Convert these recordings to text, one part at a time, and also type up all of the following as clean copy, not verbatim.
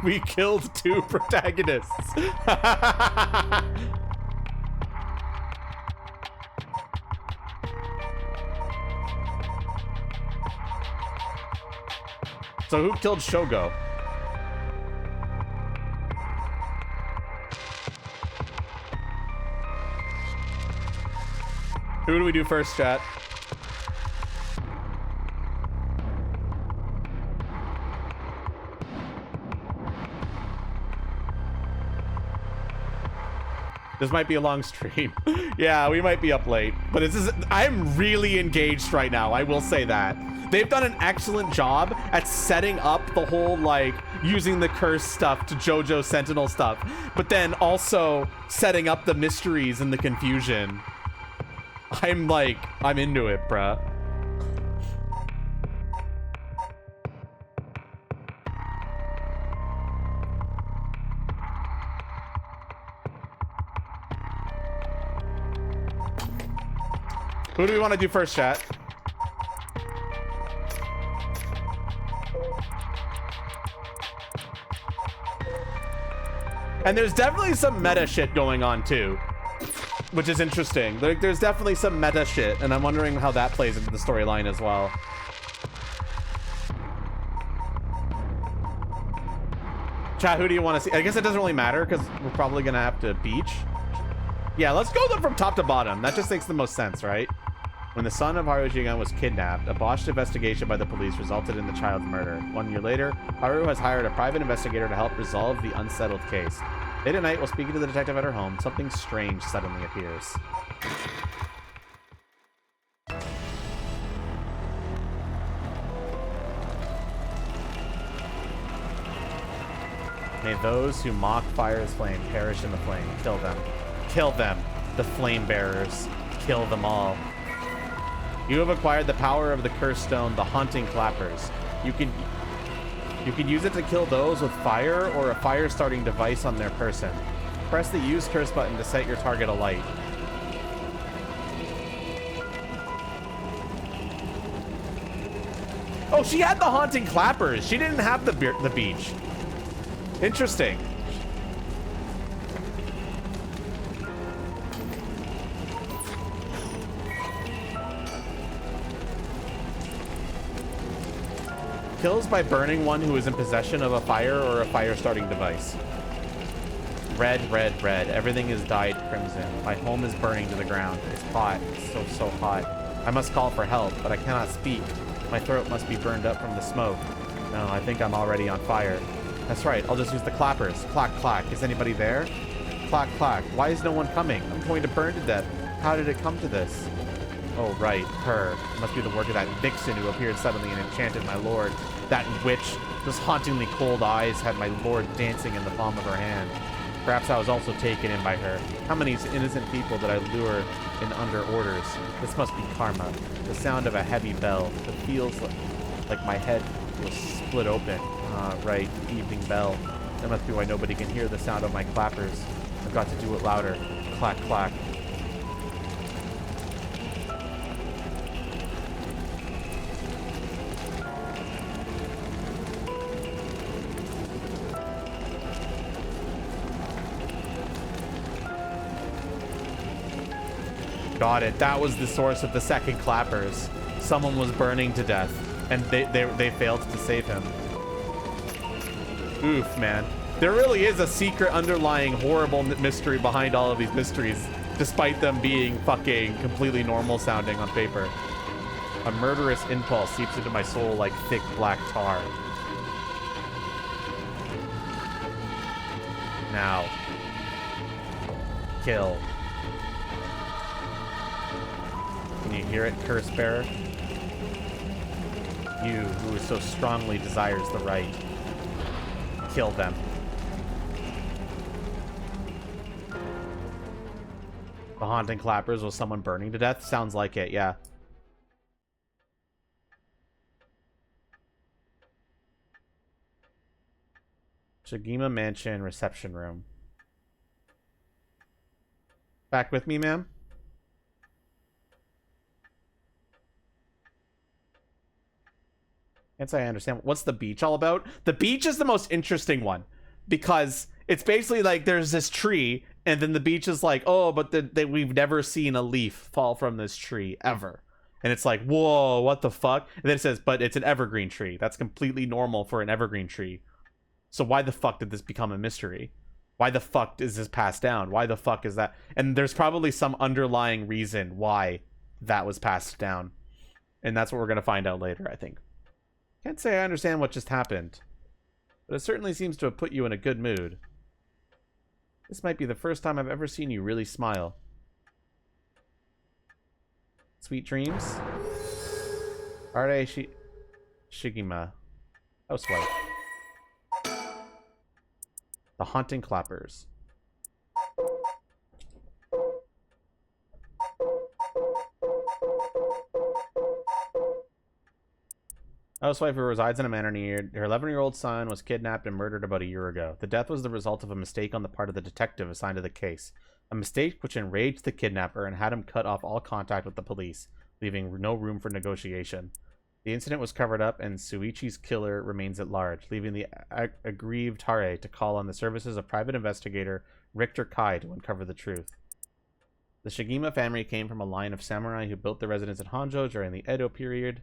We killed 2 protagonists. So who killed Shogo? Who do we do first, chat? This might be a long stream. Yeah, we might be up late, but I'm really engaged right now. I will say that. They've done an excellent job at setting up the whole, like, using the curse stuff to JoJo Sentinel stuff, but then also setting up the mysteries and the confusion. I'm into it, bruh. Who do we want to do first, chat? And there's definitely some meta shit going on too, which is interesting. There's definitely some meta shit, and I'm wondering how that plays into the storyline as well. Chat, who do you want to see? I guess it doesn't really matter because we're probably gonna have to beach. Yeah, let's go from top to bottom. That just makes the most sense, right? When the son of Haru Jigen was kidnapped, a botched investigation by the police resulted in the child's murder. 1 year later, Haru has hired a private investigator to help resolve the unsettled case. Late at night, while speaking to the detective at her home, something strange suddenly appears. May those who mock fire's flame perish in the flame. Kill them. Kill them, the flame bearers. Kill them all. You have acquired the power of the cursed stone, the haunting clappers. You can use it to kill those with fire or a fire starting device on their person. Press the use curse button to set your target alight. Oh, she had the haunting clappers. She didn't have the beach. Interesting. Kills by burning one who is in possession of a fire or a fire starting device. Red, red, red. Everything is dyed crimson. My home is burning to the ground. It's hot. It's so hot. I must call for help, but I cannot speak. My throat must be burned up from the smoke. No, I think I'm already on fire. That's right. I'll just use the clappers. Clack, clack. Is anybody there? Clack, clack. Why is no one coming? I'm going to burn to death. How did it come to this? Oh, right. Her. It must be the work of that vixen who appeared suddenly and enchanted my lord. That witch, those hauntingly cold eyes had my lord dancing in the palm of her hand. Perhaps I was also taken in by her. How many innocent people did I lure in under orders? This must be karma. The sound of a heavy bell. It feels like my head was split open. Right. Evening bell. That must be why nobody can hear the sound of my clappers. I've got to do it louder. Clack, clack. Got it. That was the source of the second clappers. Someone was burning to death, and they failed to save him. Oof, man. There really is a secret underlying horrible mystery behind all of these mysteries, despite them being fucking completely normal sounding on paper. A murderous impulse seeps into my soul like thick black tar. Now. Kill. Can you hear it, curse bearer? You, who so strongly desires the right. Kill them. The haunting clappers was someone burning to death? Sounds like it, yeah. Shigima Mansion reception room. Back with me, ma'am? Can't say I understand. What's the beach all about? The beach is the most interesting one. because it's basically like there's this tree, and then the beach is like, oh, but we've never seen a leaf fall from this tree ever. And it's like, whoa, what the fuck? And then it says, but it's an evergreen tree. That's completely normal for an evergreen tree. So why the fuck did this become a mystery? Why the fuck is this passed down? Why the fuck is that? And there's probably some underlying reason why that was passed down. And that's what we're going to find out later, I think. Can't say I understand what just happened, but it certainly seems to have put you in a good mood. This might be the first time I've ever seen you really smile. Sweet dreams. Are Shigima. Housewife. The Haunting Clappers. Housewife who resides in a manor near her 11-year-old son was kidnapped and murdered about a year ago. The death was the result of a mistake on the part of the detective assigned to the case. A mistake which enraged the kidnapper and had him cut off all contact with the police, leaving no room for negotiation. The incident was covered up, and Suichi's killer remains at large, leaving the aggrieved Hare to call on the services of private investigator Richter Kai to uncover the truth. The Shigima family came from a line of samurai who built their residence in Honjo during the Edo period.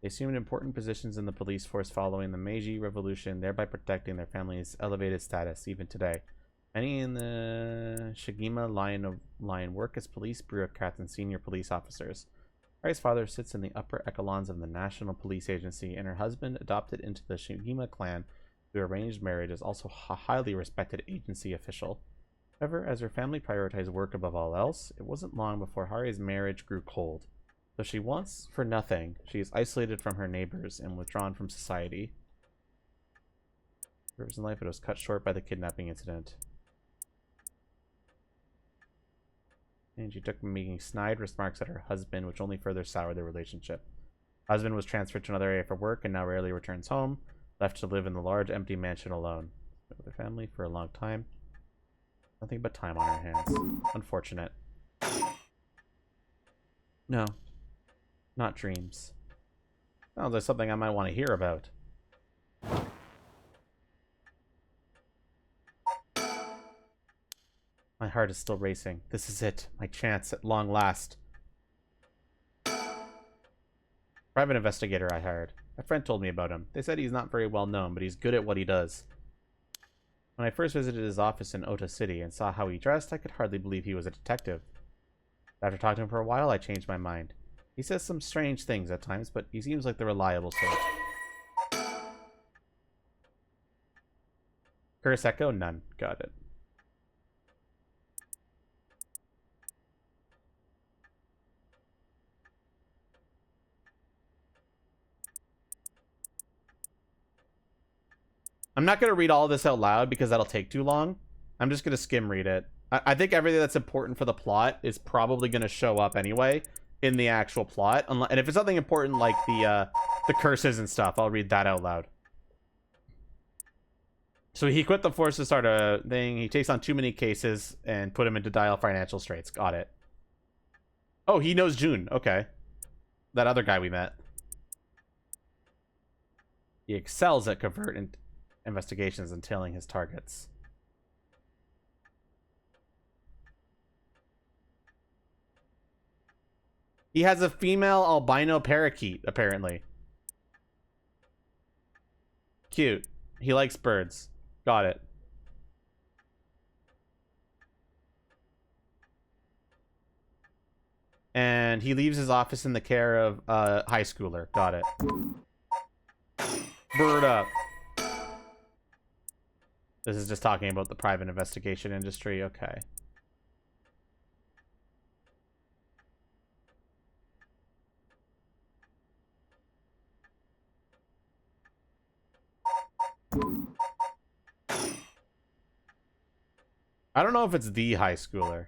They assumed important positions in the police force following the Meiji Revolution, thereby protecting their family's elevated status even today. Many in the Shigima line work as police bureaucrats and senior police officers. Hari's father sits in the upper echelons of the National Police Agency, and her husband, adopted into the Shigima clan through arranged marriage, is also a highly respected agency official. However, as her family prioritized work above all else, it wasn't long before Hari's marriage grew cold. Though she wants for nothing, she is isolated from her neighbors and withdrawn from society. Her personal life, it was cut short by the kidnapping incident. And she took making snide remarks at her husband, which only further soured their relationship. Husband was transferred to another area for work and now rarely returns home, left to live in the large empty mansion alone. With her family for a long time. Nothing but time on her hands. Unfortunate. No. Not dreams. Sounds like something I might want to hear about. My heart is still racing. This is it. My chance at long last. Private investigator I hired. My friend told me about him. They said he's not very well known, but he's good at what he does. When I first visited his office in Ota City and saw how he dressed, I could hardly believe he was a detective. After talking to him for a while, I changed my mind. He says some strange things at times, but he seems like the reliable sort. Kuroseko? None. Got it. I'm not going to read all this out loud because that'll take too long. I'm just going to skim read it. I think everything that's important for the plot is probably going to show up anyway in the actual plot. And if it's something important like the curses and stuff, I'll read that out loud. So he quit the force to start a thing. He takes on too many cases and put him into dire financial straits. Got it. Oh, he knows June. Okay. That other guy we met. He excels at covert investigations and tailing his targets. He has a female albino parakeet, apparently. Cute. He likes birds. Got it. And he leaves his office in the care of a high schooler. Got it. Bird up. This is just talking about the private investigation industry. Okay. I don't know if it's the high schooler.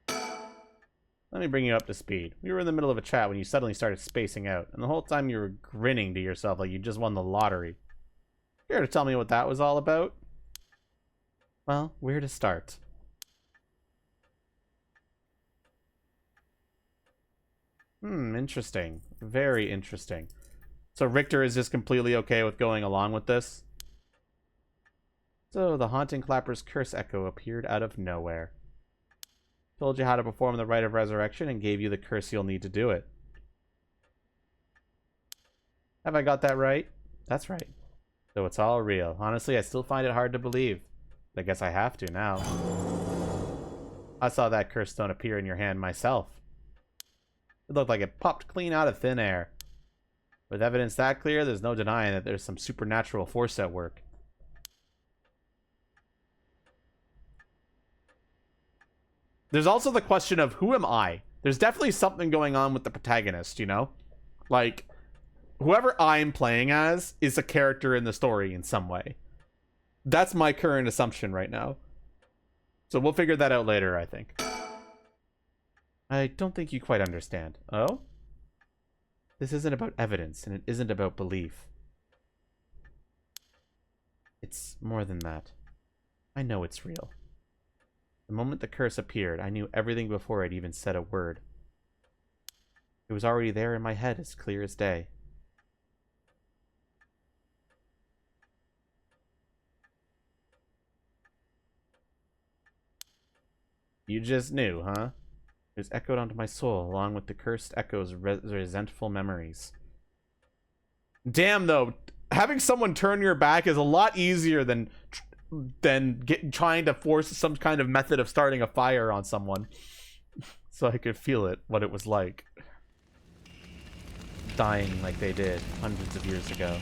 Let me bring you up to speed. We were in the middle of a chat when you suddenly started spacing out, and the whole time you were grinning to yourself like you just won the lottery. Care to tell me what that was all about? Well, where to start? Interesting. Very interesting. So Richter is just completely okay with going along with this? So the haunting clapper's curse echo appeared out of nowhere. Told you how to perform the rite of resurrection and gave you the curse you'll need to do it. Have I got that right? That's right. So it's all real. Honestly, I still find it hard to believe. But I guess I have to now. I saw that curse stone appear in your hand myself. It looked like it popped clean out of thin air. With evidence that clear, there's no denying that there's some supernatural force at work. There's also the question of, who am I? There's definitely something going on with the protagonist, you know? Like, whoever I'm playing as is a character in the story in some way. That's my current assumption right now. So we'll figure that out later, I think. I don't think you quite understand. Oh? This isn't about evidence, and it isn't about belief. It's more than that. I know it's real. The moment the curse appeared, I knew everything before it even said a word. It was already there in my head, as clear as day. You just knew, huh? It was echoed onto my soul, along with the cursed echoes of resentful memories. Damn, though, having someone turn your back is a lot easier than trying to force some kind of method of starting a fire on someone. So I could feel it, what it was like. Dying like they did hundreds of years ago,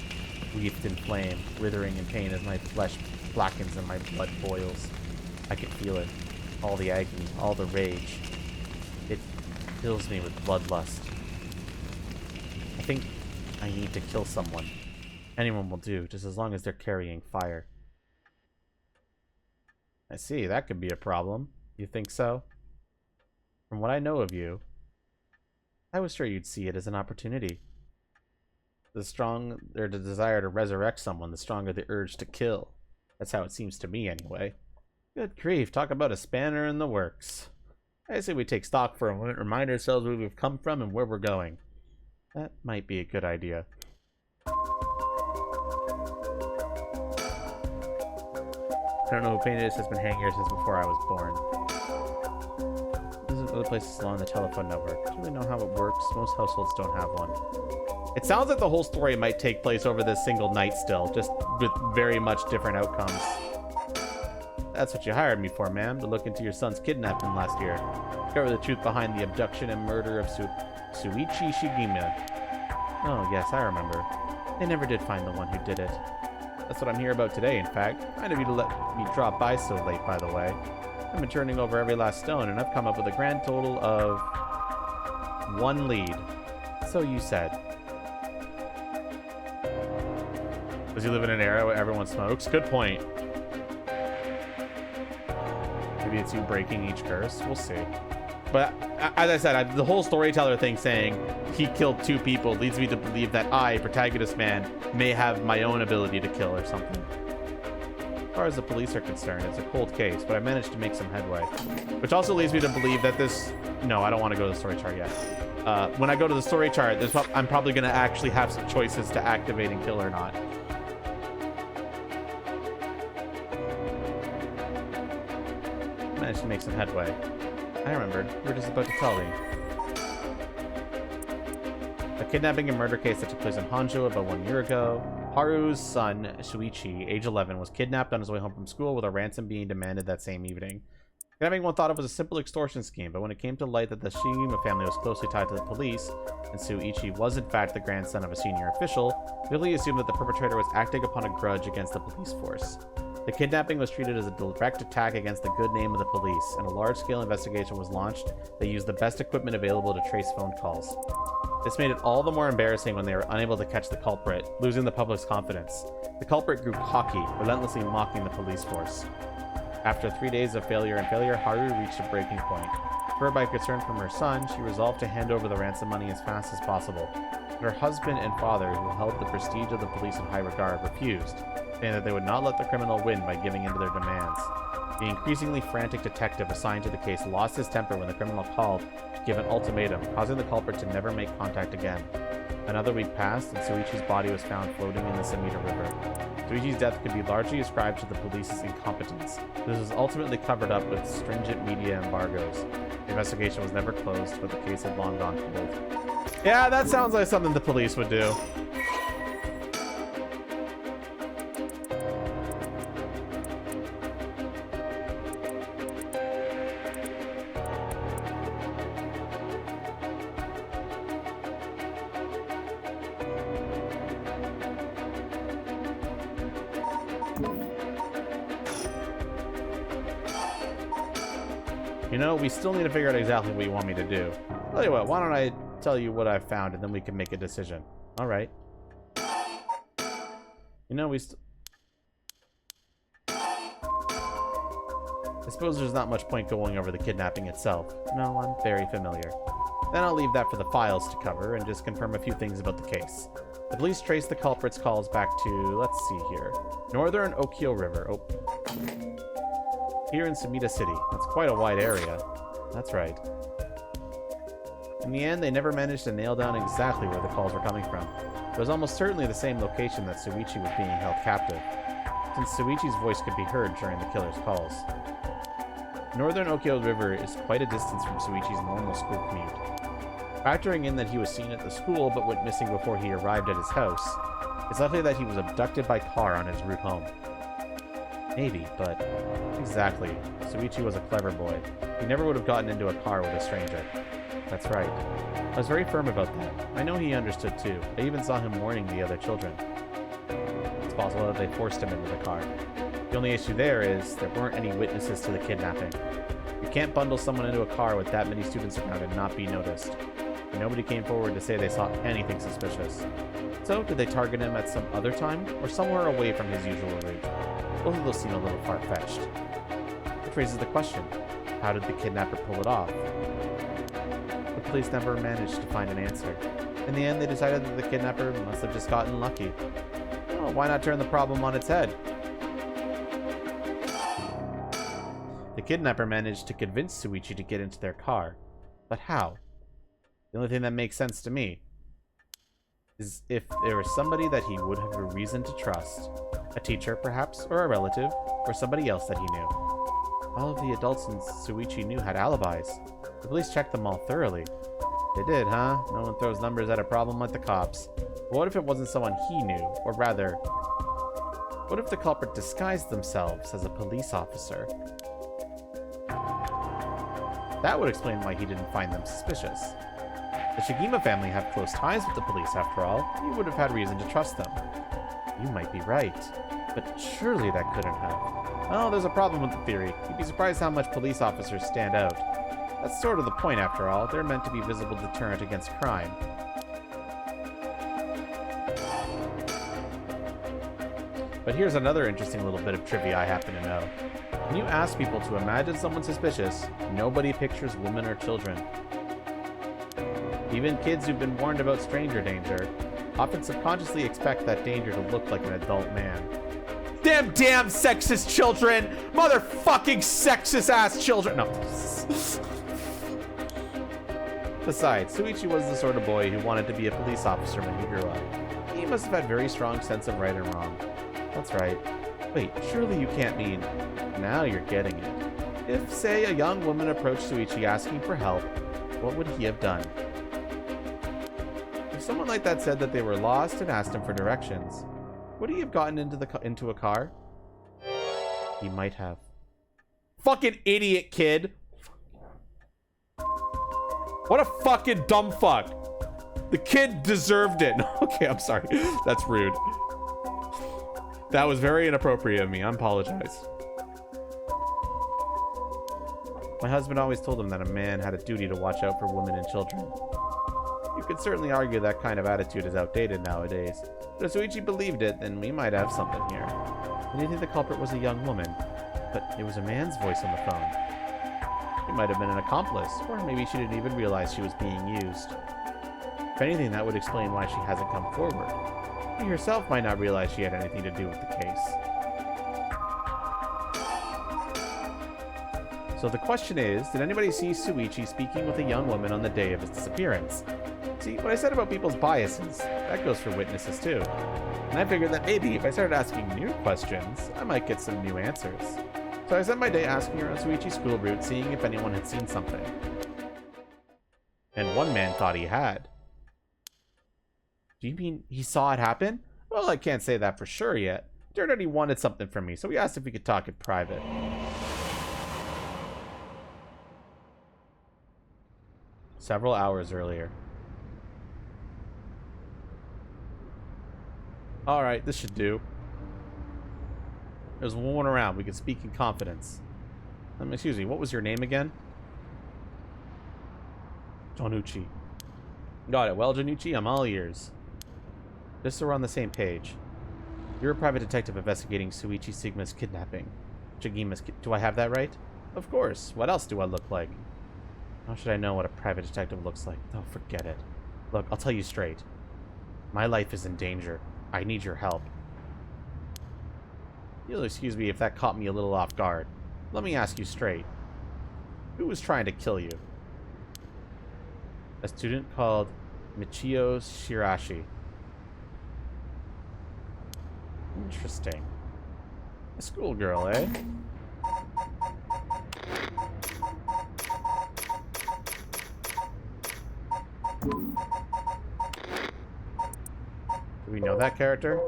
wreathed in flame, withering in pain as my flesh blackens and my blood boils. I could feel it. All the agony, all the rage. It fills me with bloodlust. I think I need to kill someone. Anyone will do, just as long as they're carrying fire. I see, that could be a problem. You think so? From what I know of you, I was sure you'd see it as an opportunity. The stronger the desire to resurrect someone, the stronger the urge to kill. That's how it seems to me, anyway. Good grief, talk about a spanner in the works. I say we take stock for a moment, remind ourselves where we've come from and where we're going. That might be a good idea. I don't know who painted this, has been hanging here since before I was born. There's other places along the telephone network. Do you really know how it works? Most households don't have one. It sounds like the whole story might take place over this single night still, just with very much different outcomes. That's what you hired me for, ma'am, to look into your son's kidnapping last year. Discover the truth behind the abduction and murder of Suichi Shigima. Oh, yes, I remember. They never did find the one who did it. That's what I'm here about today, in fact. Kind of you to let me drop by so late, by the way. I've been turning over every last stone, and I've come up with a grand total of 1 lead. So you said. Does he live in an era where everyone smokes? Good point. Maybe it's you breaking each curse. We'll see. But as I said, the whole storyteller thing saying he killed 2 people leads me to believe that I, protagonist man, may have my own ability to kill or something. As far as the police are concerned, it's a cold case, but I managed to make some headway. Which also leads me to believe that this... No, I don't want to go to the story chart yet. When I go to the story chart, I'm probably going to actually have some choices to activate and kill or not. Managed to make some headway. I remembered. You were just about to tell me. A kidnapping and murder case that took place in Honjo about 1 year ago. Haru's son, Shuichi, age 11, was kidnapped on his way home from school with a ransom being demanded that same evening. Kidnapping one thought it was a simple extortion scheme, but when it came to light that the Shigima family was closely tied to the police, and Shuichi was in fact the grandson of a senior official, Billy assumed that the perpetrator was acting upon a grudge against the police force. The kidnapping was treated as a direct attack against the good name of the police, and a large-scale investigation was launched that used the best equipment available to trace phone calls. This made it all the more embarrassing when they were unable to catch the culprit, losing the public's confidence. The culprit grew cocky, relentlessly mocking the police force. After 3 days of failure and failure, Haru reached a breaking point. Spurred by concern from her son, she resolved to hand over the ransom money as fast as possible. But her husband and father, who held the prestige of the police in high regard, refused, saying that they would not let the criminal win by giving in to their demands. The increasingly frantic detective assigned to the case lost his temper when the criminal called to give an ultimatum, causing the culprit to never make contact again. Another week passed, and Suichi's body was found floating in the Samita River. Shuichi's death could be largely ascribed to the police's incompetence. This was ultimately covered up with stringent media embargoes. The investigation was never closed, but the case had long gone cold. Yeah, that sounds like something the police would do. You know, we still need to figure out exactly what you want me to do. Tell you what, why don't I tell you what I've found and then we can make a decision. Alright. You know, I suppose there's not much point going over the kidnapping itself. No, I'm very familiar. Then I'll leave that for the files to cover and just confirm a few things about the case. The police traced the culprit's calls back to, let's see here, Northern Okio River. Oh. Here in Sumida City. That's quite a wide area. That's right. In the end, they never managed to nail down exactly where the calls were coming from. It was almost certainly the same location that Shuichi was being held captive, since Shuichi's voice could be heard during the killer's calls. Northern Okio River is quite a distance from Shuichi's normal school commute. Factoring in that he was seen at the school but went missing before he arrived at his house, it's likely that he was abducted by car on his route home. Maybe, but exactly. Shuichi was a clever boy. He never would have gotten into a car with a stranger. That's right. I was very firm about that. I know he understood too. I even saw him warning the other children. It's possible that they forced him into the car. The only issue there is there weren't any witnesses to the kidnapping. You can't bundle someone into a car with that many students around and not be noticed. And nobody came forward to say they saw anything suspicious. So, did they target him at some other time, or somewhere away from his usual route? Both of those seem a little far-fetched. Which raises the question, how did the kidnapper pull it off? The police never managed to find an answer. In the end, they decided that the kidnapper must have just gotten lucky. Well, why not turn the problem on its head? The kidnapper managed to convince Shuichi to get into their car. But how? The only thing that makes sense to me is if there was somebody that he would have a reason to trust. A teacher, perhaps, or a relative, or somebody else that he knew. All of the adults in Shuichi knew had alibis. The police checked them all thoroughly. They did, huh? No one throws numbers at a problem like the cops. But what if it wasn't someone he knew? Or rather, what if the culprit disguised themselves as a police officer? That would explain why he didn't find them suspicious. The Shigima family have close ties with the police, after all. He would have had reason to trust them. You might be right, but surely that couldn't have. Oh, there's a problem with the theory. You'd be surprised how much police officers stand out. That's sort of the point, after all. They're meant to be a visible deterrent against crime. But here's another interesting little bit of trivia I happen to know. When you ask people to imagine someone suspicious, nobody pictures women or children. Even kids who've been warned about stranger danger often subconsciously expect that danger to look like an adult man. Damn sexist children! Motherfucking sexist ass children! No. Besides, Shuichi was the sort of boy who wanted to be a police officer when he grew up. He must have had a very strong sense of right and wrong. That's right. Wait, surely you can't mean... Now you're getting it. If, say, a young woman approached Shuichi asking for help, what would he have done? If someone like that said that they were lost and asked him for directions, would he have gotten into a car? He might have. Fucking idiot, kid! What a fucking dumb fuck! The kid deserved it! Okay, I'm sorry. That's rude. That was very inappropriate of me. I apologize. My husband always told him that a man had a duty to watch out for women and children. You could certainly argue that kind of attitude is outdated nowadays. But if Shuichi believed it, then we might have something here. I didn't think the culprit was a young woman, but it was a man's voice on the phone. She might have been an accomplice, or maybe she didn't even realize she was being used. If anything, that would explain why she hasn't come forward. She herself might not realize she had anything to do with the case. So the question is, did anybody see Shuichi speaking with a young woman on the day of his disappearance? See, what I said about people's biases, that goes for witnesses too. And I figured that maybe if I started asking new questions, I might get some new answers. So I spent my day asking around Shuichi's school route, seeing if anyone had seen something. And one man thought he had. Do you mean he saw it happen? Well, I can't say that for sure yet. Turned out he wanted something from me, so we asked if we could talk in private. Several hours earlier. Alright, this should do. There's one around. We can speak in confidence. Excuse me, what was your name again? Jonuchi. Got it. Well, Jonuchi, I'm all ears. Just so we're on the same page. You're a private detective investigating Shuichi Sigma's kidnapping. Do I have that right? Of course. What else do I look like? How should I know what a private detective looks like? Oh, forget it. Look, I'll tell you straight. My life is in danger. I need your help. You'll excuse me if that caught me a little off guard. Let me ask you straight. Who was trying to kill you? A student called Michio Shirashi. Interesting. A schoolgirl, eh? Do we know that character?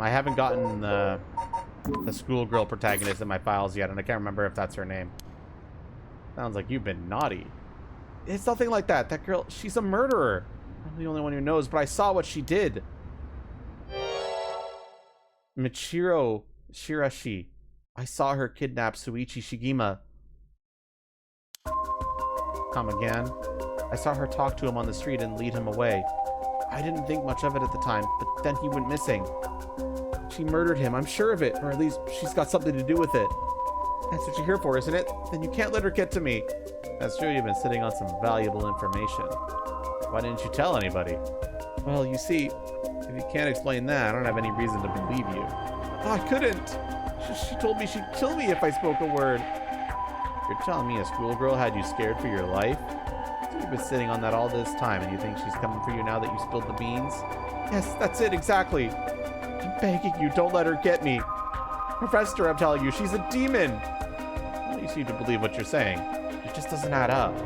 I haven't gotten the schoolgirl protagonist in my files yet, and I can't remember if that's her name. Sounds like you've been naughty. It's nothing like that. That girl, she's a murderer. I'm the only one who knows, but I saw what she did. Michiro Shirashi. I saw her kidnap Shuichi Shigima. Come again. I saw her talk to him on the street and lead him away. I didn't think much of it at the time, but then he went missing. She murdered him, I'm sure of it, or at least she's got something to do with it. That's what you're here for, isn't it? Then you can't let her get to me. That's true, you've been sitting on some valuable information. Why didn't you tell anybody? Well, you see, if you can't explain that, I don't have any reason to believe you. Oh, I couldn't. She told me she'd kill me if I spoke a word. You're telling me a schoolgirl had you scared for your life? So you've been sitting on that all this time, and you think she's coming for you now that you spilled the beans? Yes, that's it, exactly. I'm begging you, don't let her get me. Professor, I'm telling you, she's a demon. Well, you seem to believe what you're saying. It just doesn't add up.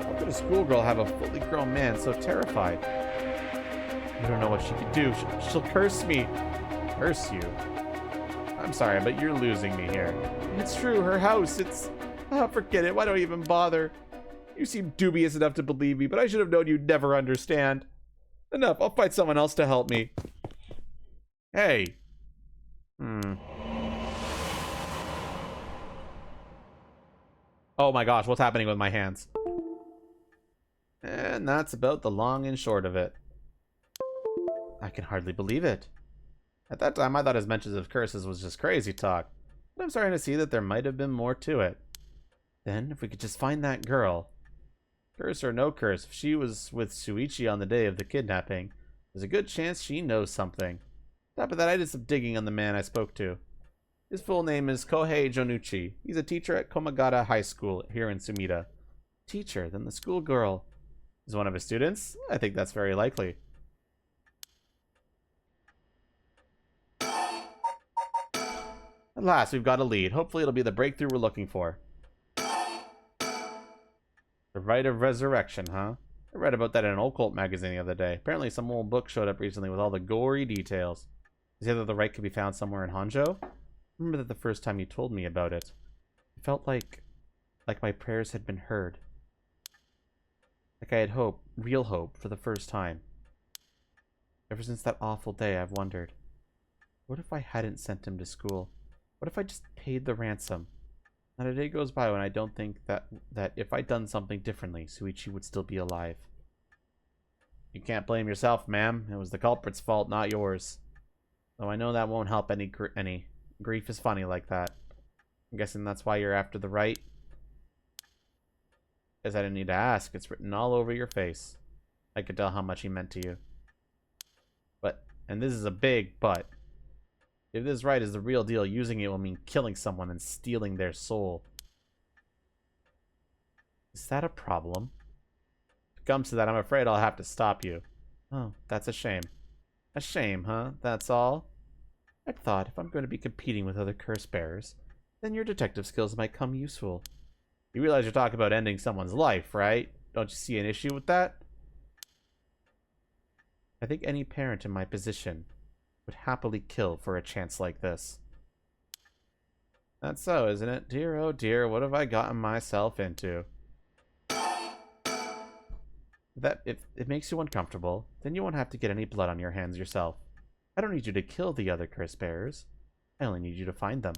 How could a schoolgirl have a fully grown man so terrified? You don't know what she could do. She'll curse me. Curse you? I'm sorry, but you're losing me here. It's true, her house, it's... Oh, forget it, why don't I even bother? You seem dubious enough to believe me, but I should have known you'd never understand. Enough, I'll find someone else to help me. Hey. Oh my gosh, what's happening with my hands? And that's about the long and short of it. I can hardly believe it. At that time, I thought his mentions of curses was just crazy talk. But I'm starting to see that there might have been more to it. Then, if we could just find that girl. Curse or no curse, if she was with Shuichi on the day of the kidnapping, there's a good chance she knows something. On top of that, I did some digging on the man I spoke to. His full name is Kohei Jonuchi. He's a teacher at Komagata High School here in Sumida. Teacher, then the schoolgirl is one of his students? I think that's very likely. At last, we've got a lead. Hopefully it'll be the breakthrough we're looking for. The Rite of Resurrection, huh? I read about that in an occult magazine the other day. Apparently some old book showed up recently with all the gory details. Is it that the rite could be found somewhere in Honjo? I remember that the first time you told me about it. It felt like my prayers had been heard. Like I had hope, real hope, for the first time. Ever since that awful day, I've wondered, what if I hadn't sent him to school? What if I just paid the ransom? Not a day goes by when I don't think that if I'd done something differently, Shuichi would still be alive. You can't blame yourself, ma'am. It was the culprit's fault, not yours. Though I know that won't help any. Grief is funny like that. I'm guessing that's why you're after the right. Guess I didn't need to ask. It's written all over your face. I could tell how much he meant to you. But, and this is a big but, If this right is the real deal, using it will mean killing someone and stealing their soul. Is that a problem? If it comes to that, I'm afraid I'll have to stop you. Oh, that's a shame. A shame, huh? That's all? I thought if I'm going to be competing with other curse bearers, then your detective skills might come useful. You realize you're talking about ending someone's life, right? Don't you see an issue with that? I think any parent in my position would happily kill for a chance like this. That's so, isn't it? Dear, oh dear, what have I gotten myself into? If it makes you uncomfortable, then you won't have to get any blood on your hands yourself. I don't need you to kill the other curse bearers. I only need you to find them.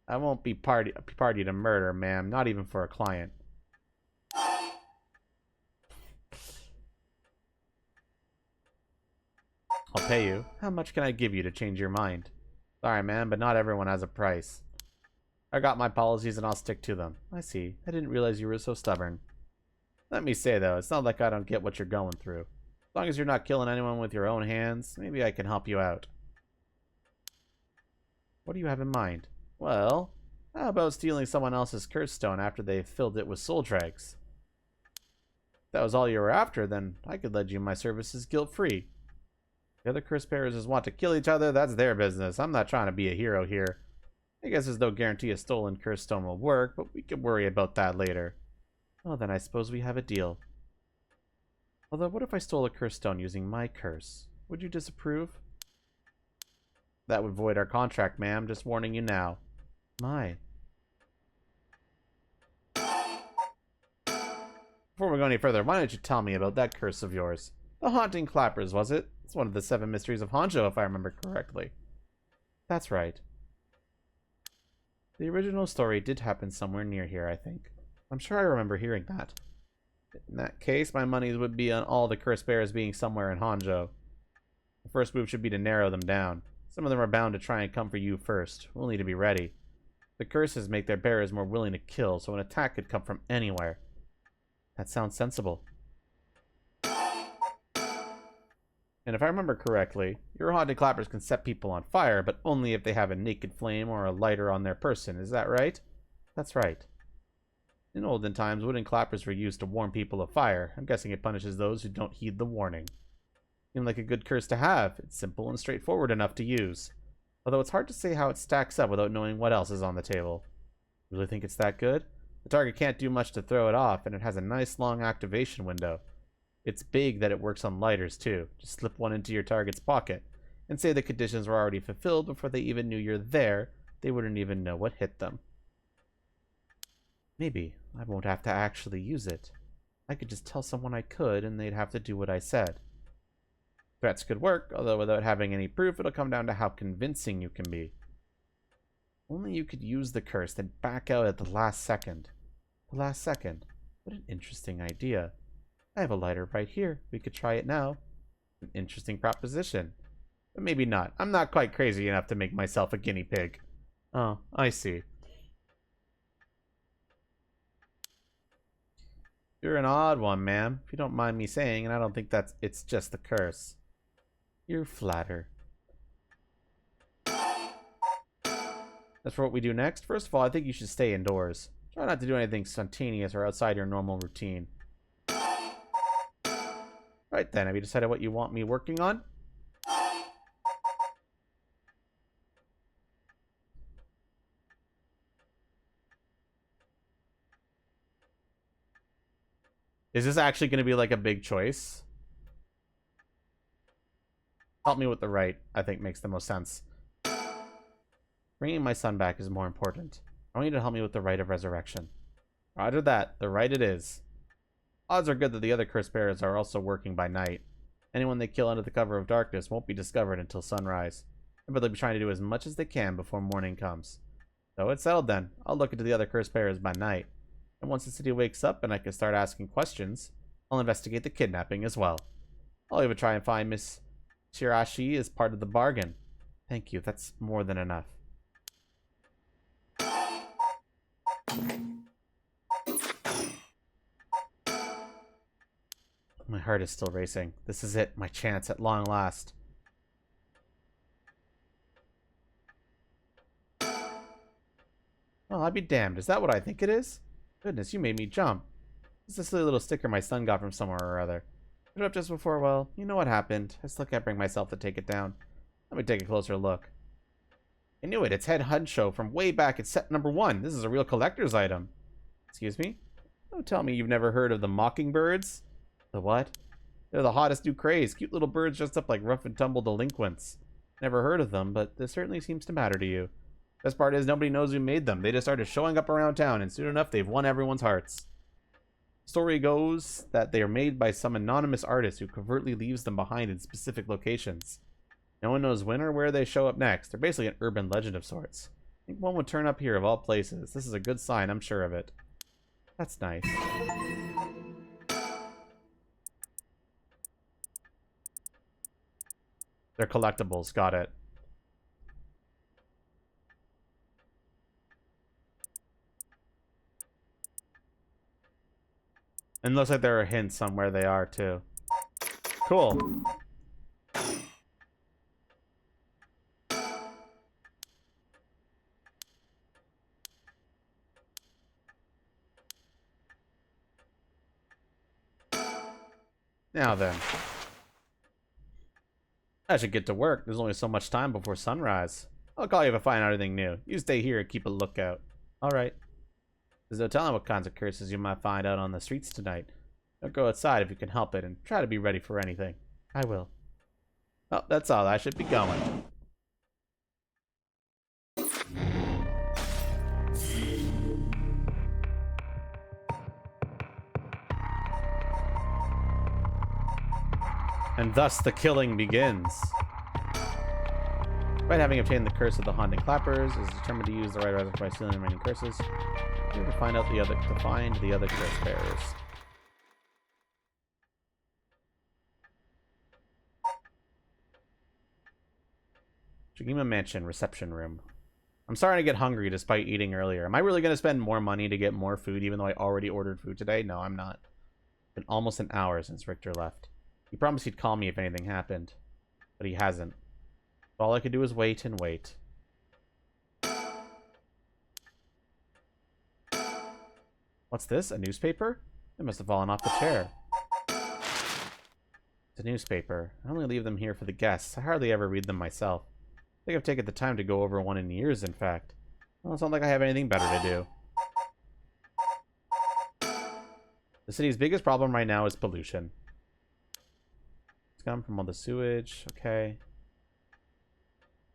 I won't be party to murder, ma'am, not even for a client. I'll pay you. How much can I give you to change your mind? Sorry, man, but not everyone has a price. I got my policies and I'll stick to them. I see. I didn't realize you were so stubborn. Let me say, though, it's not like I don't get what you're going through. As long as you're not killing anyone with your own hands, maybe I can help you out. What do you have in mind? Well, how about stealing someone else's curse stone after they've filled it with soul dregs? If that was all you were after, then I could lend you my services guilt-free. The other curse bearers just want to kill each other, that's their business. I'm not trying to be a hero here. I guess there's no guarantee a stolen curse stone will work, but we can worry about that later. Well, then I suppose we have a deal. Although, what if I stole a curse stone using my curse? Would you disapprove? That would void our contract, ma'am. Just warning you now. My. Before we go any further, why don't you tell me about that curse of yours? The haunting clappers, was it? It's one of the 7 mysteries of Honjo, if I remember correctly. That's right. The original story did happen somewhere near here, I think. I'm sure I remember hearing that. In that case, my money would be on all the curse bearers being somewhere in Honjo. The first move should be to narrow them down. Some of them are bound to try and come for you first. We'll need to be ready. The curses make their bearers more willing to kill, so an attack could come from anywhere. That sounds sensible. And if I remember correctly, your haunted clappers can set people on fire, but only if they have a naked flame or a lighter on their person. Is that right? That's right. In olden times, wooden clappers were used to warn people of fire. I'm guessing it punishes those who don't heed the warning. Seems like a good curse to have. It's simple and straightforward enough to use. Although it's hard to say how it stacks up without knowing what else is on the table. You really think it's that good? The target can't do much to throw it off, and it has a nice long activation window. It's big that it works on lighters, too. Just slip one into your target's pocket, and say the conditions were already fulfilled before they even knew you're there. They wouldn't even know what hit them. Maybe I won't have to actually use it. I could just tell someone I could, and they'd have to do what I said. Threats could work, although without having any proof, it'll come down to how convincing you can be. Only you could use the curse, then back out at the last second. The last second? What an interesting idea. I have a lighter right here. We could try it now. An interesting proposition. But maybe not. I'm not quite crazy enough to make myself a guinea pig. Oh, I see. You're an odd one, ma'am, if you don't mind me saying, and I don't think it's just the curse. You flatter. As for what we do next, first of all, I think you should stay indoors. Try not to do anything spontaneous or outside your normal routine. Right then, have you decided what you want me working on? Is this actually going to be like a big choice? Help me with the right, I think makes the most sense. Bringing my son back is more important. I want you to help me with the rite of resurrection. Roger that, the rite it is. Odds are good that the other curse bearers are also working by night. Anyone they kill under the cover of darkness won't be discovered until sunrise. But they'll be trying to do as much as they can before morning comes. So it's settled then. I'll look into the other curse bearers by night. And once the city wakes up and I can start asking questions, I'll investigate the kidnapping as well. I'll even try and find Miss Shirashi as part of the bargain. Thank you, that's more than enough. My heart is still racing. This is it, my chance at long last. Well, I'd be damned. Is that what I think it is? Goodness, you made me jump. It's a silly little sticker my son got from somewhere or other. Put it up just before, well, you know what happened. I still can't bring myself to take it down. Let me take a closer look. I knew it. It's Head Honjo from way back at set number 1. This is a real collector's item. Excuse me? Don't tell me you've never heard of the mockingbirds. The what? They're the hottest new craze. Cute little birds dressed up like rough and tumble delinquents. Never heard of them, but this certainly seems to matter to you. Best part is nobody knows who made them. They just started showing up around town, and soon enough they've won everyone's hearts. Story goes that they are made by some anonymous artist who covertly leaves them behind in specific locations. No one knows when or where they show up next. They're basically an urban legend of sorts. I think one would turn up here of all places. This is a good sign, I'm sure of it. That's nice. They're collectibles, got it. And looks like there are hints on where they are, too. Cool. Now then. I should get to work. There's only so much time before sunrise. I'll call you if I find out anything new. You stay here and keep a lookout. Alright. There's no telling what kinds of curses you might find out on the streets tonight. Don't go outside if you can help it, and try to be ready for anything. I will. Oh, that's all. I should be going. And thus the killing begins. Despite having obtained the curse of the haunting clappers, is determined to use the right reservoir by stealing the remaining curses. You have to find the other curse bearers. Shigima Mansion reception room. I'm starting to get hungry despite eating earlier. Am I really going to spend more money to get more food even though I already ordered food today? No, I'm not. It's been almost an hour since Richter left. He promised he'd call me if anything happened, but he hasn't. All I could do is wait and wait. What's this? A newspaper? It must have fallen off the chair. It's a newspaper. I only leave them here for the guests. I hardly ever read them myself. I think I've taken the time to go over one in years, in fact. Well, it's not like I have anything better to do. The city's biggest problem right now is pollution. It's come from all the sewage. Okay.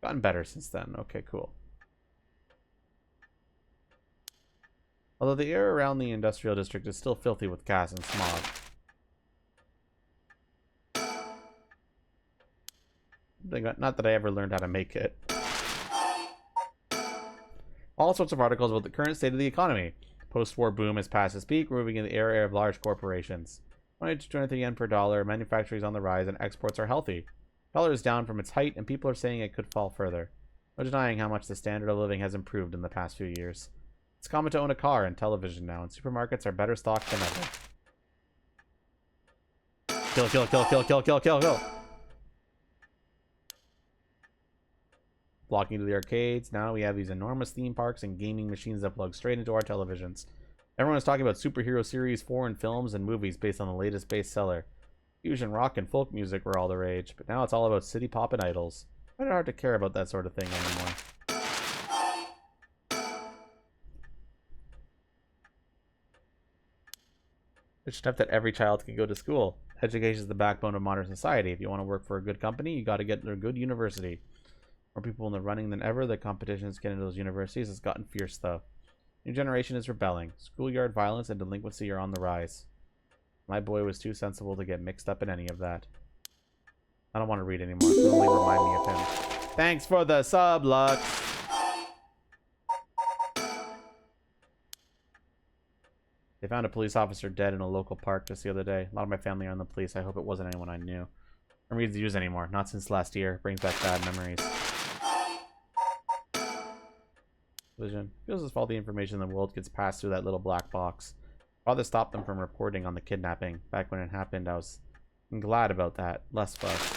Gotten better since then. Okay, cool. Although the air around the industrial district is still filthy with gas and smog. Not that I ever learned how to make it. All sorts of articles about the current state of the economy. Post-war boom has passed its peak, moving in the area of large corporations. 20 to 23 yen per dollar, manufacturing is on the rise, and exports are healthy. Dollar is down from its height, and people are saying it could fall further. No denying how much the standard of living has improved in the past few years. It's common to own a car and television now, and supermarkets are better stocked than ever. Kill, kill, kill, kill, kill, kill, kill, kill! Blocking to the arcades. Now we have these enormous theme parks and gaming machines that plug straight into our televisions. Everyone is talking about superhero series, foreign films, and movies based on the latest bestseller. Fusion rock and folk music were all the rage, but now it's all about city pop and idols. It's hard to care about that sort of thing anymore. It's stuff that every child can go to school. Education is the backbone of modern society. If you want to work for a good company, you got to get to a good university. More people in the running than ever. The competition to get into those universities has gotten fierce, though. New generation is rebelling. Schoolyard violence and delinquency are on the rise. My boy was too sensible to get mixed up in any of that. I don't want to read anymore. It only remind me of him. Thanks for the sub, Lux. They found a police officer dead in a local park just the other day. A lot of my family are in the police. I hope it wasn't anyone I knew. I don't read the news anymore. Not since last year. Brings back bad memories. Vision. Feels as if all the information in the world gets passed through that little black box. Father stopped them from reporting on the kidnapping. Back when it happened, I was glad about that. Less fuss.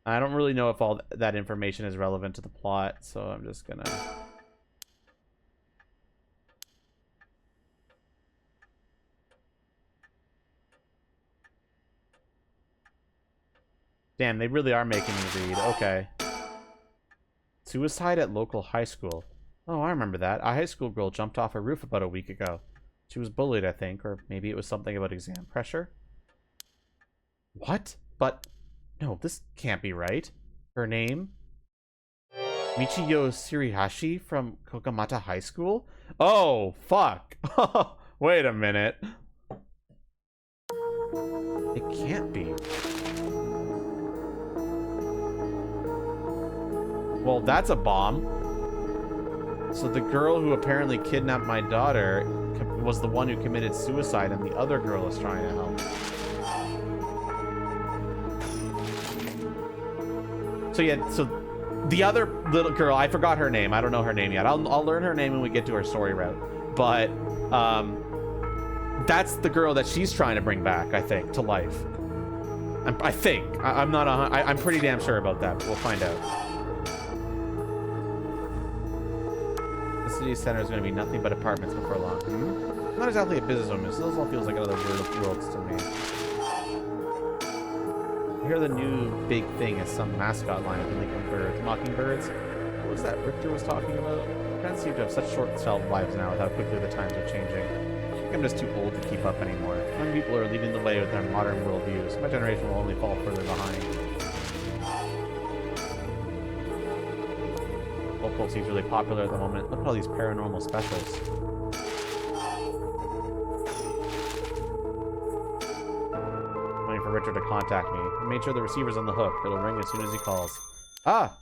I don't really know if all that information is relevant to the plot, so I'm just gonna... Damn, they really are making me read. Okay. Suicide at local high school. Oh, I remember that. A high school girl jumped off a roof about a week ago. She was bullied, I think, or maybe it was something about exam pressure. What? But, no, this can't be right. Her name? Michiyo Shirihashi from Kokamata High School? Oh, fuck. Wait a minute. It can't be. Well, that's a bomb. So the girl who apparently kidnapped my daughter was the one who committed suicide, and the other girl is trying to help. So yeah, so the other little girl, I forgot her name. I don't know her name yet. I'll learn her name when we get to her story route. But that's the girl that she's trying to bring back, I think, to life. I think. I'm pretty damn sure about that, but we'll find out. The city center is going to be nothing but apartments before long. Hmm? Not exactly a businesswoman, so this all feels like another world to me. I hear the new big thing is some mascot line of Lincoln Mockingbirds. What was that Richter was talking about? Friends seem to have such short shelf lives now with how quickly the times are changing. I think I'm just too old to keep up anymore. Young people are leading the way with their modern worldviews. My generation will only fall further behind. Local seems really popular at the moment. Look at all these paranormal specials. I'm waiting for Richard to contact me. I made sure the receiver's on the hook. It'll ring as soon as he calls. Ah!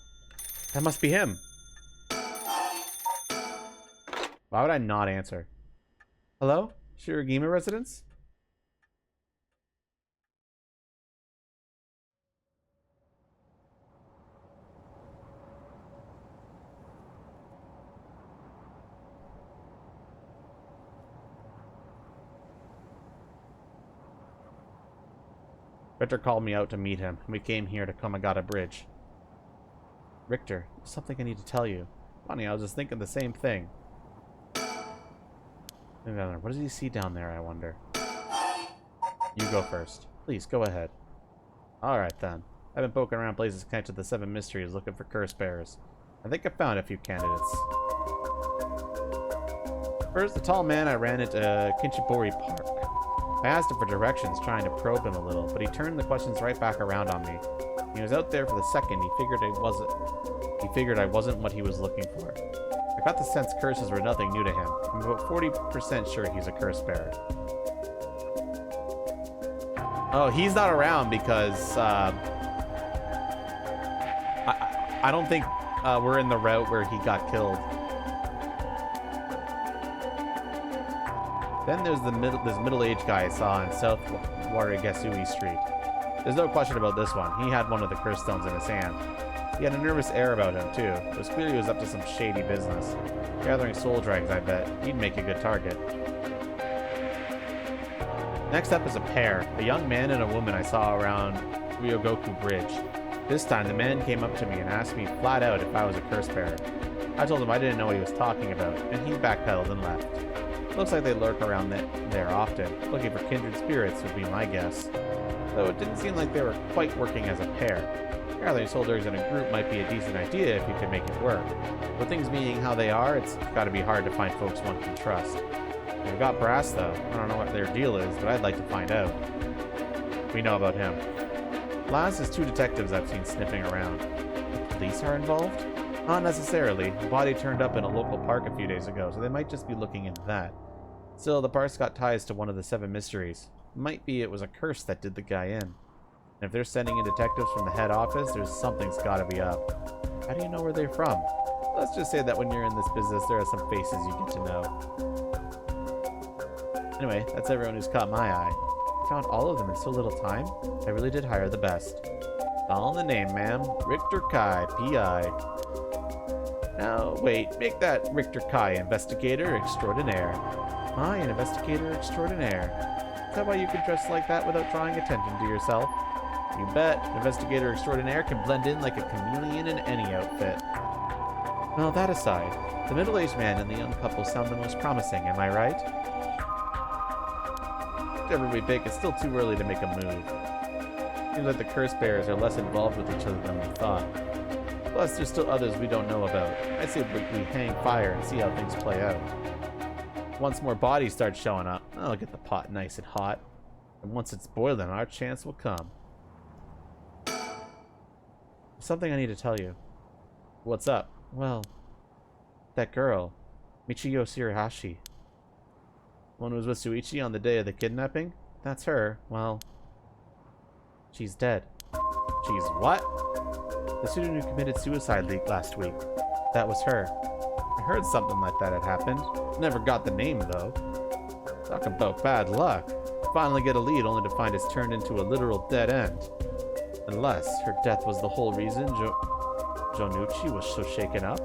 That must be him. Why would I not answer? Hello? Shirogima residence? Richter called me out to meet him. We came here to Komagata Bridge. Richter, there's something I need to tell you. Funny, I was just thinking the same thing. What does he see down there, I wonder? You go first. Please, go ahead. Alright then. I've been poking around places connected to the 7 mysteries looking for curse bearers. I think I found a few candidates. First, the tall man I ran into Kinchibori Park. I asked him for directions, trying to probe him a little, but he turned the questions right back around on me. He was out there for the second. He figured I wasn't what he was looking for. I got the sense curses were nothing new to him. I'm about 40% sure he's a curse bearer. Oh, he's not around because I don't think we're in the route where he got killed. Then there's this middle-aged guy I saw on South Warigasui Street. There's no question about this one. He had one of the curse stones in his hand. He had a nervous air about him, too. It was clear he was up to some shady business. Gathering soul dragons, I bet. He'd make a good target. Next up is a pair. A young man and a woman I saw around Ryogoku Bridge. This time, the man came up to me and asked me flat out if I was a curse bearer. I told him I didn't know what he was talking about, and he backpedaled and left. Looks like they lurk around there often. Looking for kindred spirits would be my guess. Though it didn't seem like they were quite working as a pair. Gathering soldiers in a group might be a decent idea if you can make it work. But things being how they are, it's gotta be hard to find folks one can trust. They've got brass though. I don't know what their deal is, but I'd like to find out. We know about him. Last is 2 detectives I've seen sniffing around. The police are involved? Not necessarily. The body turned up in a local park a few days ago, so they might just be looking into that. Still, the park's got ties to one of the 7 mysteries. Might be it was a curse that did the guy in. And if they're sending in detectives from the head office, something's gotta be up. How do you know where they're from? Let's just say that when you're in this business, there are some faces you get to know. Anyway, that's everyone who's caught my eye. I found all of them in so little time. I really did hire the best. All in the name, ma'am. Richter Kai, P.I. Now, wait, make that Richter Kai investigator extraordinaire. I, an investigator extraordinaire. Is that why you can dress like that without drawing attention to yourself? You bet. Investigator extraordinaire can blend in like a chameleon in any outfit. Well, that aside, the middle-aged man and the young couple sound the most promising, am I right? Whichever way big, it's still too early to make a move. Seems like the curse bearers are less involved with each other than we thought. Plus, there's still others we don't know about. I say we hang fire and see how things play out. Once more bodies start showing up, I'll get the pot nice and hot. And once it's boiling, our chance will come. There's something I need to tell you. What's up? Well, that girl, Michiyo Shirahashi. One who was with Suichi on the day of the kidnapping? That's her. Well, she's dead. She's what? The student who committed suicide last week. That was her. I heard something like that had happened. Never got the name, though. Talk about bad luck. Finally get a lead only to find it's turned into a literal dead end. Unless her death was the whole reason Jonuchi was so shaken up.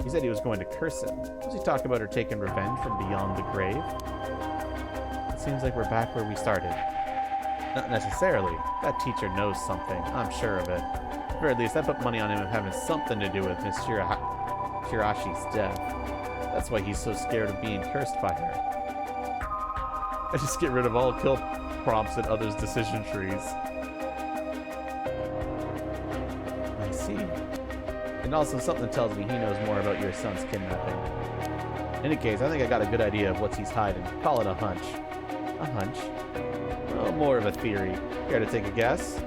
He said he was going to curse him. Was he talking about her taking revenge from beyond the grave? It seems like we're back where we started. Not necessarily. That teacher knows something. I'm sure of it. At the very least, I put money on him having something to do with Miss Shirashi's death. That's why he's so scared of being cursed by her. I just get rid of all kill prompts in others' decision trees. I see. And also something tells me he knows more about your son's kidnapping. In any case, I think I got a good idea of what he's hiding. Call it a hunch. A hunch? Well, more of a theory. Care to take a guess?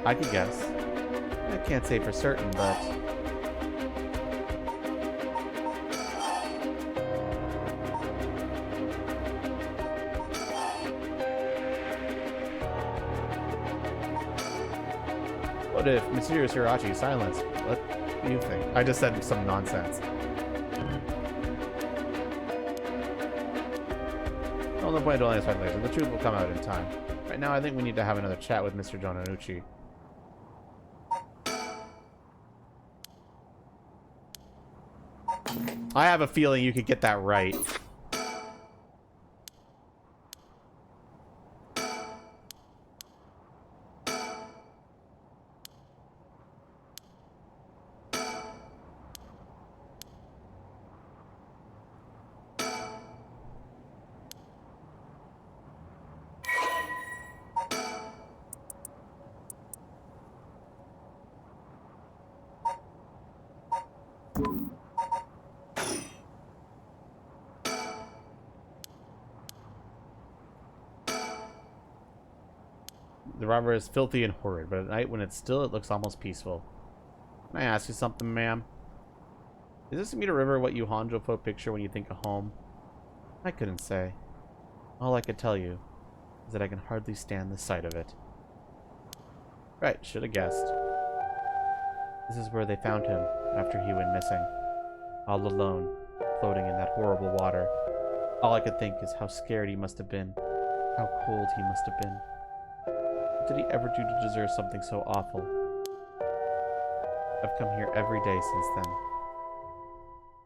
I could guess. I can't say for certain, but... What if Mitsuru Shirachi is silenced? What do you think? I just said some nonsense. Well, no point dwelling on speculation. The truth will come out in time. Right now, I think we need to have another chat with Mr. Jonuchi. I have a feeling you could get that right. The river is filthy and horrid, but at night when it's still, it looks almost peaceful. Can I ask you something, ma'am? Is this Samita River what you Honjo folk picture when you think of home? I couldn't say. All I could tell you is that I can hardly stand the sight of it. Right, should have guessed. This is where they found him after he went missing. All alone, floating in that horrible water. All I could think is how scared he must have been. How cold he must have been. What did he ever do to deserve something so awful? I've come here every day since then.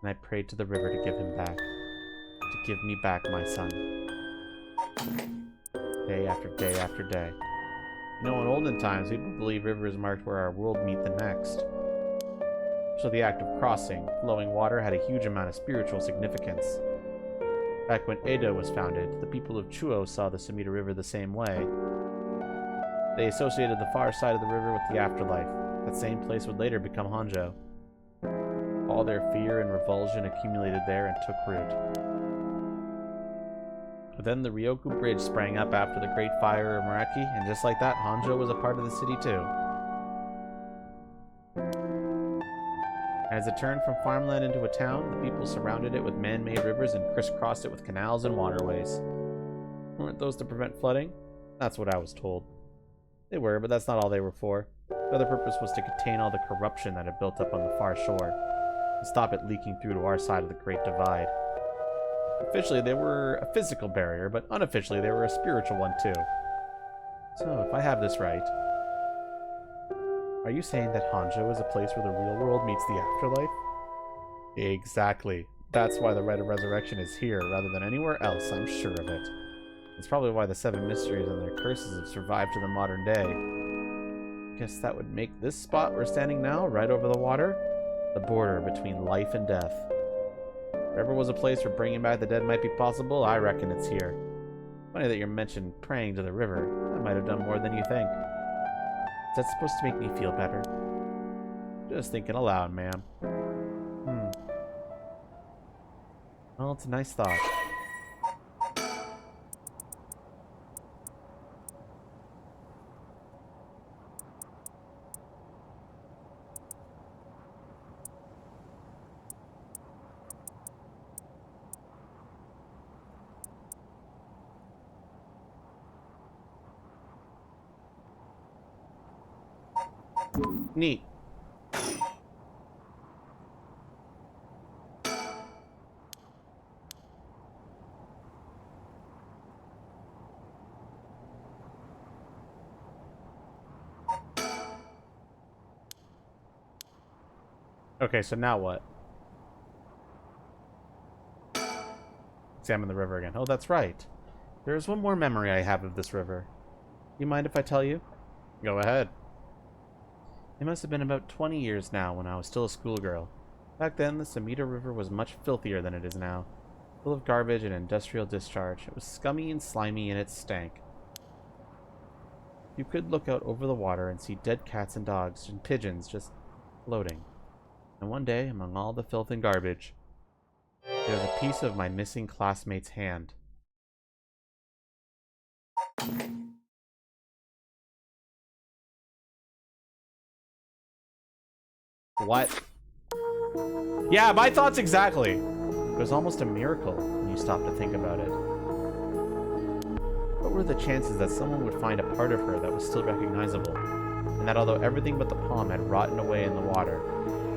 And I prayed to the river to give him back. To give me back my son. Day after day after day. You know, in olden times, people believe rivers marked where our world meet the next. So the act of crossing, flowing water had a huge amount of spiritual significance. Back when Edo was founded, the people of Chuo saw the Sumida River the same way. They associated the far side of the river with the afterlife. That same place would later become Honjo. All their fear and revulsion accumulated there and took root. But then the Ryoku Bridge sprang up after the Great Fire of Meraki, and just like that, Honjo was a part of the city too. As it turned from farmland into a town, the people surrounded it with man-made rivers and crisscrossed it with canals and waterways. Weren't those to prevent flooding? That's what I was told. They were, but that's not all they were for. The other purpose was to contain all the corruption that had built up on the far shore, and stop it leaking through to our side of the Great Divide. Officially, they were a physical barrier, but unofficially, they were a spiritual one too. So, if I have this right, are you saying that Honjo is a place where the real world meets the afterlife? Exactly. That's why the rite of resurrection is here, rather than anywhere else, I'm sure of it. It's probably why the 7 mysteries and their curses have survived to the modern day. Guess that would make this spot we're standing now, right over the water, the border between life and death. If there ever was a place where bringing back the dead might be possible, I reckon it's here. Funny that you mentioned praying to the river. That might have done more than you think. Is that supposed to make me feel better? Just thinking aloud, ma'am. Well, it's a nice thought. Neat. Okay, so now what? Examine the river again. Oh, that's right. There is one more memory I have of this river. You mind if I tell you? Go ahead. It must have been about 20 years now when I was still a schoolgirl. Back then, the Samita River was much filthier than it is now. Full of garbage and industrial discharge. It was scummy and slimy and it stank. You could look out over the water and see dead cats and dogs and pigeons just floating. And one day, among all the filth and garbage, there was a piece of my missing classmate's hand. What? Yeah, my thoughts exactly. It was almost a miracle when you stop to think about it. What were the chances that someone would find a part of her that was still recognizable, and that although everything but the palm had rotten away in the water,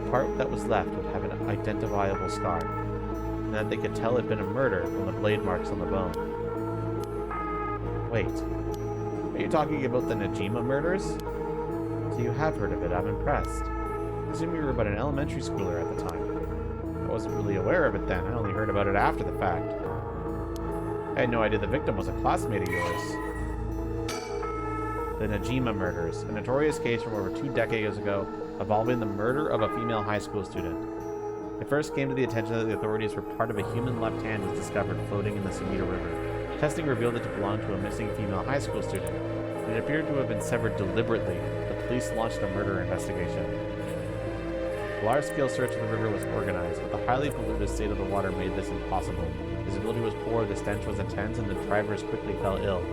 the part that was left would have an identifiable scar, and that they could tell it had been a murder from the blade marks on the bone? Wait, are you talking about the Najima murders? So you have heard of it, I'm impressed. I assume you were about an elementary schooler at the time. I wasn't really aware of it then, I only heard about it after the fact. I had no idea the victim was a classmate of yours. The Najima murders, a notorious case from over 2 decades ago involving the murder of a female high school student. It first came to the attention that the authorities were part of a human left hand was discovered floating in the Samita River. Testing revealed it to belong to a missing female high school student. It appeared to have been severed deliberately. The police launched a murder investigation. A large-scale search of the river was organized, but the highly polluted state of the water made this impossible. Visibility was poor, the stench was intense, and the drivers quickly fell ill.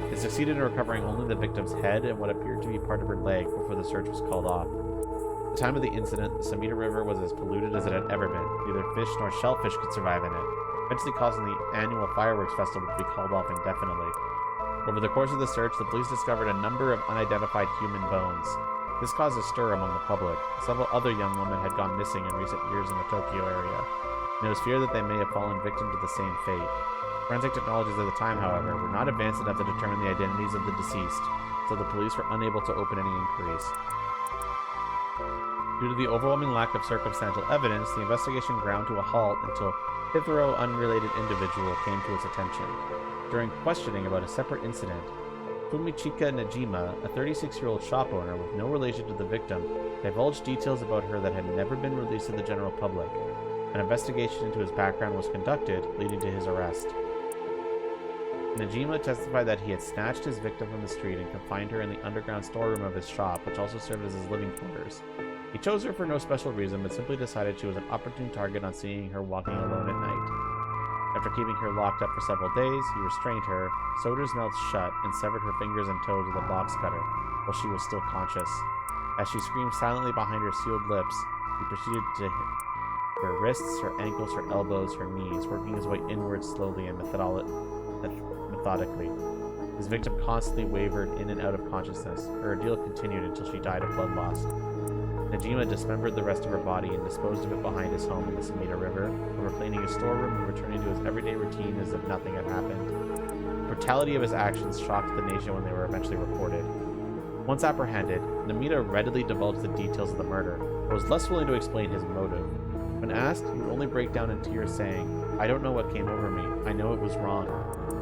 They succeeded in recovering only the victim's head and what appeared to be part of her leg before the search was called off. At the time of the incident, the Samita River was as polluted as it had ever been. Neither fish nor shellfish could survive in it, eventually causing the annual fireworks festival to be called off indefinitely. Over the course of the search, the police discovered a number of unidentified human bones. This caused a stir among the public. Several other young women had gone missing in recent years in the Tokyo area, and it was feared that they may have fallen victim to the same fate. Forensic technologies at the time, however, were not advanced enough to determine the identities of the deceased, so the police were unable to open any inquiries. Due to the overwhelming lack of circumstantial evidence, the investigation ground to a halt until a fifth-row unrelated individual came to its attention. During questioning about a separate incident, Fumichika Najima, a 36-year-old shop owner with no relation to the victim, divulged details about her that had never been released to the general public. An investigation into his background was conducted, leading to his arrest. Najima testified that he had snatched his victim from the street and confined her in the underground storeroom of his shop, which also served as his living quarters. He chose her for no special reason, but simply decided she was an opportune target on seeing her walking alone at night. After keeping her locked up for several days, he restrained her, sewed her mouth shut, and severed her fingers and toes with a box cutter, while she was still conscious. As she screamed silently behind her sealed lips, he proceeded to hit her wrists, her ankles, her elbows, her knees, working his way inwards slowly and methodically. His victim constantly wavered in and out of consciousness. Her ordeal continued until she died of blood loss. Najima dismembered the rest of her body and disposed of it behind his home in the Samita River, before cleaning his storeroom and returning to his everyday routine as if nothing had happened. The brutality of his actions shocked the nation when they were eventually reported. Once apprehended, Namita readily divulged the details of the murder, but was less willing to explain his motive. When asked, he would only break down in tears saying, "I don't know what came over me. I know it was wrong."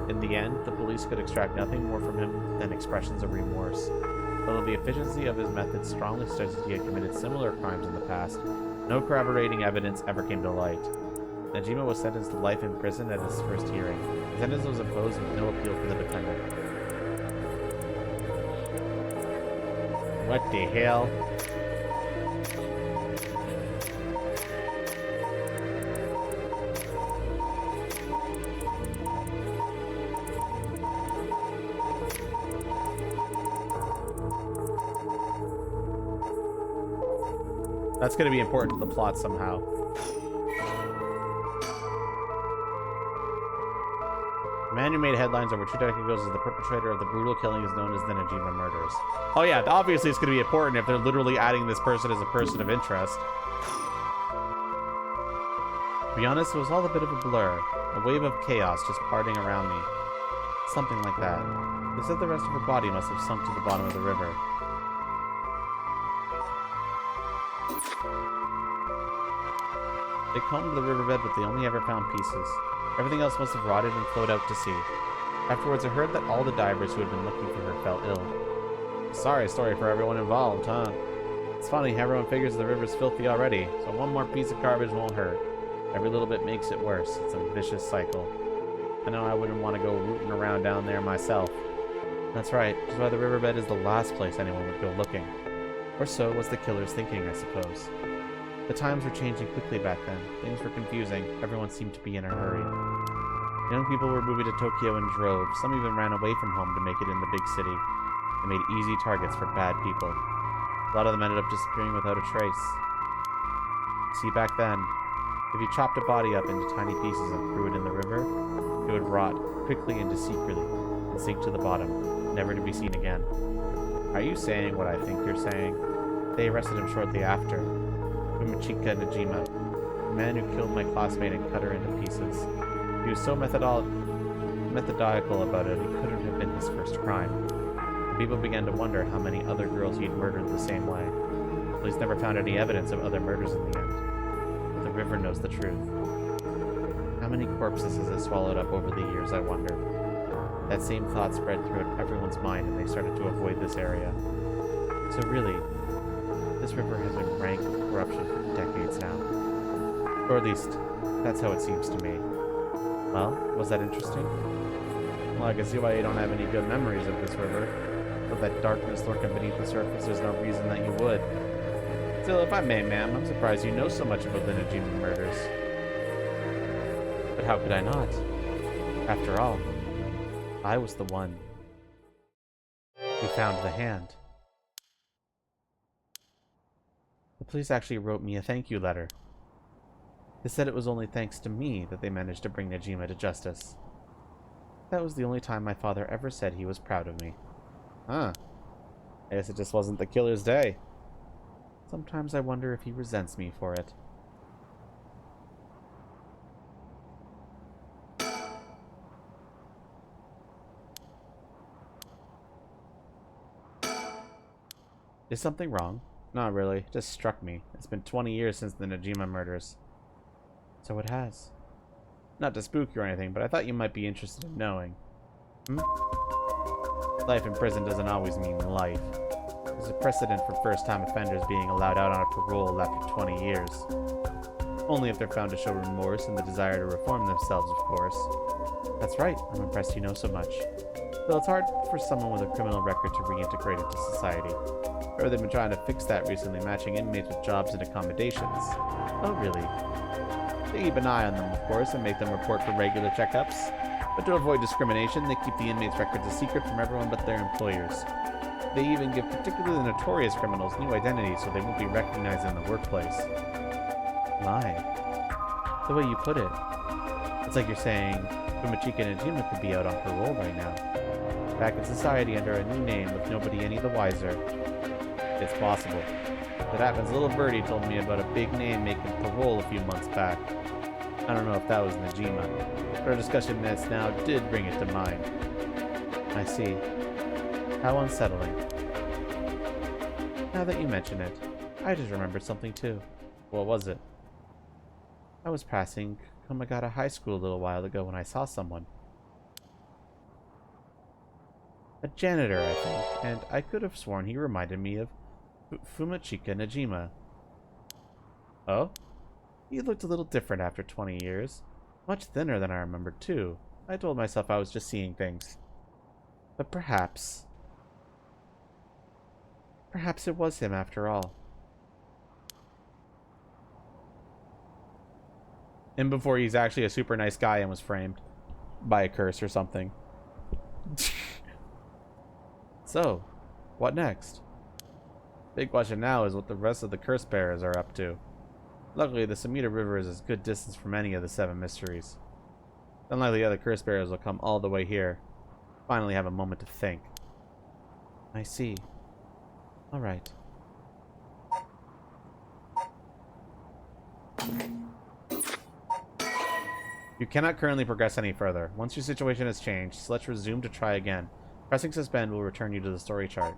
In the end, the police could extract nothing more from him than expressions of remorse. Although the efficiency of his methods strongly suggested he had committed similar crimes in the past, no corroborating evidence ever came to light. Najima was sentenced to life in prison at his first hearing. The sentence was imposed with no appeal for the defendant. What the hell? That's going to be important to the plot somehow. The man who made headlines over 2 decades ago as the perpetrator of the brutal killing is known as the Najima murders. Oh yeah, obviously it's going to be important if they're literally adding this person as a person of interest. To be honest, it was all a bit of a blur. A wave of chaos just parting around me. Something like that. They said the rest of her body must have sunk to the bottom of the river. They combed the riverbed, but they only ever found pieces. Everything else must have rotted and flowed out to sea. Afterwards, I heard that all the divers who had been looking for her fell ill. Sorry story for everyone involved, huh? It's funny, everyone figures the river's filthy already, so one more piece of garbage won't hurt. Every little bit makes it worse. It's a vicious cycle. I know I wouldn't want to go rooting around down there myself. That's right, which is why the riverbed is the last place anyone would go looking. Or so was the killer's thinking, I suppose. The times were changing quickly back then. Things were confusing. Everyone seemed to be in a hurry. Young people were moving to Tokyo in droves. Some even ran away from home to make it in the big city. They made easy targets for bad people. A lot of them ended up disappearing without a trace. See, back then, if you chopped a body up into tiny pieces and threw it in the river, it would rot quickly and secretly and sink to the bottom, never to be seen again. Are you saying what I think you're saying? They arrested him shortly after. Fumachika Najima, the man who killed my classmate and cut her into pieces. He was so methodical about it, he couldn't have been his first crime. And people began to wonder how many other girls he'd murdered the same way. Police never found any evidence of other murders in the end. But the river knows the truth. How many corpses has it swallowed up over the years, I wonder? That same thought spread throughout everyone's mind, and they started to avoid this area. So really, this river has been rank with corruption for decades now. Or at least, that's how it seems to me. Well, was that interesting? Well, I can see why you don't have any good memories of this river. With that darkness lurking beneath the surface, there's no reason that you would. Still, if I may, ma'am, I'm surprised you know so much about the Najima murders. But how could I not? After all, I was the one who found the hand. The police actually wrote me a thank you letter. They said it was only thanks to me that they managed to bring Najima to justice. That was the only time my father ever said he was proud of me. Huh. I guess it just wasn't the killer's day. Sometimes I wonder if he resents me for it. Is something wrong? Not really. It just struck me. It's been 20 years since the Najima murders. So it has. Not to spook you or anything, but I thought you might be interested in knowing. Life in prison doesn't always mean life. There's a precedent for first-time offenders being allowed out on a parole after 20 years. Only if they're found to show remorse and the desire to reform themselves, of course. That's right. I'm impressed you know so much. Well, it's hard for someone with a criminal record to reintegrate into society. Or they've been trying to fix that recently, matching inmates with jobs and accommodations. Oh, really? They keep an eye on them, of course, and make them report for regular checkups. But to avoid discrimination, they keep the inmates' records a secret from everyone but their employers. They even give particularly notorious criminals new identities so they won't be recognized in the workplace. My. The way you put it. It's like you're saying Fumachika Najima could be out on parole right now. Back in society under a new name with nobody any the wiser. It's possible. That happens. Little Birdie told me about a big name making parole a few months back. I don't know if that was Najima, but our discussion minutes now did bring it to mind. I see. How unsettling. Now that you mention it, I just remembered something too. What was it? I was passing Komagata High School a little while ago when I saw someone. A janitor, I think, and I could have sworn he reminded me of Fumachika Najima. Oh? He looked a little different after 20 years. Much thinner than I remembered, too. I told myself I was just seeing things. But perhaps it was him after all. And before he's actually a super nice guy and was framed by a curse or something. So, what next? Big question now is what the rest of the curse bearers are up to. Luckily, the Samita River is a good distance from any of the 7 mysteries. Unlikely the other curse bearers will come all the way here. Finally have a moment to think. I see. Alright. You cannot currently progress any further. Once your situation has changed, select resume to try again. Pressing suspend will return you to the story chart.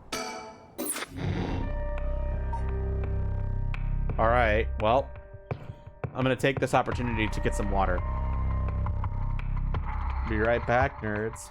Alright, well, I'm gonna take this opportunity to get some water. Be right back, nerds.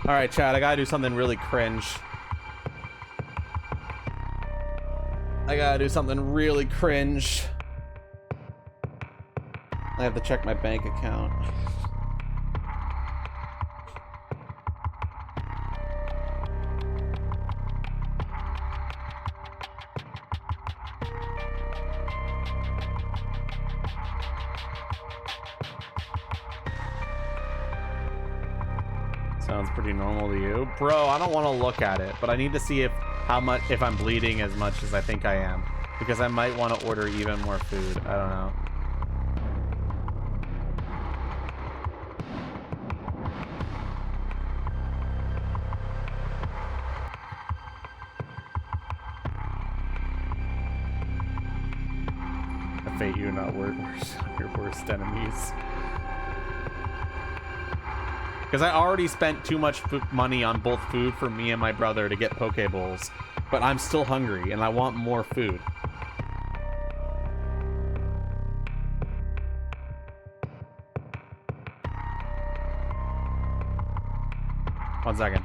Alright, Chad, I gotta do something really cringe. I have to check my bank account. Sounds pretty normal to you. Bro, I don't want to look at it, but I need to see if I'm bleeding as much as I think I am. Because I might want to order even more food. I don't know. I fate you not your worst enemies. Because I already spent too much money on both food for me and my brother to get Pokeballs. But I'm still hungry and I want more food. One second.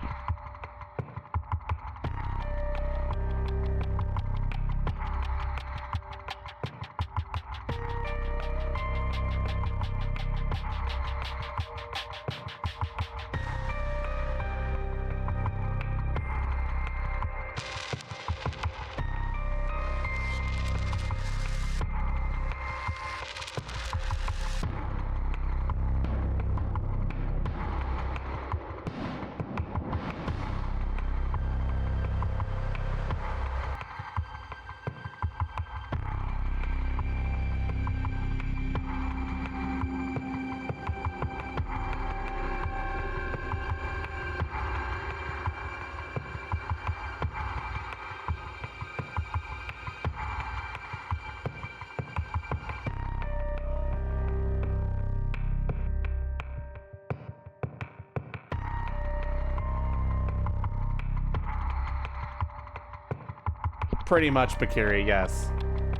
Pretty much, Bakiri, yes.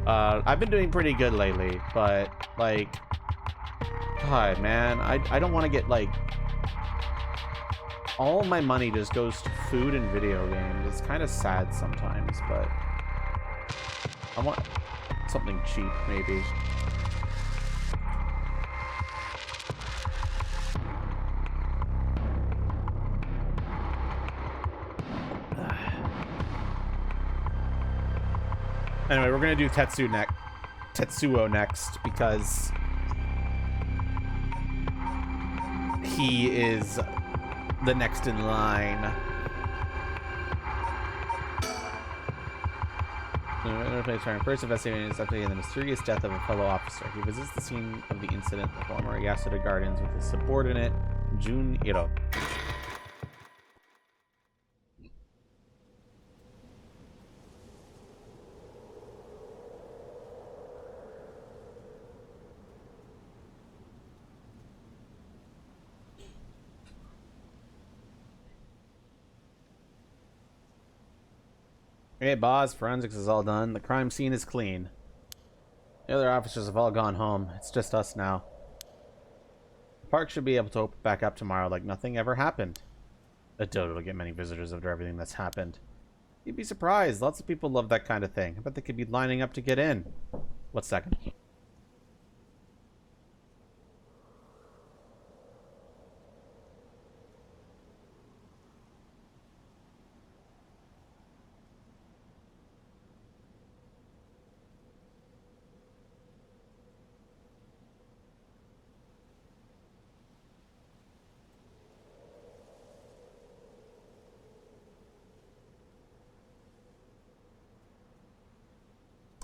I've been doing pretty good lately, but, like... God, man, I don't want to get, like... All my money just goes to food and video games. It's kind of sad sometimes, but... I want something cheap, maybe. Anyway, we're gonna do Tetsuo next because he is the next in line. First investigating is investigating the mysterious death of a fellow officer. He visits the scene of the incident, the former Yasuda Gardens, with his subordinate Juniro. Hey, boss, forensics is all done. The crime scene is clean. The other officers have all gone home. It's just us now. The park should be able to open back up tomorrow like nothing ever happened. I doubt it'll get many visitors after everything that's happened. You'd be surprised. Lots of people love that kind of thing. I bet they could be lining up to get in. What second?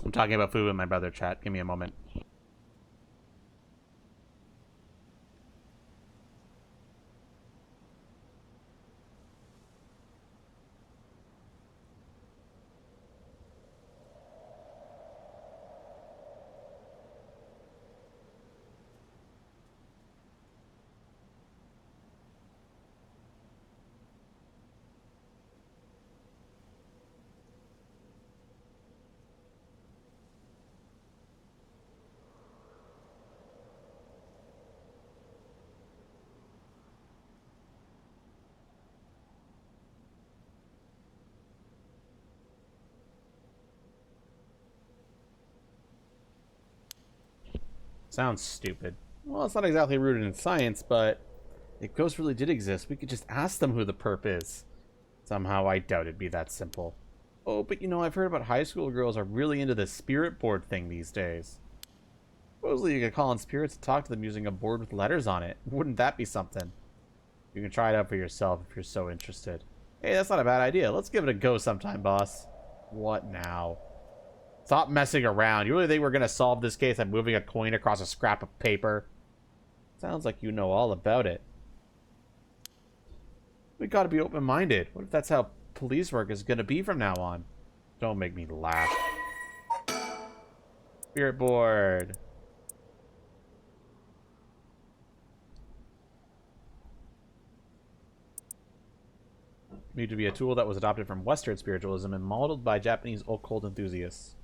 I'm talking about food with my brother, chat. Give me a moment. Sounds stupid. Well, it's not exactly rooted in science, but if ghosts really did exist, we could just ask them who the perp is. Somehow I doubt it'd be that simple. Oh, but you know, I've heard about high school girls are really into this spirit board thing these days. Supposedly you could call on spirits to talk to them using a board with letters on it. Wouldn't that be something? You can try it out for yourself if you're so interested. Hey, that's not a bad idea. Let's give it a go sometime, boss. What now? Stop messing around. You really think we're going to solve this case by moving a coin across a scrap of paper? Sounds like you know all about it. We got to be open-minded. What if that's how police work is going to be from now on? Don't make me laugh. Spirit board. Need to be a tool that was adopted from Western spiritualism and modeled by Japanese occult enthusiasts.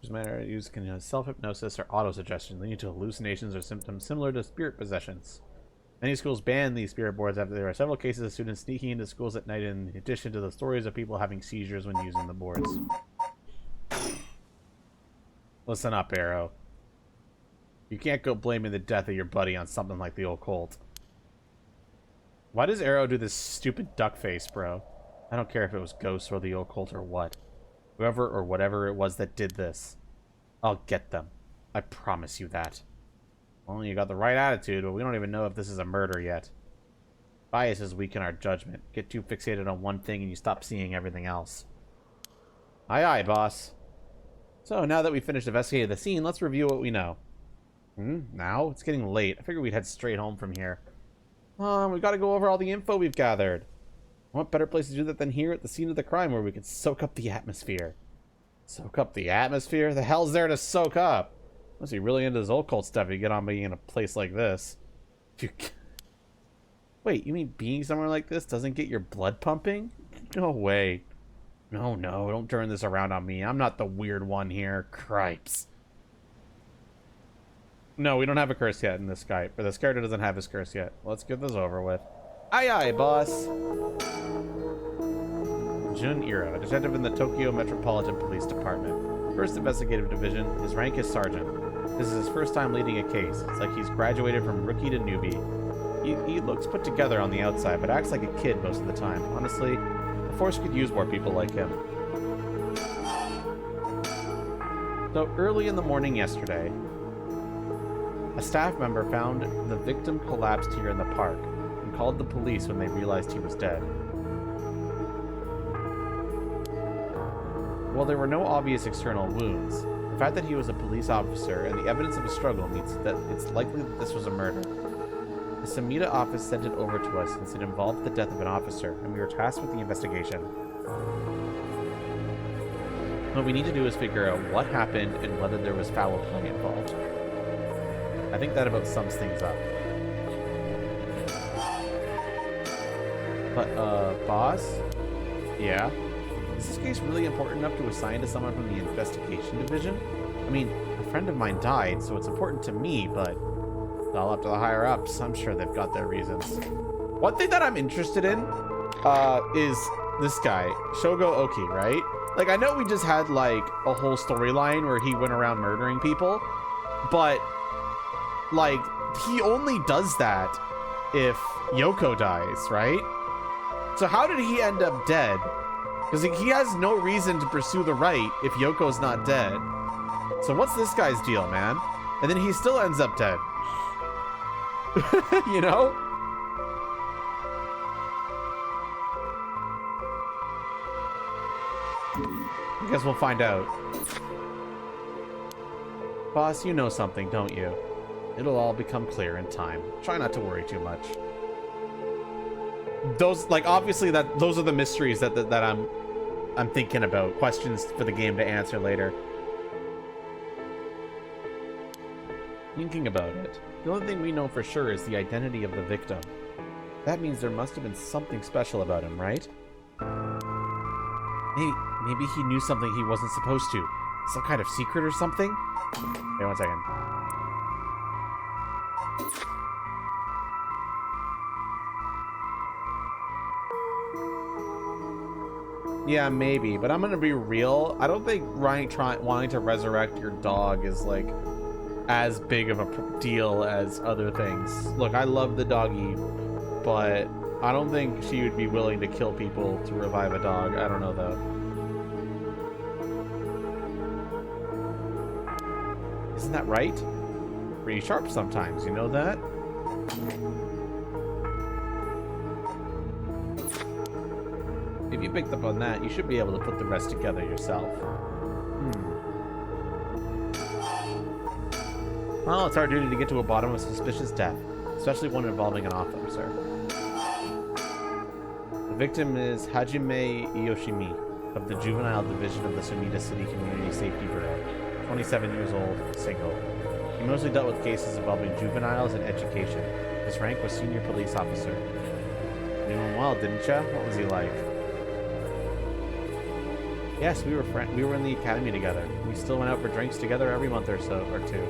This matter use can have self-hypnosis or auto-suggestion, leading to hallucinations or symptoms similar to spirit possessions. Many schools ban these spirit boards after there are several cases of students sneaking into schools at night, in addition to the stories of people having seizures when using the boards. Listen up, Arrow. You can't go blaming the death of your buddy on something like the occult. Why does Arrow do this stupid duck face, bro? I don't care if it was ghosts or the occult or what. Whoever or whatever it was that did this. I'll get them. I promise you that. Well, you got the right attitude, but we don't even know if this is a murder yet. Biases weaken our judgment. Get too fixated on one thing and you stop seeing everything else. Aye aye, boss. So, now that we've finished investigating the scene, let's review what we know. Now? It's getting late. I figured we'd head straight home from here. We've got to go over all the info we've gathered. What better place to do that than here at the scene of the crime, where we can soak up the atmosphere? Soak up the atmosphere? The hell's there to soak up? Unless you're really into this occult stuff, you get on being in a place like this. Wait, you mean being somewhere like this doesn't get your blood pumping? No way. No, no, don't turn this around on me. I'm not the weird one here. Cripes. No, we don't have a curse yet in this Skype. Or this character doesn't have his curse yet. Let's get this over with. Aye, aye, boss. Jun Iro, a detective in the Tokyo Metropolitan Police Department. First Investigative Division. His rank is sergeant. This is his first time leading a case. It's like he's graduated from rookie to newbie. He looks put together on the outside, but acts like a kid most of the time. Honestly, the force could use more people like him. So early in the morning yesterday, a staff member found the victim collapsed here in the park and called the police when they realized he was dead. While there were no obvious external wounds, the fact that he was a police officer and the evidence of a struggle means that it's likely that this was a murder. The Samita office sent it over to us since it involved the death of an officer, and we were tasked with the investigation. What we need to do is figure out what happened and whether there was foul play involved. I think that about sums things up. But, boss? Yeah? Is this case really important enough to assign to someone from the investigation division? I mean, a friend of mine died, so it's important to me, but it's all up to the higher-ups. I'm sure they've got their reasons. One thing that I'm interested in is this guy, Shogo Oki, right? Like, I know we just had, like, a whole storyline where he went around murdering people, but, like, he only does that if Yoko dies, right? So how did he end up dead? Because he has no reason to pursue the right if Yoko's not dead. So what's this guy's deal, man? And then he still ends up dead. You know? I guess we'll find out. Boss, you know something, don't you? It'll all become clear in time. Try not to worry too much. Those, like, obviously those are the mysteries that I'm thinking about. Questions for the game to answer later. Thinking about it, the only thing we know for sure is the identity of the victim. That means there must have been something special about him, right? Maybe he knew something he wasn't supposed to. Some kind of secret or something? Wait 1 second. Yeah, maybe, but I'm gonna be real. I don't think wanting to resurrect your dog is, like, as big of a deal as other things. Look, I love the doggy, but I don't think she would be willing to kill people to revive a dog. I don't know, though. Isn't that right? Pretty sharp sometimes, you know that? If you picked up on that, you should be able to put the rest together yourself. Well, it's our duty to get to the bottom of a suspicious death, especially one involving an officer. The victim is Hajime Yoshimi of the Juvenile Division of the Sumida City Community Safety Bureau. 27 years old, single. He mostly dealt with cases involving juveniles and education. His rank was senior police officer. Knew him well, didn't ya? What was he like? Yes, we were in the academy together. We still went out for drinks together every month or two.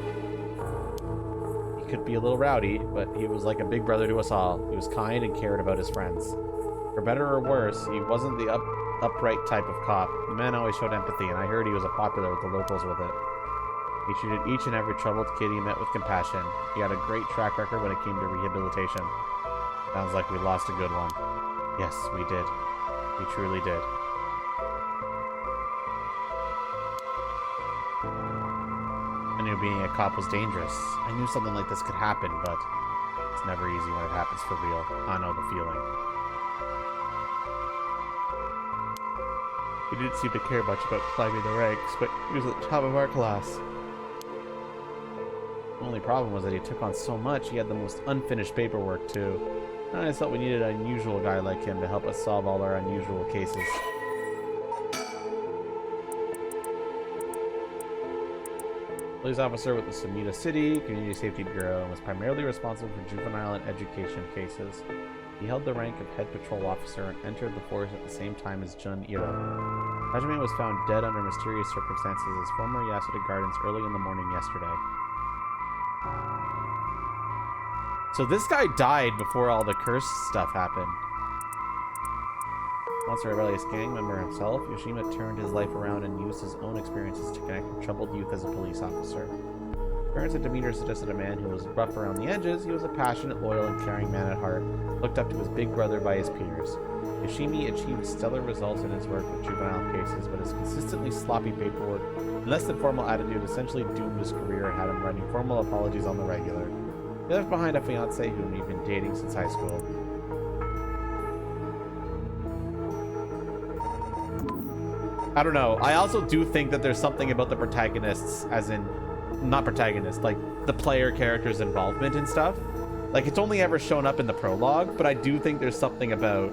He could be a little rowdy, but he was like a big brother to us all. He was kind and cared about his friends. For better or worse, he wasn't the upright type of cop. The man always showed empathy, and I heard he was popular with the locals with it. He treated each and every troubled kid he met with compassion. He had a great track record when it came to rehabilitation. Sounds like we lost a good one. Yes, we did. We truly did. I knew being a cop was dangerous. I knew something like this could happen, but it's never easy when it happens for real. I know the feeling. He didn't seem to care much about climbing the ranks, but he was at the top of our class. The only problem was that he took on so much, he had the most unfinished paperwork, too. And I thought we needed an unusual guy like him to help us solve all our unusual cases. Police officer with the Sumida City Community Safety Bureau and was primarily responsible for juvenile and education cases. He held the rank of head patrol officer and entered the force at the same time as Jun Iro. Hajime was found dead under mysterious circumstances as former Yasuda Gardens early in the morning yesterday. So this guy died before all the curse stuff happened. Once a rebellious gang member himself, Yoshima turned his life around and used his own experiences to connect with troubled youth as a police officer. Appearance and demeanor suggested a man who was rough around the edges. He was a passionate, loyal, and caring man at heart, looked up to his big brother by his peers. Yoshimi achieved stellar results in his work with juvenile cases, but his consistently sloppy paperwork and less than formal attitude essentially doomed his career and had him writing formal apologies on the regular. He left behind a fiancée whom he'd been dating since high school. I don't know. I also do think that there's something about the protagonists, as in, not protagonists, like the player character's involvement and stuff. Like, it's only ever shown up in the prologue, but I do think there's something about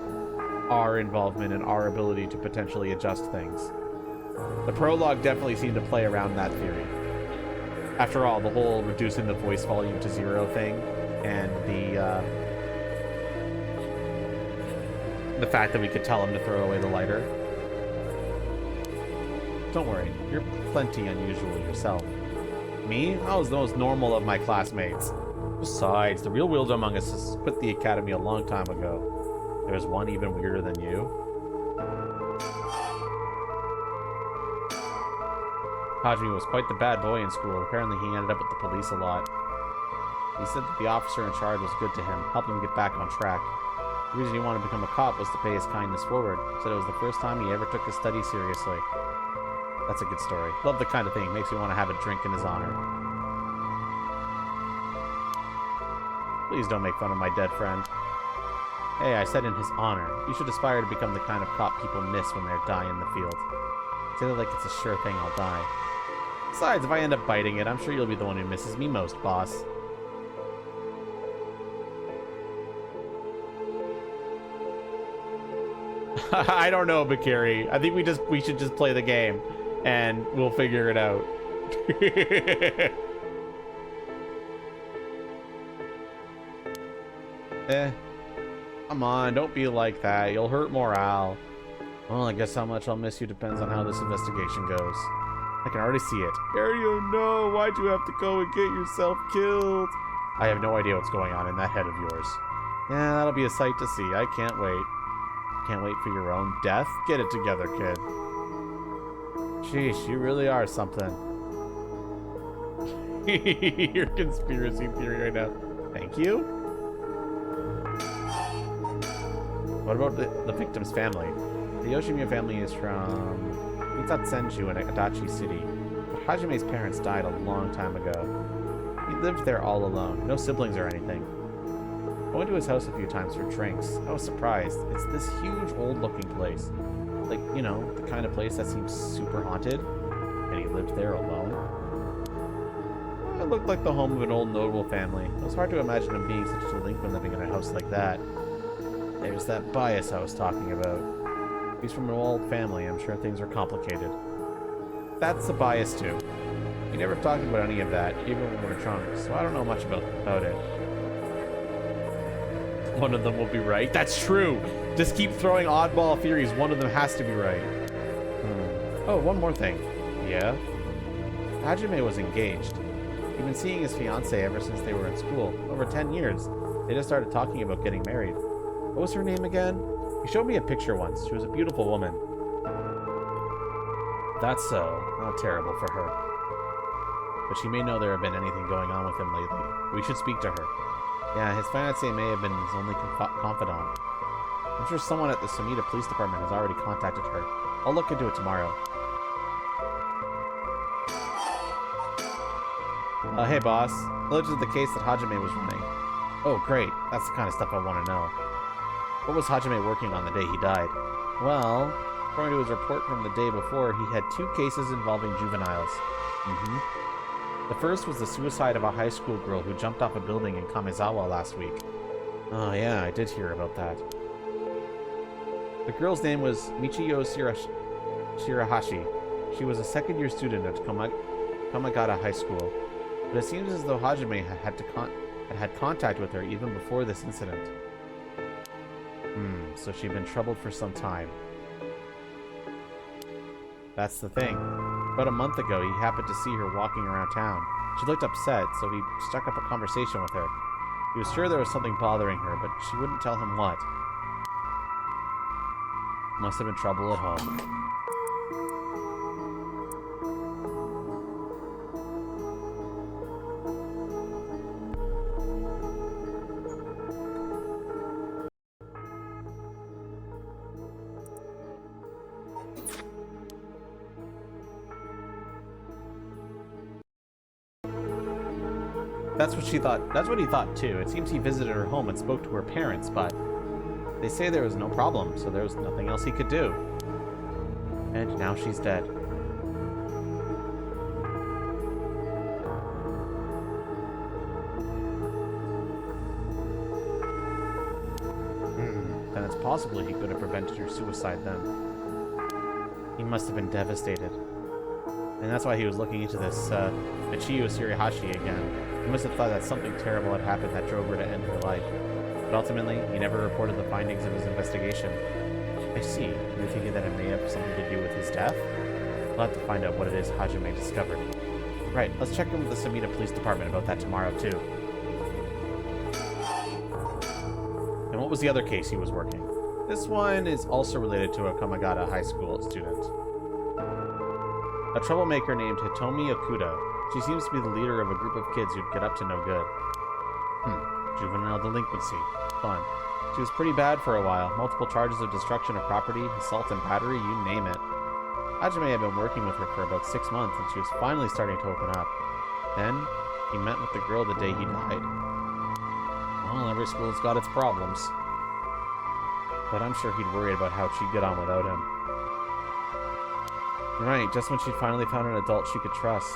our involvement and our ability to potentially adjust things. The prologue definitely seemed to play around that theory. After all, the whole reducing the voice volume to 0 thing, and the fact that we could tell him to throw away the lighter. Don't worry, you're plenty unusual yourself. Me? I was the most normal of my classmates. Besides, the real weirdo among us has quit the academy a long time ago. There was one even weirder than you. Hajime was quite the bad boy in school. Apparently he ended up with the police a lot. He said that the officer in charge was good to him, helped him get back on track. The reason he wanted to become a cop was to pay his kindness forward. Said it was the first time he ever took his studies seriously. That's a good story. Love the kind of thing. Makes me want to have a drink in his honor. Please don't make fun of my dead friend. Hey, I said in his honor. You should aspire to become the kind of cop people miss when they're dying in the field. Say that like it's a sure thing I'll die. Besides, if I end up biting it, I'm sure you'll be the one who misses me most, boss. I don't know, Bakiri. I think we should just play the game. And we'll figure it out. Come on, don't be like that. You'll hurt morale. Well, I guess how much I'll miss you depends on how this investigation goes. I can already see it. Ario, no! Why'd you have to go and get yourself killed? I have no idea what's going on in that head of yours. Yeah, that'll be a sight to see. I can't wait. Can't wait for your own death? Get it together, kid. Sheesh, you really are something. Your conspiracy theory right now. Thank you. What about the victim's family? The Yoshimiya family is from Mitsatsenju in Adachi City. But Hajime's parents died a long time ago. He lived there all alone, no siblings or anything. I went to his house a few times for drinks. I was surprised. It's this huge old-looking place. Like, you know, the kind of place that seems super haunted. And he lived there alone. It looked like the home of an old notable family. It was hard to imagine him being such a delinquent living in a house like that. There's that bias I was talking about. He's from an old family. I'm sure things are complicated. That's a bias too. We never talked about any of that, even when we were drunk, so I don't know much about it. One of them will be right. That's true. Just keep throwing oddball theories. One of them has to be right. Oh, one more thing. Yeah? Hajime was engaged. He'd been seeing his fiancée ever since they were in school. Over 10 years. They just started talking about getting married. What was her name again? He showed me a picture once. She was a beautiful woman. That's so. How terrible for her. But she may know there have been anything going on with him lately. We should speak to her. Yeah, his fiancée may have been his only confidant. I'm sure someone at the Sumida Police Department has already contacted her. I'll look into it tomorrow. Hey boss. Alleged the case that Hajime was running. Oh, great. That's the kind of stuff I want to know. What was Hajime working on the day he died? Well, according to his report from the day before, he had 2 cases involving juveniles. The first was the suicide of a high school girl who jumped off a building in Kamezawa last week. Oh yeah, I did hear about that. The girl's name was Michiyo Shirahashi. She was a second-year student at Kamagata High School, but it seems as though Hajime had contact with her even before this incident. so she'd been troubled for some time. That's the thing. About a month ago, he happened to see her walking around town. She looked upset, so he struck up a conversation with her. He was sure there was something bothering her, but she wouldn't tell him what. Must have been trouble at home. That's what she thought. That's what he thought too. It seems he visited her home and spoke to her parents, but they say there was no problem, so there was nothing else he could do. And now she's dead. Then it's possible he could have prevented her suicide then. He must have been devastated. And that's why he was looking into this Michiyo Shirihashi again. He must have thought that something terrible had happened that drove her to end her life. But ultimately, he never reported the findings of his investigation. I see. You're thinking that it may have something to do with his death? We'll have to find out what it is Hajime discovered. Right, let's check in with the Sumida Police Department about that tomorrow, too. And what was the other case he was working? This one is also related to a Kamagata High School student. A troublemaker named Hitomi Okuda. She seems to be the leader of a group of kids who'd get up to no good. Juvenile delinquency. Fun. She was pretty bad for a while. Multiple charges of destruction of property, assault and battery, you name it. Hajime had been working with her for about 6 months, and she was finally starting to open up. Then, he met with the girl the day he died. Well, every school's got its problems. But I'm sure he'd worried about how she'd get on without him. Right, just when she'd finally found an adult she could trust.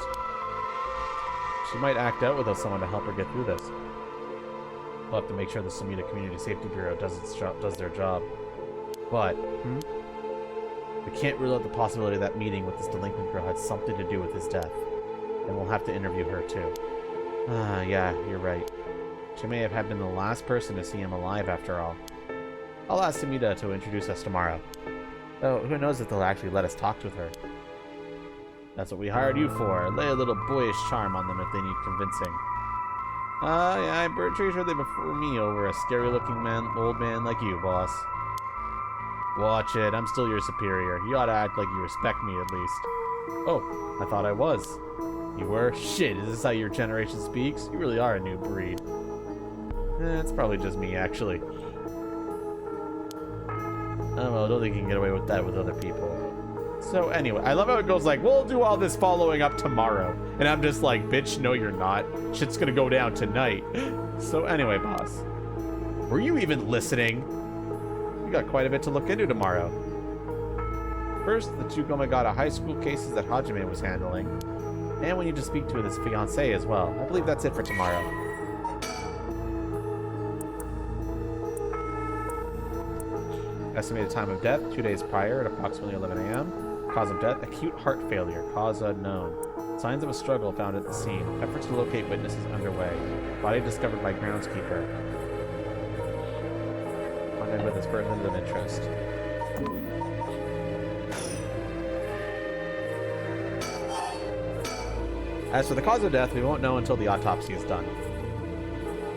She might act out without someone to help her get through this. We'll have to make sure the Sumida Community Safety Bureau does their job. But, we can't rule out the possibility that meeting with this delinquent girl had something to do with his death. And we'll have to interview her too. Yeah, you're right. She may have been the last person to see him alive after all. I'll ask Sumida to introduce us tomorrow. Though, who knows if they'll actually let us talk with her. That's what we hired you for. Lay a little boyish charm on them if they need convincing. Yeah, I'm pretty sure they prefer me over a scary-looking old man like you, boss. Watch it. I'm still your superior. You ought to act like you respect me at least. Oh, I thought I was. You were? Shit, is this how your generation speaks? You really are a new breed. It's probably just me, actually. Oh, well, I don't think you can get away with that with other people. So anyway, I love how it goes like, we'll do all this following up tomorrow. And I'm just like, bitch, no you're not. Shit's gonna go down tonight. So anyway, boss. Were you even listening? We got quite a bit to look into tomorrow. First, the 2 Gomagata High School cases that Hajime was handling. And we need to speak to his fiancée as well. I believe that's it for tomorrow. Estimated time of death, 2 days prior at approximately 11 a.m. Cause of death, acute heart failure. Cause unknown. Signs of a struggle found at the scene. Efforts to locate witnesses underway. Body discovered by groundskeeper. Contact with this person of interest. As for the cause of death, we won't know until the autopsy is done.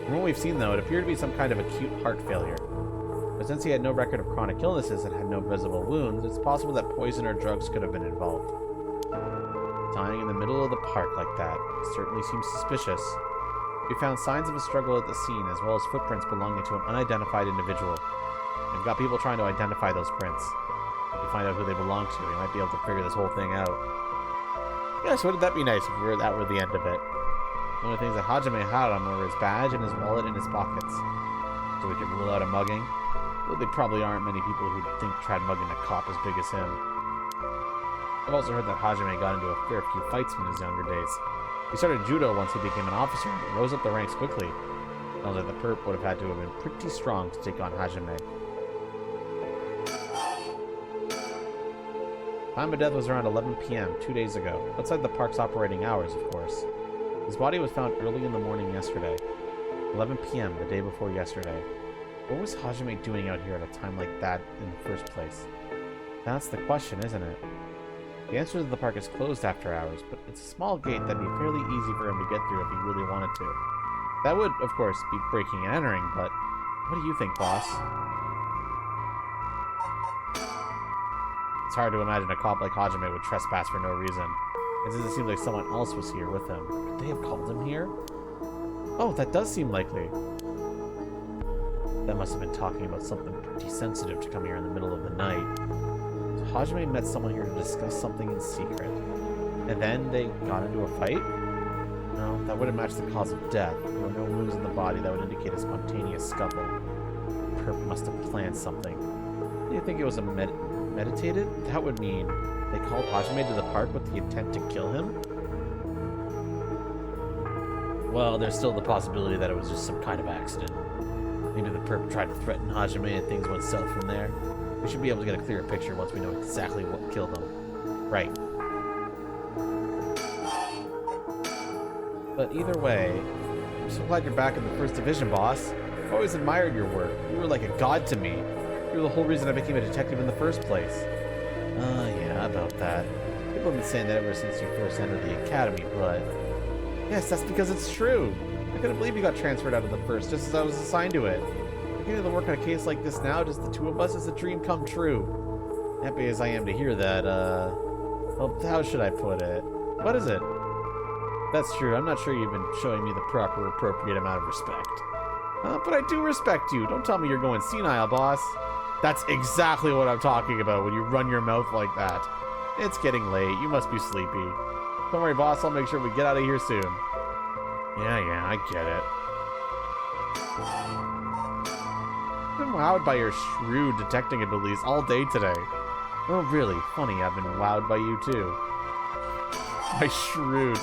From what we've seen, though, it appeared to be some kind of acute heart failure. But since he had no record of chronic illnesses and had no visible wounds, it's possible that poison or drugs could have been involved. Dying in the middle of the park like that certainly seems suspicious. We found signs of a struggle at the scene, as well as footprints belonging to an unidentified individual. We've got people trying to identify those prints. If we find out who they belong to, we might be able to figure this whole thing out. Yes, wouldn't that be nice if that were the end of it? One of the things that Hajime had on were his badge and his wallet in his pockets. So we could rule out a mugging. Though there probably aren't many people who tried mugging a cop as big as him. I've also heard that Hajime got into a fair few fights in his younger days. He started judo once he became an officer and rose up the ranks quickly. Sounds like the perp would have had to have been pretty strong to take on Hajime. Time of death was around 11 p.m. 2 days ago, outside the park's operating hours, of course. His body was found early in the morning yesterday. 11 p.m. the day before yesterday. What was Hajime doing out here at a time like that in the first place? That's the question, isn't it? The answer to the park is closed after hours, but it's a small gate that'd be fairly easy for him to get through if he really wanted to. That would, of course, be breaking and entering, but what do you think, boss? It's hard to imagine a cop like Hajime would trespass for no reason. It doesn't seem like someone else was here with him. Could they have called him here? Oh, that does seem likely. That must have been talking about something pretty sensitive to come here in the middle of the night. So Hajime met someone here to discuss something in secret. And then they got into a fight? No, that wouldn't match the cause of death. There were no wounds in the body that would indicate a spontaneous scuffle. Perp must have planned something. Do you think it was a meditated? That would mean they called Hajime to the park with the intent to kill him? Well, there's still the possibility that it was just some kind of accident. Maybe the perp tried to threaten Hajime and things went south from there. We should be able to get a clearer picture once we know exactly what killed him. Right. But either way, I'm so glad you're back in the First Division, boss. I've always admired your work. You were like a god to me. You were the whole reason I became a detective in the first place. Yeah, about that. People have been saying that ever since you first entered the academy, but... Yes, that's because it's true. I couldn't believe you got transferred out of the first, just as I was assigned to it. Getting to work on a case like this now, just the two of us, is a dream come true. Happy as I am to hear that, well, how should I put it? What is it? That's true. I'm not sure you've been showing me the proper, appropriate amount of respect. But I do respect you. Don't tell me you're going senile, boss. That's exactly what I'm talking about when you run your mouth like that. It's getting late. You must be sleepy. Don't worry, boss. I'll make sure we get out of here soon. Yeah, I get it. I've been wowed by your shrewd detecting abilities all day today. Oh, really? Funny, I've been wowed by you, too. By shrewd.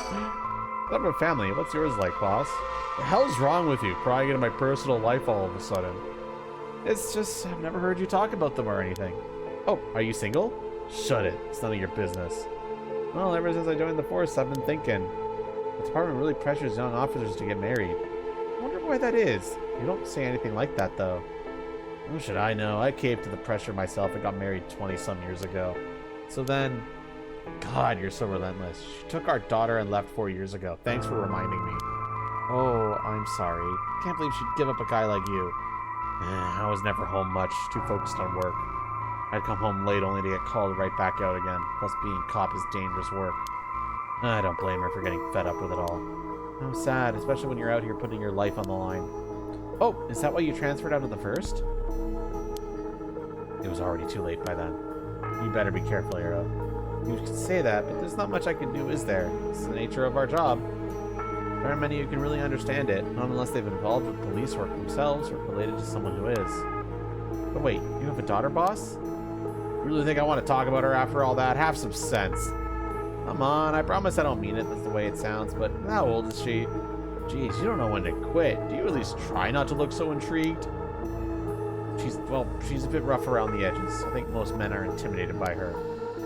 I'm a family. What's yours like, boss? The hell's wrong with you, prying into my personal life all of a sudden? It's just, I've never heard you talk about them or anything. Oh, are you single? Shut it. It's none of your business. Well, ever since I joined the force, I've been thinking. The department really pressures young officers to get married. I wonder why that is. You don't say anything like that, though. How should I know? I caved to the pressure myself and got married 20-some years ago. So then... God, you're so relentless. She took our daughter and left 4 years ago. Thanks for reminding me. Oh, I'm sorry. Can't believe she'd give up a guy like you. I was never home much, too focused on work. I'd come home late only to get called right back out again. Plus being cop is dangerous work. I don't blame her for getting fed up with it all. How sad, especially when you're out here putting your life on the line. Oh, is that why you transferred out of the first? It was already too late by then. You better be careful, Hero. You can say that, but there's not much I can do, is there? It's the nature of our job. There aren't many who can really understand it, not unless they've been involved with police work themselves or related to someone who is. But wait, you have a daughter, boss? You really think I want to talk about her after all that? Have some sense. Come on, I promise I don't mean it. That's the way it sounds, but how old is she? Geez, you don't know when to quit. Do you at least try not to look so intrigued? She's a bit rough around the edges. I think most men are intimidated by her.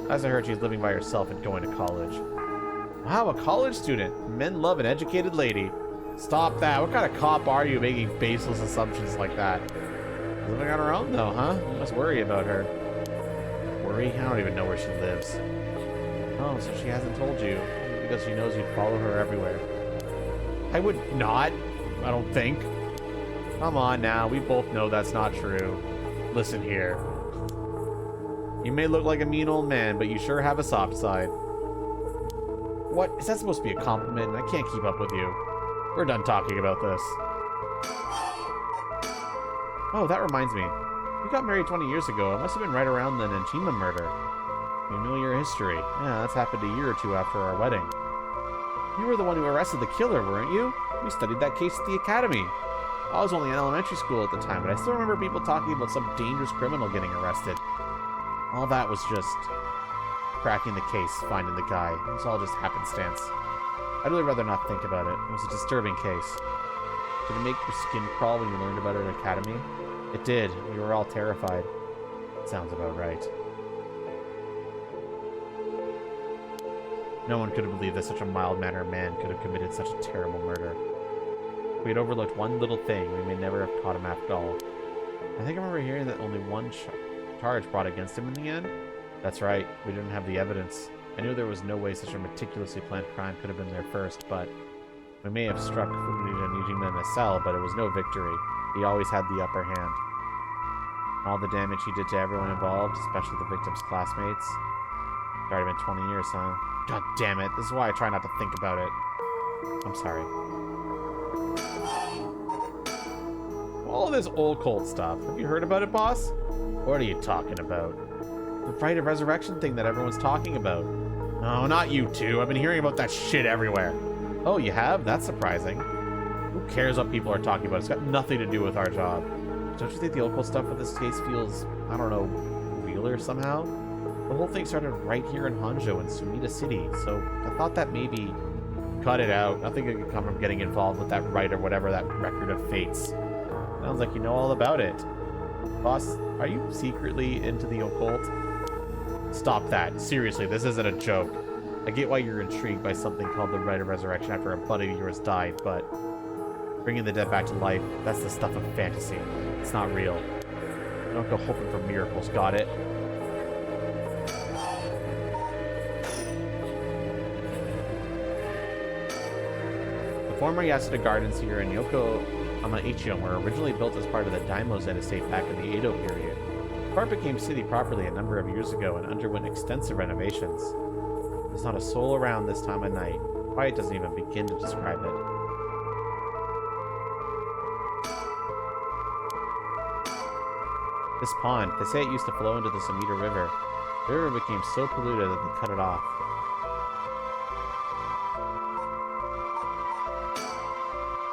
As I heard, she's living by herself and going to college. Wow, a college student. Men love an educated lady. Stop that. What kind of cop are you making baseless assumptions like that? Living on her own, though, huh? You must worry about her. Worry? I don't even know where she lives. Oh, so she hasn't told you. Because she knows you'd follow her everywhere. I would not. I don't think. Come on now. We both know that's not true. Listen here. You may look like a mean old man, but you sure have a soft side. What? Is that supposed to be a compliment? I can't keep up with you. We're done talking about this. Oh, that reminds me. You got married 20 years ago. It must have been right around the Nanjima murder. You know your history. Yeah, that's happened a year or two after our wedding. You were the one who arrested the killer, weren't you? We studied that case at the academy. I was only in elementary school at the time, but I still remember people talking about some dangerous criminal getting arrested. All that was just cracking the case, finding the guy. It was all just happenstance. I'd really rather not think about it. It was a disturbing case. Did it make your skin crawl when you learned about it at Academy? It did. We were all terrified. Sounds about right. No one could have believed that such a mild-mannered man could have committed such a terrible murder. If we had overlooked one little thing, we may never have caught him after all. I think I remember hearing that only one charge brought against him in the end. That's right, we didn't have the evidence. I knew there was no way such a meticulously planned crime could have been there first, but we may have struck Fujinma in a cell, but it was no victory. He always had the upper hand. All the damage he did to everyone involved, especially the victim's classmates. It's already been 20 years, huh? God damn it, this is why I try not to think about it. I'm sorry. All this old cult stuff. Have you heard about it, boss? What are you talking about? The Rite of Resurrection thing that everyone's talking about. No, not you two. I've been hearing about that shit everywhere. Oh, you have? That's surprising. Who cares what people are talking about? It's got nothing to do with our job. Don't you think the occult stuff with this case feels, I don't know, realer somehow? The whole thing started right here in Honjo in Sumida City, so I thought that maybe cut it out. Nothing could come from getting involved with that rite or whatever, that record of fates. Sounds like you know all about it. Boss, are you secretly into the occult? Stop that. Seriously, this isn't a joke. I get why you're intrigued by something called the Rite of Resurrection after a buddy of yours died, but bringing the dead back to life, that's the stuff of fantasy. It's not real. Don't go hoping for miracles, got it? The former Yasuda Gardens here in Yokohama-ichion were originally built as part of the Daimyo-zen estate back in the Edo period. The park became city properly a number of years ago and underwent extensive renovations. There's not a soul around this time of night. Quiet doesn't even begin to describe it. This pond, they say it used to flow into the Sumida River. The river became so polluted that they cut it off.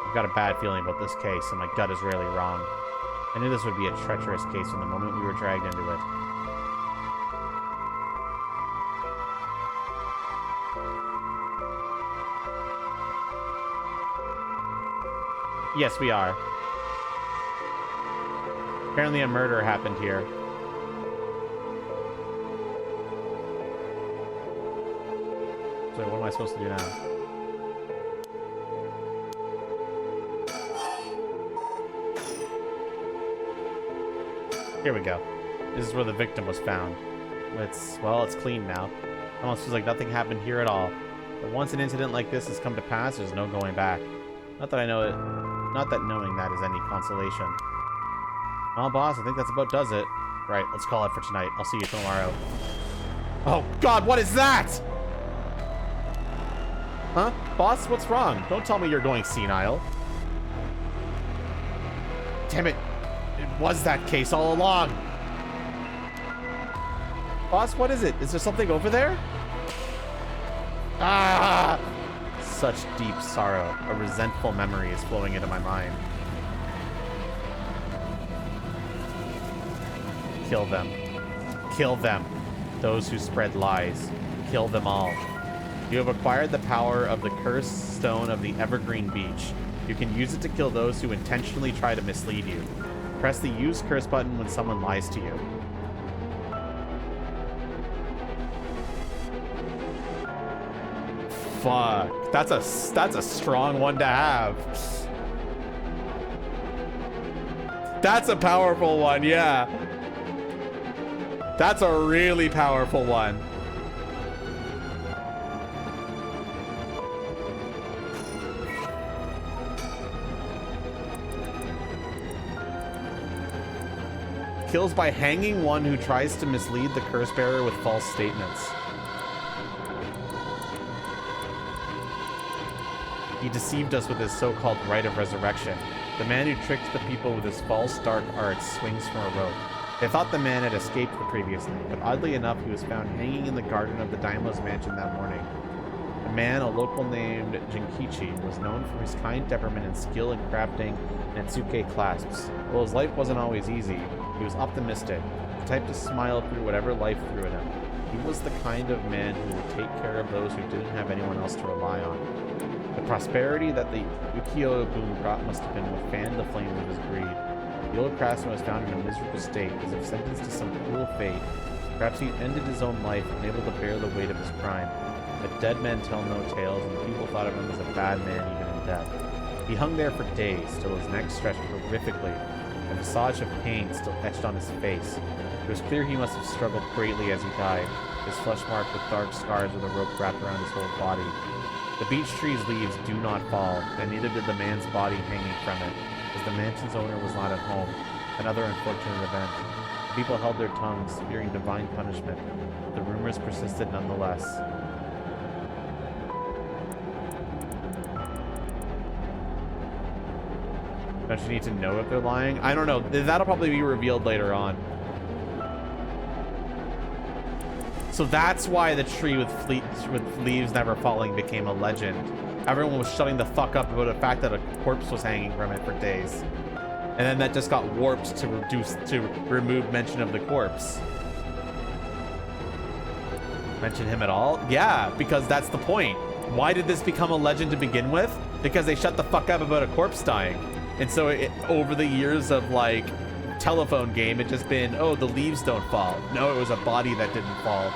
I've got a bad feeling about this case, and my gut is rarely wrong. I knew this would be a treacherous case from the moment we were dragged into it. Yes, we are. Apparently a murder happened here. So what am I supposed to do now? Here we go. This is where the victim was found. It's clean now. Almost feels like nothing happened here at all. But once an incident like this has come to pass, there's no going back. Not that I know it. Not that knowing that is any consolation. Well, boss, I think that's about does it. Right, let's call it for tonight. I'll see you tomorrow. Oh, God, what is that? Huh? Boss, what's wrong? Don't tell me you're going senile. Damn it. It was that case all along. Boss, what is it? Is there something over there? Ah! Such deep sorrow. A resentful memory is flowing into my mind. Kill them. Kill them. Those who spread lies. Kill them all. You have acquired the power of the cursed stone of the Evergreen Beach. You can use it to kill those who intentionally try to mislead you. Press the use curse button when someone lies to you. Fuck. That's a strong one to have. That's a powerful one, yeah. That's a really powerful one. Kills by hanging one who tries to mislead the curse bearer with false statements. He deceived us with his so-called Rite of Resurrection. The man who tricked the people with his false dark arts swings from a rope. They thought the man had escaped the previous night, but oddly enough, he was found hanging in the garden of the Daimyo's mansion that morning. The man, a local named Jinkichi, was known for his kind temperament and skill in crafting Netsuke clasps. While his life wasn't always easy, he was optimistic, the type to smile through whatever life threw at him. He was the kind of man who would take care of those who didn't have anyone else to rely on. The prosperity that the Ukiyo boom brought must have been what fanned the flames of his greed. The old craftsman was found in a miserable state, as if sentenced to some cruel fate. Perhaps he ended his own life, unable to bear the weight of his crime. But dead men tell no tales, and the people thought of him as a bad man even in death. He hung there for days, till his neck stretched horrifically. a visage of pain still etched on his face. It was clear he must have struggled greatly as he died, his flesh marked with dark scars with a rope wrapped around his whole body. The beech tree's leaves do not fall, and neither did the man's body hanging from it, as the mansion's owner was not at home. Another unfortunate event. The people held their tongues, fearing divine punishment, but the rumors persisted nonetheless. Don't you need to know if they're lying? I don't know. That'll probably be revealed later on. So that's why the tree with leaves never falling became a legend. Everyone was shutting the fuck up about the fact that a corpse was hanging from it for days. And then that just got warped to remove mention of the corpse. Mention him at all? Yeah, because that's the point. Why did this become a legend to begin with? Because they shut the fuck up about a corpse dying. And so over the years of like telephone game, it just been, oh, the leaves don't fall. No, it was a body that didn't fall.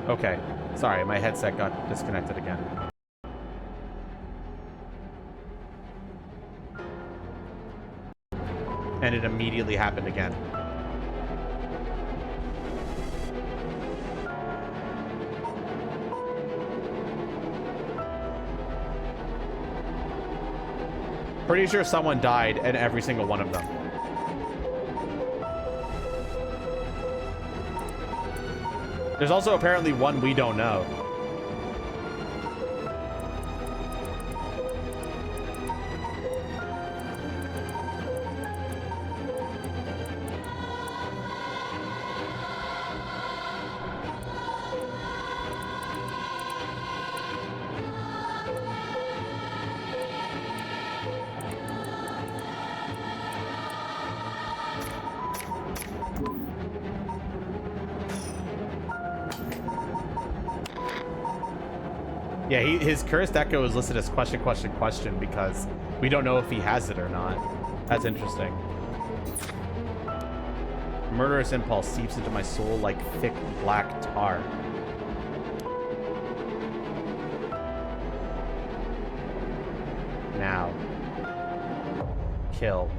Okay, sorry, my headset got disconnected again. And it immediately happened again. Pretty sure someone died in every single one of them. There's also apparently one we don't know. Yeah, his cursed echo is listed as question, question, question because we don't know if he has it or not. That's interesting. Murderous impulse seeps into my soul like thick black tar. Now. Kill.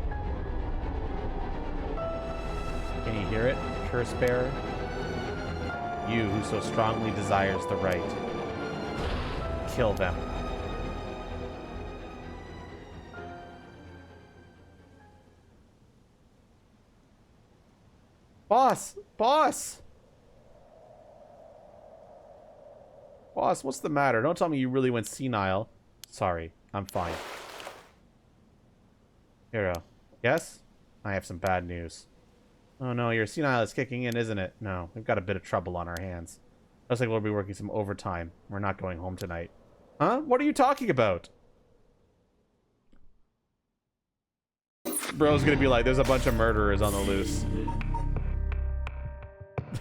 Can you hear it, curse bearer? You who so strongly desires the right. Kill them. Boss! Boss! Boss, what's the matter? Don't tell me you really went senile. Sorry, I'm fine. Hero. Yes? I have some bad news. Oh no, your senile is kicking in, isn't it? No, we've got a bit of trouble on our hands. Looks like we'll be working some overtime. We're not going home tonight. Huh? What are you talking about? Bro's gonna be like, there's a bunch of murderers on the loose.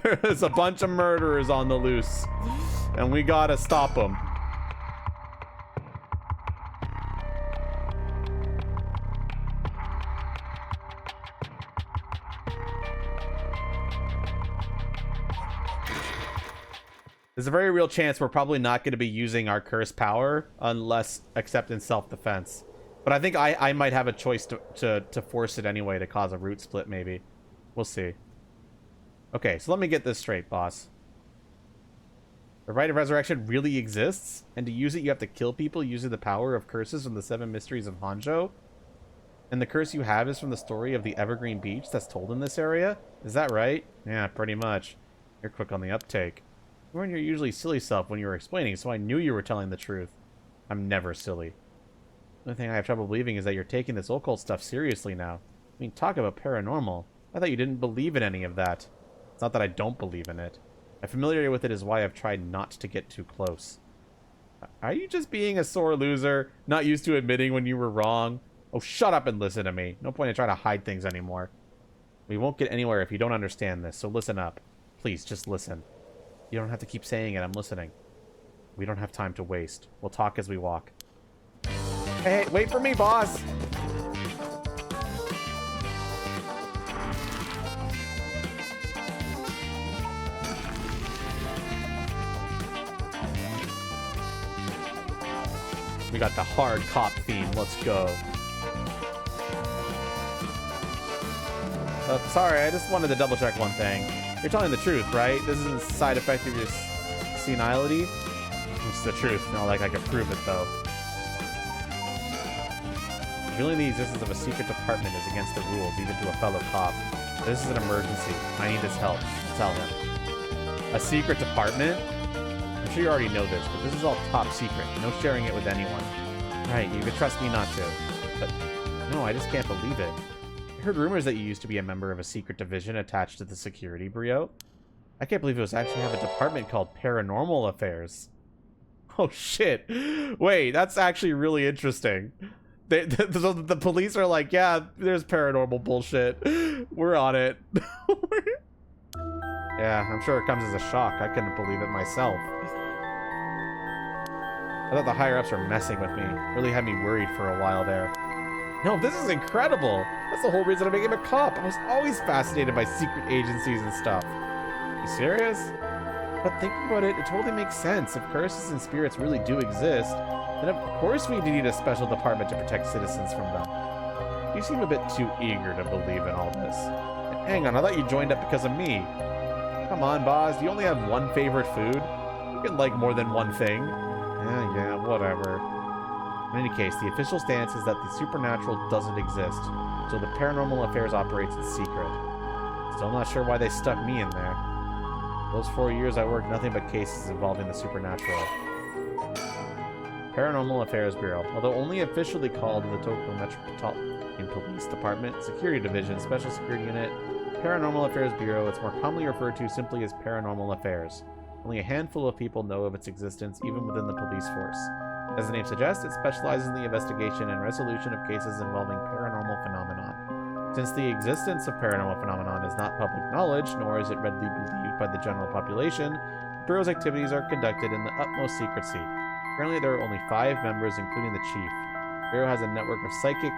There's a bunch of murderers on the loose. And we gotta stop them. There's a very real chance we're probably not going to be using our curse power unless except in self-defense. But I think I might have a choice to force it anyway to cause a root split, maybe. We'll see. Okay, so let me get this straight, boss. The rite of resurrection really exists, and to use it you have to kill people using the power of curses from the 7 mysteries of Honjo? And the curse you have is from the story of the Evergreen Beach that's told in this area? Is that right? Yeah, pretty much. You're quick on the uptake. You weren't your usually silly self when you were explaining, so I knew you were telling the truth. I'm never silly. The only thing I have trouble believing is that you're taking this occult stuff seriously now. I mean, talk about paranormal. I thought you didn't believe in any of that. It's not that I don't believe in it. My familiarity with it is why I've tried not to get too close. Are you just being a sore loser? Not used to admitting when you were wrong? Oh, shut up and listen to me. No point in trying to hide things anymore. We won't get anywhere if you don't understand this, so listen up. Please, just listen. You don't have to keep saying it, I'm listening. We don't have time to waste. We'll talk as we walk. Hey, wait for me, boss! We got the hard cop theme. Let's go. Sorry, I just wanted to double check one thing. You're telling the truth, right? This isn't a side effect of your senility? It's the truth. Not like I can prove it, though. Revealing the existence of a secret department is against the rules, even to a fellow cop. This is an emergency. I need his help. Tell him. A secret department? I'm sure you already know this, but this is all top secret. No sharing it with anyone. Right, you can trust me not to. But no, I just can't believe it. I heard rumors that you used to be a member of a secret division attached to the security bureau. I can't believe it was actually have a department called Paranormal Affairs. Oh shit. Wait, that's actually really interesting. The police are like, yeah, there's paranormal bullshit. We're on it. Yeah, I'm sure it comes as a shock. I couldn't believe it myself. I thought the higher-ups were messing with me. Really had me worried for a while there. No, this is incredible. That's the whole reason I became a cop. I was always fascinated by secret agencies and stuff. You serious? But thinking about it, it totally makes sense. If curses and spirits really do exist, then of course we need a special department to protect citizens from them. You seem a bit too eager to believe in all this. And hang on, I thought you joined up because of me. Come on, boss. Do you only have one favorite food? You can like more than one thing. Yeah, whatever. In any case, the official stance is that the supernatural doesn't exist, so the Paranormal Affairs operates in secret. Still not sure why they stuck me in there. Those 4 years I worked nothing but cases involving the supernatural. Paranormal Affairs Bureau. Although only officially called the Tokyo Metropolitan Police Department, Security Division, Special Security Unit, Paranormal Affairs Bureau, it's more commonly referred to simply as Paranormal Affairs. Only a handful of people know of its existence, even within the police force. As the name suggests, it specializes in the investigation and resolution of cases involving paranormal phenomenon. Since the existence of paranormal phenomenon is not public knowledge, nor is it readily believed by the general population, the Bureau's activities are conducted in the utmost secrecy. Currently, there are only 5 members, including the chief. The Bureau has a network of psychic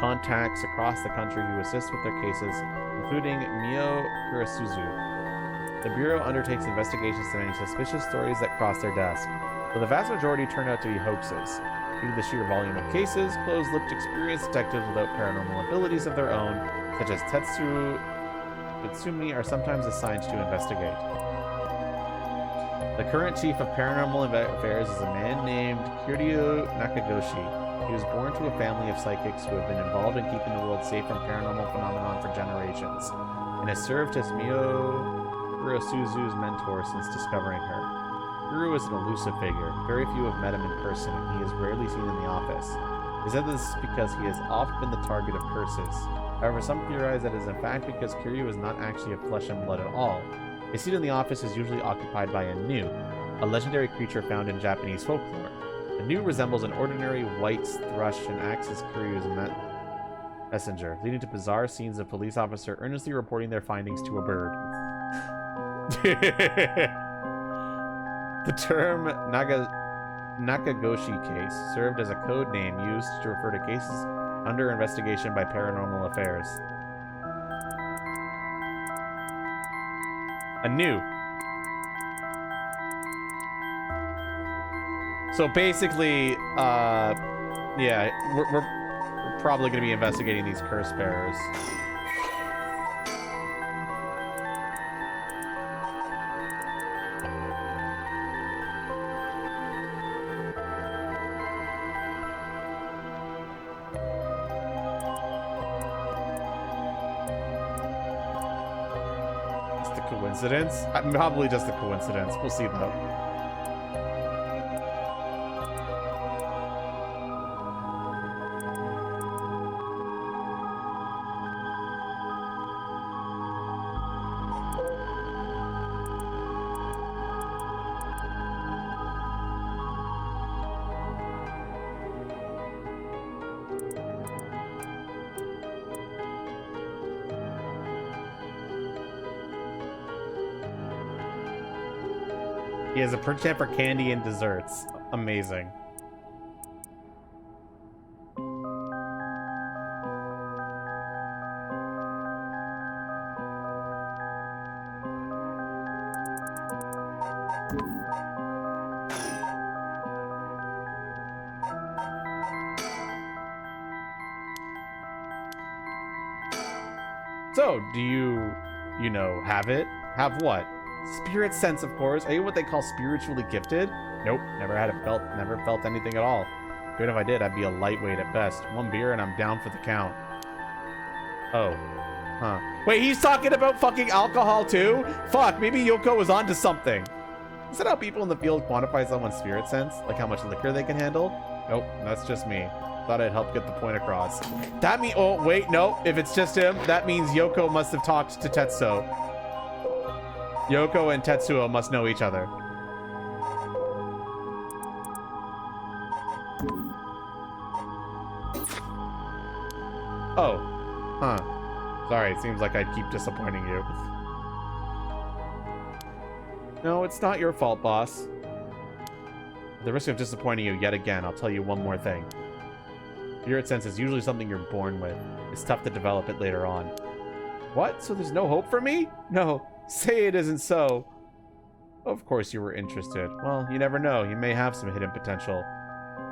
contacts across the country who assist with their cases, including Mio Kurasuzu. The Bureau undertakes investigations to many suspicious stories that cross their desk, but the vast majority turn out to be hoaxes. Due to the sheer volume of cases, closed-lipped experienced detectives without paranormal abilities of their own, such as Utsumi, are sometimes assigned to investigate. The current chief of Paranormal Affairs is a man named Kiryu Nakagoshi. He was born to a family of psychics who have been involved in keeping the world safe from paranormal phenomenon for generations, and has served as Mio Kurasuzu's mentor since discovering her. Kuru is an elusive figure. Very few have met him in person, and he is rarely seen in the office. They said this is because he has often been the target of curses. However, some theorize that it is in fact because Kiryu is not actually of flesh and blood at all. A seat in the office is usually occupied by a Nu, a legendary creature found in Japanese folklore. The Nu resembles an ordinary white thrush and acts as Kiryu's messenger, leading to bizarre scenes of police officers earnestly reporting their findings to a bird. The term Nakagoshi case served as a code name used to refer to cases under investigation by Paranormal Affairs. A Nu. So basically, yeah, we're probably going to be investigating these curse bearers. Coincidence? Probably just a coincidence. We'll see though. He has a penchant for candy and desserts. Amazing. So, do you know, have it? Have what? Spirit sense, of course. Are you what they call spiritually gifted? Nope, never felt anything at all. Even if I did, I'd be a lightweight at best. One beer and I'm down for the count. Oh. Huh. Wait, he's talking about fucking alcohol too? Fuck, maybe Yoko was onto something. Is that how people in the field quantify someone's spirit sense? Like how much liquor they can handle? Nope, that's just me. Thought I'd help get the point across. That mean, oh wait, no. If it's just him, that means Yoko must have talked to Tetsuo. Yoko and Tetsuo must know each other. Oh. Huh. Sorry, it seems like I'd keep disappointing you. No, it's not your fault, boss. At the risk of disappointing you yet again, I'll tell you one more thing. Spirit sense is usually something you're born with. It's tough to develop it later on. What? So there's no hope for me? No. Say it isn't so. Of course you were interested. Well, you never know. You may have some hidden potential.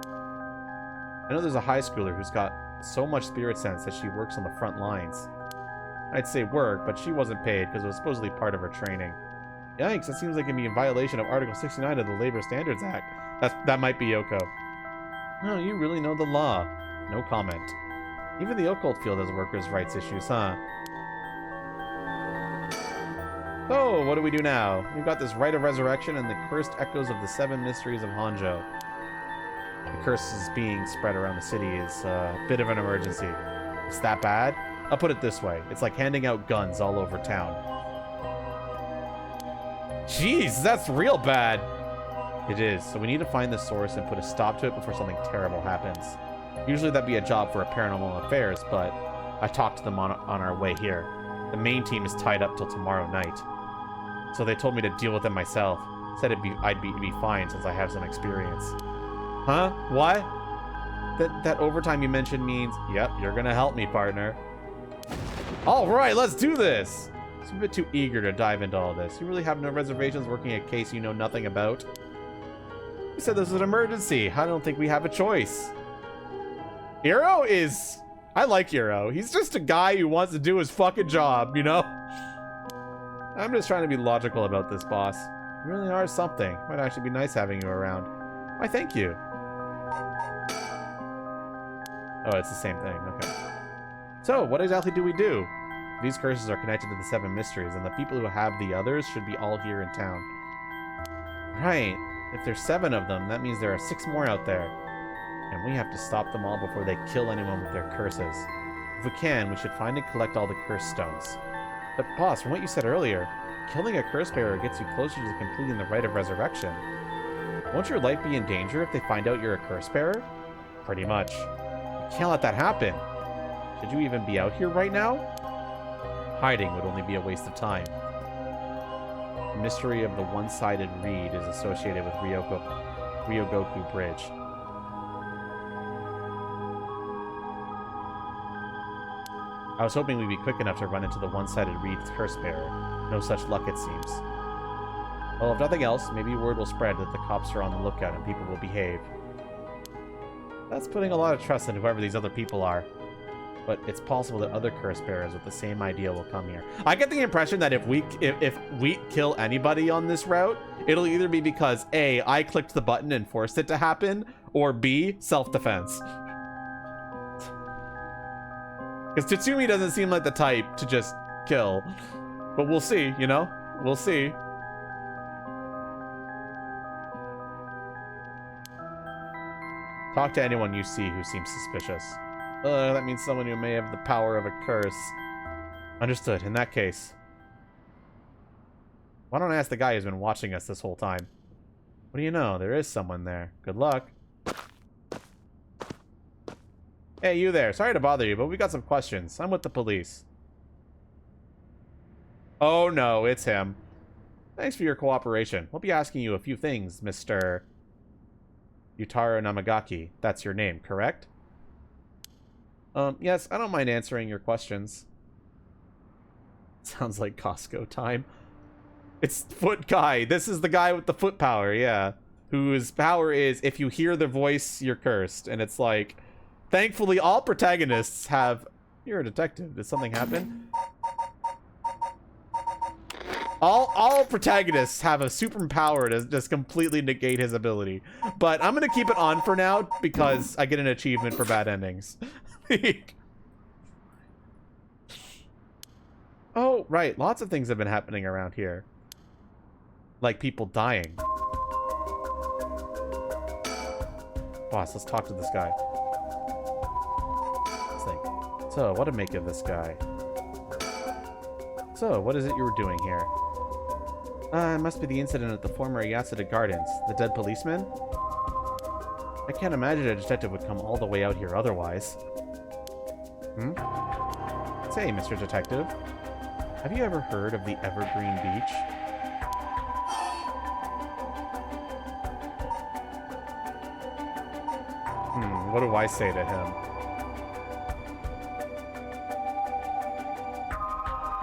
I know there's a high schooler who's got so much spirit sense that she works on the front lines. I'd say work, but she wasn't paid because it was supposedly part of her training. Yikes, that seems like it'd be in violation of Article 69 of the Labor Standards Act. That might be Yoko. Oh, you really know the law. No comment. Even the occult field has workers' rights issues, huh? So, what do we do now? We've got this rite of resurrection and the cursed echoes of the 7 mysteries of Honjo. The curse is being spread around the city is a bit of an emergency. It's that bad? I'll put it this way. It's like handing out guns all over town. Jeez, that's real bad. It is. So we need to find the source and put a stop to it before something terrible happens. Usually that'd be a job for a paranormal affairs, but I talked to them on our way here. The main team is tied up till tomorrow night. So they told me to deal with it myself. Said I'd be fine since I have some experience. Huh? What? That overtime you mentioned means, yep, you're gonna help me, partner. All right, let's do this. I'm a bit too eager to dive into all this. You really have no reservations working a case you know nothing about? You said this was an emergency. I don't think we have a choice. Hiro is... I like Hiro. He's just a guy who wants to do his fucking job, you know? I'm just trying to be logical about this, boss. You really are something. Might actually be nice having you around. Why, thank you. Oh, it's the same thing. Okay. So, what exactly do we do? These curses are connected to the 7 mysteries, and the people who have the others should be all here in town. Right. If there's 7 of them, that means there are 6 more out there. And we have to stop them all before they kill anyone with their curses. If we can, we should find and collect all the curse stones. But boss, from what you said earlier, killing a curse bearer gets you closer to completing the rite of resurrection. Won't your life be in danger if they find out you're a curse bearer? Pretty much. You can't let that happen. Should you even be out here right now? Hiding would only be a waste of time. The mystery of the one-sided reed is associated with Ryogoku Bridge. I was hoping we'd be quick enough to run into the one-sided reed curse bearer. No such luck, it seems. Well, if nothing else, maybe word will spread that the cops are on the lookout and people will behave. That's putting a lot of trust in whoever these other people are. But it's possible that other curse bearers with the same idea will come here. I get the impression that if we kill anybody on this route, it'll either be because A, I clicked the button and forced it to happen, or B, self-defense. Because Tatsumi doesn't seem like the type to just kill. But we'll see, you know? We'll see. Talk to anyone you see who seems suspicious. That means someone who may have the power of a curse. Understood. In that case, why don't I ask the guy who's been watching us this whole time? What do you know? There is someone there. Good luck. Hey, you there. Sorry to bother you, but we got some questions. I'm with the police. Oh no, it's him. Thanks for your cooperation. We'll be asking you a few things, Mr. Yutaro Namagaki. That's your name, correct? Yes, I don't mind answering your questions. Sounds like Costco time. It's Foot Guy. This is the guy with the foot power, yeah. Whose power is, if you hear the voice, you're cursed. And it's like, thankfully, all protagonists have... You're a detective. Did something happen? All protagonists have a superpower to just completely negate his ability. But I'm gonna keep it on for now because I get an achievement for bad endings. Oh, right. Lots of things have been happening around here. Like people dying. Boss, let's talk to this guy. Let's think. So, what to make of this guy? So, what is it you were doing here? It must be the incident at the former Yasuda Gardens. The dead policeman? I can't imagine a detective would come all the way out here otherwise. Hmm? Say, Mr. Detective, have you ever heard of the Evergreen Beach? What do I say to him?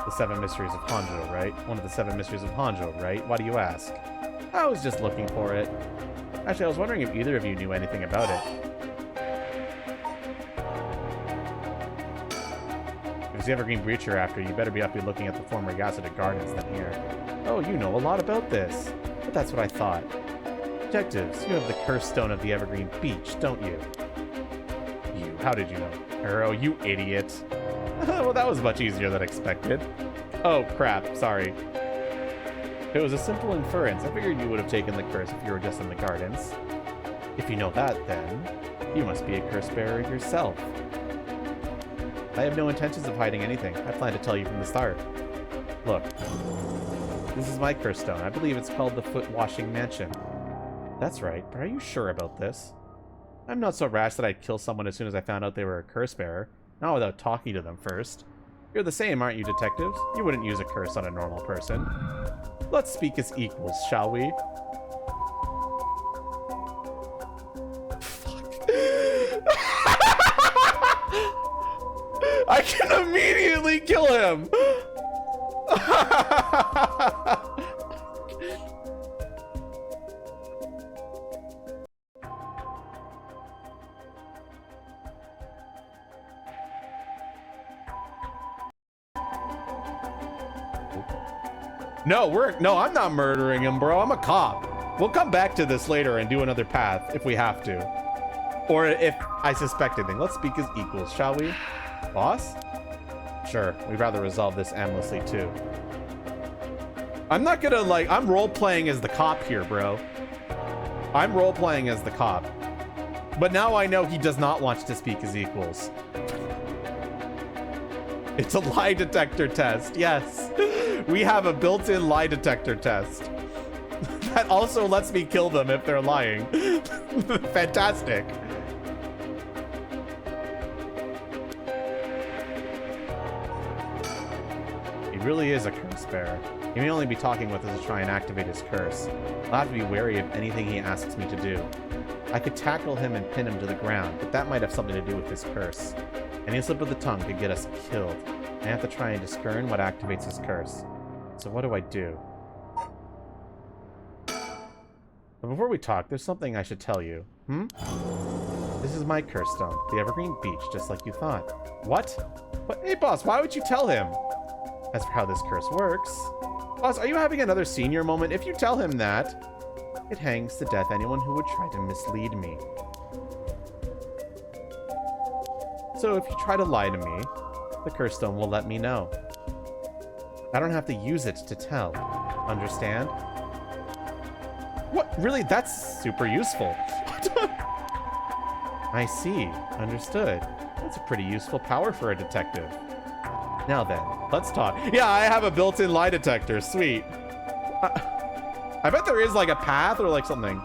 The 7 Mysteries of Honjo, right? One of the 7 Mysteries of Honjo, right? Why do you ask? I was just looking for it. Actually, I was wondering if either of you knew anything about it. If it's the Evergreen Breach you're after, you better be looking at the former Yasuda Gardens than here. Oh, you know a lot about this. But that's what I thought. Detectives, you have the cursed stone of the Evergreen Beach, don't you? You, how did you know? Arrow, you idiot. Well, that was much easier than expected. Oh, crap, sorry. It was a simple inference. I figured you would have taken the curse if you were just in the gardens. If you know that, then, you must be a curse bearer yourself. I have no intentions of hiding anything. I plan to tell you from the start. Look, this is my curse stone. I believe it's called the Foot Washing Mansion. That's right, but are you sure about this? I'm not so rash that I'd kill someone as soon as I found out they were a curse bearer. Not without talking to them first. You're the same, aren't you, detectives? You wouldn't use a curse on a normal person. Let's speak as equals, shall we? Fuck. I can immediately kill him! No, I'm not murdering him, bro. I'm a cop. We'll come back to this later and do another path if we have to. Or if I suspect anything. Let's speak as equals, shall we? Boss? Sure, we'd rather resolve this aimlessly too. I'm not gonna I'm role-playing as the cop here, bro. I'm role-playing as the cop. But now I know he does not want to speak as equals. It's a lie detector test, yes. We have a built-in lie detector test. That also lets me kill them if they're lying. Fantastic. He really is a curse bearer. He may only be talking with us to try and activate his curse. I'll have to be wary of anything he asks me to do. I could tackle him and pin him to the ground, but that might have something to do with his curse. Any slip of the tongue could get us killed. I have to try and discern what activates his curse. So what do I do? But before we talk, there's something I should tell you. This is my curse stone, the Evergreen Beach, just like you thought. What? What? Hey, boss, why would you tell him? As for how this curse works... Boss, are you having another senior moment? If you tell him that, it hangs to death anyone who would try to mislead me. So if you try to lie to me, the curse stone will let me know. I don't have to use it to tell. Understand? What? Really? That's super useful. I see. Understood. That's a pretty useful power for a detective. Now then, let's talk. Yeah, I have a built-in lie detector. Sweet. I bet there is a path or something.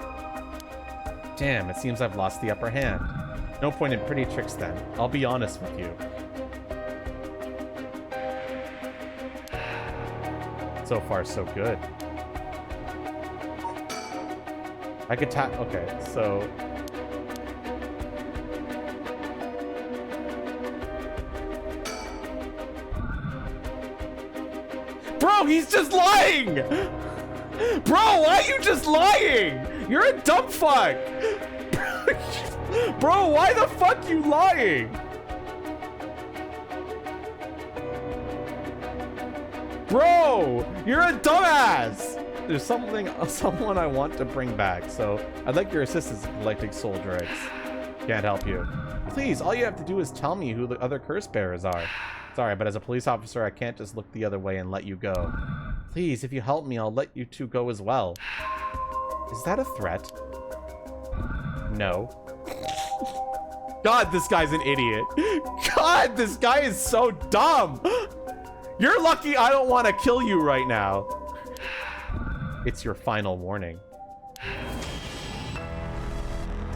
Damn, it seems I've lost the upper hand. No point in pretty tricks then. I'll be honest with you. So far, so good. I could tap. Okay, so. Bro, he's just lying! Bro, why are you just lying? You're a dumb fuck! Bro, why the fuck you lying? Bro, you're a dumbass! There's someone I want to bring back, so I'd like your assistance in collecting soul dregs. Can't help you. Please, all you have to do is tell me who the other curse bearers are. Sorry, but as a police officer, I can't just look the other way and let you go. Please, if you help me, I'll let you two go as well. Is that a threat? No. God, this guy's an idiot. God, this guy is so dumb. You're lucky I don't want to kill you right now. It's your final warning.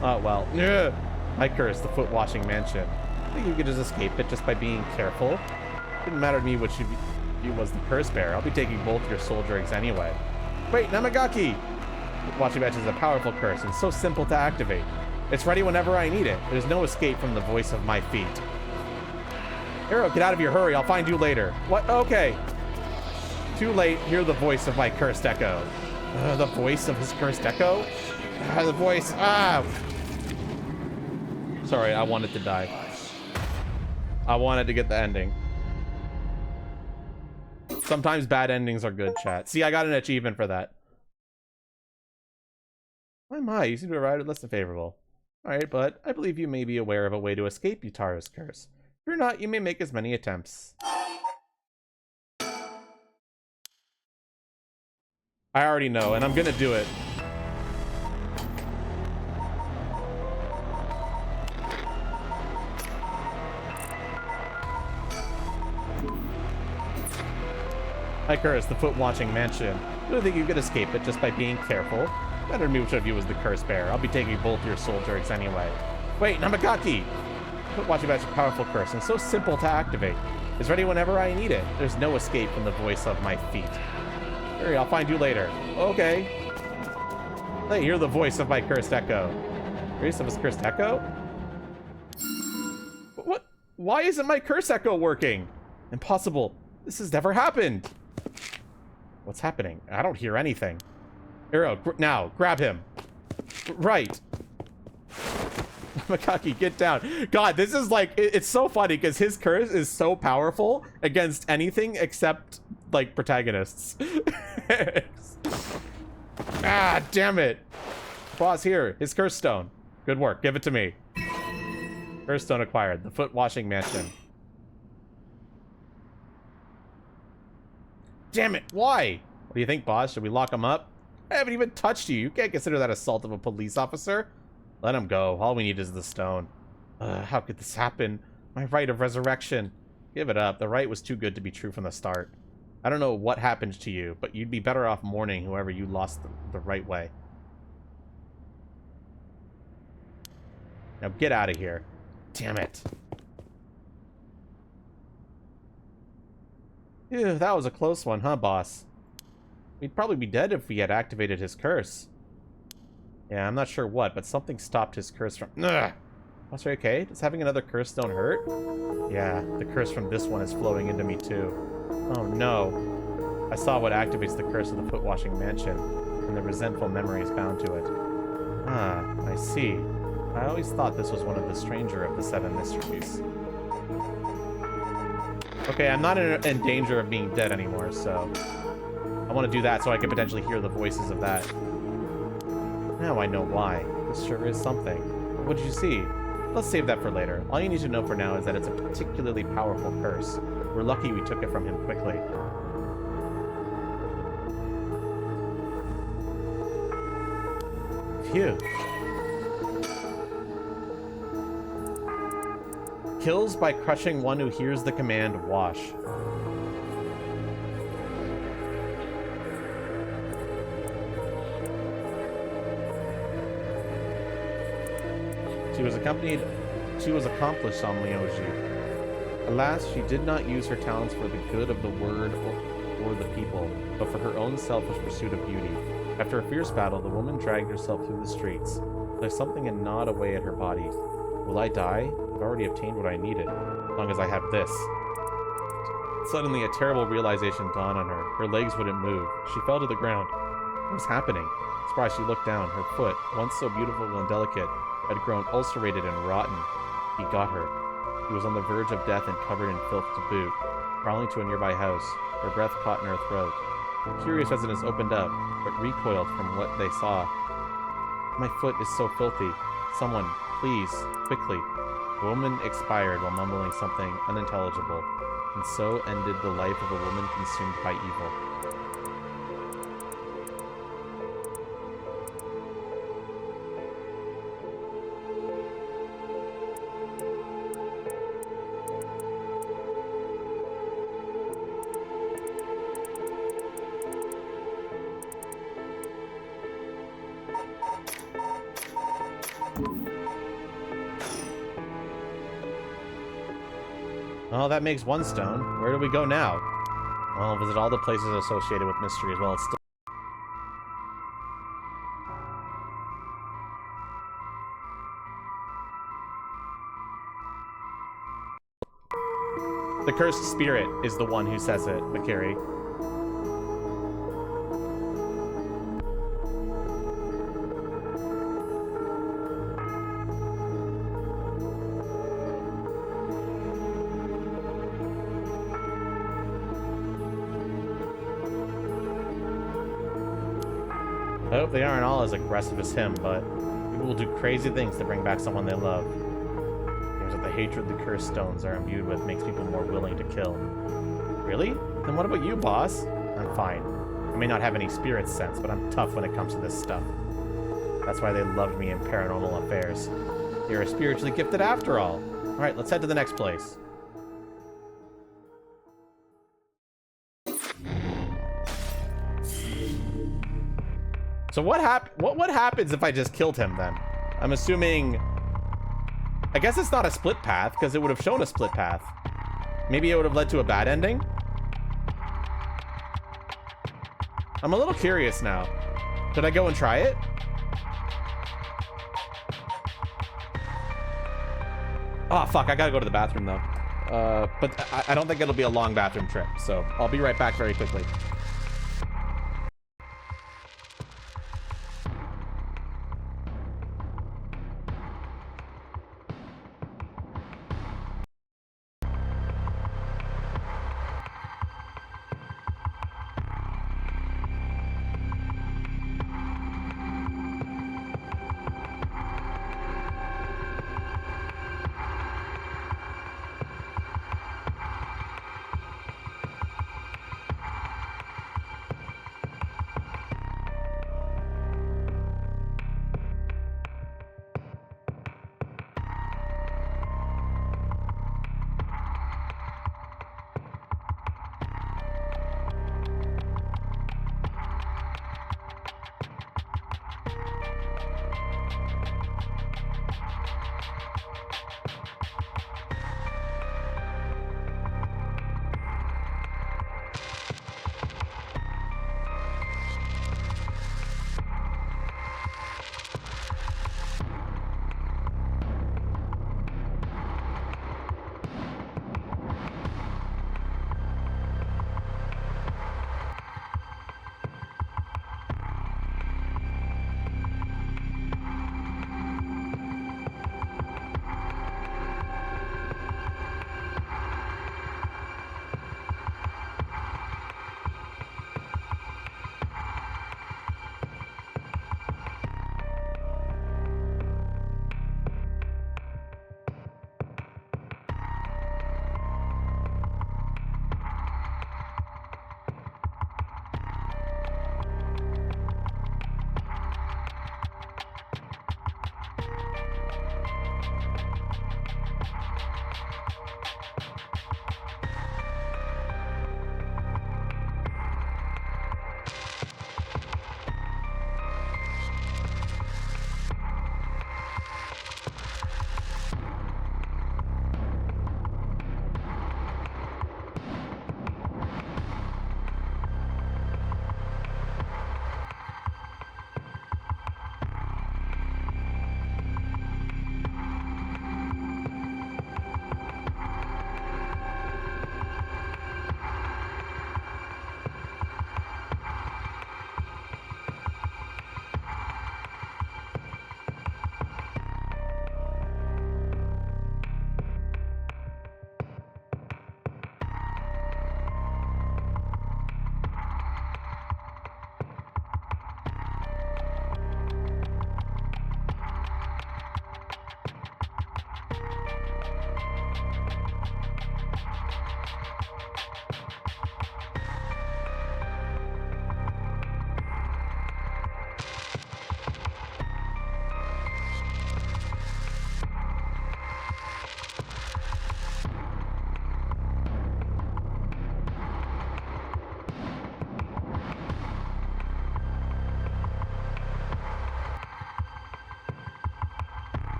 Oh, well. Ugh. I curse the foot-washing mansion. I think you could just escape it just by being careful. Didn't matter to me which of you was the curse bearer. I'll be taking both your soul dregs anyway. Wait, Namagaki! Foot-washing mansion is a powerful curse and so simple to activate. It's ready whenever I need it. There's no escape from the voice of my feet. Arrow, get out of here, hurry. I'll find you later. What? Okay. Too late. Hear the voice of my cursed echo. The voice of his cursed echo? The voice. Ah! Sorry, I wanted to die. I wanted to get the ending. Sometimes bad endings are good, chat. See, I got an achievement for that. Why am I? You seem to have arrived at less than favorable. Alright, but I believe you may be aware of a way to escape Yutaro's curse. If you're not, you may make as many attempts. I already know, and I'm gonna do it. I curse the foot-watching mansion. I don't think you could escape it just by being careful. Better to me which of you was the curse bearer. I'll be taking both your soul dregs anyway. Wait, Namagaki! Foot-watching mansion is a powerful curse and so simple to activate. It's ready whenever I need it. There's no escape from the voice of my feet. Hurry, I'll find you later. Okay. Hey, hear the voice of my cursed echo. Voice of his cursed echo? What? Why isn't my curse echo working? Impossible. This has never happened. What's happening? I don't hear anything. Arrow, now, grab him. Right. Makaki, get down. God, this is like, it's so funny because his curse is so powerful against anything except, like, protagonists. Ah, damn it. Boss, here, his curse stone. Good work, give it to me. Curse stone acquired, the foot-washing mansion. Damn it, why? What do you think, boss? Should we lock him up? I haven't even touched you. You can't consider that assault of a police officer. Let him go. All we need is the stone. How could this happen? My right of resurrection. Give it up. The right was too good to be true from the start. I don't know what happened to you, but you'd be better off mourning whoever you lost the right way. Now get out of here. Damn it. Ew, that was a close one, huh, boss? We'd probably be dead if we had activated his curse. Yeah, I'm not sure what, but something stopped his curse from... Ugh! Boss, are you okay? Does having another curse stone hurt? Yeah, the curse from this one is flowing into me too. Oh no. I saw what activates the curse of the foot-washing mansion, and the resentful memories bound to it. Ah, I see. I always thought this was one of the stranger of the 7 mysteries. Okay, I'm not in danger of being dead anymore, so... I want to do that so I can potentially hear the voices of that. Now I know why. This sure is something. What did you see? Let's save that for later. All you need to know for now is that it's a particularly powerful curse. We're lucky we took it from him quickly. Phew. Kills by crushing one who hears the command wash. She was accomplished on Lyoji. Alas, she did not use her talents for the good of the word or the people, but for her own selfish pursuit of beauty. After a fierce battle, the woman dragged herself through the streets. There's something and gnawed away at her body. Will I die? I've already obtained what I needed, as long as I have this. Suddenly, a terrible realization dawned on her. Her legs wouldn't move. She fell to the ground. What was happening? Surprised, she looked down. Her foot, once so beautiful and delicate, had grown ulcerated and rotten. He got her. He was on the verge of death and covered in filth to boot. Crawling to a nearby house, her breath caught in her throat. The curious residents opened up, but recoiled from what they saw. My foot is so filthy. Someone, please, quickly. The woman expired while mumbling something unintelligible, and so ended the life of a woman consumed by evil. Oh, that makes one stone. Where do we go now? Well, visit all the places associated with mystery as well. It's still... The cursed spirit is the one who says it, Makiri. I hope they aren't all as aggressive as him, but people will do crazy things to bring back someone they love. Seems that the hatred the cursed stones are imbued with makes people more willing to kill. Really? Then what about you, boss? I'm fine. I may not have any spirit sense, but I'm tough when it comes to this stuff. That's why they loved me in paranormal affairs. You're spiritually gifted after all. Alright, let's head to the next place. So what happens if I just killed him then? I'm assuming... I guess it's not a split path, because it would have shown a split path. Maybe it would have led to a bad ending? I'm a little curious now. Should I go and try it? Oh, fuck, I gotta go to the bathroom, though. But I don't think it'll be a long bathroom trip, so I'll be right back very quickly.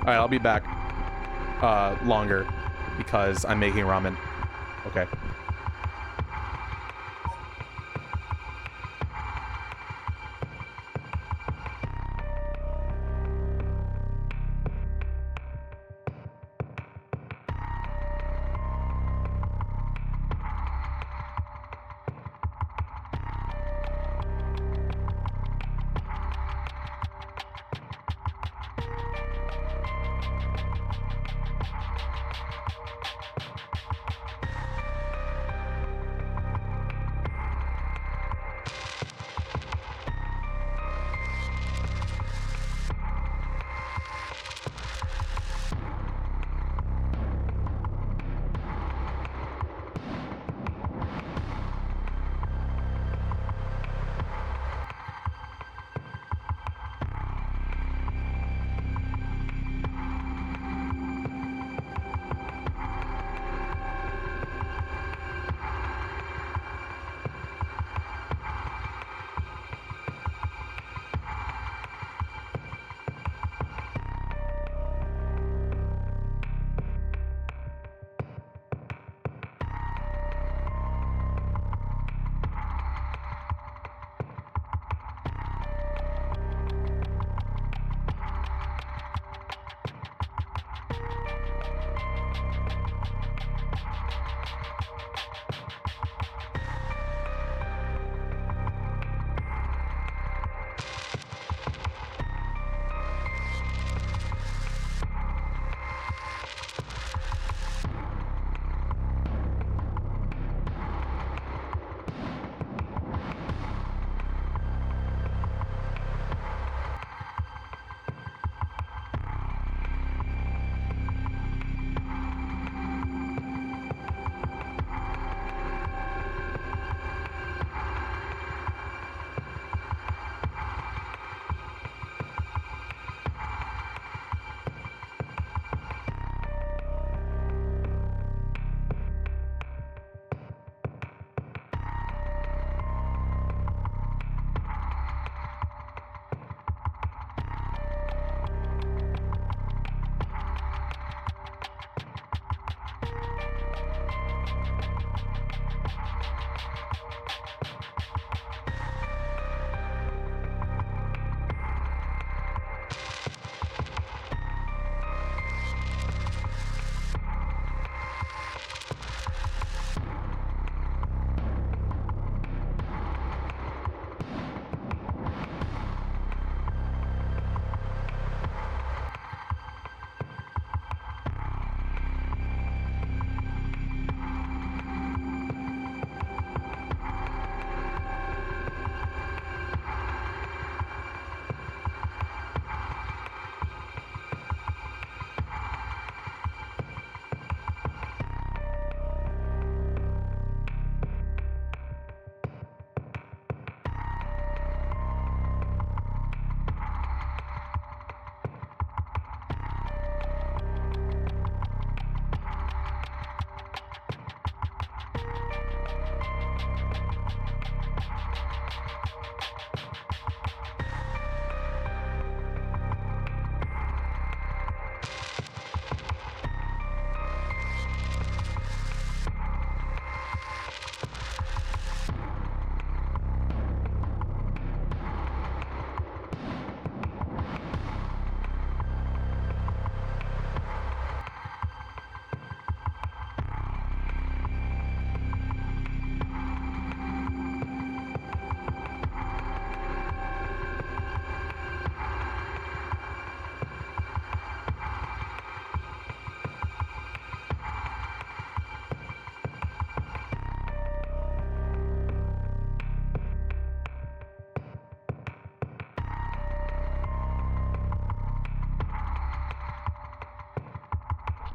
All right, I'll be back longer because I'm making ramen. Okay.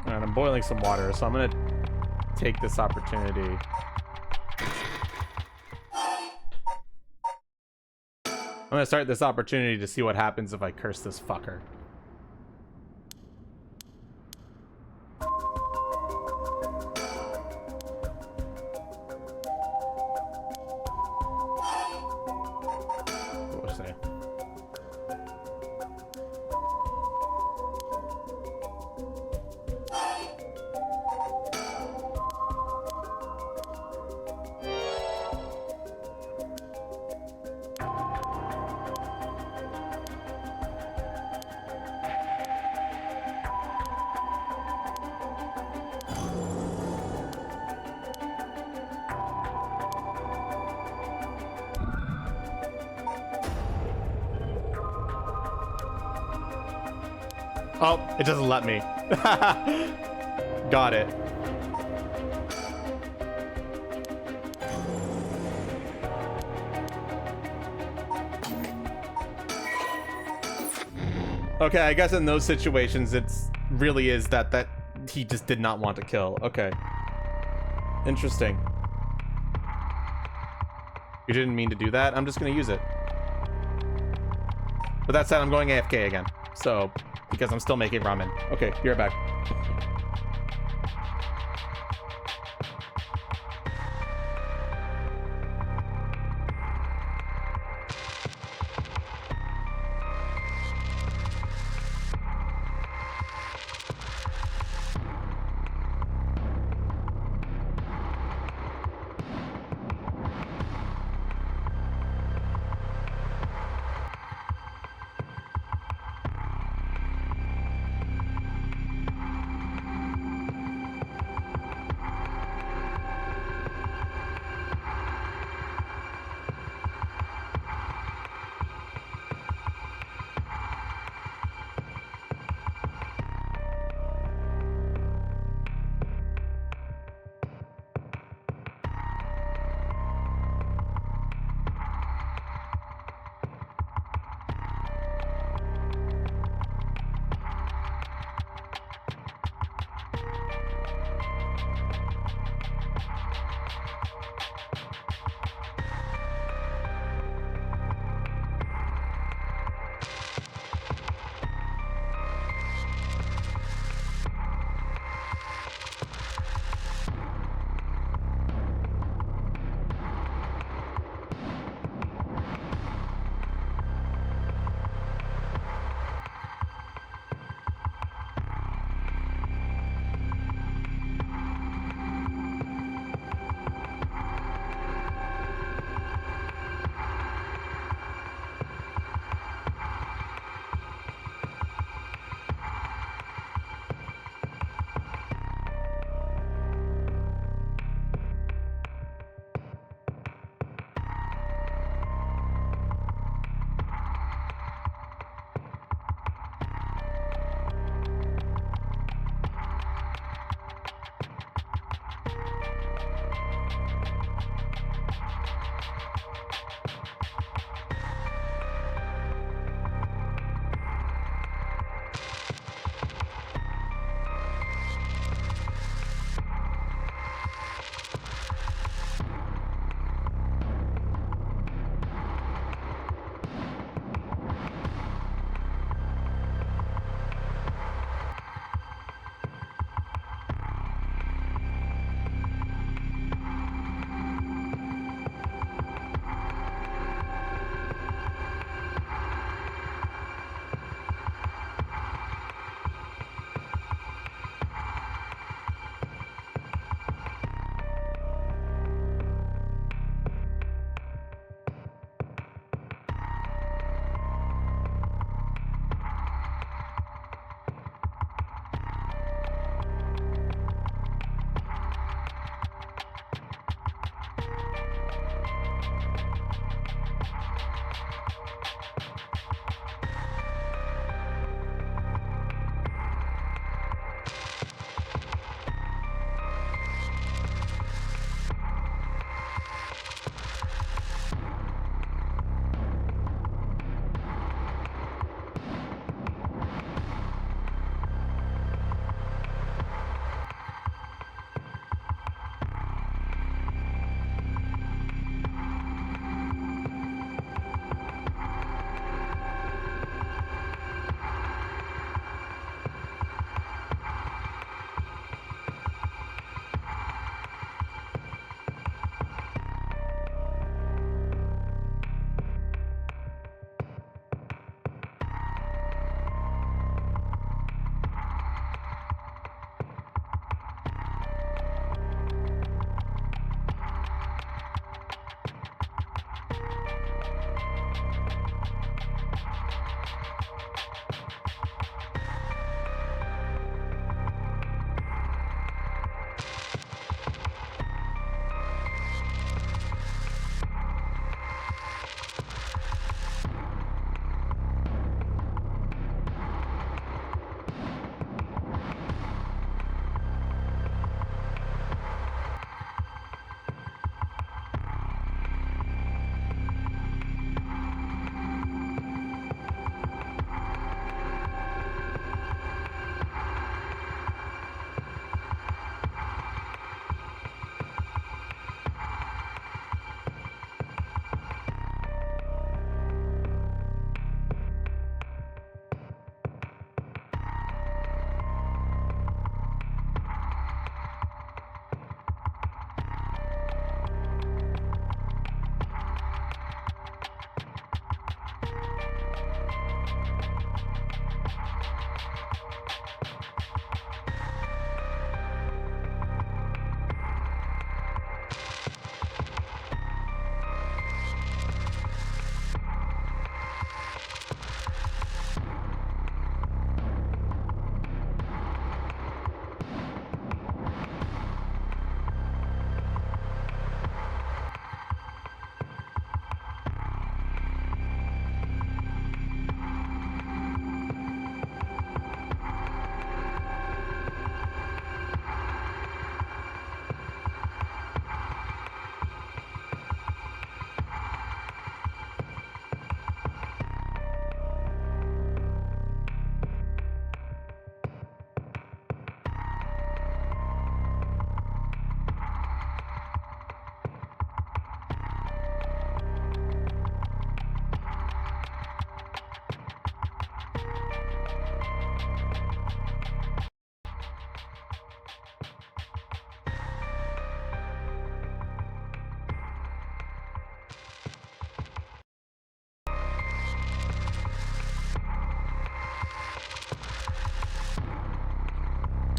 And I'm boiling some water, so I'm gonna take this opportunity. I'm gonna start this opportunity to see what happens if I curse this fucker. What was I? Oh, it doesn't let me. Got it. Okay, I guess in those situations, it's really is that he just did not want to kill. Okay. Interesting. You didn't mean to do that? I'm just gonna use it. But that said, I'm going AFK again. So, because I'm still making ramen. Okay, be right back.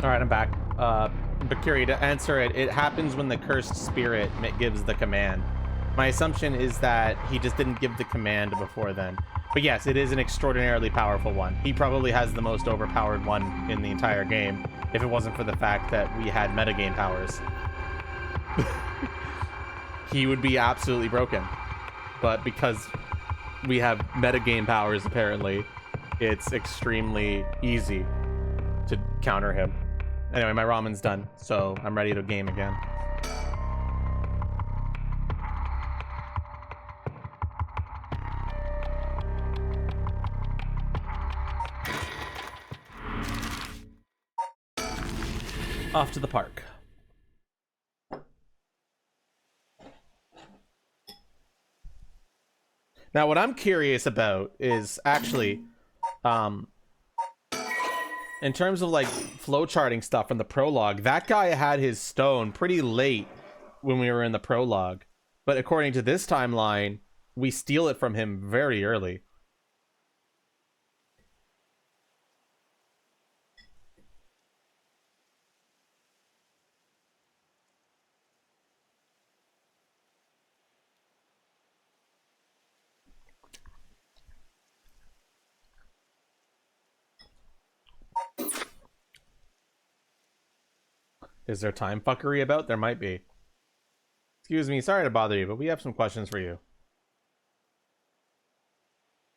All right, I'm back. Bakuri, to answer it, it happens when the cursed spirit gives the command. My assumption is that he just didn't give the command before then. But yes, it is an extraordinarily powerful one. He probably has the most overpowered one in the entire game, if it wasn't for the fact that we had metagame powers. He would be absolutely broken. But because we have metagame powers, apparently, it's extremely easy to counter him. Anyway, my ramen's done, so I'm ready to game again. Off to the park. Now, what I'm curious about is actually, in terms of like flowcharting stuff from the prologue, that guy had his stone pretty late when we were in the prologue. But according to this timeline, we steal it from him very early. Is there time fuckery about? There might be. Excuse me, sorry to bother you, but we have some questions for you.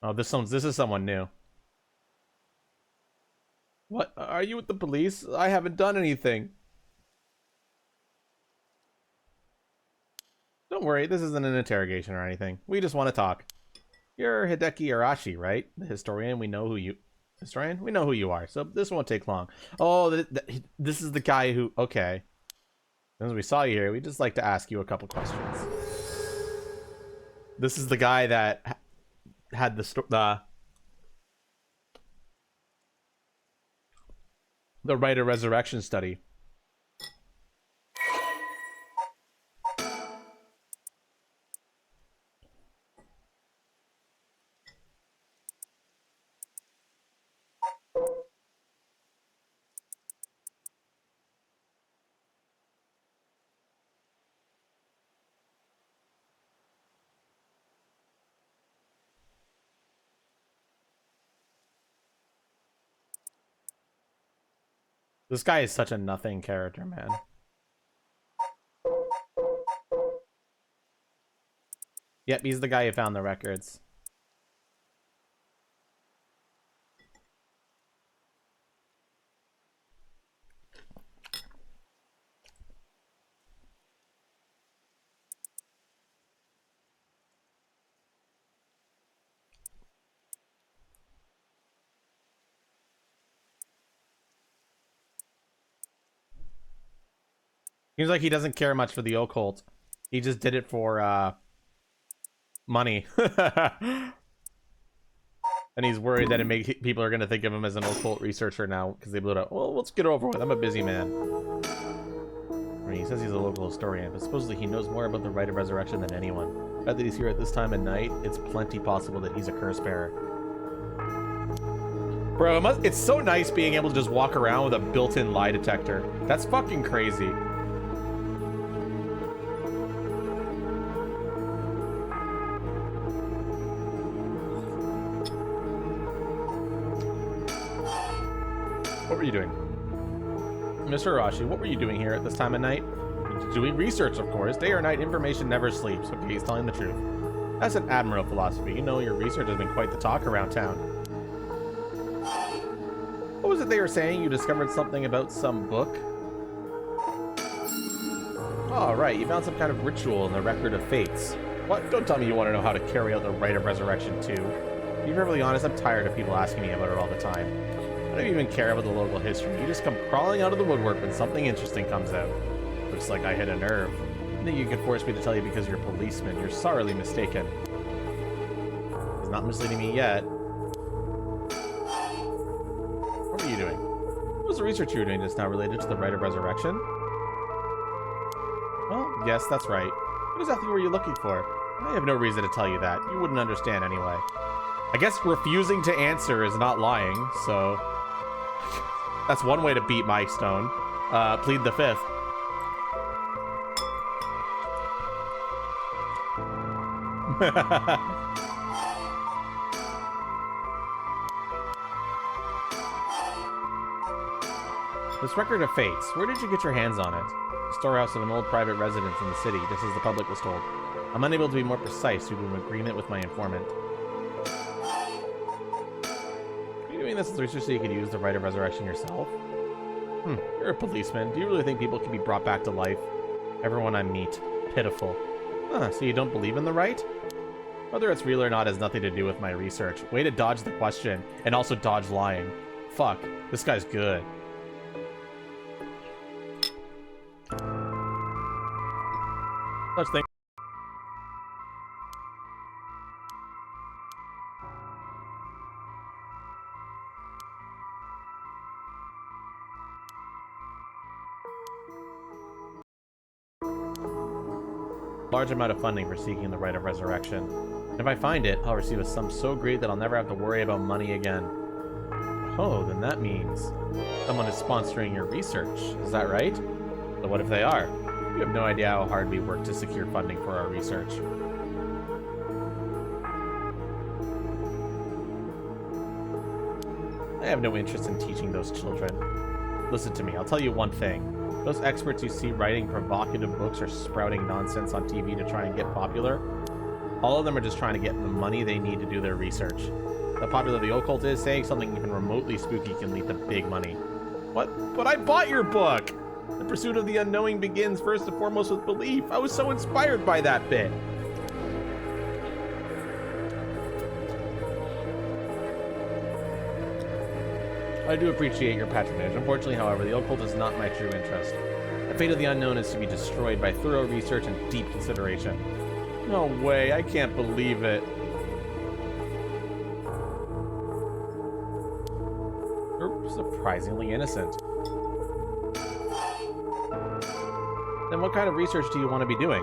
Oh, this is someone new. What? Are you with the police? I haven't done anything. Don't worry, this isn't an interrogation or anything. We just want to talk. You're Hideki Arashi, right? The historian. We know who you... Historian? We know who you are, so this won't take long. Oh, this is the guy who... Okay. As we saw you here, we'd just like to ask you a couple questions. This is the guy that had the Rite of Resurrection study. This guy is such a nothing character, man. Yep, he's the guy who found the records. Seems like he doesn't care much for the occult. He just did it for money. And he's worried that people are going to think of him as an occult researcher now because they blew it up. Well, let's get over with. I'm a busy man. I mean, he says he's a local historian, but supposedly he knows more about the Rite of Resurrection than anyone. The fact that he's here at this time of night, it's plenty possible that he's a curse bearer. Bro, it's so nice being able to just walk around with a built-in lie detector. That's fucking crazy. What were you doing? Mr. Arashi, what were you doing here at this time of night? Doing research, of course. Day or night, information never sleeps. Okay, he's telling the truth. That's an admirable philosophy. You know, your research has been quite the talk around town. What was it they were saying? You discovered something about some book? Oh, right. You found some kind of ritual in the Record of Fates. What? Don't tell me you want to know how to carry out the Rite of Resurrection, too. To be perfectly honest, I'm tired of people asking me about it all the time. I don't even care about the local history. You just come crawling out of the woodwork when something interesting comes out. Looks like I hit a nerve. I think you can force me to tell you because you're a policeman. You're sorely mistaken. He's not misleading me yet. What were you doing? What was the research you were doing just now related to the Rite of Resurrection? Well, yes, that's right. What exactly were you looking for? I have no reason to tell you that. You wouldn't understand anyway. I guess refusing to answer is not lying, so... That's one way to beat my stone. Plead the fifth. This record of fates, where did you get your hands on it? The storehouse of an old private residence in the city, just as the public was told. I'm unable to be more precise due to an agreement with my informant. Are you doing this as research so you could use the right of resurrection yourself? You're a policeman. Do you really think people can be brought back to life? Everyone I meet. Pitiful. So you don't believe in the right? Whether it's real or not has nothing to do with my research. Way to dodge the question, and also dodge lying. Fuck, this guy's good. Such thing. Large amount of funding for seeking the right of resurrection. And if I find it, I'll receive a sum so great that I'll never have to worry about money again. Oh, then that means someone is sponsoring your research. Is that right? But what if they are? You have no idea how hard we work to secure funding for our research. I have no interest in teaching those children. Listen to me, I'll tell you one thing. Those experts you see writing provocative books or sprouting nonsense on TV to try and get popular, all of them are just trying to get the money they need to do their research. The popular the occult is, saying something even remotely spooky can lead to big money. What? But I bought your book! The pursuit of the unknowing begins first and foremost with belief. I was so inspired by that bit. I do appreciate your patronage. Unfortunately, however, the occult is not my true interest. The fate of the unknown is to be destroyed by thorough research and deep consideration. No way, I can't believe it. You're surprisingly innocent. Then what kind of research do you want to be doing?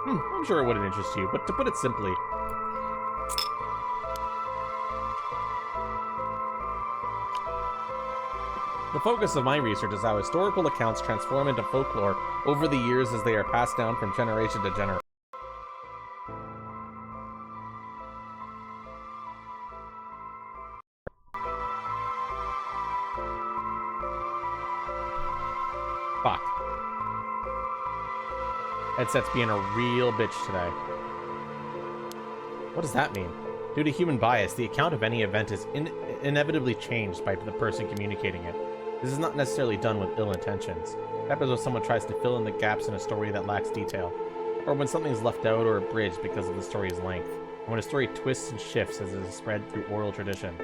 I'm sure it wouldn't interest you, but to put it simply, the focus of my research is how historical accounts transform into folklore over the years as they are passed down from generation to generation. Fuck. Headset's being a real bitch today. What does that mean? Due to human bias, the account of any event is inevitably changed by the person communicating it. This is not necessarily done with ill intentions. It happens when someone tries to fill in the gaps in a story that lacks detail, or when something is left out or abridged because of the story's length, and when a story twists and shifts as it is spread through oral tradition.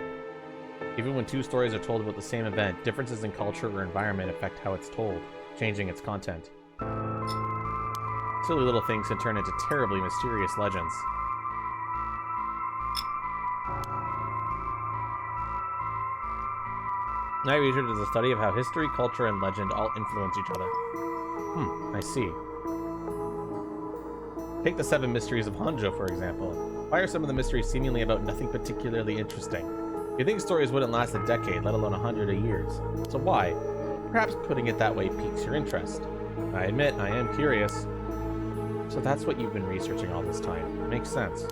Even when two stories are told about the same event, differences in culture or environment affect how it's told, changing its content. Silly little things can turn into terribly mysterious legends. My research is a study of how history, culture, and legend all influence each other. I see. Take the 7 mysteries of Honjo, for example. Why are some of the mysteries seemingly about nothing particularly interesting? You'd think stories wouldn't last a decade, let alone 100 years. So why? Perhaps putting it that way piques your interest. I admit, I am curious. So that's what you've been researching all this time. Makes sense.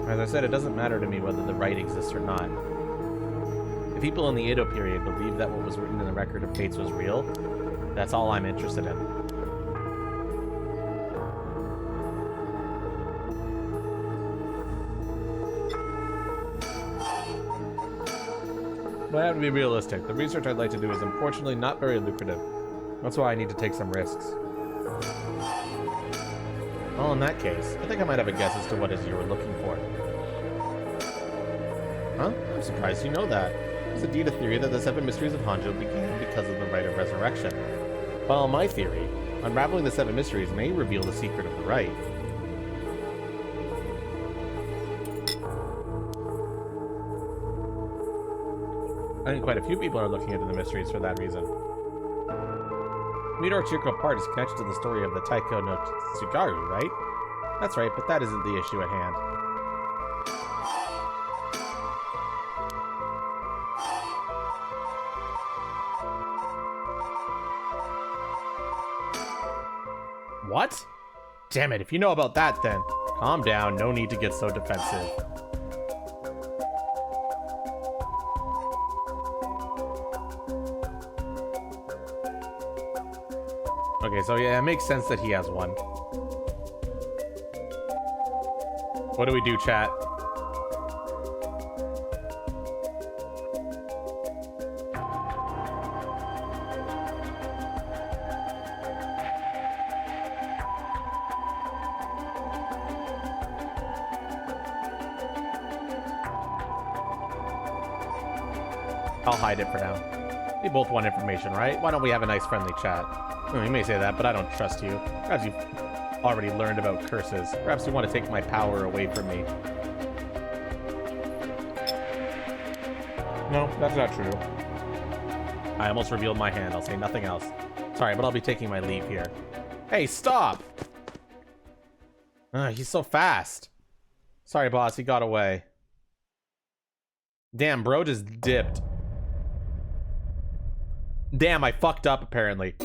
As I said, it doesn't matter to me whether the right exists or not. If people in the Edo period believed that what was written in the Record of Fates was real, that's all I'm interested in. But I have to be realistic. The research I'd like to do is unfortunately not very lucrative. That's why I need to take some risks. Well, in that case, I think I might have a guess as to what it is you were looking for. Huh? I'm surprised you know that. There's indeed a theory that the 7 mysteries of Honjo began because of the rite of resurrection. While my theory, unraveling the 7 mysteries may reveal the secret of the rite. I think quite a few people are looking into the mysteries for that reason. Midori Chirko part is connected to the story of the Taiko no Tsugaru, right? That's right, but that isn't the issue at hand. What? Damn it, if you know about that then. Calm down, no need to get so defensive. Okay, so yeah, it makes sense that he has one. What do we do, chat? I'll hide it for now. We both want information, right? Why don't we have a nice friendly chat? Well, you may say that, but I don't trust you. Perhaps you've already learned about curses. Perhaps you want to take my power away from me. No, that's not true. I almost revealed my hand. I'll say nothing else. Sorry, but I'll be taking my leave here. Hey, stop! He's so fast. Sorry, boss. He got away. Damn, bro just dipped. Damn, I fucked up, apparently.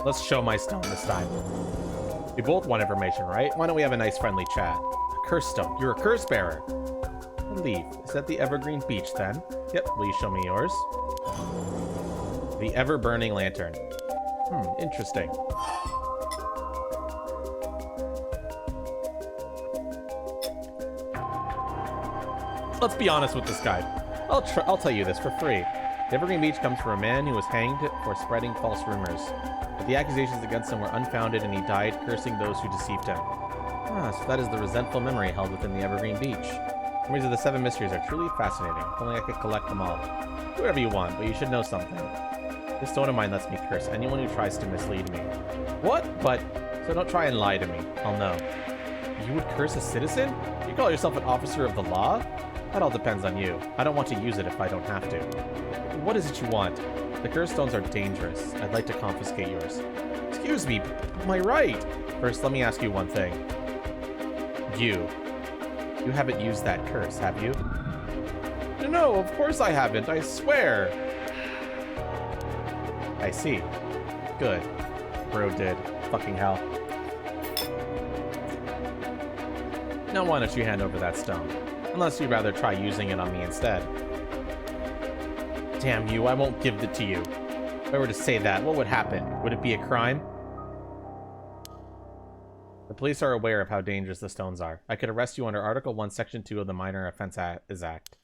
Let's show my stone this time. We both want information, right? Why don't we have a nice friendly chat? A curse stone. You're a curse bearer. A leaf. Is that the evergreen beech then? Yep. Will you show me yours? The ever-burning lantern. Interesting. Let's be honest with this guy. I'll tell you this for free. The evergreen beech comes from a man who was hanged for spreading false rumors. But the accusations against him were unfounded and he died cursing those who deceived him. So that is the resentful memory held within the evergreen beech. Memories of the 7 mysteries are truly fascinating. If only I could collect them all. Do whatever you want, but you should know something. This stone of mine lets me curse anyone who tries to mislead me. What? But, so don't try and lie to me. I'll know. You would curse a citizen? You call yourself an officer of the law? That all depends on you. I don't want to use it if I don't have to. What is it you want? The curse stones are dangerous. I'd like to confiscate yours. Excuse me, my right. First, let me ask you one thing. You haven't used that curse, have you? No, of course I haven't. I swear. I see. Good. Bro did. Fucking hell. Now why don't you hand over that stone? Unless you'd rather try using it on me instead. Damn you, I won't give it to you. If I were to say that, what would happen? Would it be a crime? The police are aware of how dangerous the stones are. I could arrest you under Article 1, Section 2 of the Minor Offences Act.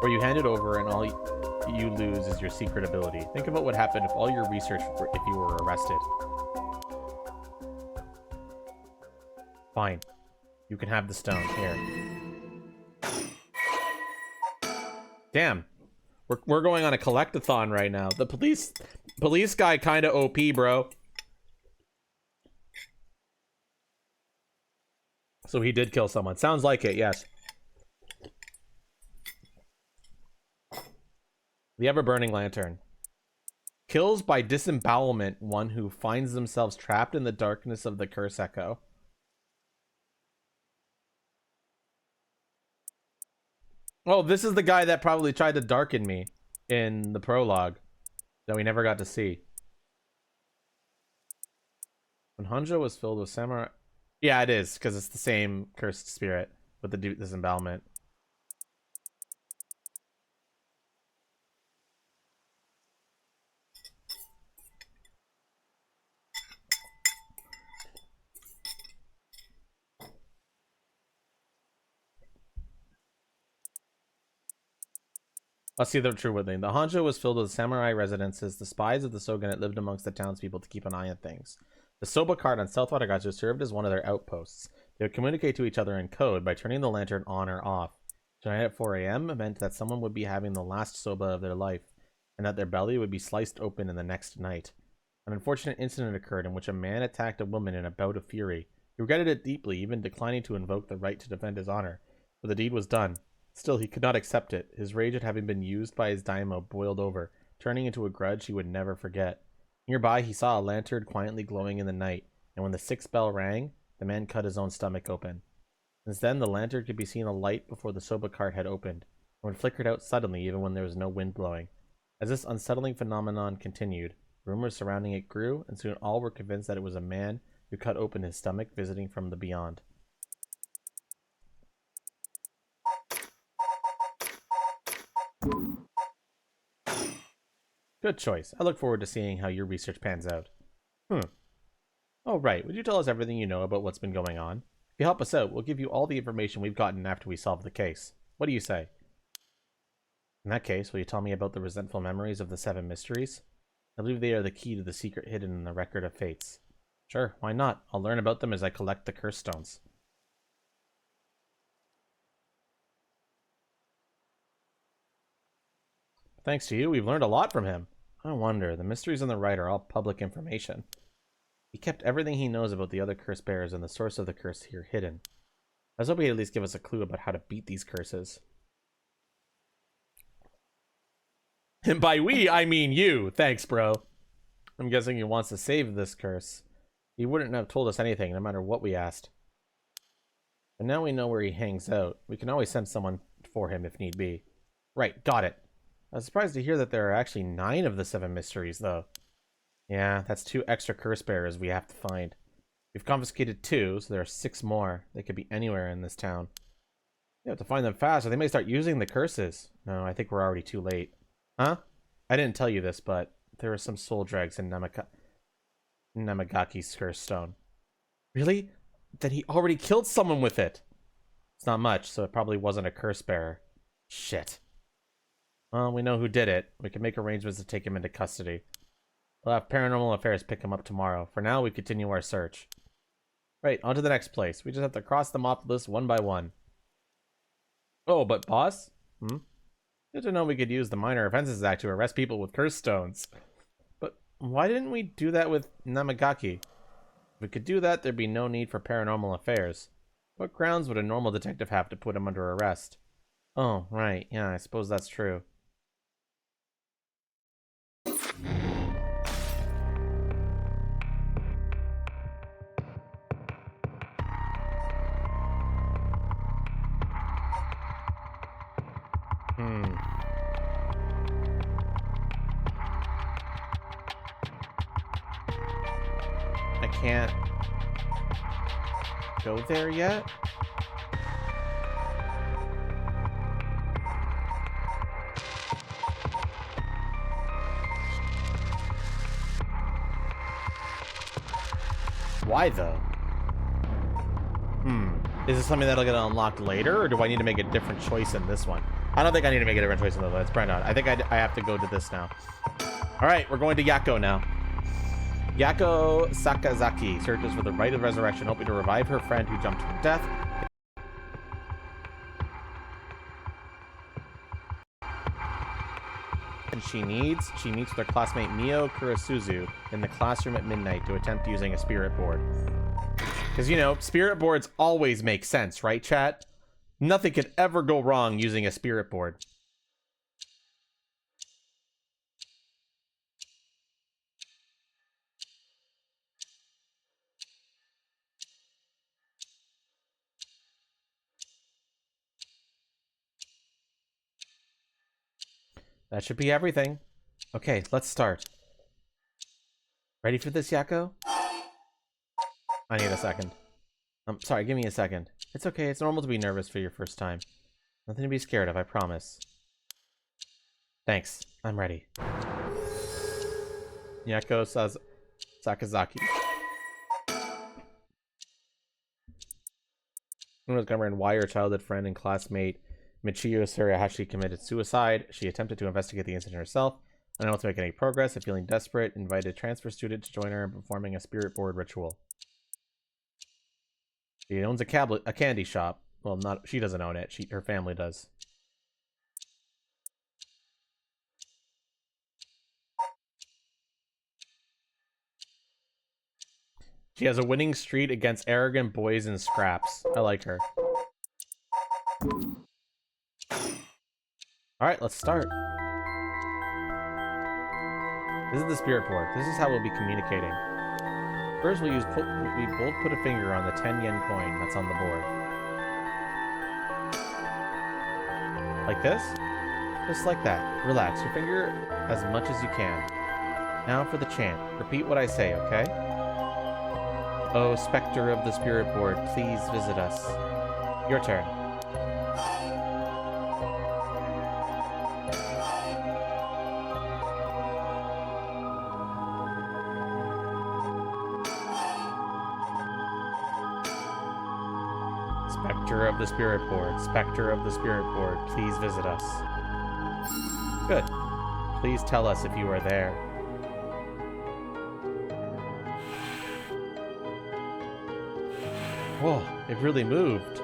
Or you hand it over and all you lose is your secret ability. Think of what would happen if all your research if you were arrested. Fine. You can have the stone. Here. Damn. We're going on a collect-a-thon right now. The police guy kind of OP, bro. So he did kill someone. Sounds like it, yes. The ever-burning lantern. Kills by disembowelment one who finds themselves trapped in the darkness of the curse echo. Oh, this is the guy that probably tried to darken me in the prologue that we never got to see. When Honjo was filled with samurai... Yeah, it is, because it's the same cursed spirit with the disembowelment. Let's see the true thing. The Honjo was filled with samurai residences. The spies of the shogunate lived amongst the townspeople to keep an eye on things. The Soba card on South Watagacho served as one of their outposts. They would communicate to each other in code by turning the lantern on or off. Tonight at 4 a.m. meant that someone would be having the last soba of their life, and that their belly would be sliced open in the next night. An unfortunate incident occurred in which a man attacked a woman in a bout of fury. He regretted it deeply, even declining to invoke the right to defend his honor. But the deed was done. Still, he could not accept it. His rage at having been used by his daimyo boiled over, turning into a grudge he would never forget. Nearby, he saw a lantern quietly glowing in the night, and when the sixth bell rang, the man cut his own stomach open. Since then, the lantern could be seen alight before the soba cart had opened, and would flickered out suddenly even when there was no wind blowing. As this unsettling phenomenon continued, rumors surrounding it grew, and soon all were convinced that it was a man who cut open his stomach visiting from the beyond. Good choice. I look forward to seeing how your research pans out. Oh, right. Would you tell us everything you know about what's been going on? If you help us out, we'll give you all the information we've gotten after we solve the case. What do you say? In that case, will you tell me about the resentful memories of the 7 mysteries? I believe they are the key to the secret hidden in the Record of Fates. Sure, why not? I'll learn about them as I collect the curse stones. Thanks to you, we've learned a lot from him. I wonder, the mysteries on the right are all public information. He kept everything he knows about the other curse bearers and the source of the curse here hidden. I was hoping he'd at least give us a clue about how to beat these curses. And by we, I mean you. Thanks, bro. I'm guessing he wants to save this curse. He wouldn't have told us anything, no matter what we asked. And now we know where he hangs out. We can always send someone for him if need be. Right, got it. I was surprised to hear that there are actually 9 of the 7 mysteries, though. Yeah, that's 2 extra curse bearers we have to find. We've confiscated 2, so there are 6 more. They could be anywhere in this town. We have to find them fast, or they may start using the curses. No, I think we're already too late. Huh? I didn't tell you this, but there are some soul dregs in Namagaki's curse stone. Really? Then he already killed someone with it! It's not much, so it probably wasn't a curse bearer. Shit. Well, we know who did it. We can make arrangements to take him into custody. We'll have Paranormal Affairs pick him up tomorrow. For now, we continue our search. Right, on to the next place. We just have to cross them off the list one by one. Oh, but boss? Good to know we could use the Minor Offenses Act to arrest people with curse stones. But why didn't we do that with Namagaki? If we could do that, there'd be no need for Paranormal Affairs. What grounds would a normal detective have to put him under arrest? Oh, right. Yeah, I suppose that's true. I can't go there yet? Why though? Is this something that'll get unlocked later, or do I need to make a different choice in this one? I don't think I need to make a different choice in this one. It's Brandon. I think I have to go to this now. Alright, we're going to Yako now. Yako Sakazaki searches for the right of resurrection, hoping to revive her friend who jumped from death. And she meets with her classmate Mio Kurasuzu in the classroom at midnight to attempt using a spirit board. Because, you know, spirit boards always make sense, right, chat? Nothing could ever go wrong using a spirit board. That should be everything. Okay, let's start. Ready for this, Yako? I need a second. Sorry, give me a second. It's okay, it's normal to be nervous for your first time. Nothing to be scared of, I promise. Thanks, I'm ready. Yako Sakazaki. I'm discovering why her childhood friend and classmate Michiyo Surihashi committed suicide. She attempted to investigate the incident herself, unable to make any progress, and feeling desperate, invited a transfer student to join her in performing a spirit board ritual. She owns a candy shop. Well, not she doesn't own it. Her family does. She has a winning streak against arrogant boys and scraps. I like her. Alright, let's start. This is the spirit board. This is how we'll be communicating. First, we both put a finger on the 10 yen coin that's on the board. Like this? Just like that. Relax your finger as much as you can. Now for the chant. Repeat what I say, okay? Oh, specter of the spirit board, please visit us. Your turn. Specter of the spirit board, specter of the spirit board, please visit us. Good. Please tell us if you are there. Whoa, it really moved.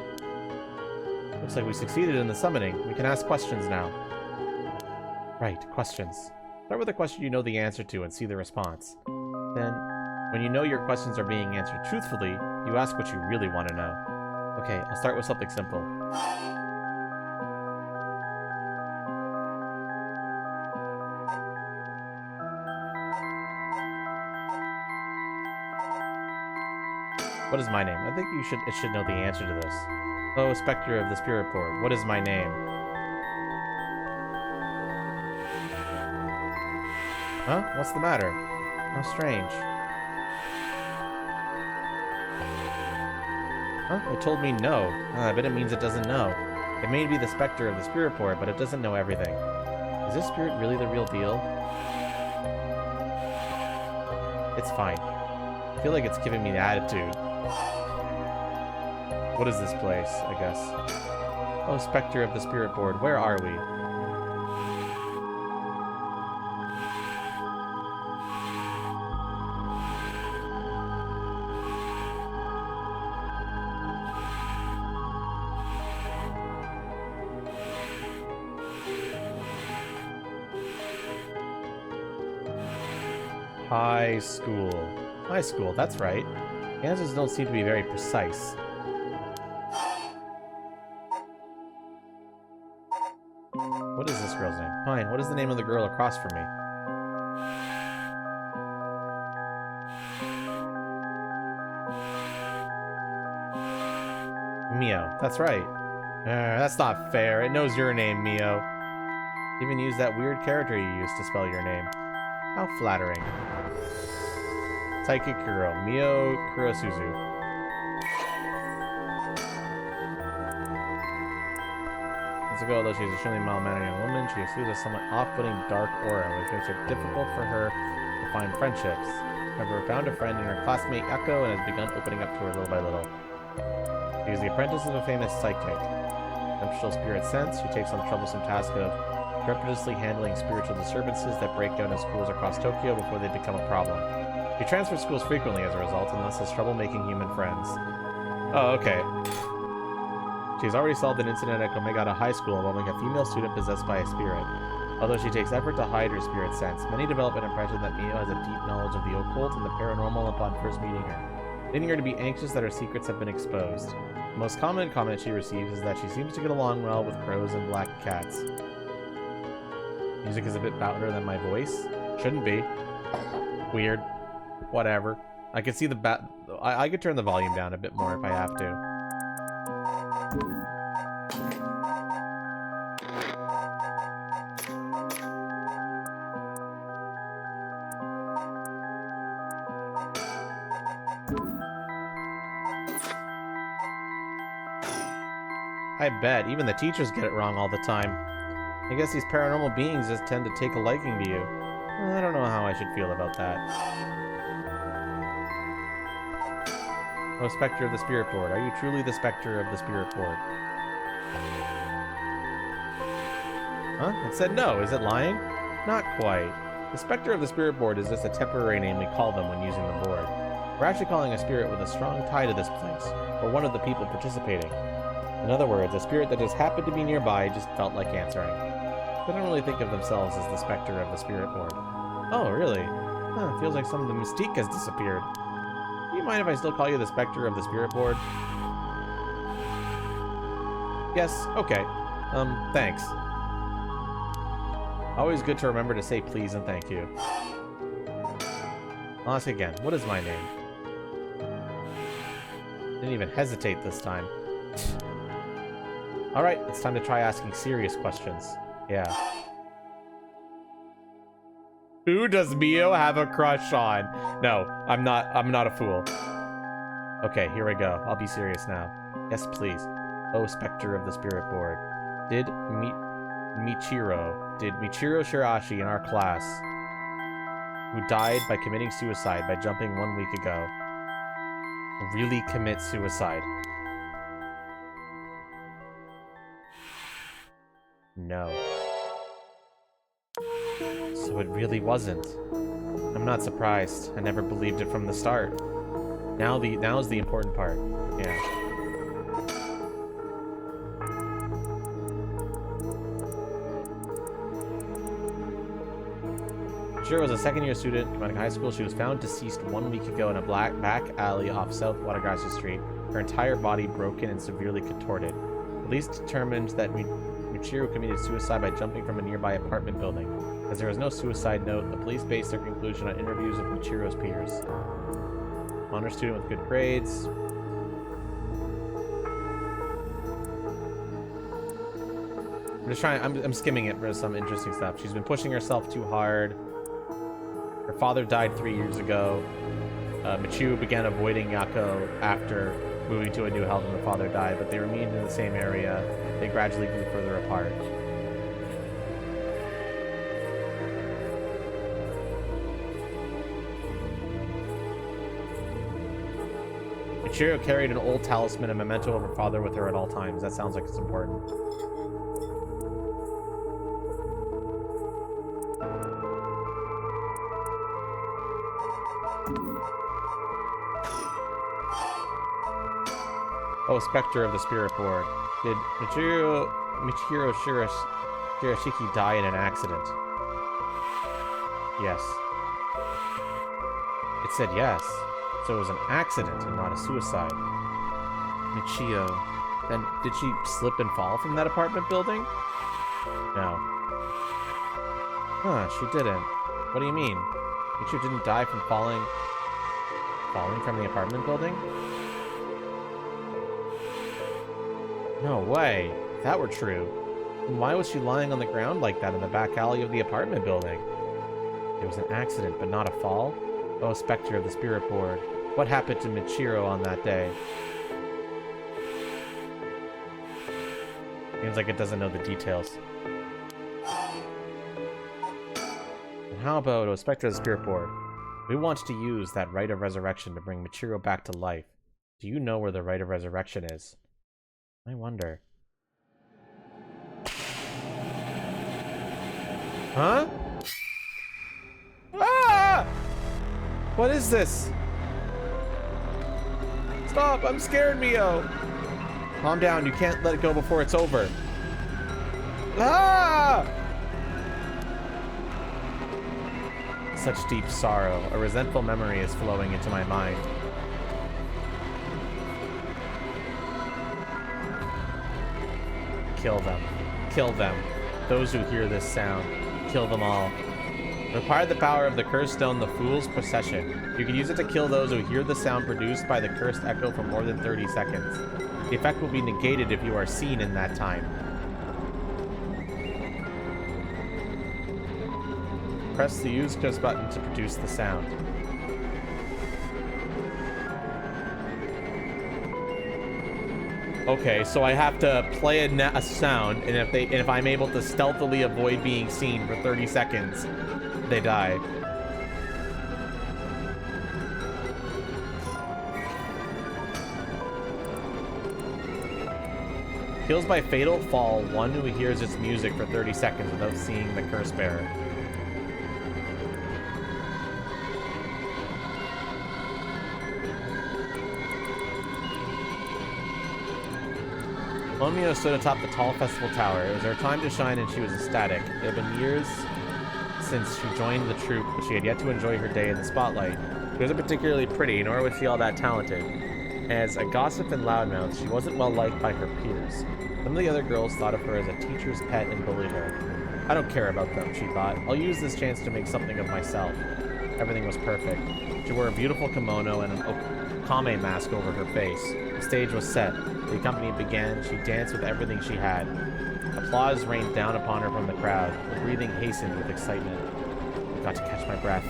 Looks like we succeeded in the summoning. We can ask questions now. Right, questions. Start with a question you know the answer to and see the response. Then, when you know your questions are being answered truthfully, you ask what you really want to know. Okay, I'll start with something simple. What is my name? I think it should know the answer to this. Oh, specter of the spirit board, what is my name? Huh? What's the matter? How strange. Huh? It told me no. I bet it means it doesn't know. It may be the specter of the spirit board, but it doesn't know everything. Is this spirit really the real deal? It's fine. I feel like it's giving me the attitude. What is this place, I guess? Oh, specter of the spirit board, where are we? High school. High school, that's right. The answers don't seem to be very precise. What is this girl's name? Fine, what is the name of the girl across from me? Mio, that's right. That's not fair. It knows your name, Mio. Even use that weird character you used to spell your name. How flattering. Psychic girl, Mio Kurosuzu. Although she is a extremely mild-mannered young woman, she exudes a somewhat off-putting dark aura, which makes it difficult for her to find friendships. However, found a friend in her classmate Echo and has begun opening up to her little by little. She is the apprentice of a famous psychic. Temperature spirit sense, she takes on the troublesome task of trepidatiously handling spiritual disturbances that break down in schools across Tokyo before they become a problem. She transfers schools frequently as a result, and thus has trouble making human friends. Oh, okay. She has already solved an incident at Komegata High School involving a female student possessed by a spirit. Although she takes effort to hide her spirit sense, many develop an impression that Mio has a deep knowledge of the occult and the paranormal upon first meeting her, leading her to be anxious that her secrets have been exposed. The most common comment she receives is that she seems to get along well with crows and black cats. Music is a bit louder than my voice. Shouldn't be. Weird. Whatever. I could see the I could turn the volume down a bit more if I have to. I bet. Even the teachers get it wrong all the time. I guess these paranormal beings just tend to take a liking to you. I don't know how I should feel about that. Oh, Spectre of the Spirit Board. Are you truly the Spectre of the Spirit Board? Huh? It said no. Is it lying? Not quite. The Spectre of the Spirit Board is just a temporary name we call them when using the board. We're actually calling a spirit with a strong tie to this place, or one of the people participating. In other words, a spirit that just happened to be nearby just felt like answering. They don't really think of themselves as the Spectre of the Spirit Board. Oh, really? Huh, feels like some of the mystique has disappeared. you mind if I still call you the Spectre of the Spirit Board? Yes, okay. Thanks. Always good to remember to say please and thank you. I'll ask again, what is my name? Didn't even hesitate this time. Alright, it's time to try asking serious questions. Yeah. Who does Mio have a crush on? No, I'm not a fool. Okay, here we go. I'll be serious now. Yes, please. Oh, Spectre of the Spirit Board. Did Michiro Shirashi in our class, who died by committing suicide by jumping 1 week ago, really commit suicide? No. So it really wasn't. I'm not surprised. I never believed it from the start. Now's the important part. Yeah. Michiro was a second-year student at high school. She was found deceased 1 week ago in a back alley off South Watergrass Street. Her entire body broken and severely contorted. Police determined that Michiro committed suicide by jumping from a nearby apartment building. As there was no suicide note, the police based their conclusion on interviews with Michiro's peers. Honor student with good grades. I'm skimming it for some interesting stuff. She's been pushing herself too hard. Her father died 3 years ago. Michiru began avoiding Yako after moving to a new house when her father died, but they remained in the same area. They gradually grew further apart. Michiru carried an old talisman and memento of her father with her at all times. That sounds like it's important. Oh, Spectre of the Spirit Board. Did Michiro Shirashiki die in an accident? Yes. It said yes. So it was an accident and not a suicide. Michio. Then did she slip and fall from that apartment building? No. Huh, she didn't. What do you mean? Michio didn't die from falling from the apartment building? No way. If that were true, then why was she lying on the ground like that in the back alley of the apartment building? It was an accident, but not a fall? Oh, Spectre of the Spirit Board. What happened to Michiro on that day? Seems like it doesn't know the details. And how about, oh, Spectre of the Spirit Board? We want to use that Rite of Resurrection to bring Michiro back to life. Do you know where the Rite of Resurrection is? I wonder. Huh? Ah! What is this? Stop! I'm scared, Mio! Calm down, you can't let it go before it's over. Ah! Such deep sorrow. A resentful memory is flowing into my mind. Kill them. Kill them. Those who hear this sound. Kill them all. Require the power of the cursed stone, the Fool's Procession. You can use it to kill those who hear the sound produced by the cursed echo for more than 30 seconds. The effect will be negated if you are seen in that time. Press the use curse button to produce the sound. Okay, so I have to play a sound, and if I'm able to stealthily avoid being seen for 30 seconds, they die. Kills by fatal fall one who hears its music for 30 seconds without seeing the curse bearer. Omio stood atop the tall festival tower. It was her time to shine and she was ecstatic. It had been years since she joined the troupe, but she had yet to enjoy her day in the spotlight. She wasn't particularly pretty, nor was she all that talented. As a gossip and loudmouth, she wasn't well liked by her peers. Some of the other girls thought of her as a teacher's pet and bullied her. I don't care about them, she thought. I'll use this chance to make something of myself. Everything was perfect. She wore a beautiful kimono and an okame mask over her face. The stage was set. The accompaniment began. She danced with everything she had. Applause rained down upon her from the crowd. Her breathing hastened with excitement. I've got to catch my breath.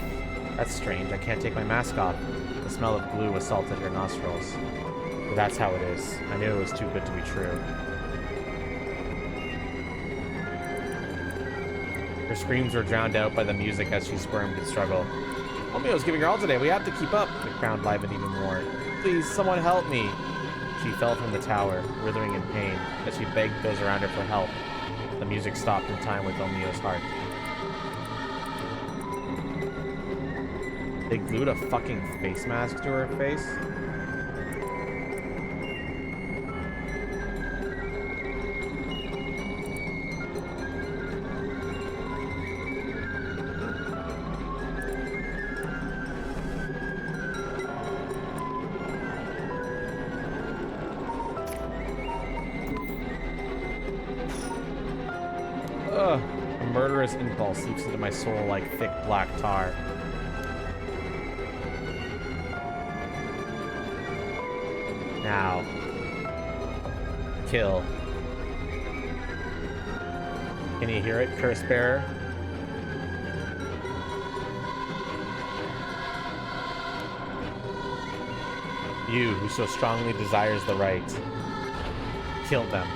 That's strange. I can't take my mask off. The smell of glue assaulted her nostrils. But that's how it is. I knew it was too good to be true. Her screams were drowned out by the music as she squirmed and struggled. Romeo giving her all today. We have to keep up. The crowd livened even more. Please, someone help me. She fell from the tower, writhing in pain, as she begged those around her for help. The music stopped in time with Romio's heart. They glued a fucking face mask to her face? Ugh, a murderous impulse seeps into my soul like thick black tar. Now. Kill. Can you hear it, Curse Bearer? You, who so strongly desires the right. Kill them.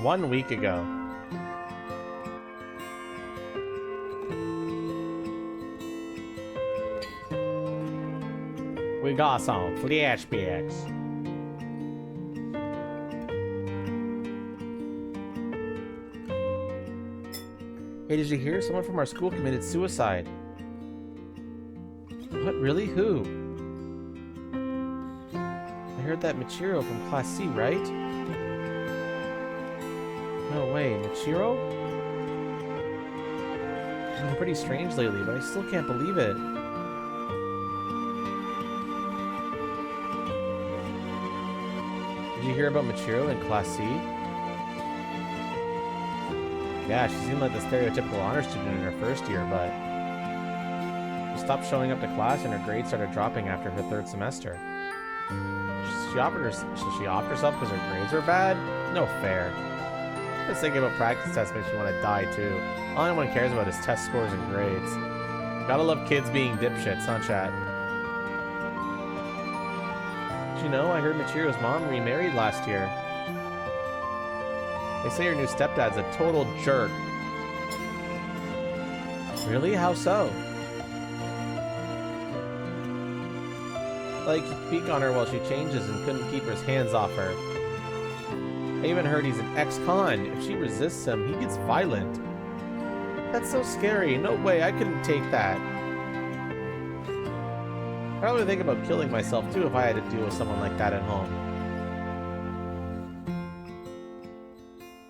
One week ago. We got some flashbacks. Hey, did you hear? Someone from our school committed suicide. What? Really? Who? I heard that Michiro from Class C, right? No way, Michiro? It's been pretty strange lately, but I still can't believe it. Did you hear about Michiro in Class C? Yeah, she seemed like the stereotypical honor student in her first year, but she stopped showing up to class and her grades started dropping after her third semester. She offed herself because her grades were bad? No fair. Just thinking about practice tests makes me want to die too. All anyone cares about is test scores and grades. Gotta love kids being dipshits, huh, chat? Did you know, I heard Michiro's mom remarried last year. They say her new stepdad's a total jerk. Really? How so? Like, he'd peek on her while she changes and couldn't keep his hands off her. I even heard he's an ex-con. If she resists him, he gets violent. That's so scary. No way, I couldn't take that. I'd probably think about killing myself too if I had to deal with someone like that at home.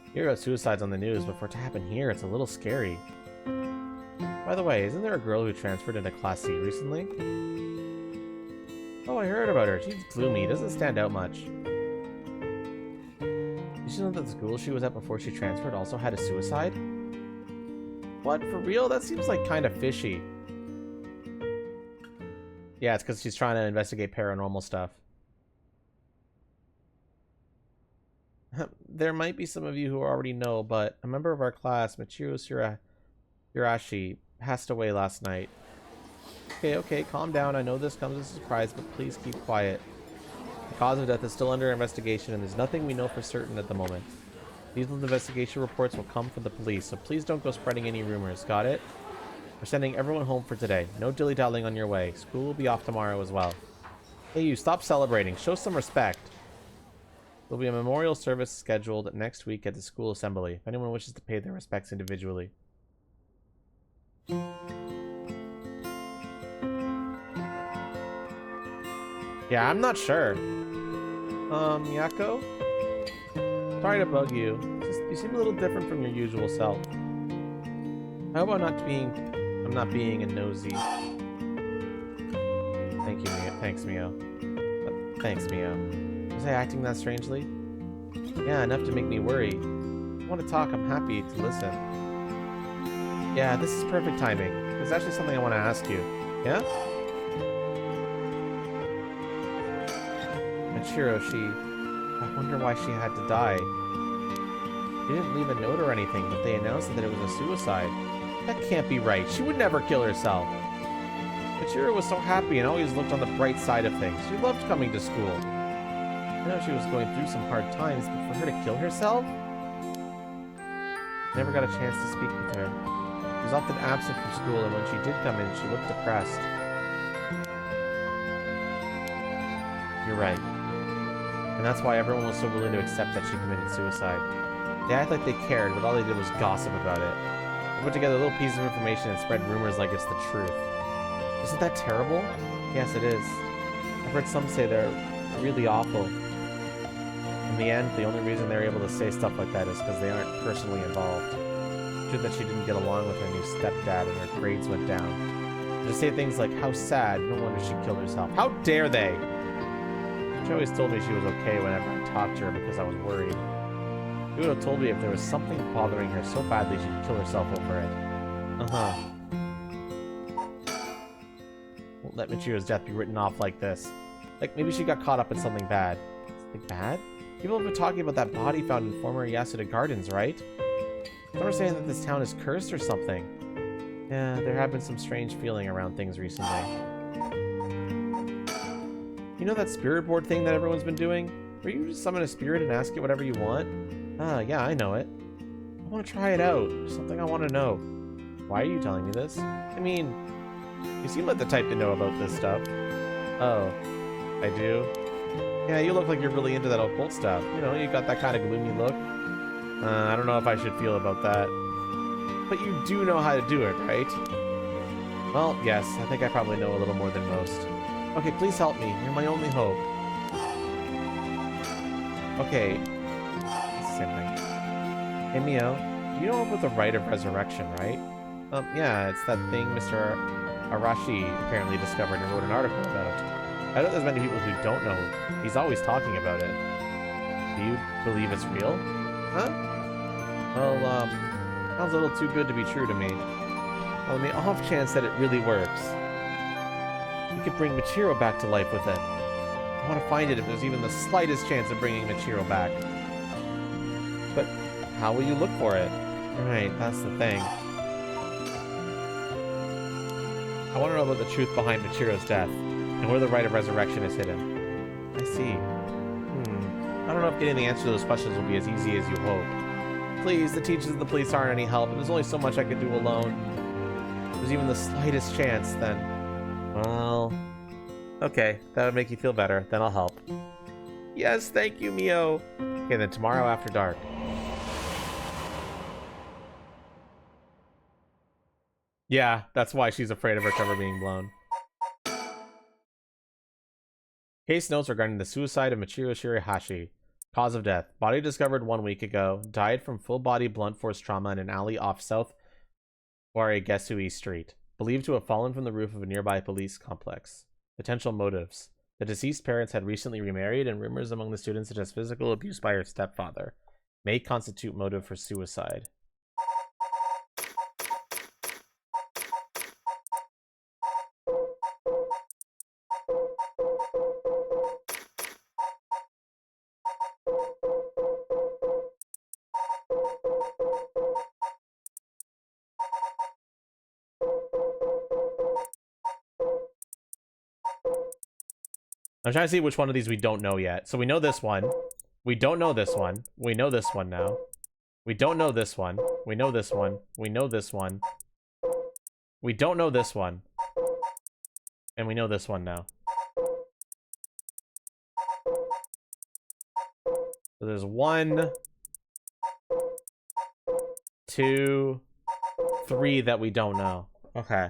You hear about suicides on the news, but for it to happen here, it's a little scary. By the way, isn't there a girl who transferred into Class C recently? Oh, I heard about her. She's gloomy, doesn't stand out much. Did you know that the school she was at before she transferred also had a suicide? What? For real? That seems like kind of fishy. Yeah, it's because she's trying to investigate paranormal stuff. There might be some of you who already know, but a member of our class, Michiro Hirashi, passed away last night. Okay, calm down. I know this comes as a surprise, but please keep quiet. The cause of death is still under investigation, and there's nothing we know for certain at the moment. These investigation reports will come from the police, so please don't go spreading any rumors, got it? We're sending everyone home for today. No dilly-dallying on your way. School will be off tomorrow as well. Hey, you, stop celebrating. Show some respect. There'll be a memorial service scheduled next week at the school assembly, if anyone wishes to pay their respects individually. Yeah, I'm not sure. Yako? Sorry to bug you. You seem a little different from your usual self. How about I'm not being a nosy. Thank you, Mio. Thanks, Mio. Thanks, Mio. Was I acting that strangely? Yeah, enough to make me worry. If you want to talk, I'm happy to listen. Yeah, this is perfect timing. There's actually something I want to ask you. Yeah? Michiro, I wonder why she had to die. They didn't leave a note or anything, but they announced that it was a suicide. That can't be right. She would never kill herself. Michiro was so happy and always looked on the bright side of things. She loved coming to school. I know she was going through some hard times, but for her to kill herself? Never got a chance to speak with her. She was often absent from school, and when she did come in, she looked depressed. You're right. And that's why everyone was so willing to accept that she committed suicide. They acted like they cared, but all they did was gossip about it. They put together little pieces of information and spread rumors like it's the truth. Isn't that terrible? Yes, it is. I've heard some say they're really awful. In the end, the only reason they're able to say stuff like that is because they aren't personally involved. It's true that she didn't get along with her new stepdad and her grades went down. They say things like, how sad, no wonder she killed herself. How dare they? She always told me she was okay whenever I talked to her because I was worried. She would have told me if there was something bothering her so badly she'd kill herself over it. Uh-huh. Won't let Michiro's death be written off like this. Like, maybe she got caught up in something bad. Something bad? People have been talking about that body found in former Yasuda Gardens, right? Some are saying that this town is cursed or something. Yeah, there have been some strange feeling around things recently. You know that spirit board thing that everyone's been doing? Where you just summon a spirit and ask it whatever you want? Ah, yeah, I know it. I want to try it out. There's something I want to know. Why are you telling me this? I mean, you seem like the type to know about this stuff. Oh, I do? Yeah, you look like you're really into that occult stuff. You know, you got that kind of gloomy look. I don't know if I should feel about that. But you do know how to do it, right? Well, yes, I think I probably know a little more than most. Okay, please help me. You're my only hope. Okay. It's the same thing. Hey, Mio, do you know about the Rite of Resurrection, right? Yeah, it's that thing Mr. Arashi apparently discovered and wrote an article about. I know there's many people who don't know. He's always talking about it. Do you believe it's real? Huh? Well, sounds a little too good to be true to me. Well, on the off chance that it really works, we could bring Michiro back to life with it. I want to find it if there's even the slightest chance of bringing Michiro back. But how will you look for it? Right, that's the thing. I want to know about the truth behind Michiro's death, and where the Rite of Resurrection is hidden. I see. I don't know if getting the answer to those questions will be as easy as you hope. Please, the teachers and the police aren't any help, and there's only so much I can do alone. If there's even the slightest chance, then... well... okay, that would make you feel better. Then I'll help. Yes, thank you, Mio. Okay, then tomorrow after dark. Yeah, that's why she's afraid of her cover being blown. Case notes regarding the suicide of Michiro Shirahashi. Cause of death. Body discovered 1 week ago. Died from full-body blunt force trauma in an alley off South Warigesui Street. Believed to have fallen from the roof of a nearby police complex. Potential motives. The deceased parents had recently remarried, and rumors among the students suggest physical abuse by her stepfather may constitute motive for suicide. I'm trying to see which one of these we don't know yet. So we know this one. We don't know this one. We know this one now. We don't know this one. We know this one. We know this one. We don't know this one. And we know this one now. there's 1, 2, 3 that we don't know. Okay.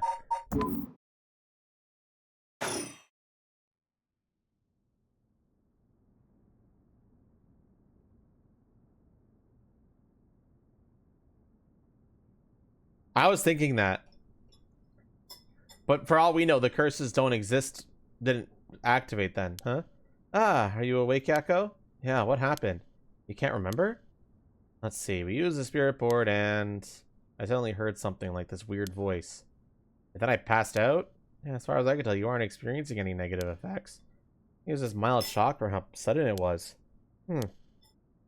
I was thinking that. But for all we know, the curses don't exist. Didn't activate then, huh? Ah, are you awake, Yakko? Yeah, what happened? You can't remember? Let's see. We used the spirit board and I suddenly heard something like this weird voice. And then I passed out? Yeah, as far as I can tell, you aren't experiencing any negative effects. It was just mild shock for how sudden it was.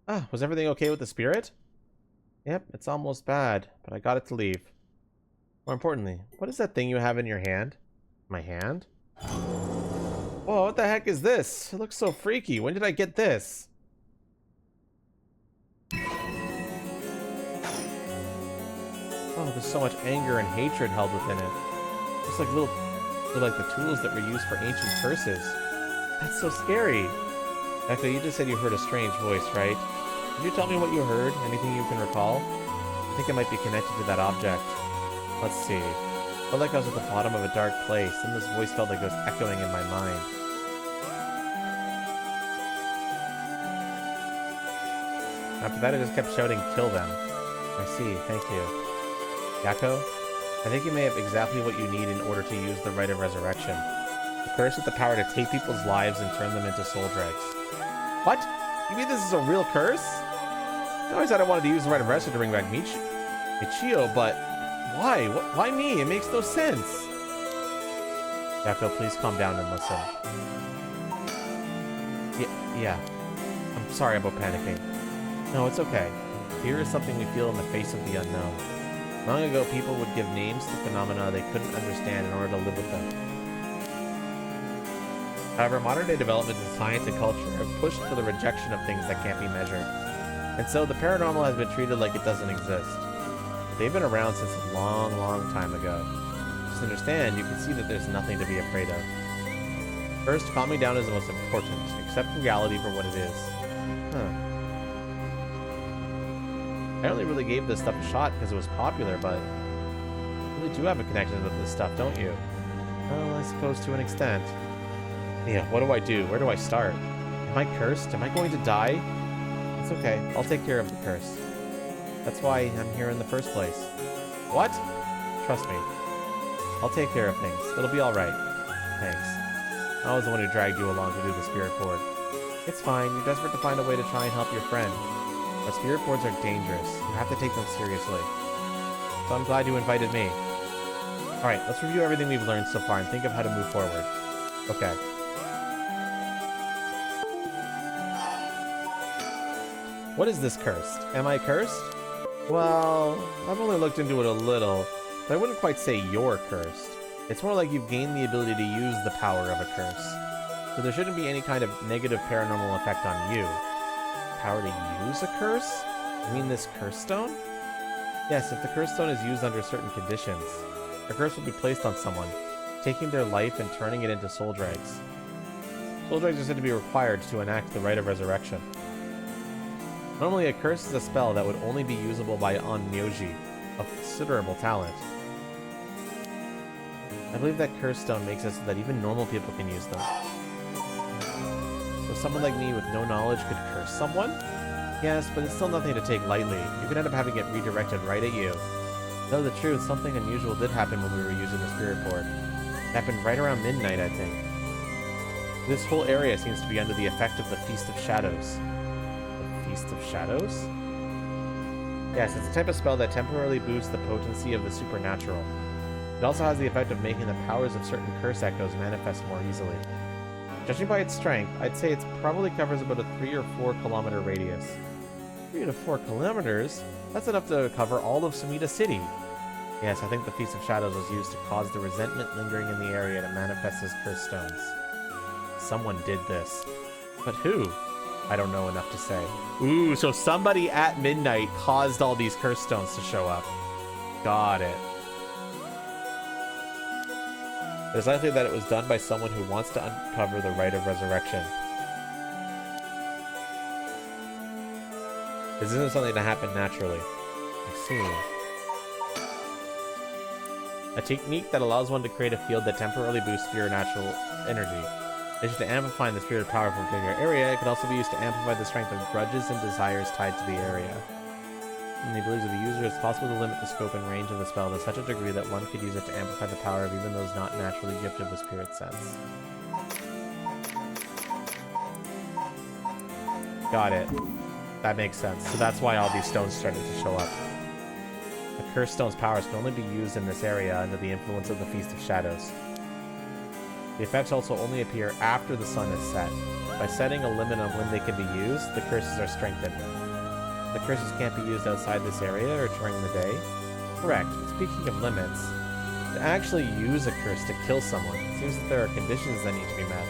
Ah, was everything okay with the spirit? Yep, it's almost bad, but I got it to leave. More importantly, what is that thing you have in your hand? My hand? Whoa, what the heck is this? It looks so freaky. When did I get this? Oh, there's so much anger and hatred held within it. Just like they're like the tools that were used for ancient curses. That's so scary. Echo, you just said you heard a strange voice, right? Could you tell me what you heard? Anything you can recall? I think it might be connected to that object. Let's see. I felt like I was at the bottom of a dark place, and this voice felt like it was echoing in my mind. After that, I just kept shouting, "Kill them." I see, thank you. Yakko, I think you may have exactly what you need in order to use the Rite of Resurrection. The curse with the power to take people's lives and turn them into soul dregs. What? You mean this is a real curse? I always said I wanted to use the Rite of Resurrection to bring back Michio, but why? Why me? It makes no sense. Yakko, please calm down and listen. Yeah. I'm sorry about panicking. No, it's okay. Fear is something we feel in the face of the unknown. Long ago, people would give names to phenomena they couldn't understand in order to live with them. However, modern-day developments in science and culture have pushed for the rejection of things that can't be measured. And so the paranormal has been treated like it doesn't exist. They've been around since a long, long time ago. Just understand, you can see that there's nothing to be afraid of. First, calming down is the most important. Accept reality for what it is. I only really gave this stuff a shot because it was popular, but you really do have a connection with this stuff, don't you? Well, I suppose to an extent. Yeah, what do I do? Where do I start? Am I cursed? Am I going to die? It's okay. I'll take care of the curse. That's why I'm here in the first place. What? Trust me. I'll take care of things. It'll be alright. Thanks. I was the one who dragged you along to do the spirit board. It's fine. You're desperate to find a way to try and help your friend. But spirit boards are dangerous. You have to take them seriously. So I'm glad you invited me. Alright, let's review everything we've learned so far and think of how to move forward. Okay. What is this cursed? Am I cursed? Well, I've only looked into it a little, but I wouldn't quite say you're cursed. It's more like you've gained the ability to use the power of a curse. So there shouldn't be any kind of negative paranormal effect on you. Power to use a curse? You mean this curse stone? Yes, if the curse stone is used under certain conditions, a curse will be placed on someone, taking their life and turning it into soul dregs. Soul dregs are said to be required to enact the Rite of Resurrection. Normally, a curse is a spell that would only be usable by onmyoji, of considerable talent. I believe that curse stone makes it so that even normal people can use them. So someone like me with no knowledge could curse someone? Yes, but it's still nothing to take lightly. You could end up having it redirected right at you. To tell the truth, something unusual did happen when we were using the spirit board. It happened right around midnight, I think. This whole area seems to be under the effect of the Feast of Shadows. The Feast of Shadows? Yes, it's a type of spell that temporarily boosts the potency of the supernatural. It also has the effect of making the powers of certain curse echoes manifest more easily. Judging by its strength, I'd say it probably covers about a 3 or 4 kilometer radius. 3 to 4 kilometers? That's enough to cover all of Sumida City. Yes, I think the Feast of Shadows was used to cause the resentment lingering in the area to manifest as curse stones. Someone did this. But who? I don't know enough to say. Ooh, so somebody at midnight caused all these curse stones to show up. Got it. It's likely that it was done by someone who wants to uncover the Rite of Resurrection. This isn't something that happened naturally. I see. A technique that allows one to create a field that temporarily boosts spirit natural energy. In addition to amplifying the spirit power from a particular area, it can also be used to amplify the strength of grudges and desires tied to the area. In the abilities of the user, it's possible to limit the scope and range of the spell to such a degree that one could use it to amplify the power of even those not naturally gifted with spirit sense. Got it. That makes sense. So that's why all these stones started to show up. The cursed stone's powers can only be used in this area under the influence of the Feast of Shadows. The effects also only appear after the sun is set. By setting a limit on when they can be used, the curses are strengthened. The curses can't be used outside this area or during the day. Correct. Speaking of limits, to actually use a curse to kill someone, it seems that there are conditions that need to be met.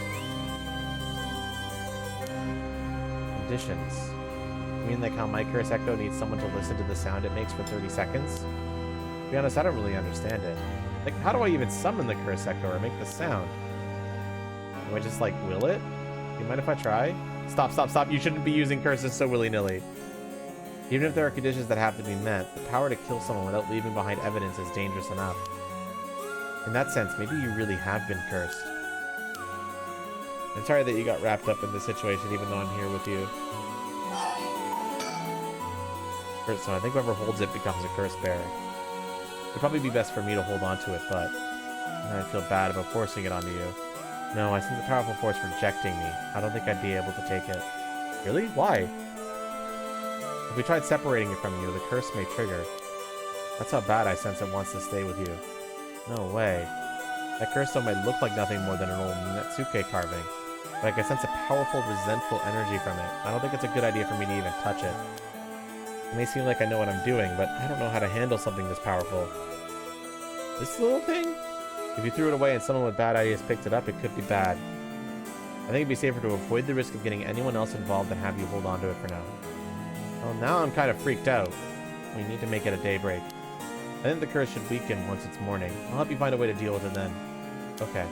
Conditions? You mean like how my curse echo needs someone to listen to the sound it makes for 30 seconds? To be honest, I don't really understand it. Like, how do I even summon the curse echo or make the sound? Do I just, like, will it? Do you mind if I try? Stop, stop, stop. You shouldn't be using curses so willy-nilly. Even if there are conditions that have to be met, the power to kill someone without leaving behind evidence is dangerous enough. In that sense, maybe you really have been cursed. I'm sorry that you got wrapped up in this situation, even though I'm here with you. So I think whoever holds it becomes a curse bearer. It'd probably be best for me to hold on to it, but I feel bad about forcing it onto you. No, I sense a powerful force rejecting me. I don't think I'd be able to take it. Really? Why? If we tried separating it from you, the curse may trigger. That's how bad I sense it wants to stay with you. No way. That curse stone might look like nothing more than an old Netsuke carving, but I can sense a powerful, resentful energy from it. I don't think it's a good idea for me to even touch it. It may seem like I know what I'm doing, but I don't know how to handle something this powerful. This little thing? If you threw it away and someone with bad ideas picked it up, it could be bad. I think it'd be safer to avoid the risk of getting anyone else involved than have you hold on to it for now. Well, now I'm kind of freaked out. We need to make it a daybreak. I think the curse should weaken once it's morning. I'll help you find a way to deal with it then. Okay.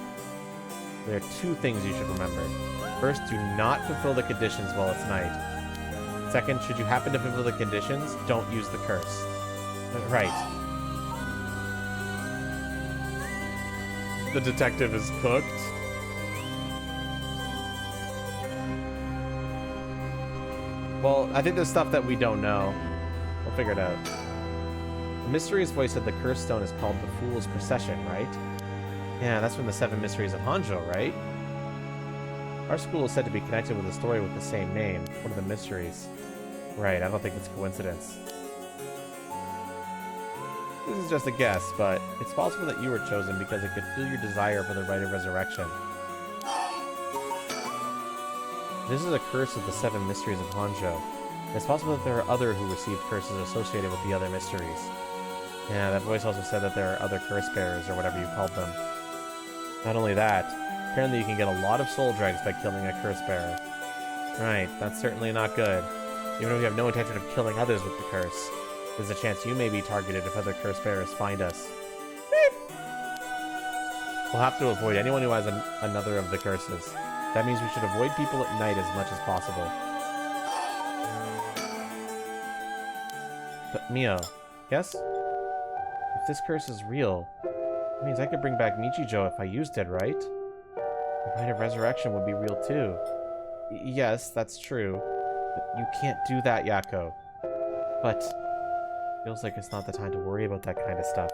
There are two things you should remember. First, do not fulfill the conditions while it's night. Second, should you happen to fulfill the conditions, don't use the curse. Right. The detective is cooked. Well, I think there's stuff that we don't know. We'll figure it out. The mysterious voice said the cursed stone is called the Fool's Procession, right? Yeah, that's from the 7 Mysteries of Honjo, right? Our school is said to be connected with a story with the same name, one of the mysteries. Right, I don't think it's a coincidence. This is just a guess, but it's possible that you were chosen because it could fuel your desire for the rite of resurrection. This is a curse of the 7 Mysteries of Honjo. It's possible that there are other who received curses associated with the other mysteries. Yeah, that voice also said that there are other curse bearers, or whatever you called them. Not only that, apparently you can get a lot of soul dregs by killing a curse bearer. Right, that's certainly not good. Even if you have no intention of killing others with the curse, there's a chance you may be targeted if other curse bearers find us. Beep. We'll have to avoid anyone who has another of the curses. That means we should avoid people at night as much as possible. But Mio, yes? If this curse is real, it means I could bring back Michijo if I used it, right? The rite of resurrection would be real too. Yes, that's true. But you can't do that, Yako. But feels like it's not the time to worry about that kind of stuff.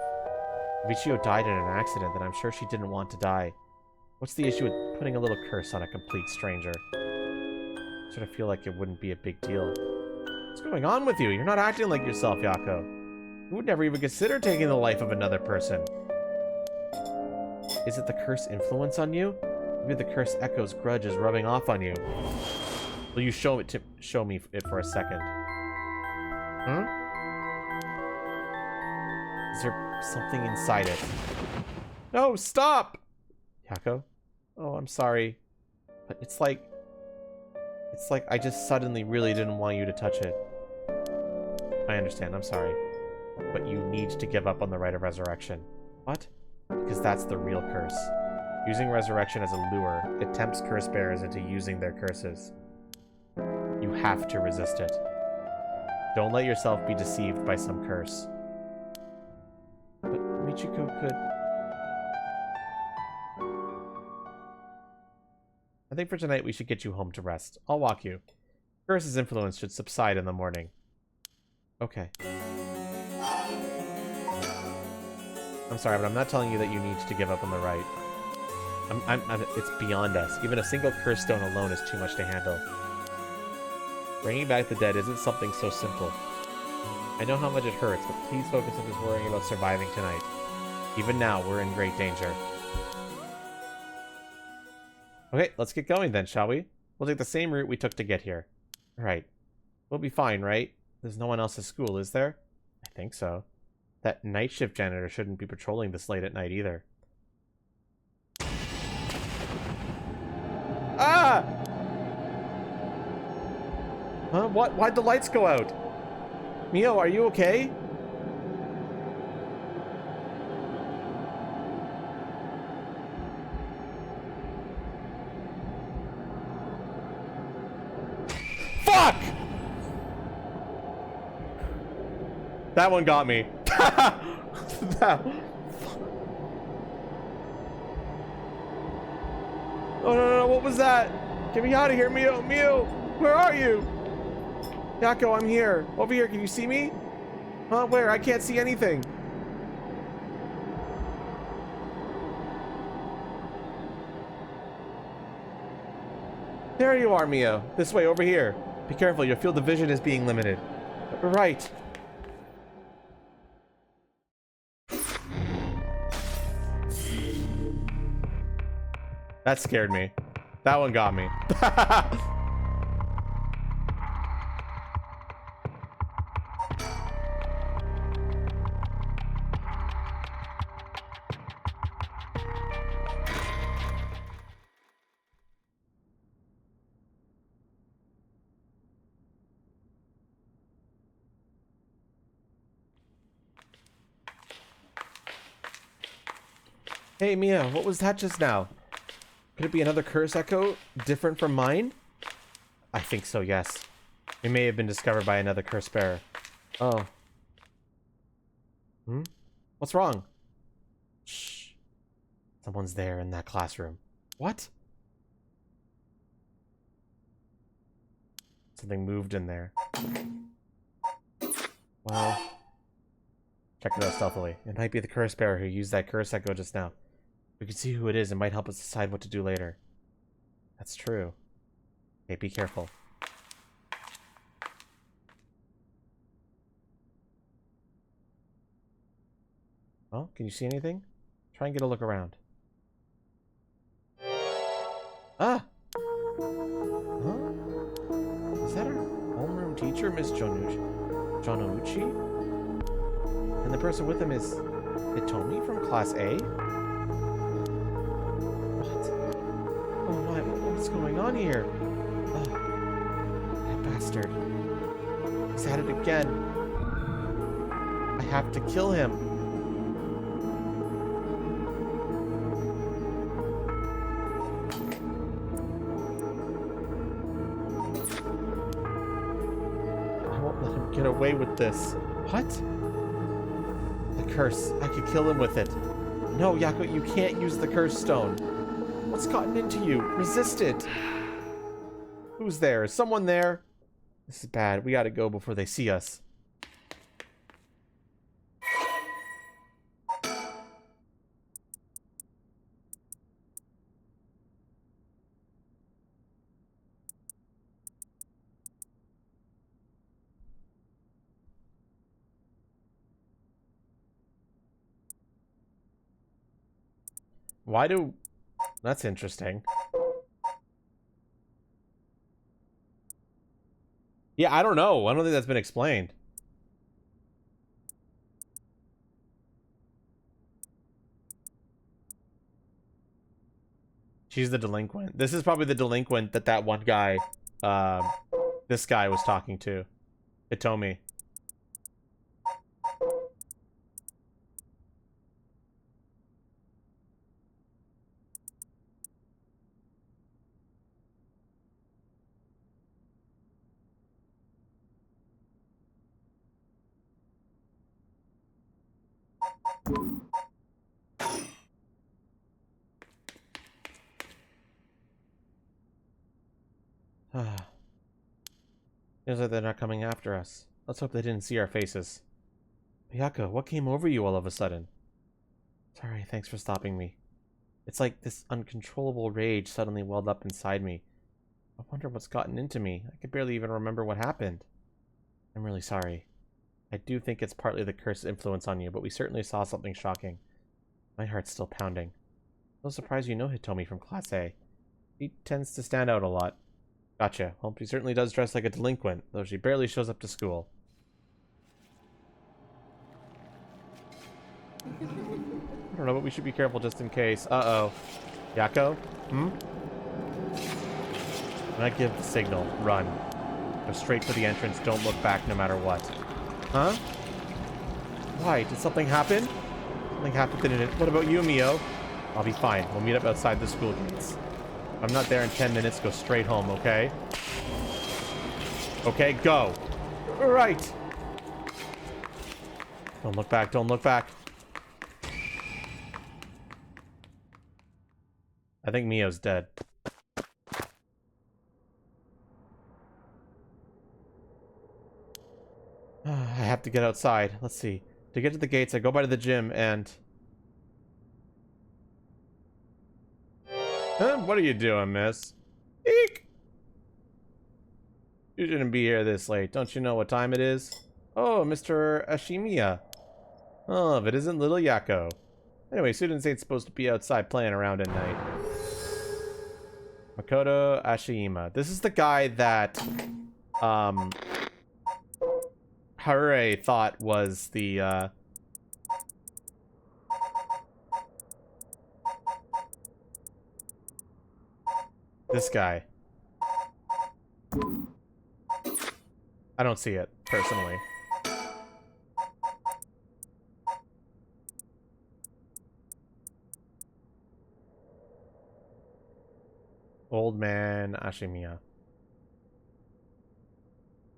If Michijo died in an accident, then I'm sure she didn't want to die. What's the issue with putting a little curse on a complete stranger? I sort of feel like it wouldn't be a big deal. What's going on with you? You're not acting like yourself, Yako. You would never even consider taking the life of another person. Is it the curse influence on you? Maybe the curse echo's grudge is rubbing off on you. Will you show me it for a second? Hmm? Is there something inside it? No, stop! Yako? Oh, I'm sorry. But it's like I just suddenly really didn't want you to touch it. I understand, I'm sorry. But you need to give up on the rite of resurrection. What? Because that's the real curse. Using resurrection as a lure, it tempts curse bearers into using their curses. You have to resist it. Don't let yourself be deceived by some curse. But Michiko could... I think for tonight we should get you home to rest. I'll walk you. Curse's influence should subside in the morning. Okay. I'm sorry, but I'm not telling you that you need to give up on the right. It's beyond us. Even a single curse stone alone is too much to handle. Bringing back the dead isn't something so simple. I know how much it hurts, but please focus on just worrying about surviving tonight. Even now, we're in great danger. Okay, let's get going then, shall we? We'll take the same route we took to get here. Right. We'll be fine, right? There's no one else at school, is there? I think so. That night shift janitor shouldn't be patrolling this late at night either. Ah! Huh? What? Why'd the lights go out? Mio, are you okay? Fuck! That one got me. Oh, no, what was that? Get me out of here, Mio. Mio, where are you? Yako, I'm here. Over here, can you see me? Huh, where? I can't see anything. There you are, Mio. This way, over here. Be careful, your field of vision is being limited. Right. That scared me. That one got me. Hey, Mia, what was that just now? Could it be another curse echo, different from mine? I think so, yes. It may have been discovered by another curse bearer. Oh. Hmm? What's wrong? Shh. Someone's there in that classroom. What? Something moved in there. Well, check it out stealthily. It might be the curse bearer who used that curse echo just now. We can see who it is and might help us decide what to do later. That's true. Okay, be careful. Well, can you see anything? Try and get a look around. Ah! Huh? Is that our homeroom teacher, Miss Jonouchi? And the person with him is Hitomi from Class A? What's going on here? Oh, that bastard. He's at it again. I have to kill him. I won't let him get away with this. What? The curse. I could kill him with it. No, Yako, you can't use the curse stone. What's gotten into you? Resist it. Who's there? Is someone there? This is bad. We gotta go before they see us. Why do... That's interesting. Yeah, I don't know. I don't think that's been explained. She's the delinquent. This is probably the delinquent that one guy, this guy was talking to. Hitomi. Seems like they're not coming after us. Let's hope they didn't see our faces. Miyako, what came over you all of a sudden? Sorry, thanks for stopping me. It's like this uncontrollable rage suddenly welled up inside me. I wonder what's gotten into me. I can barely even remember what happened. I'm really sorry. I do think it's partly the curse's influence on you, but we certainly saw something shocking. My heart's still pounding. No surprise you know Hitomi from Class A. He tends to stand out a lot. Gotcha. Well, she certainly does dress like a delinquent, though she barely shows up to school. I don't know, but we should be careful just in case. Uh-oh. Yako? When I give the signal, run. Go straight for the entrance, don't look back no matter what. Huh? Why? Did something happen? Something happened, didn't it? What about you, Mio? I'll be fine. We'll meet up outside the school gates. If I'm not there in 10 minutes, go straight home, okay? Okay, go. Right. Don't look back, don't look back. I think Mio's dead. I have to get outside. Let's see. To get to the gates, I go by the gym and... What are you doing, miss? Eek! You shouldn't be here this late. Don't you know what time it is? Oh, Mr. Ashimiya. Oh, if it isn't little Yako. Anyway, students ain't supposed to be outside playing around at night. Makoto Ashima. This is the guy that, Hooray thought was the, this guy. I don't see it, personally. Old man Ashimiya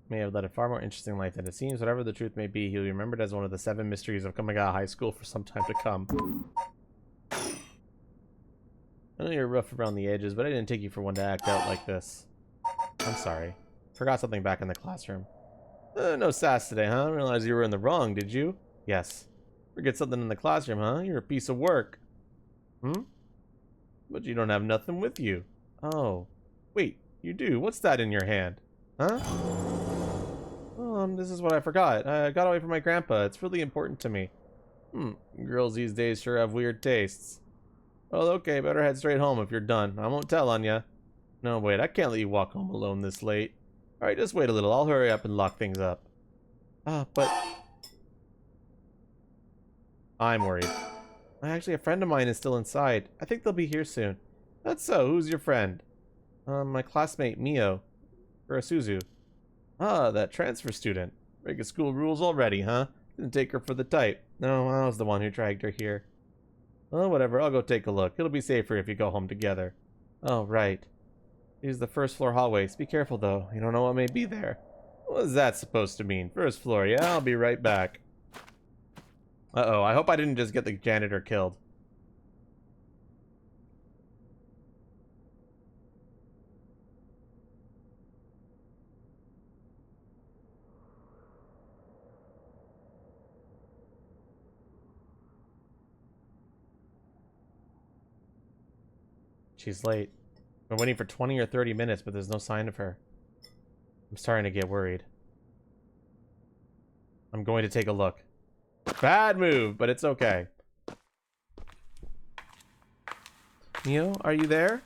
may have led a far more interesting life than it seems. Whatever the truth may be, he'll be remembered as one of the 7 mysteries of Kamigawa High School for some time to come. I know you're rough around the edges, but I didn't take you for one to act out like this. I'm sorry. Forgot something back in the classroom. No sass today, huh? I realized you were in the wrong, did you? Yes. Forget something in the classroom, huh? You're a piece of work. But you don't have nothing with you. Oh, wait, you do. What's that in your hand? Huh? This is what I forgot. I got away from my grandpa. It's really important to me. Girls these days sure have weird tastes. Well, okay, better head straight home if you're done. I won't tell on ya. No, wait, I can't let you walk home alone this late. Alright, just wait a little. I'll hurry up and lock things up. But... I'm worried. Actually, a friend of mine is still inside. I think they'll be here soon. That's so. Who's your friend? My classmate, Mio. Urasuzu. That transfer student. Breaking school rules already, huh? Didn't take her for the type. No, I was the one who dragged her here. Oh, whatever. I'll go take a look. It'll be safer if you go home together. Oh, right. Use the first floor hallways. Be careful, though. You don't know what may be there. What is that supposed to mean? First floor, yeah? I'll be right back. Uh-oh. I hope I didn't just get the janitor killed. She's late. We're waiting for 20 or 30 minutes, but there's no sign of her. I'm starting to get worried. I'm going to take a look. Bad move, but it's okay. Mio, are you there?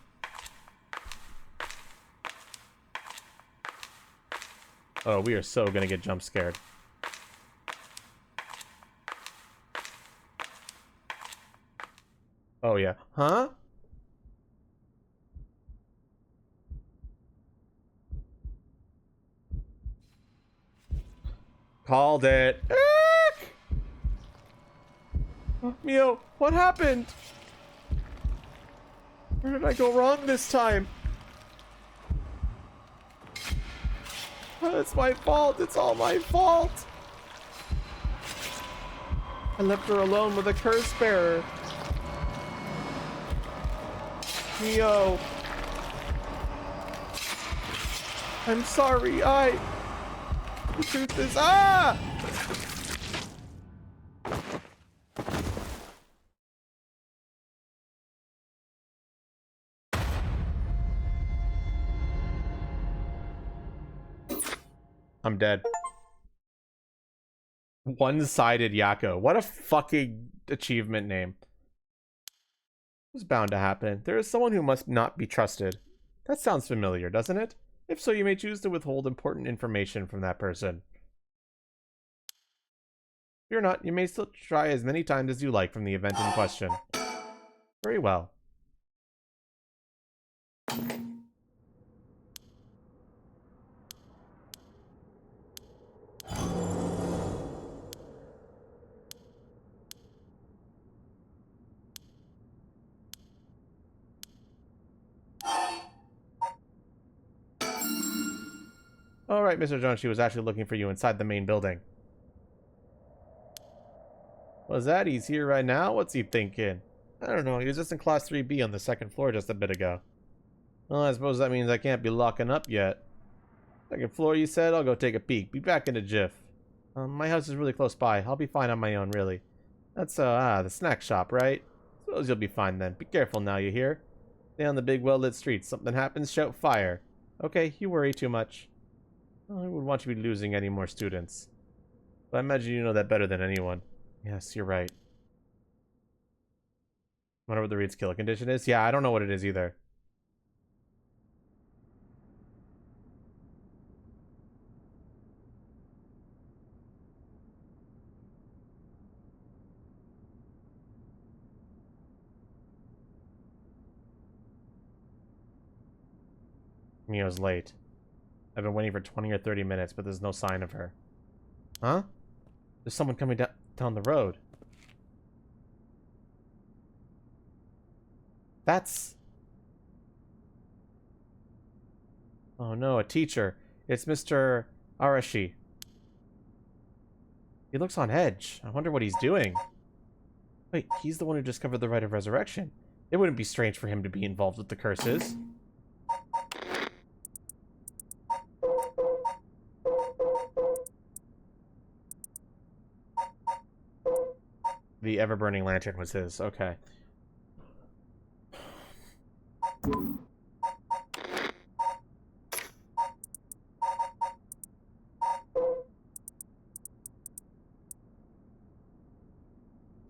Oh, we are so gonna get jump scared. Oh yeah. Huh? Called it. Oh, Mio, what happened? Where did I go wrong this time? Oh, it's my fault. It's all my fault. I left her alone with a curse bearer. Mio. I'm sorry. The truth is, I'm dead. One-sided Yakko. What a fucking achievement name. It was bound to happen. There is someone who must not be trusted. That sounds familiar, doesn't it? If so, you may choose to withhold important information from that person. Fear not, you may still try as many times as you like from the event in question. Very well. Alright, Mr. Jones, she was actually looking for you inside the main building. Was that? He's here right now? What's he thinking? I don't know, he was just in class 3B on the second floor just a bit ago. Well, I suppose that means I can't be locking up yet. Second floor, you said? I'll go take a peek. Be back in a jiff. My house is really close by. I'll be fine on my own, really. That's, the snack shop, right? Suppose you'll be fine then. Be careful now, you hear? Stay on the big well-lit streets. Something happens, shout fire. Okay, you worry too much. I wouldn't want you to be losing any more students. But I imagine you know that better than anyone. Yes, you're right. Wonder what the Reed's kill condition is? Yeah, I don't know what it is either. Mio's late. I've been waiting for 20 or 30 minutes, but there's no sign of her. Huh? There's someone coming down the road. That's... Oh no, a teacher. It's Mr. Arashi. He looks on edge. I wonder what he's doing. Wait, he's the one who discovered the rite of resurrection. It wouldn't be strange for him to be involved with the curses. The ever-burning lantern was his. Okay.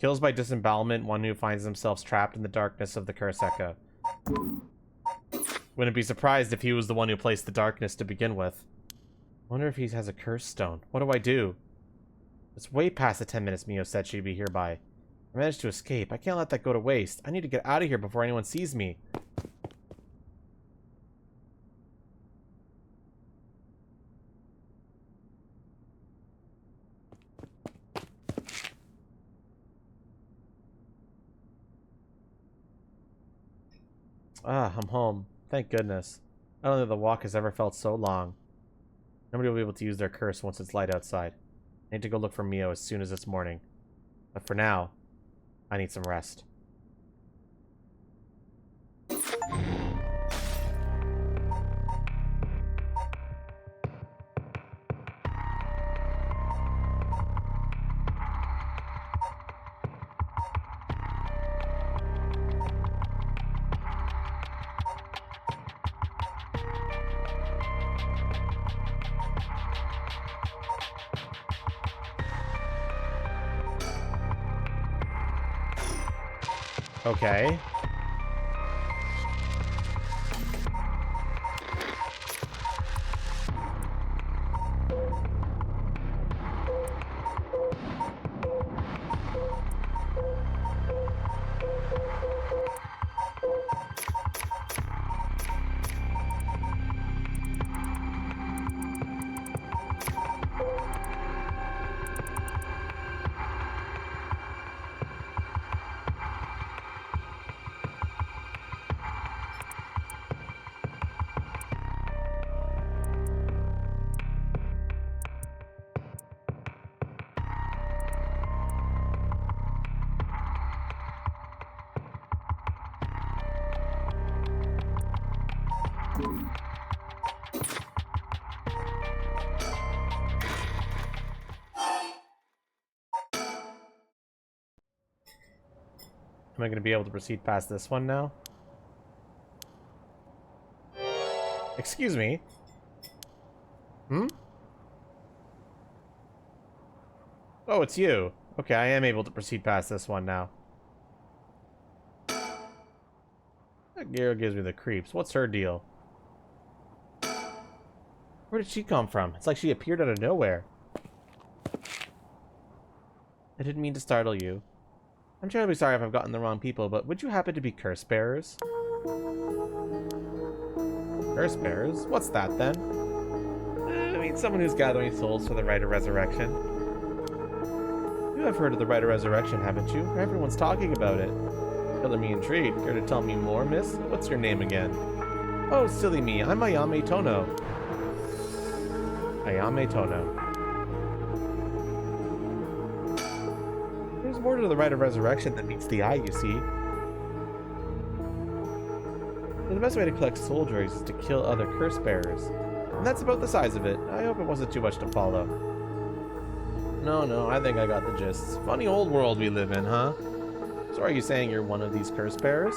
Kills by disembowelment, one who finds themselves trapped in the darkness of the curse echo. Wouldn't be surprised if he was the one who placed the darkness to begin with. Wonder if he has a curse stone. What do I do? It's way past the 10 minutes Mio said she'd be here by. I managed to escape. I can't let that go to waste. I need to get out of here before anyone sees me. I'm home. Thank goodness. I don't think the walk has ever felt so long. Nobody will be able to use their curse once it's light outside. I need to go look for Mio as soon as it's morning. But for now, I need some rest. Okay. Am I going to be able to proceed past this one now? Excuse me? Hmm? Oh, it's you. Okay, I am able to proceed past this one now. That girl gives me the creeps. What's her deal? Where did she come from? It's like she appeared out of nowhere. I didn't mean to startle you. I'm terribly sorry if I've gotten the wrong people, but would you happen to be curse bearers? Curse bearers? What's that, then? I mean, someone who's gathering souls for the rite of resurrection. You have heard of the rite of resurrection, haven't you? Everyone's talking about it. Color me intrigued. Care to tell me more, miss? What's your name again? Oh, silly me. I'm Ayame Tono. Ayame Tono. There's more to the rite of resurrection than meets the eye, you see. The best way to collect soul joys is to kill other curse bearers. And that's about the size of it. I hope it wasn't too much to follow. No, I think I got the gist. Funny old world we live in, huh? So are you saying you're one of these curse bearers?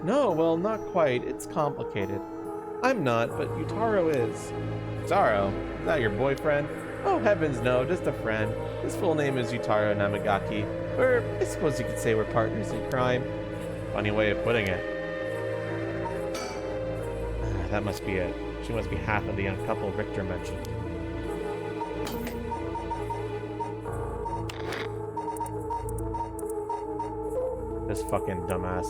No, well, not quite. It's complicated. I'm not, but Yutaro is. Yutaro? Is that your boyfriend? Oh, heavens no, just a friend. His full name is Yutaro Namagaki. I suppose you could say we're partners in crime. Funny way of putting it. That must be it. She must be half of the young couple Richter mentioned. This fucking dumbass.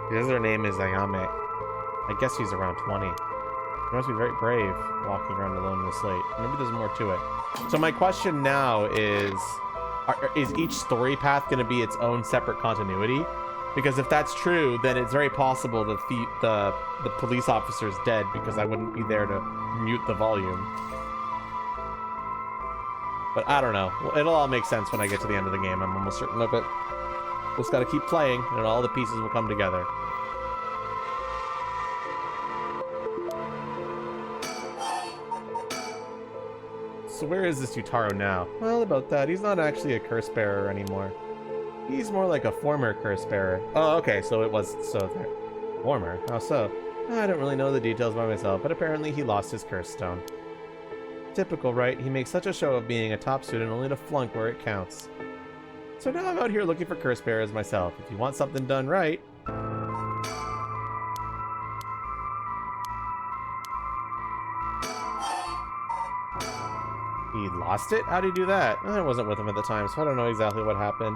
Because her name is Ayame. I guess she's around 20. She must be very brave, walking around alone in the slate. Maybe there's more to it. So my question now is each story path going to be its own separate continuity? Because if that's true, then it's very possible that the police officer's dead because I wouldn't be there to mute the volume. But I don't know. It'll all make sense when I get to the end of the game. I'm almost certain of it. Just gotta keep playing, and all the pieces will come together. So where is this Yutaro now? Well, about that, he's not actually a curse bearer anymore. He's more like a former curse bearer. Oh, okay, so it was there. Former? How so? I don't really know the details by myself, but apparently he lost his curse stone. Typical, right? He makes such a show of being a top student only to flunk where it counts. So now I'm out here looking for curse bearers myself. If you want something done right... He lost it? How'd he do that? I wasn't with him at the time, so I don't know exactly what happened.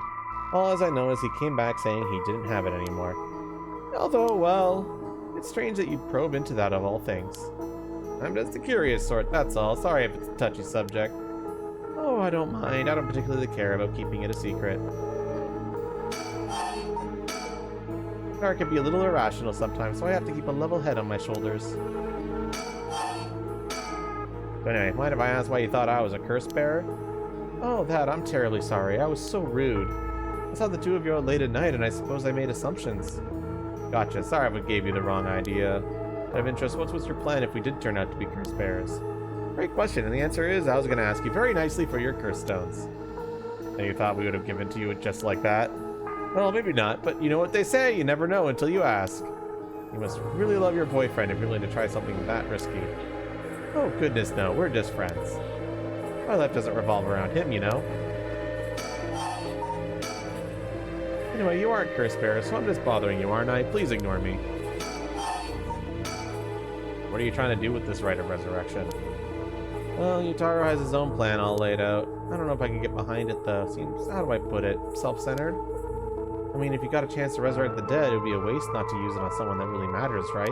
All as I know is he came back saying he didn't have it anymore. Although, well, it's strange that you'd probe into that of all things. I'm just a curious sort, that's all. Sorry if it's a touchy subject. Oh, I don't mind. I don't particularly care about keeping it a secret. I can be a little irrational sometimes, so I have to keep a level head on my shoulders. But anyway, mind if I ask why you thought I was a curse bearer? Oh, that, I'm terribly sorry. I was so rude. I saw the two of you out late at night, and I suppose I made assumptions. Gotcha. Sorry if I gave you the wrong idea. Out of interest, what was your plan if we did turn out to be curse bearers? Great question, and the answer is I was going to ask you very nicely for your curse stones. And you thought we would have given to you just like that? Well, maybe not, but you know what they say, you never know until you ask. You must really love your boyfriend if you're willing to try something that risky. Oh, goodness no, we're just friends. My life doesn't revolve around him, you know. Anyway, you aren't curse bearer, so I'm just bothering you, aren't I? Please ignore me. What are you trying to do with this rite of resurrection? Well, Yutaro has his own plan all laid out. I don't know if I can get behind it, though. Seems, how do I put it, self-centered? I mean, if you got a chance to resurrect the dead, it would be a waste not to use it on someone that really matters, right?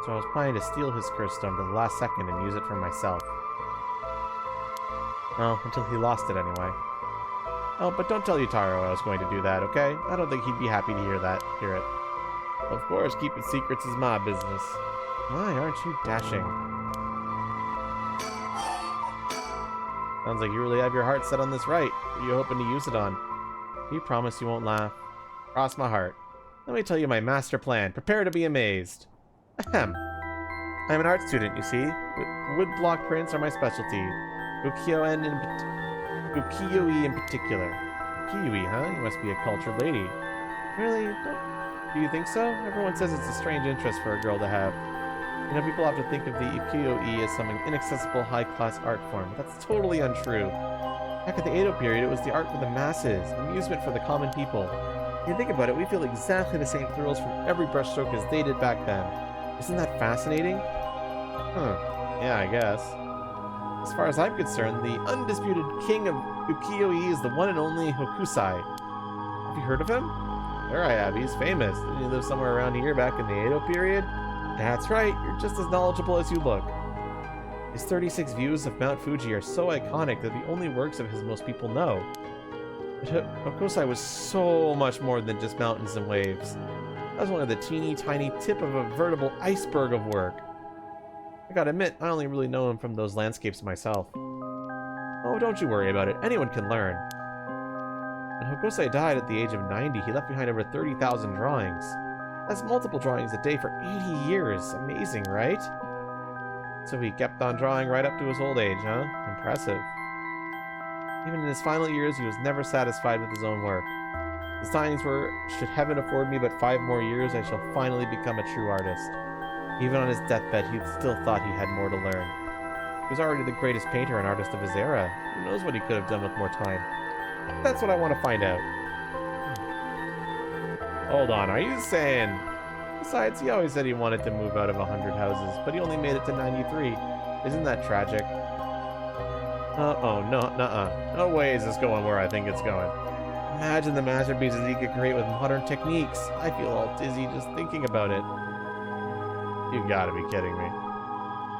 So I was planning to steal his curse stone to the last second and use it for myself. Well, until he lost it anyway. Oh, but don't tell Yutaro I was going to do that, okay? I don't think he'd be happy to hear it. Of course, keeping secrets is my business. My, aren't you dashing? Sounds like you really have your heart set on this right. What are you hoping to use it on? You promise you won't laugh? Cross my heart. Let me tell you my master plan. Prepare to be amazed. Ahem. I'm an art student, you see. Woodblock prints are my specialty. Ukiyo-e in particular. Ukiyo-e, huh? You must be a cultured lady. Really? Do you think so? Everyone says it's a strange interest for a girl to have. You know, people often think of the ukiyo-e as some inaccessible high-class art form, but that's totally untrue. Back in the Edo period, it was the art for the masses, amusement for the common people. If you think about it, we feel exactly the same thrills from every brushstroke as they did back then. Isn't that fascinating? Huh. Yeah, I guess. As far as I'm concerned, the undisputed king of ukiyo-e is the one and only Hokusai. Have you heard of him? There I have. He's famous. Didn't he live somewhere around here back in the Edo period? That's right. You're just as knowledgeable as you look. His 36 views of Mount Fuji are so iconic that the only works of his most people know. But Hokusai was so much more than just mountains and waves. That was only the teeny tiny tip of a veritable iceberg of work. I gotta admit, I only really know him from those landscapes myself. Oh, don't you worry about it. Anyone can learn. When Hokusai died at the age of 90, he left behind over 30,000 drawings. That's multiple drawings a day for 80 years. Amazing, right? So he kept on drawing right up to his old age, huh? Impressive. Even in his final years, he was never satisfied with his own work. His signs were, should heaven afford me but 5 more years, I shall finally become a true artist. Even on his deathbed, he still thought he had more to learn. He was already the greatest painter and artist of his era. Who knows what he could have done with more time? That's what I want to find out. Hold on, are you saying... Besides, he always said he wanted to move out of 100 houses, but he only made it to 93. Isn't that tragic? Oh, no, nuh-uh. No way is this going where I think it's going. Imagine the masterpieces he could create with modern techniques. I feel all dizzy just thinking about it. You gotta be kidding me.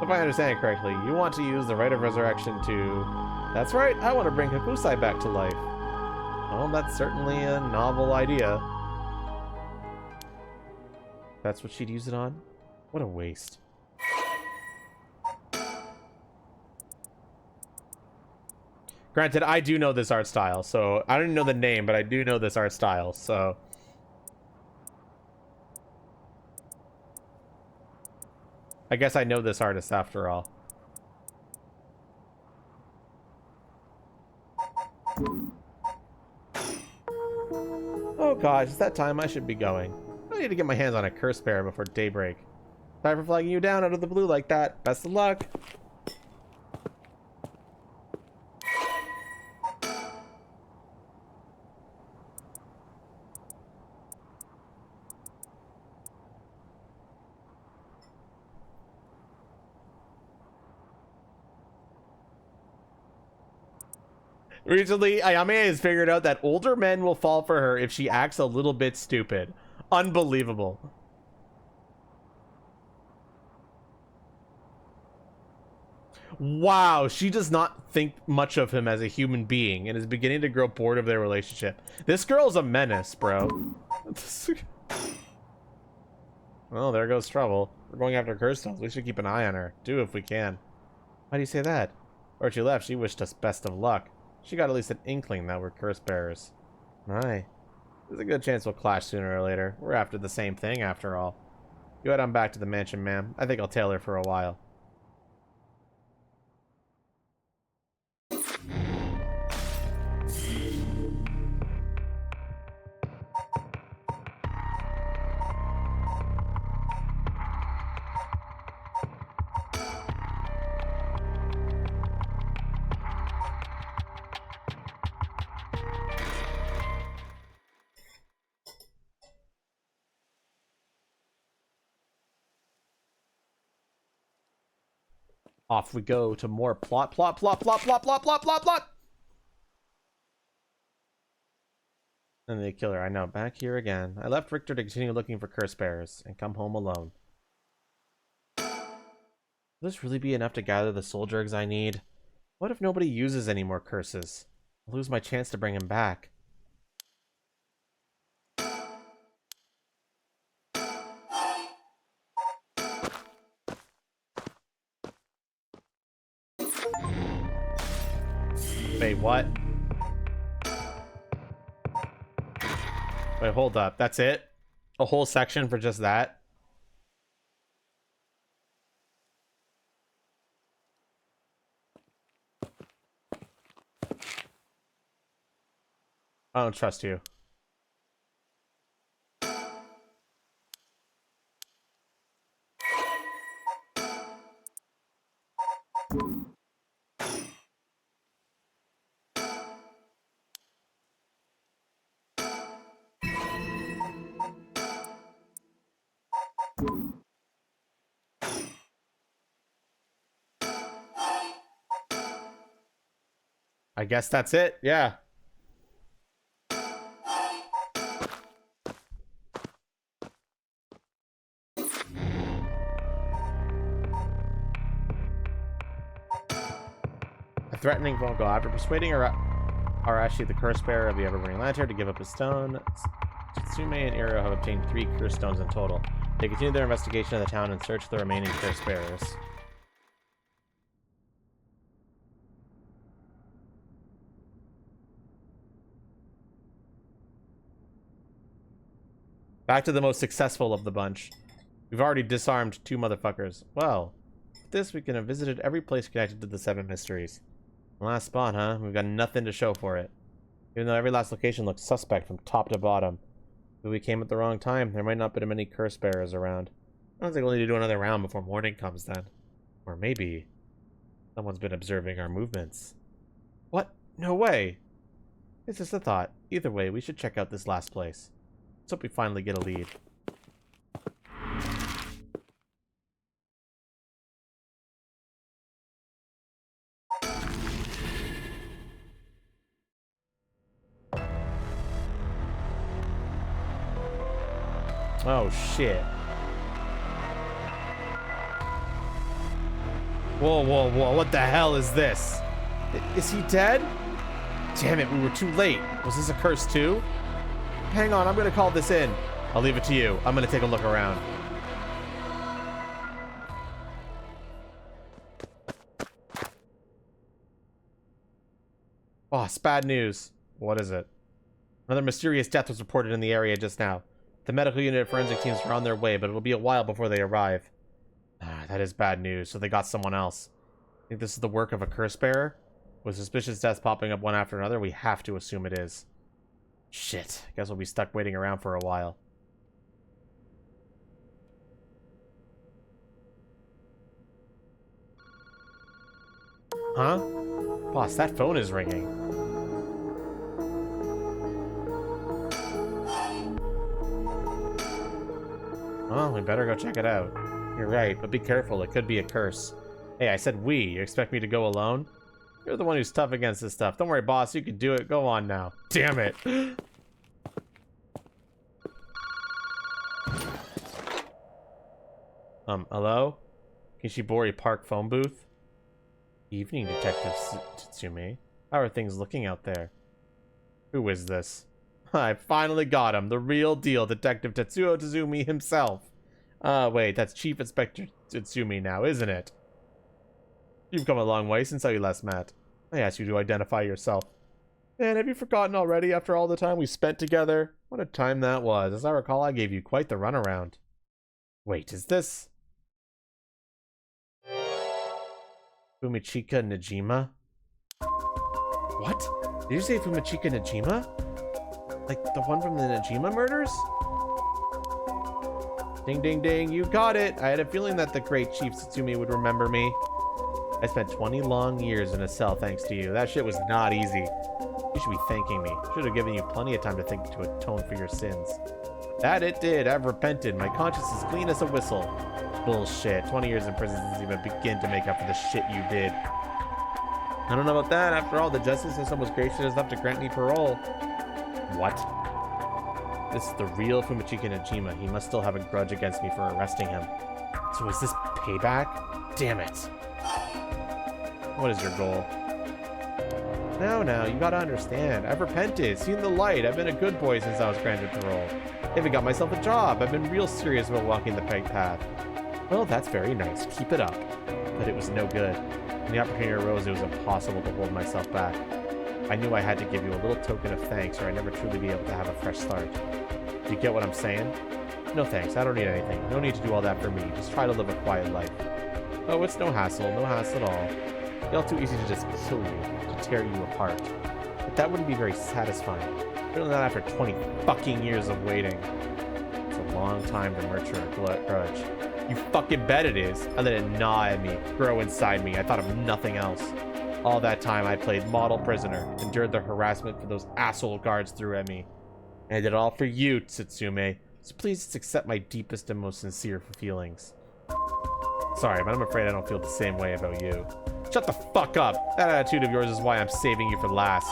If I understand correctly, you want to use the Rite of Resurrection to... That's right, I want to bring Hokusai back to life. Well, that's certainly a novel idea. That's what she'd use it on? What a waste. Granted, I do know this art style, so... I don't know the name, but I do know this art style, so... I guess I know this artist after all. Oh gosh, it's that time. I should be going. I need to get my hands on a curse bear before daybreak. Sorry for flagging you down out of the blue like that. Best of luck. Recently, Ayame has figured out that older men will fall for her if she acts a little bit stupid. Unbelievable. Wow, she does not think much of him as a human being and is beginning to grow bored of their relationship. This girl's a menace, bro. Well, there goes trouble. We're going after Kirstels. We should keep an eye on her, too, if we can. Why do you say that? Before she left, she wished us best of luck. She got at least an inkling that we're curse bearers. My. There's a good chance we'll clash sooner or later. We're after the same thing, after all. You head on back to the mansion, ma'am. I think I'll tail her for a while. Off we go to more plot. And they kill her. I know. Back here again. I left Richter to continue looking for curse bearers and come home alone. Will this really be enough to gather the soul drugs I need? What if nobody uses any more curses? I'll lose my chance to bring him back. Wait, what? Wait, hold up. That's it? A whole section for just that? I don't trust you. I guess that's it. Yeah. A threatening phone call. After persuading Arashi, the curse bearer of the Evergreen Lantern, to give up his stone, Tsume and Iro have obtained 3 curse stones in total. They continue their investigation of the town and search for the remaining curse bearers. Back to the most successful of the bunch. We've already disarmed 2 motherfuckers. Well, with this we can have visited every place connected to the 7 mysteries. Last spot, huh? We've got nothing to show for it. Even though every last location looks suspect from top to bottom. But we came at the wrong time. There might not be many curse bearers around. I don't think we'll need to do another round before morning comes then. Or maybe someone's been observing our movements. What? No way! It's just a thought. Either way, we should check out this last place. Let's hope we finally get a lead. Oh, shit. Whoa, whoa, whoa. What the hell is this? Is he dead? Damn it, we were too late. Was this a curse too? Hang on, I'm gonna call this in. I'll leave it to you. I'm gonna take a look around. Oh, it's bad news. What is it? Another mysterious death was reported in the area just now. The medical unit and forensic teams are on their way, but it'll be a while before they arrive. Ah, that is bad news. So they got someone else. Think this is the work of a curse bearer? With suspicious deaths popping up one after another, we have to assume it is. Shit. Guess we'll be stuck waiting around for a while. Huh? Boss, that phone is ringing. Well, we better go check it out. You're right, but be careful. It could be a curse. Hey, I said we. You expect me to go alone? You're the one who's tough against this stuff. Don't worry, boss. You can do it. Go on now. Damn it. Hello? Kishibori Park phone booth? Evening, Detective Tsume. How are things looking out there? Who is this? I finally got him. The real deal, Detective Tetsuo Tazumi himself. Wait, that's Chief Inspector Tsume now, isn't it? You've come a long way since we last met. I asked you to identify yourself. Man, have you forgotten already after all the time we spent together? What a time that was. As I recall, I gave you quite the runaround. Wait, is this... Fumichika Najima? What? Did you say Fumichika Najima? Like the one from the Najima murders? Ding, ding, ding. You got it. I had a feeling that the great Chief Tsume would remember me. I spent 20 long years in a cell thanks to you. That shit was not easy. You should be thanking me. Should have given you plenty of time to think to atone for your sins. That it did. I've repented. My conscience is clean as a whistle. Bullshit. 20 years in prison doesn't even begin to make up for the shit you did. I don't know about that. After all, the justice system was gracious enough to grant me parole. What? This is the real Fumichika Najima. He must still have a grudge against me for arresting him. So is this payback? Damn it. What is your goal? Now, you gotta understand. I've repented, seen the light. I've been a good boy since I was granted parole. I even got myself a job. I've been real serious about walking the right path. Well, that's very nice. Keep it up. But it was no good. When the opportunity arose, it was impossible to hold myself back. I knew I had to give you a little token of thanks or I'd never truly be able to have a fresh start. Do you get what I'm saying? No thanks, I don't need anything. No need to do all that for me. Just try to live a quiet life. Oh, it's no hassle. No hassle at all. It'd be all too easy to just kill you, to tear you apart. But that wouldn't be very satisfying. Certainly not after 20 fucking years of waiting. It's a long time to nurture a grudge. You fucking bet it is. I let it gnaw at me, grow inside me. I thought of nothing else. All that time I played model prisoner, endured the harassment for those asshole guards threw at me. And I did it all for you, Tsutsumi. So please just accept my deepest and most sincere feelings. Sorry, but I'm afraid I don't feel the same way about you. Shut the fuck up! That attitude of yours is why I'm saving you for last.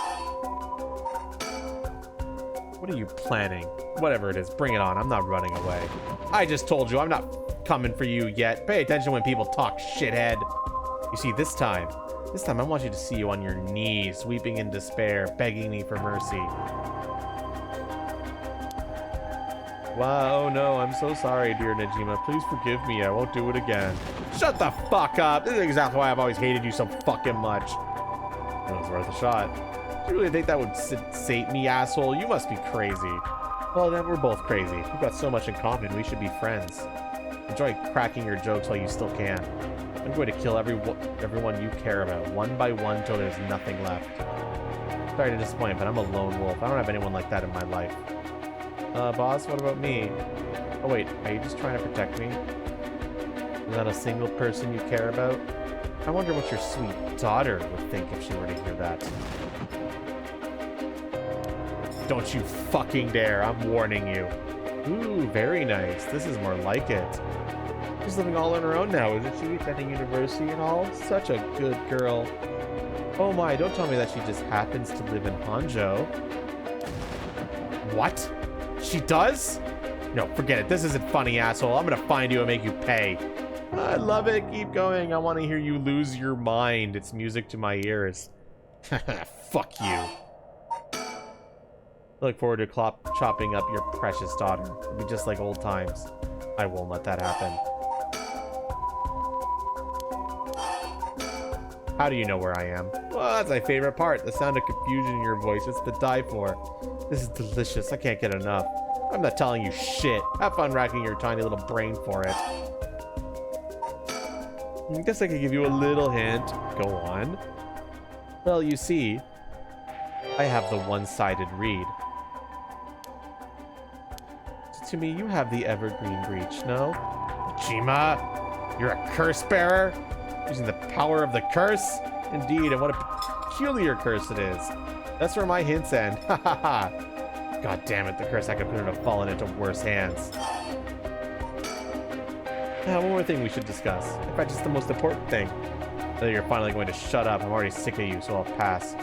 What are you planning? Whatever it is, bring it on. I'm not running away. I just told you, I'm not coming for you yet. Pay attention when people talk, shithead. You see, this time I want you to see you on your knees, weeping in despair, begging me for mercy. Wow, oh no, I'm so sorry, dear Najima. Please forgive me, I won't do it again. Shut the fuck up! This is exactly why I've always hated you so fucking much. It was worth a shot. Do you really think that would sate me, asshole? You must be crazy. Well, then we're both crazy. We've got so much in common, we should be friends. Enjoy cracking your jokes while you still can. I'm going to kill everyone you care about, one by one, till there's nothing left. Sorry to disappoint, but I'm a lone wolf. I don't have anyone like that in my life. Boss, what about me? Oh wait, are you just trying to protect me? Is not a single person you care about? I wonder what your sweet daughter would think if she were to hear that. Don't you fucking dare, I'm warning you. Ooh, very nice. This is more like it. She's living all on her own now, isn't she? Attending university and all? Such a good girl. Oh my, don't tell me that she just happens to live in Honjo. What? She does? No, forget it. This isn't funny, asshole. I'm gonna find you and make you pay. I love it. Keep going. I want to hear you lose your mind. It's music to my ears. Fuck you. I look forward to chopping up your precious daughter. It'll be just like old times. I won't let that happen. How do you know where I am? Well, that's my favorite part. The sound of confusion in your voice. It's to die for. This is delicious. I can't get enough. I'm not telling you shit. Have fun racking your tiny little brain for it. I guess I could give you a little hint. Go on. Well, you see, I have the one-sided reed. To me, you have the evergreen breach, no? Jima, you're a curse bearer? Using the power of the curse? Indeed, and what a peculiar curse it is. That's where my hints end. Ha ha ha. God damn it, the curse I could put have fallen into worse hands. Now, one more thing we should discuss. In fact, it's the most important thing. Whether you're finally going to shut up, I'm already sick of you, so I'll pass.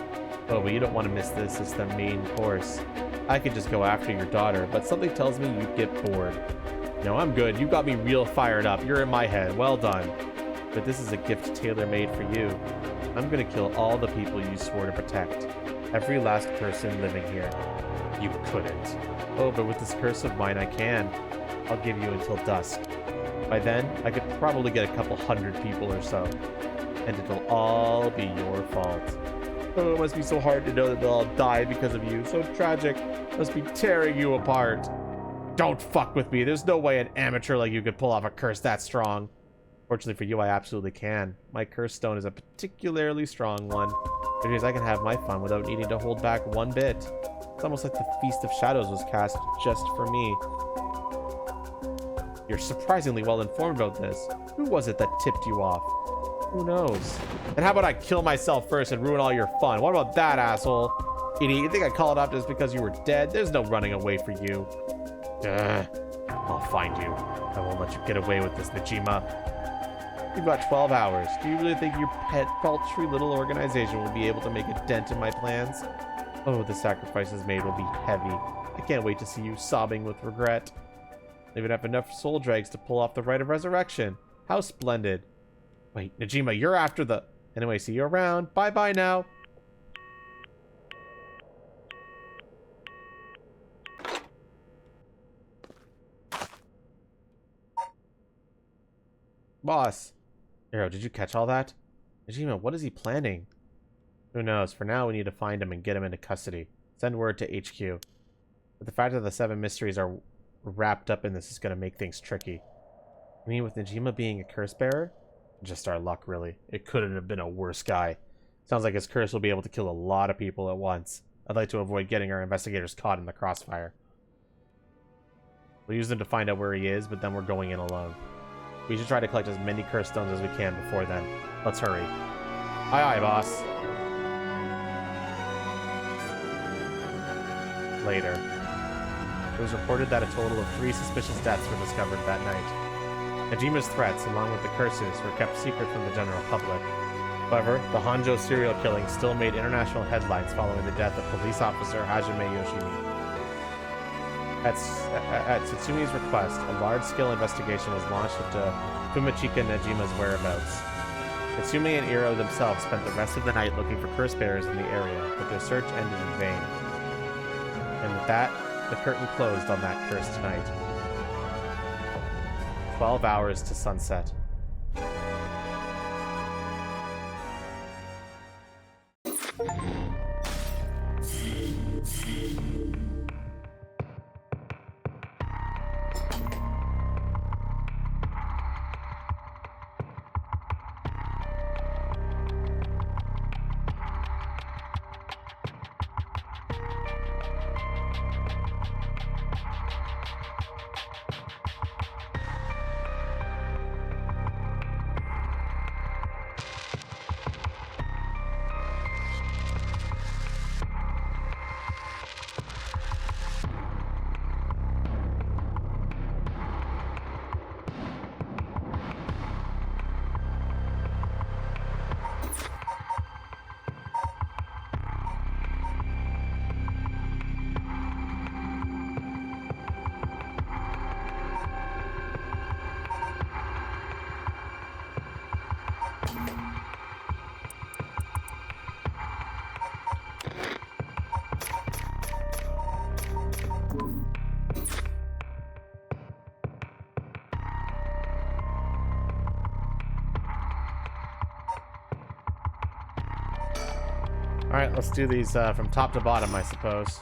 Oh, but you don't want to miss this. It's the main course. I could just go after your daughter, but something tells me you'd get bored. No, I'm good. You got me real fired up. You're in my head. Well done. But this is a gift tailor-made for you. I'm gonna kill all the people you swore to protect. Every last person living here. You couldn't. Oh, but with this curse of mine, I can. I'll give you until dusk. By then, I could probably get a couple hundred people or so. And it'll all be your fault. Oh, it must be so hard to know that they'll all die because of you. So tragic. Must be tearing you apart. Don't fuck with me. There's no way an amateur like you could pull off a curse that strong. Fortunately for you, I absolutely can. My curse stone is a particularly strong one. It means I can have my fun without needing to hold back one bit. It's almost like the Feast of Shadows was cast just for me. You're surprisingly well informed about this. Who was it that tipped you off? Who knows? And how about I kill myself first and ruin all your fun? What about that, asshole? Idiot, you think I called off just because you were dead? There's no running away for you. I'll find you. I won't let you get away with this, Najima. You've got 12 hours. Do you really think your pet, paltry little organization will be able to make a dent in my plans? Oh, the sacrifices made will be heavy. I can't wait to see you sobbing with regret. I even have enough soul dregs to pull off the rite of resurrection. How splendid. Wait, Najima, you're after the... Anyway, see you around. Bye-bye now. Boss. Arrow, did you catch all that? Najima, what is he planning? Who knows? For now, we need to find him and get him into custody. Send word to HQ. But the fact that the 7 mysteries are wrapped up in this is going to make things tricky. I mean, with Najima being a curse bearer? Just our luck, really. It couldn't have been a worse guy. Sounds like his curse will be able to kill a lot of people at once. I'd like to avoid getting our investigators caught in the crossfire. We'll use them to find out where he is, but then we're going in alone. We should try to collect as many curse stones as we can before then. Let's hurry. Aye, aye, boss. Later. It was reported that a total of 3 suspicious deaths were discovered that night. Najima's threats, along with the curses, were kept secret from the general public. However, the Honjo serial killing still made international headlines following the death of police officer Hajime Yoshimi. At Tsutsumi request, a large-scale investigation was launched into Fumachika Najima's whereabouts. Tsutsumi and Iro themselves spent the rest of the night looking for curse bearers in the area, but their search ended in vain. And with that, the curtain closed on that cursed night. 12 hours to sunset. Alright, let's do these from top to bottom, I suppose.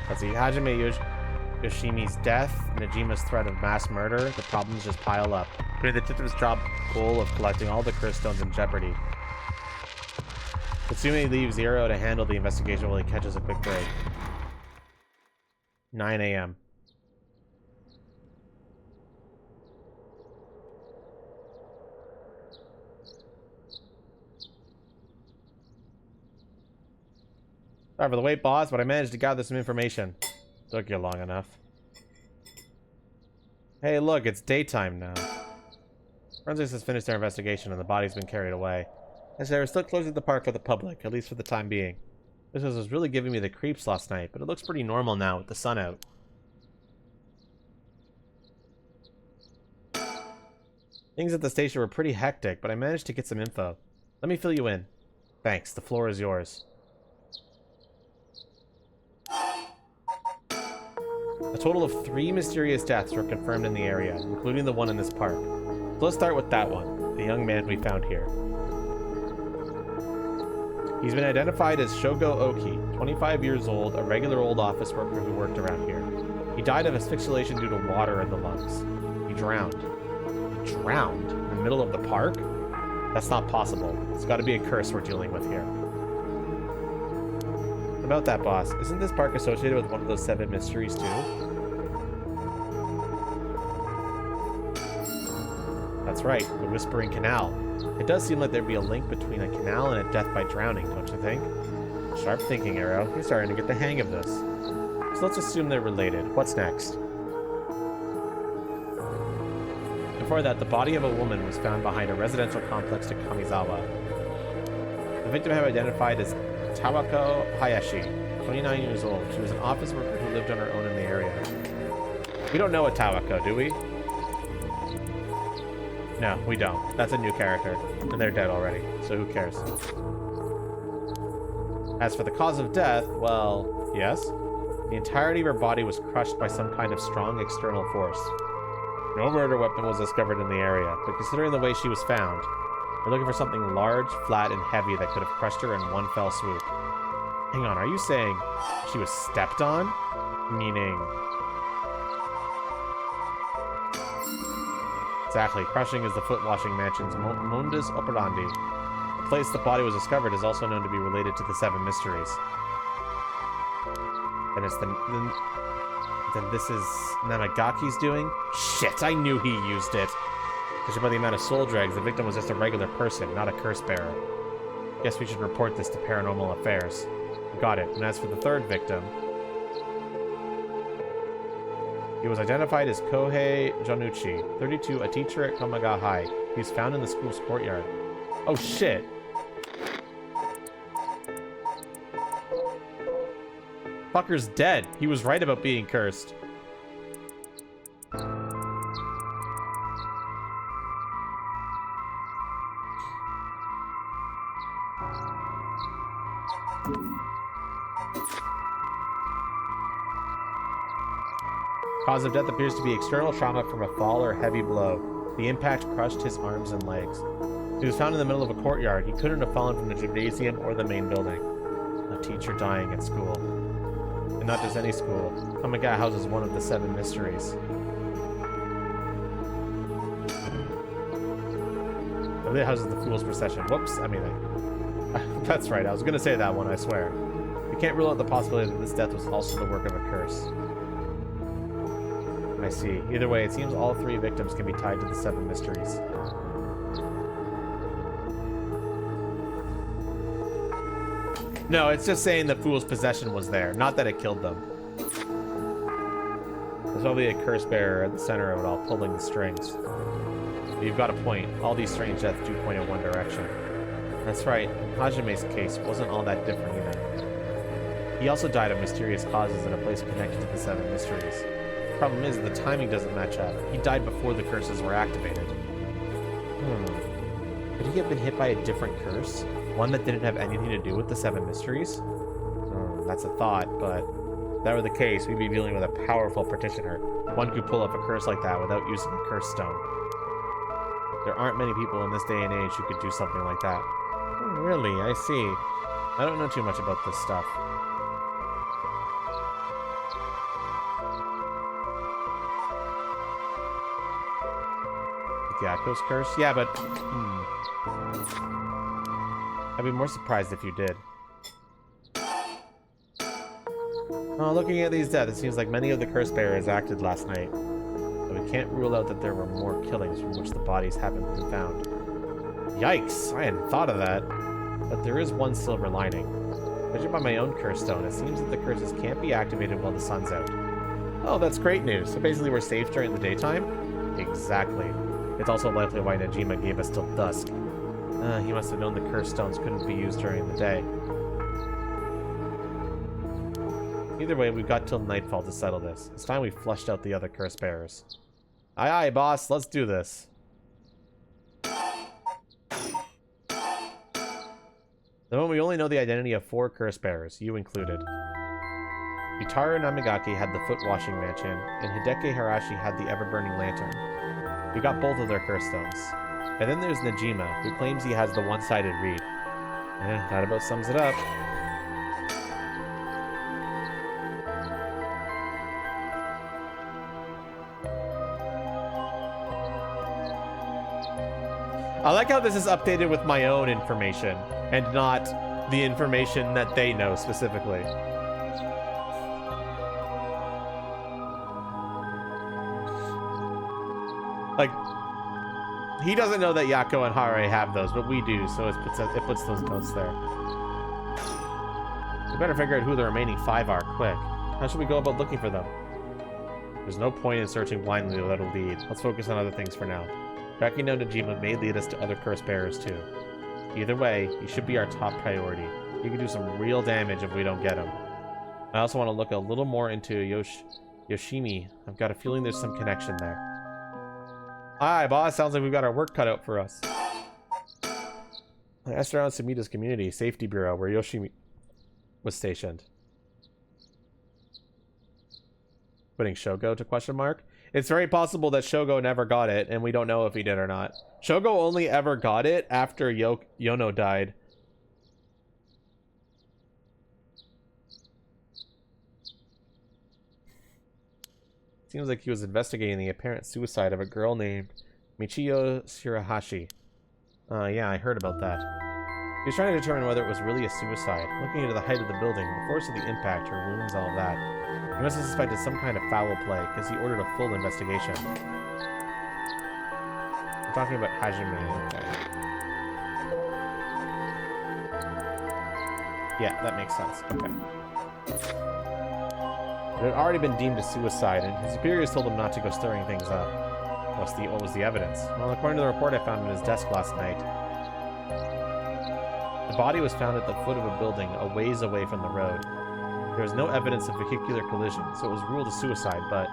Let's see, Hajime Yoshimi's death, Najima's threat of mass murder, the problems just pile up, putting the detective's job goal of collecting all the curse stones in jeopardy. Tatsumi leaves Zero to handle the investigation while he catches a quick break. 9 a.m. Sorry for the wait, boss, but I managed to gather some information. Took you long enough. Hey, look, it's daytime now. Forensics has finished their investigation and the body's been carried away. As they were still closing the park for the public, at least for the time being. This was really giving me the creeps last night, but it looks pretty normal now with the sun out. Things at the station were pretty hectic, but I managed to get some info. Let me fill you in. Thanks, the floor is yours. A total of 3 mysterious deaths were confirmed in the area, including the one in this park. So let's start with that one, the young man we found here. He's been identified as Shogo Oki, 25 years old, a regular old office worker who worked around here. He died of asphyxiation due to water in the lungs. He drowned. He drowned? In the middle of the park? That's not possible. It's got to be a curse we're dealing with here. About that, boss, isn't this park associated with one of those 7 mysteries too? That's right, the Whispering Canal. It does seem like there'd be a link between a canal and a death by drowning, don't you think? Sharp thinking, Arrow. You're starting to get the hang of this. So let's assume they're related. What's next? Before that, the body of a woman was found behind a residential complex to Kamizawa. The victim had been identified as Tawako Hayashi, 29 years old. She was an office worker who lived on her own in the area. We don't know a Tawako, do we? No, we don't. That's a new character. And they're dead already, so who cares? As for the cause of death, well, yes. The entirety of her body was crushed by some kind of strong external force. No murder weapon was discovered in the area, but considering the way she was found, We're looking for something large, flat, and heavy that could have crushed her in one fell swoop. Hang on, are you saying she was stepped on? Meaning... Exactly, crushing is the foot-washing mansion's modus operandi. The place the body was discovered is also known to be related to the Seven Mysteries. And it's then this is Namagaki's doing? Shit, I knew he used it! Judging by the amount of soul dregs, the victim was just a regular person, not a curse bearer. Guess we should report this to Paranormal Affairs. Got it. And as for the third victim, he was identified as Kohei Jonuchi, 32, a teacher at Komaga High. He was found in the school's courtyard. Oh shit! Fucker's dead. He was right about being cursed. Cause of death appears to be external trauma from a fall or heavy blow. The impact crushed his arms and legs. He was found in the middle of a courtyard. He couldn't have fallen from the gymnasium or the main building. A teacher dying at school. And not just any school. Komaga houses one of the Seven Mysteries. It houses the Fool's Procession. Whoops, that's right, I was gonna say that one, I swear. We can't rule out the possibility that this death was also the work of a curse. I see. Either way, it seems all three victims can be tied to the Seven Mysteries. No, it's just saying the Fool's Possession was there, not that it killed them. There's probably a curse bearer at the center of it all, pulling the strings. But you've got a point. All these strange deaths do point in one direction. That's right. Hajime's case wasn't all that different either. He also died of mysterious causes in a place connected to the Seven Mysteries. The problem is, the timing doesn't match up. He died before the curses were activated. Could he have been hit by a different curse? One that didn't have anything to do with the Seven Mysteries? That's a thought, but if that were the case, we'd be dealing with a powerful practitioner. One could pull off a curse like that without using a curse stone. There aren't many people in this day and age who could do something like that. Really? I see. I don't know too much about this stuff. Gakko's curse? Yeah, but... I'd be more surprised if you did. Oh, looking at these deaths, it seems like many of the curse bearers acted last night. But we can't rule out that there were more killings from which the bodies haven't been found. Yikes! I hadn't thought of that. But there is one silver lining. Judging by my own curse stone, it seems that the curses can't be activated while the sun's out. Oh, that's great news. So basically we're safe during the daytime? Exactly. It's also likely why Najima gave us till dusk. He must have known the curse stones couldn't be used during the day. Either way, we've got till nightfall to settle this. It's time we flushed out the other curse bearers. Aye aye, boss, let's do this. The moment we only know the identity of 4 curse bearers, you included. Yutaro Namagaki had the foot-washing mansion, and Hideki Harashi had the ever-burning lantern. We got both of their curse stones. And then there's Najima, who claims he has the one-sided read. That about sums it up. I like how this is updated with my own information, and not the information that they know specifically. Like, he doesn't know that Yako and Hare have those, but we do, so it puts those notes there. We better figure out who the remaining 5 are, quick. How should we go about looking for them? There's no point in searching blindly without a lead. Let's focus on other things for now. Tracking down Najima may lead us to other curse bearers too. Either way, he should be our top priority. He can do some real damage if we don't get him. I also want to look a little more into Yoshimi. I've got a feeling there's some connection there. Aye, boss. Sounds like we've got our work cut out for us. I asked around Sumita's community safety bureau where Yoshimi was stationed. Putting Shogo to question mark? It's very possible that Shogo never got it, and we don't know if he did or not. Shogo only ever got it after Yono died. Seems like he was investigating the apparent suicide of a girl named Michiyo Shirahashi. Yeah, I heard about that. He was trying to determine whether it was really a suicide. Looking into the height of the building, the force of the impact, her wounds, all of that. He must have suspected some kind of foul play, because he ordered a full investigation. We're talking about Hajime, okay. Yeah, that makes sense, okay. It had already been deemed a suicide, and his superiors told him not to go stirring things up. What was the evidence? Well, according to the report I found in his desk last night, the body was found at the foot of a building a ways away from the road. There was no evidence of vehicular collision, so it was ruled a suicide, but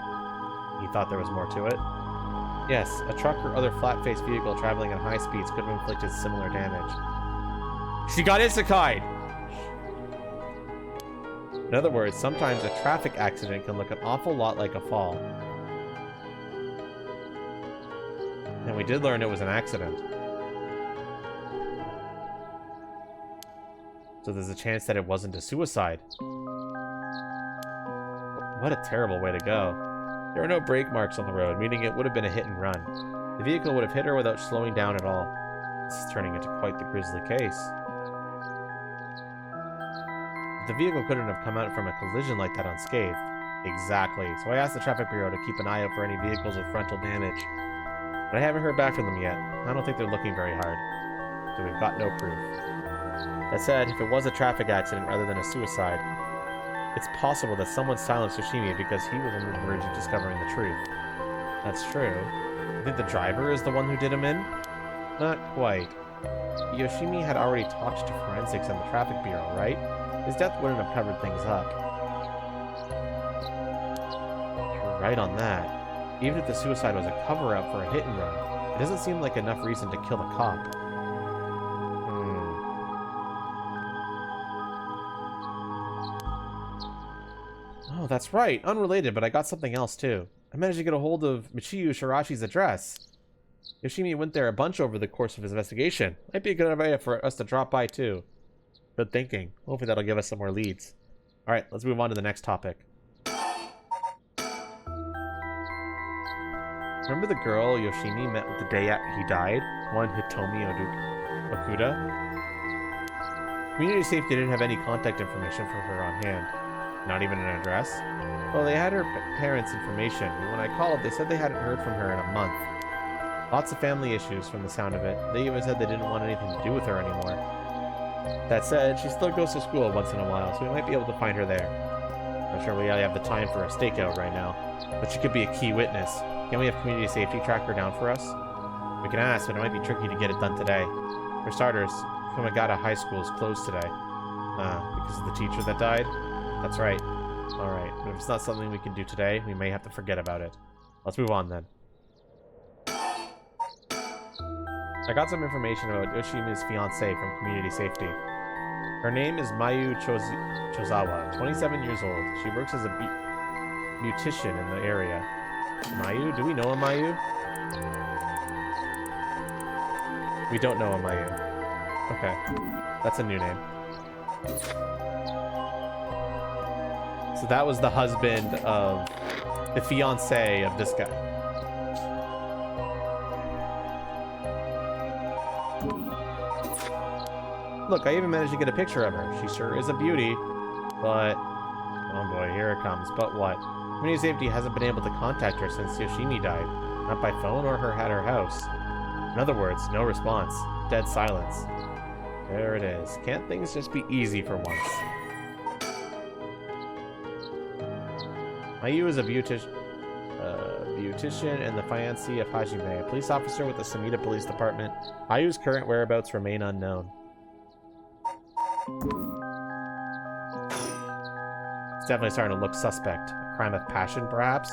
he thought there was more to it. Yes, a truck or other flat-faced vehicle traveling at high speeds could have inflicted similar damage. She got isekai'd! In other words, sometimes a traffic accident can look an awful lot like a fall. And we did learn it was an accident. So there's a chance that it wasn't a suicide. What a terrible way to go. There were no brake marks on the road, meaning it would have been a hit and run. The vehicle would have hit her without slowing down at all. This is turning into quite the grisly case. The vehicle couldn't have come out from a collision like that unscathed. Exactly. So I asked the traffic bureau to keep an eye out for any vehicles with frontal damage. But I haven't heard back from them yet. I don't think they're looking very hard. So we've got no proof. That said, if it was a traffic accident rather than a suicide, it's possible that someone silenced Yoshimi because he was on the verge of discovering the truth. That's true. I think the driver is the one who did him in? Not quite. Yoshimi had already talked to forensics and the traffic bureau, right? His death wouldn't have covered things up. You're right on that. Even if the suicide was a cover-up for a hit-and-run, it doesn't seem like enough reason to kill the cop. Oh, that's right. Unrelated, but I got something else, too. I managed to get a hold of Michiyo Shirashi's address. Yoshimi went there a bunch over the course of his investigation. Might be a good idea for us to drop by, too. Good thinking. Hopefully that'll give us some more leads. Alright, let's move on to the next topic. Remember the girl Yoshimi met the day after he died? One Hitomi Okuda? Community Safety didn't have any contact information for her on hand. Not even an address? Well, they had her parents' information, but when I called, they said they hadn't heard from her in a month. Lots of family issues from the sound of it. They even said they didn't want anything to do with her anymore. That said, she still goes to school once in a while, so we might be able to find her there. Not sure we have the time for a stakeout right now, but she could be a key witness. Can we have Community Safety track her down for us? We can ask, but it might be tricky to get it done today. For starters, Kumagata High School is closed today. Because of the teacher that died? That's right. Alright, but if it's not something we can do today, we may have to forget about it. Let's move on then. I got some information about Yoshimi's fiancée from Community Safety. Her name is Mayu Chozawa, 27 years old. She works as a beautician in the area. Mayu? Do we know a Mayu? We don't know a Mayu. Okay. That's a new name. So that was the husband of... the fiancé of this guy. Look, I even managed to get a picture of her. She sure is a beauty, but... oh boy, here it comes. But what? Community Safety hasn't been able to contact her since Yoshimi died. Not by phone or at her house. In other words, no response. Dead silence. There it is. Can't things just be easy for once? Mayu is a beautician and the fiancée of Hajime, a police officer with the Samita Police Department. Mayu's current whereabouts remain unknown. It's definitely starting to look suspect. A crime of passion, perhaps?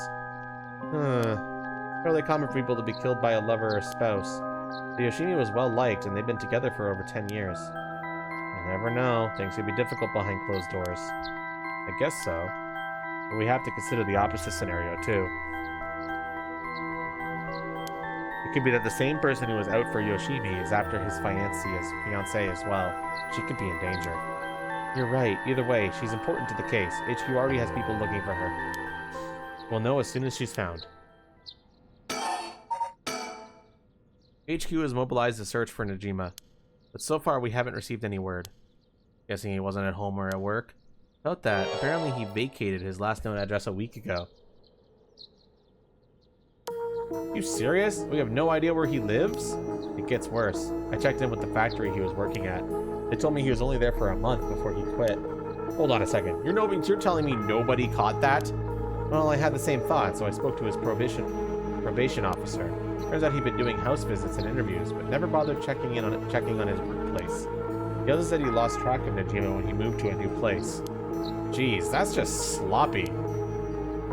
It's fairly common for people to be killed by a lover or spouse. The Yoshimi was well liked, and they've been together for over 10 years. You never know. Things could be difficult behind closed doors. I guess so. But we have to consider the opposite scenario, too. could be that the same person who was out for Yoshimi is after his fiancée as well. She could be in danger. You're right. Either way, she's important to the case. HQ already has people looking for her. We'll know as soon as she's found. HQ has mobilized a search for Najima, but so far we haven't received any word. Guessing he wasn't at home or at work? About that, apparently he vacated his last known address a week ago. You serious? We have no idea where he lives? It gets worse. I checked in with the factory he was working at. They told me he was only there for a month before he quit. Hold on a second. You're telling me nobody caught that? Well, I had the same thought, so I spoke to his probation officer. Turns out he'd been doing house visits and interviews, but never bothered checking on his workplace. He also said he lost track of Najima when he moved to a new place. Jeez, that's just sloppy.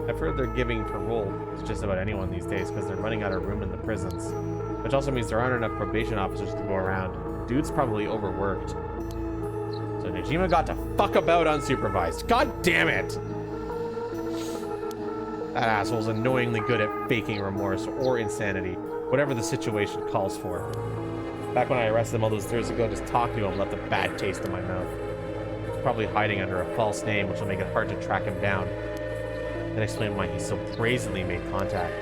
I've heard they're giving parole to just about anyone these days because they're running out of room in the prisons. Which also means there aren't enough probation officers to go around. Dude's probably overworked. So Najima got to fuck about unsupervised. God damn it! That asshole's annoyingly good at faking remorse or insanity, whatever the situation calls for. Back when I arrested him all those years ago, just talking to him left a bad taste in my mouth. He's probably hiding under a false name, which will make it hard to track him down. That explains why he so brazenly made contact.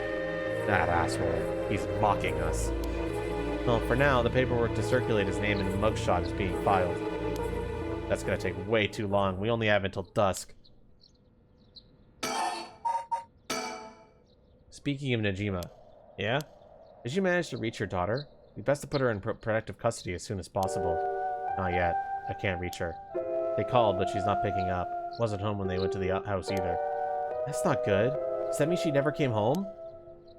That asshole. He's mocking us. Well, for now, the paperwork to circulate his name and mugshot is being filed. That's gonna take way too long. We only have until dusk. Speaking of Najima. Yeah? Did you manage to reach your daughter? You'd best to put her in protective custody as soon as possible. Not yet. I can't reach her. They called, but she's not picking up. Wasn't home when they went to the house either. That's not good. Does that mean she never came home?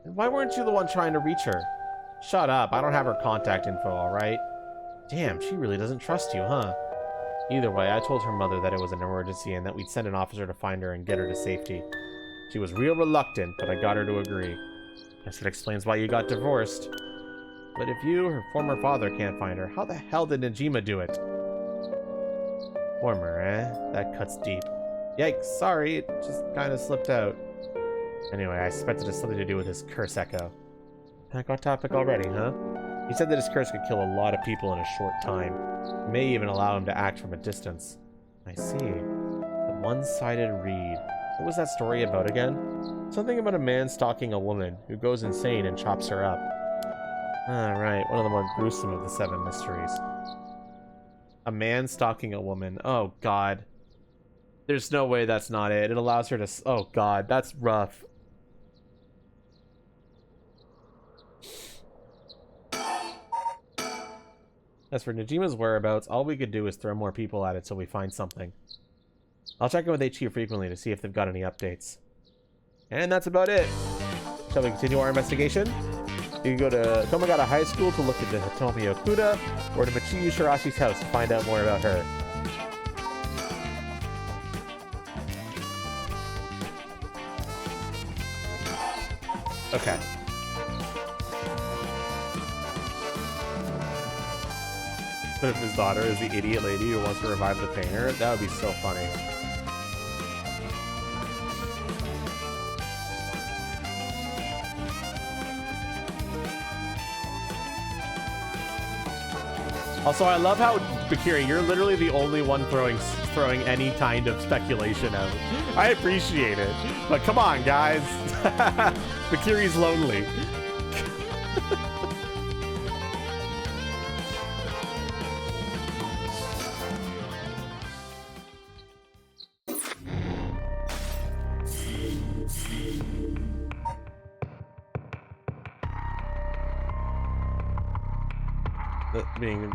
And why weren't you the one trying to reach her? Shut up. I don't have her contact info, alright? Damn, she really doesn't trust you, huh? Either way, I told her mother that it was an emergency and that we'd send an officer to find her and get her to safety. She was real reluctant, but I got her to agree. Guess it explains why you got divorced. But if you, her former father, can't find her, how the hell did Najima do it? Former, eh? That cuts deep. Yikes, sorry, it just kind of slipped out. Anyway, I suspect it has something to do with his curse echo. Back on topic already, huh? He said that his curse could kill a lot of people in a short time. It may even allow him to act from a distance. I see. The one-sided reed. What was that story about again? Something about a man stalking a woman who goes insane and chops her up. Ah, right, one of the more gruesome of the 7 mysteries. A man stalking a woman. Oh, God. There's no way that's not it. It allows her to... Oh, God, that's rough. As for Najima's whereabouts, all we could do is throw more people at it till we find something. I'll check in with HQ frequently to see if they've got any updates. And that's about it. Shall we continue our investigation? You can go to Komagata High School to look into Hitomi Okuda, or to Michiyu Shirashi's house to find out more about her. Okay. But if his daughter is the idiot lady who wants to revive the painter, that would be so funny. Also, I love how, Bakiri, you're literally the only one throwing any kind of speculation out. I appreciate it. But come on, guys. Bakiri's lonely. Being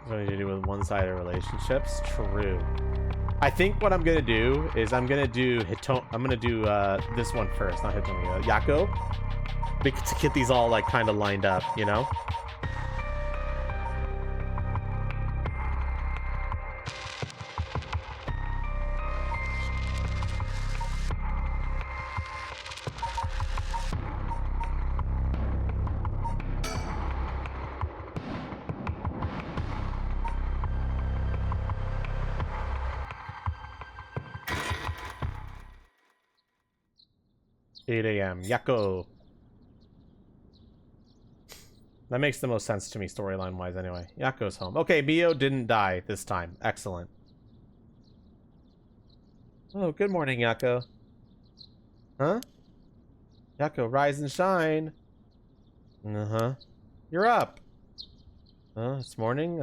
something to do with one-sided relationships. True. I think what I'm gonna do is I'm gonna do this one first, not Hitomi, Yako, to get these all like kind of lined up, you know. AM. Yako. That makes the most sense to me storyline-wise anyway. Yako's home. Okay, Mio didn't die this time. Excellent. Oh, good morning, Yako. Huh? Yako, rise and shine. Uh-huh. You're up. It's morning.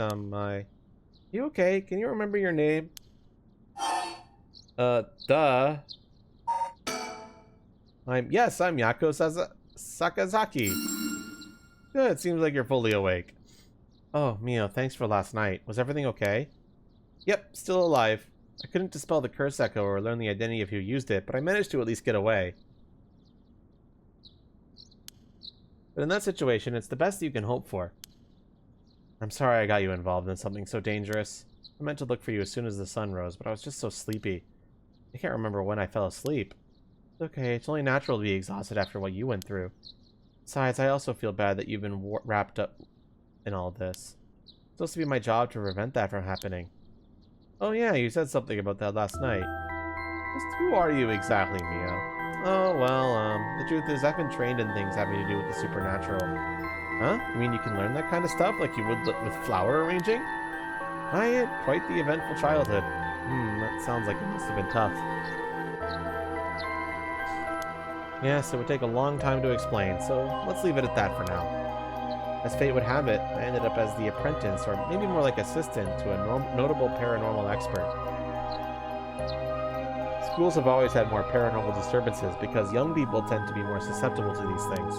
You okay? Can you remember your name? Duh. I'm Yako Sakazaki. Good, seems like you're fully awake. Oh, Mio, thanks for last night. Was everything okay? Yep, still alive. I couldn't dispel the curse echo or learn the identity of who used it, but I managed to at least get away. But in that situation, it's the best you can hope for. I'm sorry I got you involved in something so dangerous. I meant to look for you as soon as the sun rose, but I was just so sleepy. I can't remember when I fell asleep. It's okay, it's only natural to be exhausted after what you went through. Besides, I also feel bad that you've been wrapped up in all this. It's supposed to be my job to prevent that from happening. Oh yeah, you said something about that last night. Just who are you exactly, Mio? Oh, well, the truth is I've been trained in things having to do with the supernatural. Huh? You mean you can learn that kind of stuff like you would with flower arranging? I had quite the eventful childhood. That sounds like it must have been tough. Yes, it would take a long time to explain, so let's leave it at that for now. As fate would have it, I ended up as the apprentice, or maybe more like assistant, to a notable paranormal expert. Schools have always had more paranormal disturbances because young people tend to be more susceptible to these things.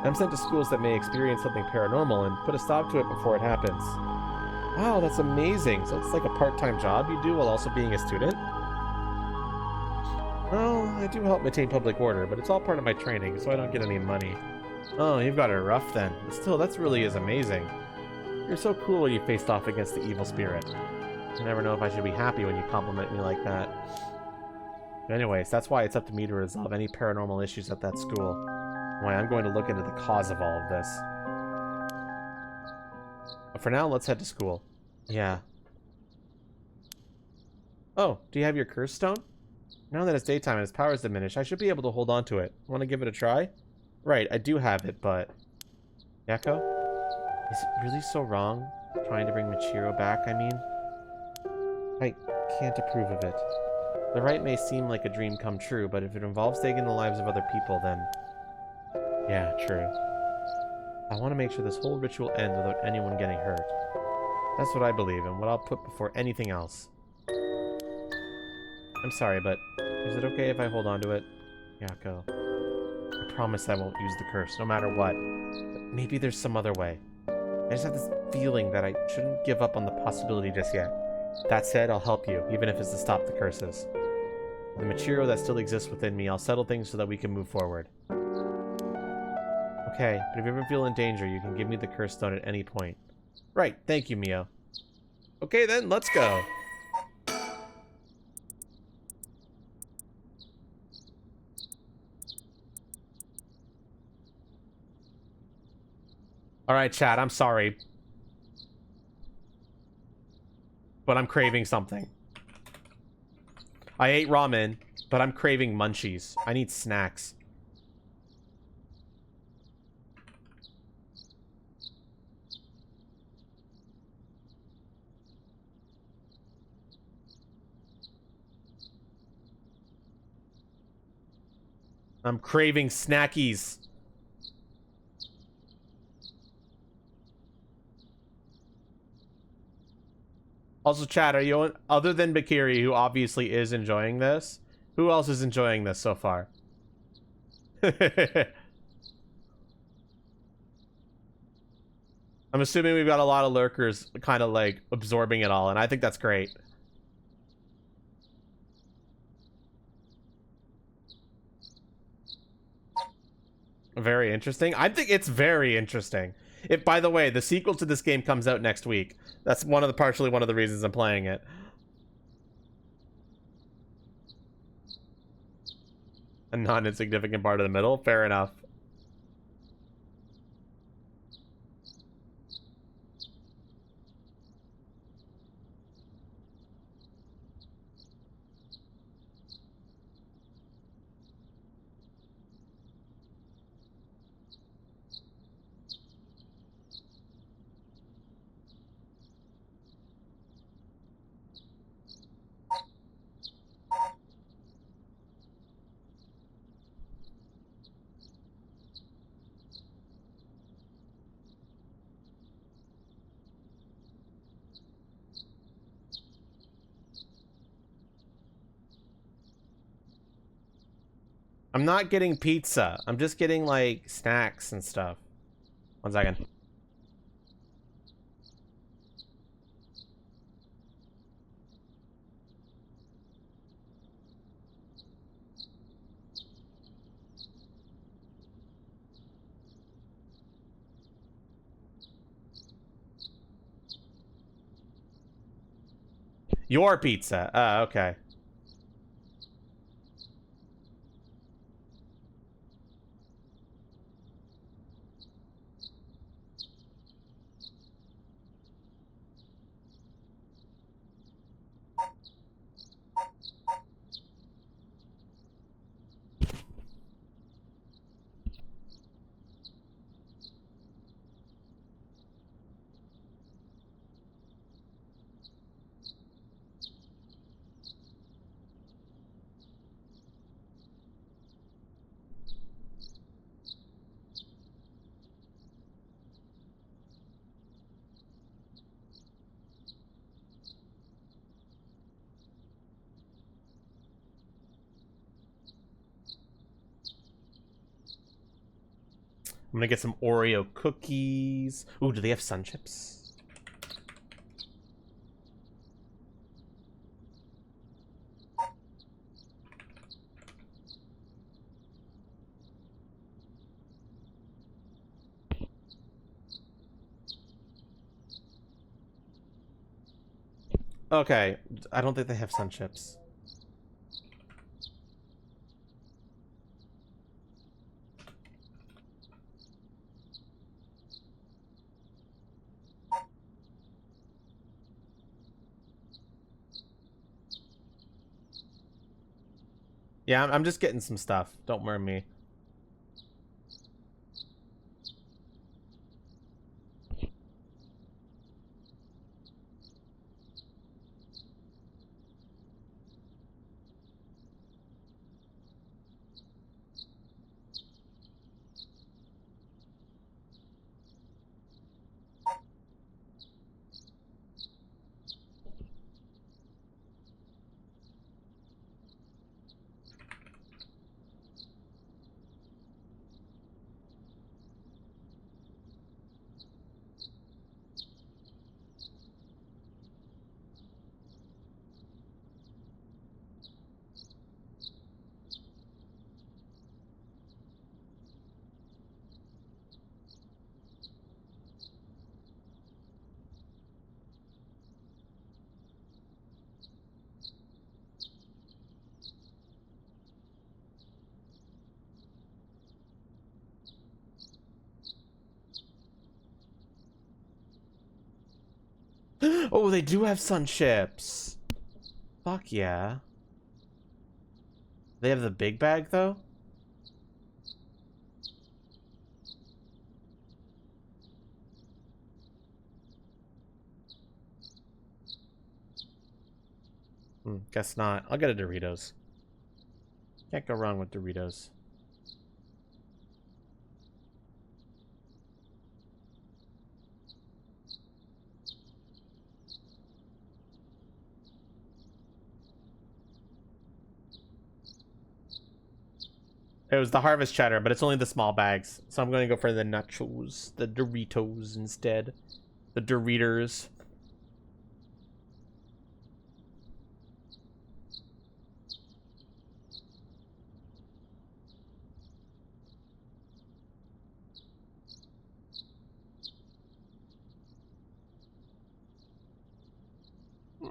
I'm sent to schools that may experience something paranormal and put a stop to it before it happens. Wow, that's amazing. So it's like a part-time job you do while also being a student? Well, I do help maintain public order, but it's all part of my training, so I don't get any money. Oh, you've got it rough then. But still, that really is amazing. You're so cool when you faced off against the evil spirit. I never know if I should be happy when you compliment me like that. But anyways, that's why it's up to me to resolve any paranormal issues at that school. Why I'm going to look into the cause of all of this. But for now, let's head to school. Yeah. Oh, do you have your curse stone? Now that it's daytime and its power is diminished, I should be able to hold on to it. Want to give it a try? Right, I do have it, but... Yako? Is it really so wrong? Trying to bring Michiro back, I mean? I can't approve of it. The rite may seem like a dream come true, but if it involves taking the lives of other people, then... Yeah, true. I want to make sure this whole ritual ends without anyone getting hurt. That's what I believe, and what I'll put before anything else. I'm sorry, but is it okay if I hold on to it? Yako. I promise I won't use the curse, no matter what. But maybe there's some other way. I just have this feeling that I shouldn't give up on the possibility just yet. That said, I'll help you, even if it's to stop the curses. The Michiro that still exists within me, I'll settle things so that we can move forward. Okay, but if you ever feel in danger, you can give me the curse stone at any point. Right, thank you, Mio. Okay then, let's go. Alright, chat, I'm sorry. But I'm craving something. I ate ramen, but I'm craving munchies. I need snacks. I'm craving snackies. Also, chat, are you, other than Bakiri, who obviously is enjoying this, who else is enjoying this so far? I'm assuming we've got a lot of lurkers kind of like absorbing it all, and I think that's great. Very interesting. I think it's very interesting. If, by the way, the sequel to this game comes out next week. That's partially one of the reasons I'm playing it. A non-insignificant part of the middle. Fair enough. I'm not getting pizza. I'm just getting, like, snacks and stuff. 1 second. Your pizza. Okay. I'm gonna get some Oreo cookies. Ooh, do they have sun chips? Okay, I don't think they have sun chips. Yeah, I'm just getting some stuff. Don't worry me. Oh, they do have sun chips. Fuck yeah. They have the big bag, though? Guess not. I'll get a Doritos. Can't go wrong with Doritos. It was the harvest cheddar, but it's only the small bags. So I'm going to go for the nachos, the Doritos instead. The Doritos.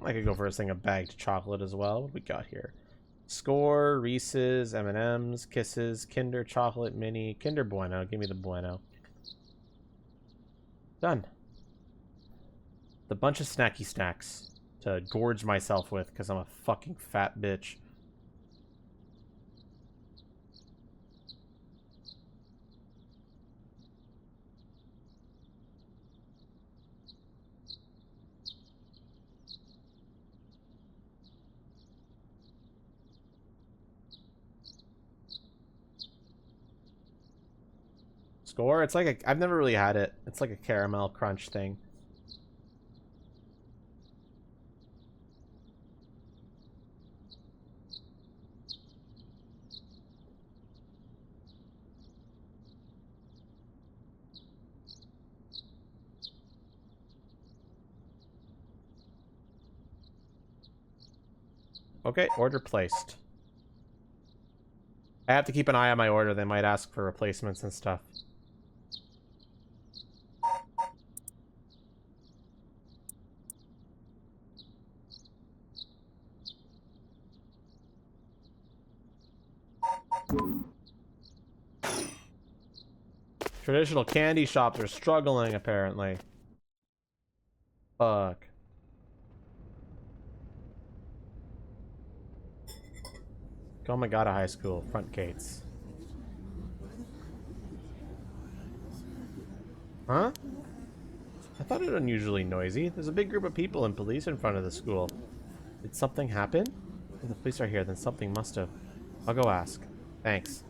I could go for a thing of bagged chocolate as well. What do we got here? Score, Reese's, M&M's, Kisses, Kinder Chocolate Mini, Kinder Bueno. Give me the Bueno. Done. The bunch of snacky snacks to gorge myself with because I'm a fucking fat bitch. Score? It's like a... I've never really had it. It's like a caramel crunch thing. Okay, order placed. I have to keep an eye on my order. They might ask for replacements and stuff. Traditional candy shops are struggling, apparently. Fuck. Komagata High School, front gates. Huh? I thought it unusually noisy. There's a big group of people and police in front of the school. Did something happen? If the police are here, then something must have. I'll go ask. Thanks.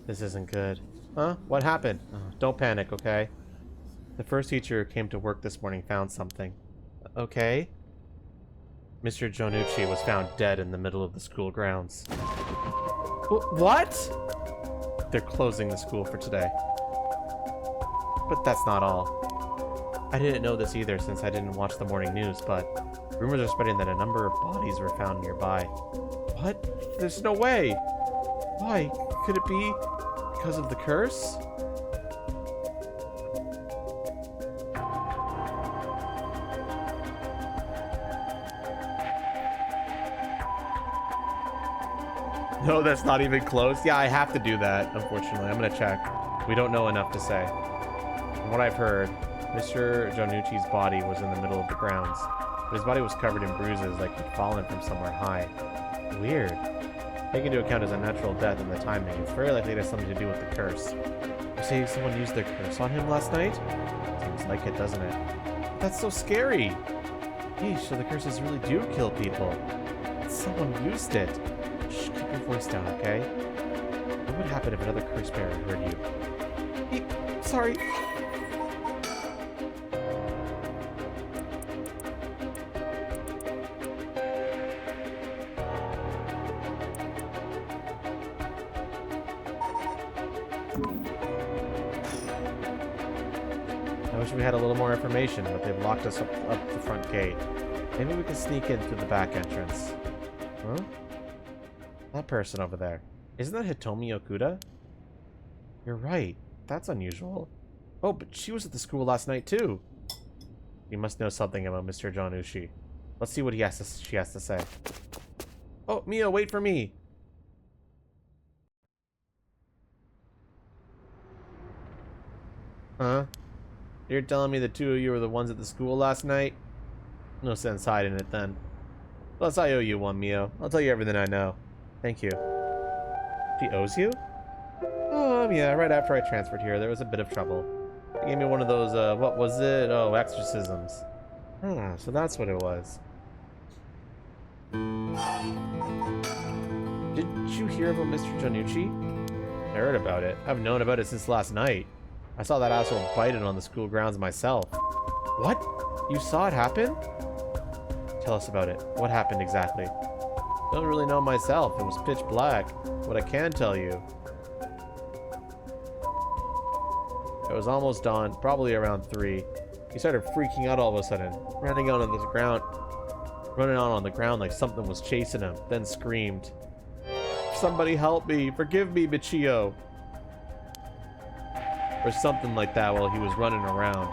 This isn't good. Huh? What happened? Oh, don't panic, okay? The first teacher who came to work this morning found something. Okay? Mr. Jonucci was found dead in the middle of the school grounds. What? They're closing the school for today. But that's not all. I didn't know this either since I didn't watch the morning news, but rumors are spreading that a number of bodies were found nearby. What? There's no way! Why? Could it be because of the curse? No, that's not even close. Yeah, I have to do that, unfortunately. I'm gonna check. We don't know enough to say. From what I've heard, Mr. Jonucci's body was in the middle of the grounds. But his body was covered in bruises like he'd fallen from somewhere high. Weird. Taking into account his unnatural death and the timing, it's very likely it has something to do with the curse. You say someone used their curse on him last night? Seems like it, doesn't it? That's so scary! Yeesh, so the curses really do kill people. Someone used it. Shh, keep your voice down, okay? What would happen if another curse bearer heard you? Hey, sorry. I wish we had a little more information, but they've locked us up the front gate. Maybe we can sneak in through the back entrance. Huh? That person over there. Isn't that Hitomi Okuda? You're right. That's unusual. Oh, but she was at the school last night too. You must know something about Mr. Jonucci. Let's see what she has to say. Oh, Mio, wait for me. Huh? You're telling me the two of you were the ones at the school last night? No sense hiding it then. Plus, I owe you one, Mio. I'll tell you everything I know. Thank you. She owes you? Yeah, right after I transferred here, there was a bit of trouble. She gave me one of those, what was it? Oh, exorcisms. So that's what it was. Did you hear about Mr. Jonucci? I heard about it. I've known about it since last night. I saw that asshole biting on the school grounds myself. What? You saw it happen? Tell us about it. What happened exactly? Don't really know myself. It was pitch black. What I can tell you. It was almost dawn, probably around 3. He started freaking out all of a sudden, running out on the ground like something was chasing him, then screamed. Somebody help me! Forgive me, Michio! Or something like that while he was running around.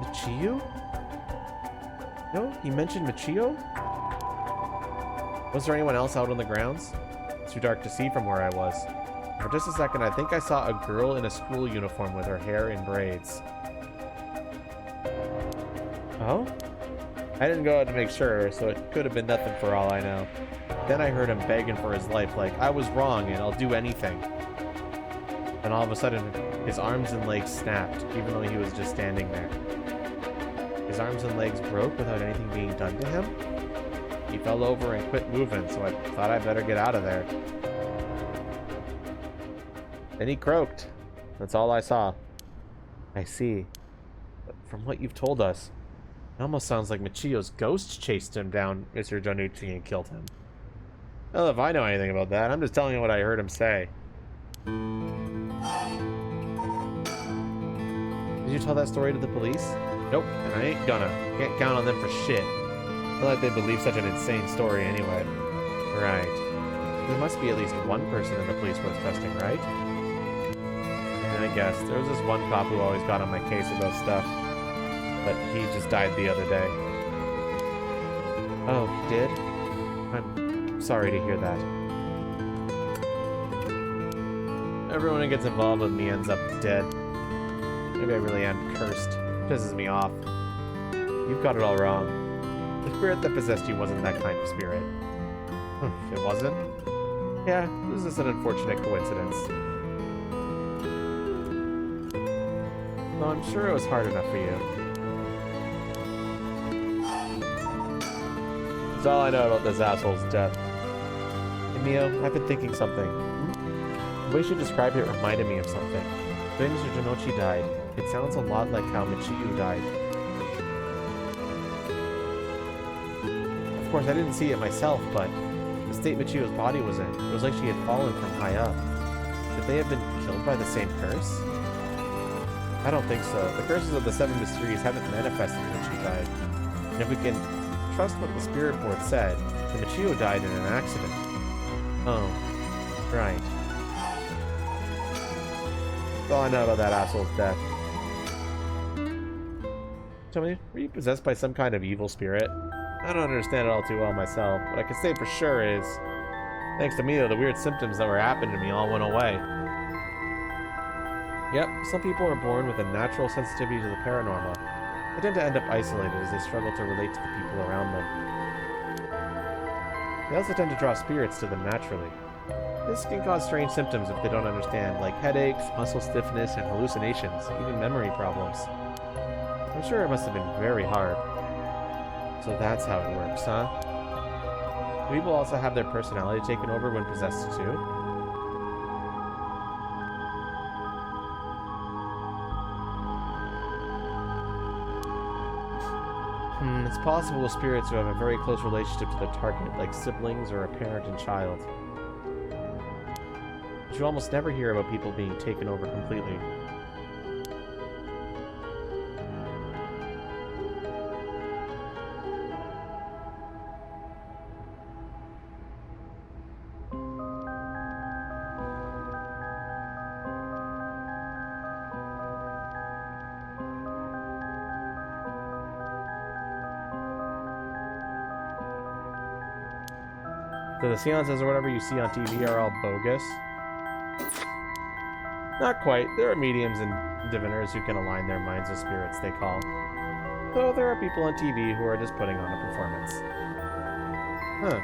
Michio? No? He mentioned Michio? Was there anyone else out on the grounds? It's too dark to see from where I was. For just a second, I think I saw a girl in a school uniform with her hair in braids. Oh? I didn't go out to make sure, so it could have been nothing for all I know. Then I heard him begging for his life, like, I was wrong and I'll do anything. And all of a sudden, his arms and legs snapped, even though he was just standing there. His arms and legs broke without anything being done to him. He fell over and quit moving, so I thought I'd better get out of there. Then he croaked. That's all I saw. I see. But from what you've told us, it almost sounds like Michio's ghost chased him down, Mr. Jonucci, and killed him. Well, if I know anything about that, I'm just telling you what I heard him say. Did you tell that story to the police? Nope, and I ain't gonna. Can't count on them for shit. I feel like they believe such an insane story anyway. Right. There must be at least one person in the police worth trusting, right? And I guess. There was this one cop who always got on my case about stuff. But he just died the other day. Oh, he did? I'm sorry to hear that. Everyone who gets involved with me ends up dead. Maybe I really am cursed. It pisses me off. You've got it all wrong. The spirit that possessed you wasn't that kind of spirit. It wasn't? Yeah, it was just an unfortunate coincidence. Well, I'm sure it was hard enough for you. That's all I know about this asshole's death. Hey, Mio, I've been thinking something. The way she described it reminded me of something. The way Mr. Janochi died, it sounds a lot like how Michiyu died. Of course, I didn't see it myself, but the state Michiyu's body was in, it was like she had fallen from high up. Could they have been killed by the same curse? I don't think so. The curses of the Seven Mysteries haven't manifested when she died. And if we can trust what the spirit board said, the Michiyu died in an accident. Oh, right. That's all I know about that asshole's death. Tell me, were you possessed by some kind of evil spirit? I don't understand it all too well myself. What I can say for sure is, thanks to Mio, the weird symptoms that were happening to me all went away. Yep, some people are born with a natural sensitivity to the paranormal. They tend to end up isolated as they struggle to relate to the people around them. They also tend to draw spirits to them naturally. This can cause strange symptoms if they don't understand, like headaches, muscle stiffness, and hallucinations, even memory problems. I'm sure it must have been very hard. So that's how it works, huh? Do people also have their personality taken over when possessed too? It's possible with spirits who have a very close relationship to their target, like siblings or a parent and child. But you almost never hear about people being taken over completely. So the seances or whatever you see on TV are all bogus? Not quite. There are mediums and diviners who can align their minds with spirits they call. Though there are people on TV who are just putting on a performance. Huh.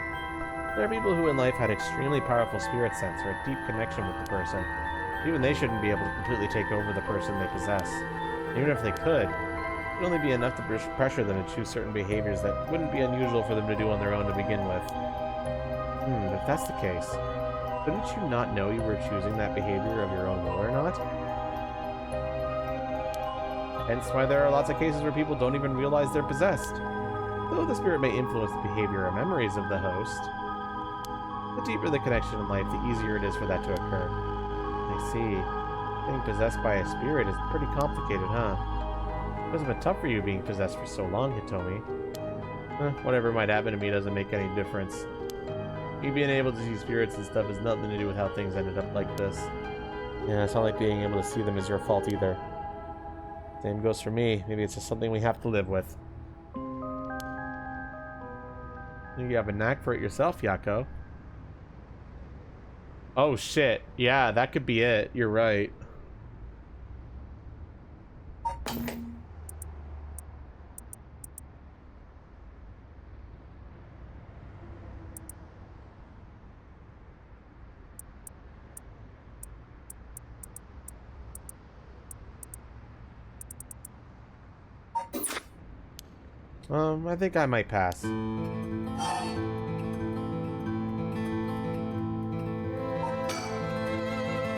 There are people who in life had extremely powerful spirit sense or a deep connection with the person. Even they shouldn't be able to completely take over the person they possess. Even if they could, it would only be enough to pressure them to choose certain behaviors that wouldn't be unusual for them to do on their own to begin with. If that's the case, couldn't you not know you were choosing that behavior of your own will or not? Hence why there are lots of cases where people don't even realize they're possessed. Though the spirit may influence the behavior or memories of the host, the deeper the connection in life, the easier it is for that to occur. I see. Getting possessed by a spirit is pretty complicated, huh? It must have been tough for you being possessed for so long, Hitomi. Whatever might happen to me doesn't make any difference. You being able to see spirits and stuff has nothing to do with how things ended up like this. Yeah, it's not like being able to see them is your fault either. Same goes for me. Maybe it's just something we have to live with. You have a knack for it yourself, Yako. Oh shit. Yeah, that could be it. You're right. I think I might pass.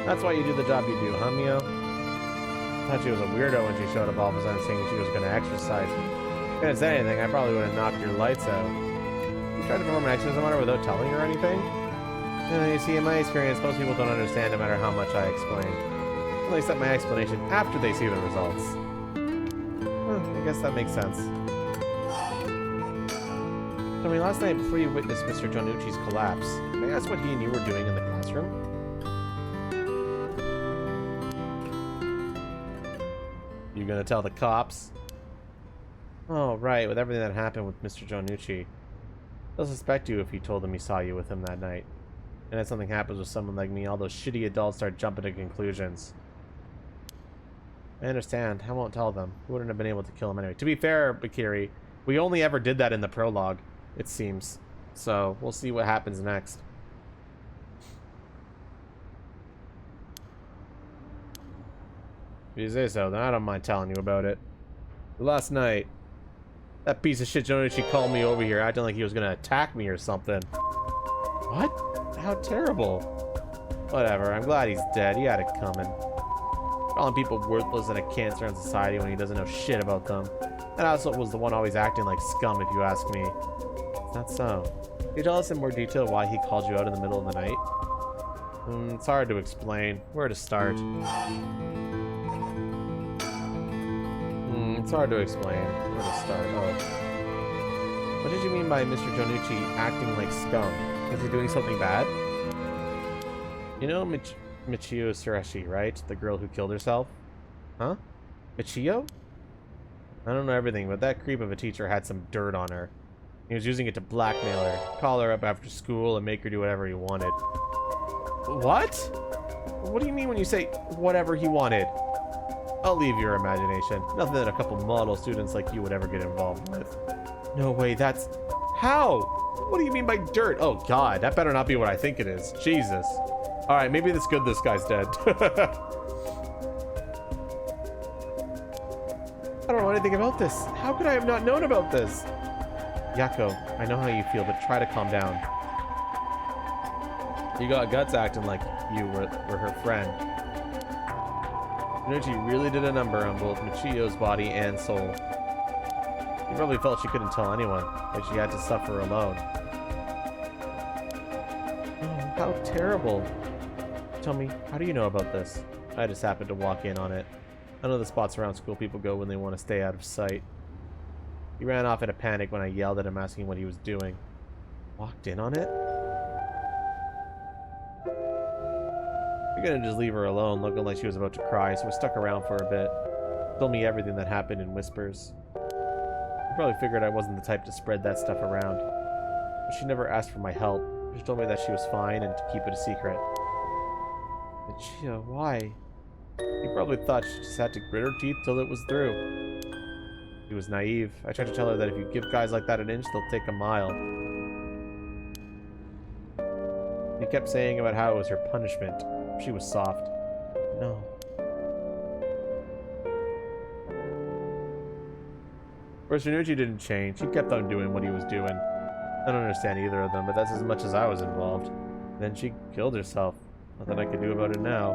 That's why you do the job you do, huh, Mio? I thought she was a weirdo when she showed up all of a sudden saying she was going to exercise. If I didn't say anything, I probably would have knocked your lights out. You tried to perform an exorcism on her without telling her anything? You see, in my experience, most people don't understand no matter how much I explain. Well, they accept my explanation after they see the results. I guess that makes sense. Tell me, last night before you witnessed Mr. Jonucci's collapse, may I ask what he and you were doing in the classroom? You gonna tell the cops? Oh, right, with everything that happened with Mr. Jonucci. They'll suspect you if he told them he saw you with him that night. And if something happens with someone like me, all those shitty adults start jumping to conclusions. I understand. I won't tell them. We wouldn't have been able to kill him anyway. To be fair, Bakiri, we only ever did that in the prologue, it seems. So, we'll see what happens next. If you say so, then I don't mind telling you about it. Last night, that piece of shit Jonichi called me over here acting like he was gonna attack me or something. What? How terrible. Whatever, I'm glad he's dead. He had it coming. Calling people worthless and a cancer in society when he doesn't know shit about them. And also was the one always acting like scum, if you ask me. It's not so. Can you tell us in more detail why he called you out in the middle of the night? It's hard to explain. Where to start? It's hard to explain. Where to start? Oh. What did you mean by Mr. Jonucci acting like scum? Is he doing something bad? You know Michio Sureshi, right? The girl who killed herself? Huh? Michio? I don't know everything, but that creep of a teacher had some dirt on her. He was using it to blackmail her, call her up after school, and make her do whatever he wanted. What? What do you mean when you say whatever he wanted? I'll leave your imagination. Nothing that a couple model students like you would ever get involved with. No way, that's... How? What do you mean by dirt? Oh god, that better not be what I think it is. Jesus. Alright, maybe it's good this guy's dead. I don't know anything about this. How could I have not known about this? Yako, I know how you feel, but try to calm down. You got guts acting like you were her friend. Jonucci really did a number on both Michio's body and soul. She probably felt she couldn't tell anyone, that she had to suffer alone. Oh, how terrible. Tell me, how do you know about this? I just happened to walk in on it. I know the spots around school people go when they want to stay out of sight. He ran off in a panic when I yelled at him asking what he was doing. Walked in on it? We're gonna just leave her alone, looking like she was about to cry, so we stuck around for a bit. Told me everything that happened in whispers. She probably figured I wasn't the type to spread that stuff around. But she never asked for my help. She told me that she was fine and to keep it a secret. Michio, why? He probably thought she just had to grit her teeth till it was through. She was naive. I tried to tell her that if you give guys like that an inch, they'll take a mile. He kept saying about how it was her punishment. She was soft. No. Of course, Jonucci didn't change. He kept on doing what he was doing. I don't understand either of them, but that's as much as I was involved. Then she killed herself. Nothing I could do about it now.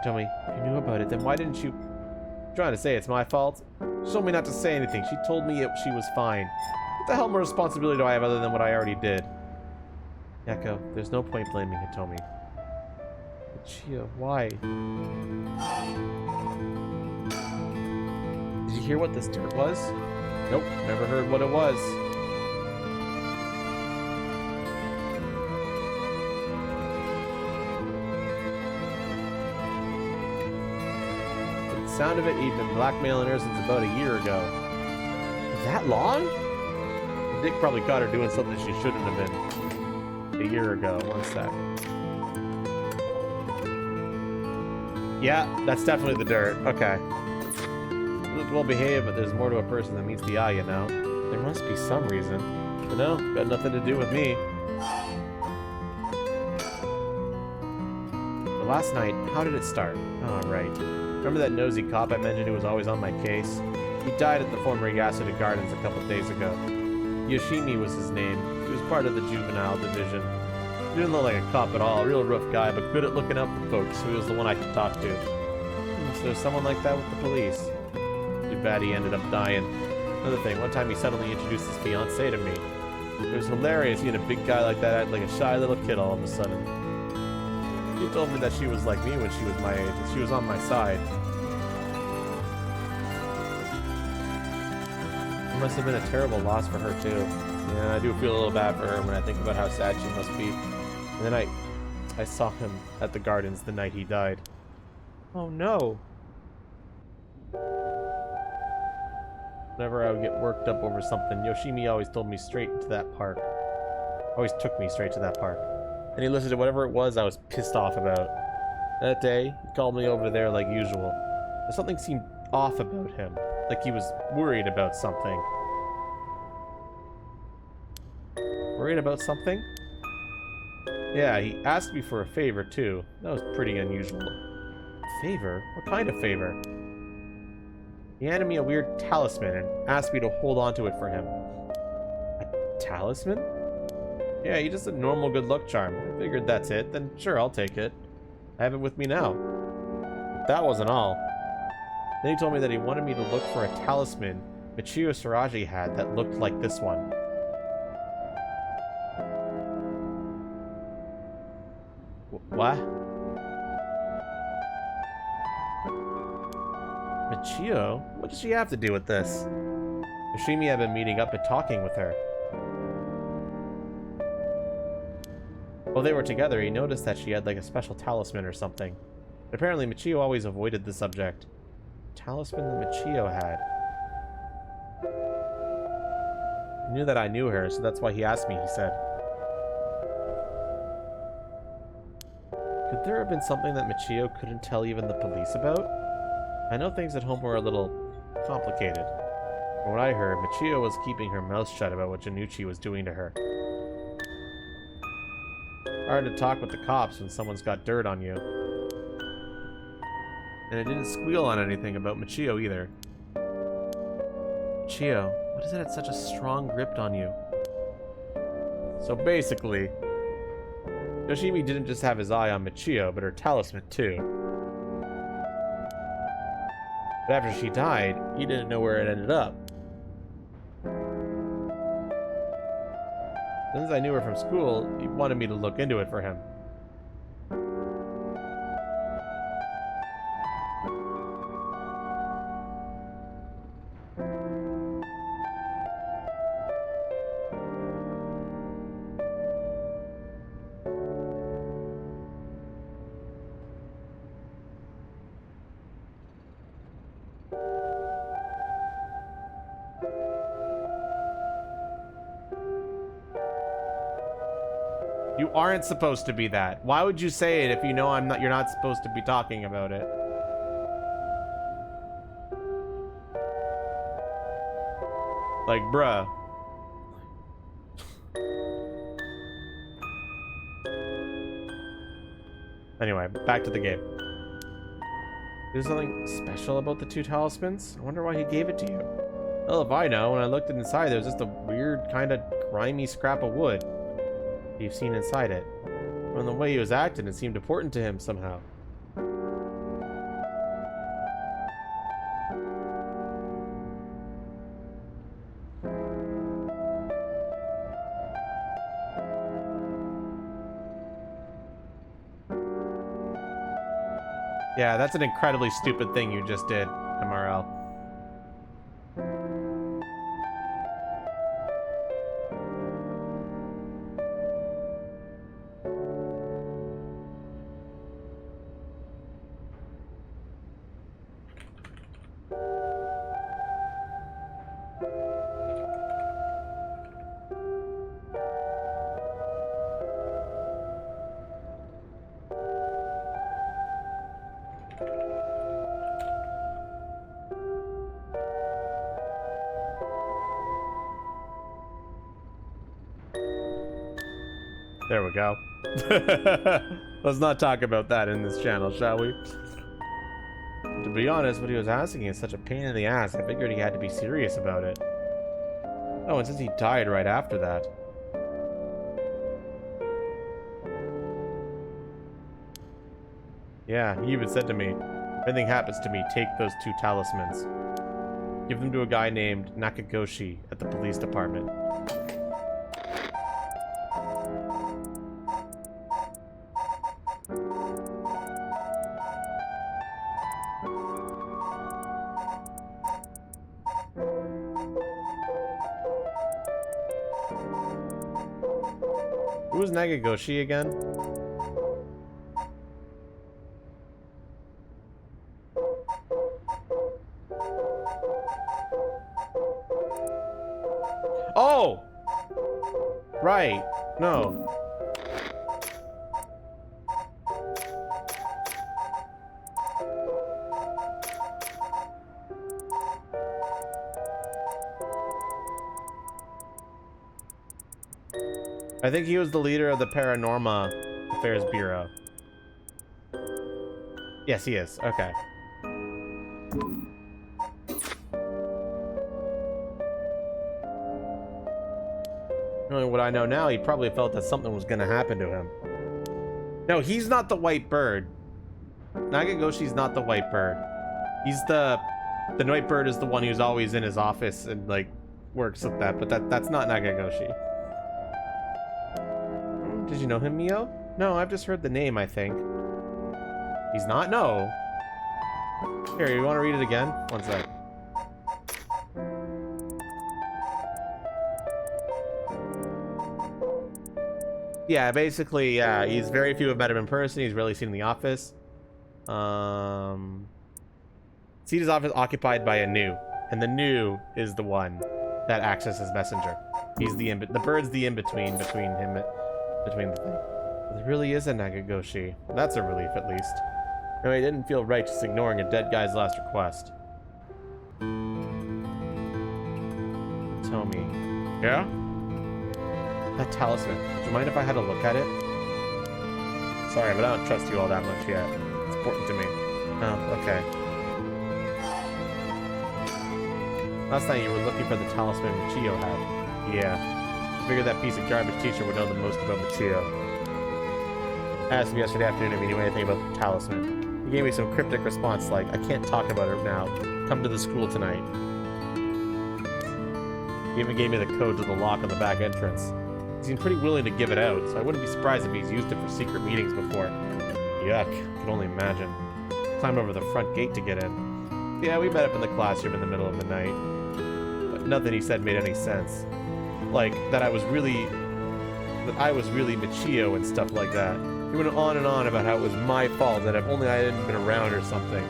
Tell me, if you knew about it, then why didn't you... I'm trying to say it's my fault. She told me not to say anything. She told me she was fine. What the hell more responsibility do I have other than what I already did? Yako, there's no point blaming Hitomi. Michio, why? Did you hear what this dirt was? Nope, never heard what it was. From the sound of it, he'd been blackmailing her since about a year ago. That long? Dick probably caught her doing something she shouldn't have been. A year ago. One sec. Yeah, that's definitely the dirt. Okay. Look well behaved, but there's more to a person than meets the eye, you know. There must be some reason. But no, got nothing to do with me. But last night, how did it start? Oh, right. Remember that nosy cop I mentioned who was always on my case? He died at the former Yasuda Gardens a couple days ago. Yoshimi was his name. He was part of the juvenile division. He didn't look like a cop at all, a real rough guy, but good at looking out for folks, so he was the one I could talk to. So there's someone like that with the police. Too bad he ended up dying. Another thing, one time he suddenly introduced his fiancée to me. It was hilarious seeing a big guy like that act like a shy little kid all of a sudden. She told me that she was like me when she was my age, and she was on my side. must have been a terrible loss for her too. Yeah, I do feel a little bad for her when I think about how sad she must be. And then I saw him at the gardens the night he died. Oh no. Whenever I would get worked up over something, Yoshimi always told me straight to that park. Always took me straight to that park. And he listened to whatever it was I was pissed off about. That day, he called me over there like usual. But something seemed off about him. Like he was worried about something. Worried about something? Yeah, he asked me for a favor too. That was pretty unusual. Favor? What kind of favor? He handed me a weird talisman and asked me to hold on to it for him. A talisman? Yeah, he just a normal good luck charm. I figured that's it, then sure, I'll take it. I have it with me now. But that wasn't all. Then he told me that he wanted me to look for a talisman Michio Saraji had that looked like this one. What? Michio? What does she have to do with this? Yoshimi had been meeting up and talking with her. While they were together, he noticed that she had like a special talisman or something. But apparently Michio always avoided the subject. Talisman that Michio had. He knew that I knew her, so that's why he asked me, he said. Could there have been something that Michio couldn't tell even the police about? I know things at home were a little complicated. From what I heard, Michio was keeping her mouth shut about what Janucci was doing to her. Hard to talk with the cops when someone's got dirt on you. And it didn't squeal on anything about Michio either. Michio, what is it had such a strong grip on you? So basically, Yoshimi didn't just have his eye on Michio, but her talisman too. But after she died, he didn't know where it ended up. Since I knew her from school, he wanted me to look into it for him. You aren't supposed to be that. Why would you say it if you know you're not supposed to be talking about it? Like, bruh. Anyway, back to the game. There's something special about the two talismans? I wonder why he gave it to you. Well, if I know, when I looked inside, there was just a weird, kind of grimy scrap of wood. You've seen inside it. From the way he was acting, it seemed important to him somehow. Yeah, that's an incredibly stupid thing you just did, MRL. There we go. Let's not talk about that in this channel, shall we? To be honest, what he was asking is such a pain in the ass. I figured he had to be serious about it. Oh, and since he died right after that. Yeah, he even said to me, if anything happens to me, take those two talismans. Give them to a guy named Nakagoshi at the police department. Who's Nagagoshi again? Oh! Right. No. I think he was the leader of the Paranorma Affairs Bureau. Yes, he is. Okay. Knowing what I know now, he probably felt that something was going to happen to him. No, he's not the white bird. Nagagoshi's not the white bird. He's the white bird is the one who's always in his office and like works with that, but that's not Nagagoshi. Did you know him, Mio? No, I've just heard the name, I think. He's not? No. Here, you want to read it again? One sec. Yeah, basically, yeah, he's very few have met him in person. He's rarely seen in the office. Seat his office occupied by a new, and the new is the one that acts as his messenger. He's the bird's the in-between between him, between the thing. There really is a Nagagoshi. That's a relief, at least. No, he didn't feel right just ignoring a dead guy's last request. Tomi. Yeah? That talisman. Would you mind if I had a look at it? Sorry, but I don't trust you all that much yet. It's important to me. Oh, okay. Last night you were looking for the talisman Michio had. Yeah. I figured that piece of garbage teacher would know the most about Michio. I asked him yesterday afternoon if he knew anything about the talisman. He gave me some cryptic response like, I can't talk about it now. Come to the school tonight. He even gave me the code to the lock on the back entrance. He seemed pretty willing to give it out, so I wouldn't be surprised if he's used it for secret meetings before. Yuck, I can only imagine. Climbed over the front gate to get in. Yeah, we met up in the classroom in the middle of the night. But nothing he said made any sense. Like, that I was really Michio and stuff like that. He went on and on about how it was my fault, that if only I hadn't been around or something.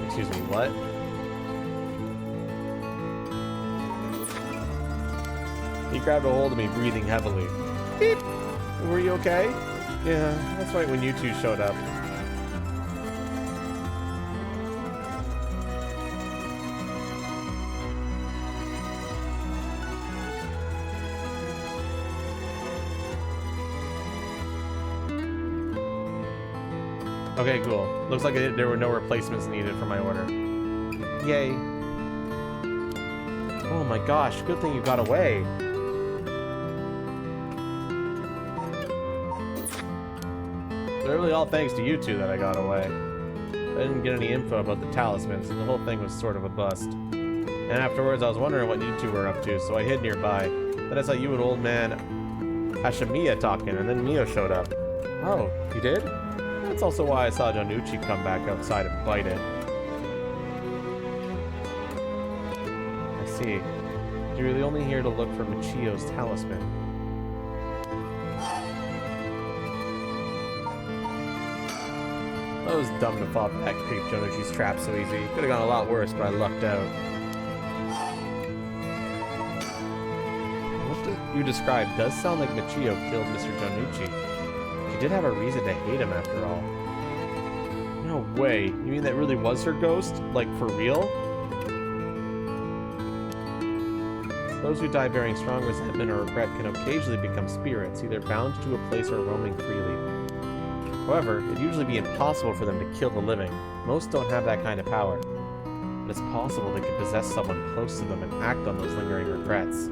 Excuse me, what? He grabbed a hold of me, breathing heavily. Beep! Were you okay? Yeah, that's right when you two showed up. Okay, cool. Looks like there were no replacements needed for my order. Yay. Oh my gosh, good thing you got away. Literally all thanks to you two that I got away. I didn't get any info about the talismans, and the whole thing was sort of a bust. And afterwards, I was wondering what you two were up to, so I hid nearby. Then I saw you and old man Hashimiya talking, and then Mio showed up. Oh, you did? That's also why I saw Jonuchi come back outside and bite it. I see. You're really only here to look for Michio's talisman. I was dumb to fall for that creep Jonuchi's trap so easy. Could have gone a lot worse, but I lucked out. What you described does sound like Michio killed Mr. Jonuchi. She did have a reason to hate him after all. No way. You mean that really was her ghost? Like, for real? Those who die bearing strong resentment or regret can occasionally become spirits, either bound to a place or roaming freely. However, it'd usually be impossible for them to kill the living. Most don't have that kind of power. But it's possible they could possess someone close to them and act on those lingering regrets.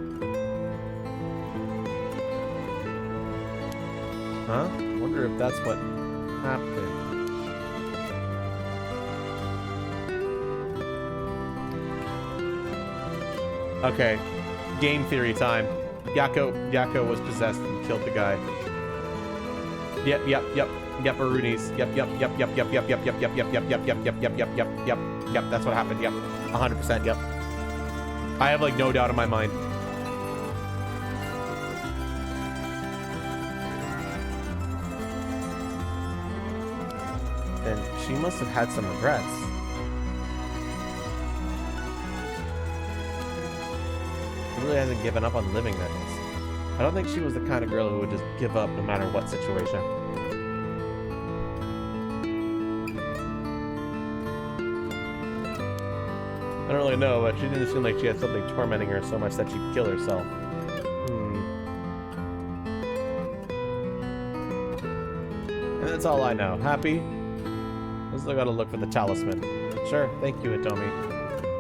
Huh? I wonder if that's what happened. Okay. Game theory time. Yakko was possessed and killed the guy. Yep. Yep, Aruni's. Yep. That's what happened. Yep. 100%. Yep. I have like no doubt in my mind. And she must have had some regrets. She really hasn't given up on living, that is. I don't think she was the kind of girl who would just give up no matter what situation. I don't really know, but she didn't seem like she had something tormenting her so much that she'd kill herself. And that's all I know. Happy? I still gotta look for the talisman. Sure, thank you, Hitomi.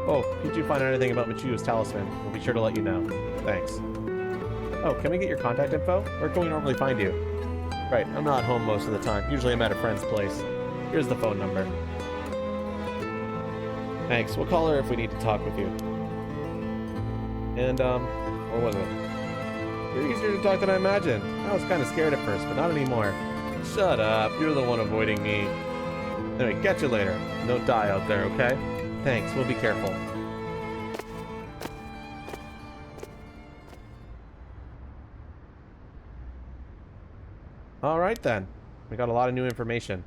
Oh, could you find out anything about Michiyo's talisman? We'll be sure to let you know. Thanks. Oh, can we get your contact info? Where can we normally find you? Right, I'm not home most of the time. Usually I'm at a friend's place. Here's the phone number. Thanks, we'll call her if we need to talk with you. And, what was it? You're easier to talk than I imagined. I was kind of scared at first, but not anymore. Shut up, you're the one avoiding me. Anyway, catch you later. Don't die out there, okay? Thanks, we'll be careful. Alright then. We got a lot of new information.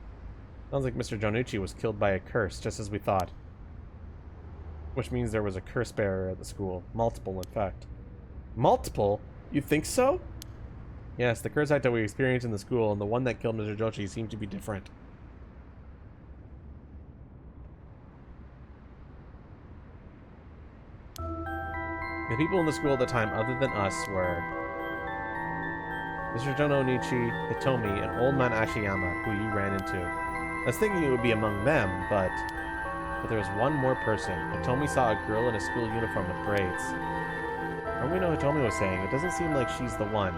Sounds like Mr. Jonucci was killed by a curse, just as we thought. Which means there was a curse bearer at the school. Multiple, in fact. Multiple? You think so? Yes, the curse act that we experienced in the school and the one that killed Mr. Jonucci seem to be different. The people in the school at the time, other than us, were Mr. Jonucci, Hitomi, and Old Man Ashiyama, who you ran into. I was thinking it would be among them, but there was one more person. Hitomi saw a girl in a school uniform with braids. From what we know Hitomi was saying, it doesn't seem like she's the one.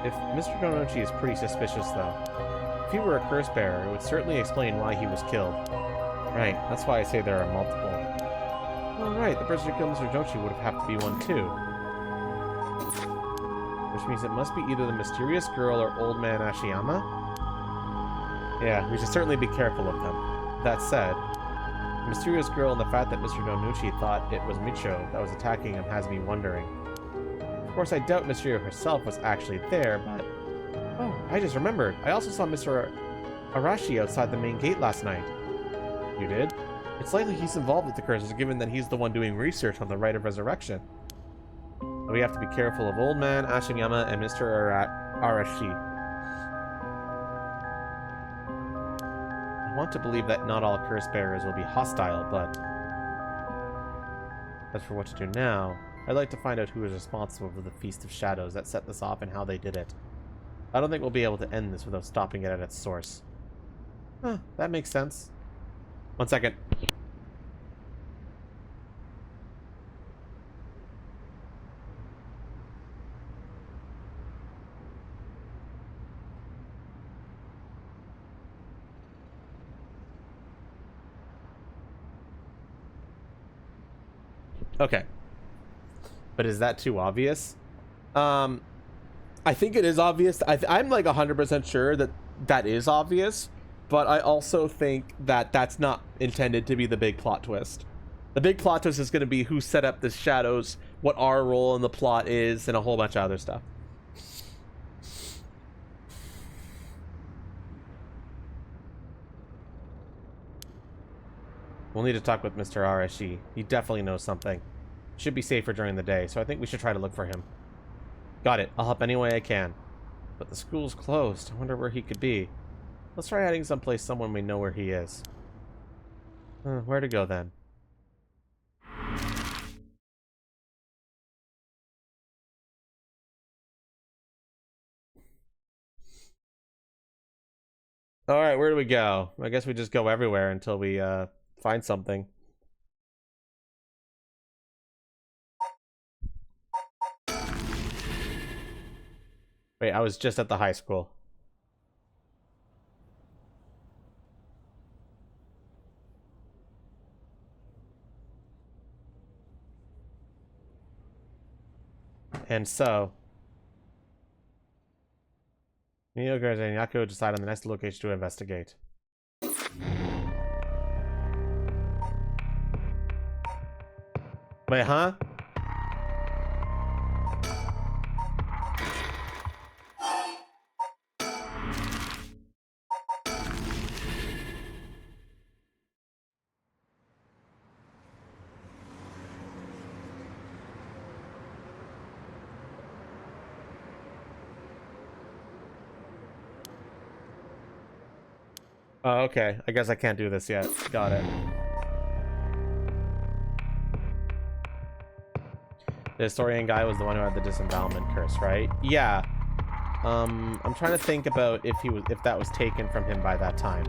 If Mr. Jonucci is pretty suspicious, though. If he were a curse bearer, it would certainly explain why he was killed. Right, that's why I say there are multiple. Alright, the person who killed Mr. Jonucci would have to be one too. Which means it must be either the mysterious girl or Old Man Ashiyama? Yeah, we should certainly be careful of them. That said, the mysterious girl and the fact that Mr. Jonucci thought it was Micho that was attacking him has me wondering. Of course, I doubt Michiyo herself was actually there, but... Oh, I just remembered. I also saw Mr. Arashi outside the main gate last night. You did? It's likely he's involved with the curses, given that he's the one doing research on the rite of resurrection. We have to be careful of Old Man, Ashiyama, and Mr. Arashi. I want to believe that not all curse bearers will be hostile, but... As for what to do now, I'd like to find out who is responsible for the Feast of Shadows that set this off and how they did it. I don't think we'll be able to end this without stopping it at its source. Huh, that makes sense. 1 second. Okay. But is that too obvious? I think it is obvious. I'm like 100% sure that that is obvious, but I also think that that's not intended to be the big plot twist. The big plot twist is going to be who set up the shadows, what our role in the plot is, and a whole bunch of other stuff. We'll need to talk with Mr. Arashi. He definitely knows something. Should be safer during the day, so I think we should try to look for him. Got it. I'll help any way I can. But the school's closed. I wonder where he could be. Let's try hiding someplace someone may know where he is. Where to go then? Alright, where do we go? I guess we just go everywhere until we find something. Wait, I was just at the high school. And so... Neogers and Yaku decide on the next location to investigate. Wait, huh? Oh, okay. I guess I can't do this yet. Got it. The historian guy was the one who had the disembowelment curse, right? Yeah. I'm trying to think about if that was taken from him by that time.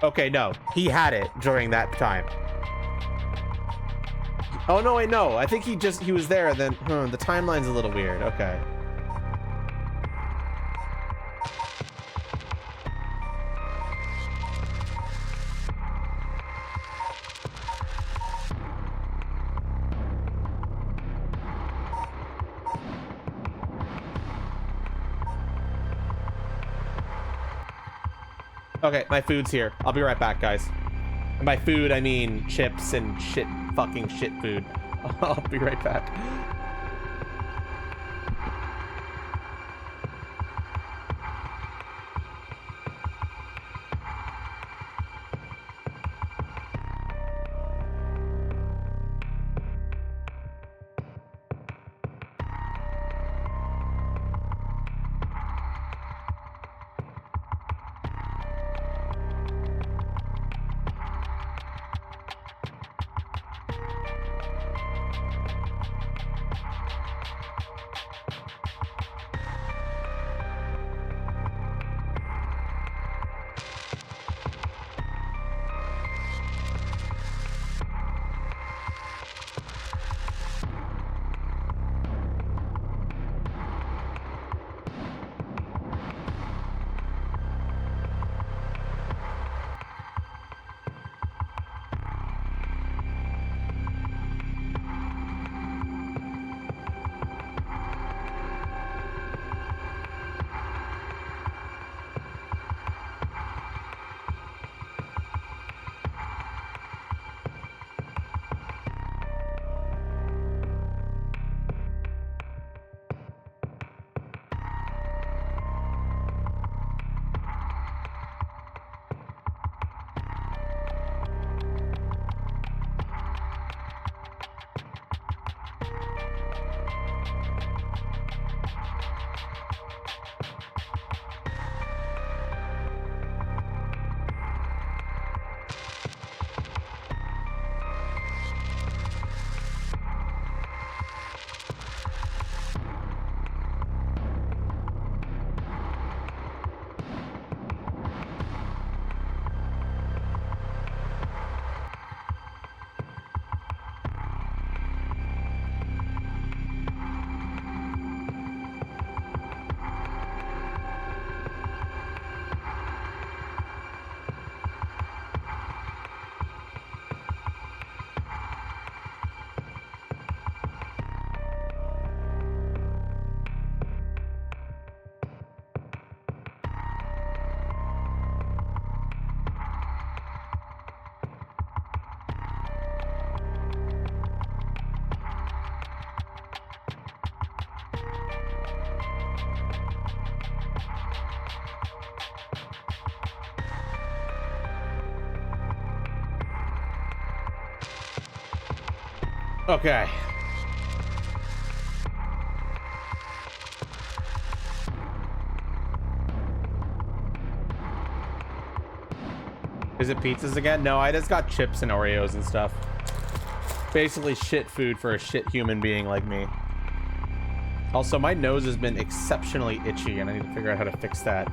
Okay, no. He had it during that time. Oh, no, wait, no. I think he was there, then the timeline's a little weird. Okay. Okay, my food's here. I'll be right back, guys. And by food, I mean chips and fucking shit food. I'll be right back. Okay. Is it pizzas again? No, I just got chips and Oreos and stuff. Basically shit food for a shit human being like me. Also, my nose has been exceptionally itchy and I need to figure out how to fix that.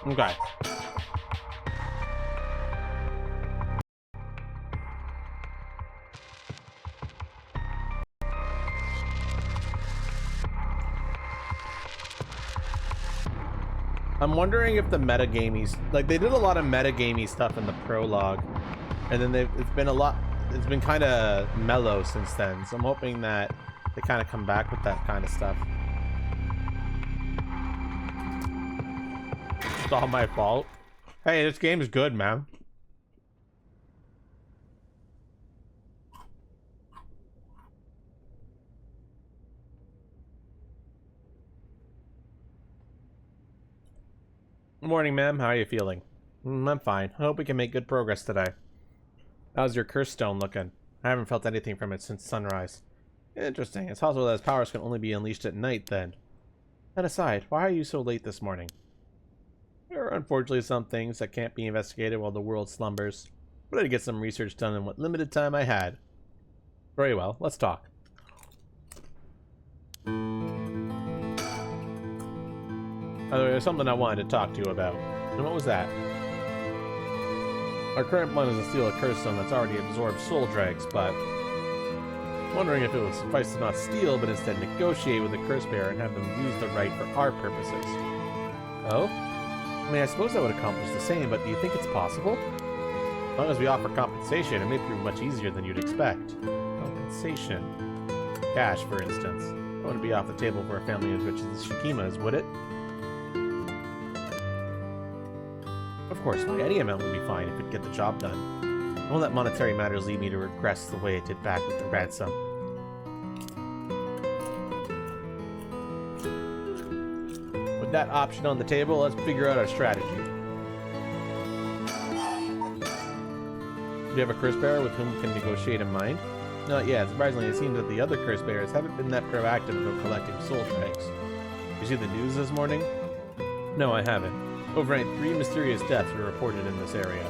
Okay. I'm wondering if the metagamey, like they did a lot of metagamey stuff in the prologue, and then it's been kind of mellow since then. So I'm hoping that they kind of come back with that kind of stuff. It's all my fault. Hey, this game is good, man. Good morning, ma'am. How are you feeling? I'm fine. I hope we can make good progress today. How's your curse stone looking? I haven't felt anything from it since sunrise. Interesting. It's possible that its powers can only be unleashed at night, then. And aside, why are you so late this morning? There are unfortunately some things that can't be investigated while the world slumbers, but I had to get some research done in what limited time I had. Very well. Let's talk. There's something I wanted to talk to you about. And what was that? Our current plan is to steal a curse stone that's already absorbed soul dregs, but I'm wondering if it would suffice to not steal, but instead negotiate with the curse bearer and have them use the right for our purposes. Oh? I mean, I suppose that would accomplish the same, but do you think it's possible? As long as we offer compensation, it may prove much easier than you'd expect. Compensation. Cash, for instance. It wouldn't be off the table for a family as rich as the Shikimas, would it? Of course, why, any amount would be fine if it'd get the job done. Don't let monetary matters lead me to regress the way it did back with the ransom. With that option on the table, let's figure out our strategy. Do you have a curse bearer with whom we can negotiate in mind? Not yet. Surprisingly, it seems that the other curse bearers haven't been that proactive about collecting soul dregs. You see the news this morning? No, I haven't. Overnight, 3 mysterious deaths were reported in this area.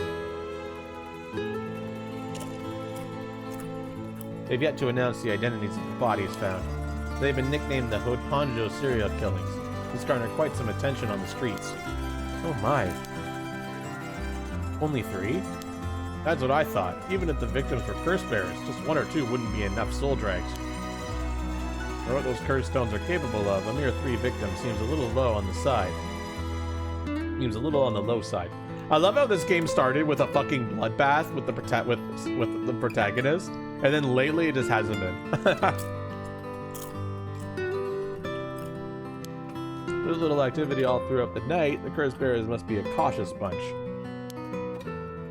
They've yet to announce the identities of the bodies found. They've been nicknamed the Honjo serial killings. This garnered quite some attention on the streets. Oh my. Only 3? That's what I thought. Even if the victims were curse bearers, just 1 or 2 wouldn't be enough soul dregs. For what those curse stones are capable of, a mere 3 victims seems a little low on the side. Seems a little on the low side. I love how this game started with a fucking bloodbath with the protagonist, and then lately it just hasn't been. There's a little activity all throughout the night. The curse bearers must be a cautious bunch.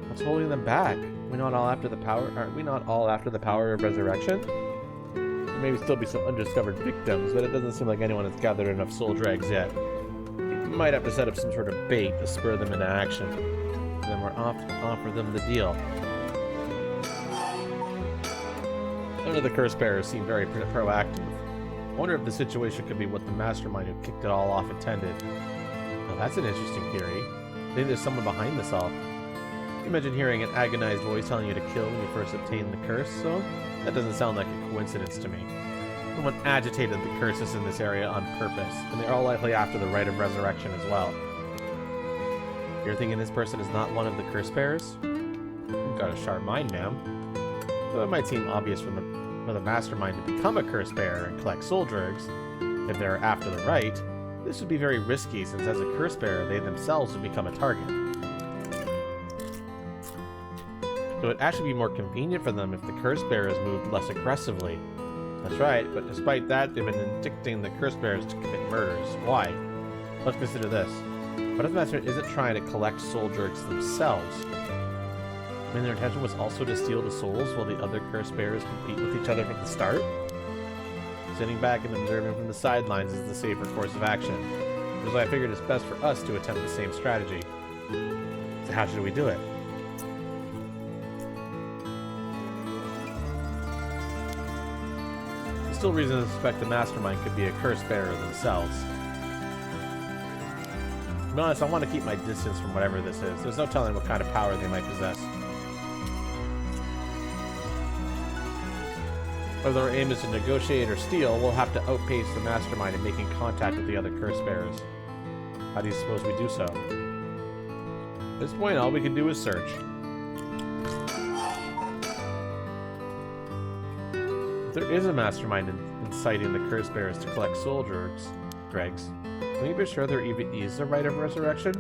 What's holding them back? Aren't we not all after the power of resurrection? There may still be some undiscovered victims, but it doesn't seem like anyone has gathered enough soul dregs yet. Might have to set up some sort of bait to spur them into action. Then we're off to offer them the deal. None of the curse bearers seem very proactive. I wonder if the situation could be what the mastermind who kicked it all off intended. Now that's an interesting theory. I think there's someone behind this all. Can you imagine hearing an agonized voice telling you to kill when you first obtained the curse? So that doesn't sound like a coincidence to me. Someone agitated the curses in this area on purpose, and they're all likely after the rite of resurrection as well. You're thinking this person is not one of the curse bearers? You've got a sharp mind, ma'am. Though it might seem obvious for the mastermind to become a curse bearer and collect soul dregs, if they're after the rite, this would be very risky since as a curse bearer they themselves would become a target. So it'd actually be more convenient for them if the curse bearers moved less aggressively. That's right, but despite that, they've been interdicting the curse bearers to commit murders. Why? Let's consider this. What if the master isn't trying to collect soul dregs themselves? I mean, their intention was also to steal the souls while the other curse bearers compete with each other from the start? Sitting back and observing from the sidelines is the safer course of action. Because I figured it's best for us to attempt the same strategy. So how should we do it? Still reason to suspect the mastermind could be a curse bearer themselves. To be honest, I want to keep my distance from whatever this is. There's no telling what kind of power they might possess. Whether our aim is to negotiate or steal, we'll have to outpace the mastermind in making contact with the other curse bearers. How do you suppose we do so? At this point, all we can do is search. If there is a mastermind inciting the curse bearers to collect soldiers, Greggs, can we be sure there even is a rite of resurrection?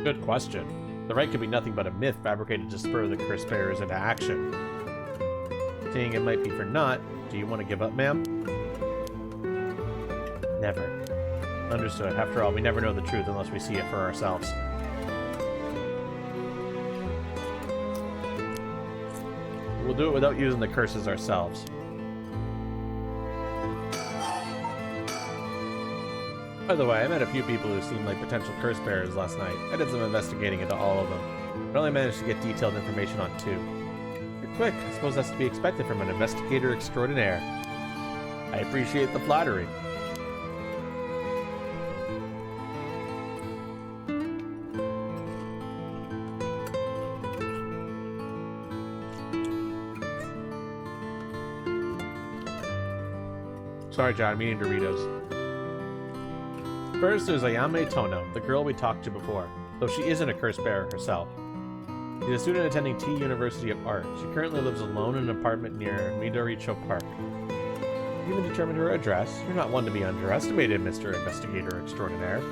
Good question. The rite could be nothing but a myth fabricated to spur the curse bearers into action. Seeing it might be for naught, do you want to give up, ma'am? Never. Understood. After all, we never know the truth unless we see it for ourselves. We'll do it without using the curses ourselves. By the way, I met a few people who seemed like potential curse bearers last night. I did some investigating into all of them, but only managed to get detailed information on 2. You're quick. I suppose that's to be expected from an investigator extraordinaire. I appreciate the flattery. Sorry, John, I'm eating Doritos. First, there's Ayame Tono, the girl we talked to before, though she isn't a curse bearer herself. She's a student attending T University of Art. She currently lives alone in an apartment near Midoricho Park. You even determined her address. You're not one to be underestimated, Mr. Investigator Extraordinaire.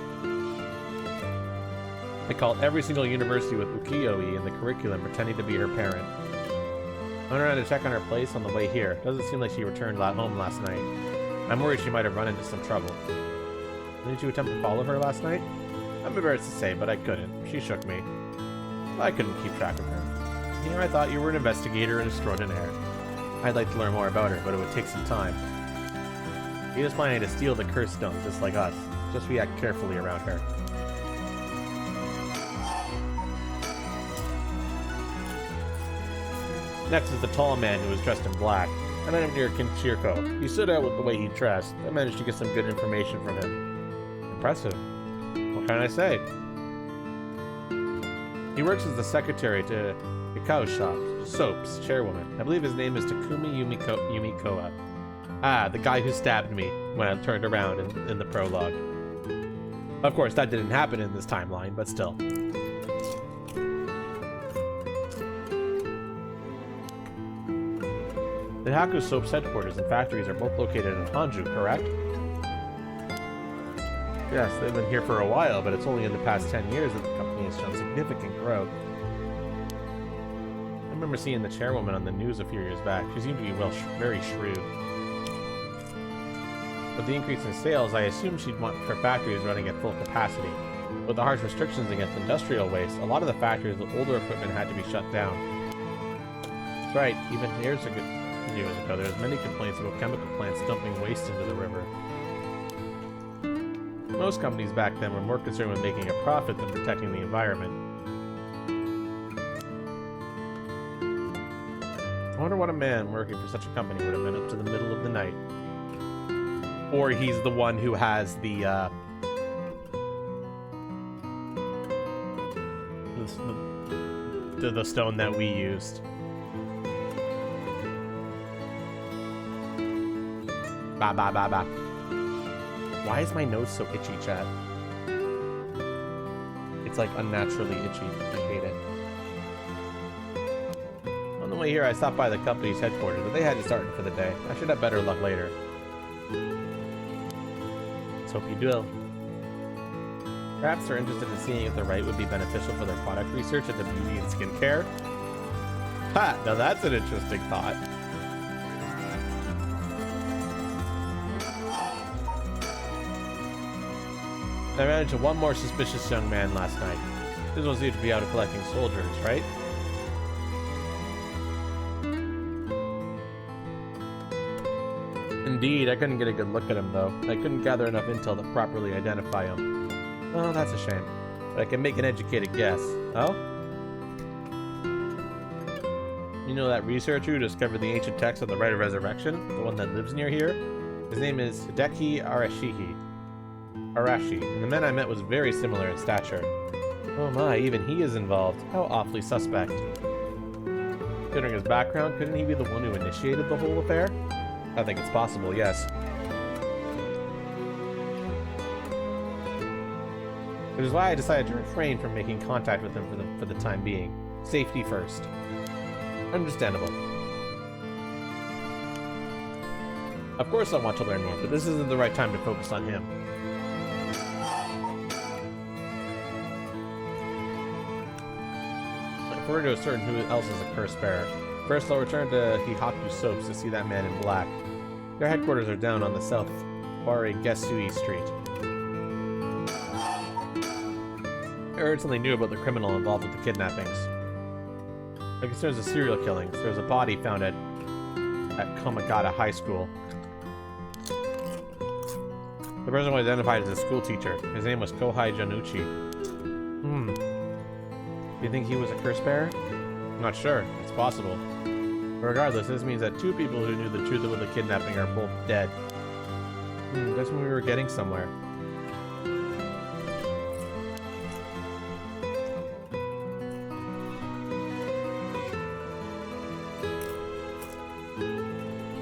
I called every single university with ukiyo-e in the curriculum pretending to be her parent. I went around to check on her place on the way here. Doesn't seem like she returned home last night. I'm worried she might have run into some trouble. Didn't you attempt to follow her last night? I'm embarrassed to say, but I couldn't. She shook me. I couldn't keep track of her. Here I thought you were an investigator extraordinaire. I'd like to learn more about her, but it would take some time. She is planning to steal the curse stones just like us. Just react carefully around her. Next is the tall man who was dressed in black. I met him near Kinshirko. He stood out with the way he dressed. I managed to get some good information from him. Impressive. What can I say? He works as the secretary to Hikao's shop, Soap's chairwoman. I believe his name is Takumi Yumikoa. Ah, the guy who stabbed me when I turned around in the prologue. Of course, that didn't happen in this timeline, but still. The Haku Soap's headquarters and factories are both located in Honjo, correct? Yes, they've been here for a while, but it's only in the past 10 years that the company has shown significant growth. I remember seeing the chairwoman on the news a few years back. She seemed to be very shrewd. With the increase in sales, I assumed she'd want her factories running at full capacity. With the harsh restrictions against industrial waste, a lot of the factories with older equipment had to be shut down. That's right, even years ago, there was many complaints about chemical plants dumping waste into the river. Most companies back then were more concerned with making a profit than protecting the environment. I wonder what a man working for such a company would have been up to the middle of the night. Or he's the one who has the stone that we used. Ba ba ba ba. Why is my nose so itchy, chat? It's like unnaturally itchy. I hate it. On the way here, I stopped by the company's headquarters, but they hadn't started for the day. I should have better luck later. Let's hope you do. Perhaps they're interested in seeing if the rite would be beneficial for their product research into beauty and skincare. Ha! Now that's an interesting thought. I ran into one more suspicious young man last night. This one seemed to be out collecting soldiers, right? Indeed, I couldn't get a good look at him though. I couldn't gather enough intel to properly identify him. Oh, that's a shame. But I can make an educated guess. Oh? You know that researcher who discovered the ancient text of the Rite of Resurrection? The one that lives near here? His name is Hideki Arashi, and the man I met was very similar in stature. Oh my, even he is involved. How awfully suspect. Considering his background, couldn't he be the one who initiated the whole affair? I think it's possible, yes. Which is why I decided to refrain from making contact with him for the time being. Safety first. Understandable. Of course I want to learn more, but this isn't the right time to focus on him. If we're to ascertain who else is a curse bearer, first I'll return to Hihaku Soaps to see that man in black. Their headquarters are down on the south Bari Gesui Street. I heard something new about the criminal involved with the kidnappings. It concerns the serial killings. There was a body found at Komagata High School. The person was identified as a school teacher. His name was Kohai Januchi. Do you think he was a curse bearer? I'm not sure. It's possible. But regardless, this means that two people who knew the truth about the kidnapping are both dead. That's when we were getting somewhere.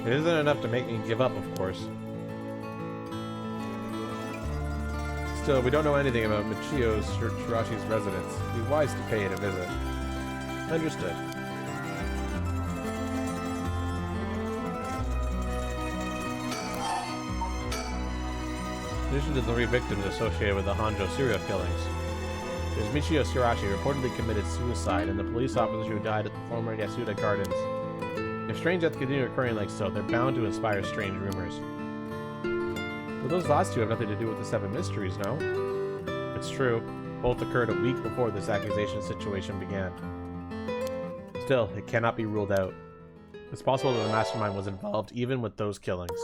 It isn't enough to make me give up, of course. Still, we don't know anything about Michio Shirashi's residence. It'd be wise to pay it a visit. Understood. In addition to the 3 victims associated with the Honjo serial killings, there's Michio Shirashi reportedly committed suicide, and the police officer who died at the former Yasuda Gardens. If strange deaths continue occurring like so, they're bound to inspire strange rumors. But those last two have nothing to do with the 7 mysteries, no? It's true. Both occurred a week before this accusation situation began. Still, it cannot be ruled out. It's possible that the mastermind was involved even with those killings.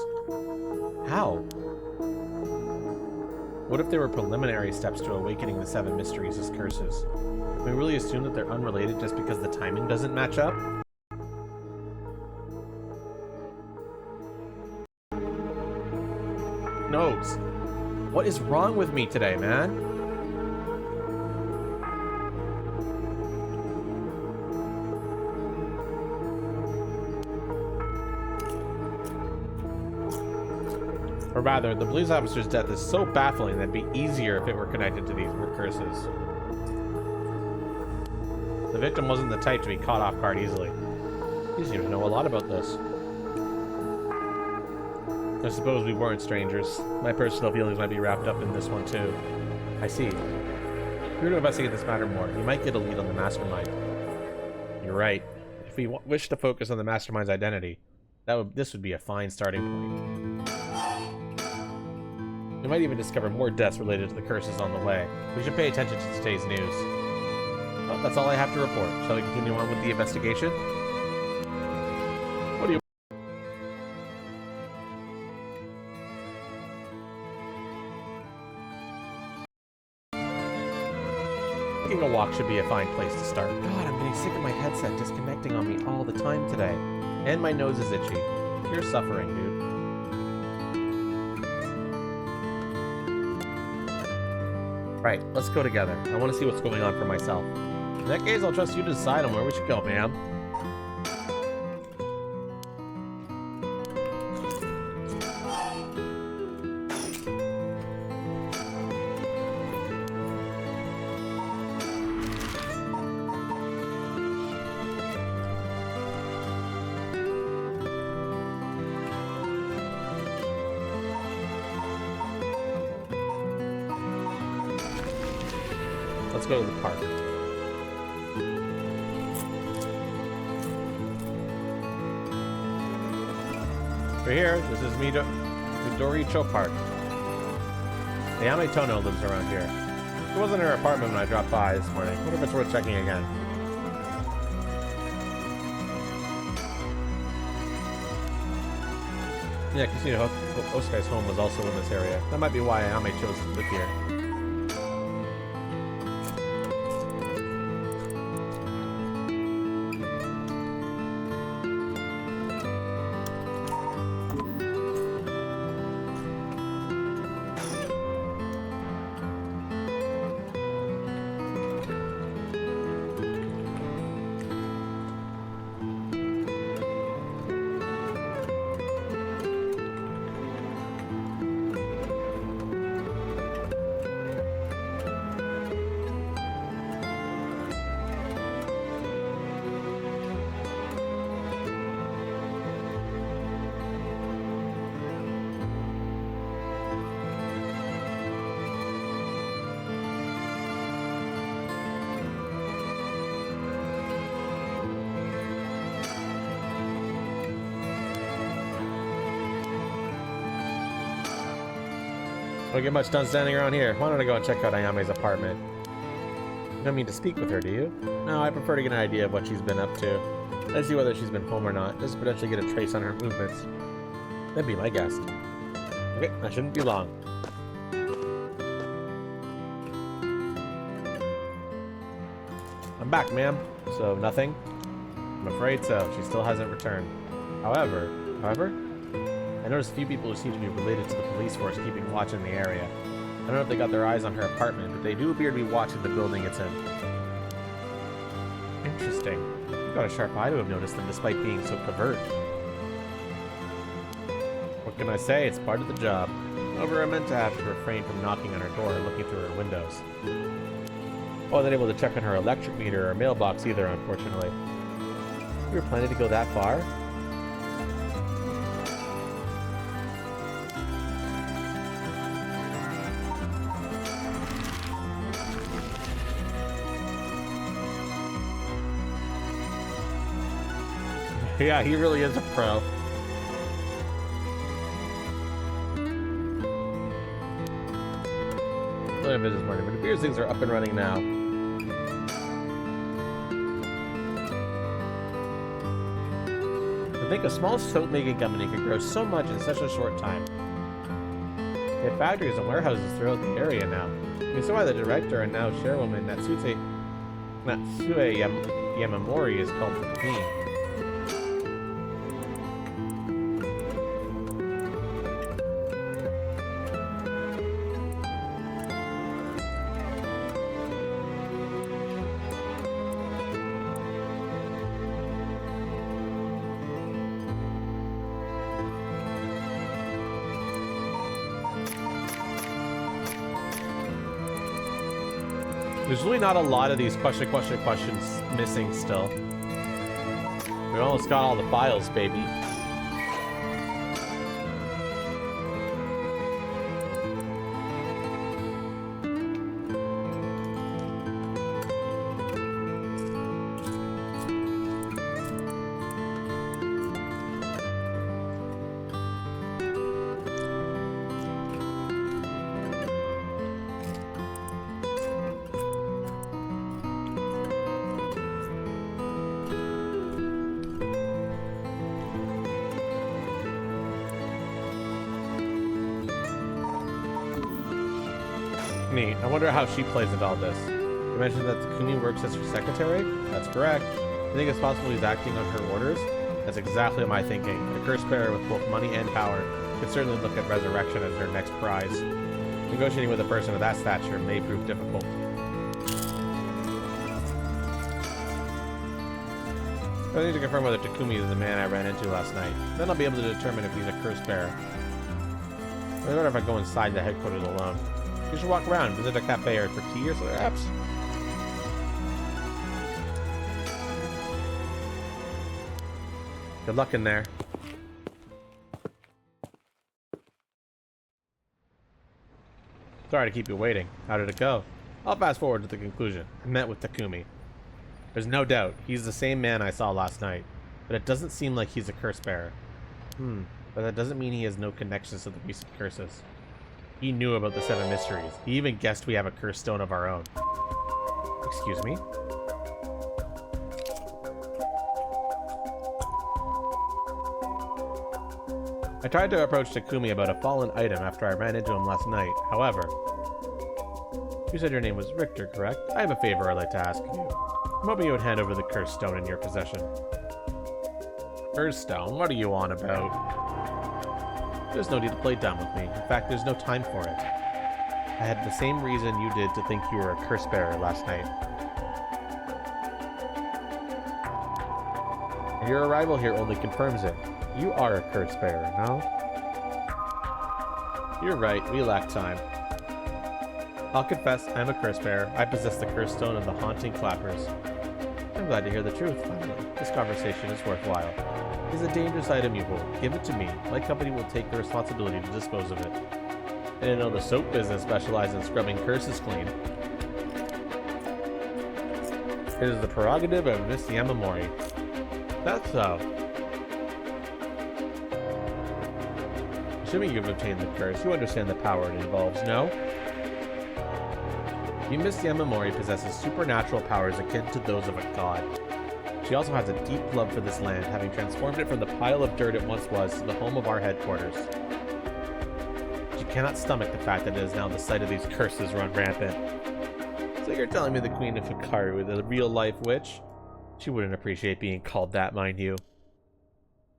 How? What if there were preliminary steps to awakening the 7 mysteries as curses? Can we really assume that they're unrelated just because the timing doesn't match up? Nose. What is wrong with me today, man? Or rather, the police officer's death is so baffling that it'd be easier if it were connected to these curses. The victim wasn't the type to be caught off guard easily. He seems to know a lot about this. I suppose we weren't strangers. My personal feelings might be wrapped up in this one too. I see. If we were to investigate this matter more, we might get a lead on the mastermind. You're right. If we wish to focus on the mastermind's identity, this would be a fine starting point. We might even discover more deaths related to the curses on the way. We should pay attention to today's news. Well, that's all I have to report. Shall we continue on with the investigation? What do you... Taking a walk should be a fine place to start. God, I'm getting sick of my headset disconnecting on me all the time today. And my nose is itchy. You're suffering, dude. Right, let's go together. I want to see what's going on for myself. In that case, I'll trust you to decide on where we should go, ma'am. Let's go to the park. We're here. This is Midoricho Park. Ayame Tono lives around here. It wasn't her apartment when I dropped by this morning. I wonder if it's worth checking again. Yeah, Casino Osakai's home was also in this area. That might be why Ayame chose to live here. Don't get much done standing around here. Why don't I go and check out Ayame's apartment? You don't mean to speak with her, do you? No, I prefer to get an idea of what she's been up to. Let's see whether she's been home or not, just to potentially get a trace on her movements. That'd be my guess. Okay, that shouldn't be long. I'm back, ma'am. So, nothing? I'm afraid so. She still hasn't returned. However, I noticed a few people who seem to be related to the police force keeping watch in the area. I don't know if they got their eyes on her apartment, but they do appear to be watching the building it's in. Interesting. You've got a sharp eye to have noticed them despite being so covert. What can I say? It's part of the job. However, I meant to have to refrain from knocking on her door or looking through her windows. I wasn't able to check on her electric meter or mailbox either, unfortunately. You were planning to go that far? Yeah, he really is a pro. Really busy this morning, but it appears things are up and running now. I think a small soap-making company could grow so much in such a short time. They have factories and warehouses throughout the area now. We saw why the director and now chairwoman Natsue Yamamori is called the Queen. There's really not a lot of these questions missing still. We almost got all the files, baby. Neat. I wonder how she plays into all this. You mentioned that Takumi works as her secretary? That's correct. You think it's possible he's acting on her orders? That's exactly my thinking. A curse bearer with both money and power could certainly look at resurrection as their next prize. Negotiating with a person of that stature may prove difficult. I need to confirm whether Takumi is the man I ran into last night. Then I'll be able to determine if he's a curse bearer. I wonder if I go inside the headquarters alone. You should walk around, visit a cafe or for tea or so perhaps. Good luck in there. Sorry to keep you waiting. How did it go? I'll fast forward to the conclusion. I met with Takumi. There's no doubt, he's the same man I saw last night, but it doesn't seem like he's a curse bearer. But that doesn't mean he has no connections to the recent curses. He knew about the 7 mysteries. He even guessed we have a curse stone of our own. Excuse me? I tried to approach Takumi about a fallen item after I ran into him last night. However, you said your name was Richter, correct? I have a favor I'd like to ask you. I'm hoping you would hand over the curse stone in your possession. Curse stone? What are you on about? There's no need to play dumb with me. In fact, there's no time for it. I had the same reason you did to think you were a curse bearer last night. Your arrival here only confirms it. You are a curse bearer, no? You're right, we lack time. I'll confess, I'm a curse bearer. I possess the curse stone of the haunting clappers. I'm glad to hear the truth, finally. This conversation is worthwhile. It is a dangerous item you hold. Give it to me. My company will take the responsibility to dispose of it. I didn't know the soap business specialized in scrubbing curses clean. It is the prerogative of Miss Assuming you've obtained the curse, you understand the power it involves, no? Miss Yamamori possesses supernatural powers akin to those of a god. She also has a deep love for this land, having transformed it from the pile of dirt it once was to the home of our headquarters. She cannot stomach the fact that it is now the site of these curses run rampant. So you're telling me the Queen of Hikaru is a real-life witch? She wouldn't appreciate being called that, mind you.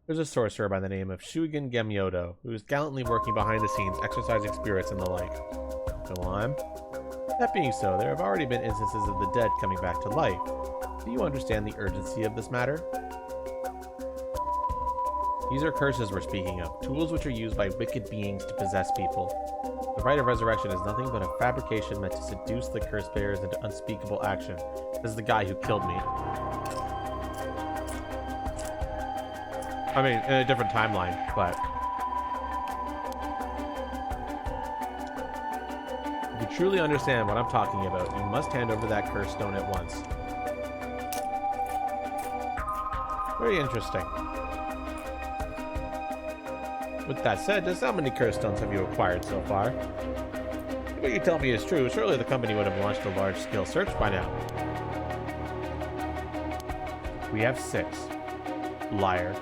There's a sorcerer by the name of Shugen Gemyodo, who is gallantly working behind the scenes, exorcising spirits and the like. Go on. That being so, there have already been instances of the dead coming back to life. Do you understand the urgency of this matter? These are curses we're speaking of, tools which are used by wicked beings to possess people. The rite of resurrection is nothing but a fabrication meant to seduce the curse bearers into unspeakable action. This is the guy who killed me. I mean, in a different timeline, but... if you truly understand what I'm talking about, you must hand over that curse stone at once. Very interesting. With that said, just how many curse stones have you acquired so far? If what you tell me is true, surely the company would have launched a large-scale search by now. We have 6. Liar.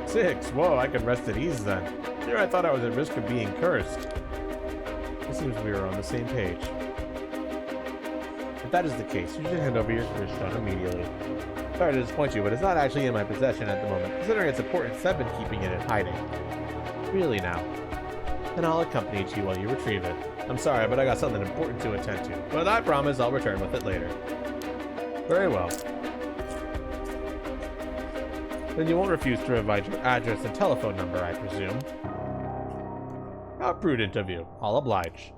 6? Whoa, I can rest at ease then. Here I thought I was at risk of being cursed. It seems we are on the same page. If that is the case, you should hand over your curse stone immediately. Sorry to disappoint you, but it's not actually in my possession at the moment, considering its importance. I've been keeping it in hiding. Really now? Then I'll accompany you while you retrieve it. I'm sorry, but I got something important to attend to, but I promise I'll return with it later. Very well. Then you won't refuse to provide your address and telephone number, I presume. How prudent of you. I'll oblige.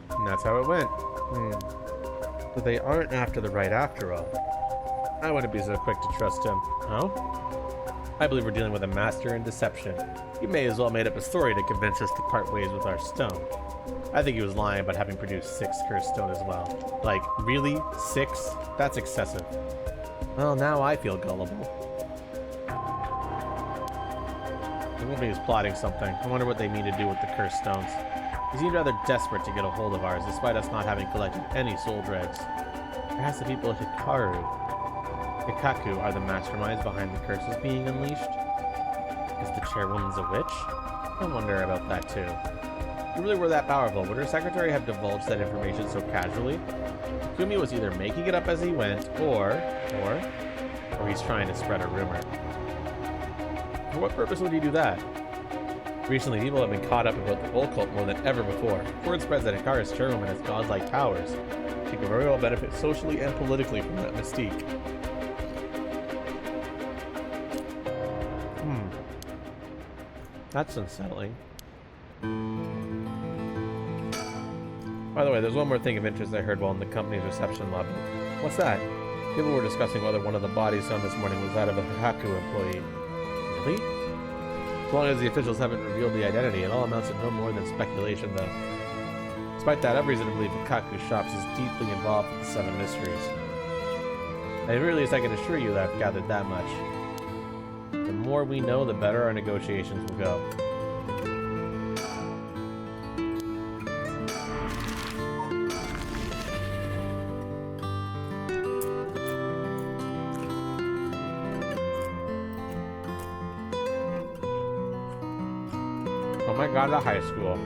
And that's how it went. But they aren't after the right after all. I wouldn't be so quick to trust him. Oh? I believe we're dealing with a master in deception. He may as well made up a story to convince us to part ways with our stone. I think he was lying about having produced 6 cursed stone as well. Like, really? 6? That's excessive. Well, now I feel gullible. The company is plotting something. I wonder what they mean to do with the cursed stones. They seem rather desperate to get a hold of ours, despite us not having collected any soul dregs. Perhaps the people of Hikaru are the masterminds behind the curses being unleashed? Is the chairwoman's a witch? I wonder about that too. If you really were that powerful, would her secretary have divulged that information so casually? Kumi was either making it up as he went, or he's trying to spread a rumor. For what purpose would he do that? Recently, people have been caught up about the occult more than ever before. Word spreads that Hikaru's chairwoman has godlike powers. She could very well benefit socially and politically from that mystique. That's unsettling. By the way, there's one more thing of interest I heard while in the company's reception lobby. What's that? People were discussing whether one of the bodies found this morning was that of a Hikaku employee. Really? As long as the officials haven't revealed the identity, it all amounts to no more than speculation, though. Despite that, I have reason to believe Hikaku Shops is deeply involved with the 7 mysteries. At the very least, I can assure you that I've gathered that much. The more we know, the better our negotiations will go. Oh my god, the high school.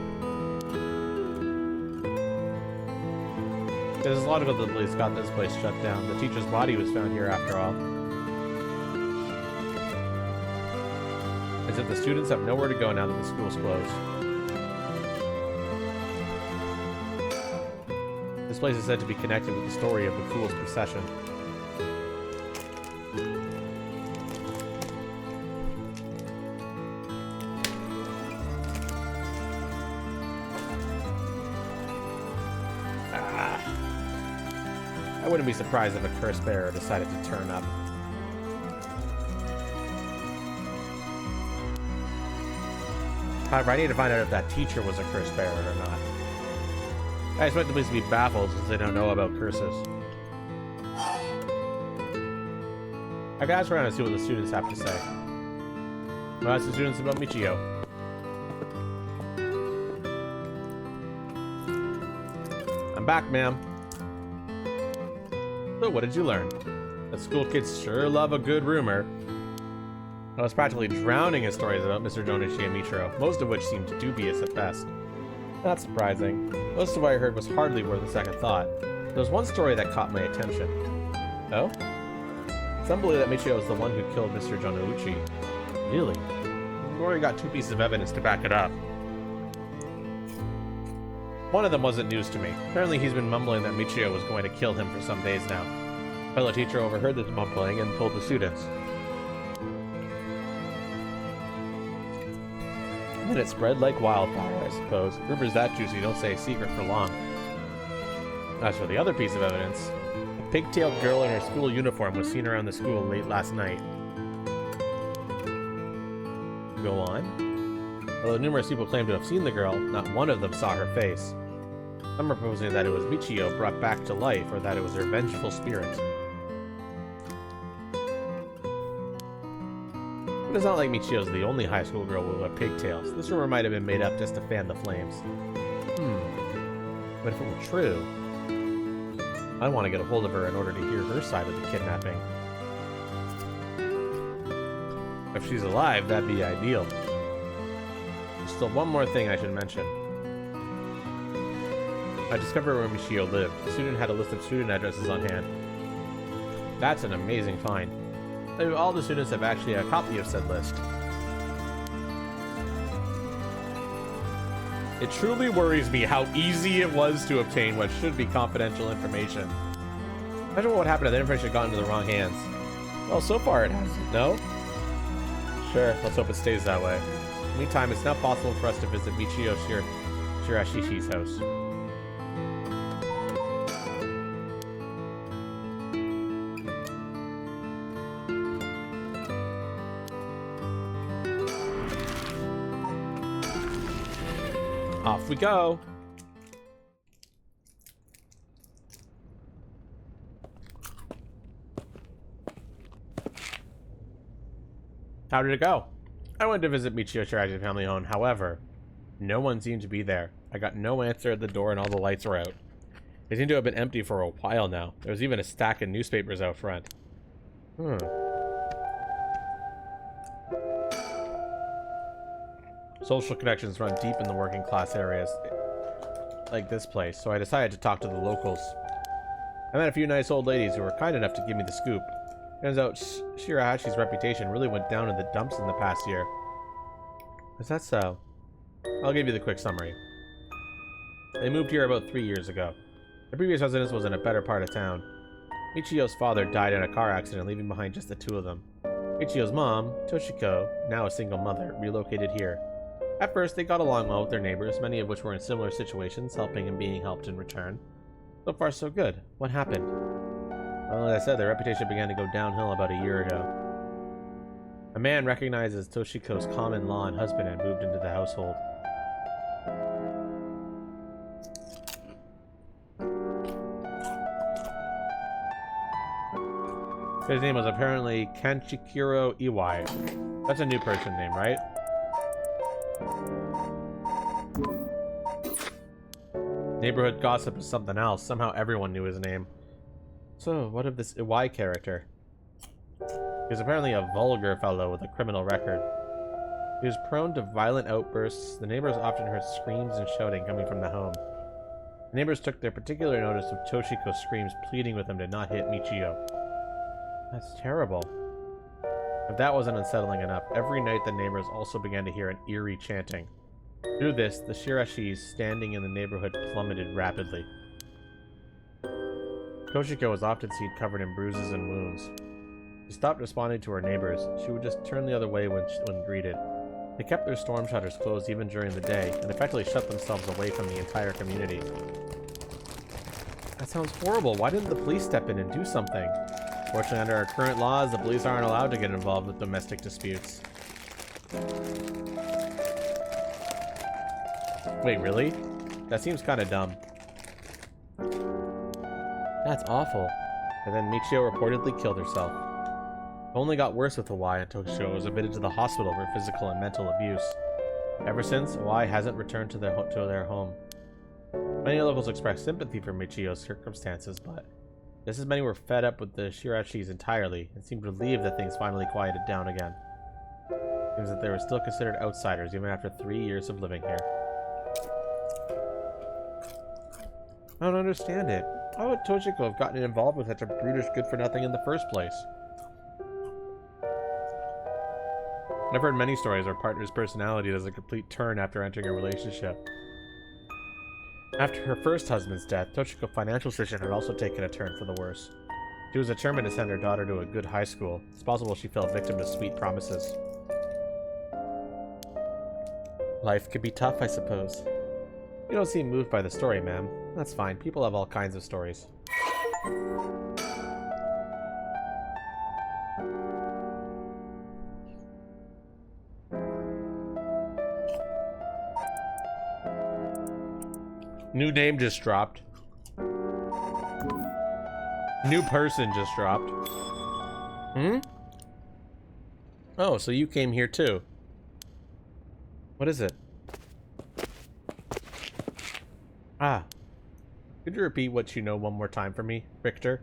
It is logical that the police got this place shut down. The teacher's body was found here after all. As if the students have nowhere to go now that the school's closed. This place is said to be connected with the story of the fool's procession. I wouldn't be surprised if a curse bearer decided to turn up. However, I need to find out if that teacher was a curse bearer or not. I expect the police to be baffled since they don't know about curses. I gotta ask around and see what the students have to say. I'll ask the students about Michio. I'm back, ma'am. So, what did you learn? The school kids sure love a good rumor. I was practically drowning in stories about Mr. Jonichi and Michiro, most of which seemed dubious at best. Not surprising. Most of what I heard was hardly worth a second thought. There was one story that caught my attention. Oh? Some believe that Michio is the one who killed Mr. Jonichi. Really? We've already got 2 pieces of evidence to back it up. One of them wasn't news to me. Apparently he's been mumbling that Michio was going to kill him for some days now. A fellow teacher overheard this mumbling and told the students. And it spread like wildfire, I suppose. Rumors that juicy don't stay a secret for long. As for the other piece of evidence, a pigtailed girl in her school uniform was seen around the school late last night. Go on. Although numerous people claim to have seen the girl, not one of them saw her face. Some are proposing that it was Michio brought back to life, or that it was her vengeful spirit. But it's not like Michio's the only high school girl with wear pigtails. This rumor might have been made up just to fan the flames. But if it were true, I want to get a hold of her in order to hear her side of the kidnapping. If she's alive, that'd be ideal. There's still one more thing I should mention. I discovered where Michio lived. The student had a list of student addresses on hand. That's an amazing find. Maybe all the students have actually a copy of said list. It truly worries me how easy it was to obtain what should be confidential information. Imagine what would happen if that information had gotten into the wrong hands. Well, so far it hasn't, no? Sure, let's hope it stays that way. In the meantime, it's now possible for us to visit Michio Shirashishi's house. Off we go. How did it go? I went to visit Michio Shirai's family home. However, no one seemed to be there. I got no answer at the door and all the lights were out. They seem to have been empty for a while now. There was even a stack of newspapers out front. Social connections run deep in the working class areas like this place, so I decided to talk to the locals. I met a few nice old ladies who were kind enough to give me the scoop. Turns out Shirahashi's reputation really went down in the dumps in the past year. Is that so? I'll give you the quick summary. They moved here about 3 years ago. The previous residence was in a better part of town. Michio's father died in a car accident, leaving behind just the 2 of them. Michio's mom, Toshiko, now a single mother, relocated here. At first, they got along well with their neighbors, many of which were in similar situations, helping and being helped in return. So far, so good. What happened? Well, as I said, their reputation began to go downhill about a year ago. A man recognized as Toshiko's common-law and husband had moved into the household. His name was apparently Kanchikiro Iwai. That's a new person name, right? Neighborhood gossip is something else. Somehow everyone knew his name. So, what of this Iwai character? He was apparently a vulgar fellow with a criminal record. He was prone to violent outbursts. The neighbors often heard screams and shouting coming from the home. The neighbors took their particular notice of Toshiko's screams, pleading with him to not hit Michio. That's terrible. If that wasn't unsettling enough, every night the neighbors also began to hear an eerie chanting. Through this, the Shirashis standing in the neighborhood plummeted rapidly. Toshiko was often seen covered in bruises and wounds. She stopped responding to her neighbors. She would just turn the other way when greeted. They kept their storm shutters closed even during the day, and effectively shut themselves away from the entire community. That sounds horrible. Why didn't the police step in and do something? Fortunately, under our current laws, the police aren't allowed to get involved with domestic disputes. Wait, really? That seems kind of dumb. That's awful. And then Michio reportedly killed herself. Only got worse with Hawaii until Toshiko was admitted to the hospital for physical and mental abuse. Ever since, Hawaii hasn't returned to their home. Many locals expressed sympathy for Michio's circumstances, but just as many were fed up with the Shirashis entirely and seemed relieved that things finally quieted down again. It seems that they were still considered outsiders even after 3 years of living here. I don't understand it. How would Toshiko have gotten involved with such a brutish good-for-nothing in the first place? I've heard many stories where partner's personality does a complete turn after entering a relationship. After her first husband's death, Toshiko's financial situation had also taken a turn for the worse. She was determined to send her daughter to a good high school. It's possible she fell victim to sweet promises. Life could be tough, I suppose. You don't seem moved by the story, ma'am. That's fine. People have all kinds of stories. New name just dropped. New person just dropped. Hmm? Oh, so you came here too. What is it? Ah. Could you repeat what you know one more time for me, Richter?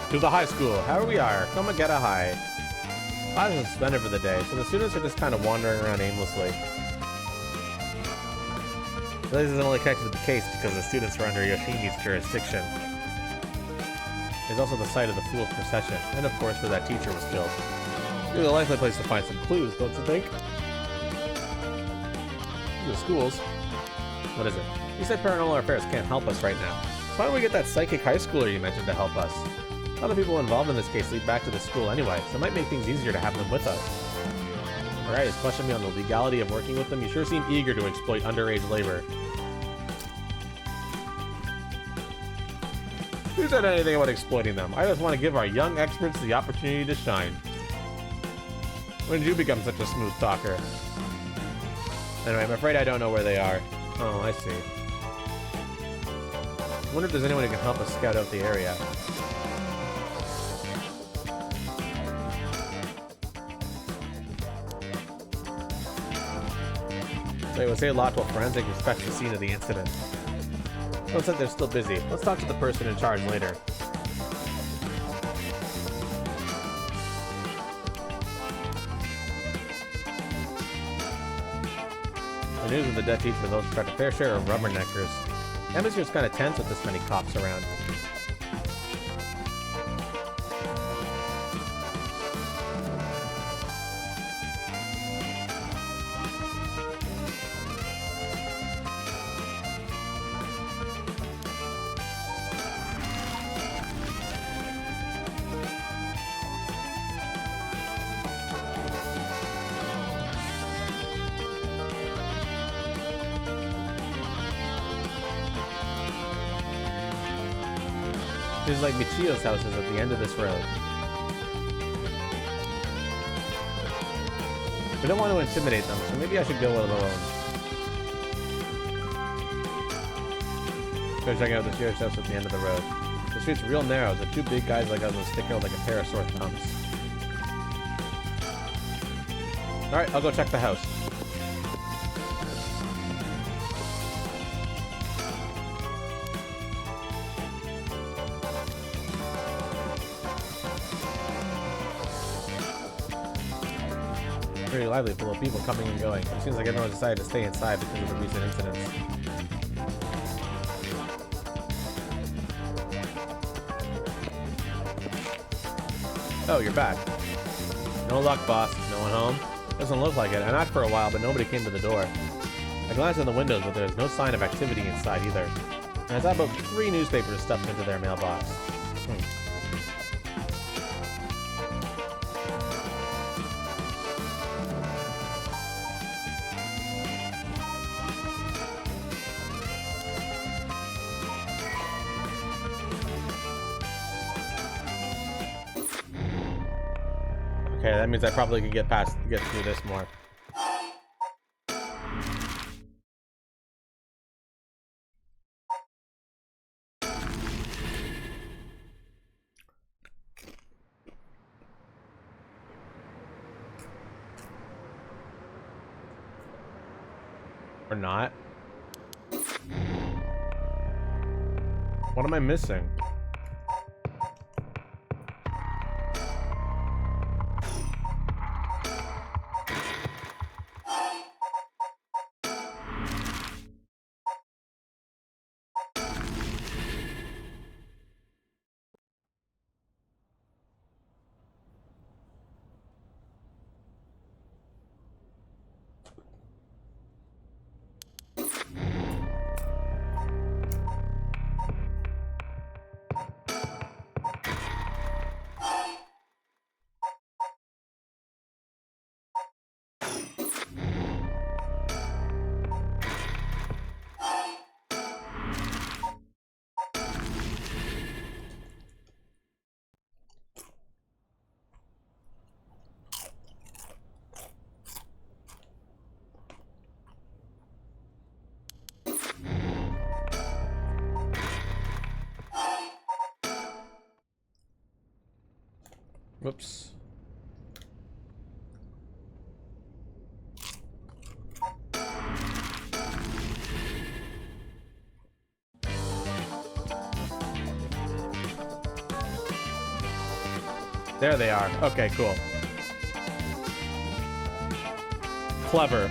To the high school. Here we are. Come and get a high. Class is suspended for the day, so the students are just kind of wandering around aimlessly. This isn't only connected to the case because the students are under Yoshimi's jurisdiction. It's also the site of the fool's procession, and of course where that teacher was killed. It's a likely place to find some clues, don't you think? The schools. What is it? You said Paranormal Affairs can't help us right now. So why don't we get that psychic high schooler you mentioned to help us? A lot of people involved in this case lead back to the school anyway, so it might make things easier to have them with us. Alright, he's questioning me on the legality of working with them. You sure seem eager to exploit underage labor. Who said anything about exploiting them? I just want to give our young experts the opportunity to shine. When did you become such a smooth talker? Anyway, I'm afraid I don't know where they are. Oh, I see. I wonder if there's anyone who can help us scout out the area. They would say a lot while forensic inspects the scene of the incident. Looks like they're still busy. Let's talk to the person in charge later. The news of the dead teacher for those who got a fair share of rubberneckers. The atmosphere's kind of tense with this many cops around. Seems like Michio's house is at the end of this road. We don't want to intimidate them, so maybe I should go alone. Go check out the Michio's house at the end of the road. The street's real narrow, so two big guys like us will stick out like a pair of sore thumbs. Alright, I'll go check the house. Very lively, full of people coming and going. It seems like everyone decided to stay inside because of the recent incidents. Oh, you're back. No luck, boss. No one home? Doesn't look like it. I knocked for a while, but nobody came to the door. I glanced in the windows, but there's no sign of activity inside either. There's about 3 newspapers stuffed into their mailbox. Okay, that means I probably could get through this more. Or not. What am I missing? Whoops. There they are. Okay, cool. Clever.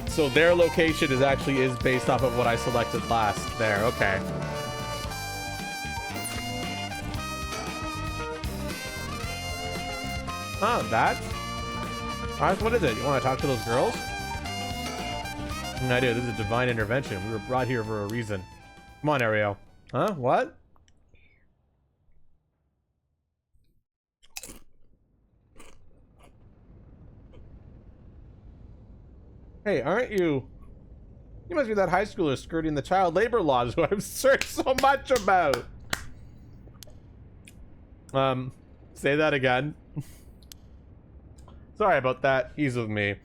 So their location is based off of what I selected last there. Okay. Oh, that? What is it? You want to talk to those girls? No idea. This is a divine intervention. We were brought here for a reason. Come on, Ariel. Huh? What? Hey, aren't you? You must be that high schooler skirting the child labor laws who I've searched so much about. Say that again. Sorry about that. He's with me.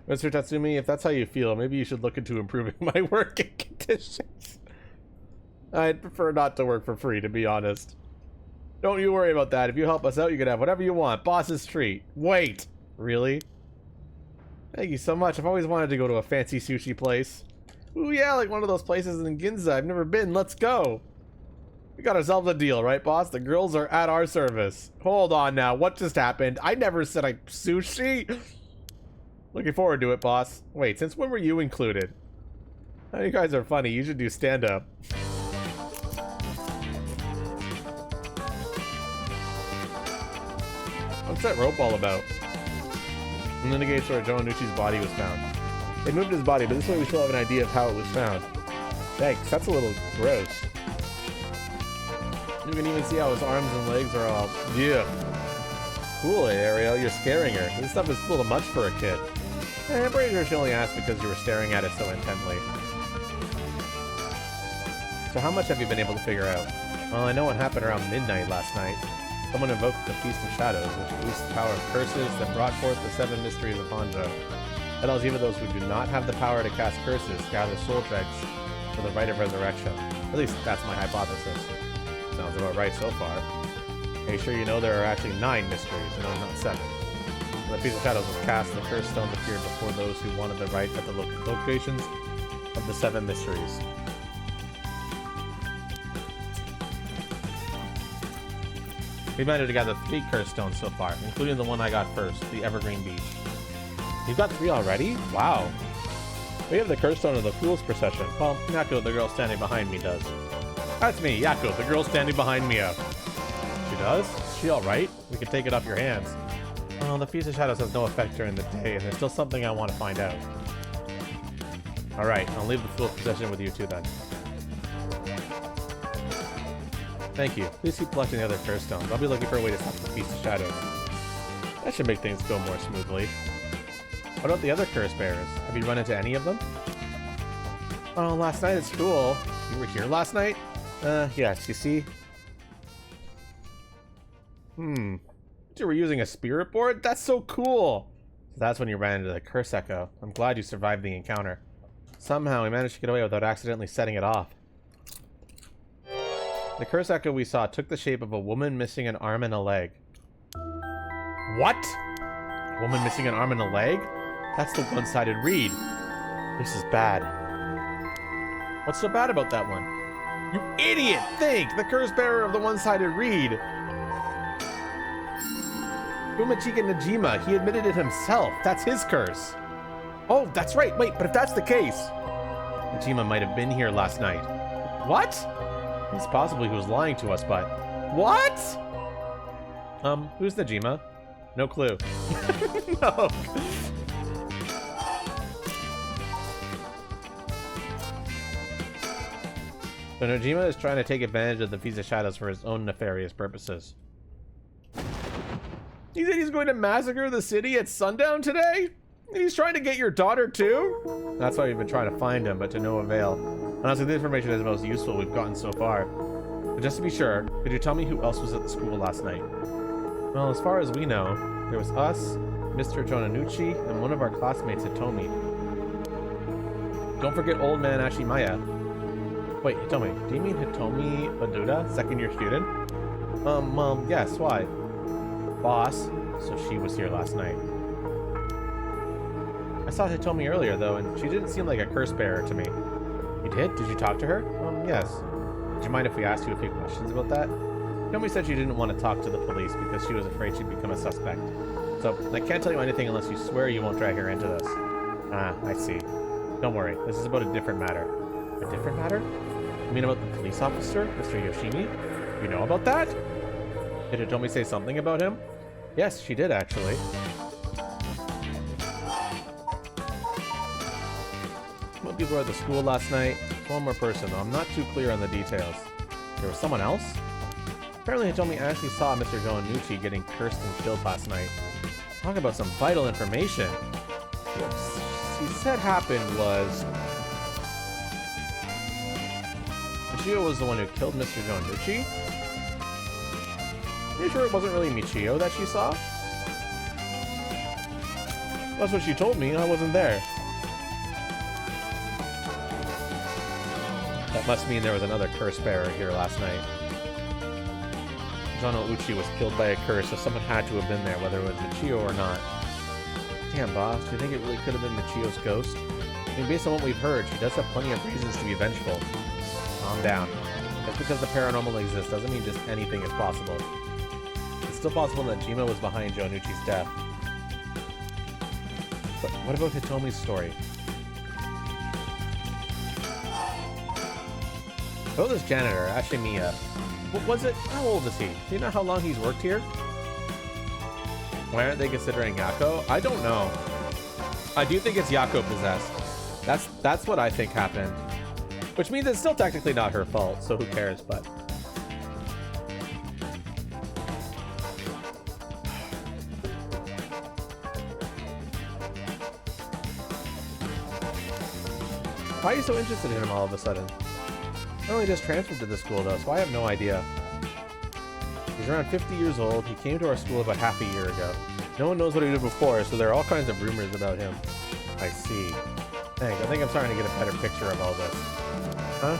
Mr. Tatsumi, if that's how you feel, maybe you should look into improving my working conditions. I'd prefer not to work for free, to be honest. Don't you worry about that. If you help us out, you can have whatever you want. Boss's treat. Wait. Really? Thank you so much. I've always wanted to go to a fancy sushi place. Ooh, yeah, like one of those places in Ginza. I've never been. Let's go. We got ourselves a deal, right, boss? The girls are at our service. Hold on now. What just happened? I never said sushi. Looking forward to it, boss. Wait, since when were you included? Oh, you guys are funny. You should do stand-up. What's that rope all about? And then the gates where Joe Nucci's body was found. They moved his body, but this way we still have an idea of how it was found. Thanks. That's a little gross. You can even see how his arms and legs are all... Yeah. Cool, Ariel. You're scaring her. This stuff is a little much for a kid. I'm pretty sure she only asked because you were staring at it so intently. So how much have you been able to figure out? Well, I know what happened around midnight last night. Someone invoked the Feast of Shadows, which released the power of curses that brought forth the 7 mysteries of Honjo. That allows even those who do not have the power to cast curses gather soul dregs for the rite of resurrection. At least that's my hypothesis. Sounds about right so far. Are you sure you know there are actually 9 mysteries, and not 7? When the Feast of Shadows was cast, the cursed stones appeared before those who wanted the rite at the locations of the 7 mysteries. We've managed to gather 3 cursed stones so far, including the one I got first, the Evergreen Beach. You've got 3 already? Wow. We have the cursed stone of the Fool's Procession. Well, Yako, the girl standing behind me, does. That's me, Yako, the girl standing behind me. She does? she alright? We can take it off your hands. Well, the Feast of Shadows has no effect during the day, and there's still something I want to find out. Alright, I'll leave the Fool's possession with you two then. Thank you. Please keep collecting the other curse stones. I'll be looking for a way to stop the Feast of Shadows. That should make things go more smoothly. What about the other curse bearers? Have you run into any of them? Oh, last night at school. You were here last night? Yes, you see? You were using a spirit board? That's so cool! So that's when you ran into the curse echo. I'm glad you survived the encounter. Somehow we managed to get away without accidentally setting it off. The curse echo we saw took the shape of a woman missing an arm and a leg. What? A woman missing an arm and a leg? That's the one-sided reed. This is bad. What's so bad about that one? You idiot! Think! The curse bearer of the one-sided reed! Umechika Najima, he admitted it himself. That's his curse. Oh, that's right. Wait, but if that's the case... Najima might have been here last night. What? It's possible he was lying to us, but... What? Who's Najima? No clue. No. So Najima is trying to take advantage of the Feast of Shadows for his own nefarious purposes. He said he's going to massacre the city at sundown today? And he's trying to get your daughter too? That's why we've been trying to find him, but to no avail. Honestly, the information is the most useful we've gotten so far. But just to be sure, could you tell me who else was at the school last night? Well, as far as we know, there was us, Mr. Jonanuchi, and one of our classmates, Hitomi. Don't forget old man Ashimaya. Wait, Hitomi, do you mean Hitomi Oduda, second-year student? Well, yes, why? Boss, so she was here last night. I saw Hitomi earlier, though, and she didn't seem like a curse bearer to me. You did? Did you talk to her? Yes. Would you mind if we asked you a few questions about that? Hitomi said she didn't want to talk to the police because she was afraid she'd become a suspect. So, I can't tell you anything unless you swear you won't drag her into this. Ah, I see. Don't worry, this is about a different matter. A different matter? You mean about the police officer, Mr. Yoshimi? You know about that? Did Hitomi say something about him? Yes, she did, actually. Some people were at the school last night. One more person, though. I'm not too clear on the details. There was someone else? Apparently Hitomi actually saw Mr. Jonanuchi getting cursed and killed last night. Talk about some vital information. What she said happened was... Michio was the one who killed Mr. Jonanuchi? Are you sure it wasn't really Michio that she saw? That's what she told me. I wasn't there. That must mean there was another curse bearer here last night. Jonanuchi was killed by a curse, so someone had to have been there, whether it was Michio or not. Damn, boss. Do you think it really could have been Michio's ghost? I mean, based on what we've heard, she does have plenty of reasons to be vengeful. Calm down. Just because the paranormal exists doesn't mean just anything is possible. It's still possible that Jima was behind Jonanuchi's death. But what about Hitomi's story? What about this janitor, Ashimiya? What was it? How old is he? Do you know how long he's worked here? Why aren't they considering Yako? I don't know. I do think it's Yako possessed. That's what I think happened. Which means it's still technically not her fault, so who cares, but... Why are you so interested in him all of a sudden? I only just transferred to the school though, so I have no idea. He's around 50 years old. He came to our school about half a year ago. No one knows what he did before, so there are all kinds of rumors about him. I see. Thanks. I think I'm starting to get a better picture of all this. Huh?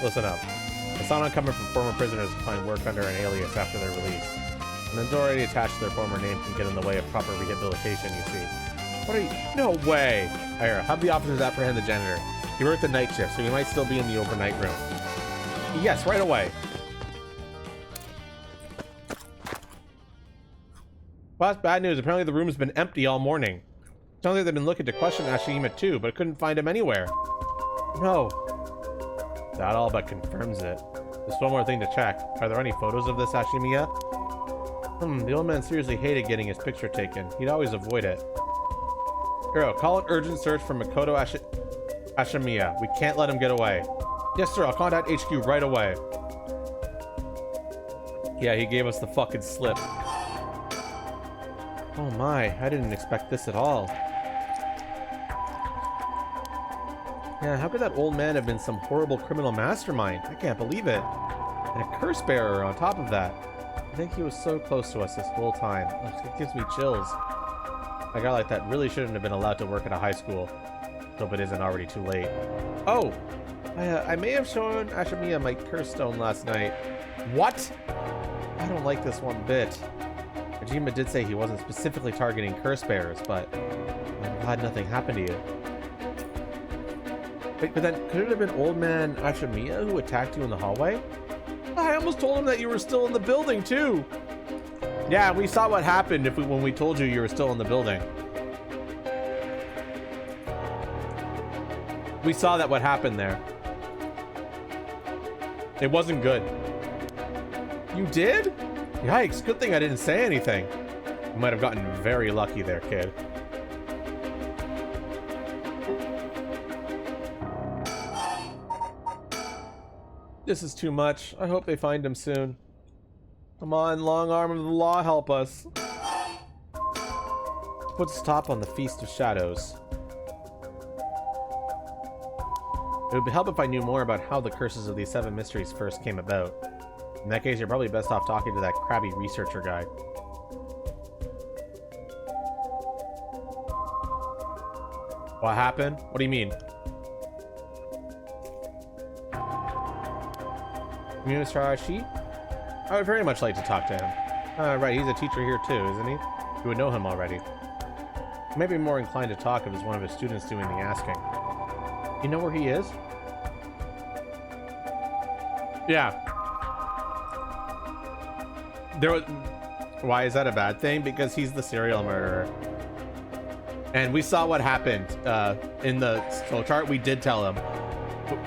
Listen up. I saw an coming from former prisoners to find work under an alias after their release. An authority attached to their former name can get in the way of proper rehabilitation, you see. What are you? No way! Here, have the officers apprehend the janitor. He worked the night shift, so he might still be in the overnight room. Yes, right away. Well, that's bad news. Apparently the room's been empty all morning. Sounds like they've been looking to question Ashima too, but couldn't find him anywhere. No. That all but confirms it. There's one more thing to check. Are there any photos of this Ashimiya? The old man seriously hated getting his picture taken. He'd always avoid it. Hero, call an urgent search for Makoto Ashimiya. We can't let him get away. Yes, sir. I'll contact HQ right away. Yeah, he gave us the fucking slip. Oh my, I didn't expect this at all. Yeah, how could that old man have been some horrible criminal mastermind? I can't believe it. And a curse bearer on top of that. I think he was so close to us this whole time. It gives me chills. A guy like that really shouldn't have been allowed to work at a high school. Hope it isn't already too late. Oh! I may have shown Ashimiya my curse stone last night. What? I don't like this one bit. Majima did say he wasn't specifically targeting curse bearers, but I'm glad nothing happened to you. Wait, but then could it have been old man Ashimiya who attacked you in the hallway? I almost told him that you were still in the building too. Yeah, we saw what happened when we told you were still in the building. We saw that what happened there. It wasn't good. You did? Yikes, good thing I didn't say anything. You might have gotten very lucky there, kid. This is too much. I hope they find him soon. Come on, long arm of the law, help us. Put a stop on the Feast of Shadows. It would help if I knew more about how the curses of these 7 mysteries first came about. In that case, you're probably best off talking to that crabby researcher guy. What happened? What do you mean? Mr. Arashi? I would very much like to talk to him. Right, he's a teacher here too, isn't he? You would know him already. You may be more inclined to talk if it's one of his students doing the asking. You know where he is? Yeah. Why is that a bad thing? Because he's the serial murderer. And we saw what happened in the flow chart. We did tell him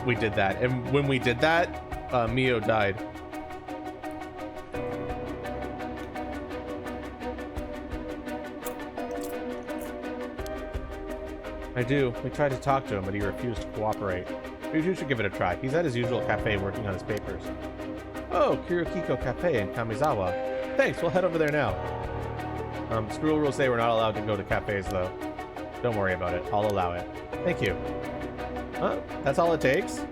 we did that. And when we did that, Mio died. I do. We tried to talk to him, but he refused to cooperate. Maybe you should give it a try. He's at his usual cafe working on his papers. Oh, Kirokiko Cafe in Kamizawa. Thanks, we'll head over there now. School rules say we're not allowed to go to cafes, though. Don't worry about it. I'll allow it. Thank you. Huh? That's all it takes?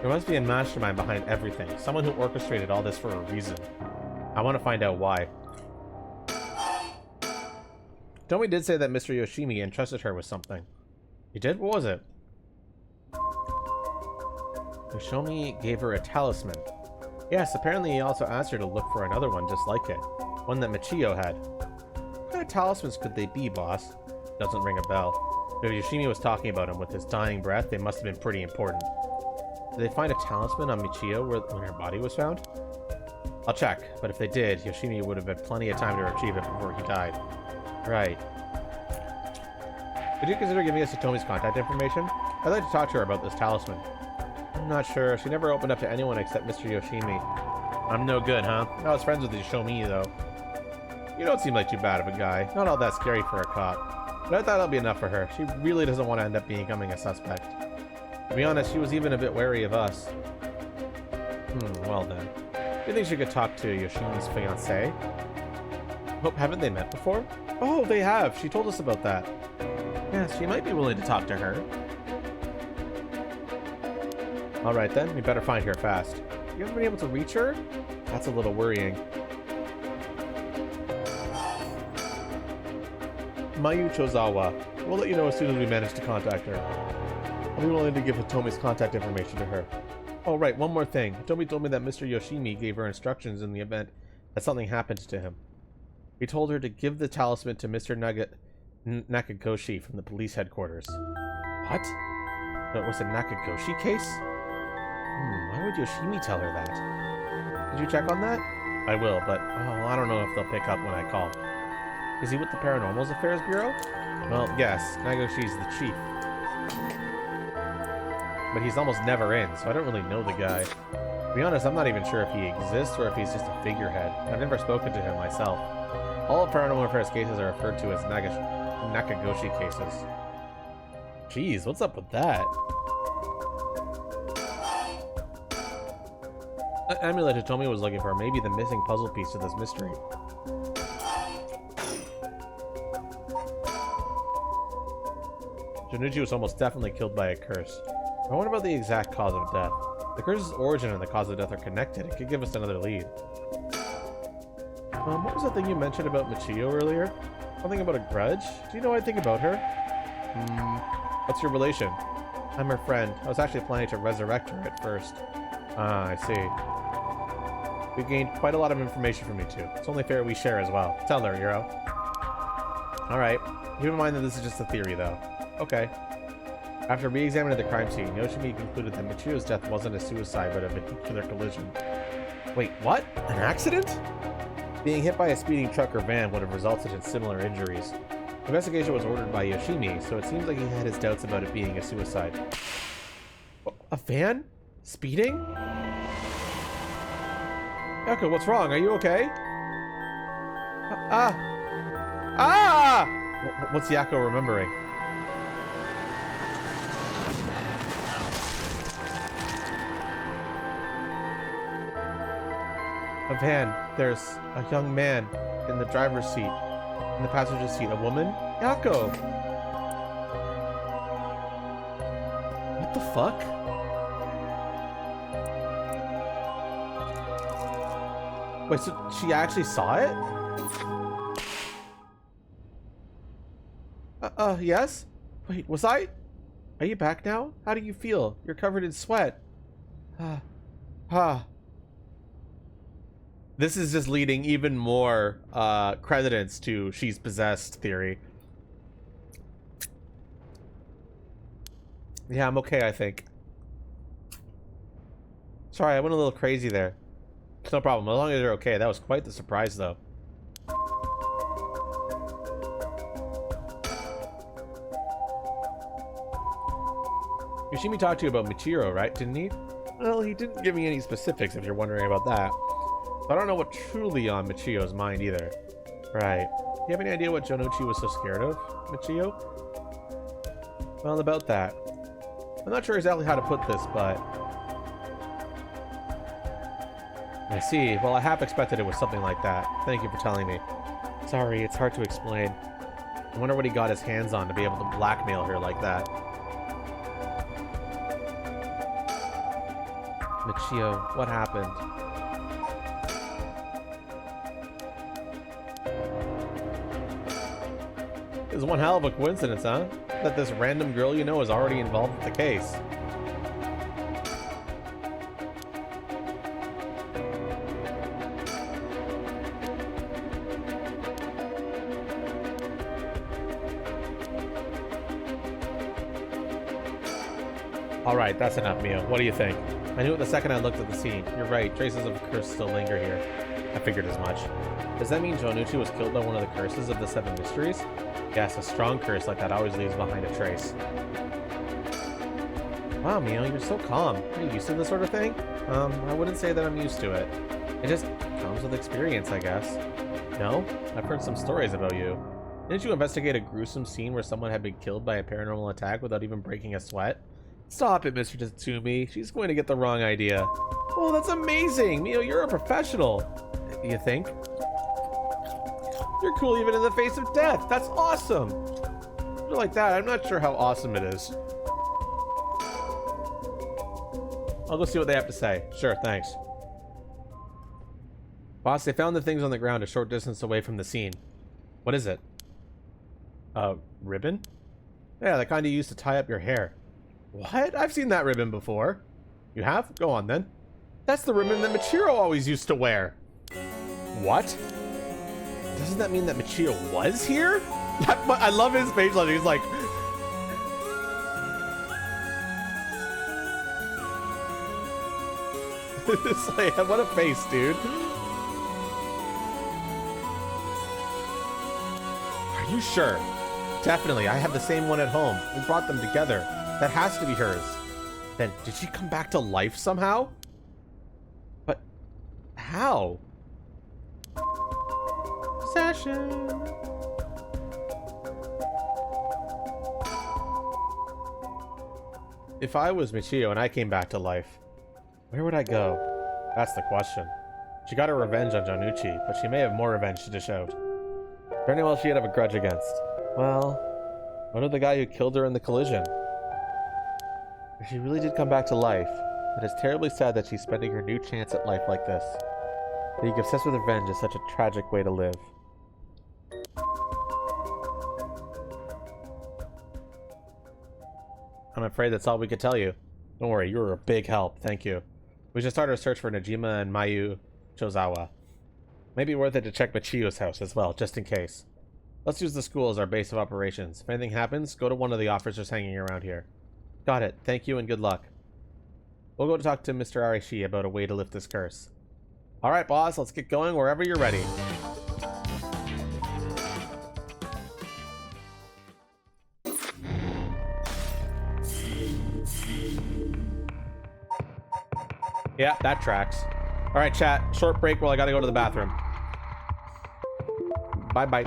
There must be a mastermind behind everything. Someone who orchestrated all this for a reason. I want to find out why. Tomi did say that Mr. Yoshimi entrusted her with something. He did? What was it? Yoshimi gave her a talisman. Yes, apparently he also asked her to look for another one just like it. One that Michio had. What kind of talismans could they be, boss? Doesn't ring a bell. If Yoshimi was talking about him with his dying breath, they must have been pretty important. Did they find a talisman on Michio when her body was found? I'll check, but if they did, Yoshimi would have had plenty of time to retrieve it before he died. Right. Would you consider giving us Tomi's contact information? I'd like to talk to her about this talisman. I'm not sure. She never opened up to anyone except Mr. Yoshimi. I'm no good, huh? I was friends with Yoshimi, though. You don't seem like too bad of a guy. Not all that scary for a cop. But I thought that'll be enough for her. She really doesn't want to end up becoming a suspect. To be honest, she was even a bit wary of us. Well then. Do you think she could talk to Yoshimi's fiancé? Hope, haven't they met before? Oh, they have. She told us about that. Yes, she might be willing to talk to her. Alright then, we better find her fast. You haven't been able to reach her? That's a little worrying. Mayu Chozawa. We'll let you know as soon as we manage to contact her. I'll be willing to give Hitomi's contact information to her. Oh right, one more thing. Hitomi told me that Mr. Yoshimi gave her instructions in the event that something happened to him. He told her to give the talisman to Mr. Nakagoshi from the police headquarters. What? That was a Nakagoshi case? Why would Yoshimi tell her that? Did you check on that? I will, but I don't know if they'll pick up when I call. Is he with the Paranormals Affairs Bureau? Well, yes. Nagoshi's the chief. But he's almost never in, so I don't really know the guy. To be honest, I'm not even sure if he exists or if he's just a figurehead. I've never spoken to him myself. All of Paranormal Affairs cases are referred to as Nakagoshi cases. Jeez, what's up with that? The amulet Hitomi was looking for may be the missing puzzle piece to this mystery. Junichi was almost definitely killed by a curse. I wonder about the exact cause of death. The curse's origin and the cause of death are connected. It could give us another lead. What was that thing you mentioned about Michio earlier? Something about a grudge? Do you know anything about her? What's your relation? I'm her friend. I was actually planning to resurrect her at first. Ah, I see. We gained quite a lot of information from you two. It's only fair we share as well. Tell her, Hiro. Alright. Keep in mind that this is just a theory, though. Okay. After re-examining the crime scene, Yoshimi concluded that Michio's death wasn't a suicide, but a vehicular collision. Wait, what? An accident? Being hit by a speeding truck or van would have resulted in similar injuries. The investigation was ordered by Yoshimi, so it seems like he had his doubts about it being a suicide. A van? Speeding? Yako, what's wrong? Are you okay? What's Yako remembering? A van. There's a young man in the driver's seat. In the passenger seat. A woman? Yako! What the fuck? Wait, so she actually saw it? Yes? Wait, was I? Are you back now? How do you feel? You're covered in sweat. This is just leading even more credence to she's possessed theory. Yeah, I'm okay, I think. Sorry, I went a little crazy there. It's no problem, as long as you're okay. That was quite the surprise, though. Yoshimi talked to you about Michiro, right? Didn't he? Well, he didn't give me any specifics, if you're wondering about that. I don't know what truly on Michio's mind either. Right. Do you have any idea what Jonichi was so scared of, Michio? Well, about that. I'm not sure exactly how to put this, but... I see. Well, I half expected it was something like that. Thank you for telling me. Sorry, it's hard to explain. I wonder what he got his hands on to be able to blackmail her like that. Michio, what happened? It's one hell of a coincidence, huh? That this random girl you know is already involved with the case. Alright, that's enough, Mio. What do you think? I knew it the second I looked at the scene. You're right, traces of a curse still linger here. I figured as much. Does that mean Jonichi was killed by one of the curses of the Seven Mysteries? Yes, a strong curse like that always leaves behind a trace. Wow, Mio, you're so calm. Are you used to this sort of thing? I wouldn't say that I'm used to it. It just comes with experience, I guess. No? I've heard some stories about you. Didn't you investigate a gruesome scene where someone had been killed by a paranormal attack without even breaking a sweat? Stop it, Mr. Tatsumi. She's going to get the wrong idea. Oh, that's amazing! Mio, you're a professional. You think? You're cool even in the face of death. That's awesome. You're like that, I'm not sure how awesome it is. I'll go see what they have to say. Sure, thanks. Boss, they found the things on the ground a short distance away from the scene. What is it? Ribbon? Yeah, the kind you use to tie up your hair. What? I've seen that ribbon before. You have? Go on, then. That's the ribbon that Michiro always used to wear. What? Doesn't that mean that Michio was here? I love his face. He's like... It's like, what a face, dude. Are you sure? Definitely. I have the same one at home. We brought them together. That has to be hers. Then, did she come back to life somehow? How? Session. If I was Michio and I came back to life, where would I go? That's the question. She got her revenge on Jonuchi, but she may have more revenge to dish out. Is there anyone else she'd have a grudge against? Well, what of the guy who killed her in the collision? If she really did come back to life, it is terribly sad that she's spending her new chance at life like this. Being obsessed with revenge is such a tragic way to live. I'm afraid that's all we could tell you. Don't worry, you were a big help, thank you. We should start our search for Najima and Mayu Chozawa. Maybe worth it to check Michio's house as well, just in case. Let's use the school as our base of operations. If anything happens, go to one of the officers hanging around here. Got it, thank you and good luck. We'll go to talk to Mr. Arishi about a way to lift this curse. Alright, boss, let's get going wherever you're ready. Yeah, that tracks. Alright, chat. Short break while I gotta go to the bathroom. Bye-bye.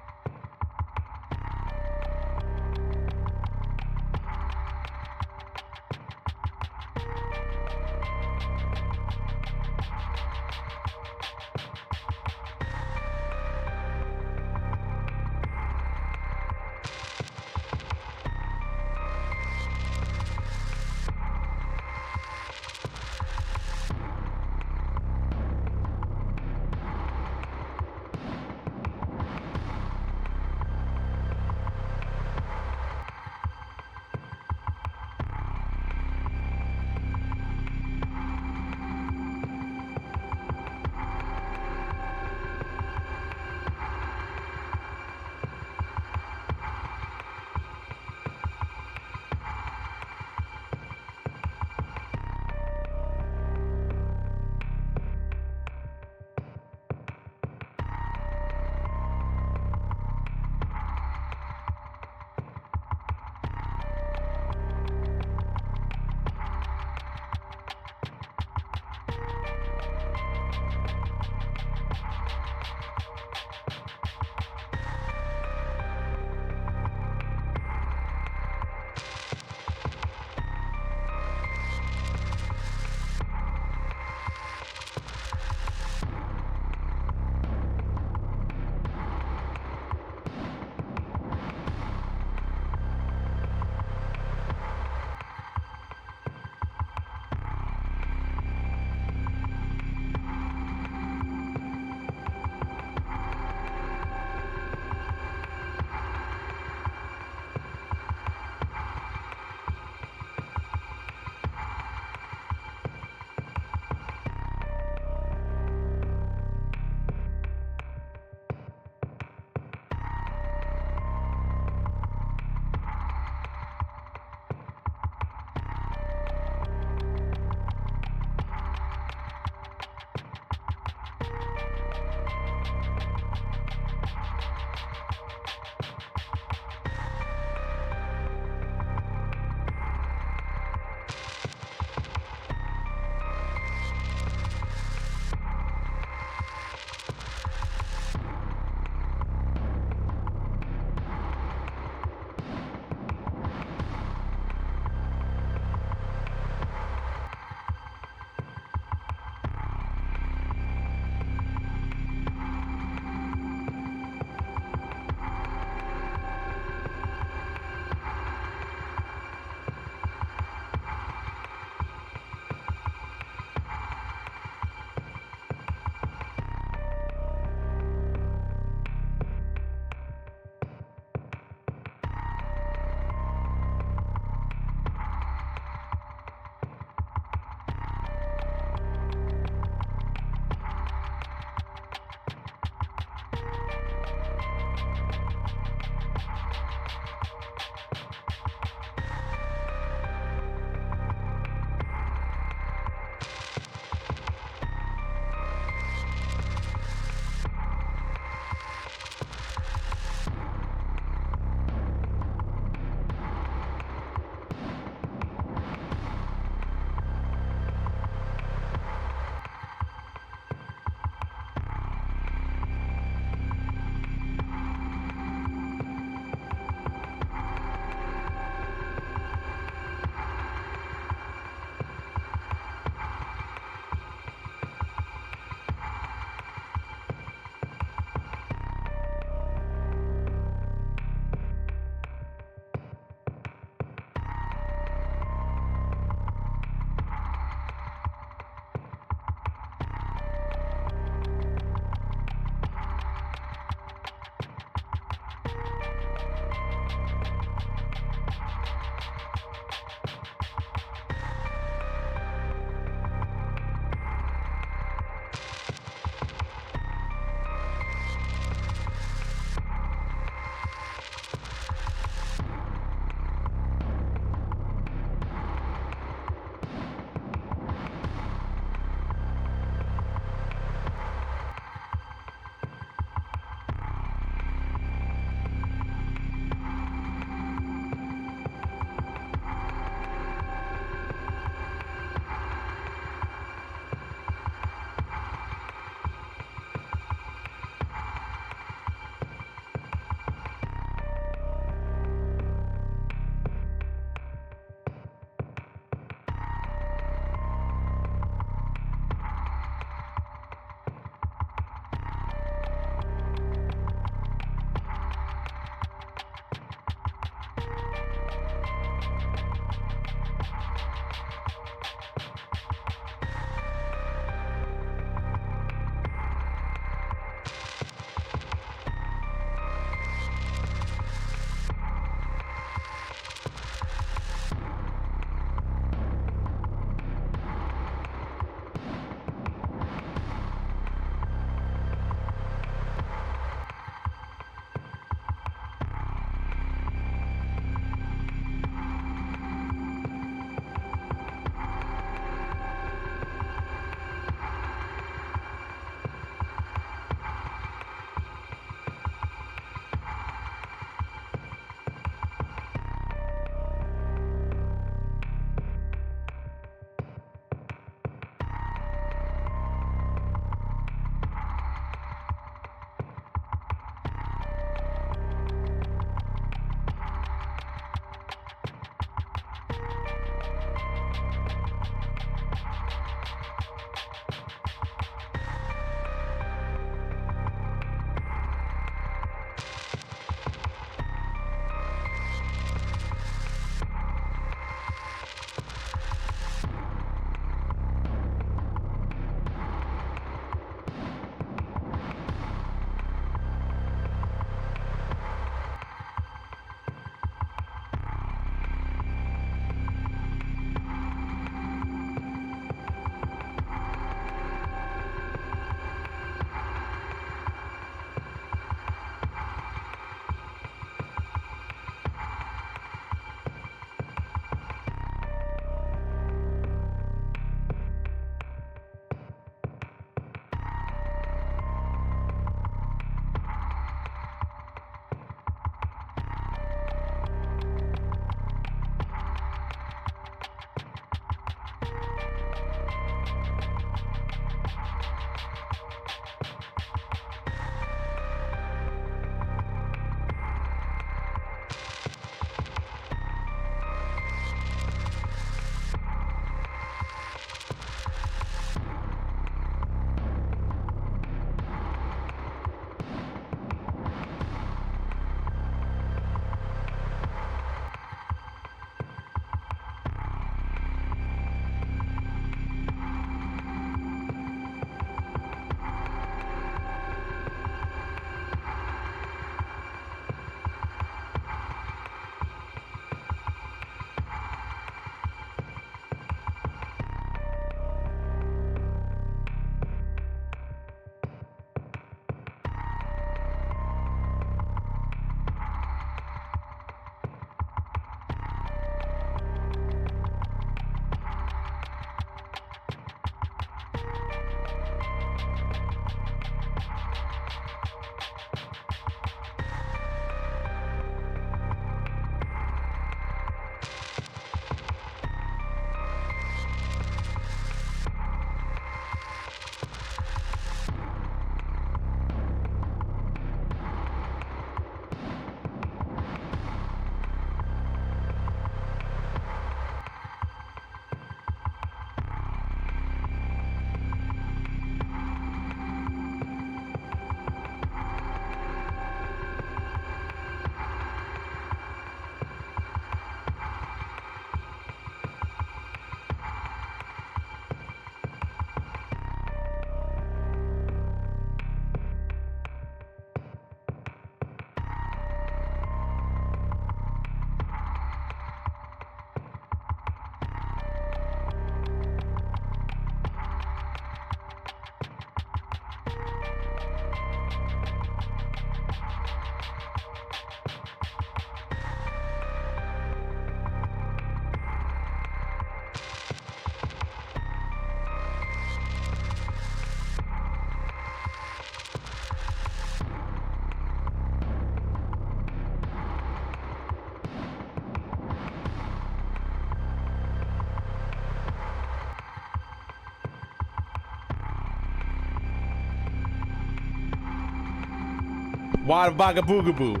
Wada baga boogaboo.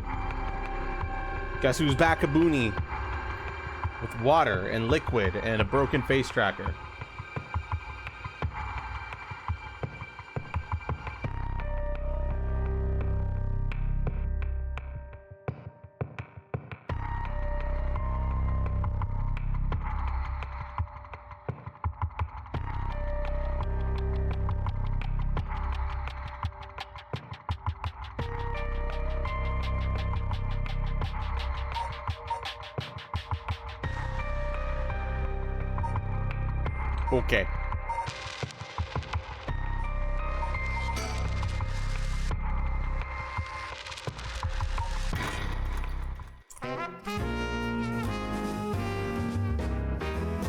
Guess who's back a boonie? With water and liquid and a broken face tracker. Okay.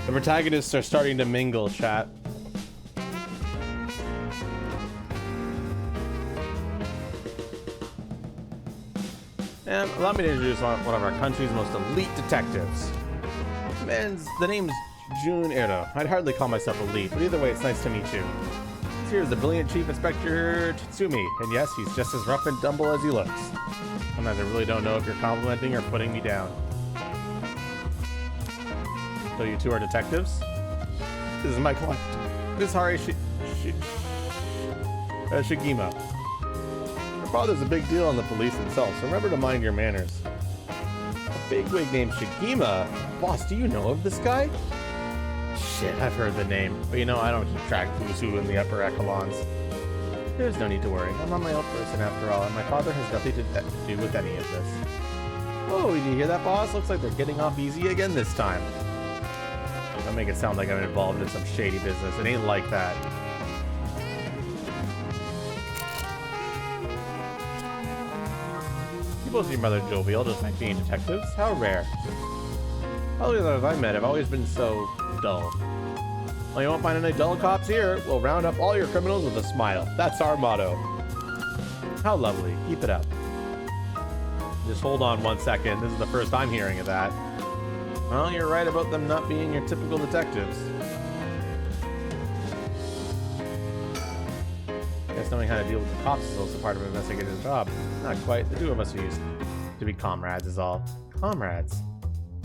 The protagonists are starting to mingle, chat. And allow me to introduce one of our country's most elite detectives. The name's Jun Ero. I'd hardly call myself elite, but either way, it's nice to meet you. Here's the brilliant Chief Inspector Tatsumi, and yes, he's just as rough and tumble as he looks. Sometimes I really don't know if you're complimenting or putting me down. So you two are detectives? This is my client, Miss Hari Shigima. Her father's a big deal in the police itself, so remember to mind your manners. A bigwig named Shigima? Boss, do you know of this guy? Shit, I've heard the name, but you know, I don't keep track of who's who in the upper echelons. There's no need to worry. I'm not my own person after all, and my father has nothing to do with any of this. Oh, did you hear that, boss? Looks like they're getting off easy again this time. Don't make it sound like I'm involved in some shady business. It ain't like that. People seem rather jovial, just like being detectives. How rare. All the others I've met have always been so dull. Well, you won't find any dull cops here. We'll round up all your criminals with a smile. That's our motto. How lovely. Keep it up. Just hold on 1 second. This is the first I'm hearing of that. Well, you're right about them not being your typical detectives. Guess knowing how to deal with the cops is also part of an investigator's job. Not quite. The two of us are used to be comrades is all. Comrades?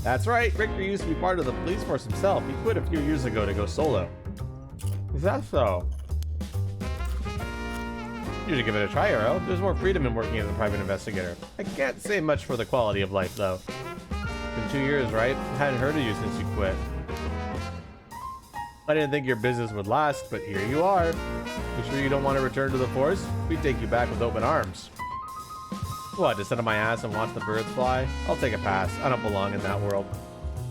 That's right. Richter used to be part of the police force himself. He quit a few years ago to go solo. Is that so? You should give it a try, Arrow. There's more freedom in working as a private investigator. I can't say much for the quality of life, though. Been 2 years, right? Hadn't heard of you since you quit. I didn't think your business would last, but here you are. You sure you don't want to return to the force? We'd take you back with open arms. What, to sit on my ass and watch the birds fly? I'll take a pass. I don't belong in that world.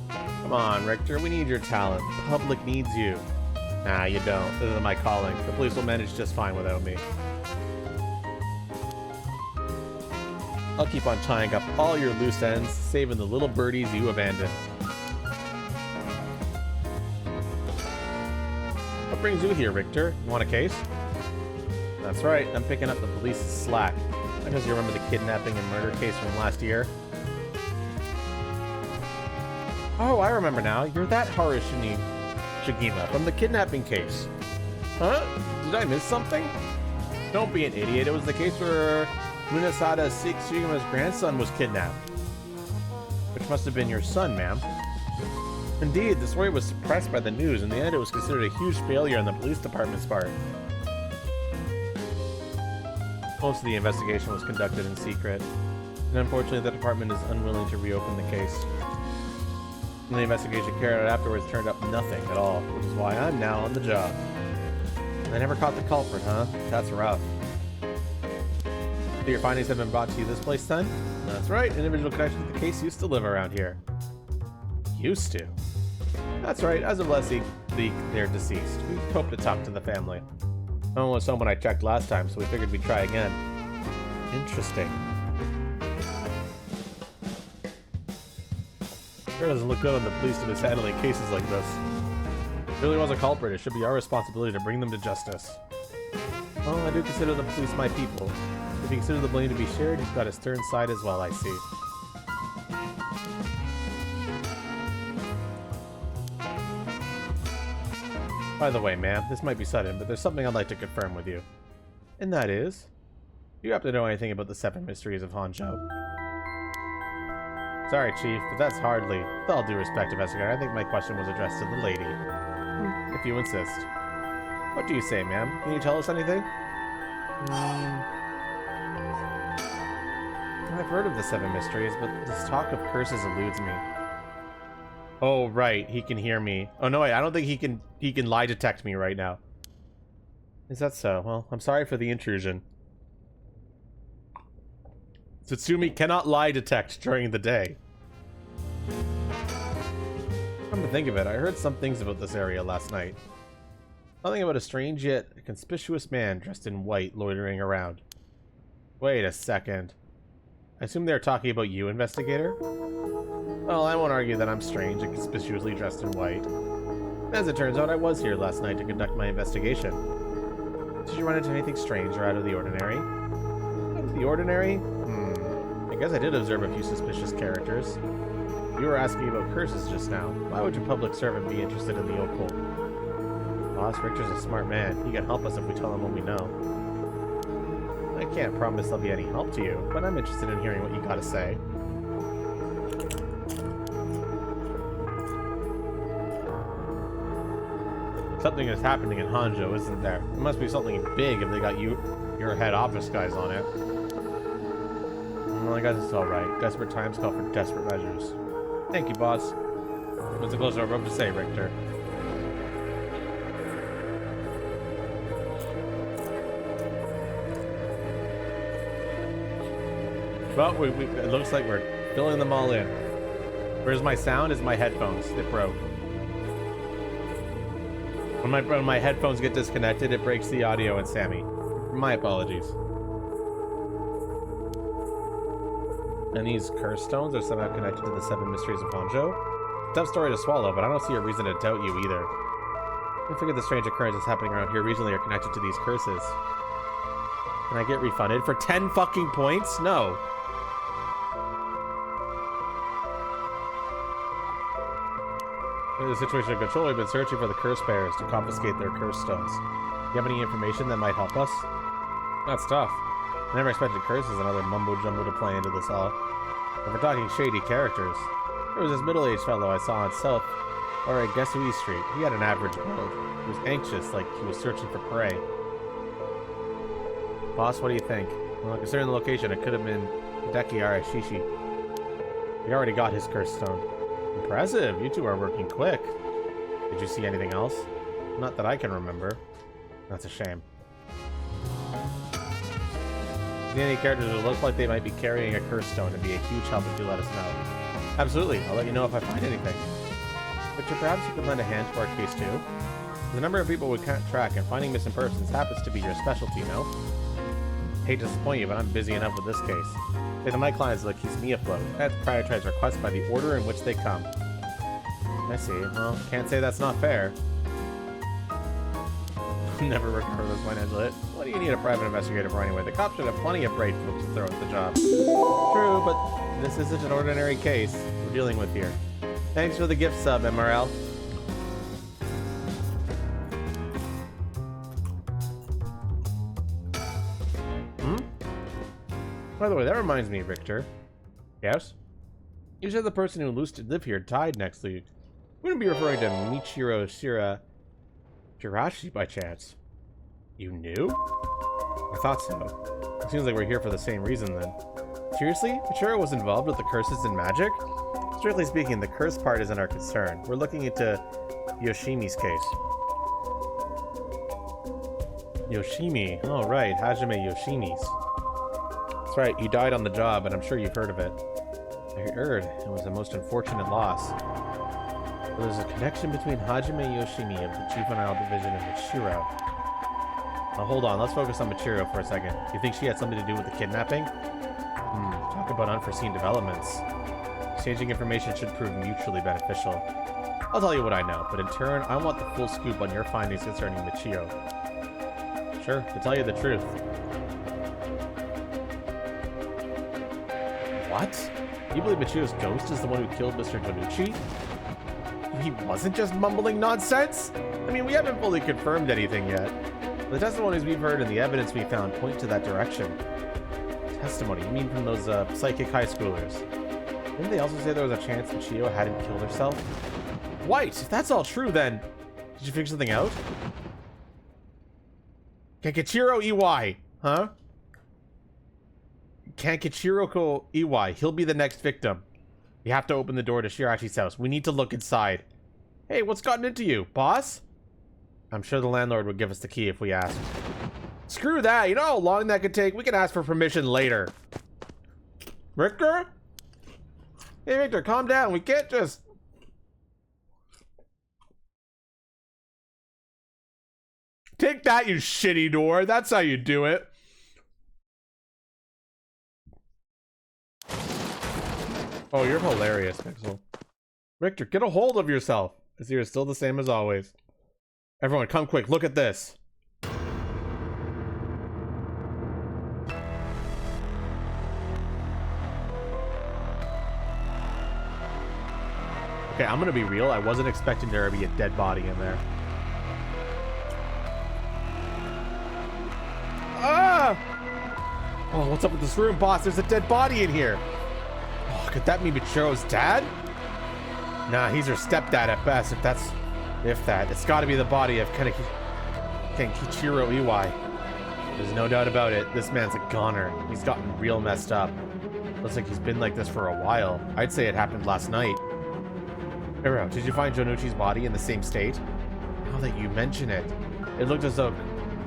Come on, Richter. We need your talent. The public needs you. Nah, you don't. This is my calling. The police will manage just fine without me. I'll keep on tying up all your loose ends, saving the little birdies you abandoned. What brings you here, Richter? You want a case? That's right. I'm picking up the police's slack. I guess you remember the kidnapping and murder case from last year. Oh, I remember now. You're that Hari Shigima from the kidnapping case. Huh? Did I miss something? Don't be an idiot. It was the case where Munasada Shigima's grandson was kidnapped. Which must have been your son, ma'am. Indeed, the story was suppressed by the news. In the end, it was considered a huge failure on the police department's part. Most of the investigation was conducted in secret, and unfortunately the department is unwilling to reopen the case. And the investigation carried out afterwards turned up nothing at all, which is why I'm now on the job. They never caught the culprit, huh? That's rough. So your findings have been brought to you this place then? That's right, individual connections with the case used to live around here. Used to? That's right, as of last week, they're deceased. We hope to talk to the family. No one was home when I checked last time, so we figured we'd try again. Interesting. Sure doesn't look good on the police to be handling cases like this. If there really was a culprit, it should be our responsibility to bring them to justice. Well, I do consider the police my people. If you consider the blame to be shared, you've got a stern side as well, I see. By the way, ma'am, this might be sudden, but there's something I'd like to confirm with you. And that is? Do you happen to know anything about the 7 mysteries of Honjo? Sorry, Chief, but that's hardly... With all due respect, investigator, I think my question was addressed to the lady. If you insist. What do you say, ma'am? Can you tell us anything? I've heard of the 7 mysteries, but this talk of curses eludes me. Oh, right. He can hear me. Oh, no, wait. I don't think he can lie detect me right now. Is that so? Well, I'm sorry for the intrusion. Tsutsumi cannot lie detect during the day. Come to think of it, I heard some things about this area last night. Something about a strange yet conspicuous man dressed in white loitering around. Wait a second. I assume they're talking about you, investigator? Well, I won't argue that I'm strange and conspicuously dressed in white. As it turns out, I was here last night to conduct my investigation. Did you run into anything strange or out of the ordinary? Out of the ordinary? I guess I did observe a few suspicious characters. You were asking about curses just now. Why would your public servant be interested in the occult? Boss, Richter's a smart man. He can help us if we tell him what we know. I can't promise I'll be any help to you, but I'm interested in hearing what you gotta say. Something is happening in Honjo, isn't there? It must be something big if they got your head office guys on it. Well, I guess it's alright. Desperate times call for desperate measures. Thank you, boss. What's the closer I'm to say, Richter? Well, it looks like we're filling them all in. Where's my sound? Is my headphones. It broke. When my headphones get disconnected, it breaks the audio and Sammy. My apologies. And these curse stones are somehow connected to the 7 mysteries of Honjo? Tough story to swallow, but I don't see a reason to doubt you either. I figure the strange occurrences happening around here recently are connected to these curses. Can I get refunded for 10 fucking points? No. In the situation of control, we've been searching for the curse bearers to confiscate their curse stones. Do you have any information that might help us? That's tough. I never expected curses and other mumbo-jumbo to play into this all. If we're talking shady characters, there was this middle-aged fellow I saw on South, or I guess East Street. He had an average build. He was anxious, like he was searching for prey. Boss, what do you think? Well, considering the location, it could have been Hideki Arashishi. He already got his curse stone. Impressive, you two are working quick. Did you see anything else? Not that I can remember. That's a shame. See any characters who look like they might be carrying a curse stone and be a huge help if you let us know. Absolutely, I'll let you know if I find anything. But perhaps you could lend a hand to our case too? The number of people we can't track and finding missing persons happens to be your specialty, no? Hate to disappoint you, but I'm busy enough with this case. Say to my clients that keeps me afloat. I have to prioritize requests by the order in which they come. I see. Well, can't say that's not fair. Never recover those financial hit. What do you need a private investigator for anyway? The cops should have plenty of bright folks to throw at the job. True, but this isn't an ordinary case we're dealing with here. Thanks for the gift sub, MRL. By the way, that reminds me, Richter. Yes? You said the person who used to live here died next week. Wouldn't be referring to Michiro Shirashi by chance. You knew? I thought so. It seems like we're here for the same reason then. Seriously? Michiro was involved with the curses and magic? Strictly speaking, the curse part isn't our concern. We're looking into Yoshimi's case. Yoshimi. Oh, right. Hajime Yoshimi's. That's right. He died on the job, and I'm sure you've heard of it. I heard. It was the most unfortunate loss. But there's a connection between Hajime Yoshimi of the Juvenile Division and Michiro. Now, hold on. Let's focus on Michiro for a second. You think she had something to do with the kidnapping? Talk about unforeseen developments. Exchanging information should prove mutually beneficial. I'll tell you what I know, but in turn, I want the full scoop on your findings concerning Michiro. Sure, to tell you the truth. What? You believe Michiro's ghost is the one who killed Mr. Tonucci? He wasn't just mumbling nonsense? I mean, we haven't fully confirmed anything yet. The testimonies we've heard and the evidence we found point to that direction. Testimony? You mean from those psychic high schoolers? Didn't they also say there was a chance Michio hadn't killed herself? White! If that's all true, then... Did you figure something out? Kankichiro Iwai, huh? Kankichiro Iwai. He'll be the next victim. You have to open the door to Shirashi's house. We need to look inside. Hey, what's gotten into you, boss? I'm sure the landlord would give us the key if we asked. Screw that. You know how long that could take? We can ask for permission later. Richter? Hey, Victor, calm down. We can't just... Take that, you shitty door. That's how you do it. Oh, you're hilarious, Pixel. Richter, get a hold of yourself. Is you're still the same as always. Everyone, come quick. Look at this. Okay, I'm gonna be real. I wasn't expecting there to be a dead body in there. Ah! Oh, what's up with this room, boss? There's a dead body in here. Oh, could that be Michiro's dad? Nah, he's her stepdad at best, if that. It's gotta be the body of Kankichiro Iwai. There's no doubt about it. This man's a goner. He's gotten real messed up. Looks like he's been like this for a while. I'd say it happened last night. Hiro, did you find Jonuchi's body in the same state? Now that you mention it, it looked as though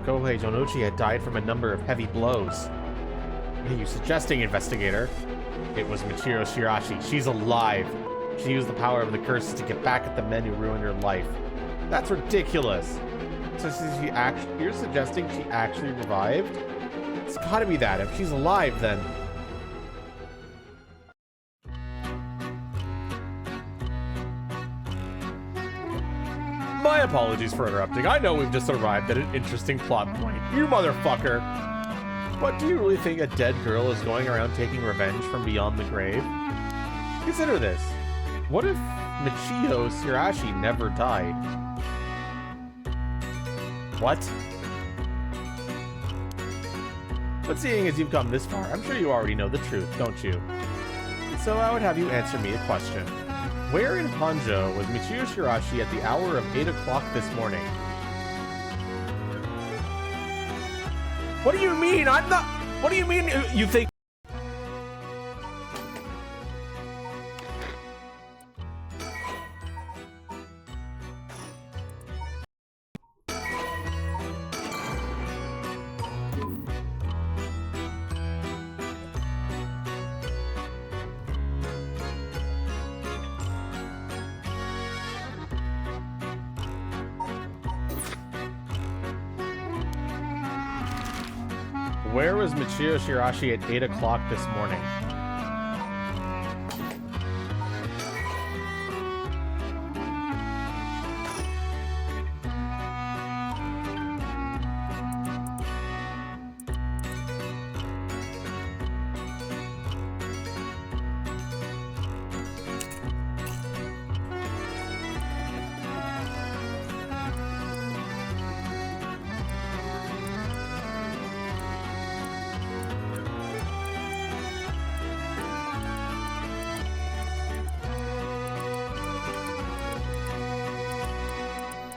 Kohei Jonuchi had died from a number of heavy blows. What are you suggesting, investigator? It was Michiro Shirashi. She's alive. She used the power of the curses to get back at the men who ruined her life. That's ridiculous. So you're suggesting she actually revived? It's gotta be that. If she's alive, then... My apologies for interrupting. I know we've just arrived at an interesting plot point. You motherfucker! But do you really think a dead girl is going around taking revenge from beyond the grave? Consider this. What if Michio Shirashi never died? What? But seeing as you've come this far, I'm sure you already know the truth, don't you? So I would have you answer me a question. Where in Honjo was Michio Shirashi at the hour of 8 o'clock this morning? What do you mean? I'm not... What do you mean you think... Where was Michio Shirashi at 8 o'clock this morning?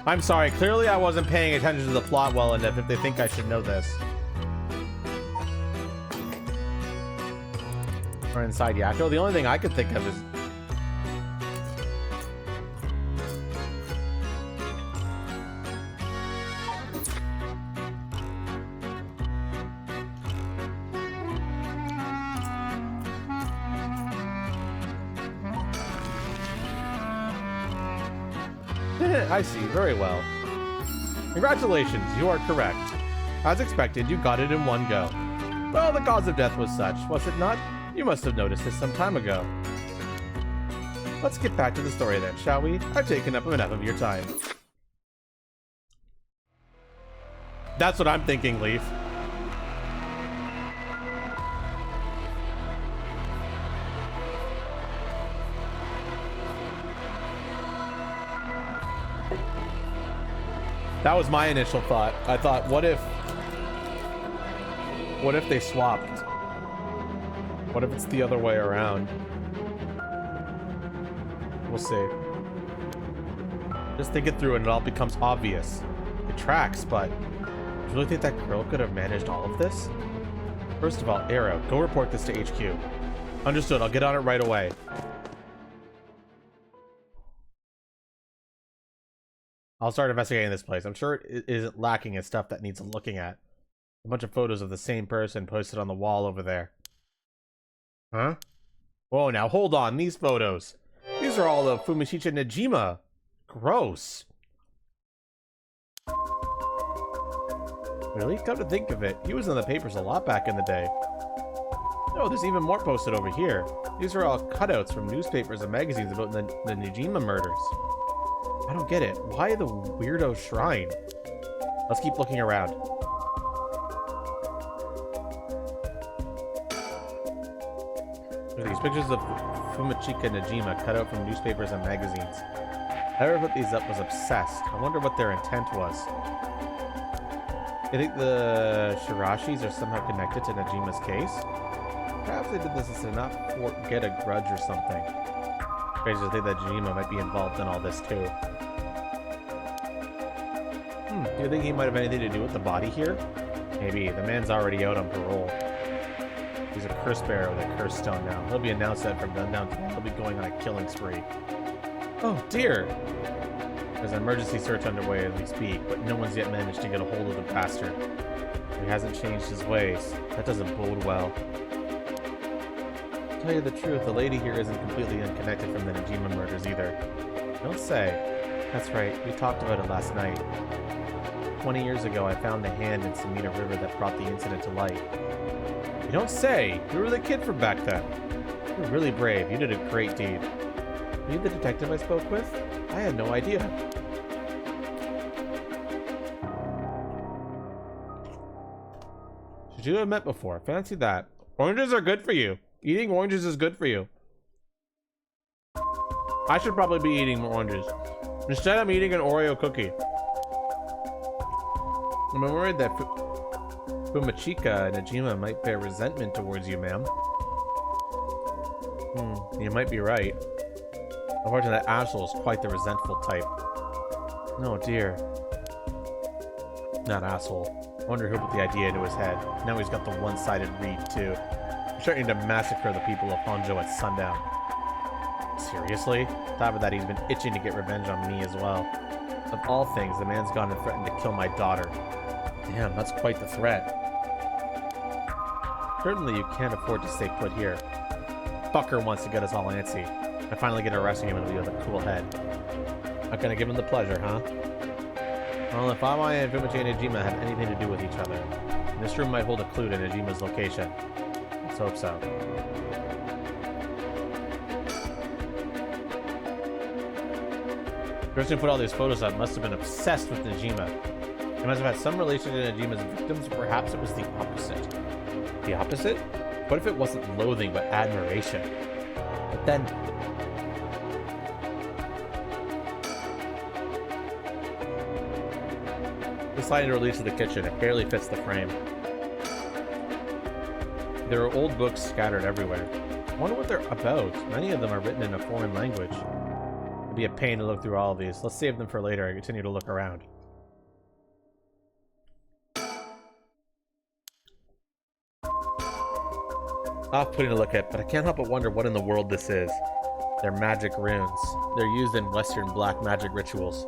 I'm sorry, clearly I wasn't paying attention to the plot well enough if they think I should know this. Or inside Yakko, the only thing I could think of is... I see, very well. Congratulations, you are correct. As expected, you got it in one go. Well, the cause of death was such, was it not? You must have noticed this some time ago. Let's get back to the story then, shall we? I've taken up enough of your time. That's what I'm thinking, Leaf. That was my initial thought. I thought, what if they swapped? What if it's the other way around? We'll see. Just think it through and it all becomes obvious. It tracks, but do you really think that girl could have managed all of this? First of all, Arrow, go report this to HQ. Understood, I'll get on it right away. I'll start investigating this place. I'm sure it isn't lacking in stuff that needs looking at. A bunch of photos of the same person posted on the wall over there. Huh? Whoa, now hold on. These photos. These are all of Fumishicha Najima. Gross. Really? Come to think of it, he was in the papers a lot back in the day. No, there's even more posted over here. These are all cutouts from newspapers and magazines about the Najima murders. I don't get it. Why the weirdo shrine? Let's keep looking around. These pictures of Fumichika Najima cut out from newspapers and magazines. Whoever put these up was obsessed. I wonder what their intent was. You think the Shirashis are somehow connected to Najima's case? Perhaps they did this to not get a grudge or something. Crazy to think that Najima might be involved in all this too. Do you think he might have anything to do with the body here? Maybe. The man's already out on parole. He's a curse bearer with a curse stone now. He'll be announced that from sundown today. He'll be going on a killing spree. Oh dear! There's an emergency search underway as we speak, but no one's yet managed to get a hold of the bastard. He hasn't changed his ways. That doesn't bode well. To tell you the truth, the lady here isn't completely unconnected from the Najima murders either. Don't say. That's right, we talked about it last night. 20 years ago, I found the hand in Samita River that brought the incident to light. You don't say! You were the kid from back then. You were really brave. You did a great deed. Were you the detective I spoke with? I had no idea. Should you have met before? Fancy that. Oranges are good for you. Eating oranges is good for you. I should probably be eating more oranges. Instead, I'm eating an Oreo cookie. I'm worried that Fumichika Najima might bear resentment towards you, ma'am. You might be right. Unfortunately, that asshole is quite the resentful type. Oh dear. That asshole. I wonder who put the idea into his head. Now he's got the one-sided read, too. He's threatening to massacre the people of Honjo at sundown. Seriously? On top of that, he's been itching to get revenge on me as well. Of all things, the man's gone and threatened to kill my daughter. Damn, that's quite the threat. Certainly you can't afford to stay put here. Fucker wants to get us all antsy. I finally get arresting him and be with a cool head. Not gonna give him the pleasure, huh? Well, if Amaya and Fumichi and Najima have anything to do with each other, this room might hold a clue to Najima's location. Let's hope so. The person who put all these photos up must have been obsessed with Najima. He must have had some relation to Najima's victims, or perhaps it was the opposite. The opposite? What if it wasn't loathing, but admiration? But then... The sliding door leads to the kitchen. It barely fits the frame. There are old books scattered everywhere. I wonder what they're about. Many of them are written in a foreign language. It'd be a pain to look through all of these. Let's save them for later and continue to look around. Off-putting to look at, but I can't help but wonder what in the world this is. They're magic runes. They're used in Western black magic rituals.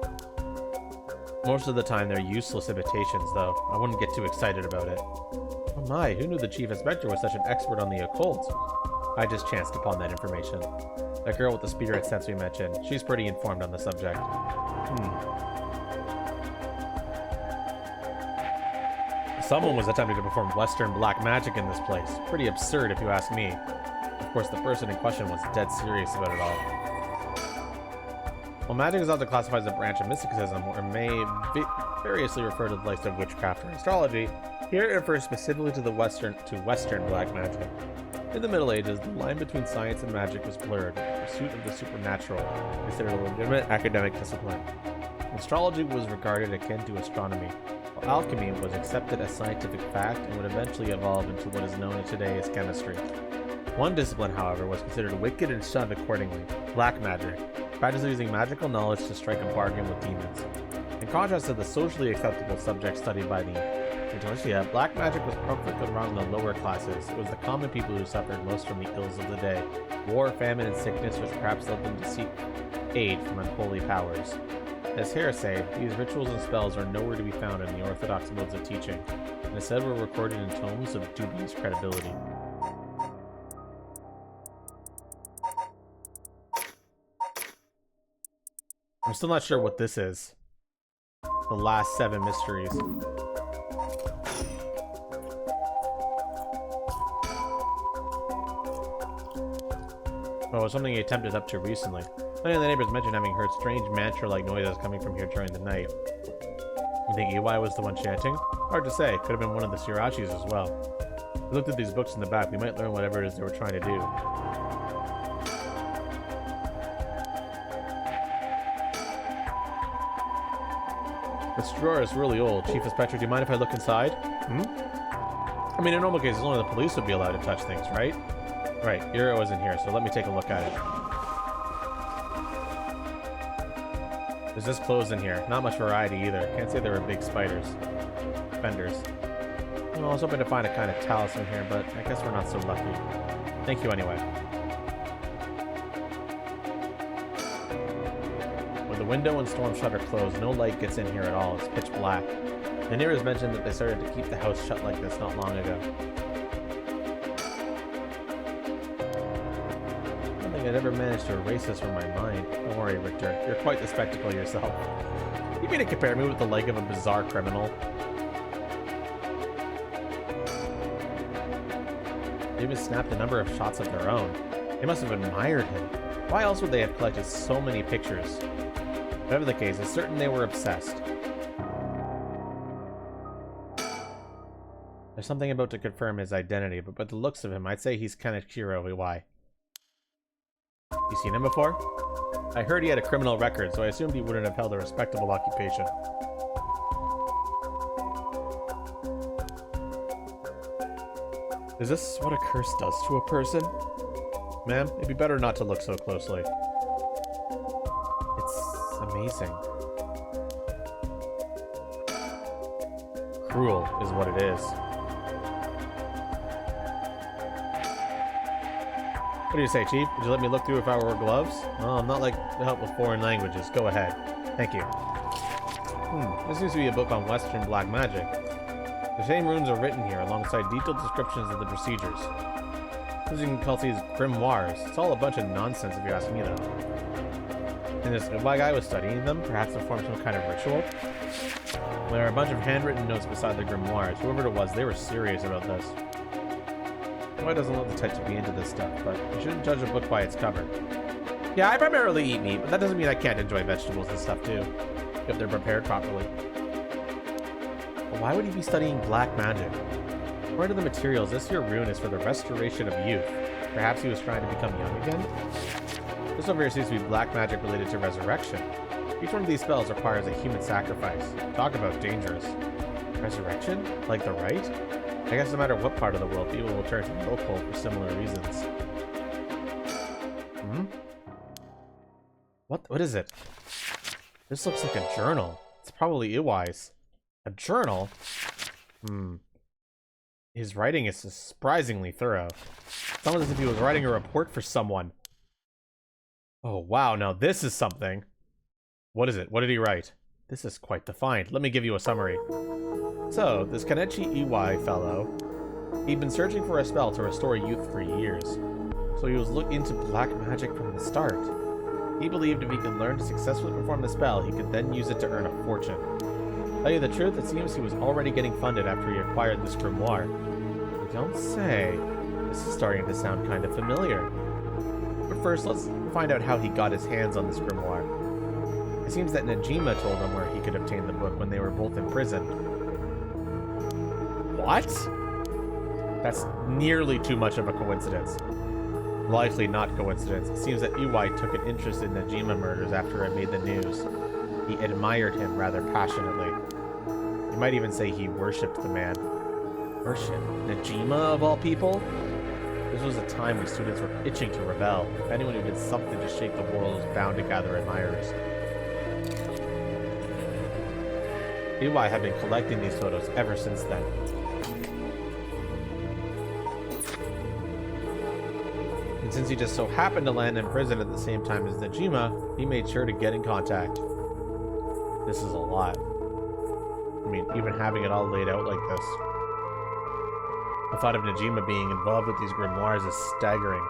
Most of the time, they're useless imitations, though. I wouldn't get too excited about it. Oh my, who knew the Chief Inspector was such an expert on the occult? I just chanced upon that information. That girl with the spirit sense we mentioned, she's pretty informed on the subject. Someone was attempting to perform Western black magic in this place. Pretty absurd if you ask me. Of course, the person in question was dead serious about it all. While magic is often classified as a branch of mysticism, or may variously refer to the likes of witchcraft or astrology, here it refers specifically to Western black magic. In the Middle Ages, the line between science and magic was blurred, with the pursuit of the supernatural considered a legitimate academic discipline. Astrology was regarded akin to astronomy, while alchemy was accepted as scientific fact and would eventually evolve into what is known today as chemistry. One discipline, however, was considered wicked and shunned accordingly: black magic, practice of using magical knowledge to strike a bargain with demons. In contrast to the socially acceptable subject studied by the intelligentsia, black magic was prevalent around the lower classes. It was the common people who suffered most from the ills of the day: war, famine, and sickness, which perhaps led them to seek aid from unholy powers. As heresy, these rituals and spells are nowhere to be found in the orthodox modes of teaching, and instead were recorded in tomes of dubious credibility. I'm still not sure what this is. The last 7 mysteries. Oh, it's something he attempted up to recently. Many of the neighbors mentioned having heard strange mantra-like noises coming from here during the night. You think EY was the one chanting? Hard to say. Could have been one of the Shirachis as well. We looked at these books in the back. We might learn whatever it is they were trying to do. This drawer is really old. Chief Inspector, do you mind if I look inside? I mean, in normal cases, only the police would be allowed to touch things, right? Right, Euro isn't here, so let me take a look at it. There's just clothes in here. Not much variety either. Can't say there were big spiders. Fenders. Well, I was hoping to find a kind of talisman here, but I guess we're not so lucky. Thank you anyway. With the window and storm shutter closed, no light gets in here at all. It's pitch black. The neighbors mentioned that they started to keep the house shut like this not long ago. I don't think I'd ever managed to erase this from my mind. Don't worry, Richter. You're quite the spectacle yourself. You mean to compare me with the like of a bizarre criminal? They even snapped a number of shots of their own. They must have admired him. Why else would they have collected so many pictures? Whatever the case, it's certain they were obsessed. There's something about to confirm his identity, but by the looks of him, I'd say he's kind of Kiro Iwai. You seen him before? I heard he had a criminal record, so I assumed he wouldn't have held a respectable occupation. Is this what a curse does to a person? Ma'am, it'd be better not to look so closely. It's amazing. Cruel is what it is. What do you say, Chief? Would you let me look through if I wore gloves? Oh, I'm not like to help with foreign languages. Go ahead. Thank you. This seems to be a book on Western black magic. The same runes are written here, alongside detailed descriptions of the procedures. As you can call these grimoires. It's all a bunch of nonsense if you ask me, though. And this white guy was studying them, perhaps to form some kind of ritual. There are a bunch of handwritten notes beside the grimoires. Whoever it was, they were serious about this. Why doesn't look the type to be into this stuff, but you shouldn't judge a book by its cover. Yeah, I primarily eat meat, but that doesn't mean I can't enjoy vegetables and stuff too, if they're prepared properly. But why would he be studying black magic? According to the materials, this here rune is for the restoration of youth. Perhaps he was trying to become young again? This over here seems to be black magic related to resurrection. Each one of these spells requires a human sacrifice. Talk about dangerous. Resurrection? Like the rite? I guess no matter what part of the world, people will turn to the occult for similar reasons. What is it? This looks like a journal. It's probably Iwai's. A journal? His writing is surprisingly thorough. It's almost as if he was writing a report for someone. Oh wow, now this is something. What is it? What did he write? This is quite the find. Let me give you a summary. So, this Kanechi Iwai fellow, he'd been searching for a spell to restore youth for years. So he was looking into black magic from the start. He believed if he could learn to successfully perform the spell, he could then use it to earn a fortune. To tell you the truth, it seems he was already getting funded after he acquired this grimoire. You don't say. This is starting to sound kind of familiar. But first, let's find out how he got his hands on this grimoire. It seems that Najima told him where he could obtain the book when they were both in prison. What? That's nearly too much of a coincidence. Likely not coincidence. It seems that Iwai took an interest in Najima murders after it made the news. He admired him rather passionately. You might even say he worshipped the man. Worship? Najima, of all people? This was a time when students were itching to rebel. Anyone who did something to shake the world was bound to gather admirers. Iwai had been collecting these photos ever since then. And since he just so happened to land in prison at the same time as Najima, he made sure to get in contact. This is a lot. I mean, even having it all laid out like this. The thought of Najima being involved with these grimoires is staggering.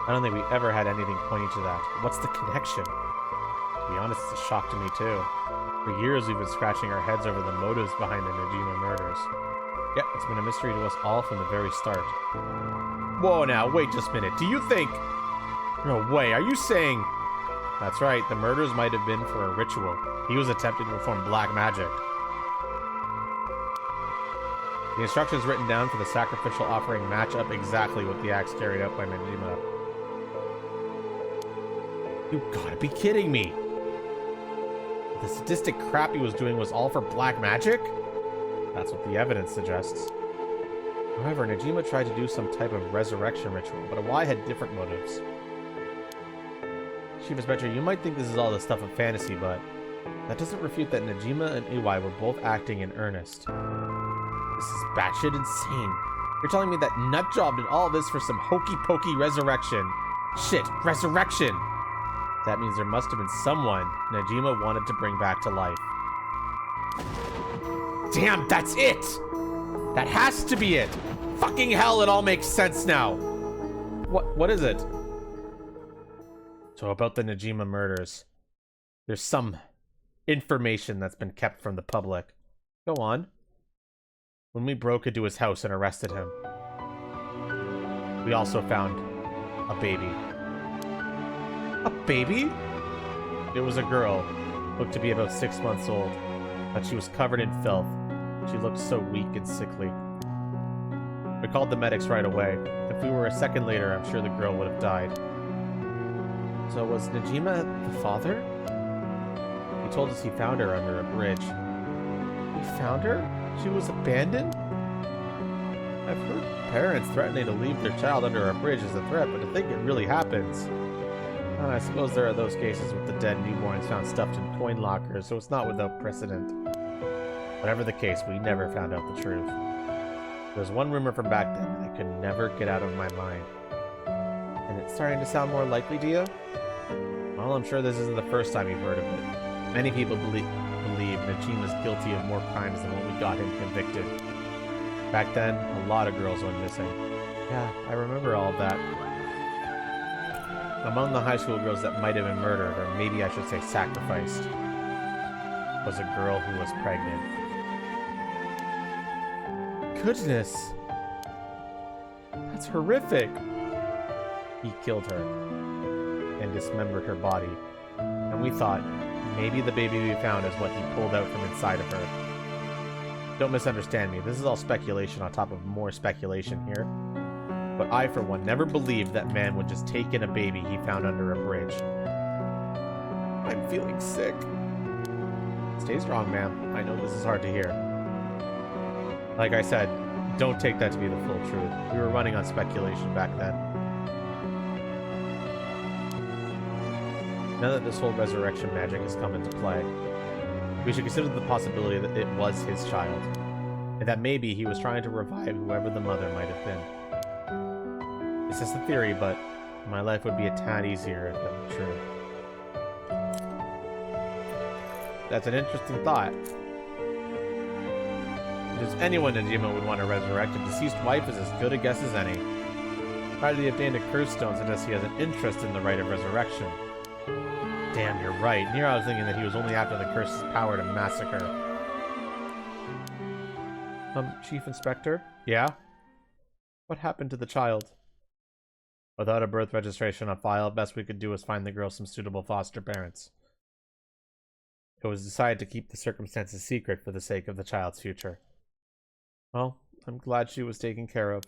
I don't think we ever had anything pointing to that. What's the connection? To be honest, it's a shock to me too. For years we've been scratching our heads over the motives behind the Najima murders. Yep, it's been a mystery to us all from the very start. Whoa now, wait just a minute. Do you think... No way, are you saying... That's right, the murders might have been for a ritual. He was attempting to perform black magic. The instructions written down for the sacrificial offering match up exactly with the acts carried out by Najima. You gotta be kidding me! The sadistic crap he was doing was all for black magic? That's what the evidence suggests. However, Najima tried to do some type of resurrection ritual, but Iwai had different motives. Chief Inspector, you might think this is all the stuff of fantasy, but that doesn't refute that Najima and Iwai were both acting in earnest. This is batshit insane. You're telling me that nutjob did all this for some hokey-pokey resurrection. Shit, resurrection! That means there must have been someone Najima wanted to bring back to life. Damn, that's it! That has to be it! Fucking hell, it all makes sense now! What is it? So about the Najima murders. There's some information that's been kept from the public. Go on. When we broke into his house and arrested him, we also found a baby. A baby? It was a girl, looked to be about 6 months old, but she was covered in filth. She looked so weak and sickly. We called the medics right away. If we were a second later, I'm sure the girl would have died. So was Najima the father? He told us he found her under a bridge. He found her? She was abandoned? I've heard parents threatening to leave their child under a bridge as a threat, but to think it really happens. And I suppose there are those cases with the dead newborns found stuffed in coin lockers, so it's not without precedent. Whatever the case, we never found out the truth. There's one rumor from back then that I could never get out of my mind. And it's starting to sound more likely to you? Well, I'm sure this isn't the first time you've heard of it. Many people believe Najima's guilty of more crimes than what we got him convicted. Back then, a lot of girls went missing. Yeah, I remember all of that. Among the high school girls that might have been murdered, or maybe I should say sacrificed, was a girl who was pregnant. Goodness! That's horrific! He killed her and dismembered her body, and we thought maybe the baby we found is what he pulled out from inside of her. Don't misunderstand me, this is all speculation on top of more speculation here. But I, for one, never believed that man would just take in a baby he found under a bridge. I'm feeling sick. Stay strong, ma'am. I know this is hard to hear. Like I said, don't take that to be the full truth. We were running on speculation back then. Now that this whole resurrection magic has come into play, we should consider the possibility that it was his child, and that maybe he was trying to revive whoever the mother might have been. It's just a theory, but my life would be a tad easier if it were true. That's an interesting thought. If there's anyone Najima would want to resurrect, a deceased wife is as good a guess as any. Prior to the obtained curse stone suggests he has an interest in the right of resurrection. Damn, you're right. Here I was thinking that he was only after the curse's power to massacre. Chief Inspector? Yeah? What happened to the child? Without a birth registration on file, best we could do was find the girl some suitable foster parents. It was decided to keep the circumstances secret for the sake of the child's future. Well, I'm glad she was taken care of.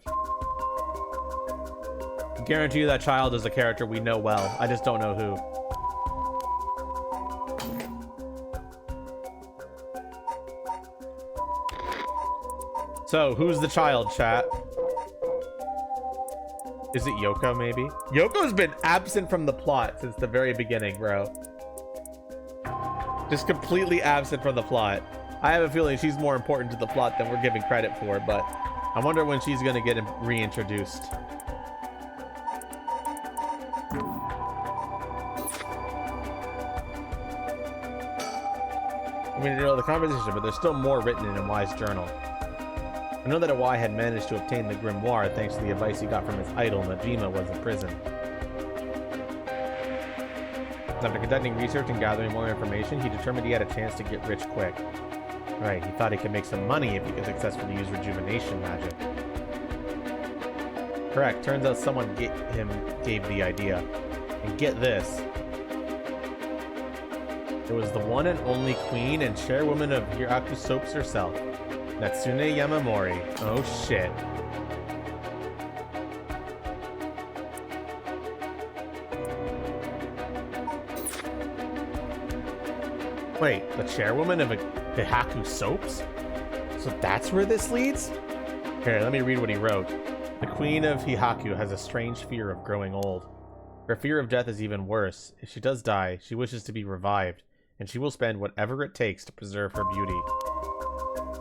I guarantee you that child is a character we know well. I just don't know who. So, who's the child, chat? Is it Yoko, maybe? Yoko's been absent from the plot since the very beginning, bro. Just completely absent from the plot. I have a feeling she's more important to the plot than we're giving credit for, but I wonder when she's gonna get reintroduced. I mean, you know the conversation, but there's still more written in Y's journal. I know that Y had managed to obtain the grimoire thanks to the advice he got from his idol, Najima was in prison. After conducting research and gathering more information, he determined he had a chance to get rich quick. Right, he thought he could make some money if he could successfully use rejuvenation magic. Correct, turns out someone gave the idea. And get this. It was the one and only queen and chairwoman of Hiraku Soaps herself, Natsune Yamamori. Oh shit. Wait, the chairwoman of Hiraku Soaps? So that's where this leads? Here, let me read what he wrote. The queen of Hihaku has a strange fear of growing old. Her fear of death is even worse. If she does die, she wishes to be revived, and she will spend whatever it takes to preserve her beauty.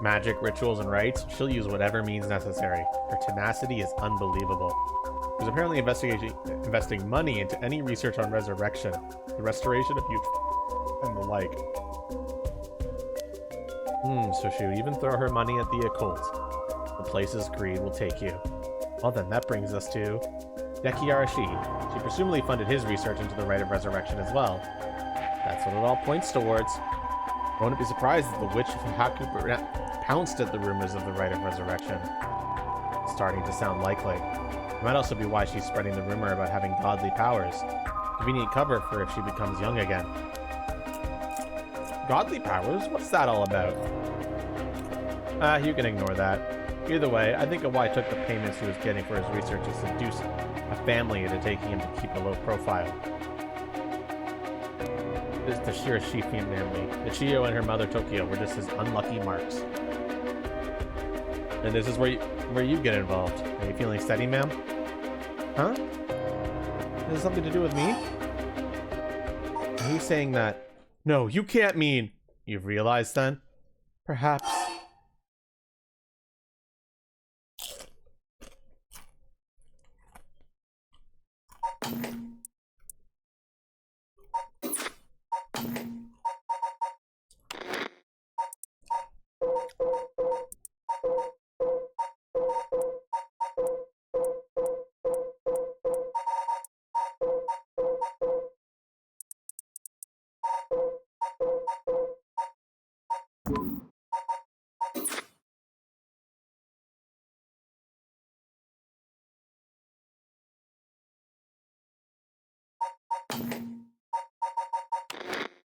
Magic, rituals, and rites, she'll use whatever means necessary. Her tenacity is unbelievable. She's apparently investing money into any research on resurrection, the restoration of youth, and the like. So she would even throw her money at the occult. The places greed will take you. Well then, that brings us to Deki Arashi. She presumably funded his research into the rite of resurrection as well. That's what it all points towards. I wouldn't be surprised if the witch of Haku pounced at the rumors of the rite of resurrection. It's starting to sound likely. It might also be why she's spreading the rumor about having godly powers. Convenient cover for if she becomes young again. Godly powers? What's that all about? You can ignore that. Either way, I think Y took the payments he was getting for his research to seduce a family into taking him to keep a low profile. This is the Shirashi family. The Chiyo and her mother Tokyo were just his unlucky marks. And this is where you get involved. Are you feeling steady, ma'am? Huh? Has this something to do with me? Are you saying that? No, you can't mean. You've realized then? Perhaps.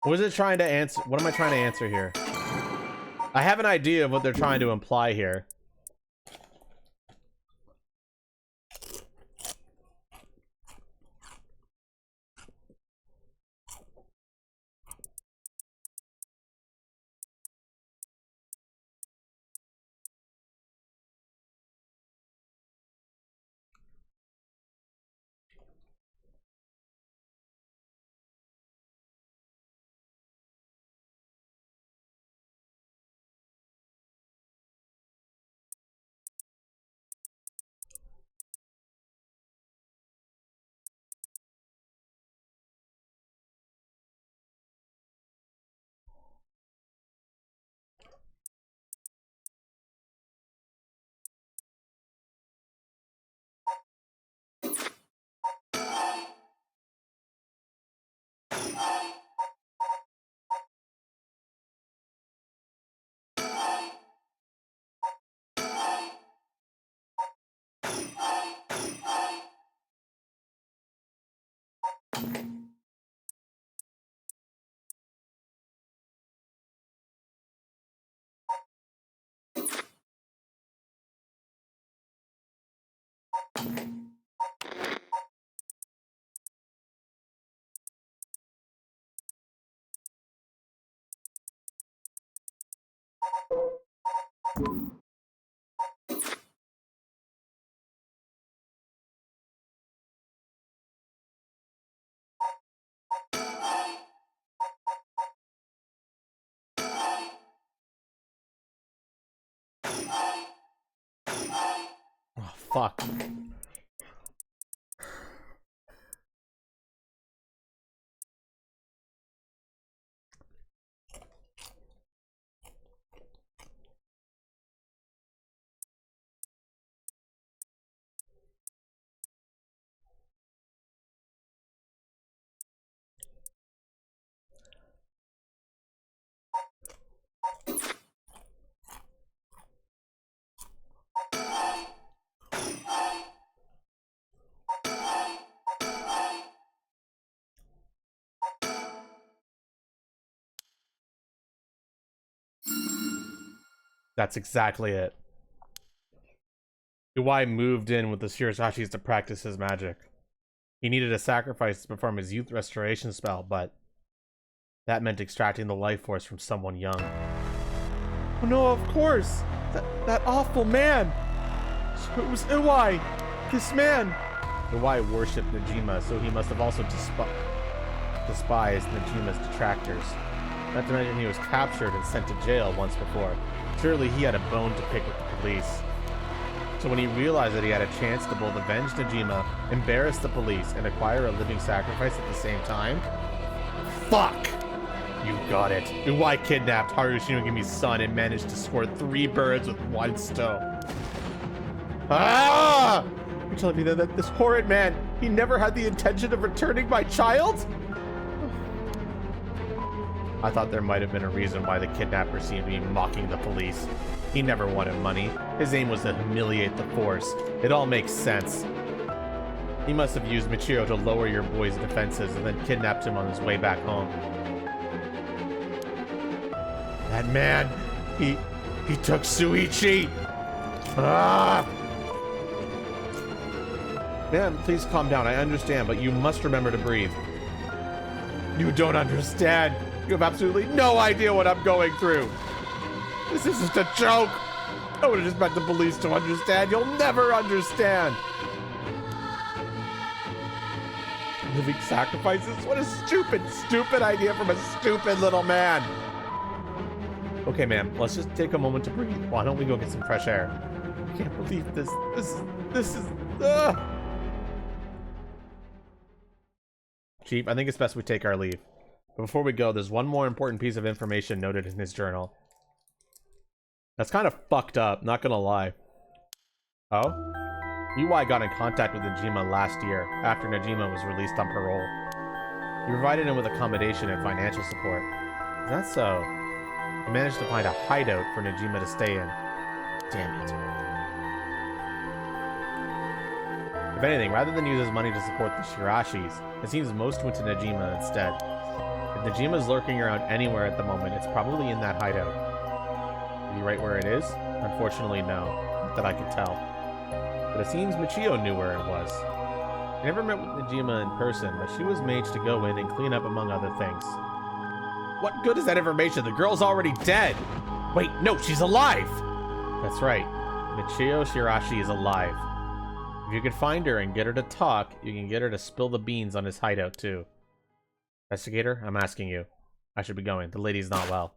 What is it trying to answer? What am I trying to answer here? I have an idea of what they're trying to imply here. fuck. That's exactly it. Uwai moved in with the Shirashis to practice his magic. He needed a sacrifice to perform his youth restoration spell, but that meant extracting the life force from someone young. Oh no, of course! That awful man! So it was Uwai! This man! Uwai worshipped Najima, so he must have also despised Najima's detractors. Not to mention he was captured and sent to jail once before. Surely he had a bone to pick with the police. So when he realized that he had a chance to both avenge Najima, embarrass the police, and acquire a living sacrifice at the same time... Fuck! You got it. Uwai kidnapped Haru Shinogami's son and managed to score 3 birds with 1 stone. Ah! You're telling me that this horrid man, he never had the intention of returning my child? I thought there might have been a reason why the kidnapper seemed to be mocking the police. He never wanted money. His aim was to humiliate the force. It all makes sense. He must have used Michio to lower your boy's defenses and then kidnapped him on his way back home. That man, he took Suichi! Ah! Man, please calm down. I understand, but you must remember to breathe. You don't understand. You have absolutely no idea what I'm going through. This is just a joke. I would have just meant the police to understand. You'll never understand. Living sacrifices? What a stupid, stupid idea from a stupid little man. Okay, man, let's just take a moment to breathe. Why don't we go get some fresh air? I can't believe this. This is... Chief, I think it's best we take our leave. But before we go, there's one more important piece of information noted in his journal. That's kind of fucked up, not gonna lie. Oh? Uwai got in contact with Najima last year, after Najima was released on parole. He provided him with accommodation and financial support. Is that so? He managed to find a hideout for Najima to stay in. Damn it. If anything, rather than use his money to support the Shirashis, it seems most went to Najima instead. If Najima's lurking around anywhere at the moment, it's probably in that hideout. Did he write where it is? Unfortunately, no. Not that I could tell. But it seems Michio knew where it was. I never met with Najima in person, but she was made to go in and clean up among other things. What good is that information? The girl's already dead! Wait, no, she's alive! That's right. Michio Shirashi is alive. If you could find her and get her to talk, you can get her to spill the beans on his hideout too. Investigator, I'm asking you. I should be going. The lady's not well.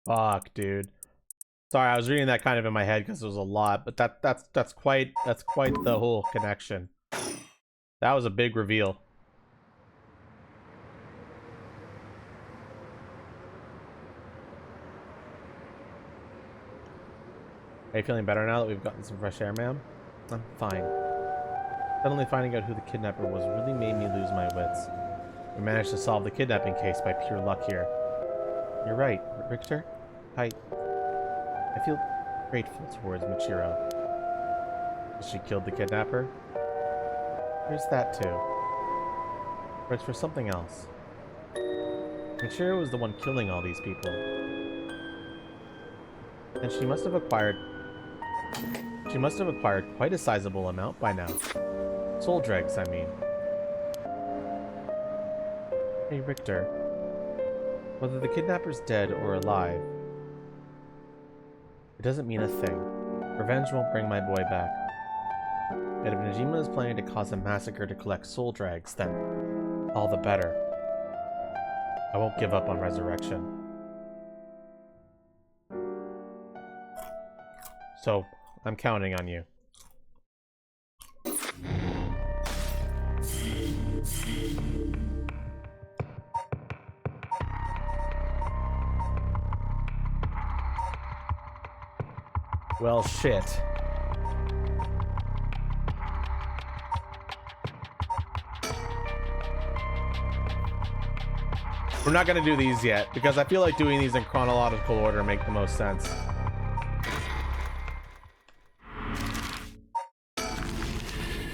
Fuck, dude. Sorry, I was reading that kind of in my head because it was a lot, but that's quite the whole connection. That was a big reveal. Are you feeling better now that we've gotten some fresh air, ma'am? I'm fine. Suddenly finding out who the kidnapper was really made me lose my wits. We managed to solve the kidnapping case by pure luck here. You're right, Richter. I feel grateful towards Michiro. She killed the kidnapper? There's that too. But it's for something else. Michiro was the one killing all these people. And she must have acquired quite a sizable amount by now. Soul dregs, I mean. Hey, Richter. Whether the kidnapper's dead or alive, it doesn't mean a thing. Revenge won't bring my boy back. And if Najima is planning to cause a massacre to collect soul drags, then all the better. I won't give up on resurrection. So, I'm counting on you. Well, shit. We're not gonna do these yet, because I feel like doing these in chronological order make the most sense.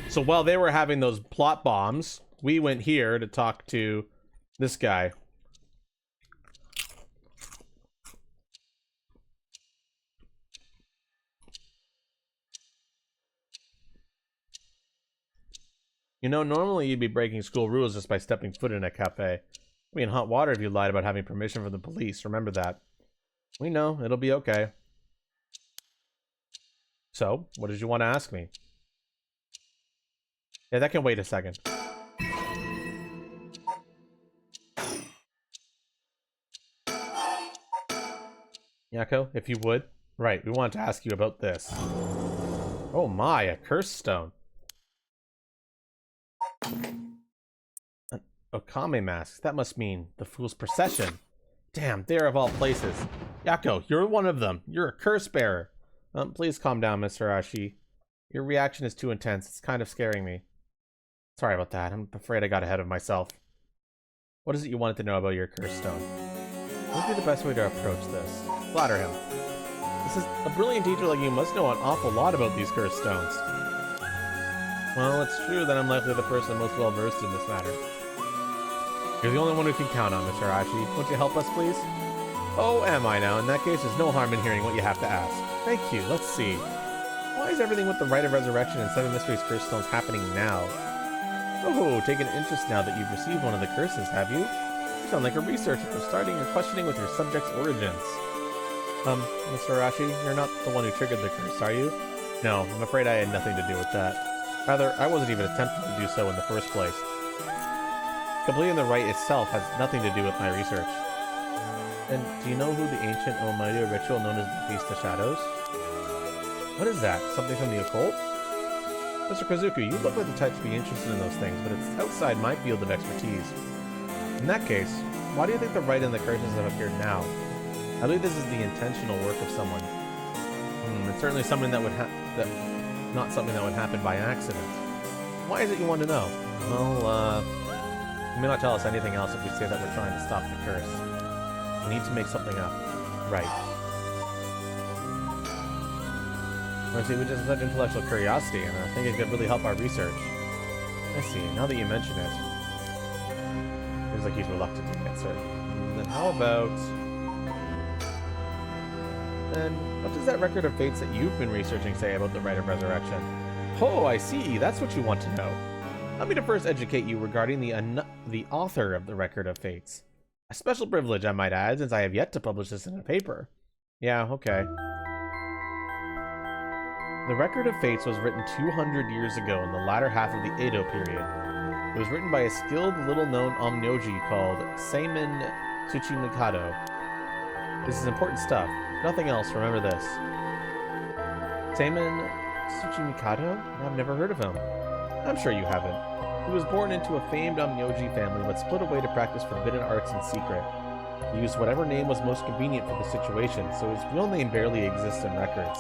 So while they were having those plot bombs, we went here to talk to this guy. You know, normally you'd be breaking school rules just by stepping foot in a cafe. We'd be in hot water if you lied about having permission from the police. Remember that. We know. It'll be okay. So, what did you want to ask me? Yeah, that can wait a second. Yako, if you would. Right, we wanted to ask you about this. Oh my, a curse stone. An Okame mask. That must mean the Fool's Procession. Damn, there of all places. Yako, you're one of them. You're a curse bearer. Please calm down, Mr. Ashi. Your reaction is too intense. It's kind of scaring me. Sorry about that. I'm afraid I got ahead of myself. What is it you wanted to know about your curse stone? What would be the best way to approach this? Flatter him. This is a brilliant teacher like you must know an awful lot about these curse stones. Well, it's true that I'm likely the person most well versed in this matter. You're the only one we can count on, Mr. Ashi. Won't you help us, please? Oh, am I now? In that case, there's no harm in hearing what you have to ask. Thank you. Let's see. Why is everything with the Rite of Resurrection and Seven Mysteries curse stones happening now? Oh, taking an interest now that you've received one of the curses, have you? You sound like a researcher starting your questioning with your subject's origins. Mr. Arashi, you're not the one who triggered the curse, are you? No, I'm afraid I had nothing to do with that. Rather, I wasn't even attempting to do so in the first place. Completing the rite itself has nothing to do with my research. And do you know who the ancient Omayo ritual known as the Feast of Shadows? What is that? Something from the occult? Mr. Kazuku, you look like the type to be interested in those things, but it's outside my field of expertise. In that case, why do you think the rite and the curses have appeared now? I believe this is the intentional work of someone. It's certainly something that would not something that would happen by accident. Why is it you want to know? Well, you may not tell us anything else if we say that we're trying to stop the curse. We need to make something up. Right. I see, we just have intellectual curiosity, and I think it could really help our research. I see, now that you mention it. Seems like he's reluctant to answer. Then how about... Then, what does that record of fates that you've been researching say about the Rite of Resurrection? Oh, I see, that's what you want to know. Let me to first educate you regarding the author of the record of fates. A special privilege, I might add, since I have yet to publish this in a paper. Yeah, okay. The Record of Fates was written 200 years ago in the latter half of the Edo period. It was written by a skilled, little-known onmyoji called Seimin Tsuchimikado. This is important stuff. Nothing else, remember this. Taemin Tsuchimikado? I've never heard of him. I'm sure you haven't. He was born into a famed Onmyoji family, but split away to practice forbidden arts in secret. He used whatever name was most convenient for the situation, so his real name barely exists in records.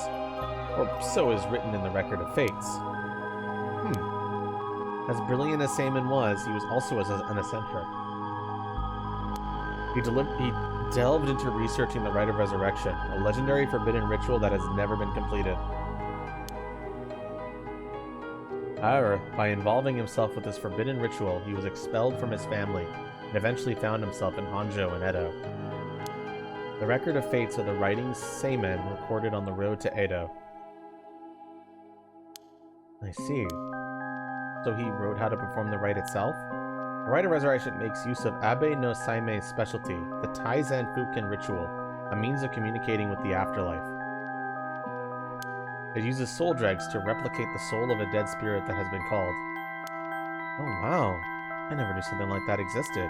Or so is written in the Record of Fates. As brilliant as Taemin was, he was also an eccentric. He delved into researching the Rite of Resurrection, a legendary forbidden ritual that has never been completed. However, by involving himself with this forbidden ritual, he was expelled from his family and eventually found himself in Honjo in Edo. The Record of Fates are the writings Seimen recorded on the road to Edo. I see. So he wrote how to perform the rite itself? The Rite of Resurrection makes use of Abe no Saime's specialty, the Taizan Fukin ritual, a means of communicating with the afterlife. It uses soul dregs to replicate the soul of a dead spirit that has been called. Oh wow, I never knew something like that existed.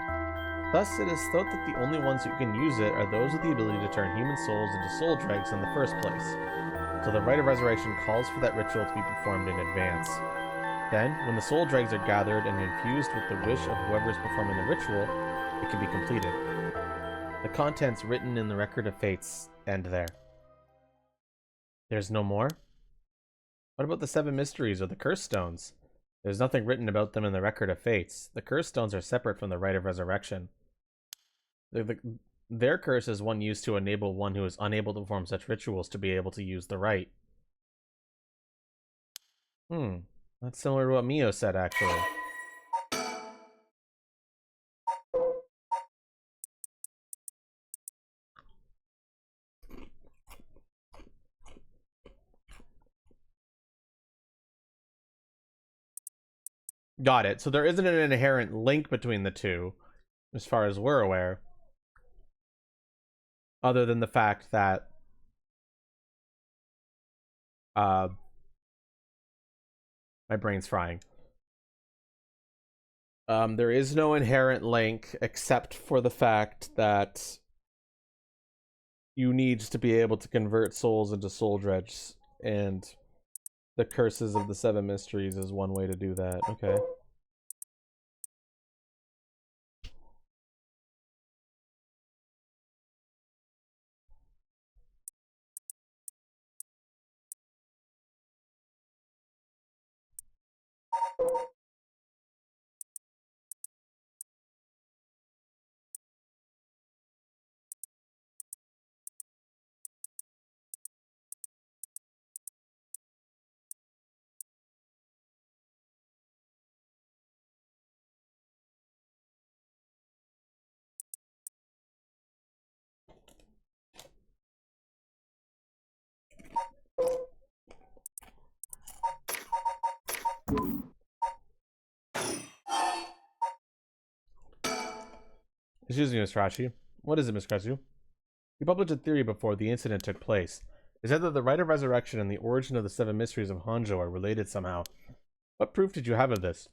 Thus, it is thought that the only ones who can use it are those with the ability to turn human souls into soul dregs in the first place. So the Rite of Resurrection calls for that ritual to be performed in advance. Then, when the soul dregs are gathered and infused with the wish of whoever is performing the ritual, it can be completed. The contents written in the Record of Fates end there. There's no more? What about the 7 mysteries or the curse stones? There's nothing written about them in the Record of Fates. The curse stones are separate from the Rite of Resurrection. Their curse is one used to enable one who is unable to perform such rituals to be able to use the rite. That's similar to what Mio said, actually. Got it. So there isn't an inherent link between the two, as far as we're aware. Other than the fact that my brain's frying. There is no inherent link except for the fact that you need to be able to convert souls into soul dregs, and the curses of the 7 mysteries is one way to do that. Okay. Excuse me, Ms. Rashi. What is it, Ms. Kresu? You published a theory before the incident took place. It said that the Rite of Resurrection and the origin of the 7 mysteries of Honjo are related somehow. What proof did you have of this?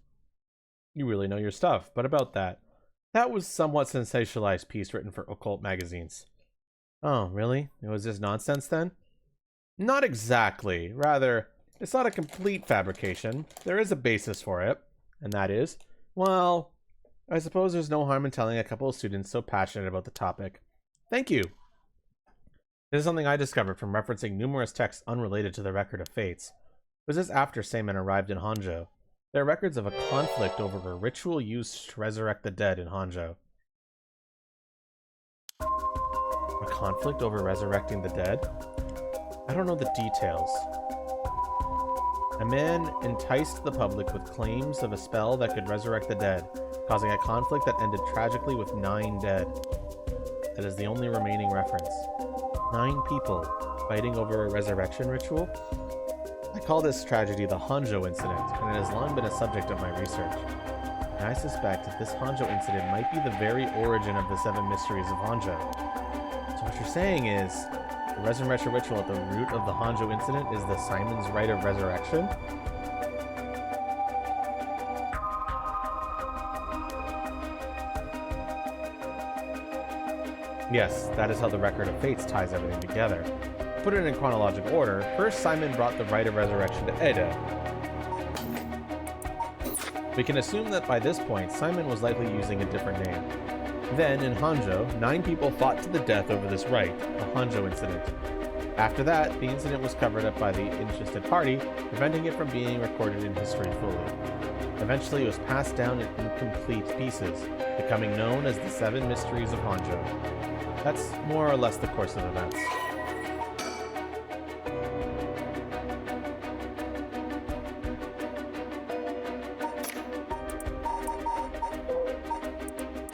You really know your stuff, but about that. That was somewhat sensationalized piece written for occult magazines. Oh, really? It was just nonsense then? Not exactly. Rather, it's not a complete fabrication. There is a basis for it, and that is, well, I suppose there's no harm in telling a couple of students so passionate about the topic. Thank you. This is something I discovered from referencing numerous texts unrelated to the Record of Fates. It was this after Seimen arrived in Honjo. There are records of a conflict over a ritual used to resurrect the dead in Honjo. A conflict over resurrecting the dead? I don't know the details. A man enticed the public with claims of a spell that could resurrect the dead, causing a conflict that ended tragically with 9 dead. That is the only remaining reference. 9 people fighting over a resurrection ritual? I call this tragedy the Honjo incident, and it has long been a subject of my research. And I suspect that this Honjo incident might be the very origin of the 7 mysteries of Honjo. So what you're saying is, the resurrection ritual at the root of the Honjo incident is the Simon's Rite of Resurrection? Yes, that is how the Record of Fates ties everything together. To put it in chronological order, first Simon brought the Rite of Resurrection to Eda. We can assume that by this point, Simon was likely using a different name. Then, in Honjo, 9 people fought to the death over this rite, the Honjo incident. After that, the incident was covered up by the interested party, preventing it from being recorded in history fully. Eventually, it was passed down in incomplete pieces, becoming known as the 7 Mysteries of Honjo. That's more or less the course of events.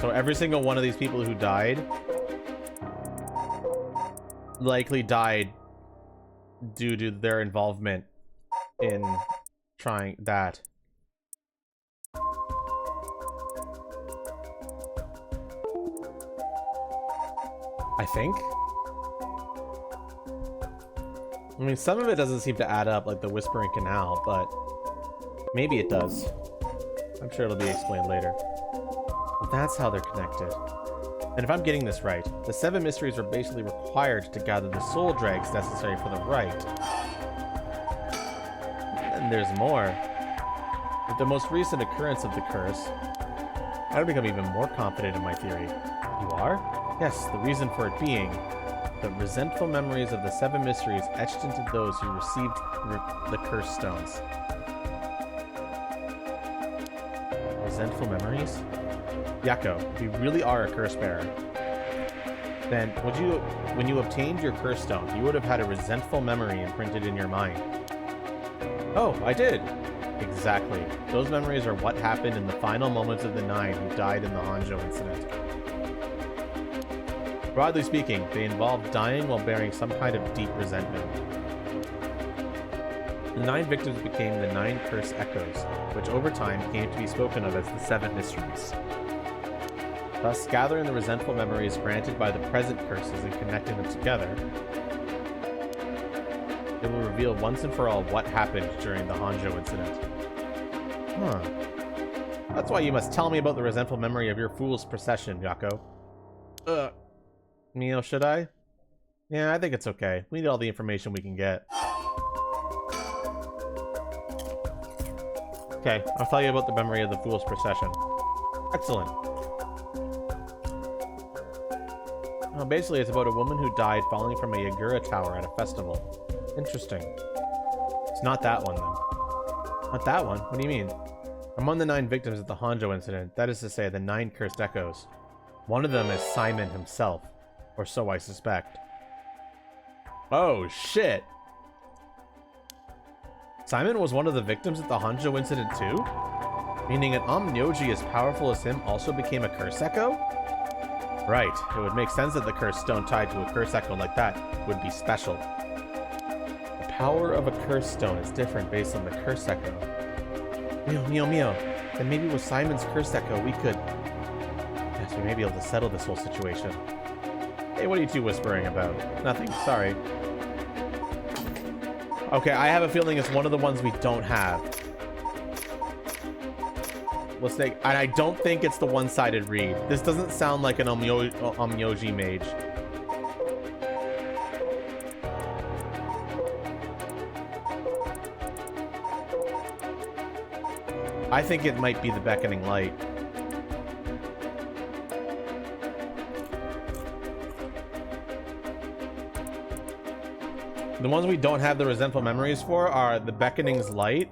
So every single one of these people who died likely died due to their involvement in trying that. I think. I mean, some of it doesn't seem to add up, like the Whispering Canal, but maybe it does. I'm sure it'll be explained later. But that's how they're connected. And if I'm getting this right, the 7 mysteries are basically required to gather the soul dregs necessary for the rite. And there's more. With the most recent occurrence of the curse, I've become even more confident in my theory. You are? Yes, the reason for it being the resentful memories of the 7 mysteries etched into those who received the curse stones. Resentful memories? Yako, if you really are a curse bearer, then when you obtained your curse stone, you would have had a resentful memory imprinted in your mind. Oh, I did! Exactly. Those memories are what happened in the final moments of the 9 who died in the Honjo incident. Broadly speaking, they involved dying while bearing some kind of deep resentment. The 9 victims became the 9 curse echoes, which over time came to be spoken of as the 7 mysteries. Thus, gathering the resentful memories granted by the present curses and connecting them together, it will reveal once and for all what happened during the Honjo incident. Huh. That's why you must tell me about the resentful memory of your fool's procession, Yako. Mio, should I? Yeah, I think it's okay. We need all the information we can get. Okay, I'll tell you about the memory of the fool's procession. Excellent. Well, basically, it's about a woman who died falling from a Yagura tower at a festival. Interesting. It's not that one, then. Not that one? What do you mean? Among the 9 victims of the Honjo incident, that is to say, the 9 cursed echoes, one of them is Simon himself. Or so I suspect. Oh, shit! Simon was one of the victims of the Honjo incident too? Meaning an Onmyoji as powerful as him also became a curse echo? Right, it would make sense that the curse stone tied to a curse echo like that would be special. The power of a curse stone is different based on the curse echo. Mio. Then maybe with Simon's curse echo we could... Yes, we may be able to settle this whole situation. Hey, what are you two whispering about? Nothing, sorry. Okay, I have a feeling it's one of the ones we don't have. Let's take... And I don't think it's the one-sided read. This doesn't sound like an Onmyoji mage. I think it might be the Beckoning Light. The ones we don't have the resentful memories for are the Beckoning's Light,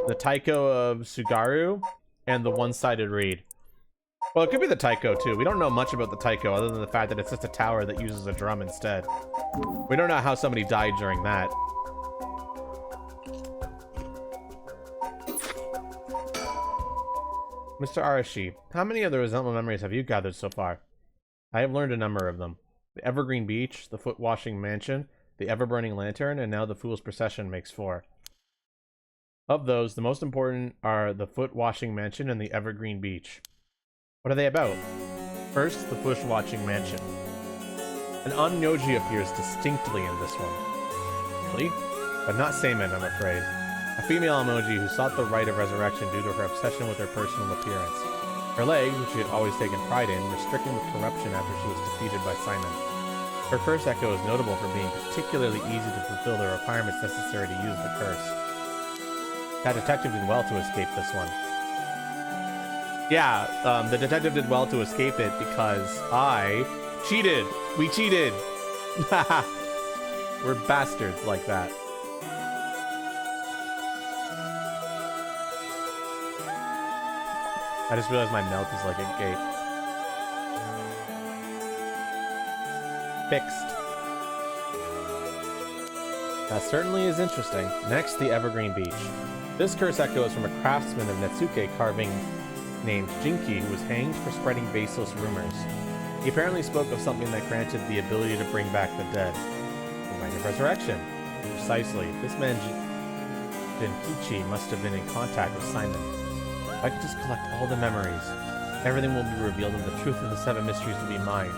the Taiko of Sugaru, and the one-sided reed. Well, it could be the Taiko too. We don't know much about the Taiko other than the fact that it's just a tower that uses a drum instead. We don't know how somebody died during that. Mr. Arashi, how many of the resentful memories have you gathered so far? I have learned a number of them. The Evergreen Beach, the Foot-Washing Mansion, the Ever-Burning Lantern, and now the Fool's Procession makes 4. Of those, the most important are the Foot-Washing Mansion and the Evergreen Beach. What are they about? First, the Foot-Washing Mansion. An Onmyoji appears distinctly in this one. Really? But not Seimin, I'm afraid. A female Onmyoji who sought the rite of resurrection due to her obsession with her personal appearance. Her legs, which she had always taken pride in, were stricken with corruption after she was defeated by Simon. Her curse echo is notable for being particularly easy to fulfill the requirements necessary to use the curse. That detective did well to escape this one. Yeah, the detective did well to escape it because I cheated. We cheated. We're bastards like that. I just realized my mouth is like a gate. Fixed. That certainly is interesting. Next, the Evergreen Beach. This curse echo is from a craftsman of Netsuke carving named Jinki, who was hanged for spreading baseless rumors. He apparently spoke of something that granted the ability to bring back the dead. The Right of Resurrection. Precisely. This man Jinkichi must have been in contact with Simon. If I could just collect all the memories, everything will be revealed and the truth of the 7 mysteries will be mine.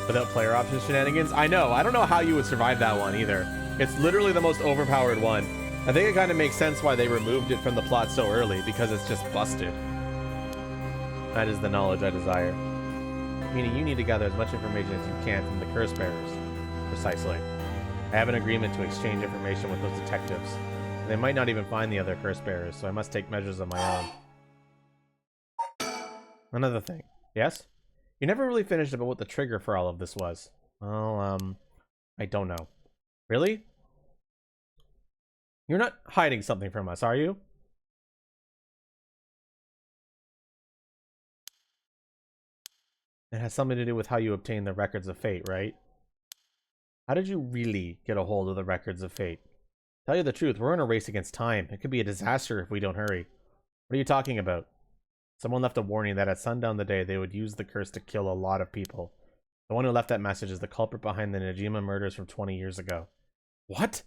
Without player option shenanigans? I know. I don't know how you would survive that one either. It's literally the most overpowered one. I think it kind of makes sense why they removed it from the plot so early, because it's just busted. That is the knowledge I desire. Meaning you need to gather as much information as you can from the curse bearers. Precisely. I have an agreement to exchange information with those detectives. They might not even find the other curse bearers, so I must take measures of my own. Another thing. Yes? You never really finished about what the trigger for all of this was. Well, I don't know. Really? You're not hiding something from us, are you? It has something to do with how you obtained the records of fate, right? How did you really get a hold of the records of fate? Tell you the truth, we're in a race against time. It could be a disaster if we don't hurry. What are you talking about? Someone left a warning that at sundown the day they would use the curse to kill a lot of people. The one who left that message is the culprit behind the Najima murders from 20 years ago. What?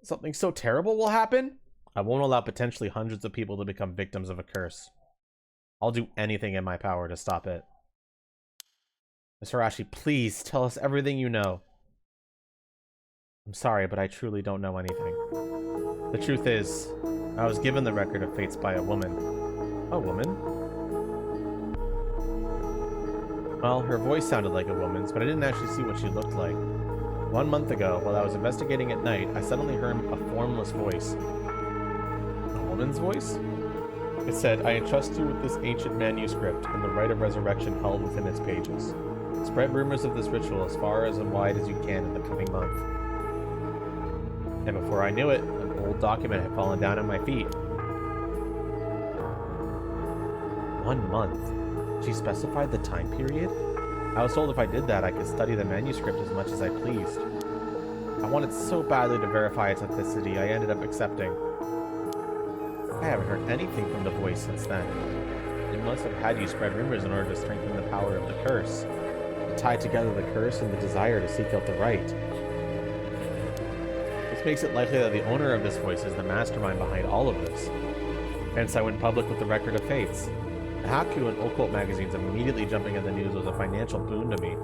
Something so terrible will happen? I won't allow potentially hundreds of people to become victims of a curse. I'll do anything in my power to stop it. Miss Hirashi, please tell us everything you know. I'm sorry, but I truly don't know anything. The truth is, I was given the record of fates by a woman. A woman? Well, her voice sounded like a woman's, but I didn't actually see what she looked like. 1 month ago, while I was investigating at night, I suddenly heard a formless voice. A woman's voice? It said, I entrust you with this ancient manuscript and the right of resurrection held within its pages. Spread rumors of this ritual as far as and wide as you can in the coming month. And before I knew it, an old document had fallen down at my feet. 1 month? She specified the time period? I was told if I did that, I could study the manuscript as much as I pleased. I wanted so badly to verify its authenticity, I ended up accepting. I haven't heard anything from the voice since then. It must have had you spread rumors in order to strengthen the power of the curse. To tie together the curse and the desire to seek out the right. This makes it likely that the owner of this voice is the mastermind behind all of this. Hence, I went public with the record of fates. The Haku and occult magazines immediately jumping in the news was a financial boon to me.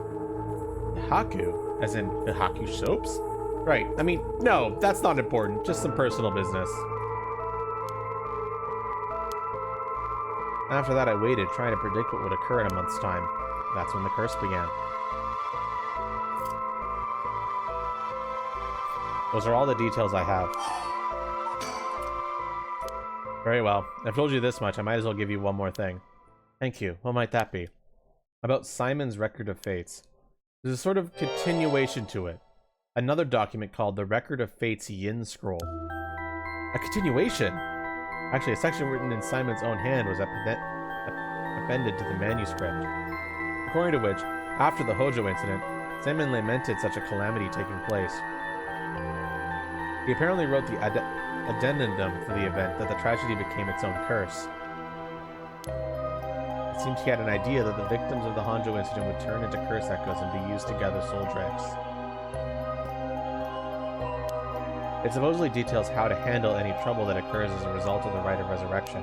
The Haku? As in the Haku soaps? Right, I mean, no, that's not important. Just some personal business. After that, I waited, trying to predict what would occur in a month's time. That's when the curse began. Those are all the details I have. Very well. I've told you this much, I might as well give you one more thing. Thank you. What might that be? About Simon's Record of Fates. There's a sort of continuation to it. Another document called the Record of Fates Yin Scroll. A continuation? Actually, a section written in Simon's own hand was appended to the manuscript. According to which, after the Honjo incident, Simon lamented such a calamity taking place. He apparently wrote the addendum for the event that the tragedy became its own curse. It seemed he had an idea that the victims of the Honjo incident would turn into curse echoes and be used to gather soul dregs. It supposedly details how to handle any trouble that occurs as a result of the rite of resurrection.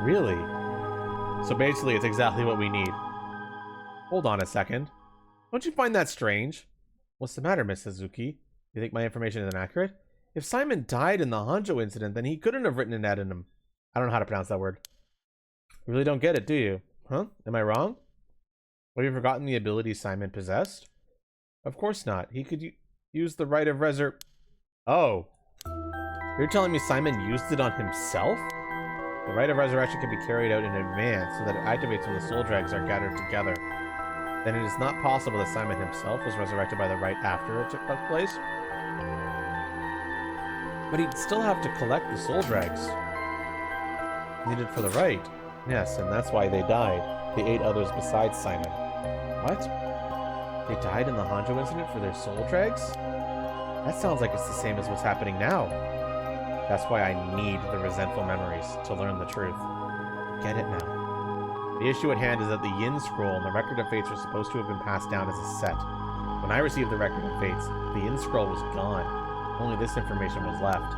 Really? So basically, it's exactly what we need. Hold on a second. Don't you find that strange? What's the matter, Miss Suzuki? You think my information is inaccurate? If Simon died in the Honjo incident, then he couldn't have written an addendum. I don't know how to pronounce that word. You really don't get it, do you? Huh? Am I wrong? Have you forgotten the ability Simon possessed? Of course not. He could use the right of Oh. You're telling me Simon used it on himself? The rite of resurrection can be carried out in advance so that it activates when the soul dregs are gathered together. Then it is not possible that Simon himself was resurrected by the rite after it took place. But he'd still have to collect the soul dregs needed for the rite. Yes, and that's why they died. The 8 others besides Simon. What? They died in the Honjo incident for their soul dregs? That sounds like it's the same as what's happening now. That's why I need the resentful memories to learn the truth. Get it now. The issue at hand is that the Yin Scroll and the Record of Fates are supposed to have been passed down as a set. When I received the Record of Fates, the Yin Scroll was gone. Only this information was left.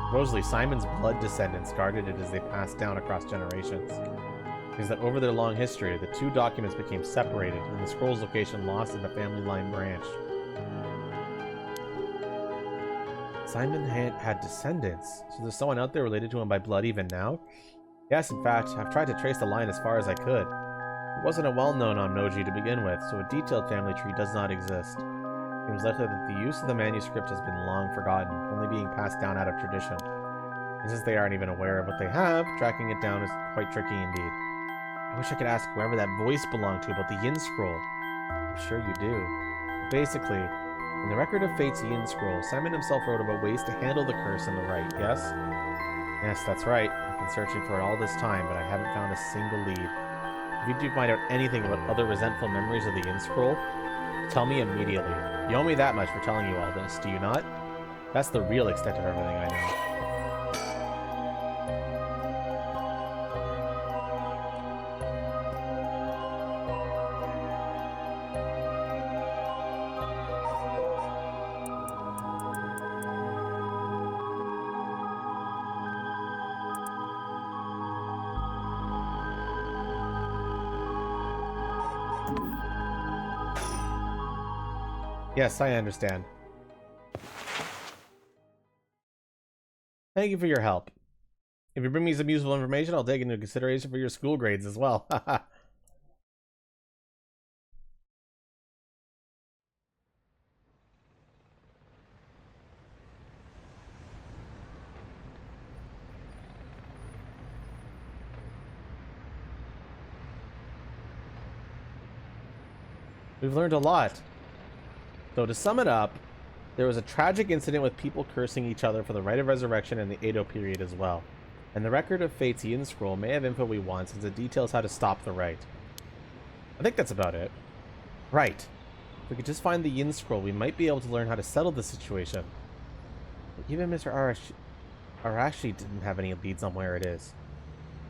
Supposedly, Simon's blood descendants guarded it as they passed down across generations. It is that over their long history, the 2 documents became separated and the scroll's location lost in the family line branch. Simon had descendants, so there's someone out there related to him by blood even now? Yes, in fact, I've tried to trace the line as far as I could. It wasn't a well-known Onnoji to begin with, so a detailed family tree does not exist. It seems likely that the use of the manuscript has been long forgotten, only being passed down out of tradition. And since they aren't even aware of what they have, tracking it down is quite tricky indeed. I wish I could ask whoever that voice belonged to about the Yin Scroll. I'm sure you do. But basically, in the Record of Fate's Yin Scroll, Simon himself wrote about ways to handle the curse and the rite, yes? Yes, that's right. I've been searching for it all this time, but I haven't found a single lead. If you do find out anything about other resentful memories of the Yin Scroll, tell me immediately. You owe me that much for telling you all this, do you not? That's the real extent of everything I know. Yes, I understand. Thank you for your help. If you bring me some useful information, I'll take it into consideration for your school grades as well. We've learned a lot. So to sum it up, there was a tragic incident with people cursing each other for the Rite of Resurrection in the Edo period as well. And the Record of Fate's Yin Scroll may have info we want since it details how to stop the rite. I think that's about it. Right. If we could just find the Yin Scroll, we might be able to learn how to settle the situation. But even Mr. Arashi didn't have any leads on where it is.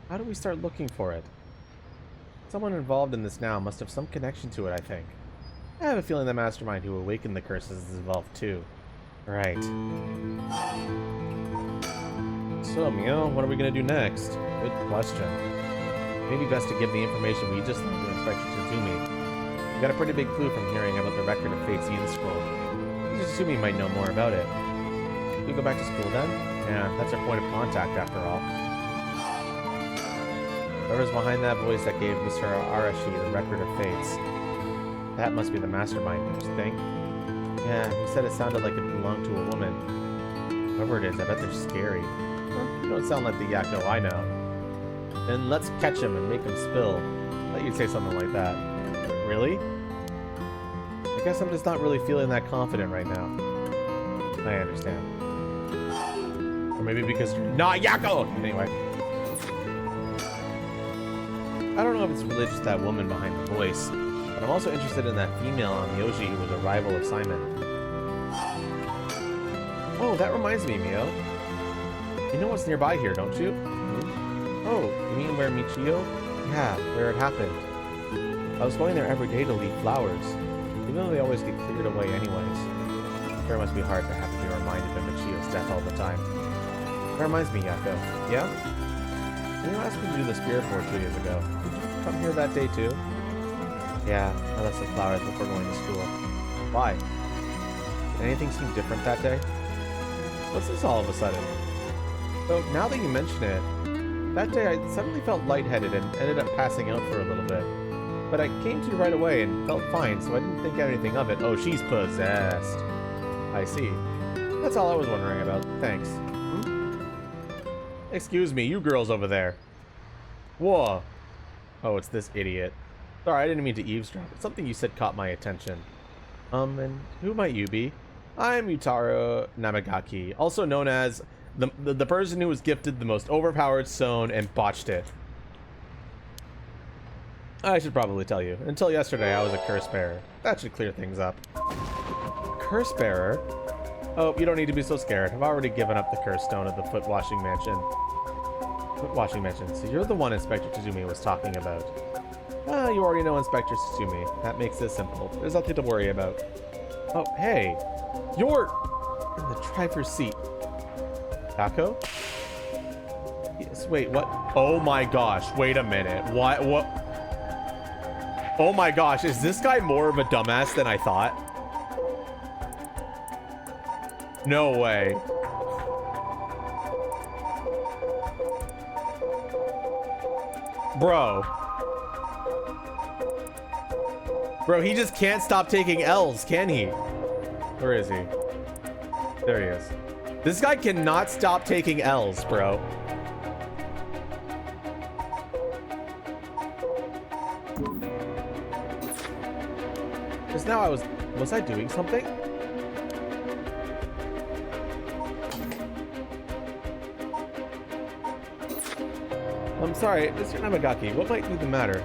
How do we start looking for it? Someone involved in this now must have some connection to it, I think. I have a feeling the mastermind who awakened the curses is involved too. Right. So, Mio, what are we going to do next? Good question. Maybe best to give the information we just learned to Inspector Tazumi. We got a pretty big clue from hearing about the Record of Fate's Yin Scroll. Tazumi might know more about it. Can we go back to school then? Yeah, that's our point of contact after all. Whoever's behind that voice that gave Mr. Arashi the Record of Fates. That must be the mastermind, don't you think? Yeah, he said it sounded like it belonged to a woman. Whoever it is, I bet they're scary. Well, you don't sound like the Yakko I know. Then let's catch him and make him spill. I thought you'd say something like that. Really? I guess I'm just not really feeling that confident right now. I understand. Or maybe because you're not Yakko! Anyway. I don't know if it's religious to that woman behind the voice. But I'm also interested in that female on Yoshi who was a rival of Simon. Oh, that reminds me, Mio. You know what's nearby here, don't you? Oh, you mean where Michio? Yeah, where it happened. I was going there every day to leave flowers, even though they always get cleared away anyways. I'm sure it must be hard to have to be reminded of Michio's death all the time. That reminds me, Yakko. Yeah? You asked me to do the spirit board 2 years ago. Did you come here that day too? Yeah, I left some flowers before going to school. Why? Did anything seem different that day? What's this all of a sudden? So, now that you mention it, That day, I suddenly felt lightheaded and ended up passing out for a little bit. But I came to right away and felt fine, so I didn't think anything of it. Oh, she's possessed. I see. That's all I was wondering about. Thanks. Excuse me, you girls over there. Whoa. Oh, it's this idiot. Sorry, I didn't mean to eavesdrop, but something you said caught my attention. And who might you be? I'm Utaro Namagaki, also known as the person who was gifted the most overpowered stone and botched it. I should probably tell you. Until yesterday, I was a curse bearer. That should clear things up. Curse bearer? Oh, you don't need to be so scared. I've already given up the curse stone at the foot washing mansion. Foot washing mansion. So you're the one Inspector Tsuzumi was talking about. You already know Inspector Tsuzumi. That makes it simple. There's nothing to worry about. Oh, hey. You're in the driver's seat. Taco? Yes, wait, what? Oh my gosh, wait a minute. What? Oh my gosh, is this guy more of a dumbass than I thought? No way. Bro. Bro, he just can't stop taking L's, can he? Where is he? There he is. This guy cannot stop taking L's, bro. Just now was I doing something? I'm sorry, Mr. Namagaki, what might be the matter?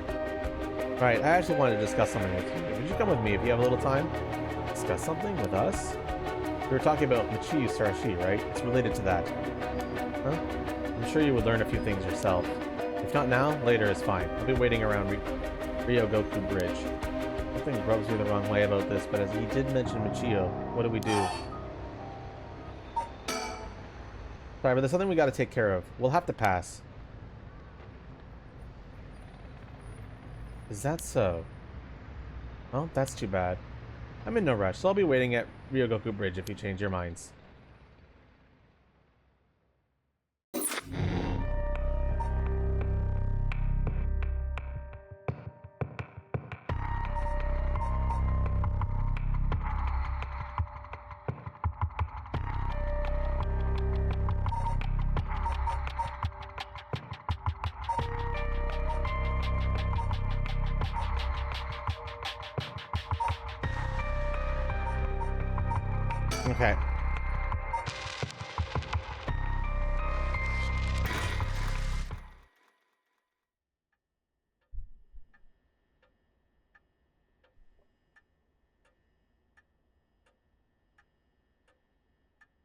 Alright, I actually wanted to discuss something with you. Would you come with me if you have a little time? Discuss something with us? We were talking about Michiyu Sarashi, right? It's related to that. Huh? I'm sure you would learn a few things yourself. If not now, later is fine. I'll be waiting around Ryogoku Bridge. Something rubs me the wrong way about this, but as he did mention Michiyo, what do we do? Sorry, but there's something we gotta take care of. We'll have to pass. Is that so? Well, that's too bad. I'm in no rush, so I'll be waiting at Ryogoku Bridge if you change your minds. Okay.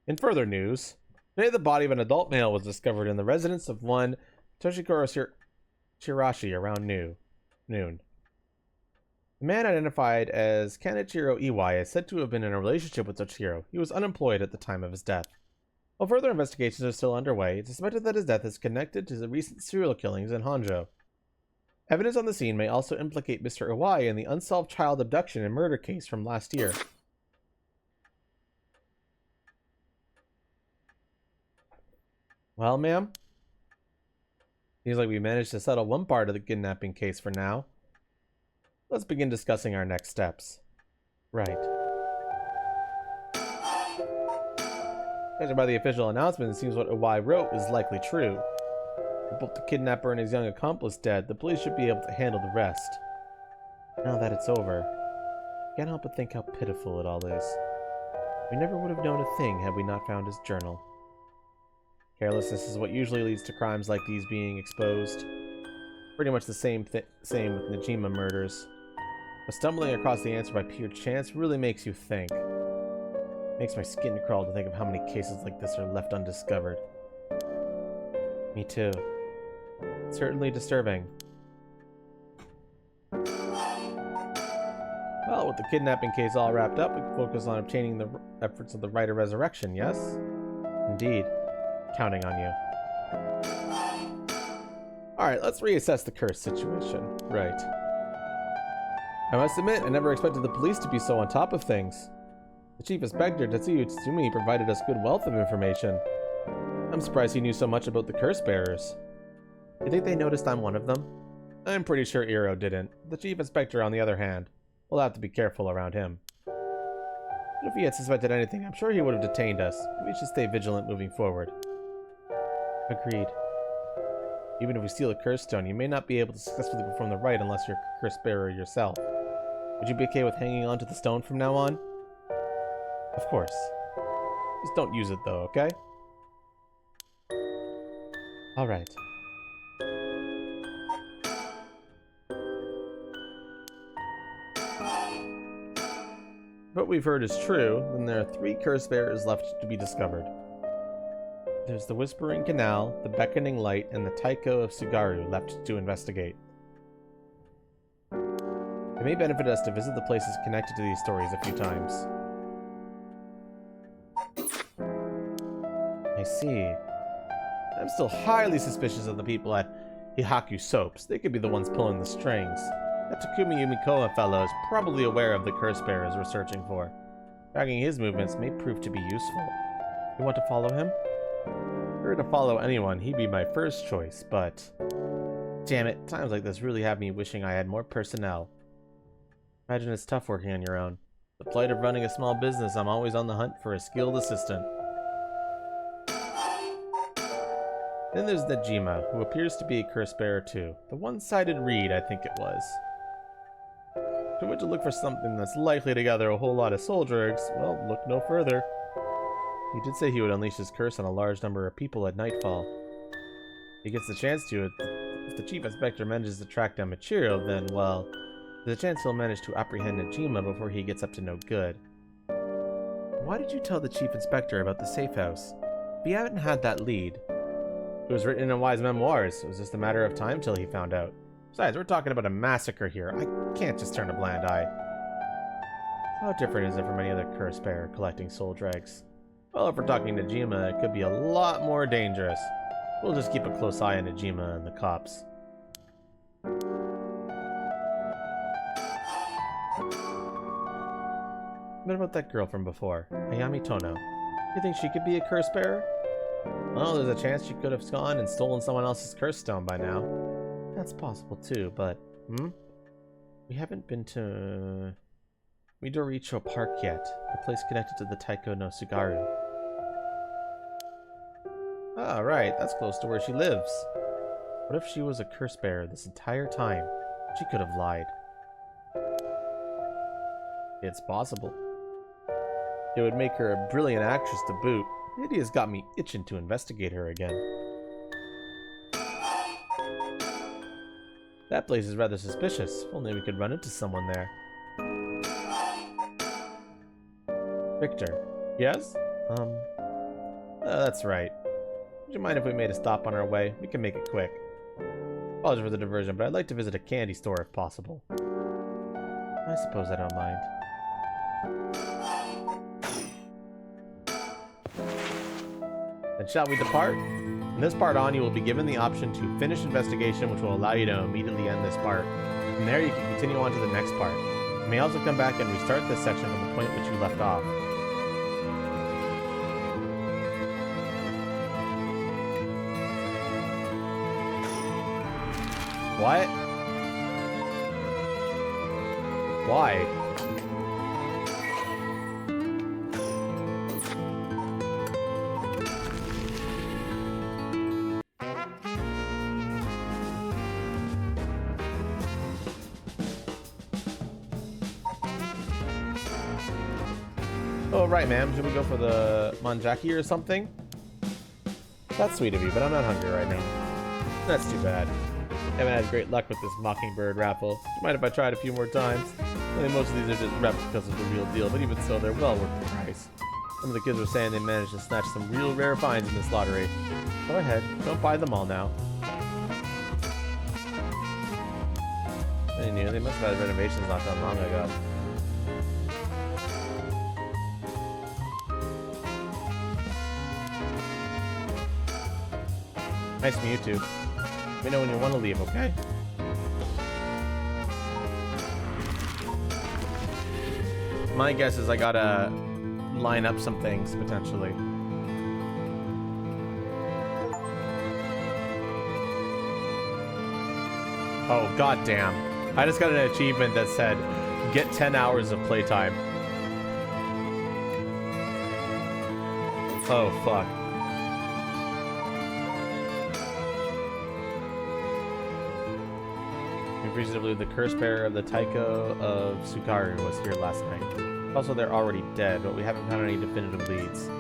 In further news, today the body of an adult male was discovered in the residence of one Toshikuro Shirashi around noon. The man identified as Kanichiro Iwai is said to have been in a relationship with Toshihiro. He was unemployed at the time of his death. While further investigations are still underway, it's suspected that his death is connected to the recent serial killings in Honjo. Evidence on the scene may also implicate Mr. Iwai in the unsolved child abduction and murder case from last year. Well, ma'am, seems like we managed to settle one part of the kidnapping case for now. Let's begin discussing our next steps. Right. Judging by the official announcement, it seems what Iwai wrote is likely true. With both the kidnapper and his young accomplice dead, the police should be able to handle the rest. Now that it's over, I can't help but think how pitiful it all is. We never would have known a thing had we not found his journal. Carelessness is what usually leads to crimes like these being exposed. Pretty much the same with Najima murders. But stumbling across the answer by pure chance really makes you think. Makes my skin crawl to think of how many cases like this are left undiscovered. Me too. It's certainly disturbing. Well, with the kidnapping case all wrapped up, we can focus on obtaining the efforts of the Rite of Resurrection, yes? Indeed. Counting on you. Alright, let's reassess the curse situation. Right. I must admit, I never expected the police to be so on top of things. The Chief Inspector, Tetsuya Tsumi, provided us good wealth of information. I'm surprised he knew so much about the curse bearers. You think they noticed I'm one of them? I'm pretty sure Eero didn't. The Chief Inspector, on the other hand, we'll have to be careful around him. But if he had suspected anything, I'm sure he would have detained us. We should stay vigilant moving forward. Agreed. Even if we steal a curse stone, you may not be able to successfully perform the rite unless you're a curse bearer yourself. Would you be okay with hanging on to the stone from now on? Of course. Just don't use it though, okay? Alright. If what we've heard is true, then there are 3 curse bearers left to be discovered. There's the Whispering Canal, the Beckoning Light, and the Taiko of Sugaru left to investigate. It may benefit us to visit the places connected to these stories a few times. I see. I'm still highly suspicious of the people at Hihaku Soaps. They could be the ones pulling the strings. That Takumi Yumikoa fellow is probably aware of the curse bearers we're searching for. Tracking his movements may prove to be useful. You want to follow him? If I were to follow anyone, he'd be my first choice, but... Damn it, times like this really have me wishing I had more personnel. Imagine it's tough working on your own. The plight of running a small business, I'm always on the hunt for a skilled assistant. Then there's Najima, who appears to be a curse bearer too. The one-sided reed, I think it was. If I went to look for something that's likely to gather a whole lot of soul dregs, well, look no further. He did say he would unleash his curse on a large number of people at nightfall. If he gets the chance to, if the Chief Inspector manages to track down Michiru, then, well, there's a chance he'll manage to apprehend Najima before he gets up to no good. Why did you tell the Chief Inspector about the safe house? If you haven't had that lead... It was written in Wise Memoirs. It was just a matter of time till he found out. Besides, we're talking about a massacre here. I can't just turn a blind eye. How different is it from any other curse bearer collecting soul dregs? Well, if we're talking Najima, it could be a lot more dangerous. We'll just keep a close eye on Najima and the cops. What about that girl from before, Ayami Tono? You think she could be a curse bearer? Well, there's a chance she could have gone and stolen someone else's curse stone by now. That's possible too, but... We haven't been to... Midoricho Park yet, the place connected to the Taiko no Sugaru. Ah, right, that's close to where she lives. What if she was a curse bearer this entire time? She could have lied. It's possible. It would make her a brilliant actress to boot. The idea's got me itching to investigate her again. That place is rather suspicious. If only we could run into someone there. Victor. Yes? That's right. Would you mind if we made a stop on our way? We can make it quick. Apologies for the diversion, but I'd like to visit a candy store if possible. I suppose I don't mind. Then shall we depart? From this part on, you will be given the option to finish investigation, which will allow you to immediately end this part. From there, you can continue on to the next part. You may also come back and restart this section from the point which you left off. What? Why? Oh, right, ma'am. Should we go for the manjaki or something? That's sweet of you, but I'm not hungry right now. That's too bad. I haven't had great luck with this Mockingbird raffle. Do you mind if I try it a few more times? I think most of these are just replicas of the real deal, but even so, they're well worth the price. Some of the kids were saying they managed to snatch some real rare finds in this lottery. Go ahead, don't buy them all now. They knew, they must have had renovations not that long ago. Nice to meet you too. Let me know when you want to leave, okay? My guess is I gotta line up some things, potentially. Oh, goddamn. I just got an achievement that said, get 10 hours of playtime. Oh, fuck. Reasonably, the curse bearer of the Taiko of Sugaru was here last night. Also, they're already dead, but we haven't found any definitive leads.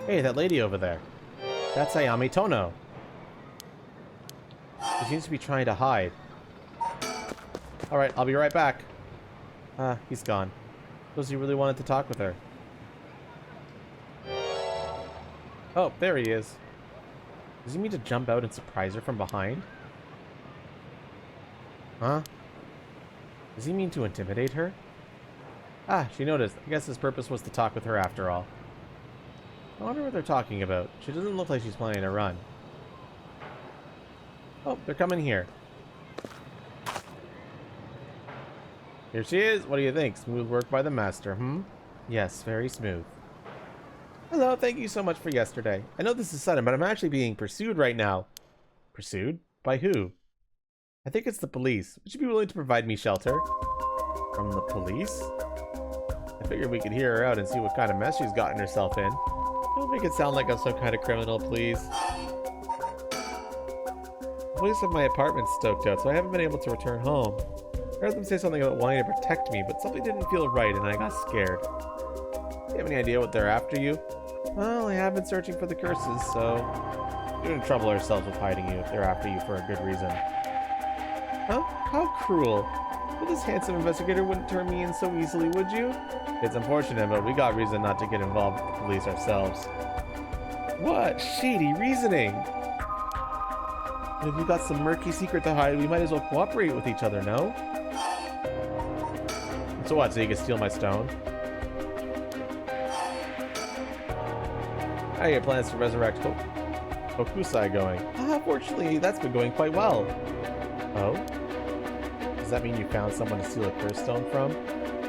Hey, that lady over there. That's Ayami Tono. She seems to be trying to hide. Alright, I'll be right back. He's gone. Suppose he really wanted to talk with her. Oh, there he is. Does he mean to jump out and surprise her from behind? Huh? Does he mean to intimidate her? Ah, she noticed. I guess his purpose was to talk with her after all. I wonder what they're talking about. She doesn't look like she's planning to run. Oh, they're coming here. Here she is. What do you think? Smooth work by the master, hmm? Yes, very smooth. Hello, thank you so much for yesterday. I know this is sudden, but I'm actually being pursued right now. Pursued? By who? I think it's the police. Would you be willing to provide me shelter? From the police? I figured we could hear her out and see what kind of mess she's gotten herself in. Don't make it sound like I'm some kind of criminal, please. The police have my apartment stoked out, so I haven't been able to return home. I heard them say something about wanting to protect me, but something didn't feel right and I got scared. Do you have any idea what they're after you? Well, I have been searching for the curses, so we wouldn't trouble ourselves with hiding you if they're after you for a good reason. Huh? How cruel. Well, this handsome investigator wouldn't turn me in so easily, would you? It's unfortunate, but we got reason not to get involved with the police ourselves. What? Shady reasoning! If we've got some murky secret to hide, we might as well cooperate with each other, no? So what, so you can steal my stone? How are your plans to resurrect Hokusai going? Fortunately, that's been going quite well. Oh? Does that mean you found someone to steal a curse stone from?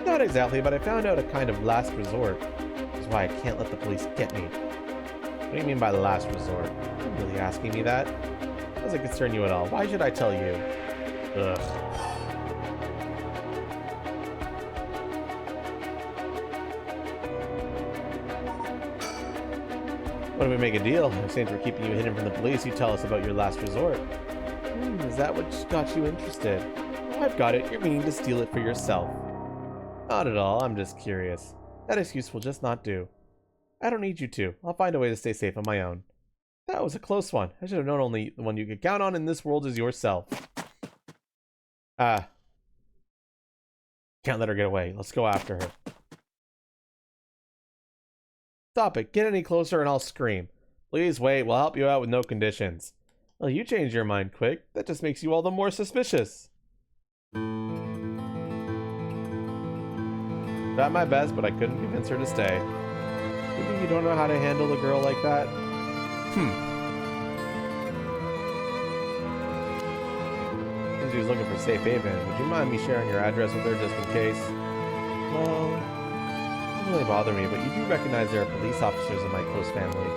Not exactly, but I found out a kind of last resort. That's why I can't let the police get me. What do you mean by last resort? Are you really asking me that? Does it concern you at all? Why should I tell you? Ugh. When we make a deal, since we're keeping you hidden from the police, you tell us about your last resort. Is that what got you interested? I've got it. You're meaning to steal it for yourself. Not at all. I'm just curious. That excuse will just not do. I don't need you to. I'll find a way to stay safe on my own. That was a close one. I should have known only the one you could count on in this world is yourself. Can't let her get away. Let's go after her. Stop it. Get any closer and I'll scream. Please wait. We'll help you out with no conditions. Well, you changed your mind quick. That just makes you all the more suspicious. Tried my best, but I couldn't convince her to stay. Maybe you don't know how to handle a girl like that? Since she was looking for safe haven, would you mind me sharing your address with her just in case? Well, it doesn't really bother me, but you do recognize there are police officers in my close family.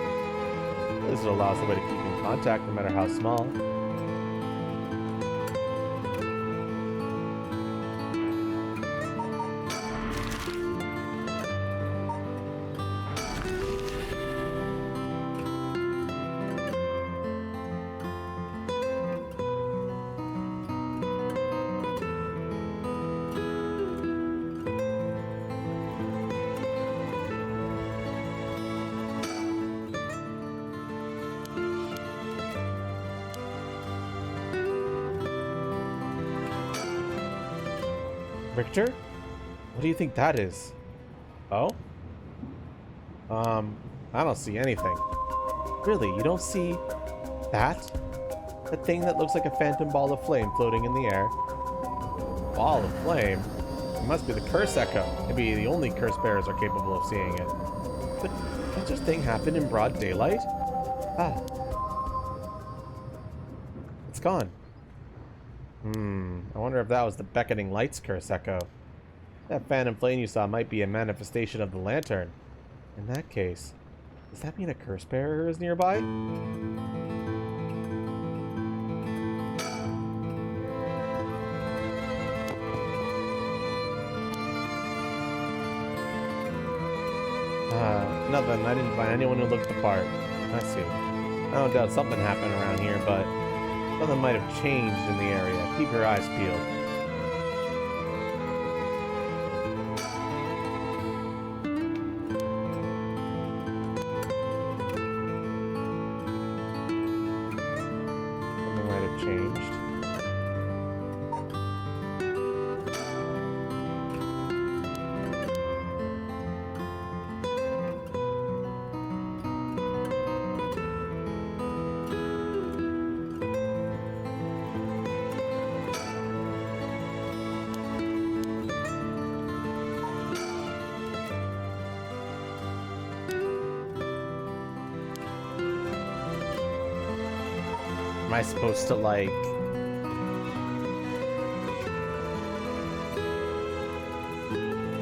This would allow us a way to keep in contact no matter how small. Victor? What do you think that is? Oh? I don't see anything. Really, you don't see that? That thing that looks like a phantom ball of flame floating in the air? Ball of flame? It must be the curse echo. Maybe the only curse bearers are capable of seeing it. But does this thing happen in broad daylight? Ah. It's gone. I wonder if that was the beckoning lights curse echo. That phantom flame you saw might be a manifestation of the lantern. In that case, does that mean a curse bearer is nearby? Nothing. I didn't find anyone who looked the part. I see. I don't doubt something happened around here, but something might have changed in the area. Keep your eyes peeled. Something might have changed. Am I supposed to, like...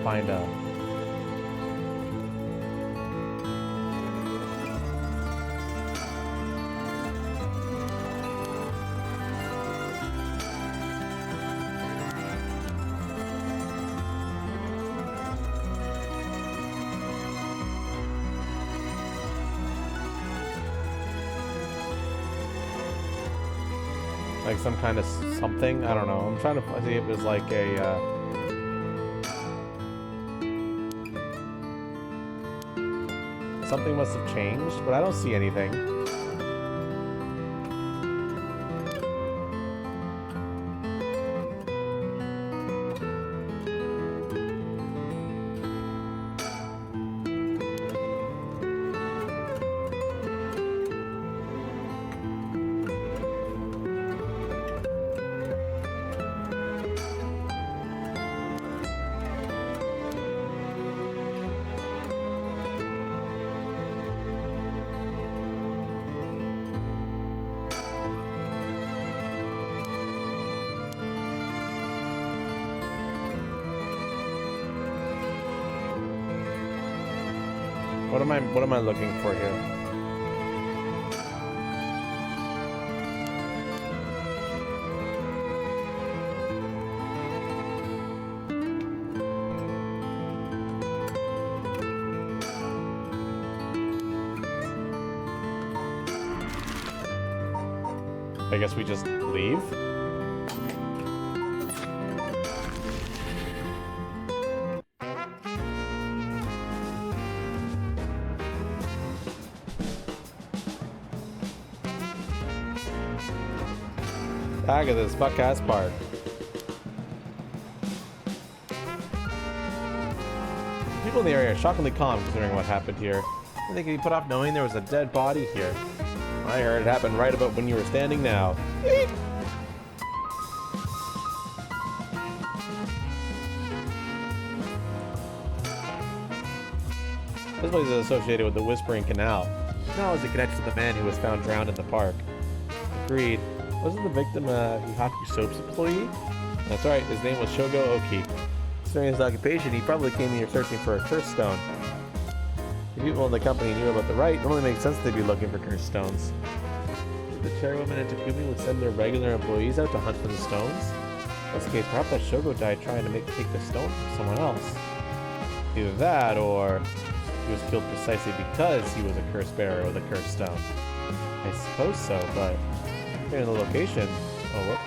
find a... like some kind of something? I don't know. I'm trying to see if there's like a, something must have changed, but I don't see anything. What am I looking for here? I guess we just leave? Back of this fuck-ass park. People in the area are shockingly calm considering what happened here. I think he put off knowing there was a dead body here. I heard it happened right about when you were standing now. Eek! This place is associated with the Whispering Canal. Now is it connected to the man who was found drowned in the park. Agreed. Wasn't the victim a Ihaku Soaps employee? That's right, his name was Shogo Oki. During his occupation, he probably came here searching for a curse stone. The people in the company knew about the rite. It only makes sense they'd be looking for curse stones. The chairwoman in Takumi would send their regular employees out to hunt for the stones? In this case, perhaps that Shogo died trying to take the stone from someone else. Either that, or he was killed precisely because he was a curse bearer with a curse stone. I suppose so, but... in the location. Oh, what?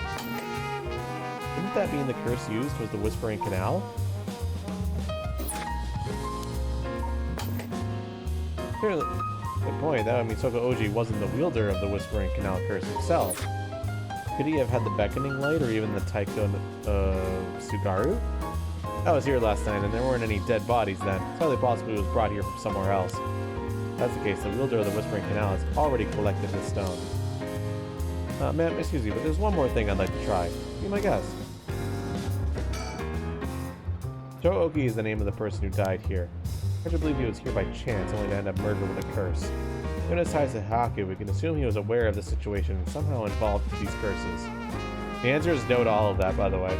Wouldn't that mean the curse used was the Whispering Canal? Clearly, good point. That would mean Soko Oji wasn't the wielder of the Whispering Canal curse himself. Could he have had the Beckoning Light or even the Taiko Sugaru? I was here last night and there weren't any dead bodies then. It's highly possible he was brought here from somewhere else. If that's the case, the wielder of the Whispering Canal has already collected his stone. Ma'am, excuse me, but there's one more thing I'd like to try. Be my guest. Joe Oki is the name of the person who died here. Hard to believe he was here by chance, only to end up murdered with a curse. Given his ties to Haku, we can assume he was aware of the situation and somehow involved with these curses. The answer is no to all of that, by the way.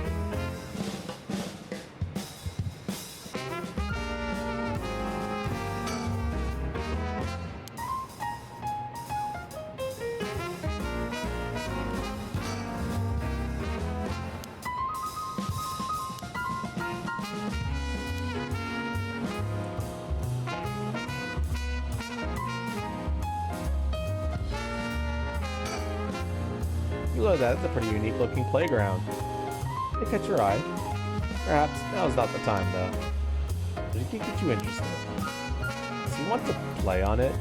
Look at that, that's a pretty unique looking playground. They catch your eye. Perhaps now's not the time though. But it can get you interested. Does he want to play on it?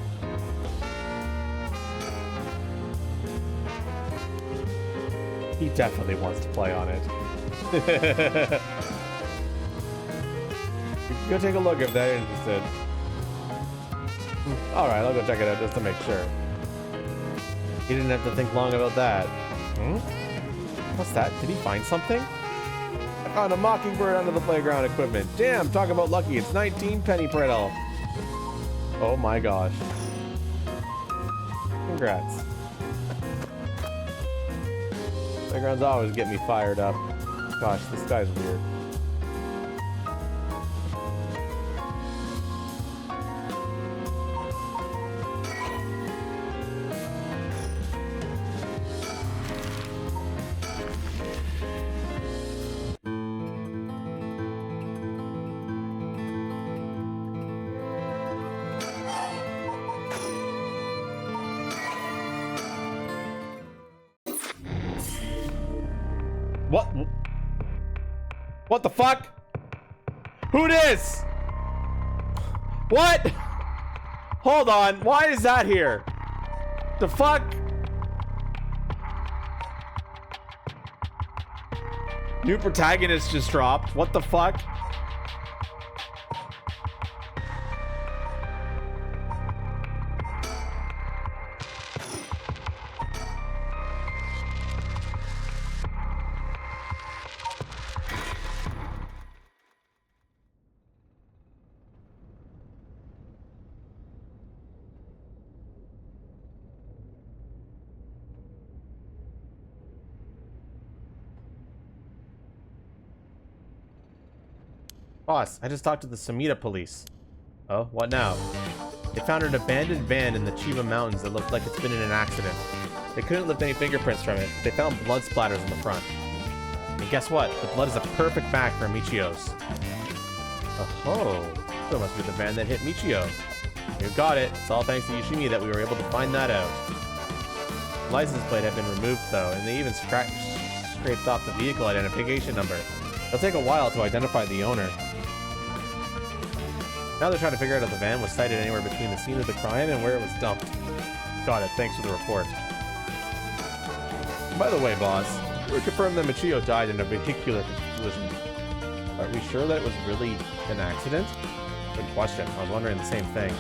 He definitely wants to play on it. You can go take a look if they're interested. Alright, I'll go check it out just to make sure. He didn't have to think long about that. What's that? Did he find something? I found a mockingbird under the playground equipment. Damn, talk about lucky. It's 19 penny brittle. Oh my gosh. Congrats. Playgrounds always get me fired up. Gosh, this guy's weird. What? What the fuck? Who dis? What? Hold on. Why is that here? The fuck? New protagonist just dropped. What the fuck? Boss, I just talked to the Samita police. Oh, what now? They found an abandoned van in the Chiba Mountains that looked like it's been in an accident. They couldn't lift any fingerprints from it. They found blood splatters on the front. And guess what? The blood is a perfect match for Michio's. Oh, so it must be the van that hit Michio. You got it. It's all thanks to Yoshimi that we were able to find that out. The license plate had been removed though, and they even scraped off the vehicle identification number. It'll take a while to identify the owner. Now they're trying to figure out if the van was sighted anywhere between the scene of the crime and where it was dumped. Got it. Thanks for the report. By the way, boss, we confirmed that Michio died in a vehicular collision. Are we sure that it was really an accident? Good question. I was wondering the same thing.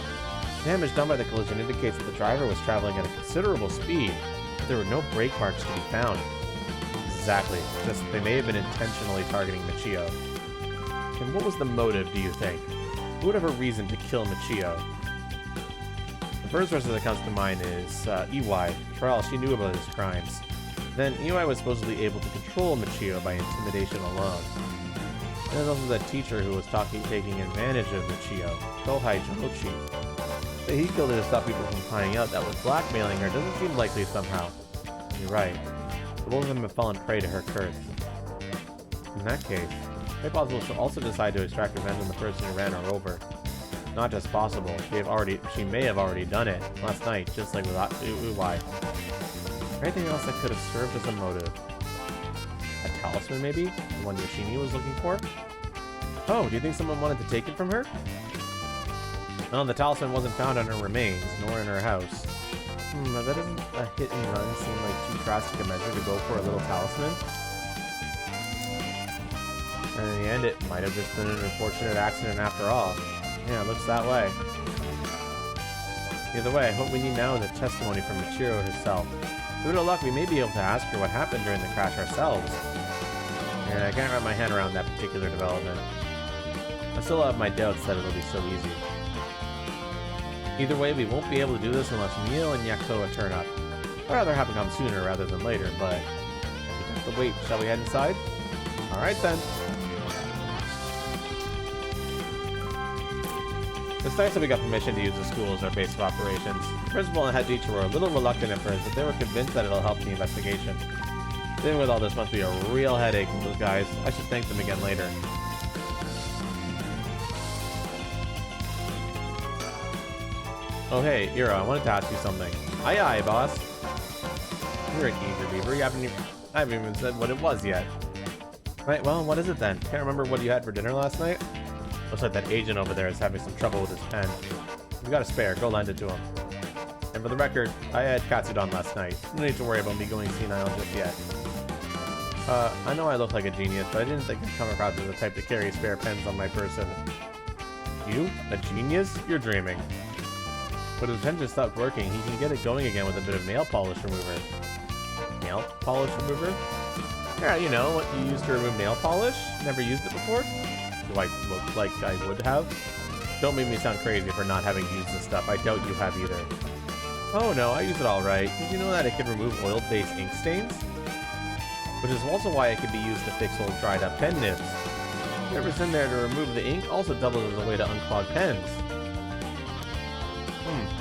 The damage done by the collision indicates that the driver was traveling at a considerable speed, but there were no brake marks to be found. Exactly. Just they may have been intentionally targeting Michio. And what was the motive, do you think? Who would have a reason to kill Michio? The first person that comes to mind is Iwai. For all she knew about his crimes. Then Iwai was supposedly able to control Michio by intimidation alone. And there's also that teacher who was taking advantage of Michio, Kohai Jochi. That he killed her to stop people from finding out that was blackmailing her doesn't seem likely somehow. You're right. Both of them have fallen prey to her curse. In that case, it's very possible she'll also decide to extract revenge on the person who ran her over. Not just possible, she may have already done it last night, just like with Iwai. Anything else that could have served as a motive? A talisman, maybe? The one Yoshimi was looking for? Oh, do you think someone wanted to take it from her? No, the talisman wasn't found on her remains, nor in her house. That doesn't a hit and run seem like too drastic a measure to go for a little talisman? And in the end, it might have just been an unfortunate accident after all. Yeah, it looks that way. Either way, what we need now is a testimony from Michiro herself. With no luck, we may be able to ask her what happened during the crash ourselves. Yeah, I can't wrap my head around that particular development. I still have my doubts that it'll be so easy. Either way, we won't be able to do this unless Mio and Yakoa turn up. I'd rather have them come sooner rather than later, but if we But wait, shall we head inside? Alright then. It's nice that we got permission to use the school as our base of operations. The principal and head teacher were a little reluctant at first, but they were convinced that it'll help the investigation. Dealing with all this must be a real headache for those guys. I should thank them again later. Oh hey, Ira, I wanted to ask you something. Aye aye, boss. You're an eager beaver. I haven't even said what it was yet. Right, well, what is it then? Can't remember what you had for dinner last night? Looks like that agent over there is having some trouble with his pen. If you got a spare, go lend it to him. And for the record, I had Katsudon last night. No need to worry about me going senile just yet. I know I look like a genius, but I didn't think I'd come across as the type to carry spare pens on my person. You? A genius? You're dreaming. But his pen just stopped working. He can get it going again with a bit of nail polish remover. Nail polish remover? Yeah, you know, what you use to remove nail polish? Never used it before? Do I look like I would have? Don't make me sound crazy for not having used this stuff. I doubt you have either. Oh no, I use it alright. Did you know that it can remove oil-based ink stains? Which is also why it can be used to fix old dried up pen nibs. Whatever's in there to remove the ink also doubles as a way to unclog pens.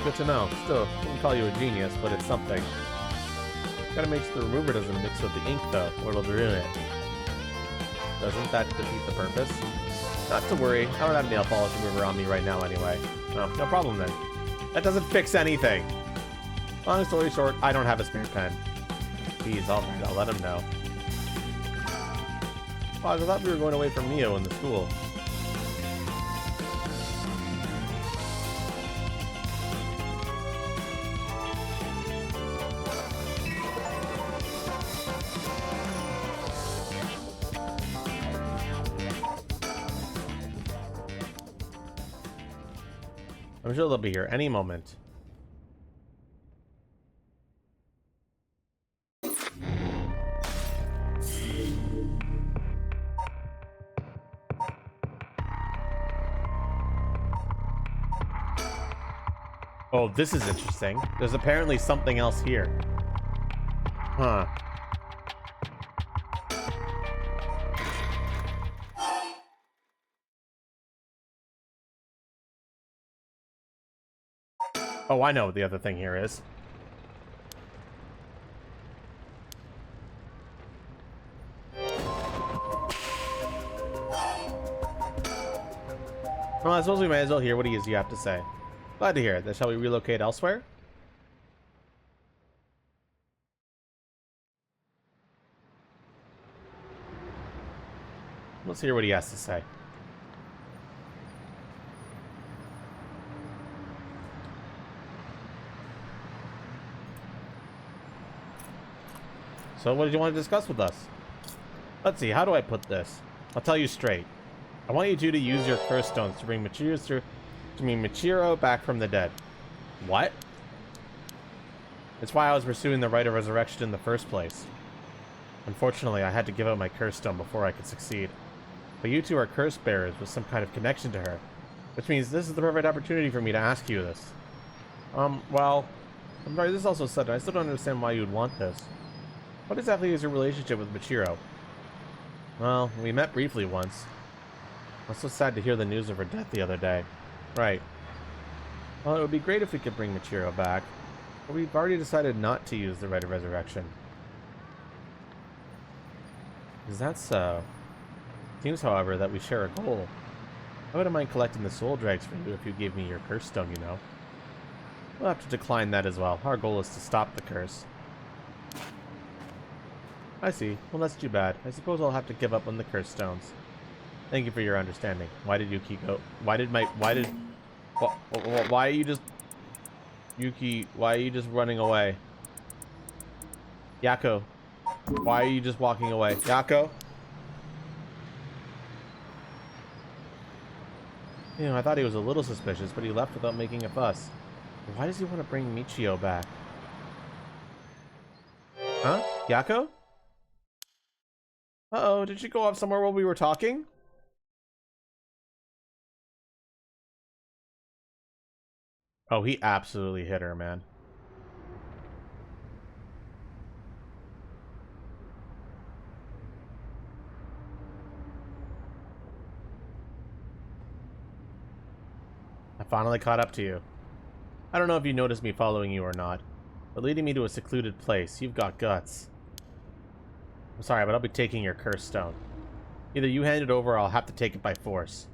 Good to know. Still, I wouldn't call you a genius, but it's something. Gotta make sure the remover doesn't mix with the ink though, or it'll ruin it. Doesn't that defeat the purpose? Not to worry, I don't have nail polish remover on me right now anyway. Oh, no problem then. That doesn't fix anything! Long story short, I don't have a spare pen. Please, I'll let him know. Oh, I thought we were going away from Mio in the school. I'm sure they'll be here any moment. Oh, this is interesting. There's apparently something else here. Huh. Oh, I know what the other thing here is. Well, I suppose we might as well hear what you have to say. Glad to hear it. Then shall we relocate elsewhere? Let's hear what he has to say. So what did you want to discuss with us? Let's see, how do I put this? I'll tell you straight. I want you two to use your curse stones to bring Michiro back from the dead. What? It's why I was pursuing the rite of resurrection in the first place. Unfortunately, I had to give up my curse stone before I could succeed. But you two are curse bearers with some kind of connection to her. Which means this is the perfect opportunity for me to ask you this. Well, I'm sorry, this is also sudden. I still don't understand why you'd want this. What exactly is your relationship with Michiro? Well, we met briefly once. I was so sad to hear the news of her death the other day. Right. Well, it would be great if we could bring Michiro back. But we've already decided not to use the Rite of Resurrection. Is that so? Seems, however, that we share a goal. I wouldn't mind collecting the soul dregs for you if you gave me your curse stone, you know. We'll have to decline that as well. Our goal is to stop the curse. I see. Well, that's too bad. I suppose I'll have to give up on the curse stones. Thank you for your understanding. Why did Yuki go? Why are you just... Yuki, why are you just running away? Yako, why are you just walking away? Yako? You know, I thought he was a little suspicious, but he left without making a fuss. Why does he want to bring Michio back? Huh? Yako? Uh-oh, did she go off somewhere while we were talking? Oh, he absolutely hit her, man. I finally caught up to you. I don't know if you noticed me following you or not, but leading me to a secluded place, you've got guts. I'm sorry, but I'll be taking your cursed stone. Either you hand it over or I'll have to take it by force.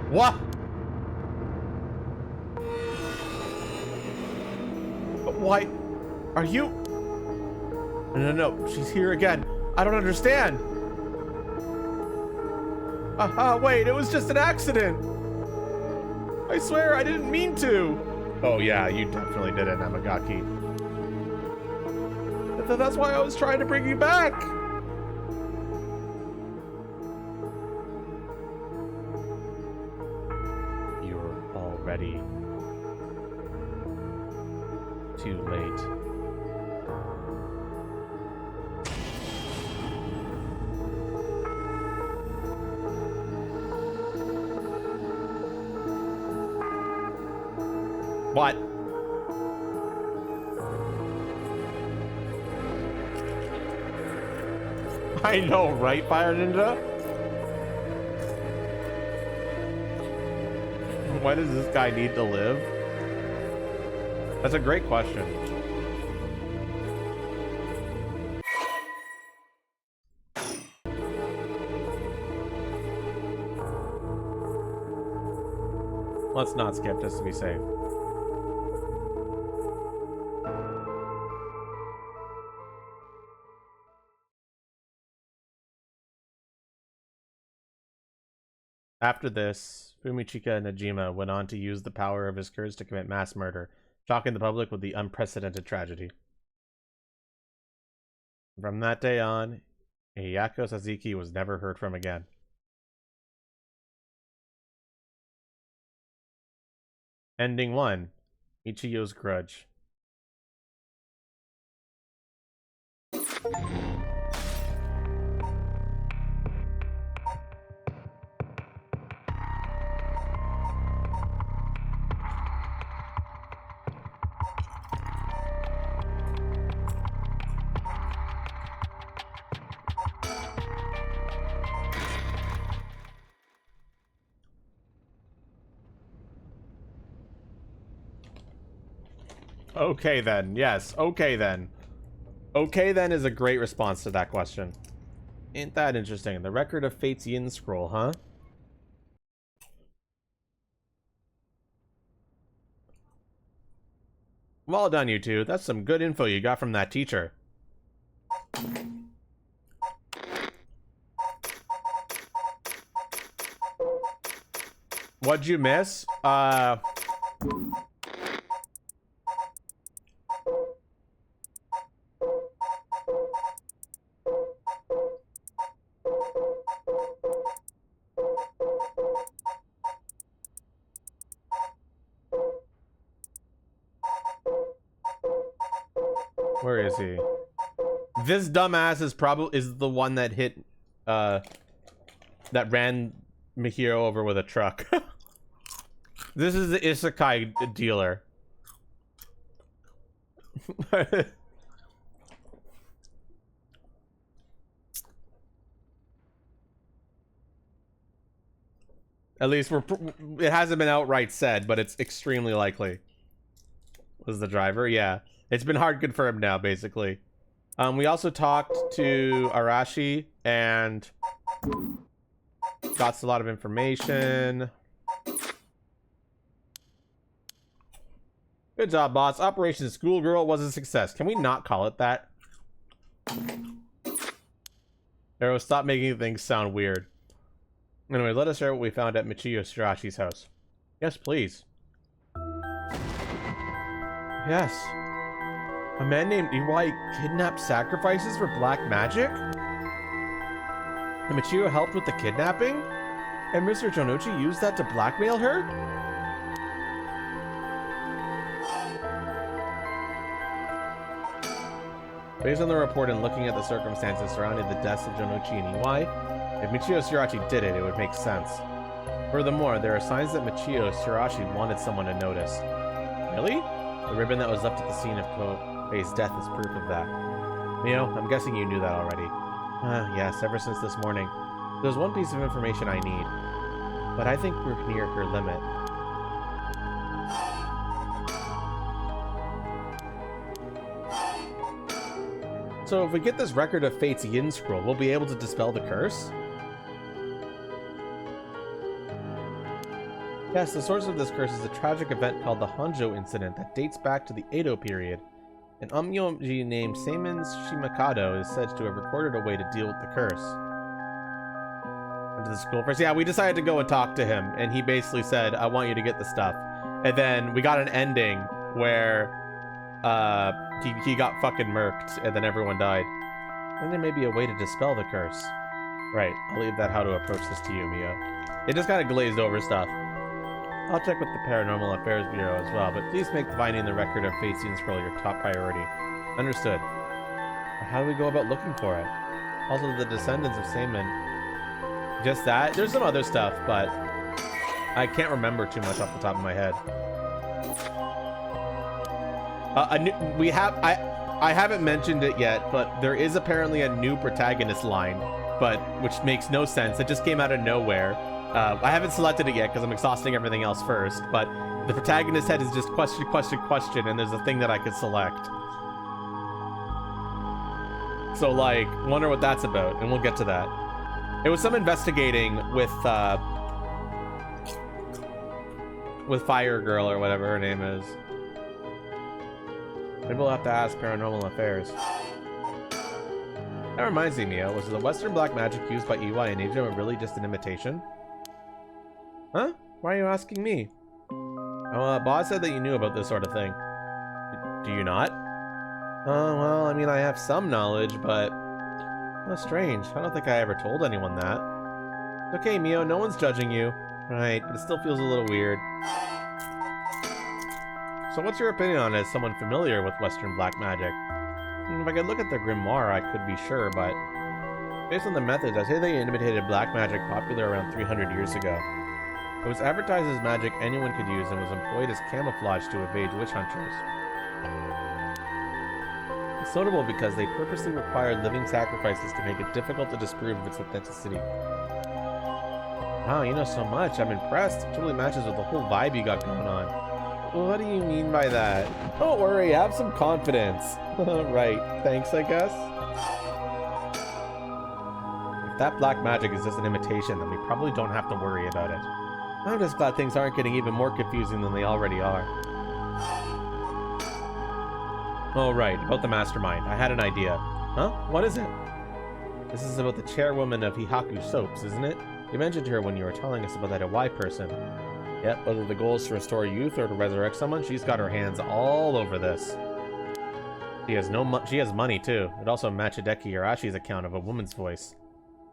What? But why? Are you? No, she's here again. I don't understand. Wait, it was just an accident. I swear I didn't mean to. Oh yeah, you definitely did it, Namagaki. That's why I was trying to bring you back. You're already too late. What? I know, right, Fire Ninja? Why does this guy need to live? That's a great question. Let's not skip just to be safe. After this, Fumichika Najima went on to use the power of his curse to commit mass murder, shocking the public with the unprecedented tragedy. From that day on, Iyako Sasaki was never heard from again. Ending 1. Michiyo's Grudge. Okay then, yes, okay then. Okay then is a great response to that question. Ain't that interesting? The record of Fate's Yin Scroll, huh? Well done, you two. That's some good info you got from that teacher. What'd you miss? Where is he? This dumbass is the one that hit that ran Mihiro over with a truck. This is the isekai dealer. At least it hasn't been outright said, but it's extremely likely. Was the driver? Yeah. It's been hard confirmed now, basically. We also talked to Arashi and got a lot of information. Good job, boss. Operation Schoolgirl was a success. Can we not call it that? Arrow, stop making things sound weird. Anyway, let us share what we found at Michiyo Shirashi's house. Yes, please. Yes. A man named Iwai kidnapped sacrifices for black magic? And Michiyo helped with the kidnapping? And Mr. Jonochi used that to blackmail her? Based on the report and looking at the circumstances surrounding the deaths of Jonochi and Iwai, if Michiyo Shirashi did it, it would make sense. Furthermore, there are signs that Michiyo Shirashi wanted someone to notice. Really? The ribbon that was left at the scene of Koei's death is proof of that. Mio, I'm guessing you knew that already. Yes, ever since this morning. There's one piece of information I need, but I think we're near her limit. So if we get this record of Fate's Yin Scroll, we'll be able to dispel the curse? Yes, the source of this curse is a tragic event called the Honjo incident that dates back to the Edo period. An Onmyoji named Seimon Shimakado is said to have recorded a way to deal with the curse. Went to the school first. Yeah, we decided to go and talk to him, and he basically said, I want you to get the stuff. And then we got an ending where he got fucking murked, and then everyone died. And there may be a way to dispel the curse. Right, I'll leave that how to approach this to you, Mio. It just kind of glazed over stuff. I'll check with the Paranormal Affairs Bureau as well, but please make finding the record of Fate's Yin Scroll your top priority. Understood. How do we go about looking for it? Also, the descendants of Seimon. Just that? There's some other stuff, but I can't remember too much off the top of my head. I haven't mentioned it yet, but there is apparently a new protagonist line, but which makes no sense. It just came out of nowhere. I haven't selected it yet because I'm exhausting everything else first, but the protagonist head is just question, question, question, and there's a thing that I could select. So, like, wonder what that's about, and we'll get to that. It was some investigating with Fire Girl or whatever her name is. Maybe we'll have to ask Paranormal Affairs. That reminds me, Mio, was the Western black magic used by EY and Asia really just an imitation? Huh? Why are you asking me? Oh, Boz said that you knew about this sort of thing. Do you not? Well, I mean, I have some knowledge, but... Oh, strange. I don't think I ever told anyone that. It's okay, Mio, no one's judging you. Right, but it still feels a little weird. So what's your opinion on it as someone familiar with Western black magic? If I could look at the grimoire, I could be sure, but... Based on the methods, I'd say they imitated black magic popular around 300 years ago. It was advertised as magic anyone could use and was employed as camouflage to evade witch hunters. It's notable because they purposely required living sacrifices to make it difficult to disprove of its authenticity. Wow, you know so much. I'm impressed. It totally matches with the whole vibe you got going on. Well, what do you mean by that? Don't worry, have some confidence. Right, thanks, I guess. If that black magic is just an imitation, then we probably don't have to worry about it. I'm just glad things aren't getting even more confusing than they already are. Oh, right, about the mastermind. I had an idea. Huh? What is it? This is about the chairwoman of Hihaku Soaps, isn't it? You mentioned her when you were telling us about that Y person. Yep, whether the goal is to restore youth or to resurrect someone, she's got her hands all over this. She has money, too. It also matched Hideki Hirashi's account of a woman's voice.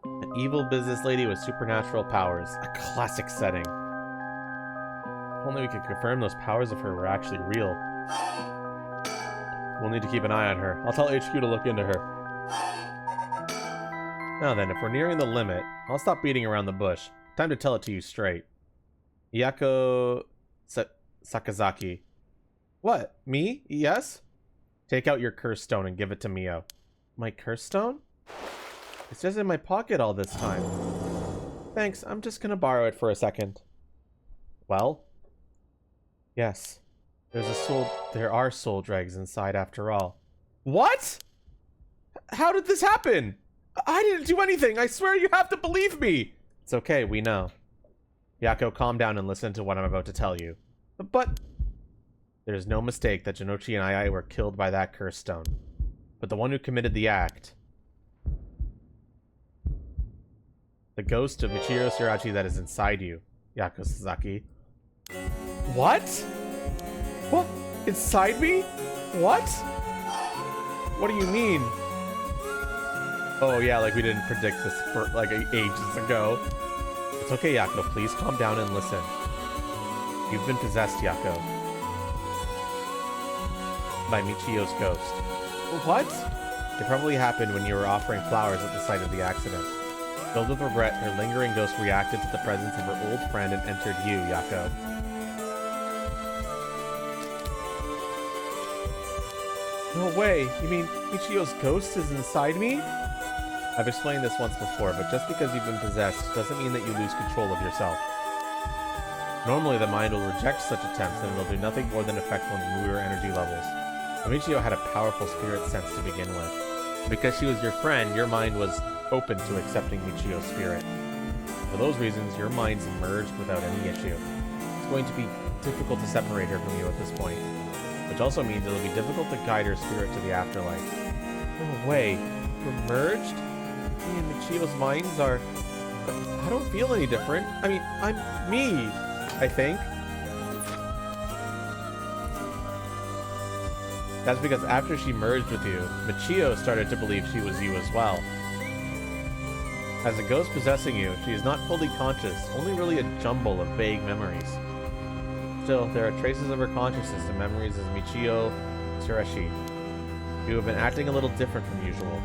An evil business lady with supernatural powers. A classic setting. If only we could confirm those powers of her were actually real. We'll need to keep an eye on her. I'll tell HQ to look into her. Now then, if we're nearing the limit, I'll stop beating around the bush. Time to tell it to you straight. Yako Sakazaki. What? Me? Yes? Take out your curse stone and give it to Mio. My curse stone? It's just in my pocket all this time. Thanks, I'm just gonna borrow it for a second. Well? Yes. There are soul dregs inside after all. What? How did this happen? I didn't do anything. I swear you have to believe me. It's okay, we know. Yako, calm down and listen to what I'm about to tell you. But there's no mistake that Jinochi and Ai were killed by that curse stone. But the one who committed the act, the ghost of Michiro Shirachi that is inside you, Yako Sasaki. What? What? Inside me? What? What do you mean? Oh yeah, like we didn't predict this for like ages ago. It's okay, Yako. Please calm down and listen. You've been possessed, Yako. By Michio's ghost. What? It probably happened when you were offering flowers at the site of the accident. Filled with regret, her lingering ghost reacted to the presence of her old friend and entered you, Yako. No way! You mean Michio's ghost is inside me? I've explained this once before, but just because you've been possessed doesn't mean that you lose control of yourself. Normally, the mind will reject such attempts and it'll do nothing more than affect one's mood or energy levels. Michio had a powerful spirit sense to begin with. Because she was your friend, your mind was open to accepting Michio's spirit. For those reasons, your minds merged without any issue. It's going to be difficult to separate her from you at this point, which also means it'll be difficult to guide her spirit to the afterlife. No way. We're merged? Me and Michio's minds are... I don't feel any different. I mean, I'm me, I think. That's because after she merged with you, Michio started to believe she was you as well. As a ghost possessing you, she is not fully conscious, only really a jumble of vague memories. Still, there are traces of her consciousness and memories as Michio Tsureshi. You have been acting a little different from usual.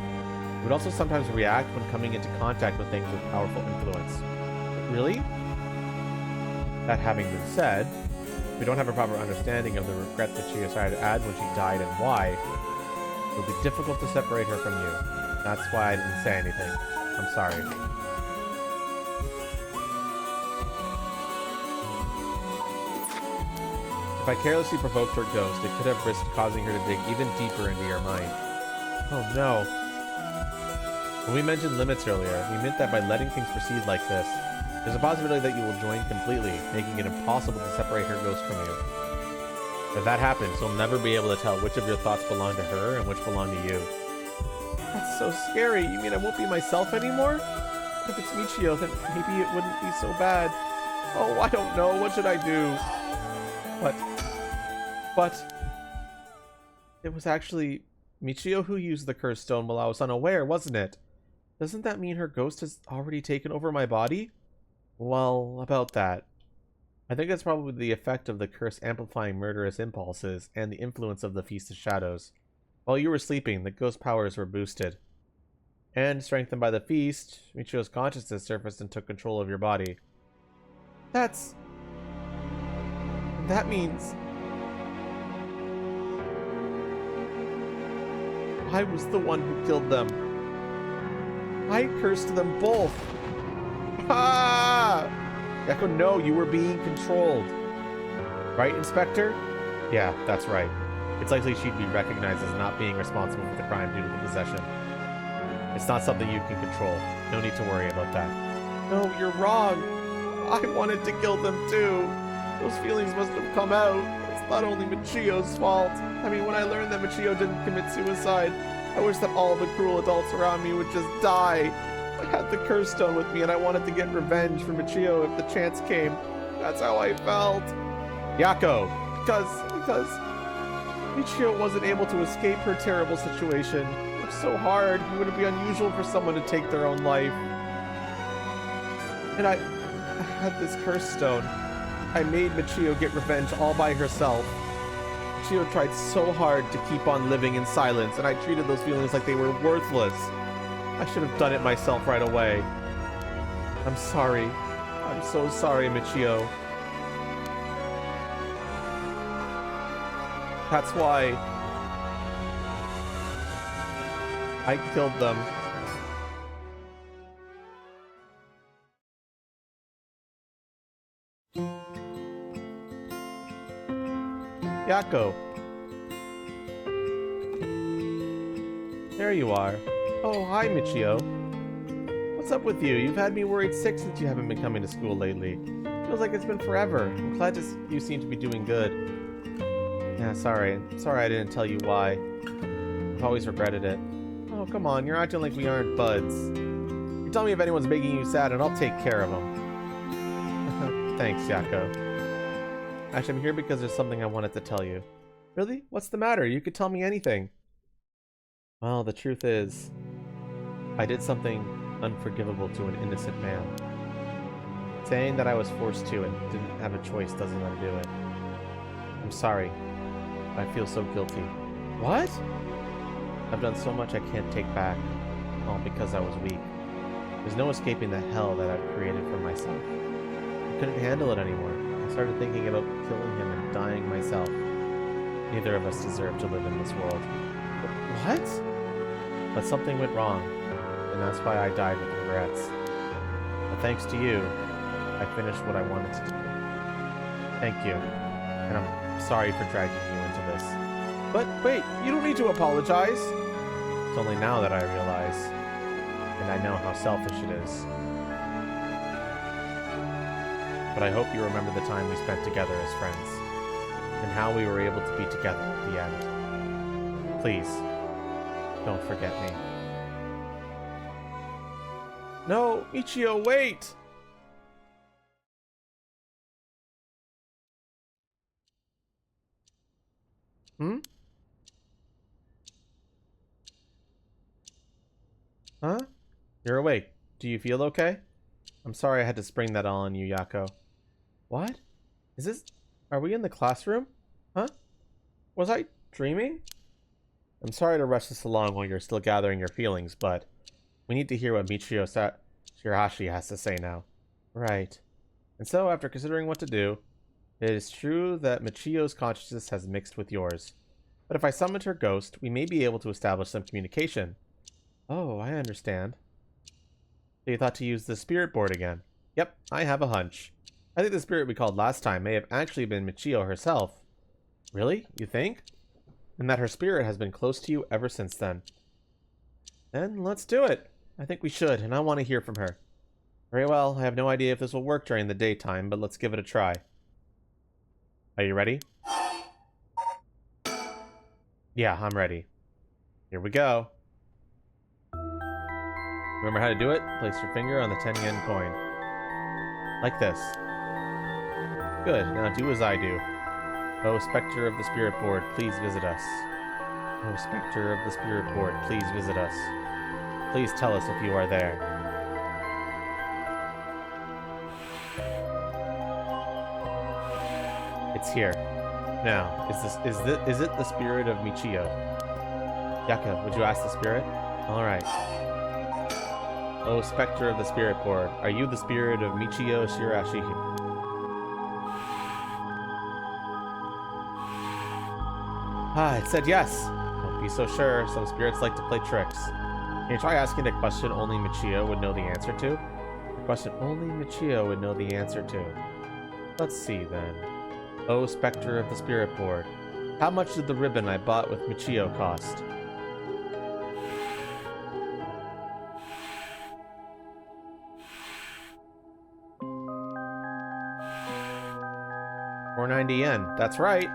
You would also sometimes react when coming into contact with things with powerful influence. Really? That having been said, we don't have a proper understanding of the regret that she decided to add when she died and why. It will be difficult to separate her from you. That's why I didn't say anything. I'm sorry. If I carelessly provoked her ghost, it could have risked causing her to dig even deeper into your mind. Oh no. When we mentioned limits earlier, we meant that by letting things proceed like this, there's a possibility that you will join completely, making it impossible to separate her ghost from you. If that happens, you'll never be able to tell which of your thoughts belong to her and which belong to you. That's so scary. You mean I won't be myself anymore? If it's Michio, then maybe it wouldn't be so bad. Oh, I don't know. What should I do? But it was actually Michio who used the cursed stone while I was unaware, wasn't it? Doesn't that mean her ghost has already taken over my body? Well, about that. I think that's probably the effect of the curse amplifying murderous impulses and the influence of the Feast of Shadows. While you were sleeping, the ghost powers were boosted. And, strengthened by the feast, Michio's consciousness surfaced and took control of your body. That means... I was the one who killed them. I cursed them both. Ah! Echo, no, you were being controlled. Right, Inspector? Yeah, that's right. It's likely she'd be recognized as not being responsible for the crime due to the possession. It's not something you can control. No need to worry about that. No, you're wrong. I wanted to kill them too. Those feelings must have come out. It's not only Michio's fault. I mean, when I learned that Michio didn't commit suicide, I wish that all the cruel adults around me would just die. I had the curse stone with me and I wanted to get revenge for Michio if the chance came. That's how I felt. Yako! Because Michio wasn't able to escape her terrible situation. It was so hard. It would be unusual for someone to take their own life. And I had this curse stone. I made Michio get revenge all by herself. Michio tried so hard to keep on living in silence, and I treated those feelings like they were worthless. I should have done it myself right away. I'm sorry. I'm so sorry, Michio. That's why I killed them. Yako. There you are. Oh, hi, Michio. What's up with you? You've had me worried sick since you haven't been coming to school lately. Feels like it's been forever. I'm glad you seem to be doing good. Yeah, sorry. Sorry I didn't tell you why. I've always regretted it. Oh, come on. You're acting like we aren't buds. You tell me if anyone's making you sad and I'll take care of them. Thanks, Yako. Actually, I'm here because there's something I wanted to tell you. Really? What's the matter? You could tell me anything. Well, the truth is, I did something unforgivable to an innocent man. Saying that I was forced to and didn't have a choice doesn't undo it. I'm sorry. I feel so guilty. What? I've done so much I can't take back, all because I was weak. There's no escaping the hell that I've created for myself. I couldn't handle it anymore. I started thinking about killing him and dying myself. Neither of us deserve to live in this world. What? But something went wrong. and that's why I died with regrets. But thanks to you, I finished what I wanted to do. Thank you. And I'm sorry for dragging you into this. But wait, you don't need to apologize. It's only now that I realize, and I know how selfish it is. But I hope you remember the time we spent together as friends, and how we were able to be together at the end. Please, don't forget me. No, Michio, wait! Hmm? Huh? You're awake. Do you feel okay? I'm sorry I had to spring that all on you, Yako. What? Is this... Are we in the classroom? Huh? Was I dreaming? I'm sorry to rush this along while you're still gathering your feelings, but we need to hear what Michio Shirahashi has to say now. Right. And so, after considering what to do, it is true that Michio's consciousness has mixed with yours. But if I summoned her ghost, we may be able to establish some communication. Oh, I understand. So you thought to use the spirit board again? Yep, I have a hunch. I think the spirit we called last time may have actually been Michio herself. Really? You think? And that her spirit has been close to you ever since then. Then let's do it. I think we should, and I want to hear from her. Very well, I have no idea if this will work during the daytime, but let's give it a try. Are you ready? Yeah, I'm ready. Here we go. Remember how to do it? Place your finger on the 10-yen coin. Like this. Good, now do as I do. Oh, Spectre of the Spirit Board, please visit us. Oh, Spectre of the Spirit Board, please visit us. Please tell us if you are there. It's here. Now, is it the spirit of Michio? Yaka, would you ask the spirit? Alright. Oh, Spectre of the Spirit Board, are you the spirit of Michio Shirahashi? Ah, it said yes. Don't be so sure. Some spirits like to play tricks. Can you try asking a question only Michio would know the answer to? A question only Michio would know the answer to. Let's see then. Oh, Spectre of the Spirit Board, how much did the ribbon I bought with Michio cost? $490. That's right.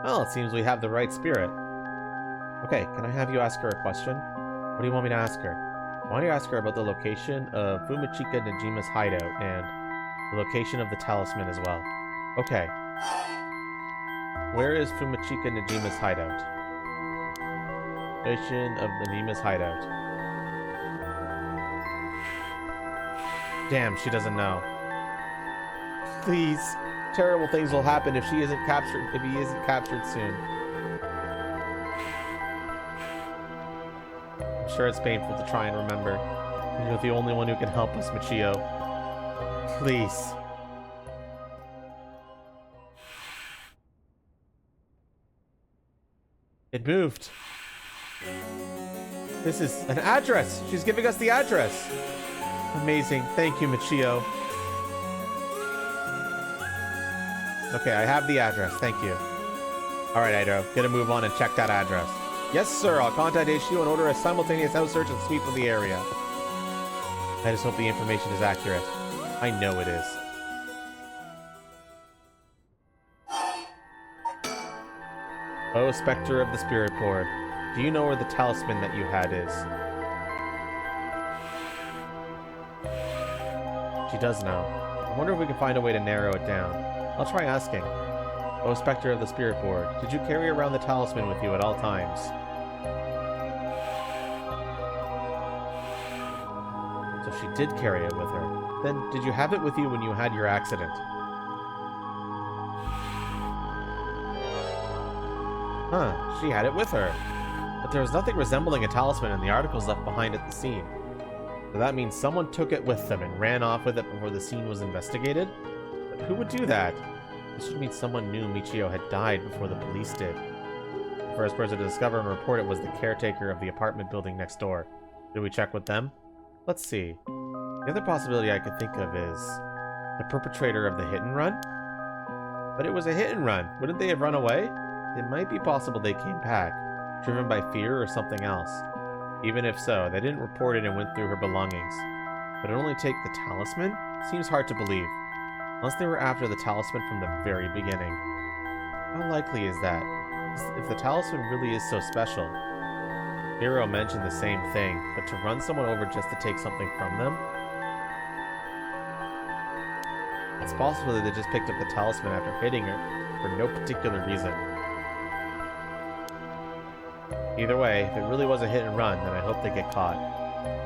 Well, it seems we have the right spirit. Okay, can I have you ask her a question? What do you want me to ask her? I want you to ask her about the location of Fumachika Najima's hideout and the location of the talisman as well. Okay. Where is Fumachika Najima's hideout? Location of Najima's hideout. Damn, she doesn't know. Please. Terrible things will happen if he isn't captured soon. I'm sure it's painful to try and remember. And you're the only one who can help us, Michio. Please. It moved. This is an address. She's giving us the address. Amazing. Thank you, Michio. Okay, I have the address. Thank you. Alright, Ido. Get a move on and check that address. Yes, sir. I'll contact HQ and order a simultaneous house search and sweep of the area. I just hope the information is accurate. I know it is. Oh, Spectre of the Spirit Board. Do you know where the talisman that you had is? She does know. I wonder if we can find a way to narrow it down. I'll try asking. Oh, Spectre of the Spirit Board, did you carry around the talisman with you at all times? So she did carry it with her. Then, did you have it with you when you had your accident? Huh, she had it with her. But there was nothing resembling a talisman in the articles left behind at the scene. So that means someone took it with them and ran off with it before the scene was investigated? Who would do that? This would mean someone knew Michio had died before the police did. The first person to discover and report it was the caretaker of the apartment building next door. Did we check with them? Let's see. The other possibility I could think of is the perpetrator of the hit and run? But it was a hit and run. Wouldn't they have run away? It might be possible they came back, driven by fear or something else. Even if so, they didn't report it and went through her belongings. But only take the talisman? Seems hard to believe. Unless they were after the talisman from the very beginning. How likely is that? If the talisman really is so special. Hero mentioned the same thing, but to run someone over just to take something from them? It's possible that they just picked up the talisman after hitting her for no particular reason. Either way, if it really was a hit and run, then I hope they get caught.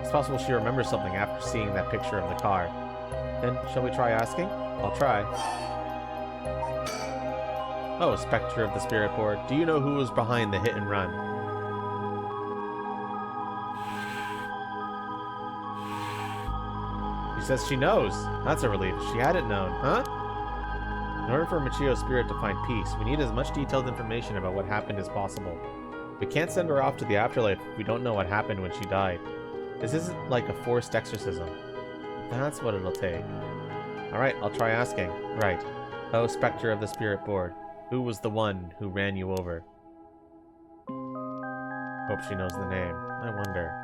It's possible she remembers something after seeing that picture of the car. Then, shall we try asking? I'll try. Oh, Spectre of the Spirit Board, do you know who was behind the hit and run? She says she knows. That's a relief. She hadn't known, huh? In order for Michio's spirit to find peace, we need as much detailed information about what happened as possible. We can't send her off to the afterlife if we don't know what happened when she died. This isn't like a forced exorcism. That's what it'll take. Alright, I'll try asking. Right. Oh, Spectre of the Spirit Board. Who was the one who ran you over? Hope she knows the name. I wonder.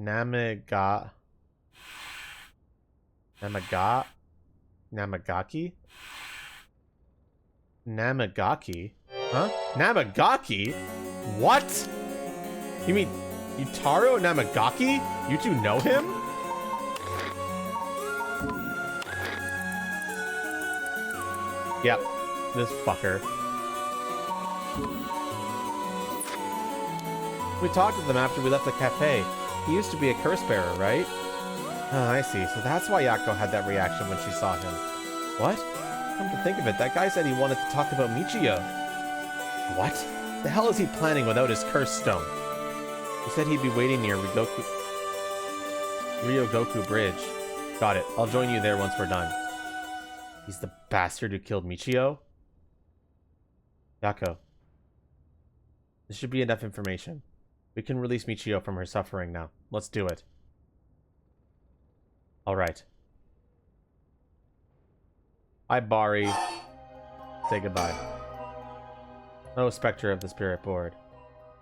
Namagaki? Namagaki? Huh? Namagaki? What? You mean Yutaro Namagaki? You two know him? Yep, this fucker. We talked to them after we left the cafe. He used to be a curse bearer, right? Oh, I see. So that's why Yako had that reaction when she saw him. What? Come to think of it, that guy said he wanted to talk about Michio. What? The hell is he planning without his curse stone? He said he'd be waiting near Ryogoku Bridge. Got it. I'll join you there once we're done. He's the bastard who killed Michio? Yako. This should be enough information. We can release Michio from her suffering now. Let's do it. Alright. Bye, Bari. Say goodbye. No, Spectre of the Spirit Board.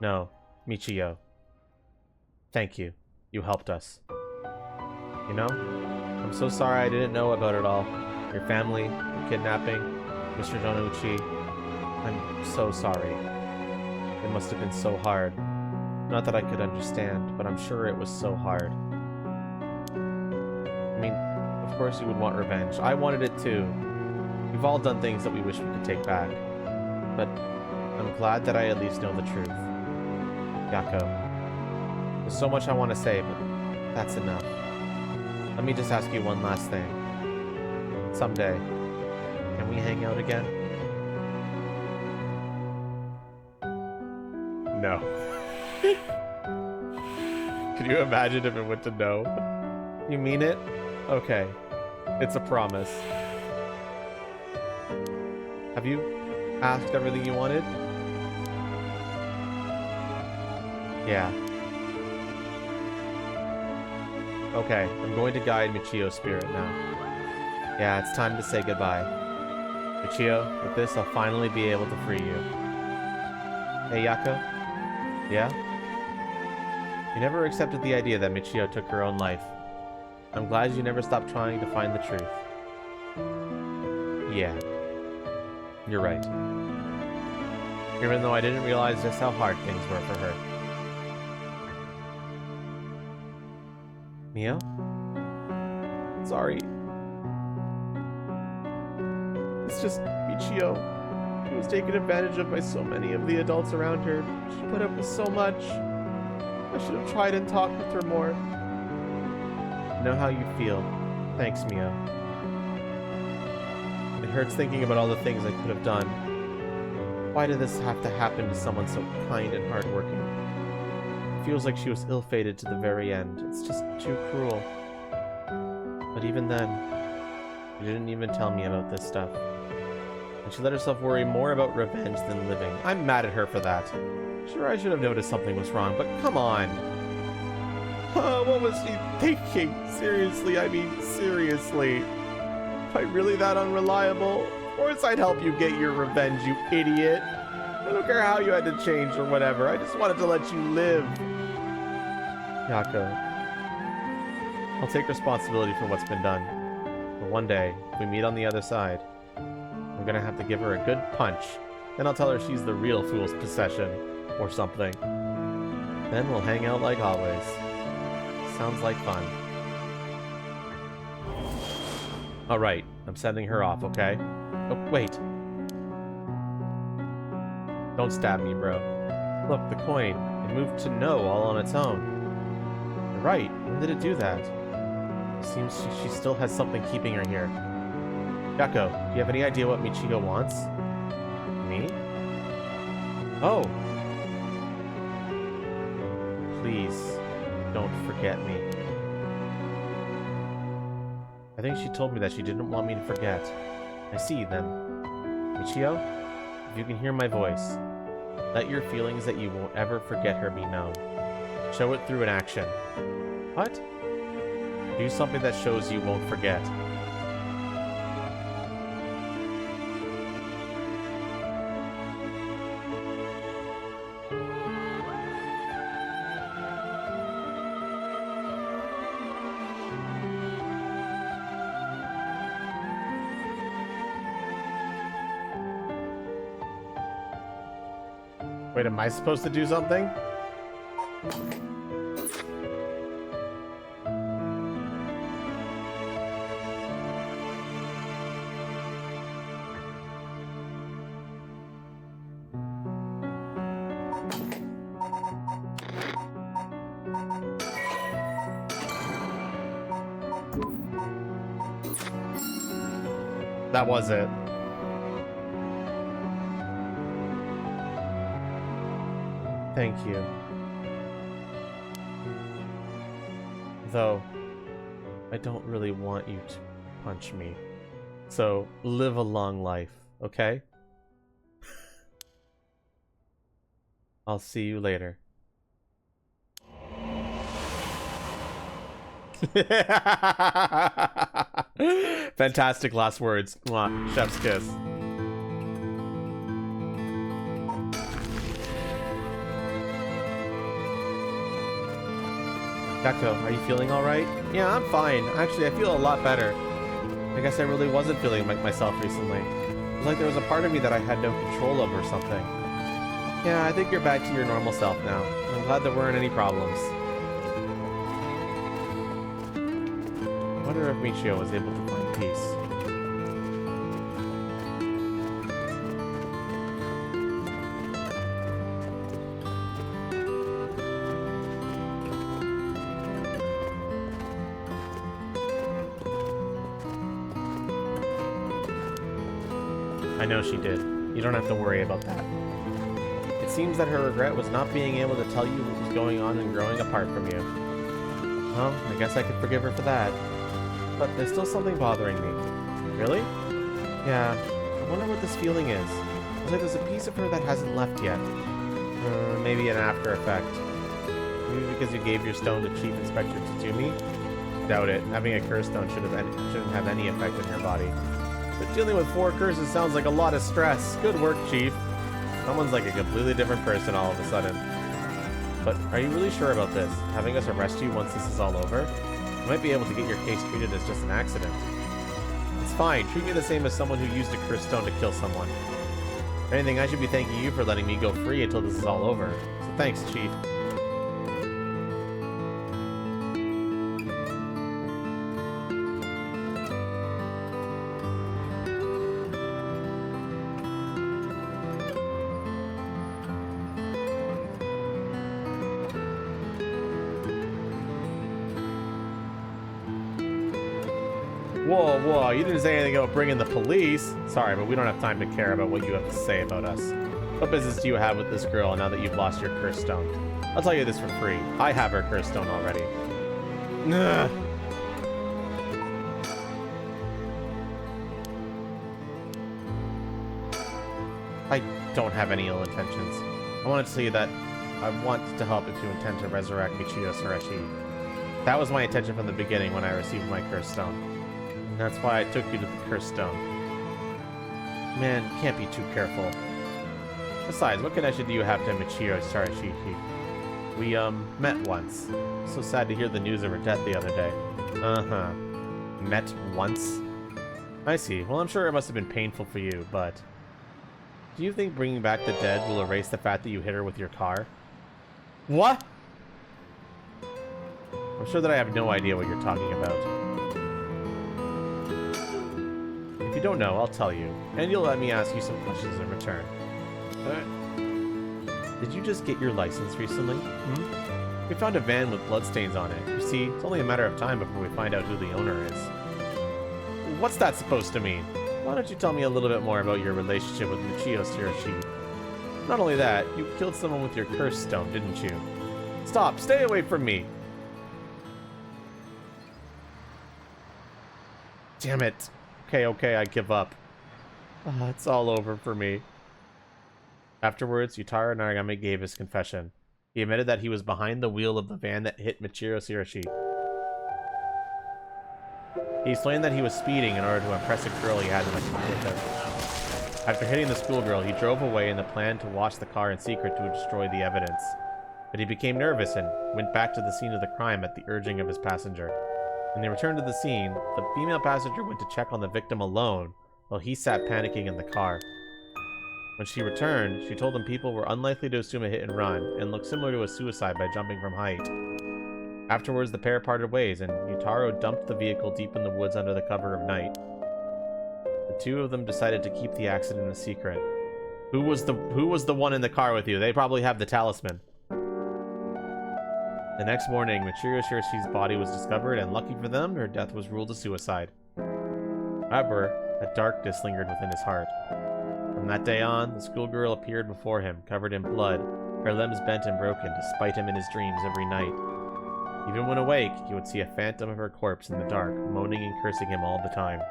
No, Michio. Thank you. You helped us. You know, I'm so sorry I didn't know about it all. Your family, the kidnapping, Mr. Donouchi. I'm so sorry. It must have been so hard. Not that I could understand, but I'm sure it was so hard. I mean, of course you would want revenge. I wanted it too. We've all done things that we wish we could take back. But I'm glad that I at least know the truth. Yako. There's so much I want to say, but that's enough. Let me just ask you one last thing. Someday, can we hang out again? No. Can you imagine if it went to no? You mean it? Okay. It's a promise. Have you asked everything you wanted? Yeah. Okay, I'm going to guide Michio's spirit now. Yeah, it's time to say goodbye. Michio, with this I'll finally be able to free you. Hey, Yako? Yeah? You never accepted the idea that Michio took her own life. I'm glad you never stopped trying to find the truth. Yeah. You're right. Even though I didn't realize just how hard things were for her. Mio? Sorry. It's just Michio. She was taken advantage of by so many of the adults around her. She put up with so much. I should have tried and talked with her more. I know how you feel. Thanks, Mio. It hurts thinking about all the things I could have done. Why did this have to happen to someone so kind and hardworking? It feels like she was ill-fated to the very end. It's just too cruel. But even then, she didn't even tell me about this stuff. And she let herself worry more about revenge than living. I'm mad at her for that. Sure, I should have noticed something was wrong, but come on. What was she thinking? Seriously, I mean, seriously. Am I really that unreliable? Of course I'd help you get your revenge, you idiot. I don't care how you had to change or whatever. I just wanted to let you live. Yako, I'll take responsibility for what's been done. But one day, if we meet on the other side, I'm gonna have to give her a good punch. Then I'll tell her she's the real fool's possession, or something. Then we'll hang out like always. Sounds like fun. Alright, I'm sending her off, okay? Oh, wait. Don't stab me, bro. Look, the coin. It moved to no all on its own. You're right. When did it do that? It seems she still has something keeping her here. Yako, do you have any idea what Michio wants? Me? Oh. Please, don't forget me. I think she told me that she didn't want me to forget. I see, then. Michio, if you can hear my voice, let your feelings that you won't ever forget her be known. Show it through an action. What? Do something that shows you won't forget. Wait, am I supposed to do something? That was it. Thank you. Though, I don't really want you to punch me. So, live a long life, okay? I'll see you later. Fantastic last words. Mwah. Chef's kiss. Yako, are you feeling alright? Yeah, I'm fine. Actually, I feel a lot better. I guess I really wasn't feeling like myself recently. It was like there was a part of me that I had no control of or something. Yeah, I think you're back to your normal self now. I'm glad there weren't any problems. I wonder if Michio was able to find peace. I know she did. You don't have to worry about that. It seems that her regret was not being able to tell you what was going on and growing apart from you. Well, I guess I could forgive her for that. But there's still something bothering me. Really? Yeah, I wonder what this feeling is. It's like there's a piece of her that hasn't left yet. Maybe an after effect. Maybe because you gave your stone to Chief Inspector Tatsumi? Doubt it. Having a curse stone shouldn't have any effect on your body. But dealing with 4 curses sounds like a lot of stress. Good work, Chief. Someone's like a completely different person all of a sudden. But are you really sure about this? Having us arrest you once this is all over? You might be able to get your case treated as just an accident. It's fine. Treat me the same as someone who used a cursed stone to kill someone. If anything, I should be thanking you for letting me go free until this is all over. So thanks, Chief. Whoa, you didn't say anything about bringing the police. Sorry, but we don't have time to care about what you have to say about us. What business do you have with this girl now that you've lost your curse stone? I'll tell you this for free. I have her curse stone already. Ugh. I don't have any ill intentions. I wanted to tell you that I want to help if you intend to resurrect Michiyo Surashi. That was my intention from the beginning when I received my cursed stone. And that's why I took you to the cursed stone. Man, can't be too careful. Besides, what connection do you have to Michiyo Surashi? We, met once. So sad to hear the news of her death the other day. Uh-huh. Met once? I see. Well, I'm sure it must have been painful for you, but... Do you think bringing back the dead will erase the fact that you hit her with your car? What? I'm sure that I have no idea what you're talking about. If you don't know, I'll tell you. And you'll let me ask you some questions in return. Did you just get your license recently? Hmm? We found a van with bloodstains on it. You see, it's only a matter of time before we find out who the owner is. What's that supposed to mean? Why don't you tell me a little bit more about your relationship with Michiyo Surashi? Not only that, you killed someone with your curse stone, didn't you? Stop! Stay away from me! Damn it. Okay, I give up. It's all over for me. Afterwards, Yutaro Narigami gave his confession. He admitted that he was behind the wheel of the van that hit Michiyo Surashi. He explained that he was speeding in order to impress a girl he had in the car with him. After hitting the schoolgirl, he drove away in the plan to wash the car in secret to destroy the evidence. But he became nervous and went back to the scene of the crime at the urging of his passenger. When they returned to the scene, the female passenger went to check on the victim alone, while he sat panicking in the car. When she returned, she told them people were unlikely to assume a hit and run, and looked similar to a suicide by jumping from height. Afterwards, the pair parted ways, and Yutaro dumped the vehicle deep in the woods under the cover of night. The two of them decided to keep the accident a secret. Who was the one in the car with you? They probably have the talisman. The next morning, Michiyo Surashi's body was discovered, and lucky for them, her death was ruled a suicide. However, a darkness lingered within his heart. From that day on, the schoolgirl appeared before him, covered in blood, her limbs bent and broken, to spite him in his dreams every night. Even when awake, he would see a phantom of her corpse in the dark, moaning and cursing him all the time.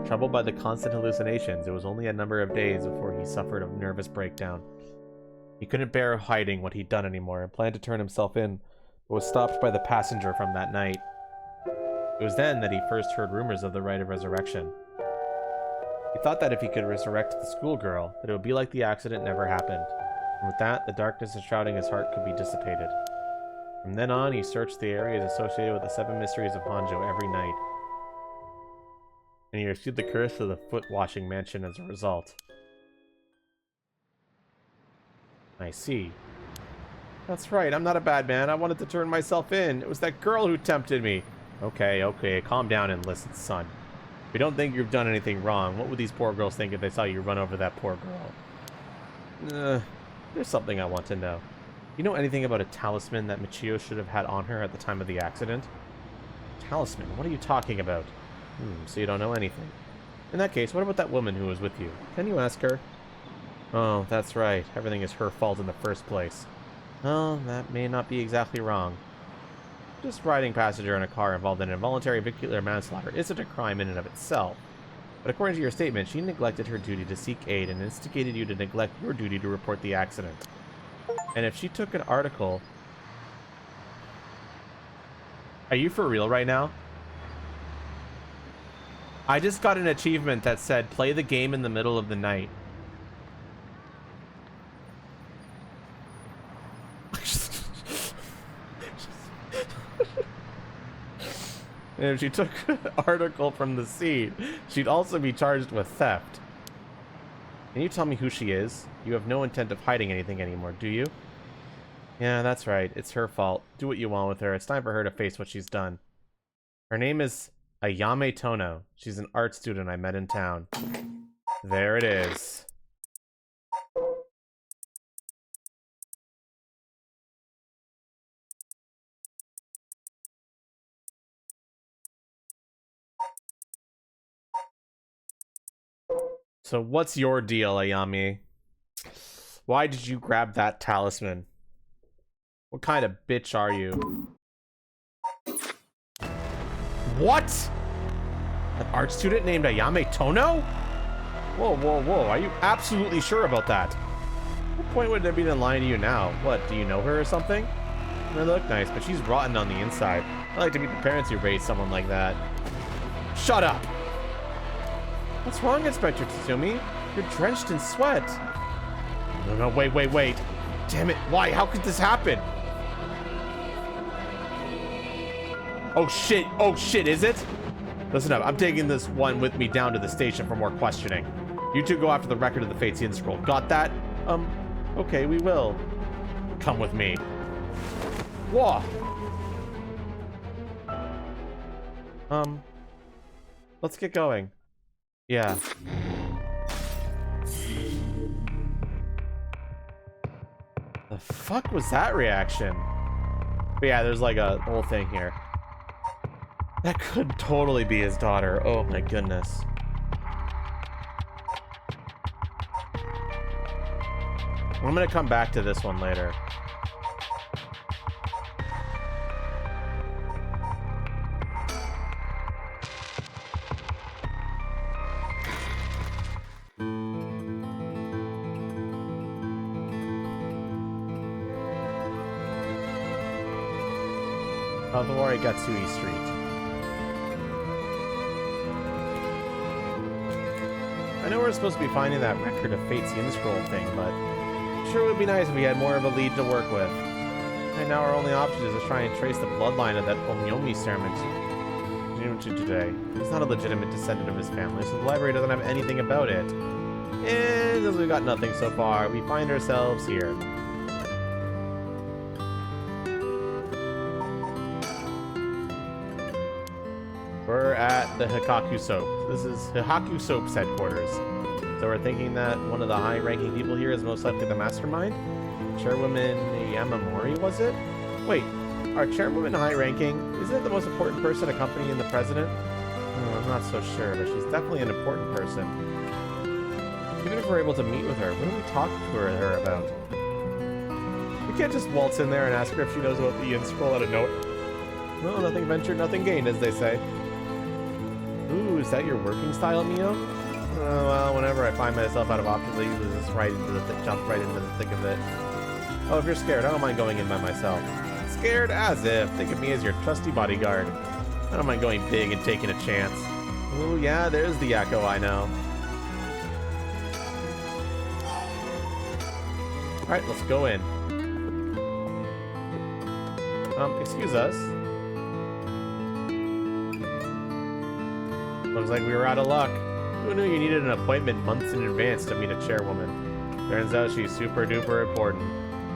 Troubled by the constant hallucinations, it was only a number of days before he suffered a nervous breakdown. He couldn't bear hiding what he'd done anymore and planned to turn himself in, but was stopped by the passenger from that night. It was then that he first heard rumors of the rite of resurrection. He thought that if he could resurrect the schoolgirl, that it would be like the accident never happened, and with that, the darkness shrouding his heart could be dissipated. From then on, he searched the areas associated with the 7 mysteries of Honjo every night, and he received the curse of the foot-washing mansion as a result. I see. That's right, I'm not a bad man. I wanted to turn myself in. It was that girl who tempted me. Okay, calm down and listen, son. If you don't think you've done anything wrong, what would these poor girls think if they saw you run over that poor girl? There's something I want to know. You know anything about a talisman that Michiyo should have had on her at the time of the accident? Talisman? What are you talking about? So you don't know anything. In that case, what about that woman who was with you? Can you ask her? Oh, that's right. Everything is her fault in the first place. Well, that may not be exactly wrong. Just riding passenger in a car involved in involuntary vehicular manslaughter isn't a crime in and of itself. But according to your statement, she neglected her duty to seek aid and instigated you to neglect your duty to report the accident. And if she took an article... Are you for real right now? I just got an achievement that said, play the game in the middle of the night. And if she took an article from the scene, she'd also be charged with theft. Can you tell me who she is? You have no intent of hiding anything anymore, do you? Yeah, that's right. It's her fault. Do what you want with her. It's time for her to face what she's done. Her name is Ayame Tono. She's an art student I met in town. There it is. So what's your deal, Ayame? Why did you grab that talisman? What kind of bitch are you? What? An art student named Ayame Tono? Whoa, whoa, whoa. Are you absolutely sure about that? What point would there be in lying to you now? What, do you know her or something? They look nice, but she's rotten on the inside. I'd like to meet the parents who raised someone like that. Shut up! What's wrong, Inspector Tsumi? You're drenched in sweat. No, wait. Damn it, why? How could this happen? Oh shit, is it? Listen up, I'm taking this one with me down to the station for more questioning. You two go after the record of the Fate's Scroll. Got that? Okay, we will. Come with me. Whoa! Let's get going. Yeah. The fuck was that reaction? But yeah, there's like a whole thing here. That could totally be his daughter. Oh my goodness. I'm gonna come back to this one later. Kawamori Gatsui Street. I know we're supposed to be finding that record of Fate's Scroll thing, but sure would be nice if we had more of a lead to work with. And now our only option is to try and trace the bloodline of that Onyomi ceremony to today. He's not a legitimate descendant of his family, so the library doesn't have anything about it. And as we've got nothing so far, we find ourselves here. We're at the Hikaku Soap. This is Hikaku Soap's headquarters. So we're thinking that one of the high-ranking people here is most likely the mastermind? Chairwoman Yamamori, was it? Wait, our chairwoman high-ranking? Isn't it the most important person accompanying the president? Oh, I'm not so sure, but she's definitely an important person. Even if we're able to meet with her, what do we talk to her about? We can't just waltz in there and ask her if she knows about the Scroll out of nowhere. Well, nothing ventured, nothing gained, as they say. Ooh, is that your working style, Mio? Well, whenever I find myself out of options, I usually just jump right into the thick of it. Oh, if you're scared, I don't mind going in by myself. Scared? As if. Think of me as your trusty bodyguard. I don't mind going big and taking a chance. Ooh, yeah, there's the Yakko I know. Alright, let's go in. Excuse us. Looks like we were out of luck. Who knew you needed an appointment months in advance to meet a chairwoman? Turns out she's super duper important.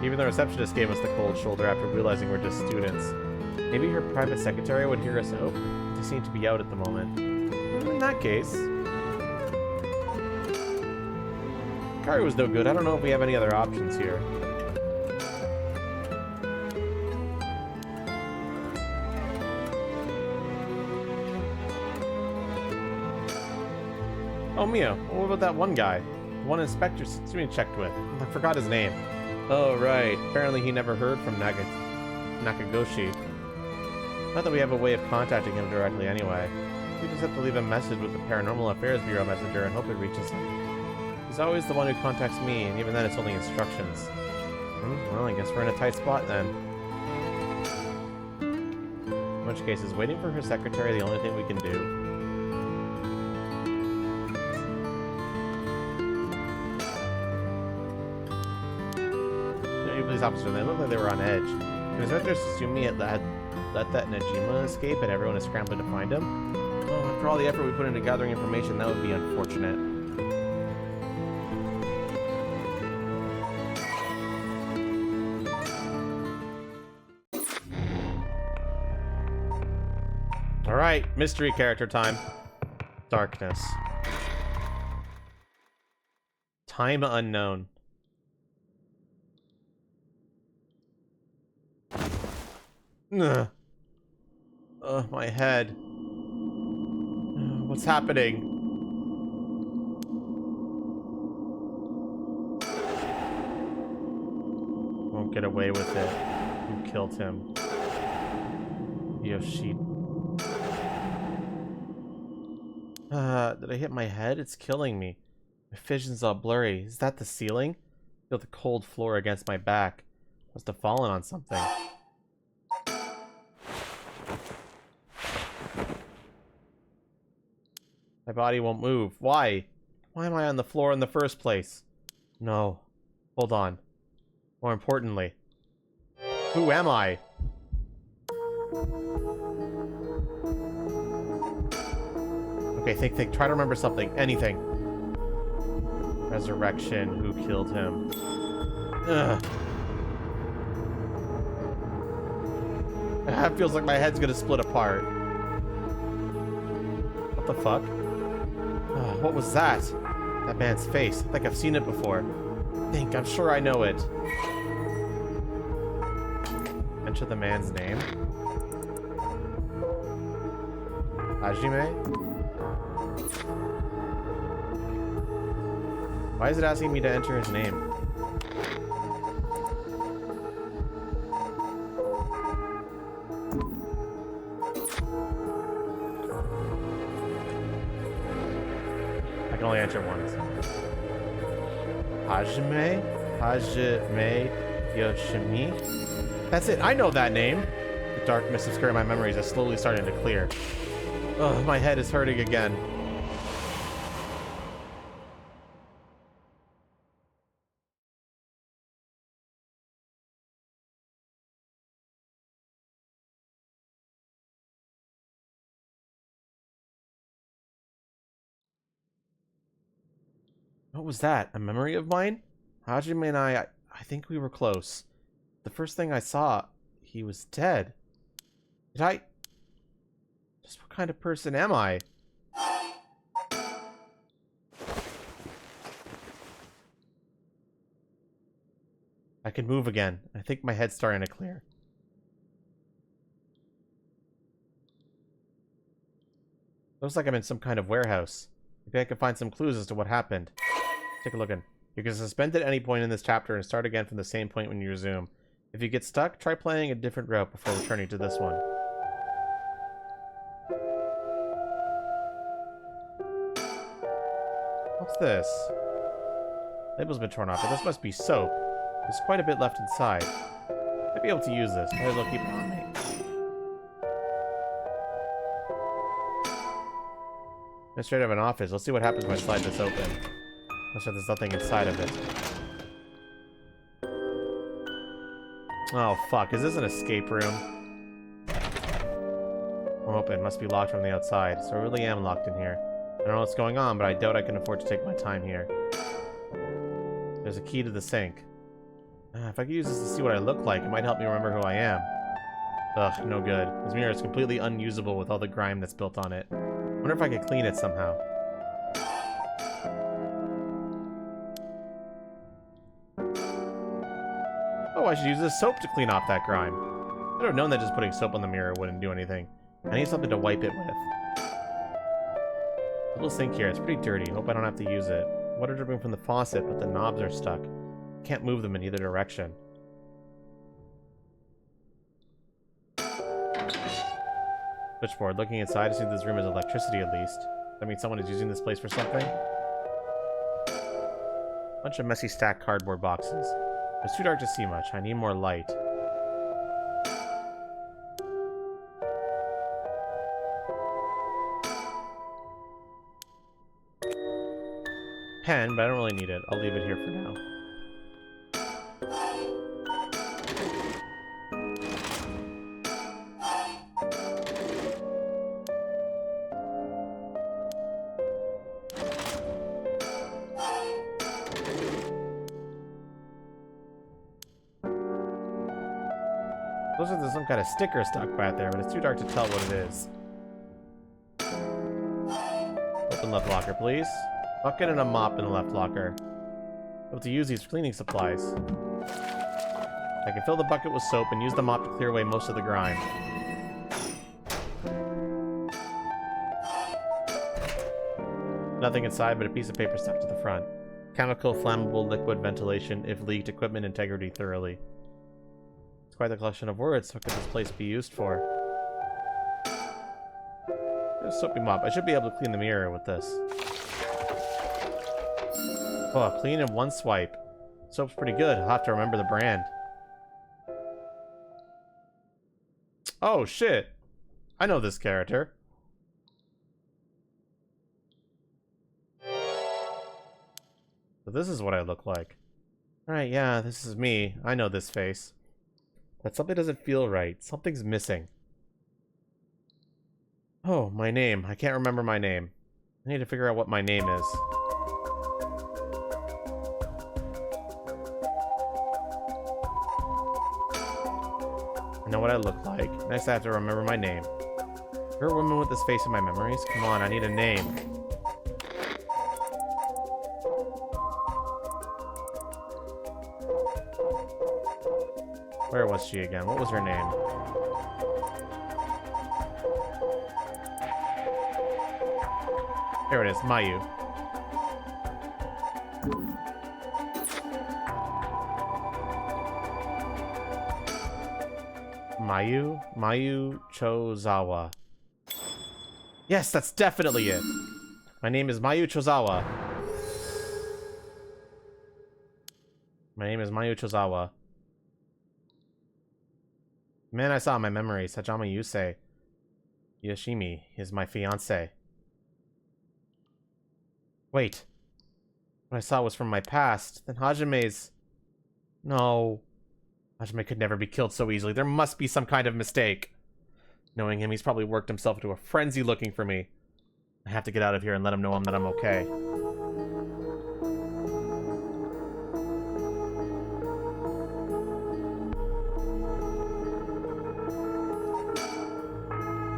Even the receptionist gave us the cold shoulder after realizing we're just students. Maybe her private secretary would hear us out. They seem to be out at the moment. In that case... Kari was no good. I don't know if we have any other options here. Oh, Mio, what about that one guy? The one Inspector Tsumi checked with. I forgot his name. Oh, right. Apparently he never heard from Nakagoshi. Not that we have a way of contacting him directly anyway. We just have to leave a message with the Paranormal Affairs Bureau messenger and hope it reaches him. He's always the one who contacts me, and even then it's only instructions. Well, I guess we're in a tight spot then. In which case, is waiting for her secretary the only thing we can do? Police officer, they looked like they were on edge. If Inspector Tsumi had let that Najima escape and everyone is scrambling to find him? Oh, after all the effort we put into gathering information, that would be unfortunate. Alright, mystery character time. Darkness. Time unknown. Ugh. My head. What's happening? Won't get away with it. Who killed him? Yoshi. Did I hit my head? It's killing me. My vision's all blurry. Is that the ceiling? I feel the cold floor against my back. Must have fallen on something. My body won't move. Why? Why am I on the floor in the first place? No. Hold on. More importantly, who am I? Okay, think. Try to remember something. Anything. Resurrection. Who killed him? Ugh. It feels like my head's gonna split apart. What the fuck? What was that? That man's face. I think I've seen it before. I'm sure I know it. Enter the man's name. Hajime? Why is it asking me to enter his name? I can only enter once. Hajime? Hajime Yoshimi? That's it, I know that name! The dark mist obscuring my memories is slowly starting to clear. Ugh, my head is hurting again. What was that? A memory of mine? Hajime and I think we were close. The first thing I saw, he was dead. Did I... Just what kind of person am I? I can move again. I think my head's starting to clear. Looks like I'm in some kind of warehouse. Maybe I can find some clues as to what happened. Take a look in. You can suspend at any point in this chapter and start again from the same point when you resume. If you get stuck, try playing a different route before returning to this one. What's this? Label's been torn off, but this must be soap. There's quite a bit left inside. I'd be able to use this. Might as well keep it on me. Straight out of an office. Let's see what happens when I slide this open. Looks like there's nothing inside of it. Oh, fuck. Is this an escape room? Won't open. Must be locked from the outside. So I really am locked in here. I don't know what's going on, but I doubt I can afford to take my time here. There's a key to the sink. If I could use this to see what I look like, it might help me remember who I am. Ugh, no good. This mirror is completely unusable with all the grime that's built on it. I wonder if I could clean it somehow. Oh, I should use this soap to clean off that grime. I would have known that just putting soap on the mirror wouldn't do anything. I need something to wipe it with. A little sink here. It's pretty dirty. Hope I don't have to use it. Water dripping from the faucet, but the knobs are stuck. Can't move them in either direction. Switchboard. Looking inside, I see this room has electricity at least. That means someone is using this place for something? Bunch of messy stacked cardboard boxes. It's too dark to see much. I need more light. Pen, but I don't really need it. I'll leave it here for now. Looks like there's some kind of sticker stuck back there, but it's too dark to tell what it is. Open left locker, please. Bucket and a mop in the left locker. Able to use these for cleaning supplies. I can fill the bucket with soap and use the mop to clear away most of the grime. Nothing inside but a piece of paper stuck to the front. Chemical, flammable, liquid ventilation if leaked, equipment integrity thoroughly. It's quite the collection of words. What could this place be used for? There's a soapy mop. I should be able to clean the mirror with this. Oh, clean in one swipe. Soap's pretty good. I'll have to remember the brand. Oh, shit. I know this character. So this is what I look like. Alright, yeah, this is me. I know this face. But something doesn't feel right. Something's missing. Oh, my name. I can't remember my name. I need to figure out what my name is. I know what I look like. Next I have to remember my name. You're a woman with this face in my memories? Come on, I need a name. Where was she again? What was her name? Here it is, Mayu. Mayu Chozawa. Yes, that's definitely it. My name is Mayu Chozawa. My name is Mayu Chozawa. The man I saw in my memory, Sajama Yusei Yoshimi, is my fiance. Wait. What I saw was from my past. Then Hajime's... No. Hajime could never be killed so easily. There must be some kind of mistake. Knowing him, he's probably worked himself into a frenzy looking for me. I have to get out of here and let him know that I'm okay.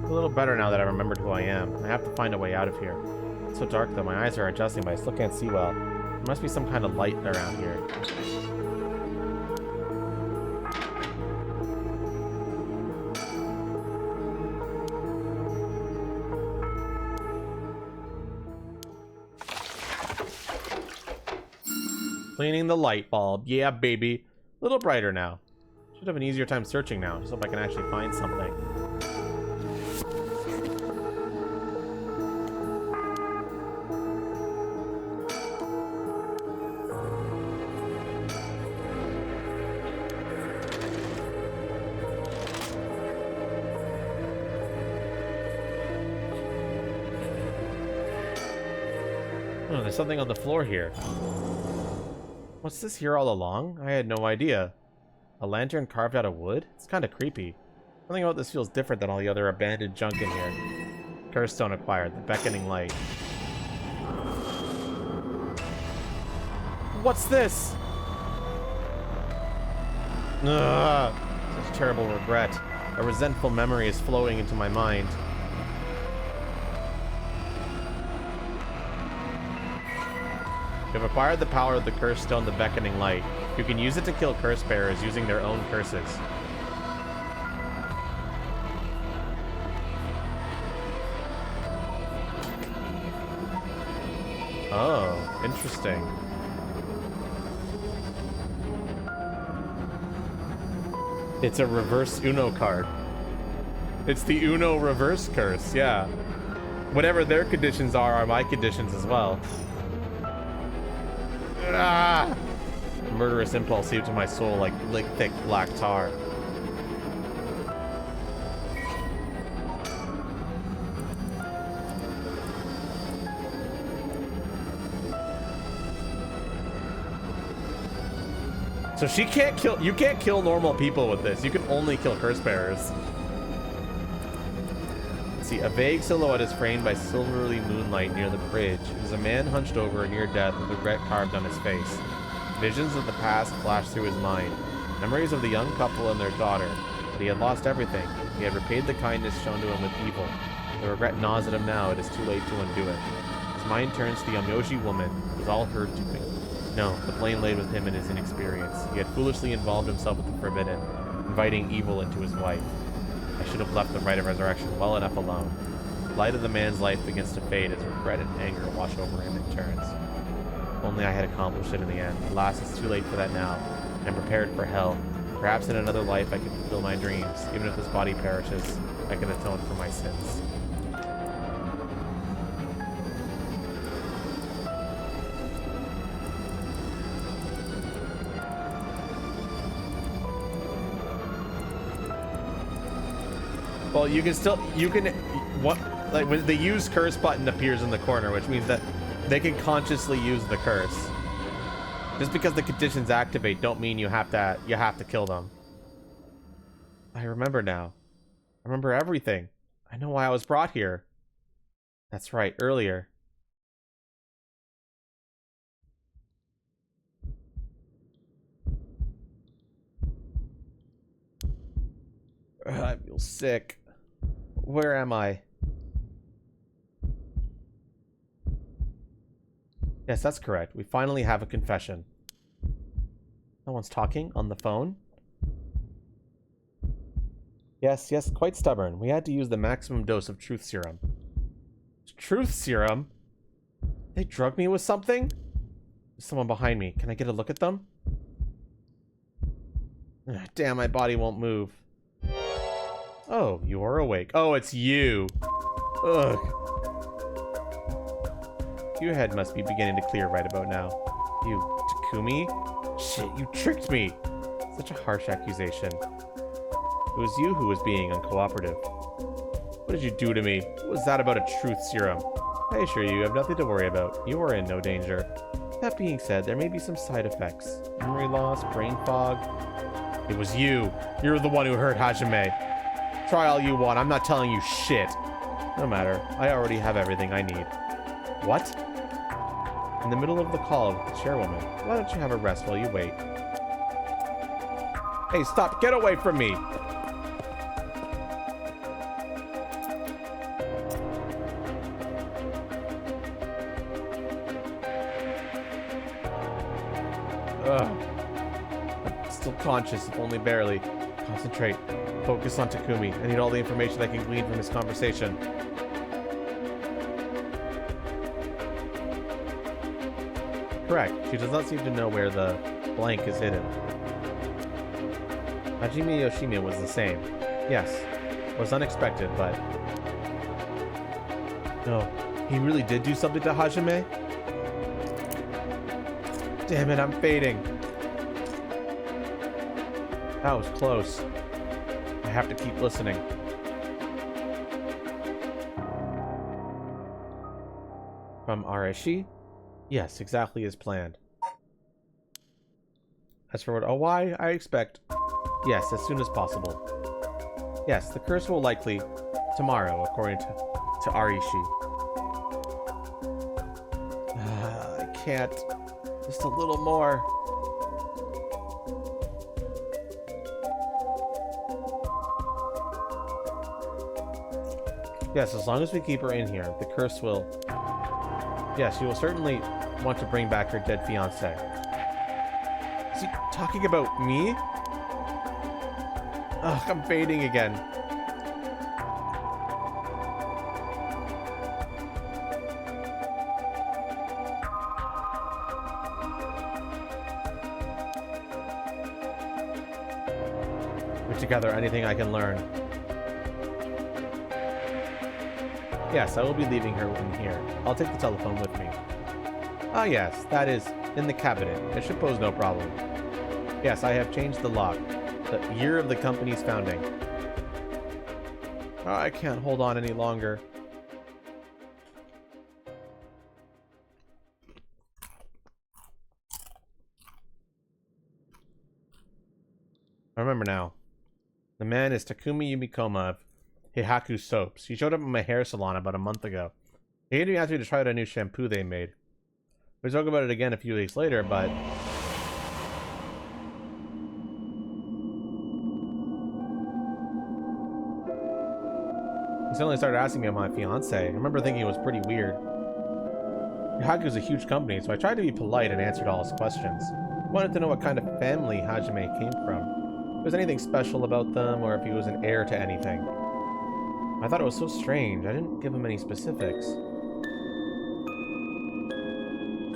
A little better now that I remembered who I am. I have to find a way out of here. It's so dark though, my eyes are adjusting, but I still can't see well. There must be some kind of light around here. Cleaning the light bulb. Yeah, baby. A little brighter now. Should have an easier time searching now. Just hope I can actually find something. Oh, there's something on the floor here. What's this here all along? I had no idea. A lantern carved out of wood? It's kind of creepy. Something about this feels different than all the other abandoned junk in here. Curse stone acquired, the beckoning light. What's this? Ugh, such terrible regret. A resentful memory is flowing into my mind. You have acquired the power of the curse stone, the beckoning light. You can use it to kill curse bearers using their own curses. Oh, interesting. It's a reverse Uno card. It's the Uno reverse curse, yeah. Whatever their conditions are my conditions as well. Ah! Murderous impulse seeped to my soul like thick black tar. So she can't kill. You can't kill normal people with this. You can only kill curse bearers. See, a vague silhouette is framed by silvery moonlight near the bridge. It is a man hunched over near death with regret carved on his face. Visions of the past flashed through his mind. Memories of the young couple and their daughter. But he had lost everything. He had repaid the kindness shown to him with evil. The regret gnaws at him now. It is too late to undo it. His mind turns to the Onyoji woman. It was all her doing. No, the blame laid with him in his inexperience. He had foolishly involved himself with the forbidden, inviting evil into his wife. I should have left the rite of resurrection well enough alone. The light of the man's life begins to fade as regret and anger wash over him in turns. Only I had accomplished it in the end. Alas, it's too late for that now. I'm prepared for hell. Perhaps in another life I can fulfill my dreams. Even if this body perishes, I can atone for my sins. Well, you can still, what, like when the use curse button appears in the corner, which means that they can consciously use the curse. Just because the conditions activate don't mean you have to kill them. I remember now. I remember everything. I know why I was brought here. That's right, earlier. I feel sick. Where am I? Yes, that's correct. We finally have a confession. No one's talking on the phone? Yes, quite stubborn. We had to use the maximum dose of truth serum. Truth serum? They drugged me with something? There's someone behind me. Can I get a look at them? Damn, my body won't move. Oh, you are awake. Oh, it's you. Ugh. Your head must be beginning to clear right about now. You, Takumi? Shit, you tricked me. Such a harsh accusation. It was you who was being uncooperative. What did you do to me? What was that about a truth serum? I assure you, you have nothing to worry about. You are in no danger. That being said, there may be some side effects. Memory loss, brain fog. It was you. You're the one who hurt Hajime. Try all you want. I'm not telling you shit. No matter. I already have everything I need. What? In the middle of the call with the chairwoman. Why don't you have a rest while you wait? Hey, stop. Get away from me. Ugh. I'm still conscious, if only barely. Concentrate. Focus on Takumi. I need all the information I can glean from this conversation. Correct. She does not seem to know where the blank is hidden. Hajime Yoshimi was the same. Yes. It was unexpected, but... No. He really did do something to Hajime? Damn it, I'm fading. That was close. I have to keep listening. From Arashi? Yes, exactly as planned. As for what why, I expect... Yes, as soon as possible. Yes, the curse will likely... tomorrow, according to Arishi. I can't... Just a little more. Yes, as long as we keep her in here, the curse will... Yes, she will certainly want to bring back her dead fiancé. Is he talking about me? Ugh, I'm fading again. Put together anything I can learn. Yes, I will be leaving her in here. I'll take the telephone with me. Ah yes, that is in the cabinet. It should pose no problem. Yes, I have changed the lock. The year of the company's founding. Oh, I can't hold on any longer. I remember now. The man is Takumi Yumikoma of Heihaku Soaps. He showed up at my hair salon about a month ago. He even asked me to try out a new shampoo they made. We talked about it again a few weeks later, but... He suddenly started asking me about my fiance. I remember thinking it was pretty weird. Heihaku's a huge company, so I tried to be polite and answered all his questions. I wanted to know what kind of family Hajime came from. If there was anything special about them, or if he was an heir to anything. I thought it was so strange. I didn't give him any specifics.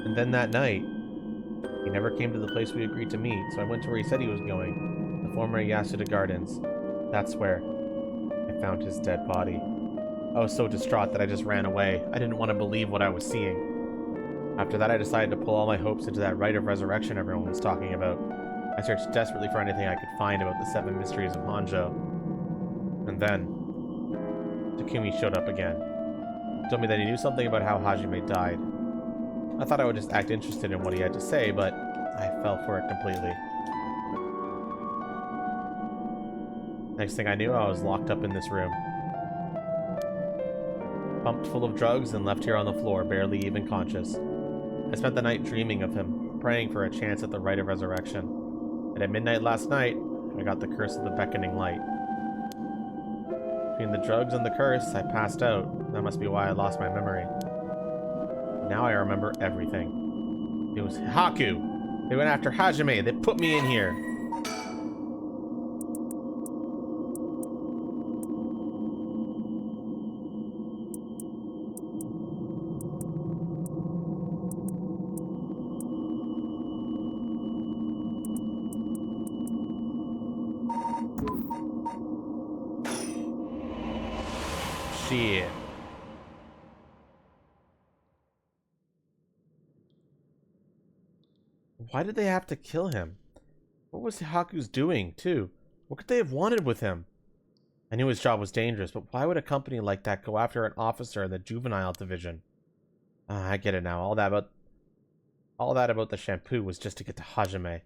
And then that night, he never came to the place we agreed to meet, so I went to where he said he was going, the former Yasuda Gardens. That's where I found his dead body. I was so distraught that I just ran away. I didn't want to believe what I was seeing. After that, I decided to pull all my hopes into that rite of resurrection everyone was talking about. I searched desperately for anything I could find about the 7 mysteries of Honjo. And then... Takumi showed up again. He told me that he knew something about how Hajime died. I thought I would just act interested in what he had to say, but I fell for it completely. Next thing I knew, I was locked up in this room. Pumped full of drugs and left here on the floor, barely even conscious. I spent the night dreaming of him, praying for a chance at the rite of resurrection. And at midnight last night, I got the curse of the beckoning light. Between the drugs and the curse, I passed out. That must be why I lost my memory. Now I remember everything. It was Haku! They went after Hajime! They put me in here! Shit. Why did they have to kill him? What was Haku's doing, too? What could they have wanted with him? I knew his job was dangerous, but why would a company like that go after an officer in the juvenile division? I get it now. All that about the shampoo was just to get to Hajime.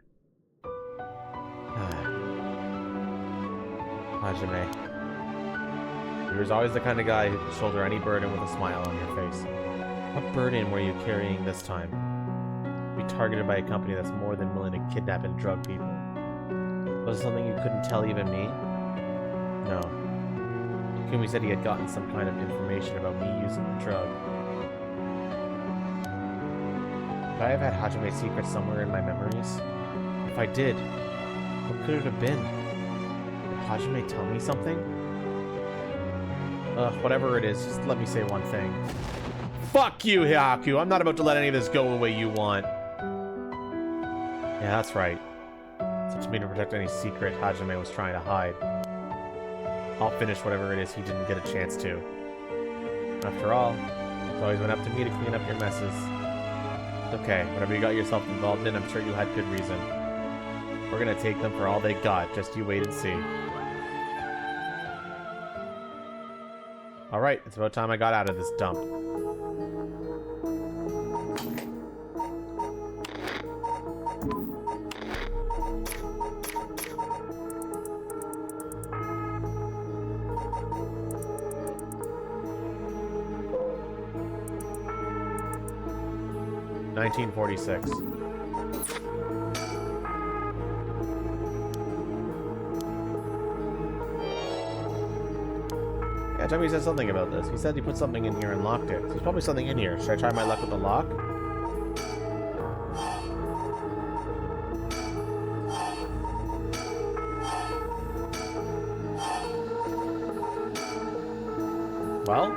Hajime. He was always the kind of guy who could shoulder any burden with a smile on your face. What burden were you carrying this time? Be targeted by a company that's more than willing to kidnap and drug people. Was it something you couldn't tell even me? No. Takumi said he had gotten some kind of information about me using the drug. Could I have had Hajime's secret somewhere in my memories? If I did, what could it have been? Did Hajime tell me something? Whatever it is, just let me say one thing. Fuck you, Haku! I'm not about to let any of this go the way you want. Yeah, that's right. It's up to me to protect any secret Hajime was trying to hide. I'll finish whatever it is he didn't get a chance to. After all, it's always been up to me to clean up your messes. Okay, whatever you got yourself involved in, I'm sure you had good reason. We're gonna take them for all they got, just you wait and see. Alright, it's about time I got out of this dump. $1946. Yeah, Tommy said something about this. He said he put something in here and locked it. So there's probably something in here. Should I try my luck with the lock? Well?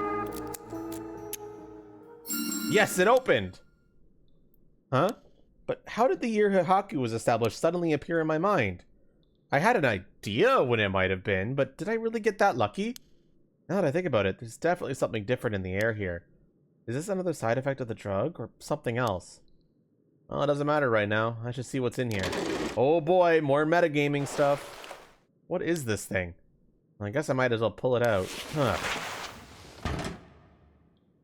Yes, it opened! Huh? But how did the year Haku was established suddenly appear in my mind? I had an idea when it might have been, but did I really get that lucky? Now that I think about it, there's definitely something different in the air here. Is this another side effect of the drug, or something else? Well, it doesn't matter right now. I should see what's in here. Oh boy, more metagaming stuff. What is this thing? I guess I might as well pull it out. Huh.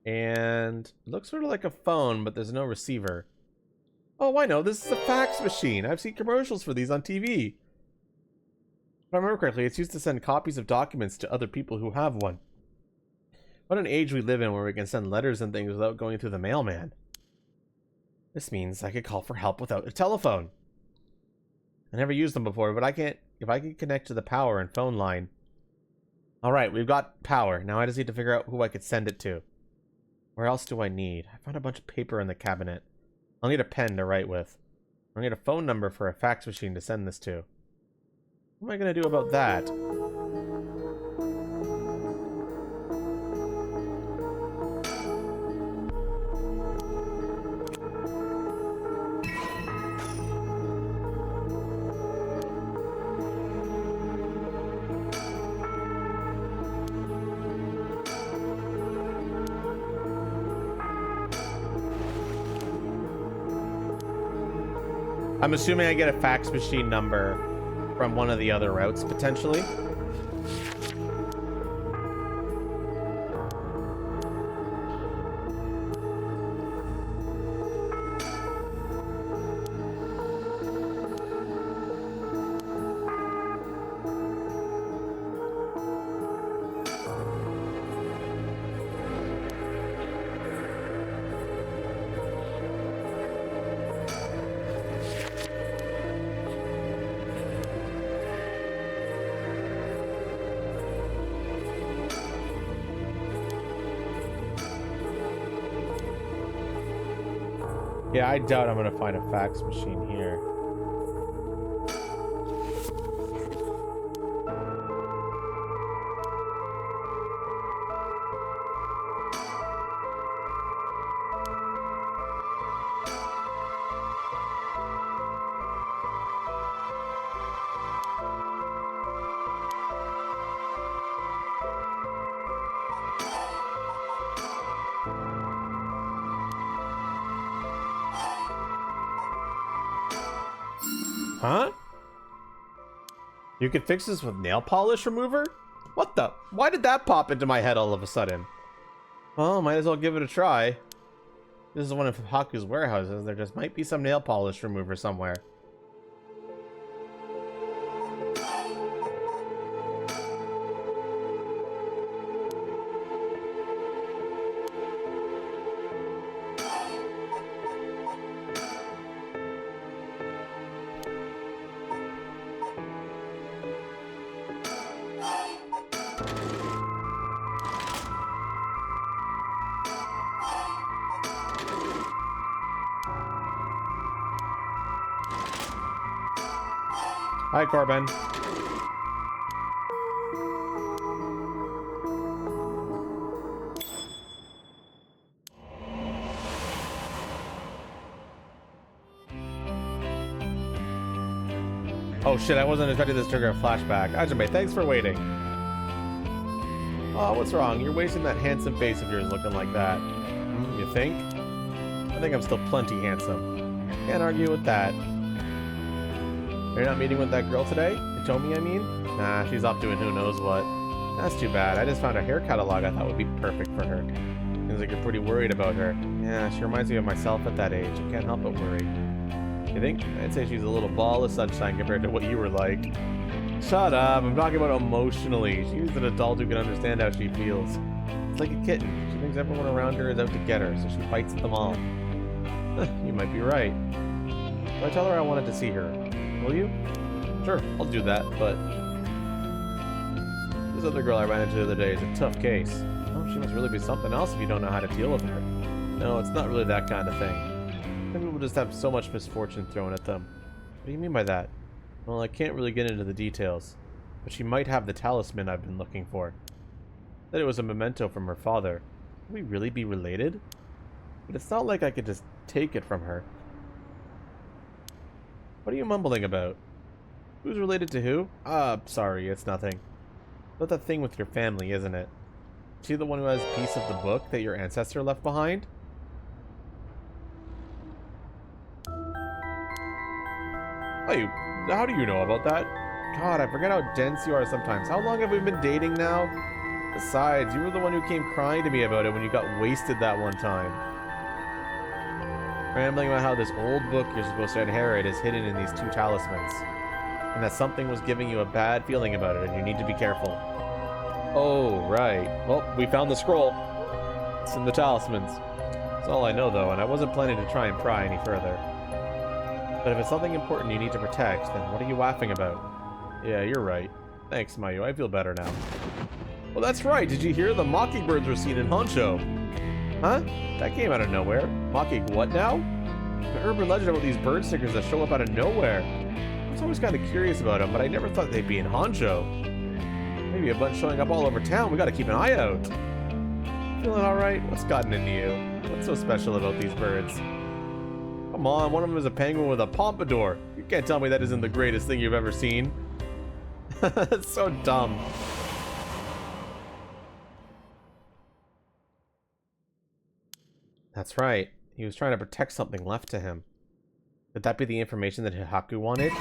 And it looks sort of like a phone, but there's no receiver. Oh, I know. This is a fax machine. I've seen commercials for these on TV. If I remember correctly, it's used to send copies of documents to other people who have one. What an age we live in where we can send letters and things without going through the mailman. This means I could call for help without a telephone. I never used them before, but if I can connect to the power and phone line. Alright, we've got power. Now I just need to figure out who I could send it to. Where else do I need? I found a bunch of paper in the cabinet. I'll need a pen to write with. I'll need a phone number for a fax machine to send this to. What am I going to do about that? I'm assuming I get a fax machine number from one of the other routes, potentially. Yeah, I doubt I'm gonna find a fax machine here. Huh? You can fix this with nail polish remover? What the? Why did that pop into my head all of a sudden? Well, might as well give it a try. This is one of Haku's warehouses. There just might be some nail polish remover somewhere. Hi, Corbin. Oh shit, I wasn't expecting this to trigger a flashback. Ajime, thanks for waiting. Oh, what's wrong? You're wasting that handsome face of yours looking like that. You think? I think I'm still plenty handsome. Can't argue with that. You're not meeting with that girl today? Hitomi, I mean? Nah, she's off doing who knows what. That's too bad. I just found a hair catalog I thought would be perfect for her. Seems like you're pretty worried about her. Yeah, she reminds me of myself at that age. I can't help but worry. You think? I'd say she's a little ball of sunshine compared to what you were like. Shut up. I'm talking about emotionally. She's an adult who can understand how she feels. It's like a kitten. She thinks everyone around her is out to get her, so she fights at them all. You might be right. So I tell her I wanted to see her. Will you? Sure, I'll do that, but... This other girl I ran into the other day is a tough case. Oh, she must really be something else if you don't know how to deal with her. No, it's not really that kind of thing. Some people just have so much misfortune thrown at them. What do you mean by that? Well, I can't really get into the details, but she might have the talisman I've been looking for. Said it was a memento from her father. Could we really be related? But it's not like I could just take it from her. What are you mumbling about? Who's related to who? Sorry, it's nothing. But that thing with your family, isn't it? Is she the one who has a piece of the book that your ancestor left behind? Hey, how do you know about that? God, I forget how dense you are sometimes. How long have we been dating now? Besides, you were the one who came crying to me about it when you got wasted that one time. Rambling about how this old book you're supposed to inherit is hidden in these two talismans. And that something was giving you a bad feeling about it and you need to be careful. Oh, right. Well, we found the scroll. It's in the talismans. That's all I know, though, and I wasn't planning to try and pry any further. But if it's something important you need to protect, then what are you laughing about? Yeah, you're right. Thanks, Mayu. I feel better now. Well, that's right. Did you hear? The mockingbirds were seen in Honjo. Huh? That came out of nowhere. Mocking what now? An urban legend about these bird stickers that show up out of nowhere. I was always kind of curious about them, but I never thought they'd be in Honjo. Maybe a bunch showing up all over town. We gotta keep an eye out. Feeling alright? What's gotten into you? What's so special about these birds? Come on, one of them is a penguin with a pompadour. You can't tell me that isn't the greatest thing you've ever seen. That's so dumb. That's right. He was trying to protect something left to him. Could that be the information that Haku wanted?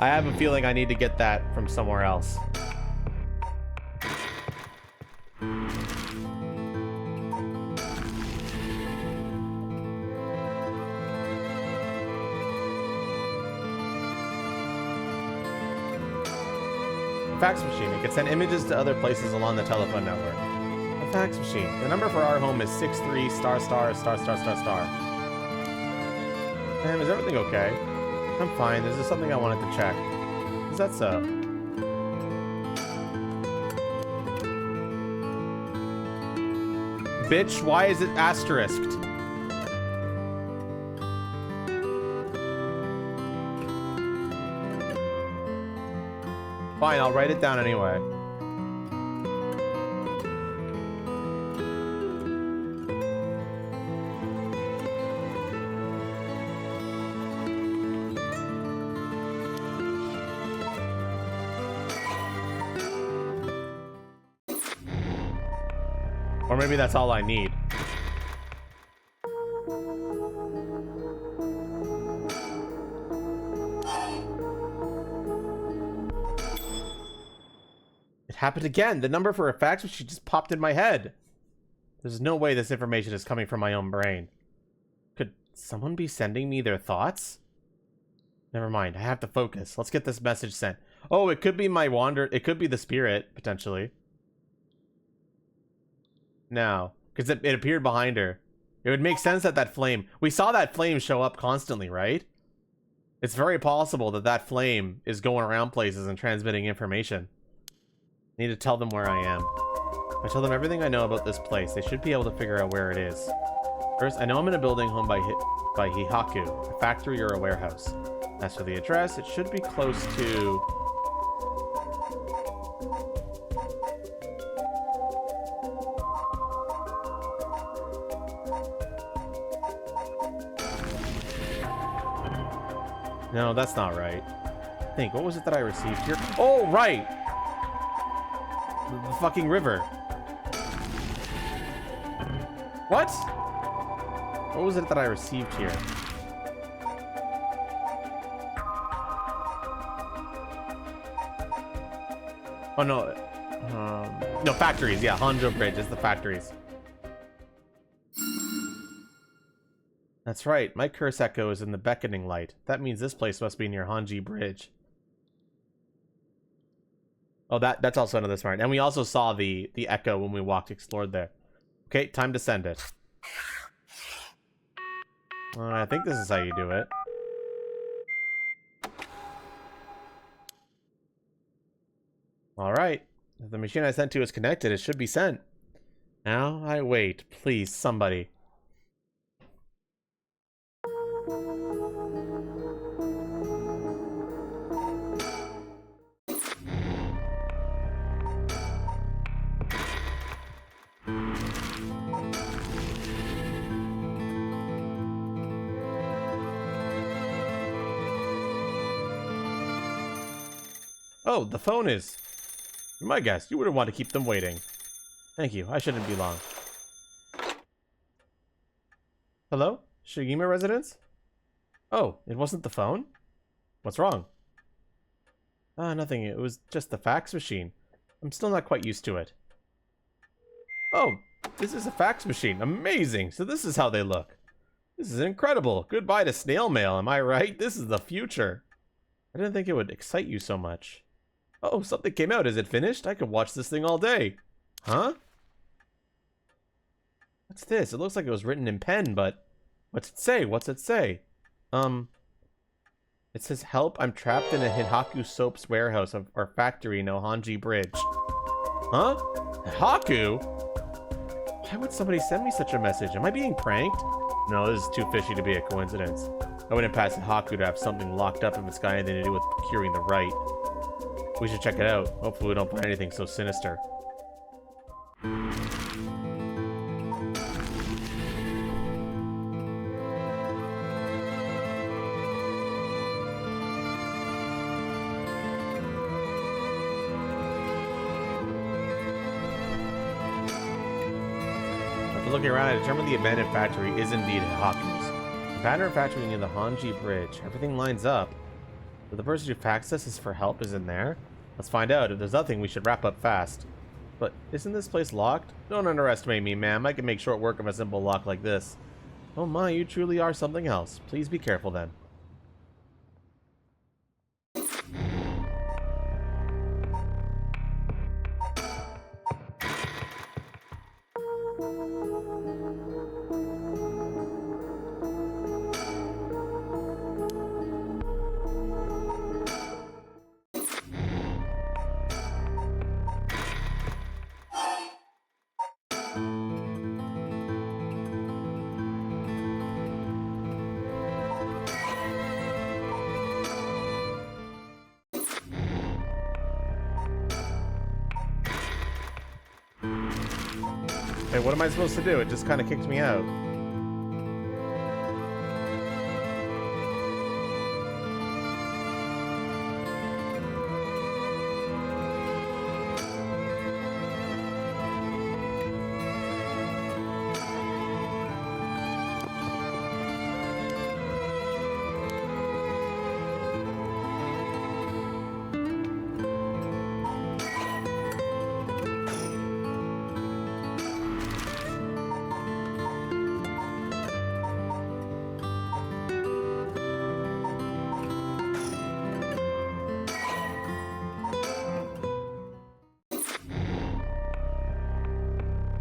I have a feeling I need to get that from somewhere else. Fax machine. It can send images to other places along the telephone network. A fax machine. The number for our home is 63 star star star star star star. Ma'am, is everything okay? I'm fine. There's just something I wanted to check. Is that so? Bitch, why is it asterisked? Fine, I'll write it down anyway. Or maybe that's all I need. Happened again. The number for a fax machine just popped in my head. There's no way this information is coming from my own brain. Could someone be sending me their thoughts? Never mind. I have to focus. Let's get this message sent. Oh, it could be my wander. It could be the spirit, potentially. Now, because it appeared behind her. It would make sense that that flame... We saw that flame show up constantly, right? It's very possible that that flame is going around places and transmitting information. I need to tell them where I am. If I tell them everything I know about this place, they should be able to figure out where it is. First, I know I'm in a building home by Hihaku, a factory or a warehouse. As for the address, it should be close to... No, that's not right. Think, what was it that I received here? Oh, right! The fucking river. What? What was it that I received here? Oh no. No, factories. Yeah, Honjo Bridge is the factories. That's right. My curse echo is in the beckoning light. That means this place must be near Honji Bridge. Oh, that's also another smart. And we also saw the echo when we explored there. Okay, time to send it. I think this is how you do it. All right. If the machine I sent to is connected, it should be sent. Now I wait. Please, somebody. Oh, the phone is... My guess, you wouldn't want to keep them waiting. Thank you, I shouldn't be long. Hello? Shigima residence? Oh, it wasn't the phone? What's wrong? Ah, nothing. It was just the fax machine. I'm still not quite used to it. Oh, this is a fax machine. Amazing! So this is how they look. This is incredible. Goodbye to snail mail, am I right? This is the future. I didn't think it would excite you so much. Oh, something came out. Is it finished? I could watch this thing all day. Huh? What's this? It looks like it was written in pen, but... What's it say? What's it say? It says, help, I'm trapped in a Hihaku soap's warehouse or factory in Ohanji Bridge. Huh? Hihaku? Why would somebody send me such a message? Am I being pranked? No, this is too fishy to be a coincidence. I wouldn't pass Hihaku to have something locked up if it's got anything to do with procuring the right. We should check it out. Hopefully we don't find anything so sinister. After looking around, I determined the abandoned factory is indeed Hihaku's. Abandoned factory near the Honji Bridge. Everything lines up. But the person who faxed us is for help is in there? Let's find out. If there's nothing, we should wrap up fast. But isn't this place locked? Don't underestimate me, ma'am. I can make short work of a simple lock like this. Oh my, you truly are something else. Please be careful then. Hey, what am I supposed to do? It just kind of kicked me out.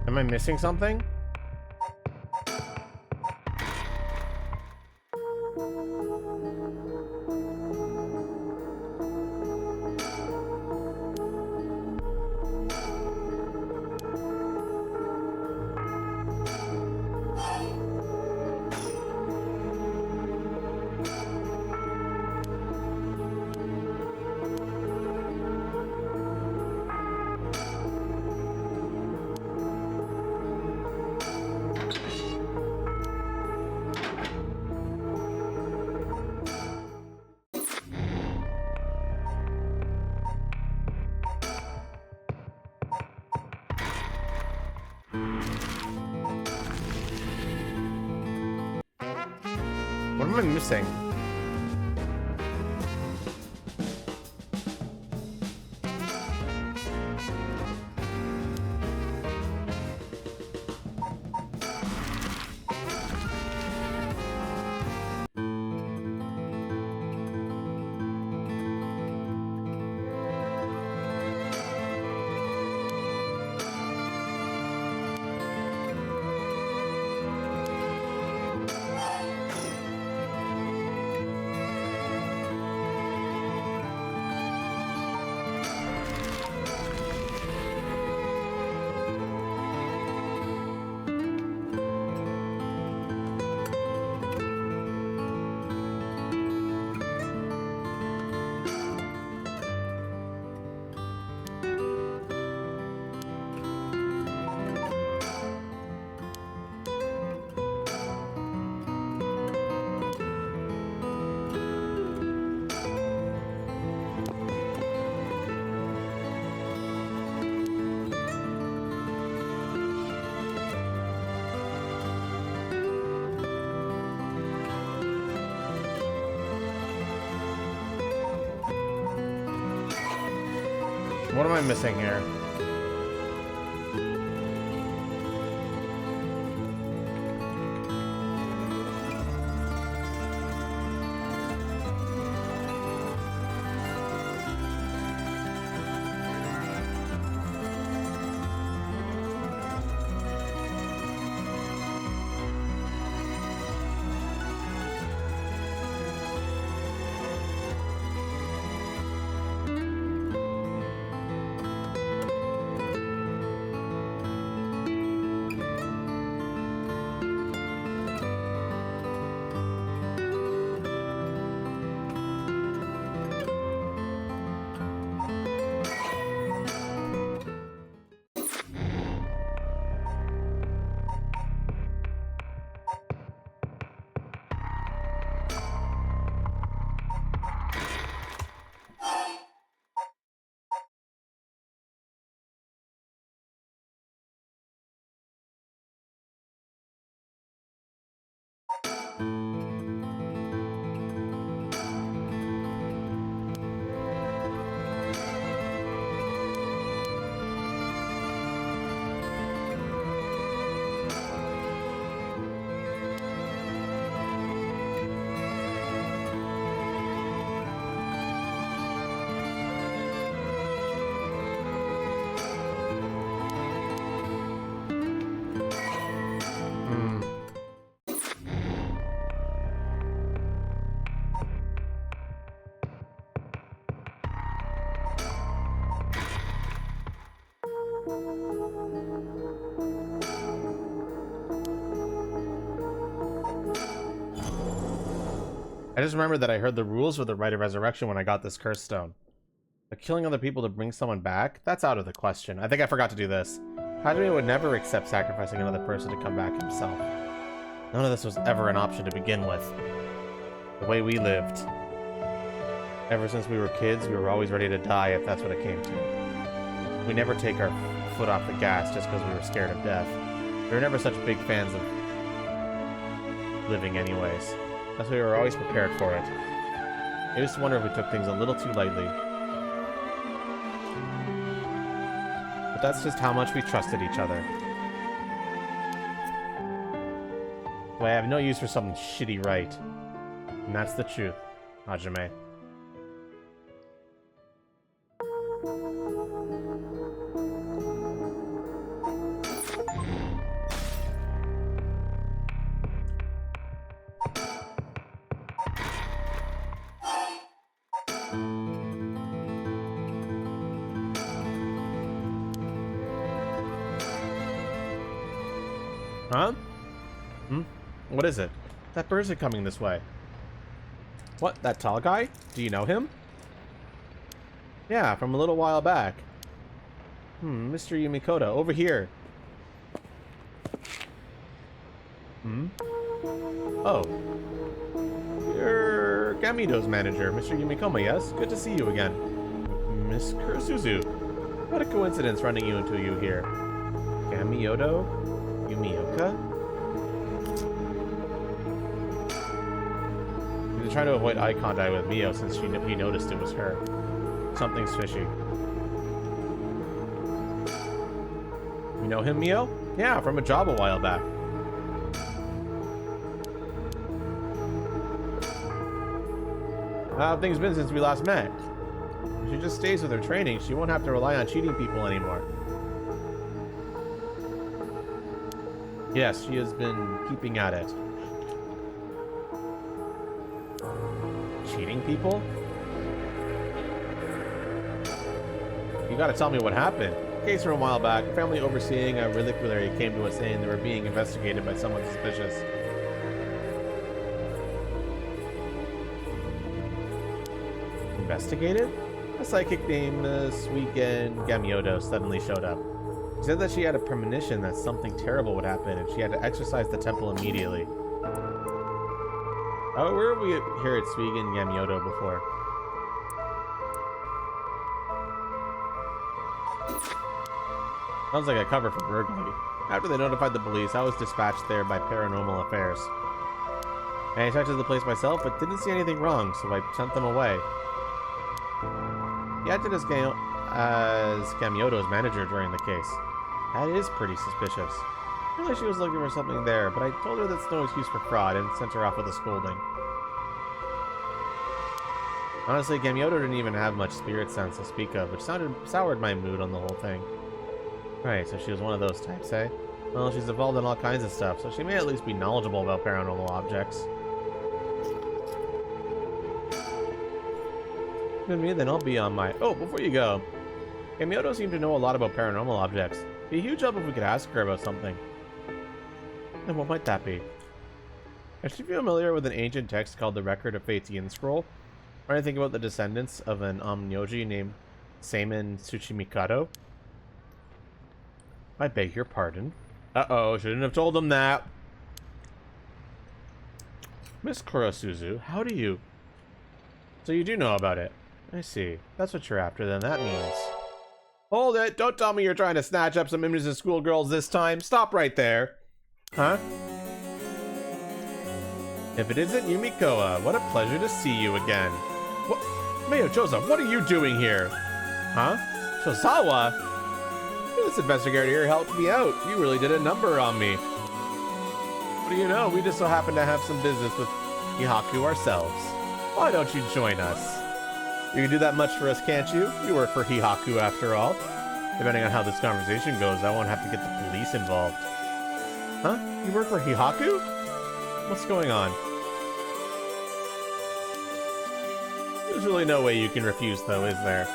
Am I missing something? What am I missing? What am I missing here? I just remembered that I heard the rules for the Rite of Resurrection when I got this curse stone. But killing other people to bring someone back? That's out of the question. I think I forgot to do this. Hajime would never accept sacrificing another person to come back himself. None of this was ever an option to begin with. The way we lived. Ever since we were kids, we were always ready to die if that's what it came to. We never take our foot off the gas just because we were scared of death. We were never such big fans of living anyways. That's why we were always prepared for it. I used to wonder if we took things a little too lightly. But that's just how much we trusted each other. Well, I have no use for something shitty right. And that's the truth, Hajime. Huh? What is it? That birds are coming this way. What? That tall guy? Do you know him? Yeah, from a little while back. Mr. Yumikoto, over here. Oh. You're Gamido's manager, Mr. Yumikoma, yes? Good to see you again. Miss Kurosuzu. What a coincidence running you into you here. Gamiodo? Yumioka? He's been trying to avoid eye contact with Mio since he noticed it was her. Something's fishy. You know him, Mio? Yeah, from a job a while back. How have things been since we last met? If she just stays with her training, she won't have to rely on cheating people anymore. Yes, she has been keeping at it. Cheating people? You gotta tell me what happened. Case from a while back, a family overseeing a reliquary came to us saying they were being investigated by someone suspicious. Investigated? A psychic named Suigen Gamiodo suddenly showed up. She said that she had a premonition that something terrible would happen and she had to exorcise the temple immediately. Oh, where have we here at Suigen Gamiodo before? Sounds like a cover for burglary. After they notified the police, I was dispatched there by Paranormal Affairs. I inspected the place myself, but didn't see anything wrong, so I sent them away. He acted as Gamiodo's manager during the case. That is pretty suspicious. Really, she was looking for something there, but I told her that's no excuse for fraud and sent her off with a scolding. Honestly, Gamiodo didn't even have much spirit sense to speak of, which soured my mood on the whole thing. Right, so she was one of those types, eh? Well, she's involved in all kinds of stuff, so she may at least be knowledgeable about paranormal objects. With me, then I'll be on my... Oh, before you go. Gamiodo seemed to know a lot about paranormal objects. It'd be a huge help if we could ask her about something. And what might that be? Is she familiar with an ancient text called the Record of Fate's Yin Scroll? Or anything about the descendants of an Onmyoji named Seimin Tsuchimikado? I beg your pardon. Uh-oh, shouldn't have told him that. Miss Kurosuzu, how do you... So you do know about it. I see. That's what you're after, then. That means... Hold it! Don't tell me you're trying to snatch up some images of schoolgirls this time. Stop right there. Huh? If it isn't Yumikoa, what a pleasure to see you again. What? Mayo Choza, what are you doing here? Huh? Shozawa? This investigator here helped me out. You really did a number on me. What do you know? We just so happen to have some business with Hihaku ourselves. Why don't you join us? You can do that much for us, can't you? You work for Hihaku after all. Depending on how this conversation goes, I won't have to get the police involved. Huh? You work for Hihaku? What's going on? There's really no way you can refuse, though, is there?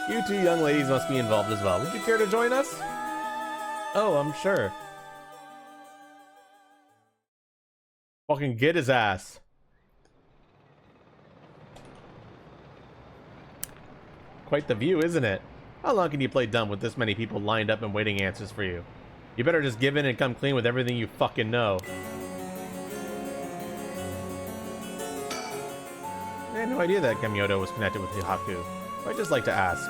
You two young ladies must be involved as well. Would you care to join us? Oh, I'm sure. Fucking get his ass. quite the view, isn't it? How long can you play dumb with this many people lined up and waiting answers for you? You better just give in and come clean with everything you fucking know. I had no idea that Gamyodo was connected with Hihaku. I'd just like to ask,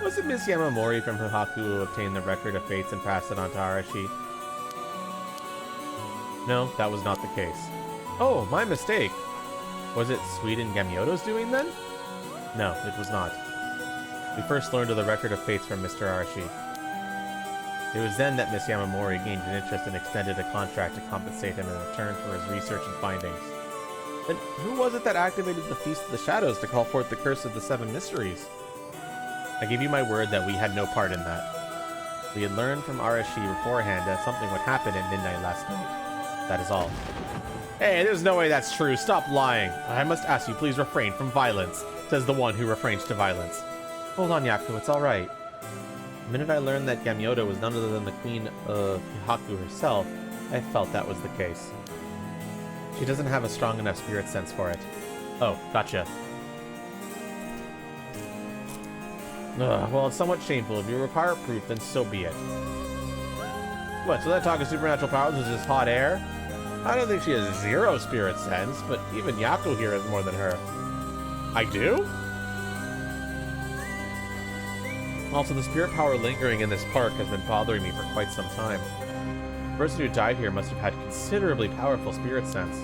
was it Miss Yamamori from Hihaku who obtained the record of fates and passed it on to Arashi? No, that was not the case. Oh, my mistake. Was it Sweden Gamyodo's doing then? No, it was not. We first learned of the record of fates from Mr. Arashi. It was then that Miss Yamamori gained an interest and extended a contract to compensate him in return for his research and findings. Then who was it that activated the Feast of the Shadows to call forth the Curse of the Seven Mysteries? I give you my word that we had no part in that. We had learned from Arashi beforehand that something would happen at midnight last night. That is all. Hey, there's no way that's true. Stop lying. I must ask you, please refrain from violence, says the one who refrains to violence. Hold on, Yaku, it's alright. The minute I learned that Gamyodo was none other than the queen of Hihaku herself, I felt that was the case. She doesn't have a strong enough spirit sense for it. Oh, gotcha. Well, it's somewhat shameful. If you require proof, then so be it. What, so that talk of supernatural powers is just hot air? I don't think she has zero spirit sense, but even Yaku here has more than her. I do? Also, the spirit power lingering in this park has been bothering me for quite some time. The person who died here must have had considerably powerful spirit sense.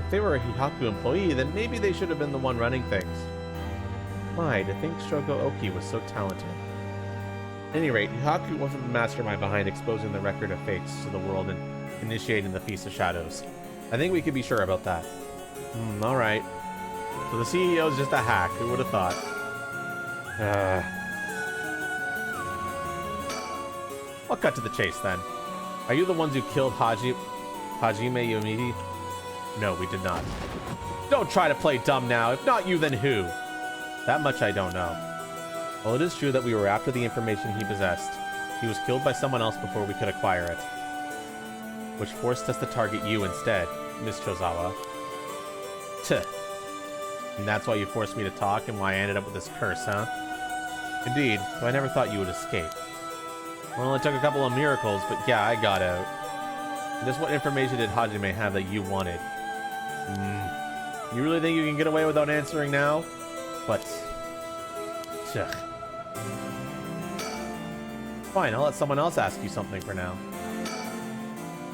If they were a Hihaku employee, then maybe they should have been the one running things. My, to think Shoko Oki was so talented. At any rate, Hihaku wasn't the mastermind behind exposing the record of fates to the world and initiating the Feast of Shadows. I think we could be sure about that. Alright. So the CEO's just a hack, who would have thought? I'll cut to the chase then. Are you the ones who killed Hajime Yomiti? No, we did not. Don't try to play dumb now. If not you, then who? That much I don't know. Well, it is true that we were after the information he possessed. He was killed by someone else before we could acquire it, which forced us to target you instead, Miss Chozawa. Tuh. And that's why you forced me to talk and why I ended up with this curse, huh? Indeed, though I never thought you would escape. Well, it took a couple of miracles, but yeah, I got out. And just what information did Hajime have that you wanted? You really think you can get away without answering now? But... Ugh. Fine, I'll let someone else ask you something for now.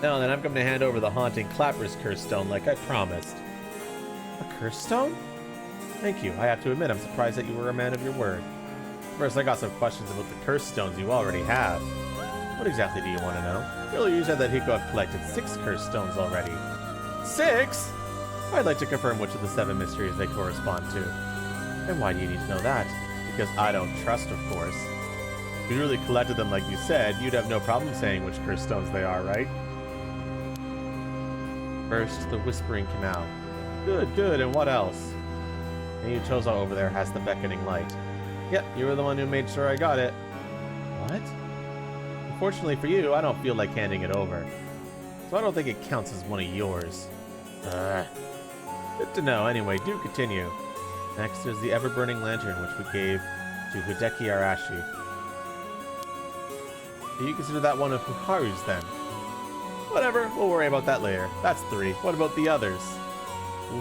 Now then, I'm going to hand over the haunting Clapper's curse stone like I promised. A curse stone? Thank you. I have to admit, I'm surprised that you were a man of your word. First, I got some questions about the curse stones you already have. What exactly do you want to know? Earlier you said that Hiko had collected 6 curse stones already. 6? I'd like to confirm which of the 7 mysteries they correspond to. And why do you need to know that? Because I don't trust, of course. If you really collected them like you said, you'd have no problem saying which curse stones they are, right? First, the Whispering Canal. Good, and what else? And Chozo over there has the Beckoning Light. Yep, you were the one who made sure I got it. What? Unfortunately for you, I don't feel like handing it over. So I don't think it counts as one of yours. Good to know. Anyway, do continue. Next, there's the ever-burning lantern, which we gave to Hideki Arashi. Do you consider that one of Fuharu's, then? Whatever, we'll worry about that later. That's 3. What about the others?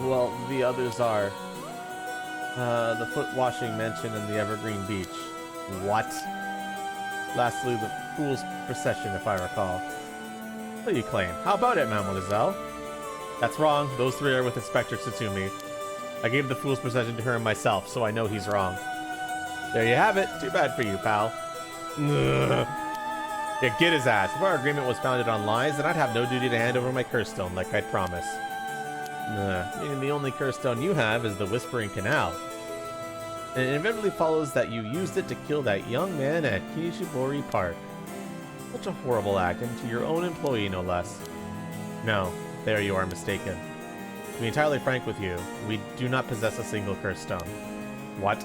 Well, the others are... the foot washing mention and the Evergreen Beach. What? Lastly, the Fool's Procession, if I recall. What do you claim? How about it, mademoiselle? That's wrong. Those 3 are with Inspector Tsutsumi. I gave the Fool's Procession to her myself, so I know he's wrong. There you have it. Too bad for you, pal. Ugh. Yeah, get his ass. If our agreement was founded on lies, then I'd have no duty to hand over my curse stone like I'd promised. Meaning the only curse stone you have is the Whispering Canal. And it inevitably follows that you used it to kill that young man at Kinishibori Park. Such a horrible act, and to your own employee, no less. No, there you are mistaken. To be entirely frank with you, we do not possess a single curse stone. What?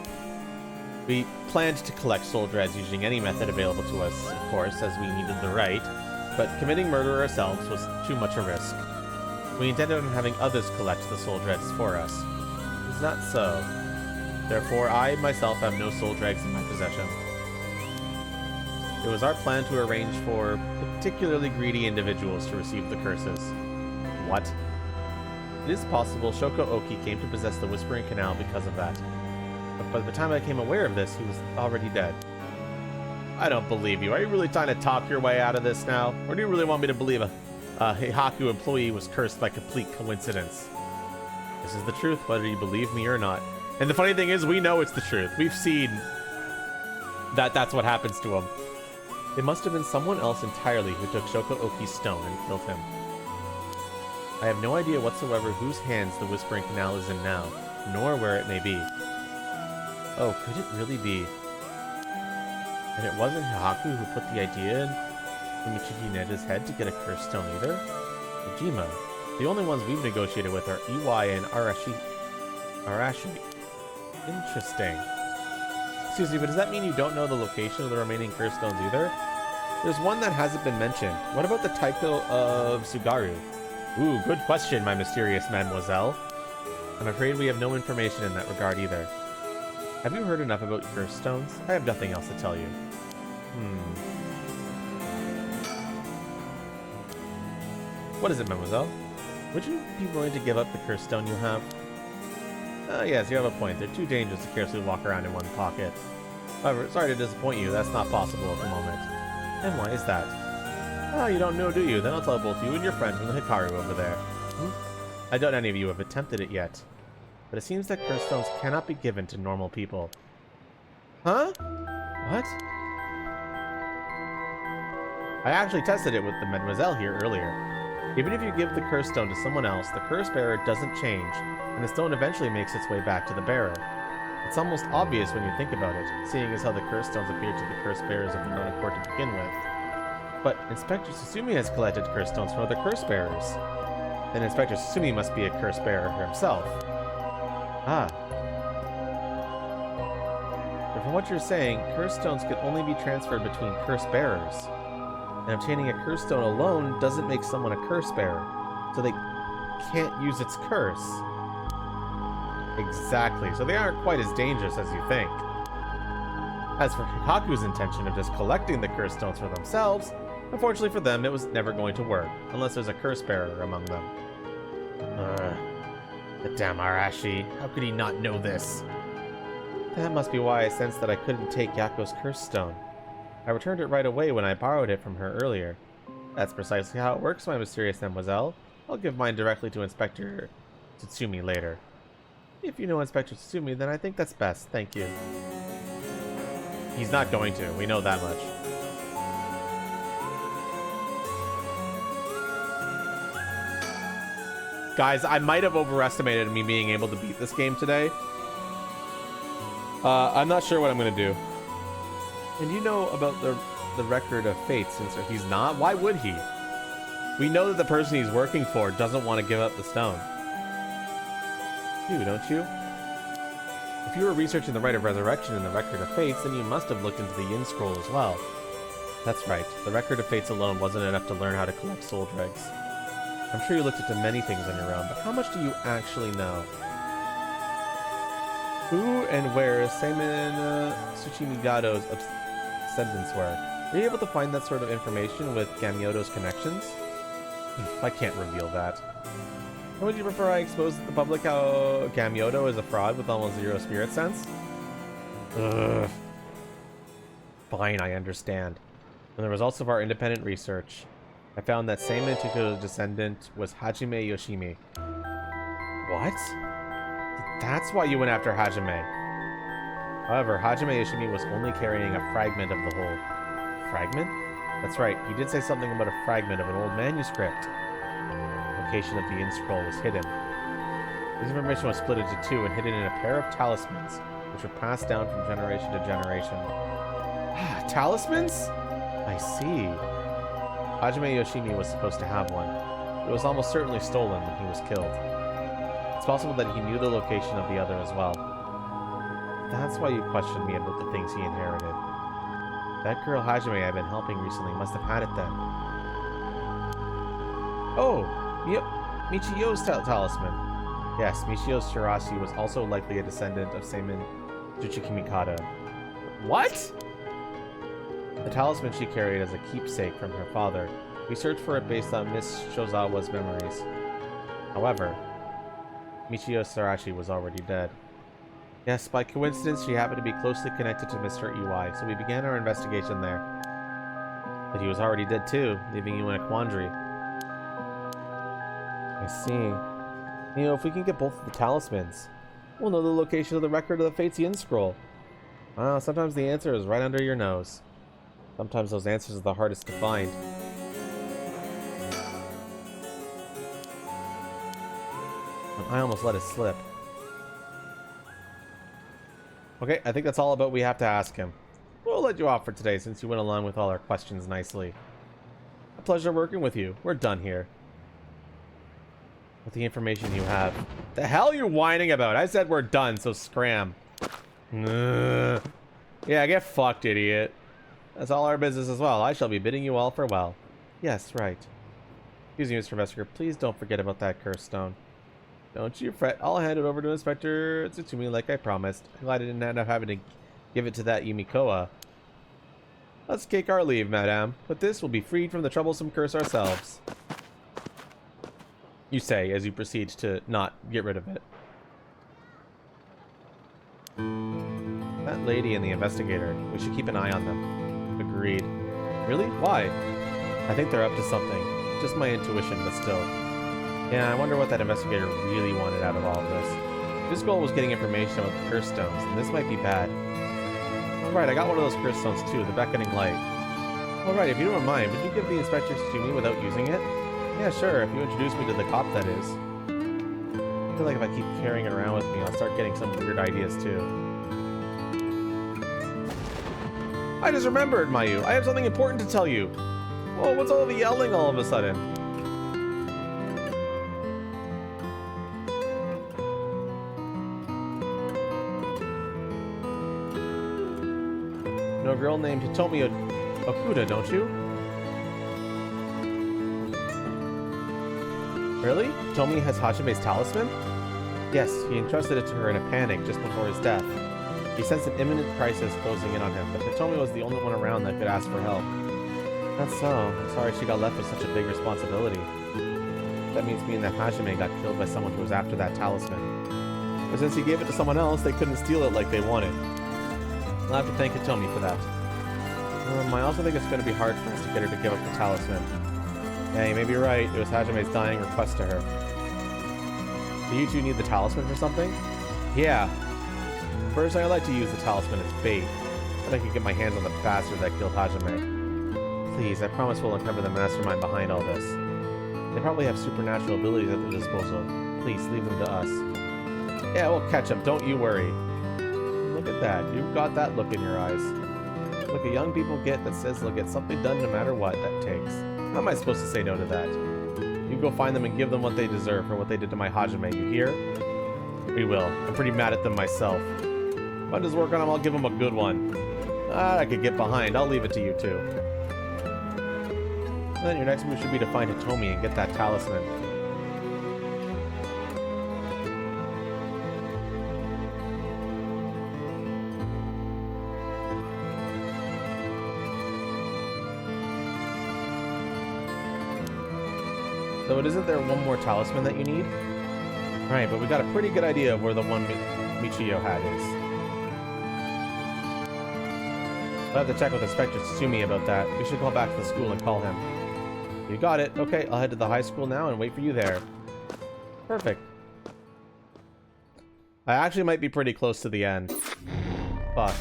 We planned to collect soul dreads using any method available to us, of course, as we needed the right, but committing murder ourselves was too much a risk. We intended on having others collect the soul dreads for us. Is that so? Therefore, I myself have no soul dregs in my possession. It was our plan to arrange for particularly greedy individuals to receive the curses. What? It is possible Shoko Oki came to possess the Whispering Canal because of that. But by the time I became aware of this, he was already dead. I don't believe you. Are you really trying to talk your way out of this now? Or do you really want me to believe a Heihaku employee was cursed by complete coincidence? This is the truth, whether you believe me or not. And the funny thing is, we know it's the truth. We've seen that that's what happens to him. It must have been someone else entirely who took Shoko Oki's stone and killed him. I have no idea whatsoever whose hands the Whispering Canal is in now, nor where it may be. Oh, could it really be? And it wasn't Heihaku who put the idea in Michiki Neda's head to get a cursed stone either? Ojima. The only ones we've negotiated with are Iwai and Arashi. Interesting. Excuse me, but does that mean you don't know the location of the remaining cursed stones either? There's one that hasn't been mentioned. What about the Taiko of Tsugaru? Ooh, good question, my mysterious mademoiselle. I'm afraid we have no information in that regard either. Have you heard enough about cursed stones? I have nothing else to tell you. What is it, mademoiselle? Would you be willing to give up the cursed stone you have? Yes, you have a point. They're too dangerous to carelessly walk around in one pocket. However, sorry to disappoint you, that's not possible at the moment. And why is that? Oh, you don't know, do you? Then I'll tell both you and your friend from the Hikaru over there. I doubt any of you have attempted it yet. But it seems that cursed stones cannot be given to normal people. Huh? What? I actually tested it with the mademoiselle here earlier. Even if you give the cursed stone to someone else, the curse bearer doesn't change, and the stone eventually makes its way back to the bearer. It's almost obvious when you think about it, seeing as how the cursed stones appear to the curse bearers of the Nona Court to begin with. But Inspector Susumi has collected curse stones from other curse bearers. Then Inspector Susumi must be a curse bearer himself. Ah. But from what you're saying, curse stones can only be transferred between curse bearers. And obtaining a curse stone alone doesn't make someone a curse bearer, so they can't use its curse. Exactly, so they aren't quite as dangerous as you think. As for Hikaku's intention of just collecting the curse stones for themselves, unfortunately for them, it was never going to work, unless there's a curse bearer among them. The damn Arashi, how could he not know this? That must be why I sensed that I couldn't take Yako's curse stone. I returned it right away when I borrowed it from her earlier. That's precisely how it works, my mysterious mademoiselle. I'll give mine directly to Inspector Tsutsumi later. If you know Inspector Tsutsumi, then I think that's best. Thank you. He's not going to. We know that much. Guys, I might have overestimated me being able to beat this game today. I'm not sure what I'm going to do. And you know about the record of fate, since he's not? Why would he? We know that the person he's working for doesn't want to give up the stone. You, don't you? If you were researching the Rite of Resurrection and the Record of Fates, then you must have looked into the Yin Scroll as well. That's right. The Record of Fates alone wasn't enough to learn how to collect soul dregs. I'm sure you looked into many things on your own, but how much do you actually know? Who and where Seimin Tsuchimigado's descendants were? Were you able to find that sort of information with Gamyoto's connections? I can't reveal that. Or would you prefer I expose to the public how Gamyoto is a fraud with almost zero spirit sense? Ugh. Fine, I understand. From the results of our independent research, I found that Seimin Tuku's descendant was Hajime Yoshimi. What? That's why you went after Hajime. However, Hajime Yoshimi was only carrying a fragment of the whole. Fragment? That's right, he did say something about a fragment of an old manuscript. The location of the Yin Scroll was hidden. This information was split into two and hidden in a pair of talismans, which were passed down from generation to generation. Talismans? I see. Hajime Yoshimi was supposed to have one. It was almost certainly stolen when he was killed. It's possible that he knew the location of the other as well. That's why you questioned me about the things he inherited. That girl Hajime I've been helping recently must have had it then. Oh, Michiyo's talisman. Yes, Michiyo's Shirashi was also likely a descendant of Seimin Tsuchikimikata. What? The talisman she carried as a keepsake from her father. We searched for it based on Miss Shozawa's memories. However, Michio Sarachi was already dead. Yes, by coincidence, she happened to be closely connected to Mr. Iwai, so we began our investigation there. But he was already dead too, leaving you in a quandary. I see. You know, if we can get both of the talismans, we'll know the location of the record of the Fate's Yin scroll. Sometimes the answer is right under your nose. Sometimes those answers are the hardest to find. I almost let it slip. Okay, I think that's all about we have to ask him. We'll let you off for today since you went along with all our questions nicely. A pleasure working with you. We're done here. With the information you have. The hell are you whining about? I said we're done, so scram. Yeah, get fucked, idiot. That's all our business as well. I shall be bidding you all farewell. Yes, right. Excuse me, Mr. Investigator. Please don't forget about that curse stone. Don't you fret. I'll hand it over to Inspector Tsutsumi like I promised. I'm glad I didn't end up having to give it to that Yumikoa. Let's take our leave, madame. With this, we'll be freed from the troublesome curse ourselves. You say, as you proceed to not get rid of it. That lady and the investigator. We should keep an eye on them. Agreed. Really? Why? I think they're up to something. Just my intuition, but still. Yeah, I wonder what that investigator really wanted out of all of this. His goal was getting information about the curse stones, and this might be bad. Alright, I got one of those curse stones too, the beckoning light. Alright, if you don't mind, would you give the inspector to me without using it? Yeah, sure, if you introduce me to the cop, that is. I feel like if I keep carrying it around with me, I'll start getting some weird ideas too. I just remembered, Mayu. I have something important to tell you. Whoa, what's all the yelling all of a sudden? You know a girl named Hitomi Okuda, don't you? Really? Hitomi has Hachime's talisman? Yes, he entrusted it to her in a panic just before his death. He sensed an imminent crisis closing in on him, but Hitomi was the only one around that could ask for help. That's so. I'm sorry she got left with such a big responsibility. That means me and that Hajime got killed by someone who was after that talisman. But since he gave it to someone else, they couldn't steal it like they wanted. I'll have to thank Hitomi for that. I also think it's going to be hard for us to get her to give up the talisman. Yeah, you may be right. It was Hajime's dying request to her. Do you two need the talisman for something? Yeah. First, I'd like to use the talisman as bait. Then I could get my hands on the bastard that killed Hajime. Please, I promise we'll uncover the mastermind behind all this. They probably have supernatural abilities at their disposal. Please, leave them to us. Yeah, we'll catch them. Don't you worry. Look at that. You've got that look in your eyes. Look at young people get that says they'll get something done no matter what that takes. How am I supposed to say no to that? You go find them and give them what they deserve for what they did to my Hajime, you hear? We will. I'm pretty mad at them myself. If I just work on them, I'll give them a good one. I could get behind. I'll leave it to you two. Then your next move should be to find Hitomi and get that talisman. So isn't there one more talisman that you need? Right, but we got a pretty good idea of where the one Michio had is. I'll have to check with Inspector Tsutsumi about that. We should call back to the school and call him. You got it. Okay, I'll head to the high school now and wait for you there. Perfect. I actually might be pretty close to the end. Fuck.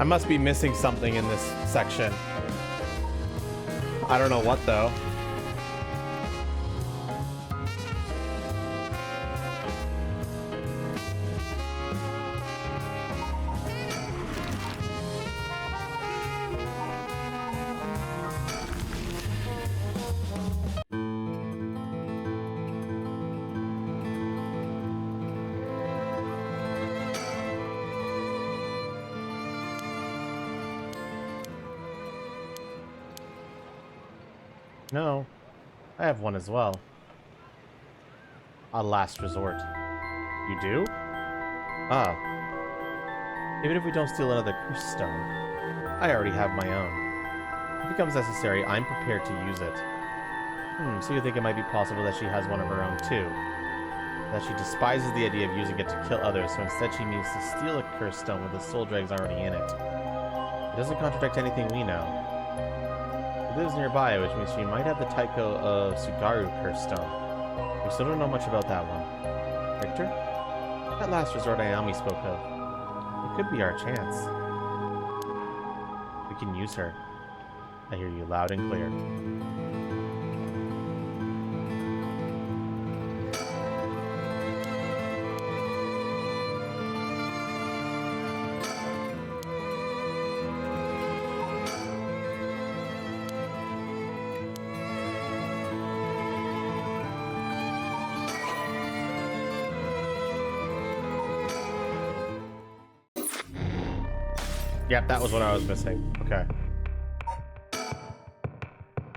I must be missing something in this section. I don't know what, though. No, I have one as well. A last resort. You do? Ah. Even if we don't steal another curse stone, I already have my own. If it becomes necessary, I'm prepared to use it. So you think it might be possible that she has one of her own too? That she despises the idea of using it to kill others, so instead she means to steal a curse stone with the soul dregs already in it. It doesn't contradict anything we know. It lives nearby, which means she might have the Taiko of Sugaru curse stone. We still don't know much about that one. Victor? That last resort Ayami spoke of. It could be our chance. We can use her. I hear you loud and clear. Yep, that was what I was missing. Okay.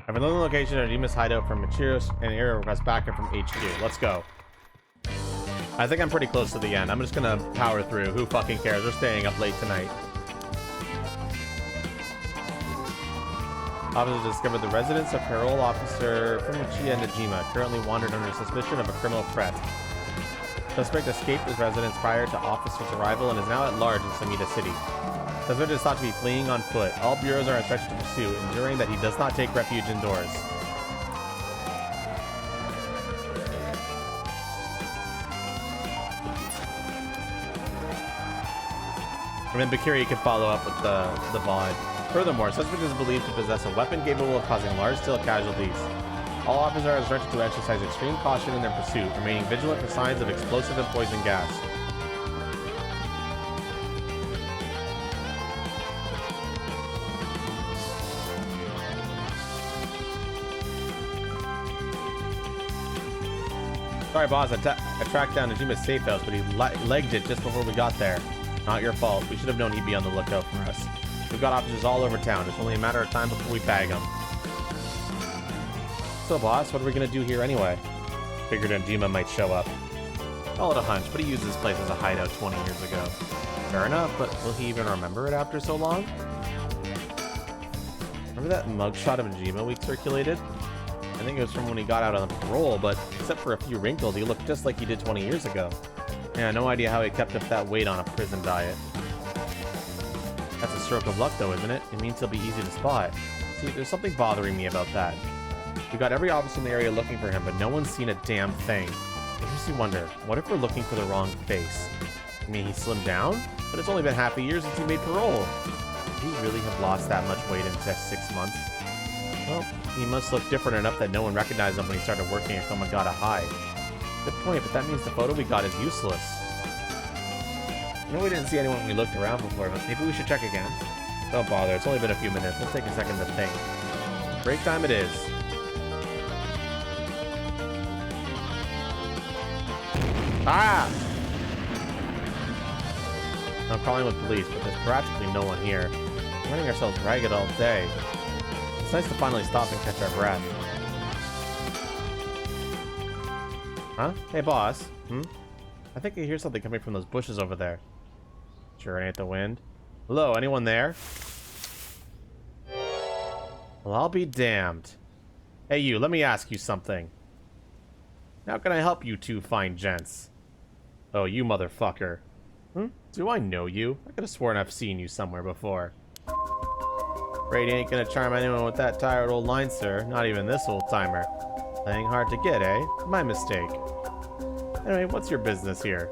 I've learned the location of Jima's hideout from Michiros and area request back from HQ. Let's go. I think I'm pretty close to the end. I'm just gonna power through. Who fucking cares? We're staying up late tonight. Officers discovered the residence of parole officer Fumichi Najima, currently wandered under suspicion of a criminal threat. Suspect escaped his residence prior to officer's arrival and is now at large in Samita City. Suspect is thought to be fleeing on foot. All bureaus are instructed to pursue, ensuring that he does not take refuge indoors. And then Bakiri can follow up with the VOD. Furthermore, suspect is believed to possess a weapon capable of causing large-scale casualties. All officers are instructed to exercise extreme caution in their pursuit, remaining vigilant for signs of explosive and poison gas. Sorry, boss. I tracked down Najima's safe house, but he legged it just before we got there. Not your fault. We should have known he'd be on the lookout for us. We've got officers all over town. It's only a matter of time before we bag them. So, boss, what are we gonna do here anyway? Figured Najima might show up. Call it a hunch, but he used this place as a hideout 20 years ago. Fair enough, but will he even remember it after so long? Remember that mugshot of Najima we circulated? I think it was from when he got out on parole, but except for a few wrinkles, he looked just like he did 20 years ago. Yeah, no idea how he kept up that weight on a prison diet. That's a stroke of luck, though, isn't it? It means he'll be easy to spot. See, there's something bothering me about that. We got every officer in the area looking for him, but no one's seen a damn thing. It makes me wonder, what if we're looking for the wrong face? I mean, he slimmed down? But it's only been half a year since he made parole. Did he really have lost that much weight in just 6 months? Well, he must look different enough that no one recognized him when he started working at Komagata High. Good point, but that means the photo we got is useless. I know we didn't see anyone when we looked around before, but maybe we should check again. Don't bother, it's only been a few minutes. We'll take a second to think. Break time it is. Ah! I'm calling with police, but there's practically no one here. We're running ourselves ragged all day. It's nice to finally stop and catch our breath. Huh? Hey, boss. I think I hear something coming from those bushes over there. Sure it ain't the wind. Hello, anyone there? Well, I'll be damned. Hey, you, let me ask you something. How can I help you two fine gents? Oh, you motherfucker. Do I know you? I could have sworn I've seen you somewhere before. Afraid you ain't gonna charm anyone with that tired old line, sir. Not even this old-timer. Playing hard to get, eh? My mistake. Anyway, what's your business here?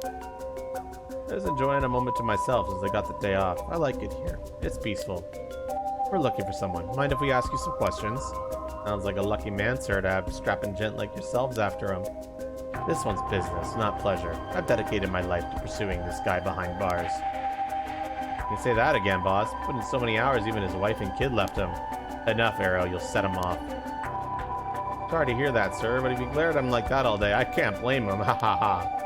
I was enjoying a moment to myself since I got the day off. I like it here. It's peaceful. We're looking for someone. Mind if we ask you some questions? Sounds like a lucky man, sir, to have a strapping gent like yourselves after him. This one's business, not pleasure. I've dedicated my life to pursuing this guy behind bars. You can say that again, boss. Put in so many hours, even his wife and kid left him. Enough, Arrow. You'll set him off. Sorry to hear that, sir, but if you glare at him like that all day, I can't blame him. Ha ha ha.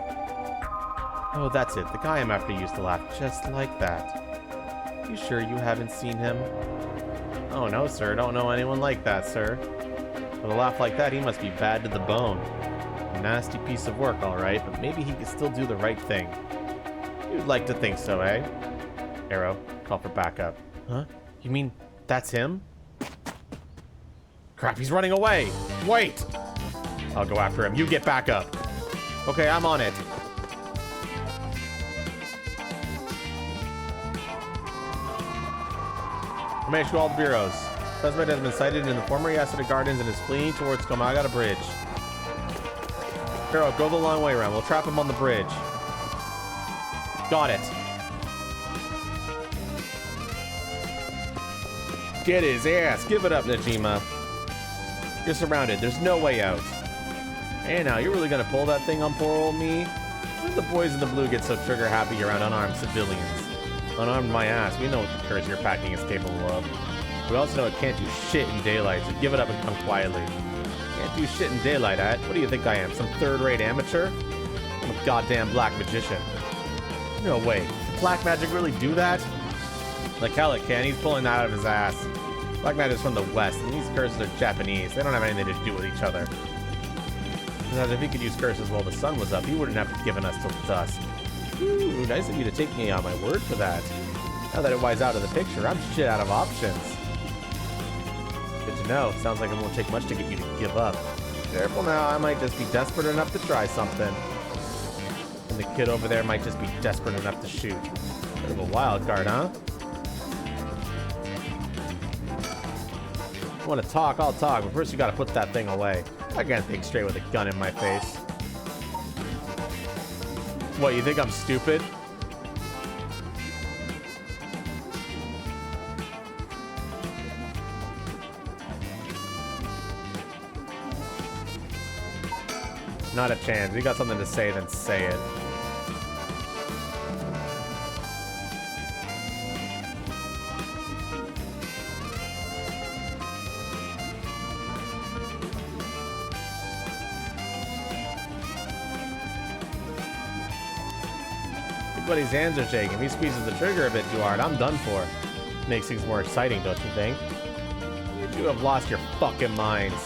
Oh, that's it. The guy I'm after used to laugh just like that. You sure you haven't seen him? Oh, no, sir. Don't know anyone like that, sir. With a laugh like that, he must be bad to the bone. A nasty piece of work, all right, but maybe he could still do the right thing. You'd like to think so, eh? Arrow, call for backup. Huh? You mean that's him? Crap, he's running away! Wait! I'll go after him. You get back up. Okay, I'm on it. Information to all the bureaus. Suspect has been sighted in the former Yasuda Gardens and is fleeing towards Komagata Bridge. Arrow, go the long way around. We'll trap him on the bridge. Got it. Get his ass. Give it up, Najima. You're surrounded. There's no way out. Hey, now, you're really gonna pull that thing on poor old me? When the boys in the blue get so trigger happy around unarmed civilians? Unarmed my ass. We know what the curse you're packing is capable of. We also know it can't do shit in daylight, so give it up and come quietly. Can't do shit in daylight, What do you think I am? Some third-rate amateur? I'm a goddamn black magician. No way. Can black magic really do that? Like hell it can. He's pulling that out of his ass. Black magic's from the West, and these curses are Japanese. They don't have anything to do with each other. Because if he could use curses while the sun was up, he wouldn't have given us till dusk. Ooh, nice of you to take me on my word for that. Now that it wise out of the picture, I'm shit out of options. Good to know. Sounds like it won't take much to get you to give up. Careful now, I might just be desperate enough to try something. And the kid over there might just be desperate enough to shoot. Bit of a wild card, huh? You want to talk? I'll talk, but first you gotta put that thing away. I can't think straight with a gun in my face. What, you think I'm stupid? Not a chance. You got something to say, then say it. But his hands are shaking. If he squeezes the trigger a bit too hard, I'm done for. Makes things more exciting, don't you think? You have lost your fucking minds.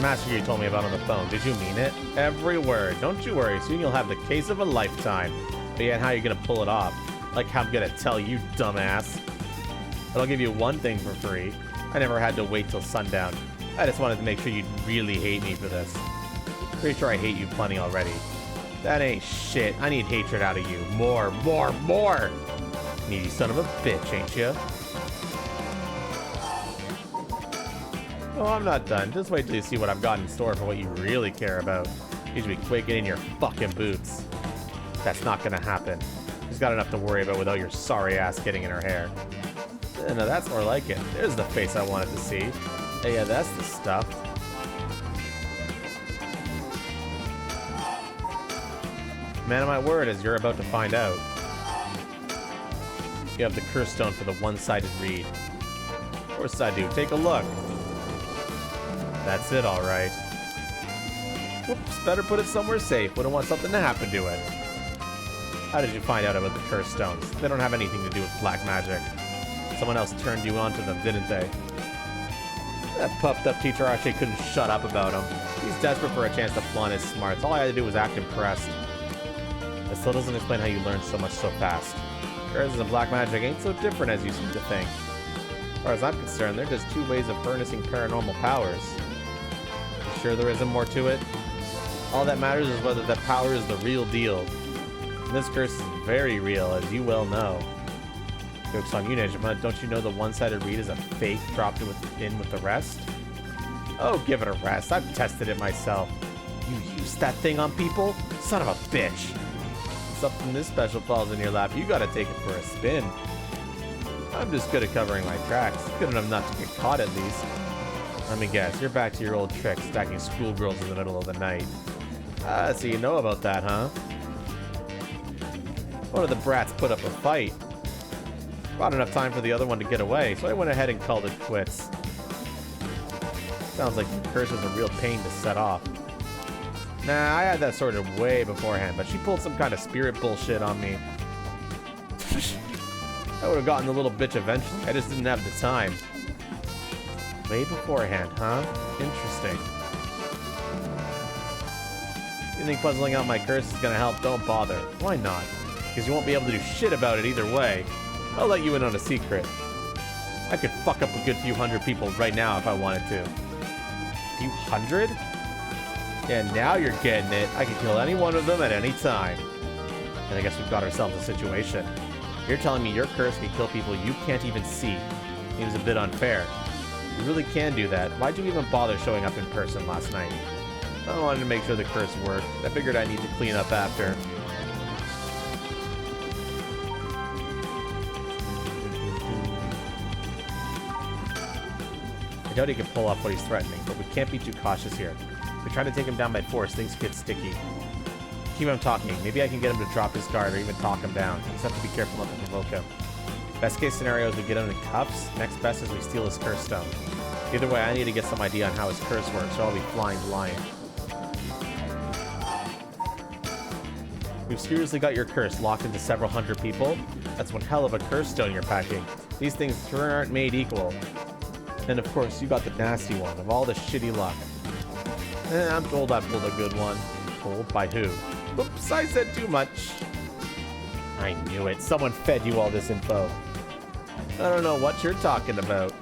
Master you told me about on the phone. Did you mean it? Every word. Don't you worry. Soon you'll have the case of a lifetime. But yet, how are you gonna pull it off? Like how I'm gonna tell you, dumbass. But I'll give you one thing for free. I never had to wait till sundown. I just wanted to make sure you'd really hate me for this. Pretty sure I hate you plenty already. That ain't shit. I need hatred out of you. More, more, more! Needy son of a bitch, ain't you? Oh, I'm not done. Just wait till you see what I've got in store for what you really care about. You should be quaking in your fucking boots. That's not gonna happen. She's got enough to worry about without your sorry ass getting in her hair. No, that's more like it. There's the face I wanted to see. Hey, yeah, that's the stuff. Man of my word, as you're about to find out. You have the curse stone for the one-sided read. Of course I do. Take a look. That's it, all right. Whoops, better put it somewhere safe. Wouldn't want something to happen to it. How did you find out about the curse stones? They don't have anything to do with black magic. Someone else turned you onto them, didn't they? That puffed up teacher actually couldn't shut up about him. He's desperate for a chance to flaunt his smarts. All I had to do was act impressed. That still doesn't explain how you learned so much so fast. Curses and black magic ain't so different as you seem to think. As far as I'm concerned, they're just two ways of harnessing paranormal powers. You sure there isn't more to it? All that matters is whether that power is the real deal. And this curse is very real, as you well know. Joke's on you, Nejima. Don't you know the one-sided read is a fake dropped in with the rest? Oh, give it a rest. I've tested it myself. You used that thing on people? Son of a bitch. If something this special falls in your lap, you gotta take it for a spin. I'm just good at covering my tracks. Good enough not to get caught at least. Let me guess, you're back to your old trick, stacking schoolgirls in the middle of the night. So you know about that, huh? One of the brats put up a fight. Brought enough time for the other one to get away, so I went ahead and called it quits. Sounds like the curse was a real pain to set off. Nah, I had that sorted way beforehand, but she pulled some kind of spirit bullshit on me. I would have gotten the little bitch eventually, I just didn't have the time. Way beforehand, huh? Interesting. You think puzzling out my curse is gonna help? Don't bother. Why not? Because you won't be able to do shit about it either way. I'll let you in on a secret. I could fuck up a good few hundred people right now if I wanted to. A few hundred? Yeah, now you're getting it. I could kill any one of them at any time. And I guess we've got ourselves a situation. You're telling me your curse can kill people you can't even see. Seems a bit unfair. You really can do that. Why'd you even bother showing up in person last night? I wanted to make sure the curse worked. I figured I need to clean up after. I doubt he can pull off what he's threatening, but we can't be too cautious here. If we try to take him down by force, things get sticky. Keep him talking. Maybe I can get him to drop his guard or even talk him down. We just have to be careful not to provoke him. Best case scenario is we get him in cuffs. Next best is we steal his curse stone. Either way, I need to get some idea on how his curse works, or I'll be flying blind. We've seriously got your curse locked into several hundred people? That's one hell of a curse stone you're packing. These things sure aren't made equal. And of course, you got the nasty one, of all the shitty luck. I'm told I pulled a good one. Told? By who? Oops, I said too much. I knew it. Someone fed you all this info. I don't know what you're talking about.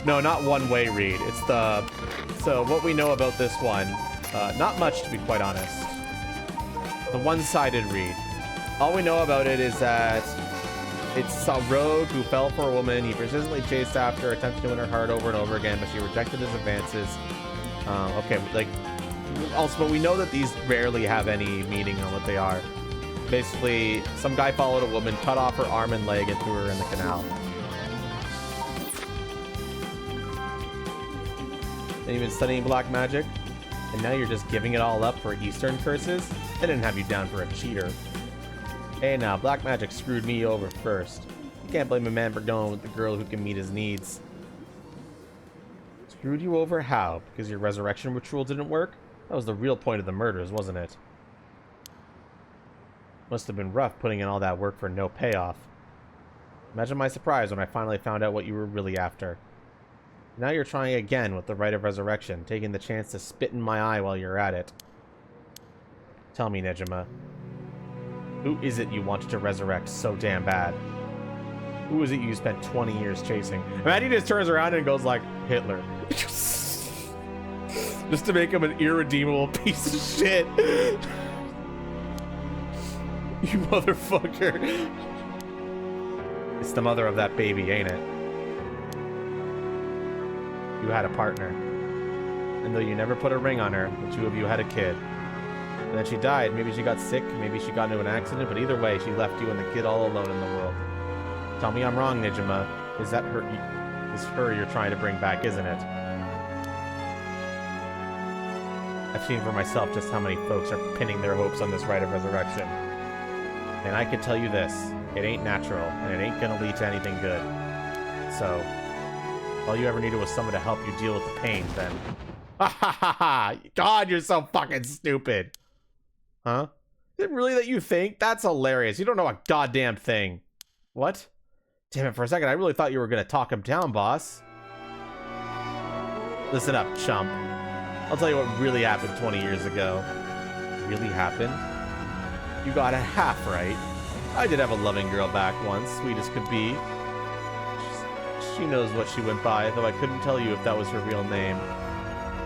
No, not one-way read. It's the... So, what we know about this one, not much to be quite honest. The one-sided read. All we know about it is that it's a rogue who fell for a woman. He persistently chased after her, attempted to win her heart over and over again, but she rejected his advances. Okay, like... Also, but we know that these rarely have any meaning on what they are. Basically, some guy followed a woman, cut off her arm and leg, and threw her in the canal. And you've been studying black magic, and now you're just giving it all up for Eastern curses? They didn't have you down for a cheater. Hey now, black magic screwed me over first. You can't blame a man for going with the girl who can meet his needs. Screwed you over how? Because your resurrection ritual didn't work? That was the real point of the murders, wasn't it? Must have been rough putting in all that work for no payoff. Imagine my surprise when I finally found out what you were really after. Now you're trying again with the rite of resurrection, taking the chance to spit in my eye while you're at it. Tell me, Nejima. Who is it you wanted to resurrect so damn bad? Who is it you spent 20 years chasing? Imagine he just turns around and goes like, Hitler. Just to make him an irredeemable piece of shit. You motherfucker. It's the mother of that baby, ain't it? You had a partner. And though you never put a ring on her, the two of you had a kid. And then she died. Maybe she got sick, maybe she got into an accident, but either way, she left you and the kid all alone in the world. Tell me I'm wrong, Nejima. Is that her? Is her you're trying to bring back, isn't it? I've seen for myself just how many folks are pinning their hopes on this rite of resurrection. And I can tell you this, it ain't natural, and it ain't gonna lead to anything good. So, all you ever needed was someone to help you deal with the pain, then. Ha ha ha ha! God, you're so fucking stupid! Huh? Is it really that you think? That's hilarious. You don't know a goddamn thing. What? Damn it, for a second, I really thought you were gonna talk him down, boss. Listen up, chump. I'll tell you what really happened 20 years ago. Really happened? You got a half right. I did have a loving girl back once, sweet as could be. She knows what she went by, though I couldn't tell you if that was her real name.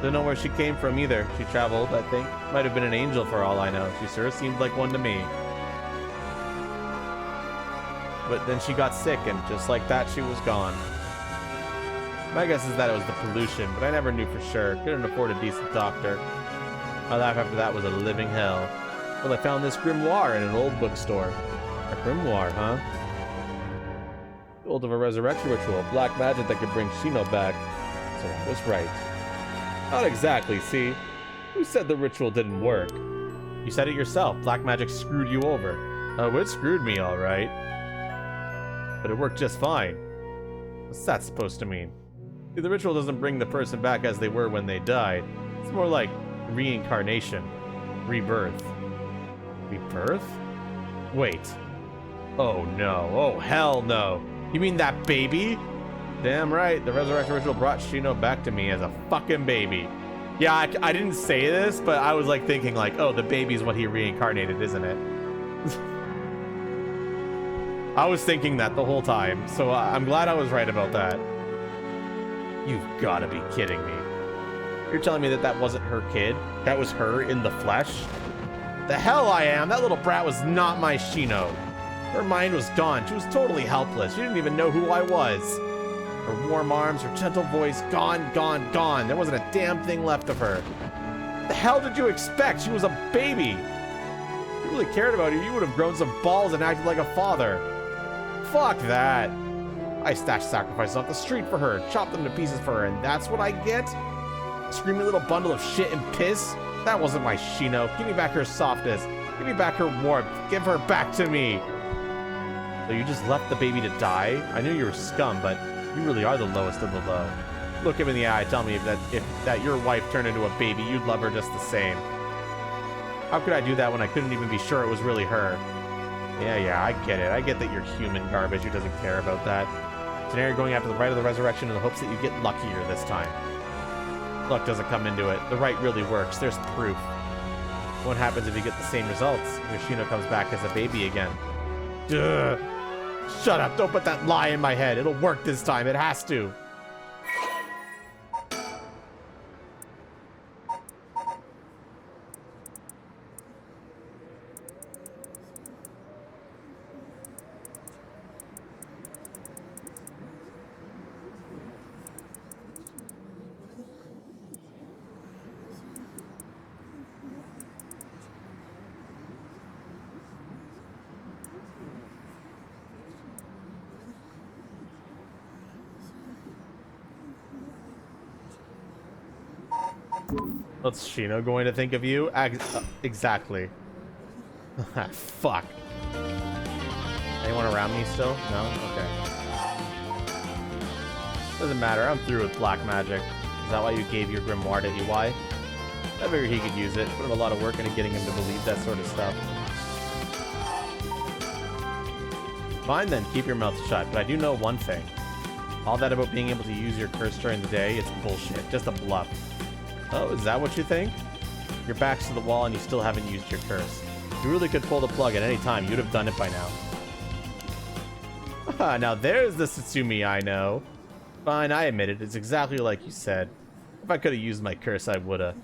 Don't know where she came from either. She traveled, I think. Might have been an angel for all I know. She sure seemed like one to me. But then she got sick, and just like that, she was gone. My guess is that it was the pollution, but I never knew for sure. Couldn't afford a decent doctor. My life after that was a living hell. Well, I found this grimoire in an old bookstore. A grimoire, huh? Old of a resurrection ritual, black magic that could bring Shino back. So I was right. Not exactly, see? Who said the ritual didn't work? You said it yourself. Black magic screwed you over. Oh, it screwed me, all right. But it worked just fine. What's that supposed to mean? See, the ritual doesn't bring the person back as they were when they died. It's more like reincarnation. Rebirth. Rebirth? Wait. Oh no. Oh hell no. You mean that baby? Damn right. The resurrection ritual brought Shino back to me as a fucking baby. Yeah, I didn't say this, but I was like thinking like, oh, the baby's what he reincarnated, isn't it? I was thinking that the whole time, so I'm glad I was right about that. You've got to be kidding me. You're telling me that that wasn't her kid? That was her in the flesh? The hell I am! That little brat was not my Shino. Her mind was gone. She was totally helpless. She didn't even know who I was. Her warm arms, her gentle voice, gone, gone, gone. There wasn't a damn thing left of her. The hell did you expect? She was a baby. If you really cared about her, you would have grown some balls and acted like a father. Fuck that. I stashed sacrifices off the street for her, chopped them to pieces for her, and that's what I get? A screaming little bundle of shit and piss? That wasn't my Shino. Give me back her softness. Give me back her warmth. Give her back to me. So you just left the baby to die? I knew you were scum, but you really are the lowest of the low. Look him in the eye, tell me if that your wife turned into a baby, you'd love her just the same. How could I do that when I couldn't even be sure it was really her? Yeah, I get it. I get that you're human garbage who doesn't care about that. So now you're going after the right of the resurrection in the hopes that you get luckier this time. Luck doesn't come into it. The right really works. There's proof. What happens if you get the same results? Your Shino comes back as a baby again. Duh. Shut up. Don't put that lie in my head. It'll work this time. It has to. What's Shino going to think of you? Exactly. Fuck. Anyone around me still? No? Okay. Doesn't matter. I'm through with black magic. Is that why you gave your grimoire to EY? I figured he could use it. Put in a lot of work into getting him to believe that sort of stuff. Fine then, keep your mouth shut. But I do know one thing. All that about being able to use your curse during the day, it's bullshit. Just a bluff. Oh, is that what you think? Your back's to the wall and you still haven't used your curse. If you really could pull the plug at any time, you'd have done it by now. Ah, now there's the Satsumi I know. Fine, I admit it. It's exactly like you said. If I could have used my curse, I would have.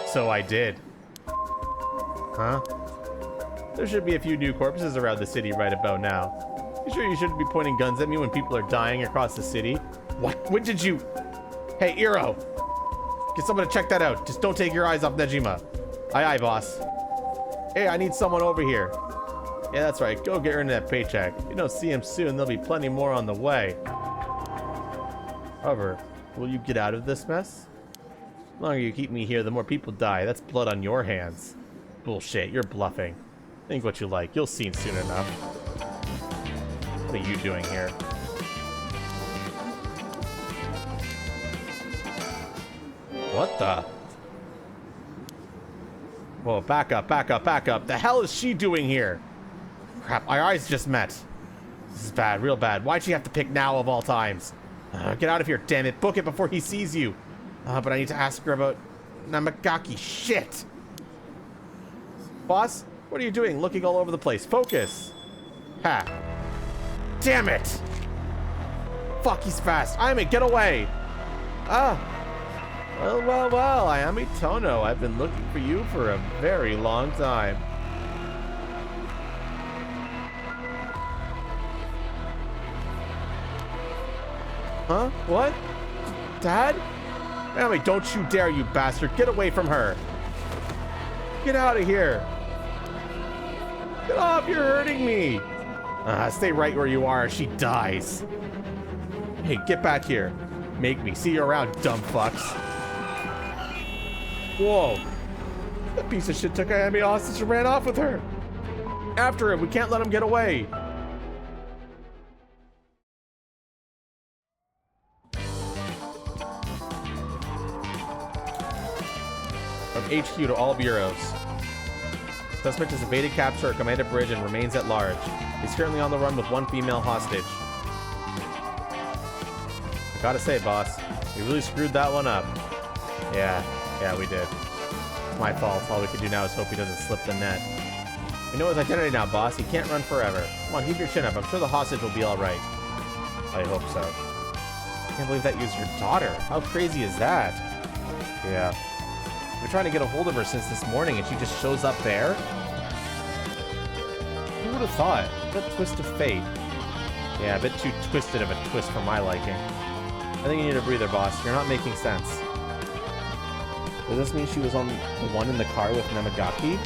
So I did. Huh? There should be a few new corpses around the city right about now. You sure you shouldn't be pointing guns at me when people are dying across the city? What? When did you... Hey, Iro! Get someone to check that out. Just don't take your eyes off Nejima. Aye, aye, boss. Hey, I need someone over here. Yeah, that's right. Go get earning that paycheck. If you don't see him soon, there'll be plenty more on the way. However, will you get out of this mess? The longer you keep me here, the more people die. That's blood on your hands. Bullshit, you're bluffing. Think what you like. You'll see soon enough. What are you doing here? What the? Whoa, back up, back up, back up. The hell is she doing here? Crap, our eyes just met. This is bad, real bad. Why'd she have to pick now of all times? Get out of here, damn it. Book it before he sees you. But I need to ask her about Namagaki. Shit. Boss, what are you doing? Looking all over the place. Focus. Ha. Damn it. fuck, he's fast. Ayame, get away. Ah. Well, Ayame Tono. I've been looking for you for a very long time. Huh? What? Dad? Ayame, don't you dare, you bastard. Get away from her. Get out of here. Get off, you're hurting me. Stay right where you are, she dies. Hey, get back here. Make me see you around, dumb fucks. Whoa. That piece of shit took Ayame hostage and ran off with her. After him, we can't let him get away. From HQ to all bureaus. Suspect has evaded capture at Command Bridge and remains at large. He's currently on the run with one female hostage. I gotta say, boss, we really screwed that one up. Yeah, we did. It's my fault. All we can do now is hope he doesn't slip the net. We know his identity now, boss. He can't run forever. Come on, heave your chin up. I'm sure the hostage will be alright. I hope so. I can't believe that was your daughter. How crazy is that? Yeah. We've been trying to get a hold of her since this morning, and she just shows up there? Who would have thought? What a twist of fate. Yeah, a bit too twisted of a twist for my liking. I think you need a breather, boss. You're not making sense. Does this mean she was on the one in the car with Nemagaki?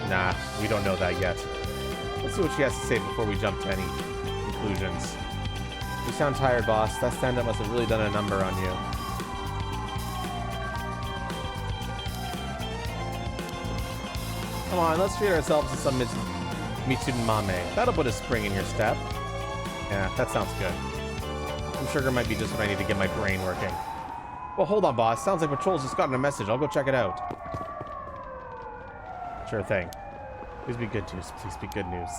Nah, we don't know that yet. Let's see what she has to say before we jump to any conclusions. You sound tired, boss. That stand-up must have really done a number on you. Come on, let's treat ourselves to some Mitsumame. That'll put a spring in your step. Yeah, that sounds good. Some sugar might be just what I need to get my brain working. Well, hold on, boss. Sounds like Patrol's just gotten a message. I'll go check it out. Sure thing. Please be good news. Please be good news.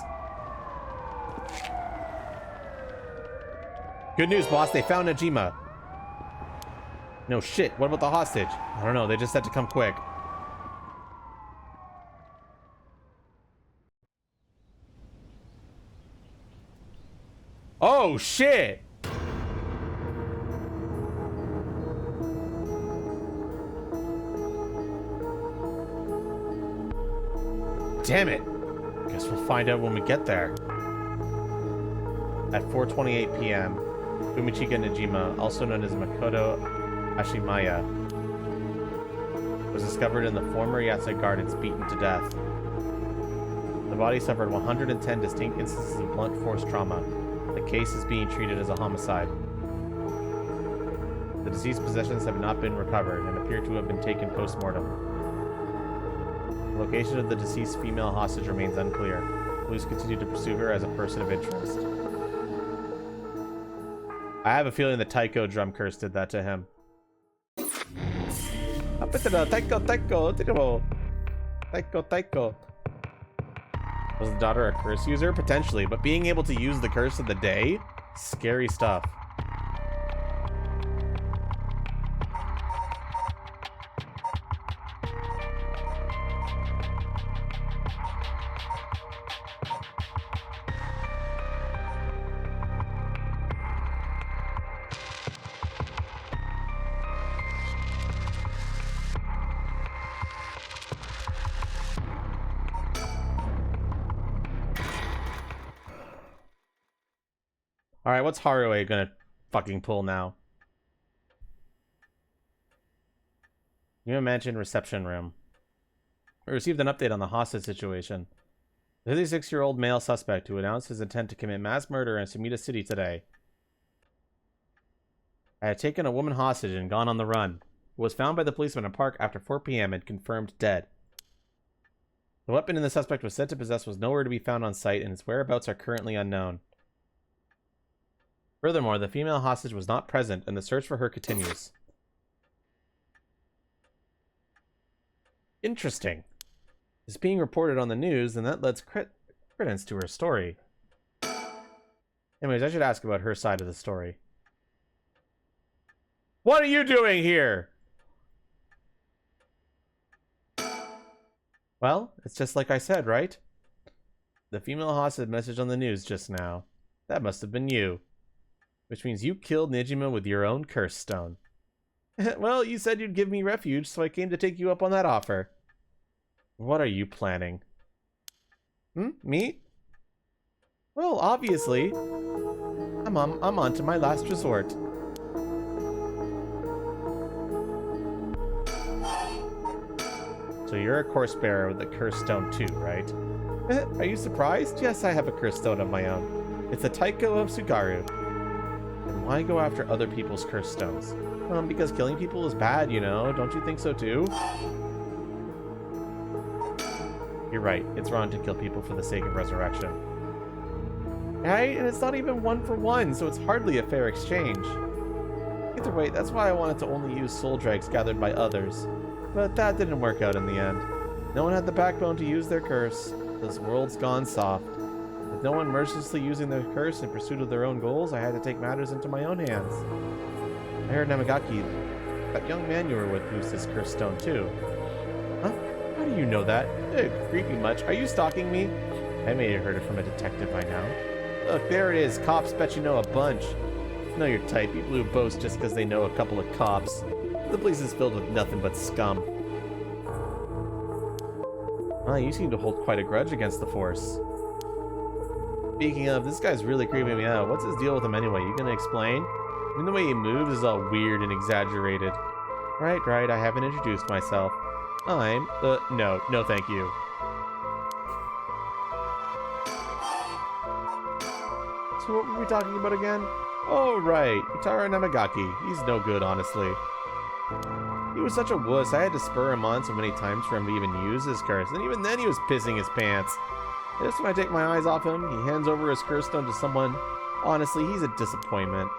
Good news, boss. They found Najima. No shit. What about the hostage? I don't know. They just had to come quick. Oh, shit! Damn it! Guess we'll find out when we get there. At 4:28 p.m., Fumichika Najima, also known as Makoto Ashimaya, was discovered in the former Yatsa Gardens, beaten to death. The body suffered 110 distinct instances of blunt force trauma. The case is being treated as a homicide. The deceased's possessions have not been recovered and appear to have been taken post-mortem. The location of the deceased female hostage remains unclear. Police continue to pursue her as a person of interest. I have a feeling the Taiko drum curse did that to him. Taiko. Was the daughter a curse user? Potentially, but being able to use the curse of the day? Scary stuff. Alright, what's Haruo gonna fucking pull now? New mentioned reception room. We received an update on the hostage situation. The 56-year-old male suspect who announced his intent to commit mass murder in Sumida City today. I had taken a woman hostage and gone on the run. It was found by the policeman in a park after 4 p.m. and confirmed dead. The weapon the suspect was said to possess was nowhere to be found on site, and its whereabouts are currently unknown. Furthermore, the female hostage was not present, and the search for her continues. Interesting. It's being reported on the news, and that lends credence to her story. Anyways, I should ask about her side of the story. What are you doing here? Well, it's just like I said, right? The female hostage message on the news just now. That must have been you. Which means you killed Nijima with your own curse stone. Well, you said you'd give me refuge, so I came to take you up on that offer. What are you planning? Me? Well, obviously. I'm on to my last resort. So you're a corpse bearer with a curse stone too, right? Are you surprised? Yes, I have a curse stone of my own. It's the Taiko of Sugaru. And why go after other people's curse stones? Because killing people is bad, you know. Don't you think so too? You're right. It's wrong to kill people for the sake of resurrection. Right? And it's not even 1 for 1, so it's hardly a fair exchange. Either way, that's why I wanted to only use soul dregs gathered by others. But that didn't work out in the end. No one had the backbone to use their curse. This world's gone soft. With no one mercilessly using their curse in pursuit of their own goals, I had to take matters into my own hands. I heard Namagaki, that young man you were with, used his curse stone too. Huh? How do you know that? Creepy much. Are you stalking me? I may have heard it from a detective by now. Look, there it is. Cops bet you know a bunch. Know your type. People who boast just because they know a couple of cops. The place is filled with nothing but scum. You seem to hold quite a grudge against the Force. Speaking of, this guy's really creeping me out. What's his deal with him anyway? You gonna explain? Even the way he moves is all weird and exaggerated. Right, I haven't introduced myself. I'm, no thank you. So what were we talking about again? Oh, right, Utara Namagaki. He's no good, honestly. He was such a wuss, I had to spur him on so many times for him to even use his curse, and even then he was pissing his pants. Just when I take my eyes off him, he hands over his curse stone to someone. Honestly, he's a disappointment.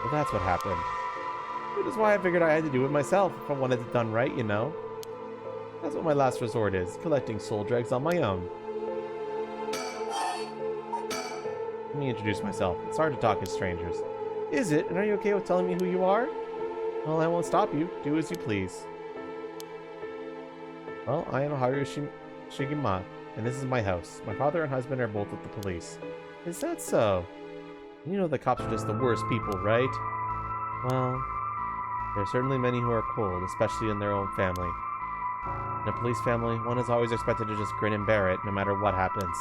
Well, that's what happened. Which is why I figured I had to do it myself if I wanted it done right, you know? That's what my last resort is, collecting soul dregs on my own. Let me introduce myself. It's hard to talk as strangers. Is it? And are you okay with telling me who you are? Well, I won't stop you. Do as you please. Well, I am Haru Shigima, and this is my house. My father and husband are both with the police. Is that so? You know the cops are just the worst people, right? Well, there are certainly many who are cold, especially in their own family. In a police family, one is always expected to just grin and bear it, no matter what happens.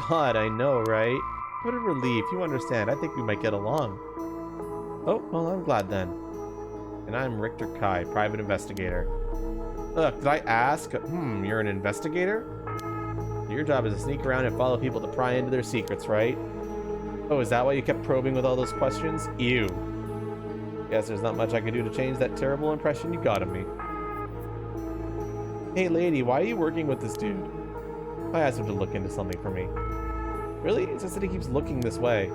God, I know, right? What a relief. You understand. I think we might get along. Oh, well, I'm glad then. And I'm Richter Kai, private investigator. Look, did I ask? You're an investigator? Your job is to sneak around and follow people to pry into their secrets, right? Oh, is that why you kept probing with all those questions? Ew. Guess there's not much I can do to change that terrible impression you got of me. Hey lady, why are you working with this dude? I asked him to look into something for me. Really? It's just that he keeps looking this way.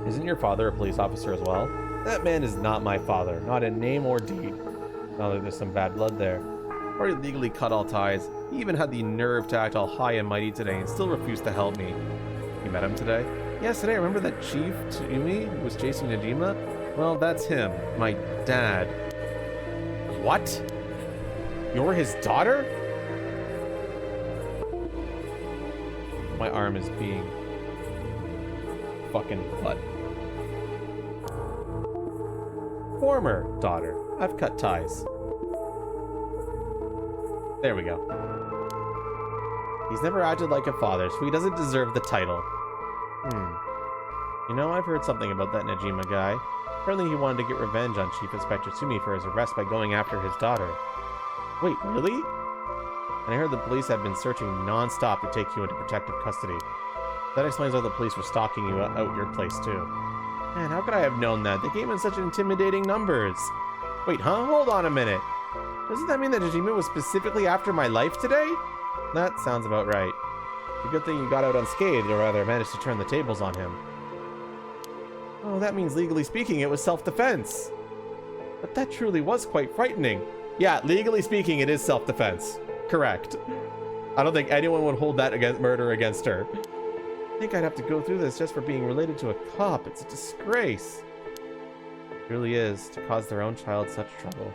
Isn't your father a police officer as well? That man is not my father, not in name or deed. Now that there's some bad blood there. Already legally cut all ties. He even had the nerve to act all high and mighty today and still refused to help me. You met him today? Yes, today. Remember that Chief Tsumi who was chasing Najima? Well, that's him. My dad. What? You're his daughter? My arm is being fucking butt. Former daughter. I've cut ties. There we go. He's never acted like a father, so he doesn't deserve the title. You know, I've heard something about that Najima guy. Apparently he wanted to get revenge on Chief Inspector Tsumi for his arrest by going after his daughter. Wait, really? And I heard the police have been searching non-stop to take you into protective custody. That explains why the police were stalking you out your place, too. Man, how could I have known that? They came in such intimidating numbers. Wait, huh? Hold on a minute. Doesn't that mean that Najima was specifically after my life today? That sounds about right. It's a good thing you got out unscathed, or rather managed to turn the tables on him. Oh, that means legally speaking, it was self-defense. But that truly was quite frightening. Yeah, legally speaking, it is self-defense. Correct. I don't think anyone would hold that murder against her. I think I'd have to go through this just for being related to a cop. It's a disgrace. It really is, to cause their own child such trouble.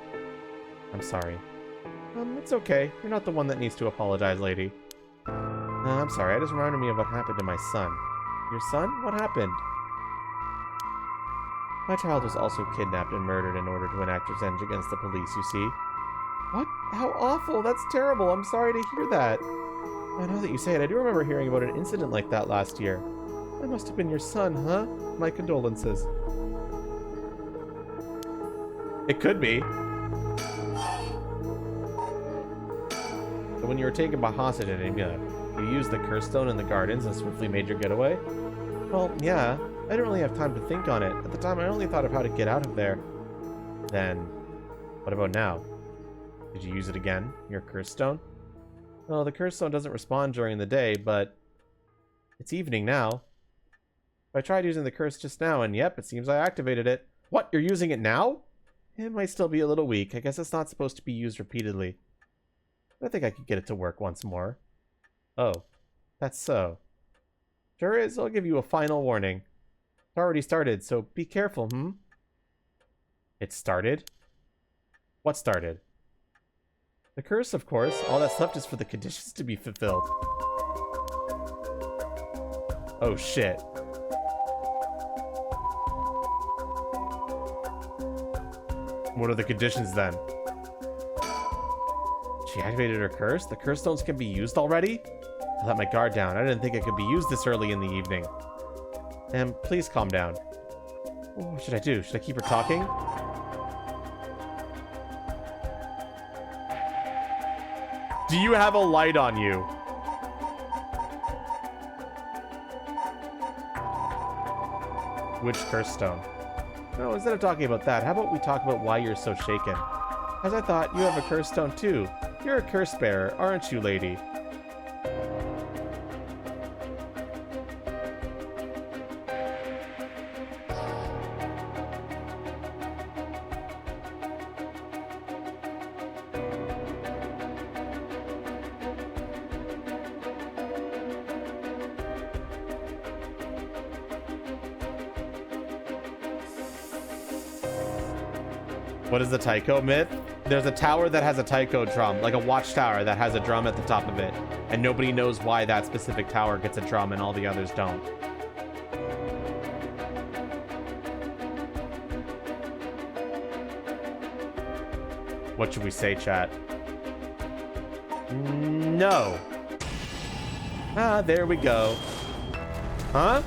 I'm sorry. It's okay. You're not the one that needs to apologize, lady. I'm sorry, it just reminded me of what happened to my son. Your son? What happened? My child was also kidnapped and murdered in order to enact revenge against the police, you see. What? How awful! That's terrible! I'm sorry to hear that. Oh, now that you say it, I do remember hearing about an incident like that last year. That must have been your son, huh? My condolences. It could be. So when you were taken by hostage in India, you used the curse stone in the gardens and swiftly made your getaway? Well, yeah. I didn't really have time to think on it. At the time, I only thought of how to get out of there. Then, what about now? Did you use it again? Your curse stone? Well, the curse stone doesn't respond during the day, but it's evening now. I tried using the curse just now, and yep, it seems I activated it. What? You're using it now? It might still be a little weak. I guess it's not supposed to be used repeatedly. I think I could get it to work once more. Oh, that's so. Sure is. I'll give you a final warning. It's already started, so be careful, It started? What started? The curse, of course. All that's left is for the conditions to be fulfilled. Oh, shit. What are the conditions, then? She activated her curse? The curse stones can be used already? I let my guard down. I didn't think it could be used this early in the evening. Please calm down. What should I do? Should I keep her talking? Do you have a light on you? Which curse stone? No, instead of talking about that, how about we talk about why you're so shaken? As I thought, you have a curse stone too. You're a curse bearer, aren't you, lady? What is the taiko myth? There's a tower that has a taiko drum, like a watchtower that has a drum at the top of it. And nobody knows why that specific tower gets a drum and all the others don't. What should we say, chat? No. Ah, there we go. Huh?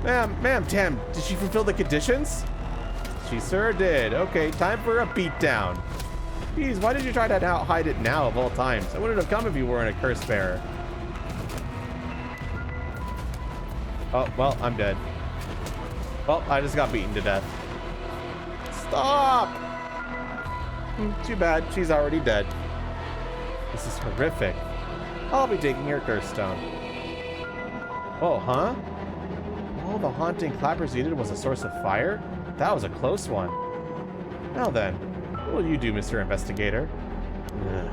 Ma'am, Tam, did she fulfill the conditions? She sure did. Okay, time for a beatdown. Geez, why did you try to hide it now of all times? I wouldn't have come if you weren't a curse bearer. Oh, well, I'm dead. Well, I just got beaten to death. Stop! Too bad, she's already dead. This is horrific. I'll be taking your curse stone. Oh, huh? All the haunting clappers needed was a source of fire? That was a close one. Now then, what will you do, Mr. Investigator? Ugh.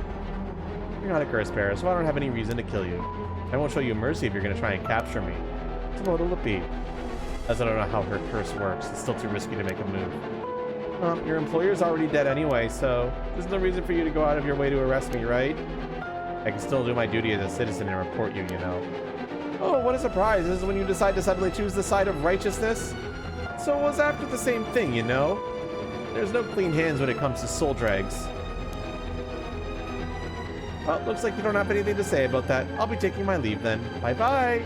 You're not a curse bearer, so I don't have any reason to kill you. I won't show you mercy if you're going to try and capture me. So what'll it be? As I don't know how her curse works, it's still too risky to make a move. Your employer's already dead anyway, so there's no reason for you to go out of your way to arrest me, right? I can still do my duty as a citizen and report you, you know. Oh, what a surprise. This is when you decide to suddenly choose the side of righteousness? So it was after the same thing, you know? There's no clean hands when it comes to soul drags. Well, looks like you don't have anything to say about that. I'll be taking my leave then. Bye-bye!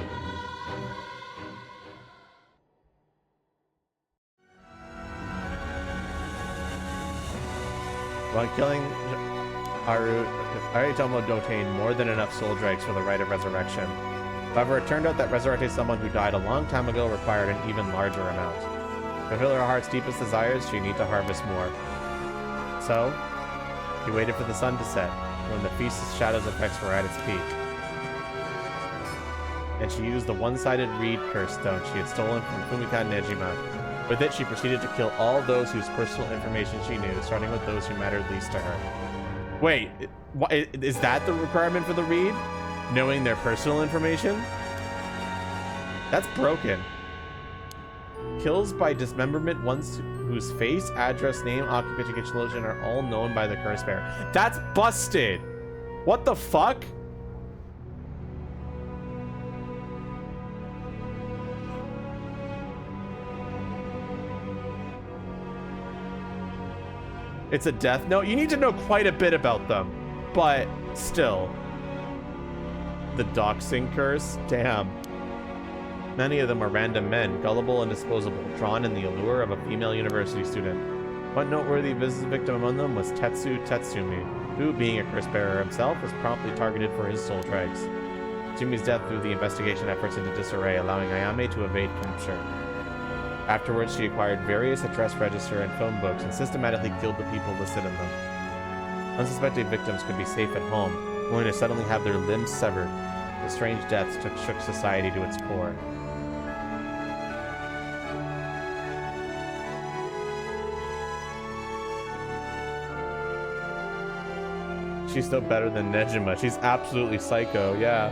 While killing Aritomo obtained more than enough soul dregs for the rite of resurrection. However, it turned out that resurrecting someone who died a long time ago required an even larger amount. To fulfill her heart's deepest desires, she needed to harvest more. So, she waited for the sun to set, when the feast's shadows effects were at its peak. And she used the one-sided reed curse stone she had stolen from Fumika Nejima. With it, she proceeded to kill all those whose personal information she knew, starting with those who mattered least to her. Wait, is that the requirement for the reed? Knowing their personal information? That's broken. Kills by dismemberment ones whose face, address, name, occupation, kitchen location are all known by the curse bearer. That's busted! What the fuck? It's a death note. You need to know quite a bit about them, but still. The doxing curse? Damn. Many of them are random men, gullible and disposable, drawn in the allure of a female university student. One noteworthy victim among them was Tetsu Tetsumi, who, being a curse bearer himself, was promptly targeted for his soul dregs. Tsumi's death threw the investigation efforts into disarray, allowing Ayame to evade capture. Afterwards, she acquired various address register and phone books and systematically killed the people listed in them. Unsuspected victims could be safe at home, only to suddenly have their limbs severed. The strange deaths shook society to its core. She's still better than Nejima. She's absolutely psycho, yeah.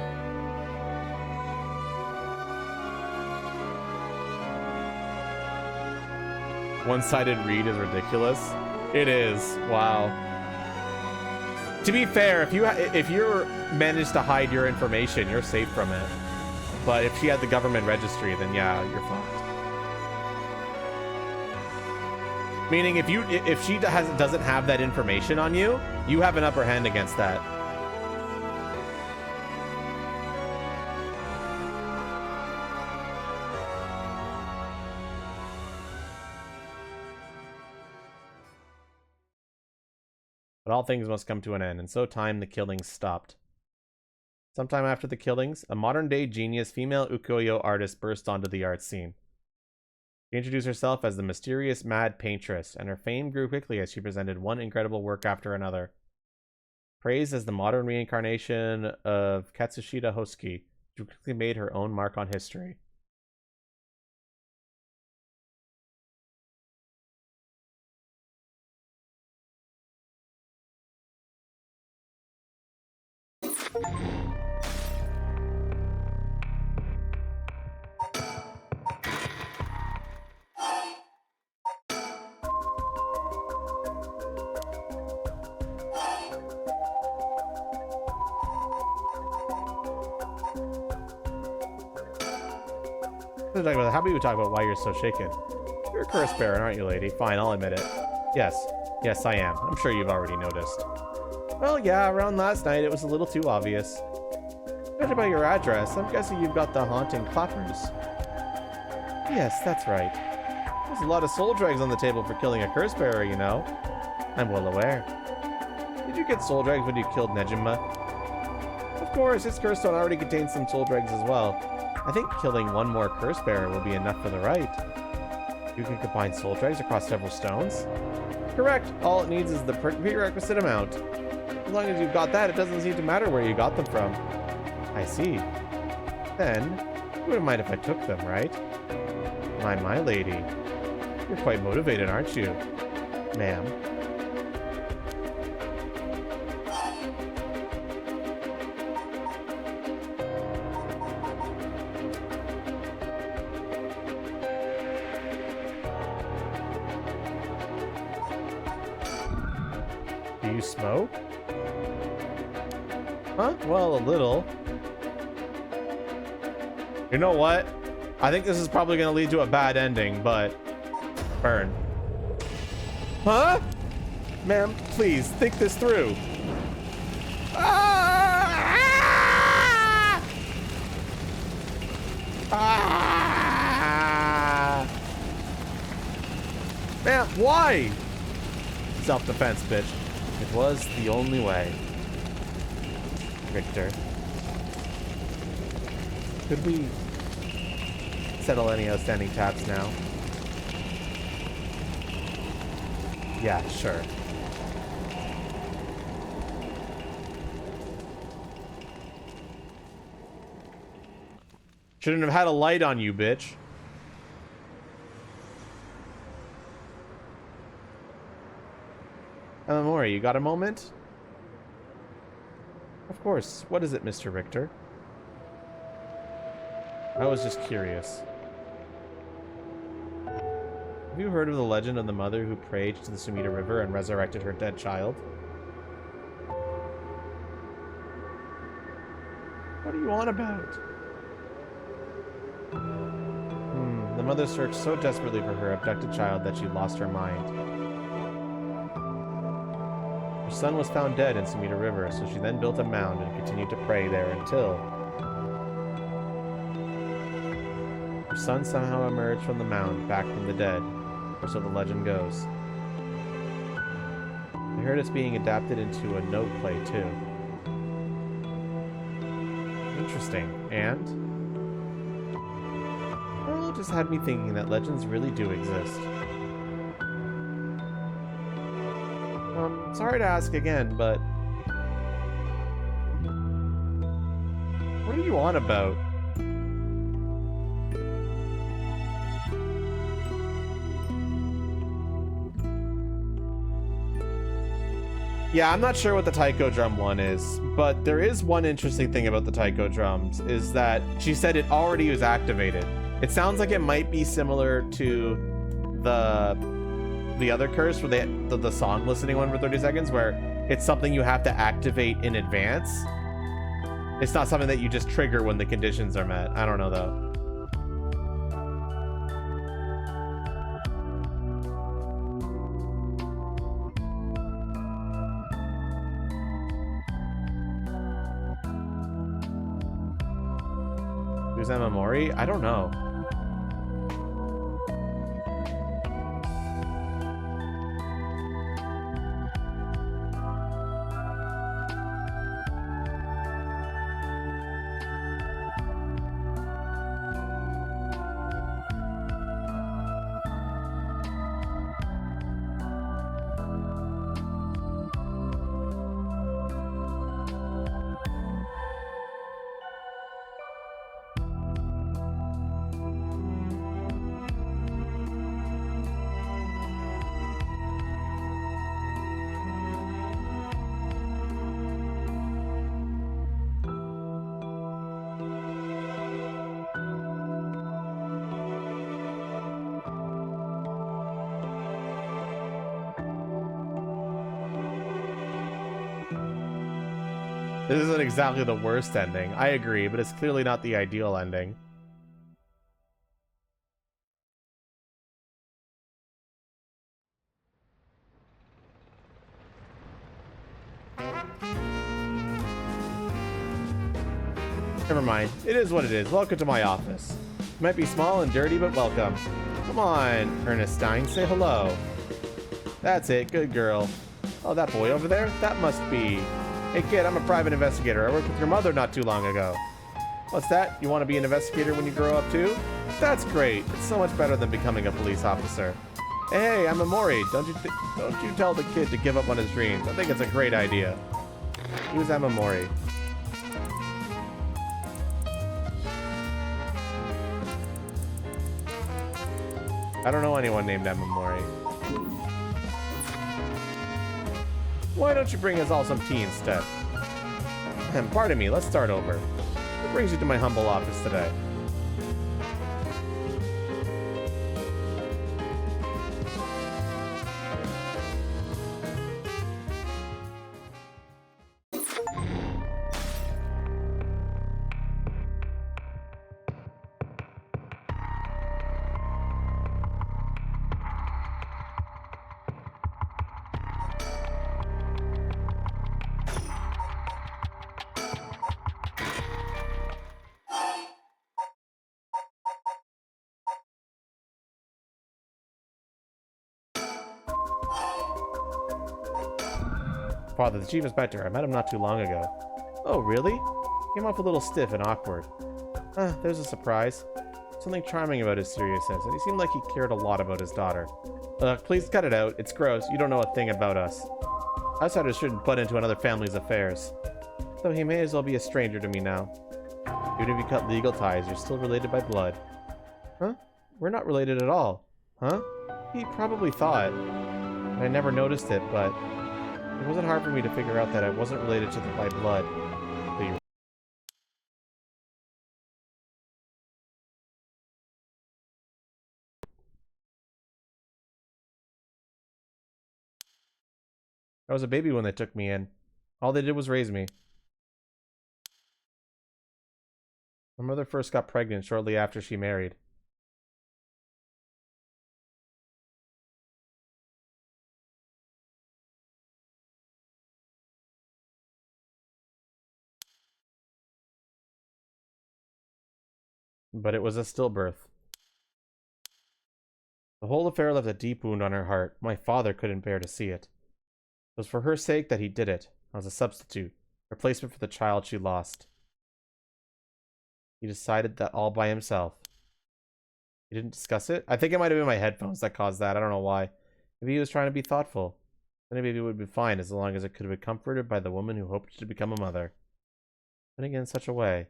One-sided read is ridiculous. It is. Wow. To be fair, if you're managed to hide your information, you're safe from it. But if she had the government registry, then yeah, you're fucked. Meaning, if she doesn't have that information on you, you have an upper hand against that. But all things must come to an end, and so time the killings stopped. Sometime after the killings, a modern-day genius female ukiyo artist burst onto the art scene. She introduced herself as the mysterious Mad Paintress, and her fame grew quickly as she presented one incredible work after another. Praised as the modern reincarnation of Katsushita Hosuki, she quickly made her own mark on history. How about you talk about why you're so shaken? You're a curse bearer, aren't you, lady? Fine, I'll admit it. Yes. Yes, I am. I'm sure you've already noticed. Well, yeah, around last night it was a little too obvious. Judging by your address, I'm guessing you've got the haunting clappers. Yes, that's right. There's a lot of soul dregs on the table for killing a curse bearer, you know. I'm well aware. Did you get soul dregs when you killed Nejima? Of course, his curse stone already contains some soul dregs as well. I think killing one more curse bearer will be enough for the rite. You can combine soul dregs across several stones? Correct. All it needs is the prerequisite amount. As long as you've got that, it doesn't seem to matter where you got them from. I see. Then, you wouldn't mind if I took them, right? My lady. You're quite motivated, aren't you? Ma'am. Do you smoke? Huh? Well, a little. You know what? I think this is probably going to lead to a bad ending, but... Burn. Huh? Ma'am, please, think this through. Ah! Ah! Ma'am, why? Self-defense, bitch. It was the only way. Victor. Could we settle any outstanding tabs now? Yeah, sure. Shouldn't have had a light on you, bitch. Mori, you got a moment? Of course. What is it, Mr. Richter? I was just curious. Have you heard of the legend of the mother who prayed to the Sumida River and resurrected her dead child? What are you on about? The mother searched so desperately for her abducted child that she lost her mind. Her son was found dead in Sumida River, so she then built a mound and continued to pray there until her son somehow emerged from the mound, back from the dead, or so the legend goes. I heard it's being adapted into a note play, too. Interesting. And? Well, it just had me thinking that legends really do exist. Sorry to ask again, but what are you on about? Yeah, I'm not sure what the taiko drum one is, but there is one interesting thing about the taiko drums, is that she said it already was activated. It sounds like it might be similar to the other curse, for the song listening one for 30 seconds, where it's something you have to activate in advance. It's not something that you just trigger when the conditions are met. I don't know, though. Who's Emma Mori? I don't know. This isn't exactly the worst ending. I agree, but it's clearly not the ideal ending. Never mind. It is what it is. Welcome to my office. It might be small and dirty, but welcome. Come on, Ernestine, say hello. That's it. Good girl. Oh, that boy over there? That must be... Hey kid, I'm a private investigator. I worked with your mother not too long ago. What's that? You want to be an investigator when you grow up too? That's great. It's so much better than becoming a police officer. Hey, I'm Amori. Don't you tell the kid to give up on his dreams. I think it's a great idea. Who's Amamori? I don't know anyone named Amamori. Why don't you bring us all some tea instead? Pardon me, let's start over. What brings you to my humble office today? Father, the chief inspector. I met him not too long ago. Oh, really? Came off a little stiff and awkward. There's a surprise. Something charming about his seriousness, and he seemed like he cared a lot about his daughter. Please cut it out. It's gross. You don't know a thing about us. Outsiders shouldn't butt into another family's affairs. Though he may as well be a stranger to me now. Even if you cut legal ties, you're still related by blood. Huh? We're not related at all. Huh? He probably thought. I never noticed it, but... it wasn't hard for me to figure out that I wasn't related to them by blood. I was a baby when they took me in. All they did was raise me. My mother first got pregnant shortly after she married. But it was a stillbirth. The whole affair left a deep wound on her heart. My father couldn't bear to see it. It was for her sake that he did it. I was a substitute, replacement for the child she lost. He decided that all by himself. He didn't discuss it? I think it might have been my headphones that caused that. I don't know why. Maybe he was trying to be thoughtful. Then maybe it would be fine as long as it could have been comforted by the woman who hoped to become a mother. Then again, in such a way.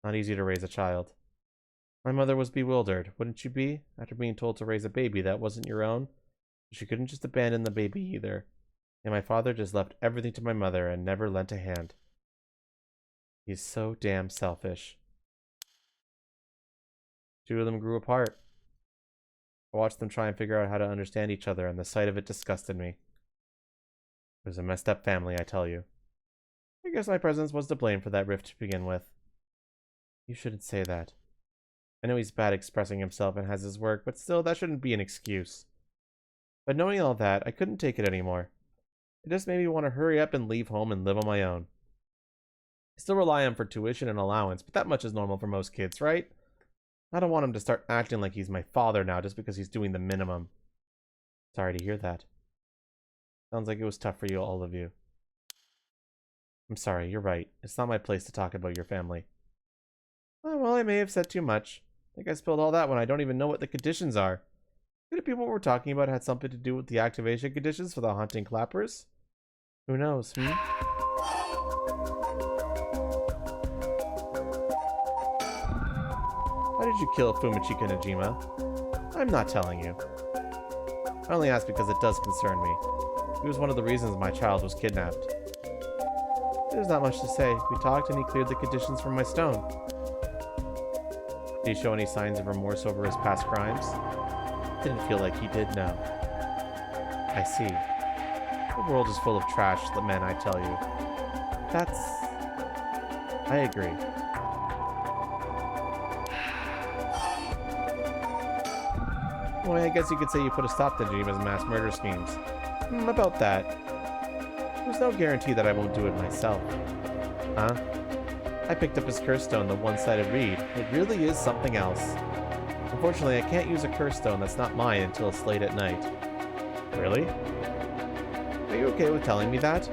Not easy to raise a child. My mother was bewildered. Wouldn't you be? After being told to raise a baby that wasn't your own? She couldn't just abandon the baby either. And my father just left everything to my mother and never lent a hand. He's so damn selfish. Two of them grew apart. I watched them try and figure out how to understand each other, and the sight of it disgusted me. It was a messed up family, I tell you. I guess my presence was to blame for that rift to begin with. You shouldn't say that. I know he's bad expressing himself and has his work, but still, that shouldn't be an excuse. But knowing all that, I couldn't take it anymore. It just made me want to hurry up and leave home and live on my own. I still rely on him for tuition and allowance, but that much is normal for most kids, right? I don't want him to start acting like he's my father now just because he's doing the minimum. Sorry to hear that. Sounds like it was tough for you, all of you. I'm sorry, you're right. It's not my place to talk about your family. Oh, well, I may have said too much. I think I spilled all that when I don't even know what the conditions are. Could it be what we're talking about had something to do with the activation conditions for the haunting clappers? Who knows, Why did you kill Fumichika Najima? I'm not telling you. I only ask because it does concern me. He was one of the reasons my child was kidnapped. There's not much to say. We talked and he cleared the conditions from my stone. Did he show any signs of remorse over his past crimes? Didn't feel like he did, no. I see. The world is full of trash, the men, I tell you. I agree. Well, I guess you could say you put a stop to Najima's mass murder schemes. About that. There's no guarantee that I won't do it myself. Huh? I picked up his curse stone, the one-sided reed. It really is something else. Unfortunately, I can't use a curse stone that's not mine until it's late at night. Really? Are you okay with telling me that?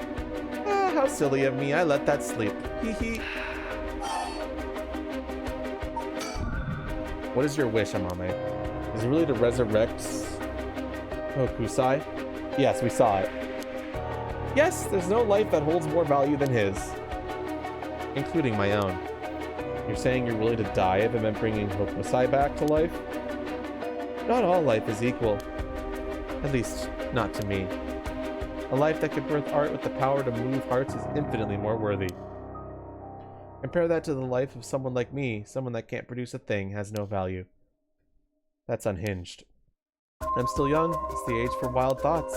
Ah, how silly of me. I let that slip. Hee hee. What is your wish, Amame? Is it really to resurrect... Oh, Kusai? Yes, we saw it. Yes, there's no life that holds more value than his. Including my own. You're saying you're willing to die if it meant bringing Hokusai back to life? Not all life is equal. At least, not to me. A life that could birth art with the power to move hearts is infinitely more worthy. Compare that to the life of someone like me. Someone that can't produce a thing has no value. That's unhinged. I'm still young. It's the age for wild thoughts.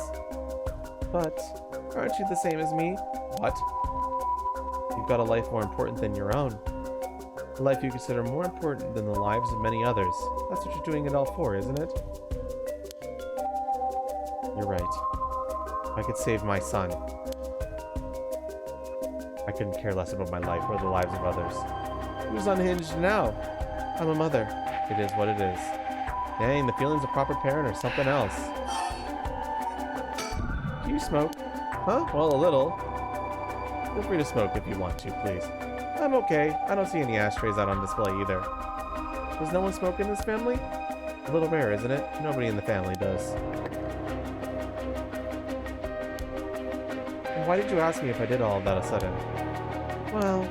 But, aren't you the same as me? What? You've got a life more important than your own. A life you consider more important than the lives of many others. That's what you're doing it all for, isn't it? You're right. I could save my son. I couldn't care less about my life or the lives of others. Who's unhinged now? I'm a mother. It is what it is. Dang, the feelings of proper parent or something else. Do you smoke? Huh? Well, a little. Feel free to smoke if you want to, please. I'm okay. I don't see any ashtrays out on display either. Does no one smoke in this family? A little rare, isn't it? Nobody in the family does. And why did you ask me if I did all of that a sudden? Well...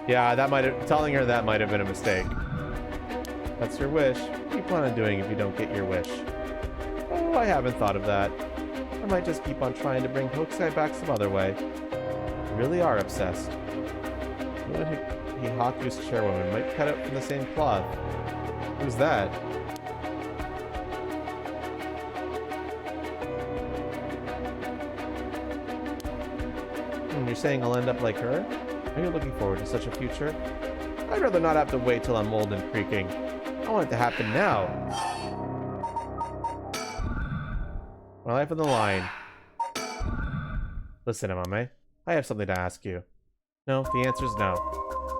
Yeah, telling her that might have been a mistake. That's your wish. What do you plan on doing if you don't get your wish? Oh, I haven't thought of that. I might just keep on trying to bring Hokusai back some other way. You really are obsessed. You and Hihaku's chairwoman might cut out from the same cloth. Who's that? You're saying I'll end up like her? Are you looking forward to such a future? I'd rather not have to wait till I'm old and creaking. I want it to happen now. My life on the line. Listen, Amame, I have something to ask you. No, the answer's no.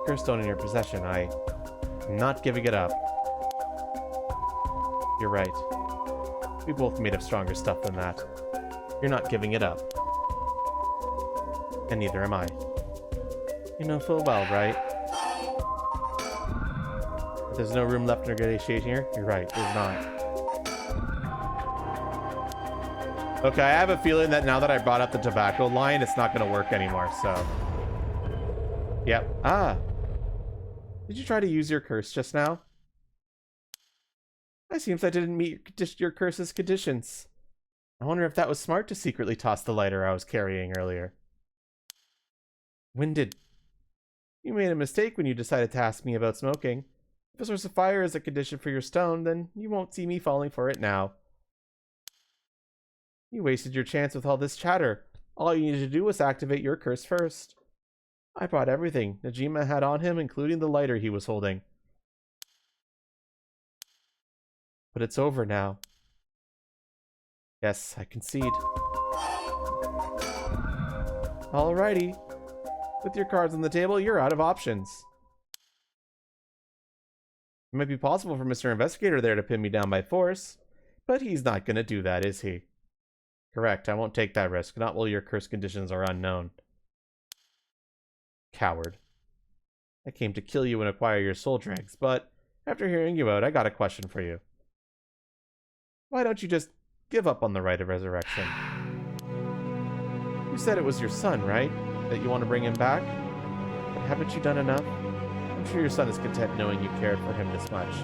Curse stone in your possession, I'm not giving it up. You're right. We both made of stronger stuff than that. You're not giving it up. And neither am I. You know full well, right? There's no room left for negotiation here? You're right, there's not. Okay, I have a feeling that now that I brought up the tobacco line, it's not going to work anymore, so... Yep. Ah! Did you try to use your curse just now? It seems I didn't meet your curse's conditions. I wonder if that was smart to secretly toss the lighter I was carrying earlier. When did... You made a mistake when you decided to ask me about smoking. If a source of fire is a condition for your stone, then you won't see me falling for it now. You wasted your chance with all this chatter. All you needed to do was activate your curse first. I brought everything Najima had on him, including the lighter he was holding. But it's over now. Yes, I concede. Alrighty. With your cards on the table, you're out of options. It might be possible for Mr. Investigator there to pin me down by force, but he's not gonna do that, is he? Correct, I won't take that risk, not while your curse conditions are unknown. Coward. I came to kill you and acquire your soul dregs, but after hearing you out, I got a question for you. Why don't you just give up on the right of resurrection? You said it was your son, right? That you want to bring him back? But haven't you done enough? I'm sure your son is content knowing you cared for him this much.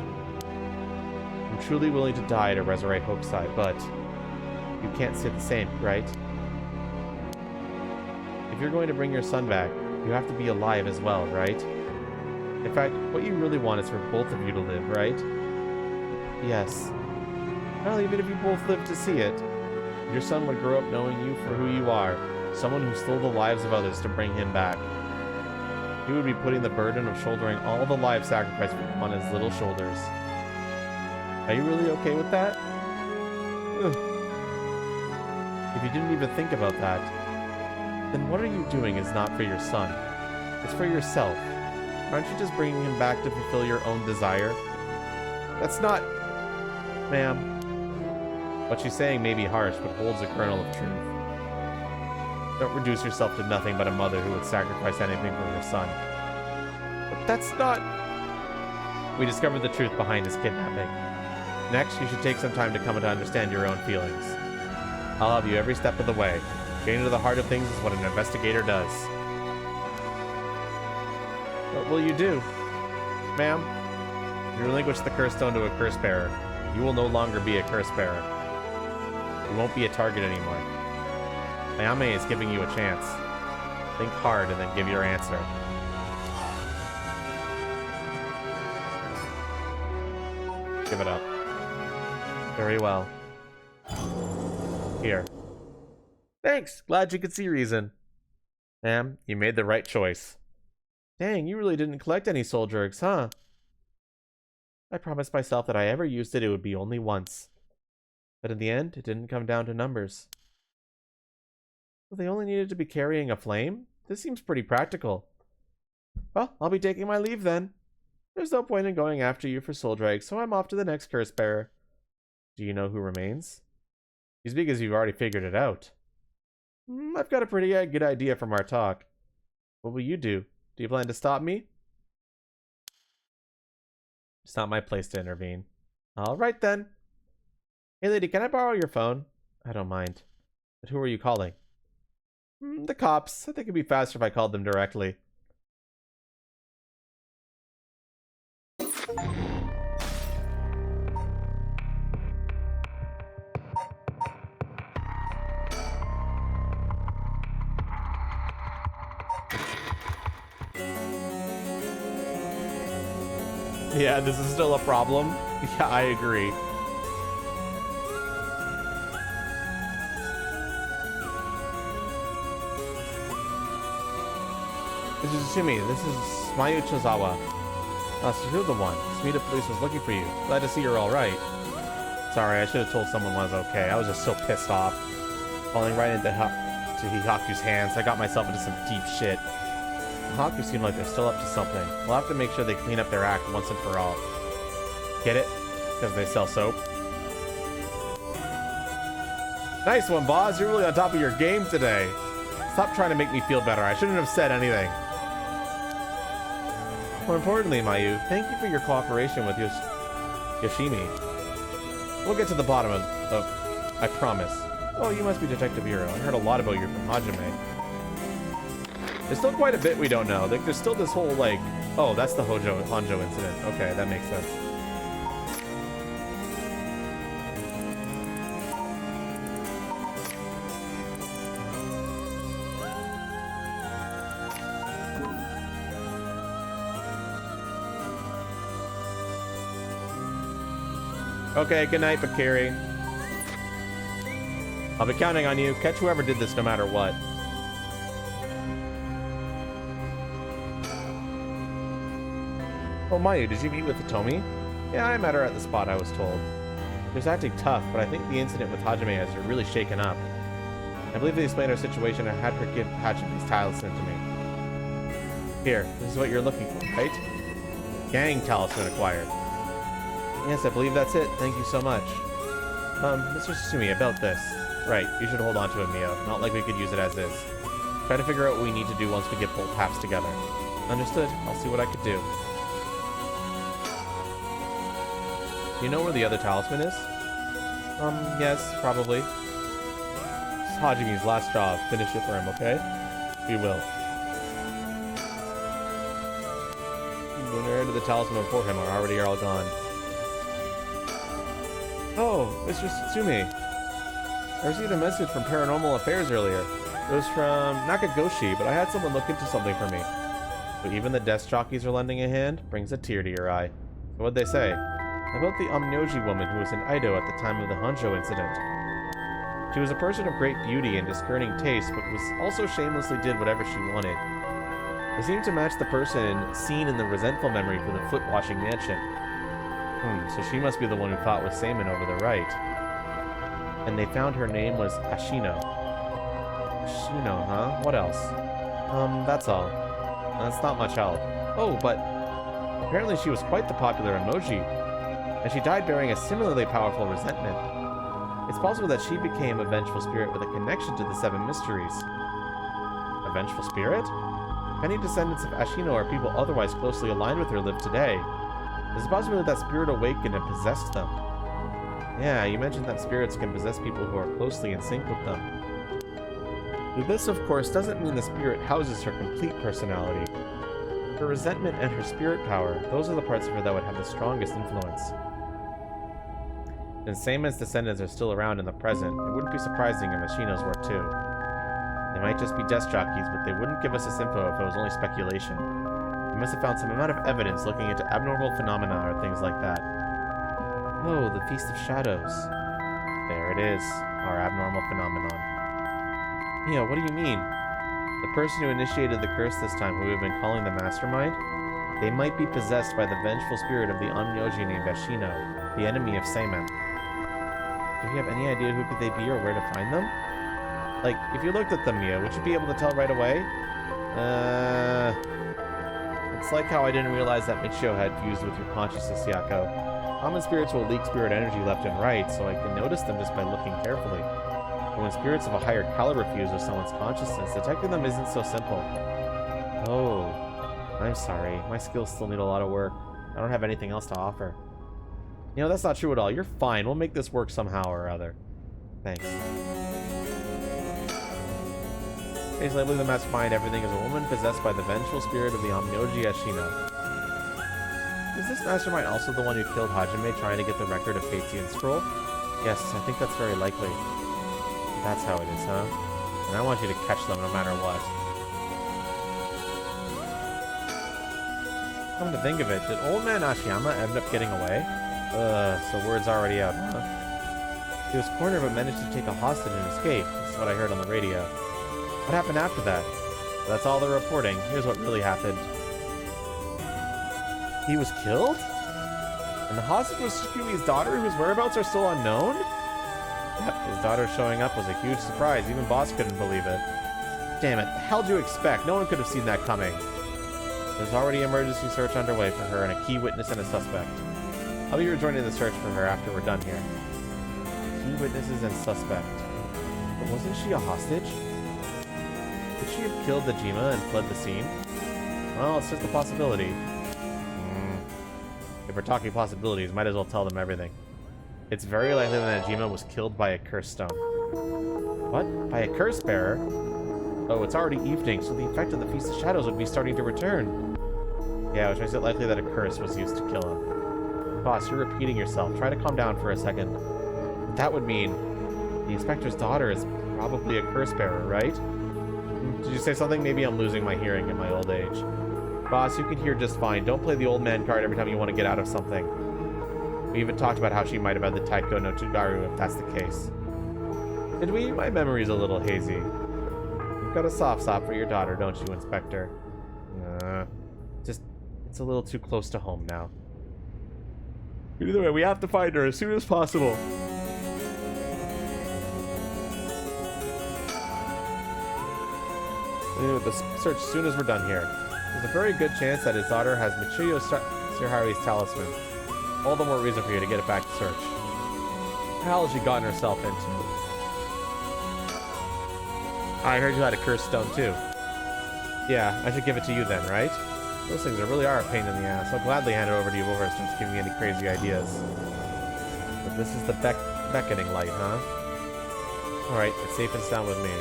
I'm truly willing to die to resurrect Hokusai, but you can't say the same, right? If you're going to bring your son back, you have to be alive as well, right? In fact, what you really want is for both of you to live, right? Yes. Well, even if you both live to see it, your son would grow up knowing you for who you are, someone who stole the lives of others to bring him back. He would be putting the burden of shouldering all the life sacrifice on his little shoulders. Are you really okay with that? Ugh. If you didn't even think about that, then what are you doing is not for your son. It's for yourself. Aren't you just bringing him back to fulfill your own desire? That's not... Ma'am. What she's saying may be harsh, but holds a kernel of truth. Don't reduce yourself to nothing but a mother who would sacrifice anything for her son. But that's not... We discovered the truth behind his kidnapping. Next, you should take some time to come to understand your own feelings. I'll help you every step of the way. Getting to the heart of things is what an investigator does. What will you do? Ma'am, you relinquish the curse stone to a curse bearer. You will no longer be a curse bearer. You won't be a target anymore. Ayame is giving you a chance. Think hard and then give your answer. Give it up. Very well. Here. Thanks! Glad you could see reason. Ma'am, you made the right choice. Dang, you really didn't collect any soul jerks, huh? I promised myself that I ever used it, it would be only once. But in the end, it didn't come down to numbers. Well, they only needed to be carrying a flame? This seems pretty practical. Well, I'll be taking my leave then. There's no point in going after you for soul dregs, so I'm off to the next curse bearer. Do you know who remains? He's big as you've already figured it out. I've got a pretty good idea from our talk. What will you do? Do you plan to stop me? It's not my place to intervene. Alright then. Hey lady, can I borrow your phone? I don't mind. But who are you calling? The cops. I think it'd be faster if I called them directly. Yeah, this is still a problem. Yeah, I agree. This is Shimi. This is Mayu Chozawa. So you're the one. Smita Police was looking for you. Glad to see you're alright. Sorry, I should have told someone I was okay. I was just so pissed off. Falling right into Hihaku's hands, I got myself into some deep shit. Hihaku seem like they're still up to something. We'll have to make sure they clean up their act once and for all. Get it? Because they sell soap. Nice one, boss. You're really on top of your game today. Stop trying to make me feel better. I shouldn't have said anything. More importantly, Mayu, thank you for your cooperation with Yoshimi. We'll get to the bottom of I promise. Oh, you must be Detective Hiro. I heard a lot about you from Hajime. There's still quite a bit we don't know. Like, there's still this whole, like... Oh, that's the Honjo incident. Okay, that makes sense. Okay, good night, Bakiri. I'll be counting on you. Catch whoever did this no matter what. Oh, Mayu, did you meet with Hitomi? Yeah, I met her at the spot, I was told. She was acting tough, but I think the incident with Hajime has her really shaken up. I believe they explained our situation and had her give Hajime's talisman to me. Here, this is what you're looking for, right? Gang talisman acquired. Yes, I believe that's it. Thank you so much. Mr. Susumi, about this. Right, you should hold on to it, Mio. Not like we could use it as is. Try to figure out what we need to do once we get both halves together. Understood. I'll see what I could do. Do you know where the other talisman is? Yes, probably. It's Hajime's last job. Finish it for him, okay? We will. The owner of the talisman before him are already all gone. Oh, Mr. Tsutsumi. I received a message from Paranormal Affairs earlier. It was from Nakagoshi, but I had someone look into something for me. So even the desk jockeys are lending a hand? Brings a tear to your eye. So what'd they say? About the Omnyoji woman who was in Aido at the time of the Honjo incident. She was a person of great beauty and discerning taste, but was also shamelessly did whatever she wanted. They seemed to match the person seen in the resentful memory for the foot-washing mansion. So she must be the one who fought with Seimin over the right. And they found her name was Ashino. Ashino, huh? What else? That's all. That's not much help. Oh, but apparently she was quite the popular emoji, and she died bearing a similarly powerful resentment. It's possible that she became a vengeful spirit with a connection to the Seven Mysteries. A vengeful spirit? Many descendants of Ashino or people otherwise closely aligned with her live today. There's a possibility that spirit awakened and possessed them. Yeah, you mentioned that spirits can possess people who are closely in sync with them. This, of course, doesn't mean the spirit houses her complete personality. Her resentment and her spirit power, those are the parts of her that would have the strongest influence. And Seimon's descendants are still around in the present. It wouldn't be surprising if Ashino's were too. They might just be desk jockeys, but they wouldn't give us this info if it was only speculation. We must have found some amount of evidence looking into abnormal phenomena or things like that. Oh, the Feast of Shadows. There it is, our abnormal phenomenon. Mia, what do you mean? The person who initiated the curse this time, who we've been calling the Mastermind, they might be possessed by the vengeful spirit of the Onmyoji named Ashino, the enemy of Seimen. Do you have any idea who could they be or where to find them? Like, if you looked at them, Mia, would you be able to tell right away? It's like how I didn't realize that Michio had fused with your consciousness, Yako. Common spirits will leak spirit energy left and right, so I can notice them just by looking carefully. But when spirits of a higher caliber fuse with someone's consciousness, detecting them isn't so simple. Oh, I'm sorry. My skills still need a lot of work. I don't have anything else to offer. You know, that's not true at all. You're fine. We'll make this work somehow or other. Thanks. Basically, I believe the Mastermind everything is a woman possessed by the vengeful spirit of the Onmyoji Ashino. Is this Mastermind also the one who killed Hajime trying to get the record of Feitian Scroll? Yes, I think that's very likely. That's how it is, huh? And I want you to catch them no matter what. Come to think of it, did old man Ashiyama end up getting away? So word's already out, huh? He was cornered but managed to take a hostage and escape. This is what I heard on the radio. What happened after that? That's all they're reporting. Here's what really happened. He was killed? And the hostage was Shui's daughter, whose whereabouts are still unknown? Yep, his daughter showing up was a huge surprise. Even Boss couldn't believe it. Damn it, the hell do you expect? No one could have seen that coming. There's already an emergency search underway for her and a key witness and a suspect. I'll be rejoining the search for her after we're done here. Key witnesses and suspect. But wasn't she a hostage? Could she have killed Najima and fled the scene? Well, it's just a possibility. If we're talking possibilities, might as well tell them everything. It's very likely that Najima was killed by a curse stone. What? By a curse bearer? Oh, it's already evening, so the effect of the Feast of Shadows would be starting to return. Yeah, which makes it likely that a curse was used to kill him. Boss, you're repeating yourself. Try to calm down for a second. But that would mean the inspector's daughter is probably a curse bearer, right? Did you say something? Maybe I'm losing my hearing in my old age. Boss, you can hear just fine. Don't play the old man card every time you want to get out of something. We even talked about how she might have had the Taiko no Tsugaru if that's the case. Did we? My memory's a little hazy. You've got a soft spot for your daughter, don't you, Inspector? It's a little too close to home now. Either way, we have to find her as soon as possible. We'll do the search as soon as we're done here. There's a very good chance that his daughter has Michiyo Shirahari's talisman. All the more reason for you to get it back to search. What the hell has she gotten herself into? I heard you had a cursed stone too. Yeah, I should give it to you then, right? Those things really are a pain in the ass. I'll gladly hand it over to you before it starts giving me any crazy ideas. But this is the beckoning light, huh? Alright, it's safe and sound with me.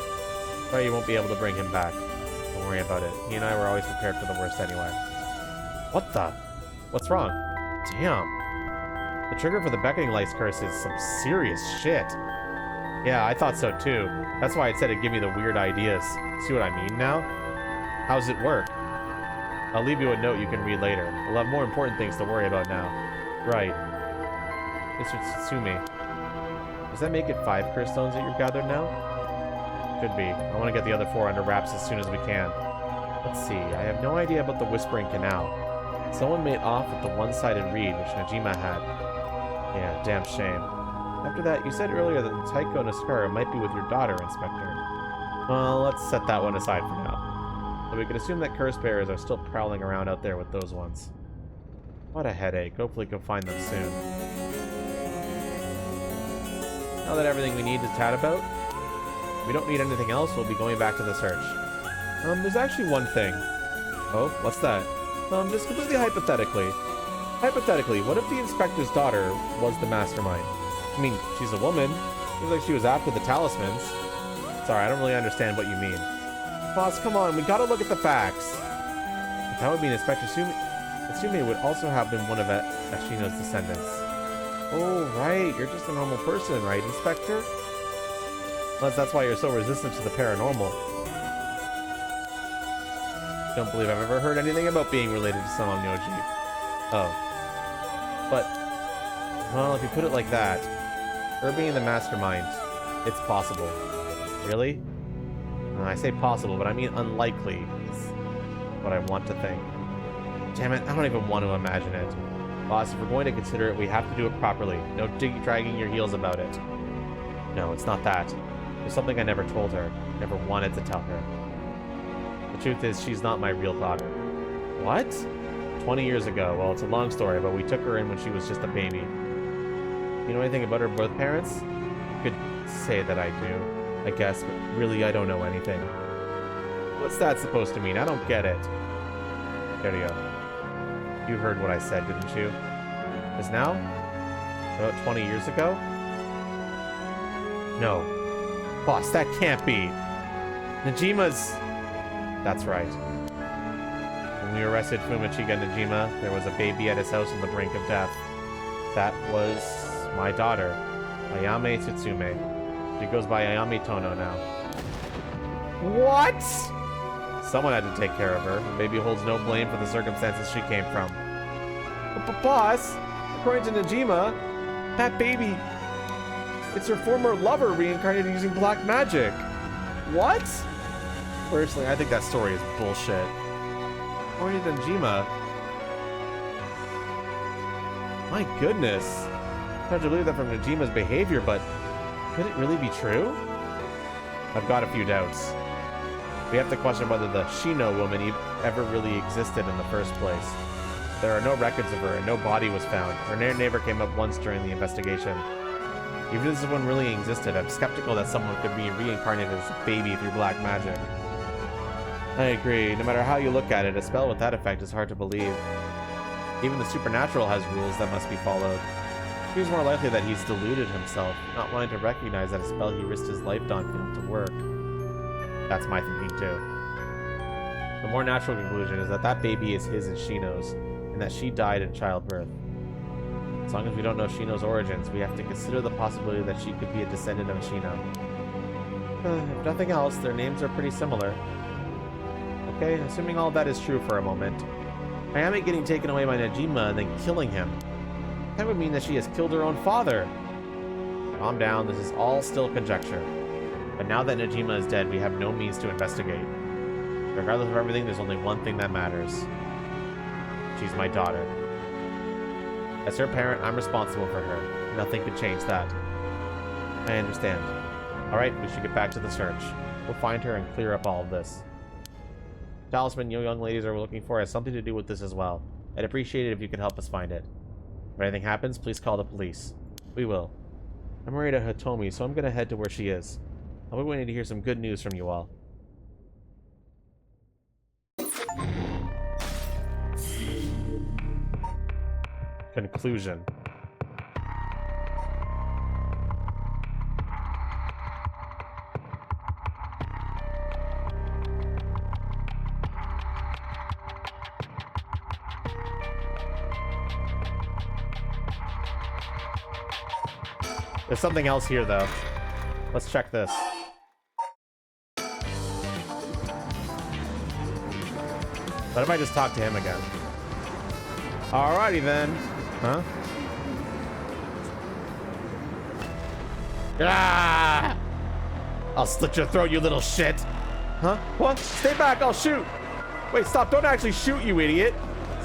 Sorry you won't be able to bring him back. Don't worry about it. He and I were always prepared for the worst anyway. What the? What's wrong? Damn. The trigger for the beckoning light's curse is some serious shit. Yeah, I thought so too. That's why I said it'd give me the weird ideas. See what I mean now? How's it work? I'll leave you a note you can read later. We'll have more important things to worry about now. Right. Mr. Tsutsumi. Does that make it 5 curse stones that you've gathered now? Could be. I want to get the other 4 under wraps as soon as we can. Let's see. I have no idea about the Whispering Canal. Someone made off with the one-sided reed, which Najima had. Yeah, damn shame. After that, you said earlier that the Taiko Nascara might be with your daughter, Inspector. Well, let's set that one aside for now. So we can assume that curse bearers are still prowling around out there with those ones. What a headache. Hopefully we can find them soon. Now that everything we need to chat about, if we don't need anything else, we'll be going back to the search. There's actually one thing. Oh, what's that? Just completely hypothetically. Hypothetically, what if the inspector's daughter was the mastermind? I mean, she's a woman. Seems like she was after the talismans. Sorry, I don't really understand what you mean. Boss, come on, we gotta look at the facts. That would mean Inspector Tsume would also have been one of Ashino's descendants. Oh, right, you're just a normal person, right, Inspector? Unless that's why you're so resistant to the paranormal. Don't believe I've ever heard anything about being related to Samamyoji. Oh. But, well, if you put it like that, her being the mastermind, it's possible. Really? I say possible, but I mean unlikely is what I want to think. Damn it, I don't even want to imagine it. Boss, if we're going to consider it, we have to do it properly. No dragging your heels about it. No, it's not that. There's something I never told her, never wanted to tell her. The truth is, she's not my real daughter. What? 20 years ago. Well, it's a long story, but we took her in when she was just a baby. You know anything about her birth parents? You could say that I do, I guess, but really I don't know anything. What's that supposed to mean? I don't get it. There you go. You heard what I said, didn't you? Because now? About 20 years ago? No. Boss, that can't be. Najima's... That's right. When we arrested Fumichiga Najima, there was a baby at his house on the brink of death. That was my daughter, Ayame Tsutsumi. She goes by Ayame Tono now. What? Someone had to take care of her. The baby holds no blame for the circumstances she came from. But boss, according to Najima, that baby, it's her former lover reincarnated using black magic. What? Personally, I think that story is bullshit. Horny Najima. My goodness. It's hard to believe that from Najima's behavior, but could it really be true? I've got a few doubts. We have to question whether the Shino woman ever really existed in the first place. There are no records of her, and no body was found. Her neighbor came up once during the investigation. Even if this one really existed, I'm skeptical that someone could be reincarnated as a baby through black magic. I agree. No matter how you look at it, a spell with that effect is hard to believe. Even the supernatural has rules that must be followed. It seems more likely that he's deluded himself, not wanting to recognize that a spell he risked his life on failed to work. That's my thinking too. The more natural conclusion is that that baby is his and Shino's, and that she died in childbirth. As long as we don't know Shino's origins, we have to consider the possibility that she could be a descendant of Shino. If nothing else, their names are pretty similar. Okay, assuming all that is true for a moment, Ayame getting taken away by Najima and then killing him. That would mean that she has killed her own father. Calm down, this is all still conjecture. But now that Najima is dead, we have no means to investigate. Regardless of everything, there's only one thing that matters. She's my daughter. As her parent, I'm responsible for her. Nothing could change that. I understand. Alright, we should get back to the search. We'll find her and clear up all of this. Talisman you young ladies are looking for has something to do with this as well. I'd appreciate it if you could help us find it. If anything happens, please call the police. We will. I'm worried at Hitomi, so I'm gonna head to where she is. I'll be waiting to hear some good news from you all. Conclusion. There's something else here, though. Let's check this. What if I just talk to him again? Alrighty then. Huh? Ah! I'll slit your throat, you little shit. Huh? What? Stay back, I'll shoot. Wait, stop. Don't actually shoot, you idiot.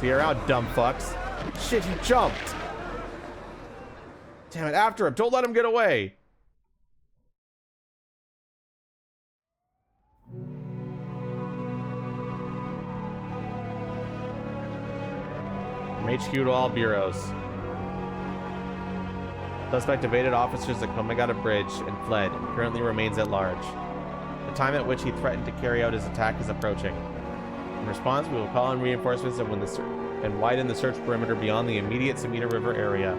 See you around, dumb fucks. Shit, he jumped. Damn it, after him. Don't let him get away. From HQ to all bureaus. Suspect evaded officers at Komagata Bridge and fled. Currently remains at large. The time at which he threatened to carry out his attack is approaching. In response, we will call in reinforcements and widen the search perimeter beyond the immediate Samita River area.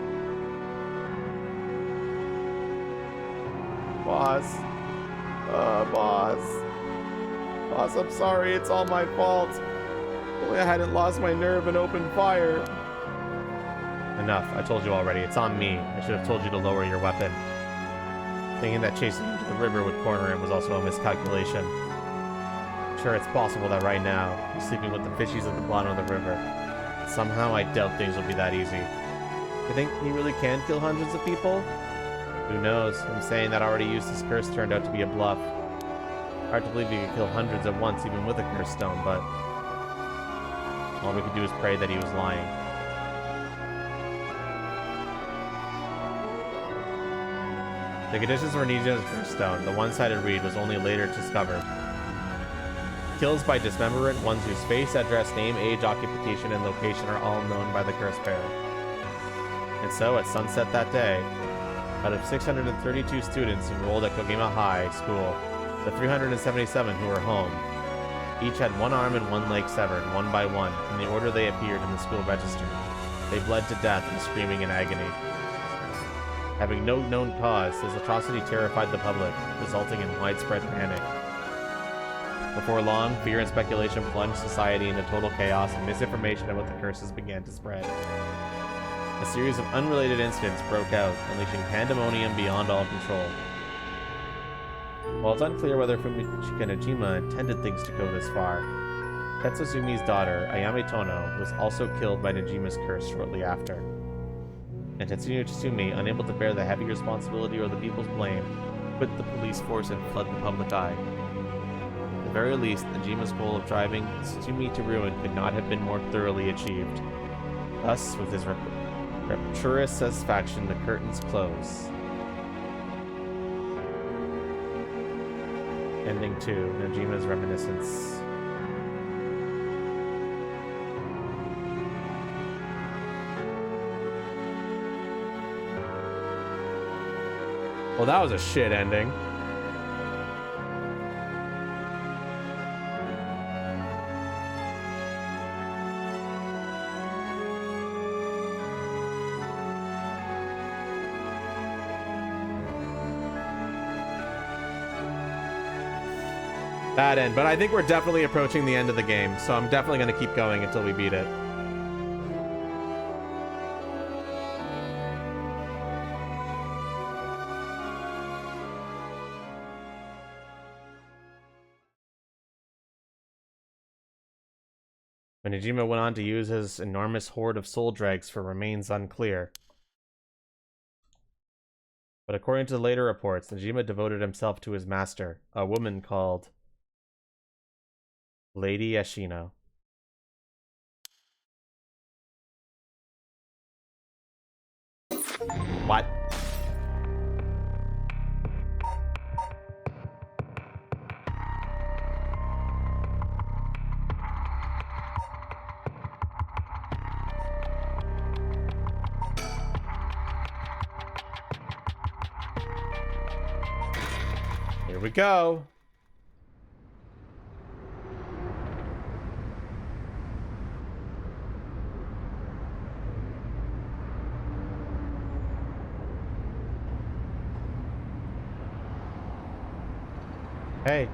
Boss. Boss, I'm sorry. It's all my fault. If only I hadn't lost my nerve and opened fire. Enough. I told you already. It's on me. I should have told you to lower your weapon. Thinking that chasing him to the river would corner him was also a miscalculation. Sure, it's possible that right now, he's sleeping with the fishies at the bottom of the river. Somehow, I doubt things will be that easy. You think he really can kill hundreds of people? Who knows? Him saying that I already used his curse turned out to be a bluff. Hard to believe he could kill hundreds at once, even with a curse stone, but all we could do is pray that he was lying. The conditions for Niji's curse stone, the one-sided reed, was only later discovered. Kills by dismemberment, ones whose face, address, name, age, occupation, and location are all known by the curse bearer. And so, at sunset that day, out of 632 students enrolled at Kogima High School, the 377 who were home, each had one arm and one leg severed, one by one, in the order they appeared in the school register. They bled to death and screaming in agony. Having no known cause, this atrocity terrified the public, resulting in widespread panic. Before long, fear and speculation plunged society into total chaos, and misinformation about the curses began to spread. A series of unrelated incidents broke out, unleashing pandemonium beyond all control. While it's unclear whether Fumichika Najima intended things to go this far, Tetsuzumi's daughter, Ayame Tono, was also killed by Najima's curse shortly after. And Tetsuya Tsumi, unable to bear the heavy responsibility or the people's blame, quit the police force and fled the public eye. the very least, Najima's goal of driving Tsumi to ruin could not have been more thoroughly achieved. Thus, with his rapturous satisfaction, the curtains close. Ending 2, Najima's Reminiscence. Well, that was a shit ending. Bad end, but I think we're definitely approaching the end of the game, so I'm definitely going to keep going until we beat it. When Najima went on to use his enormous hoard of soul dregs for remains unclear. But according to the later reports, Najima devoted himself to his master, a woman called Lady Ashino. What? Here we go. Hey,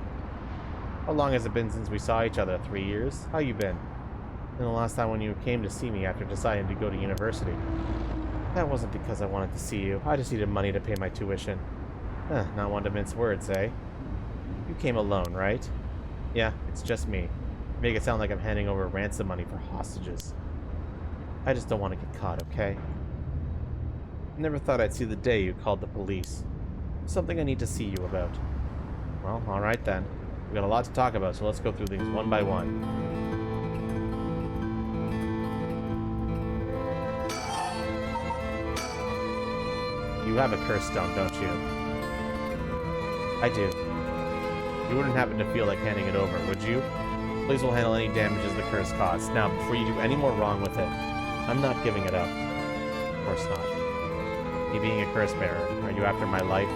how long has it been since we saw each other? 3 years? How you been? And the last time when you came to see me after deciding to go to university. That wasn't because I wanted to see you. I just needed money to pay my tuition. Not one to mince words, eh? You came alone, right? Yeah, it's just me. Make it sound like I'm handing over ransom money for hostages. I just don't want to get caught, okay? Never thought I'd see the day you called the police. Something I need to see you about. Well, alright then. We've got a lot to talk about, so let's go through things one by one. You have a curse stone, don't you? I do. You wouldn't happen to feel like handing it over, would you? Please will handle any damages the curse caused. Now, before you do any more wrong with it, I'm not giving it up. Of course not. Me being a curse bearer, are you after my life?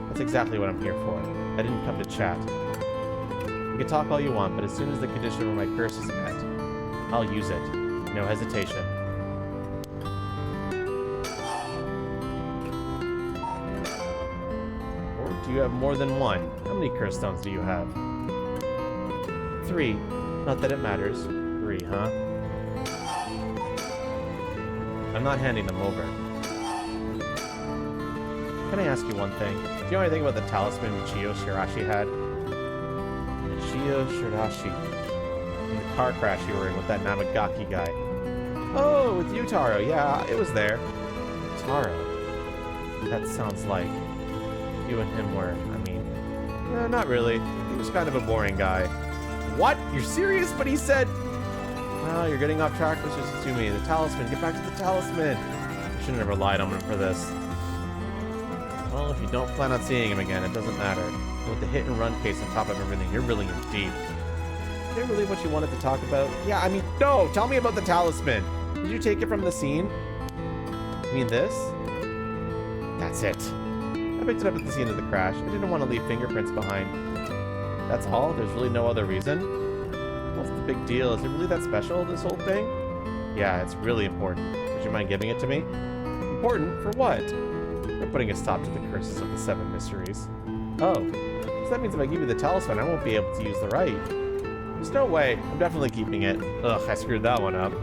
That's exactly what I'm here for. I didn't come to chat. You can talk all you want, but as soon as the condition for my curse is met, I'll use it. No hesitation. Or do you have more than one? How many curse stones do you have? 3. Not that it matters. 3, huh? I'm not handing them over. Can I ask you one thing? Do you know anything about the talisman Michio Shirashi had? Michio Shirashi. In the car crash you were in with that Namagaki guy. Oh, with you, Taro. Yeah, it was there. Taro? That sounds like you and him were, not really. He was kind of a boring guy. What? You're serious? But he said... Oh, you're getting off track, Mr. Satsumi. The talisman. Get back to the talisman. I should have never lied on him for this. Well, if you don't plan on seeing him again, it doesn't matter. With the hit and run case on top of everything, you're really in deep. Is that really what you wanted to talk about? Yeah, no! Tell me about the talisman! Did you take it from the scene? You mean this? That's it. I picked it up at the scene of the crash. I didn't want to leave fingerprints behind. That's all? There's really no other reason? What's the big deal? Is it really that special, this whole thing? Yeah, it's really important. Would you mind giving it to me? Important? For what? We're putting a stop to the curses of the 7 mysteries. Oh, so that means if I give you the talisman, I won't be able to use the right. There's no way. I'm definitely keeping it. Ugh, I screwed that one up.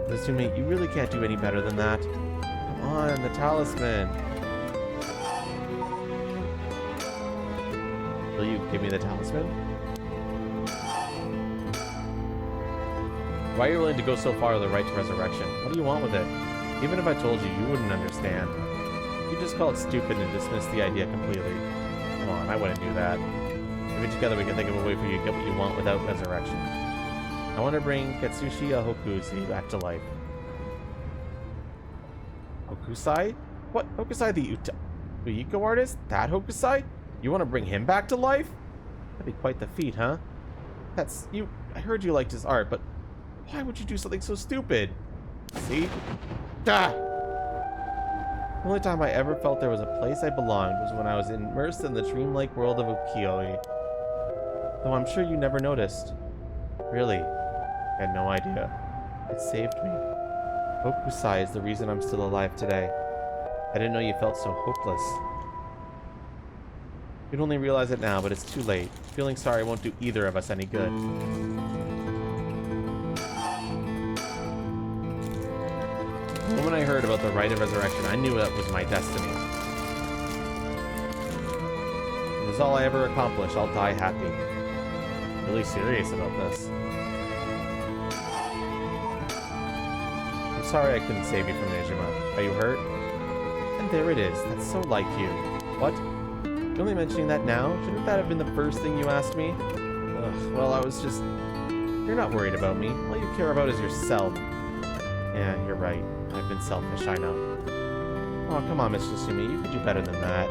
Assuming you really can't do any better than that. Come on, the talisman. Will you give me the talisman? Why are you willing to go so far with the right to resurrection? What do you want with it? Even if I told you, you wouldn't understand. You just call it stupid and dismiss the idea completely. Come on, I wouldn't do that. Maybe together we can think of a way for you to get what you want without resurrection. I want to bring Ketsushi Hokusai back to life. Hokusai? What? Hokusai the Uiko artist? That Hokusai? You want to bring him back to life? That'd be quite the feat, huh? That's you. I heard you liked his art, but why would you do something so stupid? See? Ah! The only time I ever felt there was a place I belonged was when I was immersed in the dreamlike world of ukiyo-e. Though I'm sure you never noticed. Really? I had no idea. It saved me. Hokusai is the reason I'm still alive today. I didn't know you felt so hopeless. You'd only realize it now, but it's too late. Feeling sorry won't do either of us any good. The moment I heard about the rite of resurrection, I knew that was my destiny. If this is all I ever accomplish, I'll die happy. I'm really serious about this. I'm sorry I couldn't save you from Nejima. Are you hurt? And there it is. That's so like you. What? You're only mentioning that now? Shouldn't that have been the first thing you asked me? Ugh, well, I was just... You're not worried about me. All you care about is yourself. Yeah, you're right. I've been selfish, I know. Oh, come on, Miss Shizumi. You could do better than that.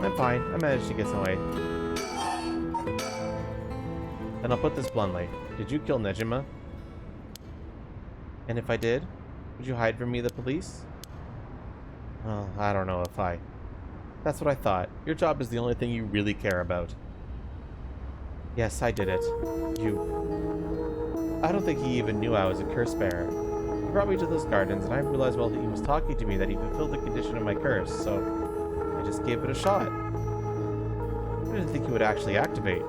I'm fine. I managed to get away. And I'll put this bluntly. Did you kill Nejima? And if I did, would you hide from me the police? Well, I don't know if I... That's what I thought. Your job is the only thing you really care about. Yes, I did it. You... I don't think he even knew I was a curse bearer. He brought me to those gardens, and I realized while he was talking to me that he fulfilled the condition of my curse, so I just gave it a shot. I didn't think he would actually activate.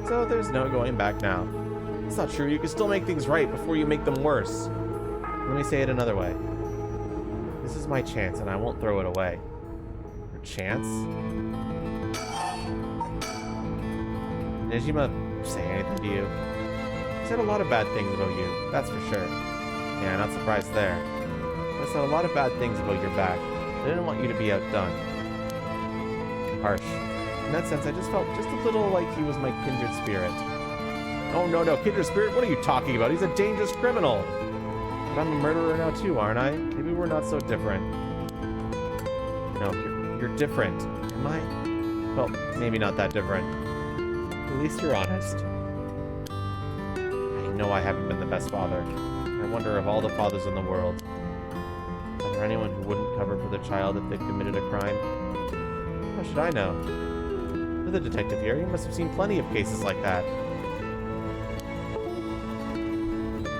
So there's no going back now. It's not true. You can still make things right before you make them worse. Let me say it another way. This is my chance, and I won't throw it away. Your chance? Nejima say anything to you? He said a lot of bad things about you, that's for sure. Yeah, not surprised there. But I said a lot of bad things about your back. I didn't want you to be outdone. Harsh. In that sense, I just felt just a little like he was my kindred spirit. Oh, no, kindred spirit? What are you talking about? He's a dangerous criminal. But I'm a murderer now too, aren't I? Maybe we're not so different. No, you're different. Am I? Well, maybe not that different. At least you're honest. I know I haven't been the best father. I wonder of all the fathers in the world, is there anyone who wouldn't cover for their child if they've committed a crime? How should I know? You're the detective here. You must have seen plenty of cases like that.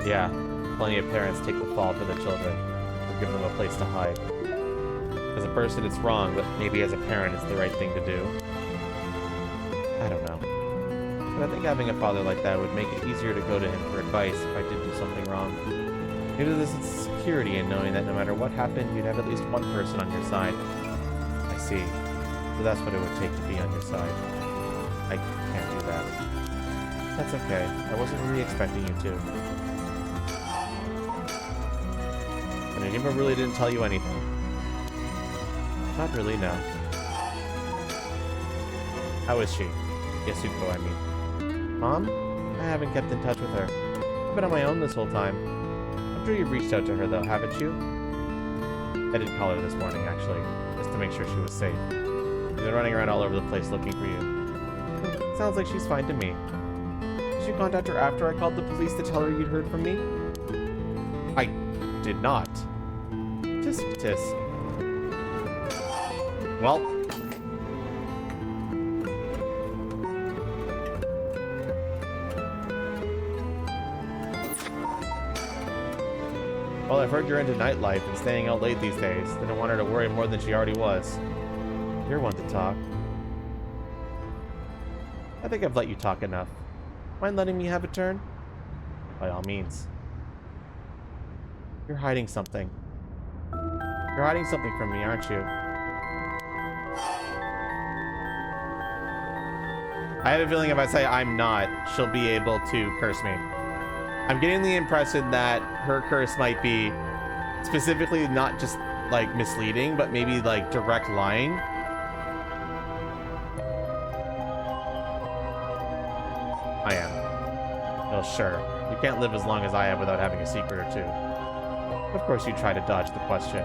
Yeah, plenty of parents take the fall for their children, or give them a place to hide. As a person, it's wrong, but maybe as a parent, it's the right thing to do. I don't know. But I think having a father like that would make it easier to go to him for advice if I did do something wrong. Maybe there's a security in knowing that no matter what happened, you'd have at least one person on your side. I see. So that's what it would take to be on your side. I can't do that. That's okay. I wasn't really expecting you to. And Anima really didn't tell you anything. Not really, no. How is she? Yasuko, I mean. Mom? I haven't kept in touch with her. I've been on my own this whole time. I'm sure you've reached out to her, though, haven't you? I did call her this morning, actually, just to make sure she was safe. She's been running around all over the place looking for you. Sounds like she's fine to me. Did you contact her after I called the police to tell her you'd heard from me? I did not. Tisk tisk. Well. Well, I've heard you're into nightlife and staying out late these days. Didn't want her to worry more than she already was. You're one to talk. I think I've let you talk enough. Mind letting me have a turn? By all means. You're hiding something. You're hiding something from me, aren't you? I have a feeling if I say I'm not, she'll be able to curse me. I'm getting the impression that her curse might be specifically not just like, misleading, but maybe, like, direct lying. I am. Well, sure. You can't live as long as I have without having a secret or two. Of course you try to dodge the question.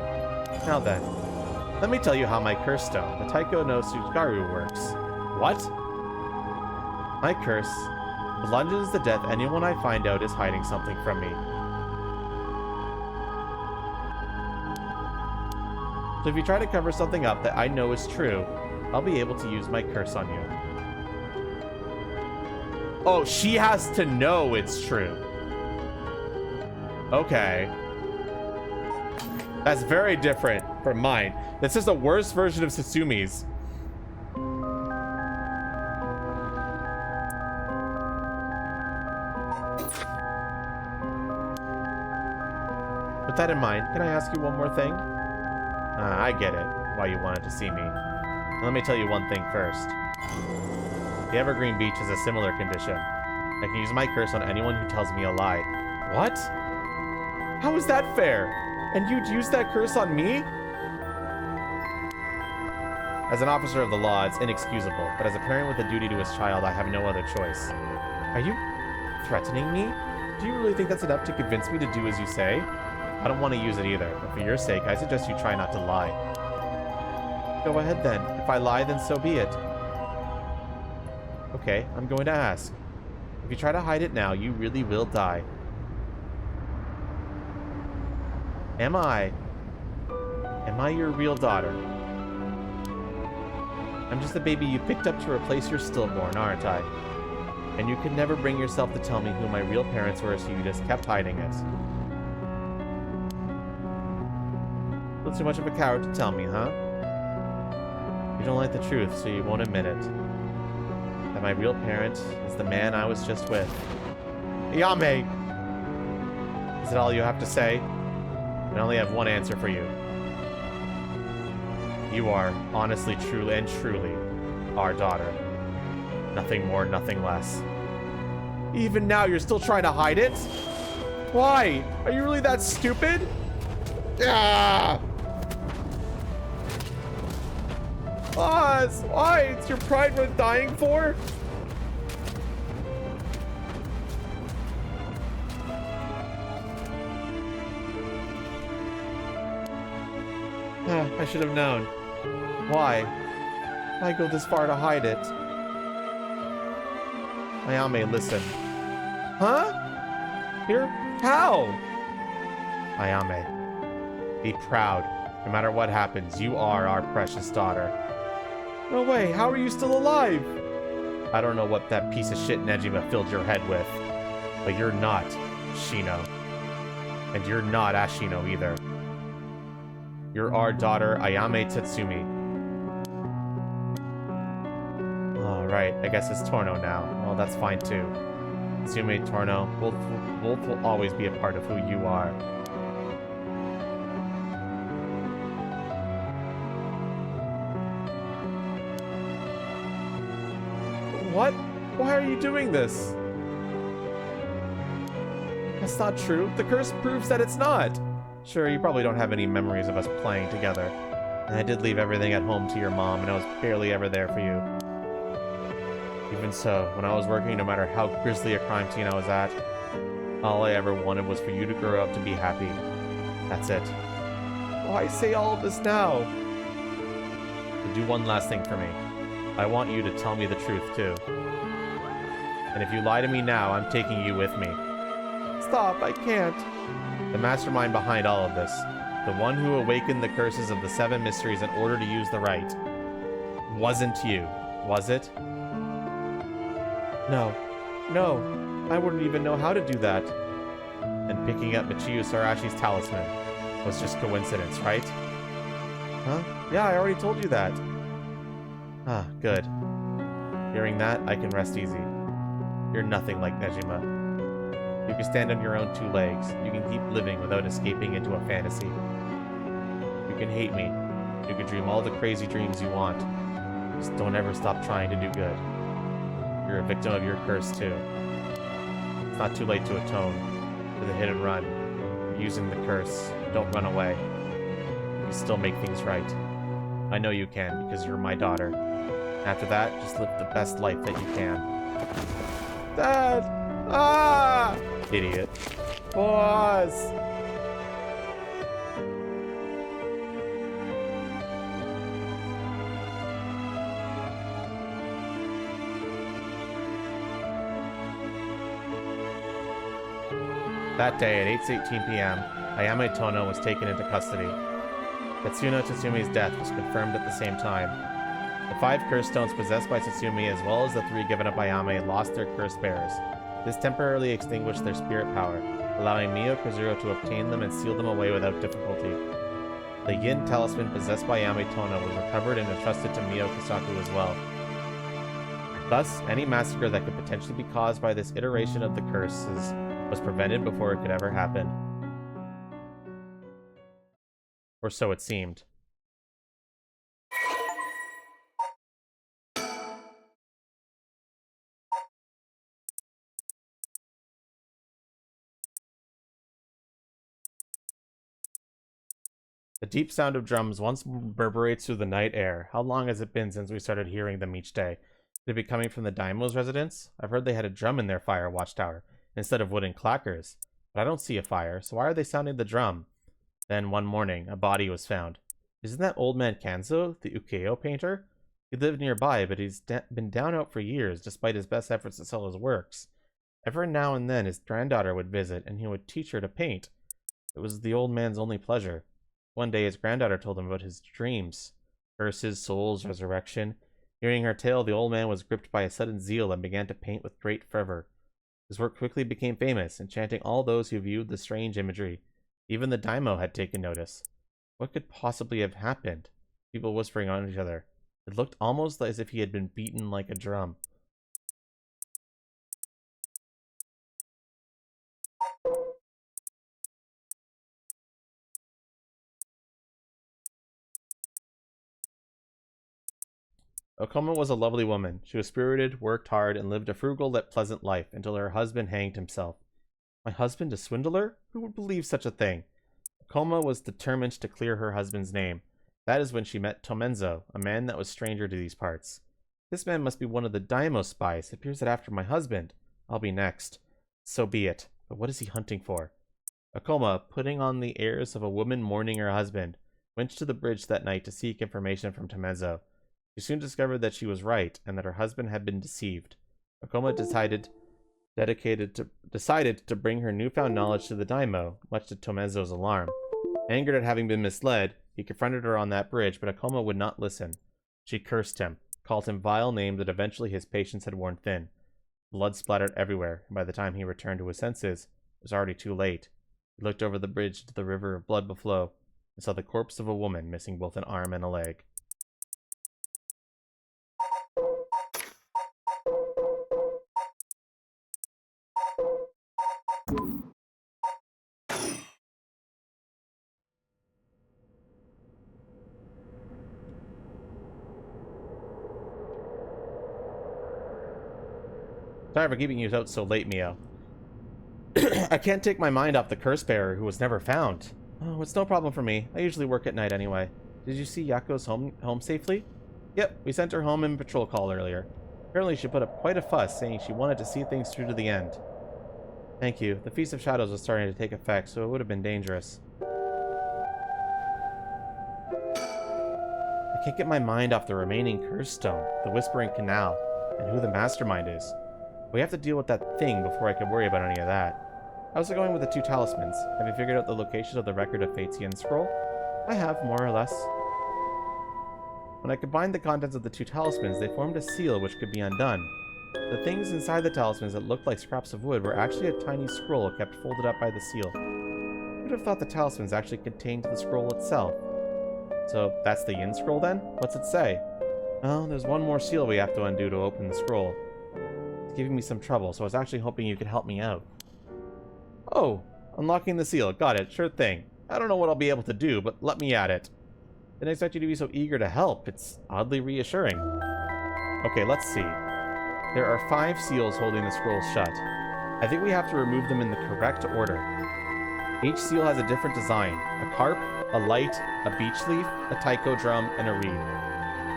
Now then, let me tell you how my curse stone, the Taiko no Tsugaru, works. What? My curse plunges to death anyone I find out is hiding something from me. So if you try to cover something up that I know is true, I'll be able to use my curse on you. Oh, she has to know it's true. Okay. That's very different from mine. This is the worst version of Satsumi's. With that in mind, can I ask you one more thing? I get it, why you wanted to see me. Let me tell you one thing first. The Evergreen Beach is a similar condition. I can use my curse on anyone who tells me a lie. What? How is that fair? And you'd use that curse on me? As an officer of the law, it's inexcusable, but as a parent with a duty to his child, I have no other choice. Are you threatening me? Do you really think that's enough to convince me to do as you say? I don't want to use it either, but for your sake, I suggest you try not to lie. Go ahead then. If I lie, then so be it. Okay, I'm going to ask. If you try to hide it now, you really will die. Am I your real daughter? I'm just the baby you picked up to replace your stillborn, aren't I? And you could never bring yourself to tell me who my real parents were, so you just kept hiding it. Not too much of a coward to tell me, huh? You don't like the truth, so you won't admit it. That my real parent is the man I was just with. Yame! Is it all you have to say? I only have one answer for you. You are, honestly, truly, and truly, our daughter. Nothing more, nothing less. Even now, you're still trying to hide it? Why? Are you really that stupid? Ah! Oz, why? It's your pride worth dying for? I should have known. Why? Why go this far to hide it? Ayame, listen. Huh? Here? How? Ayame, be proud. No matter what happens, you are our precious daughter. No way, how are you still alive? I don't know what that piece of shit Nejima filled your head with, but you're not Shino. And you're not Ashino either. You're our daughter, Ayame Tatsumi. Alright, I guess it's Torno now. Well, that's fine too. Tatsume, Torno, both will always be a part of who you are. What? Why are you doing this? That's not true. The curse proves that it's not. Sure, you probably don't have any memories of us playing together. And I did leave everything at home to your mom, and I was barely ever there for you. Even so, when I was working, no matter how grisly a crime scene I was at, all I ever wanted was for you to grow up to be happy. That's it. Why say all of this now? To do one last thing for me. I want you to tell me the truth, too. And if you lie to me now, I'm taking you with me. Stop, I can't. The mastermind behind all of this. The one who awakened the curses of the 7 mysteries in order to use the right. Wasn't you, was it? No. No. I wouldn't even know how to do that. And picking up Michiyo Sarashi's talisman was just coincidence, right? Huh? Yeah, I already told you that. Ah, good. Hearing that, I can rest easy. You're nothing like Nejima. You can stand on your own 2 legs. You can keep living without escaping into a fantasy. You can hate me. You can dream all the crazy dreams you want. Just don't ever stop trying to do good. You're a victim of your curse, too. It's not too late to atone. For the hit and run. You're using the curse. Don't run away. you still make things right. I know you can, because you're my daughter. After that, just live the best life that you can. Dad! Ah! Idiot. Pause! That day at 8:18 p.m., Ayame Tono was taken into custody. Tetsuno Tatsumi's death was confirmed at the same time. The 5 curse stones possessed by Tatsumi, as well as the 3 given up by Ayame, lost their curse bearers. This temporarily extinguished their spirit power, allowing Mio Kazuro to obtain them and seal them away without difficulty. The Yin talisman possessed by Ayame Tono was recovered and entrusted to Mio Kasaku as well. Thus, any massacre that could potentially be caused by this iteration of the curses was prevented before it could ever happen. Or so it seemed. The deep sound of drums once reverberates through the night air. How long has it been since we started hearing them each day? Could it be coming from the Daimo's residence? I've heard they had a drum in their fire watchtower, instead of wooden clackers. But I don't see a fire, so why are they sounding the drum? Then, one morning, a body was found. Isn't that old man Kanzo, the ukiyo painter? He lived nearby, but he's been down out for years, despite his best efforts to sell his works. Every now and then, his granddaughter would visit, and he would teach her to paint. It was the old man's only pleasure. One day, his granddaughter told him about his dreams. Curses, souls, resurrection. Hearing her tale, the old man was gripped by a sudden zeal and began to paint with great fervor. His work quickly became famous, enchanting all those who viewed the strange imagery. Even the daimyo had taken notice. What could possibly have happened? People whispering on each other. It looked almost as if he had been beaten like a drum. Okoma was a lovely woman. She was spirited, worked hard, and lived a frugal yet pleasant life until her husband hanged himself. My husband a swindler? Who would believe such a thing? Okoma was determined to clear her husband's name. That is when she met Tomenzo, a man that was stranger to these parts. This man must be one of the daimyo spies. It appears that after my husband, I'll be next. So be it. But what is he hunting for? Okoma, putting on the airs of a woman mourning her husband, went to the bridge that night to seek information from Tomenzo. She soon discovered that she was right, and that her husband had been deceived. Okoma decided to bring her newfound knowledge to the daimyo, much to Tomenzo's alarm. Angered at having been misled, he confronted her on that bridge, but Okoma would not listen. She cursed him, called him vile names that eventually his patience had worn thin. Blood splattered everywhere, and by the time he returned to his senses, it was already too late. He looked over the bridge to the river of blood beflow, and saw the corpse of a woman missing both an arm and a leg. Sorry for keeping you out so late, Mio. I can't take my mind off the curse bearer who was never found. Oh, it's no problem for me. I usually work at night anyway. Did you see Yako's home safely? Yep, we sent her home in patrol call earlier. Apparently she put up quite a fuss, saying she wanted to see things through to the end. Thank you. The Feast of Shadows was starting to take effect, so it would have been dangerous. I can't get my mind off the remaining curse stone, the Whispering Canal, and who the mastermind is. We have to deal with that thing before I can worry about any of that. How's it going with the 2 talismans? Have you figured out the location of the record of Fate's Yin scroll? I have, more or less. When I combined the contents of the 2 talismans, they formed a seal which could be undone. The things inside the talismans that looked like scraps of wood were actually a tiny scroll kept folded up by the seal. Who would have thought the talismans actually contained the scroll itself? So that's the Yin scroll then? What's it say? Well, there's one more seal we have to undo to open the scroll. It's giving me some trouble, so I was actually hoping you could help me out. Oh, unlocking the seal. Got it. Sure thing. I don't know what I'll be able to do, but let me at it. Didn't expect you to be so eager to help. It's oddly reassuring. Okay, let's see. There are 5 seals holding the scroll shut. I think we have to remove them in the correct order. Each seal has a different design. A carp, a light, a beech leaf, a taiko drum, and a reed.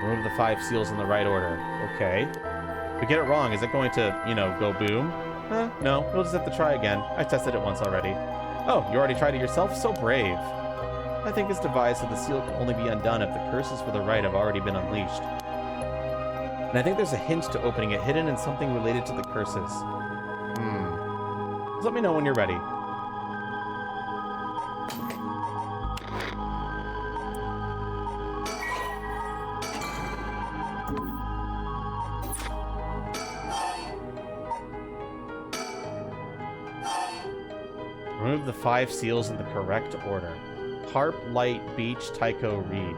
Remove the 5 seals in the right order. Okay. If we get it wrong, is it going to, you know, go boom? No, we'll just have to try again. I tested it once already. Oh, you already tried it yourself? So brave. I think it's devised so the seal can only be undone if the curses for the right have already been unleashed. And I think there's a hint to opening it hidden in something related to the curses. Just let me know when you're ready. Remove the 5 seals in the correct order. Harp, light, beech, taiko, reed.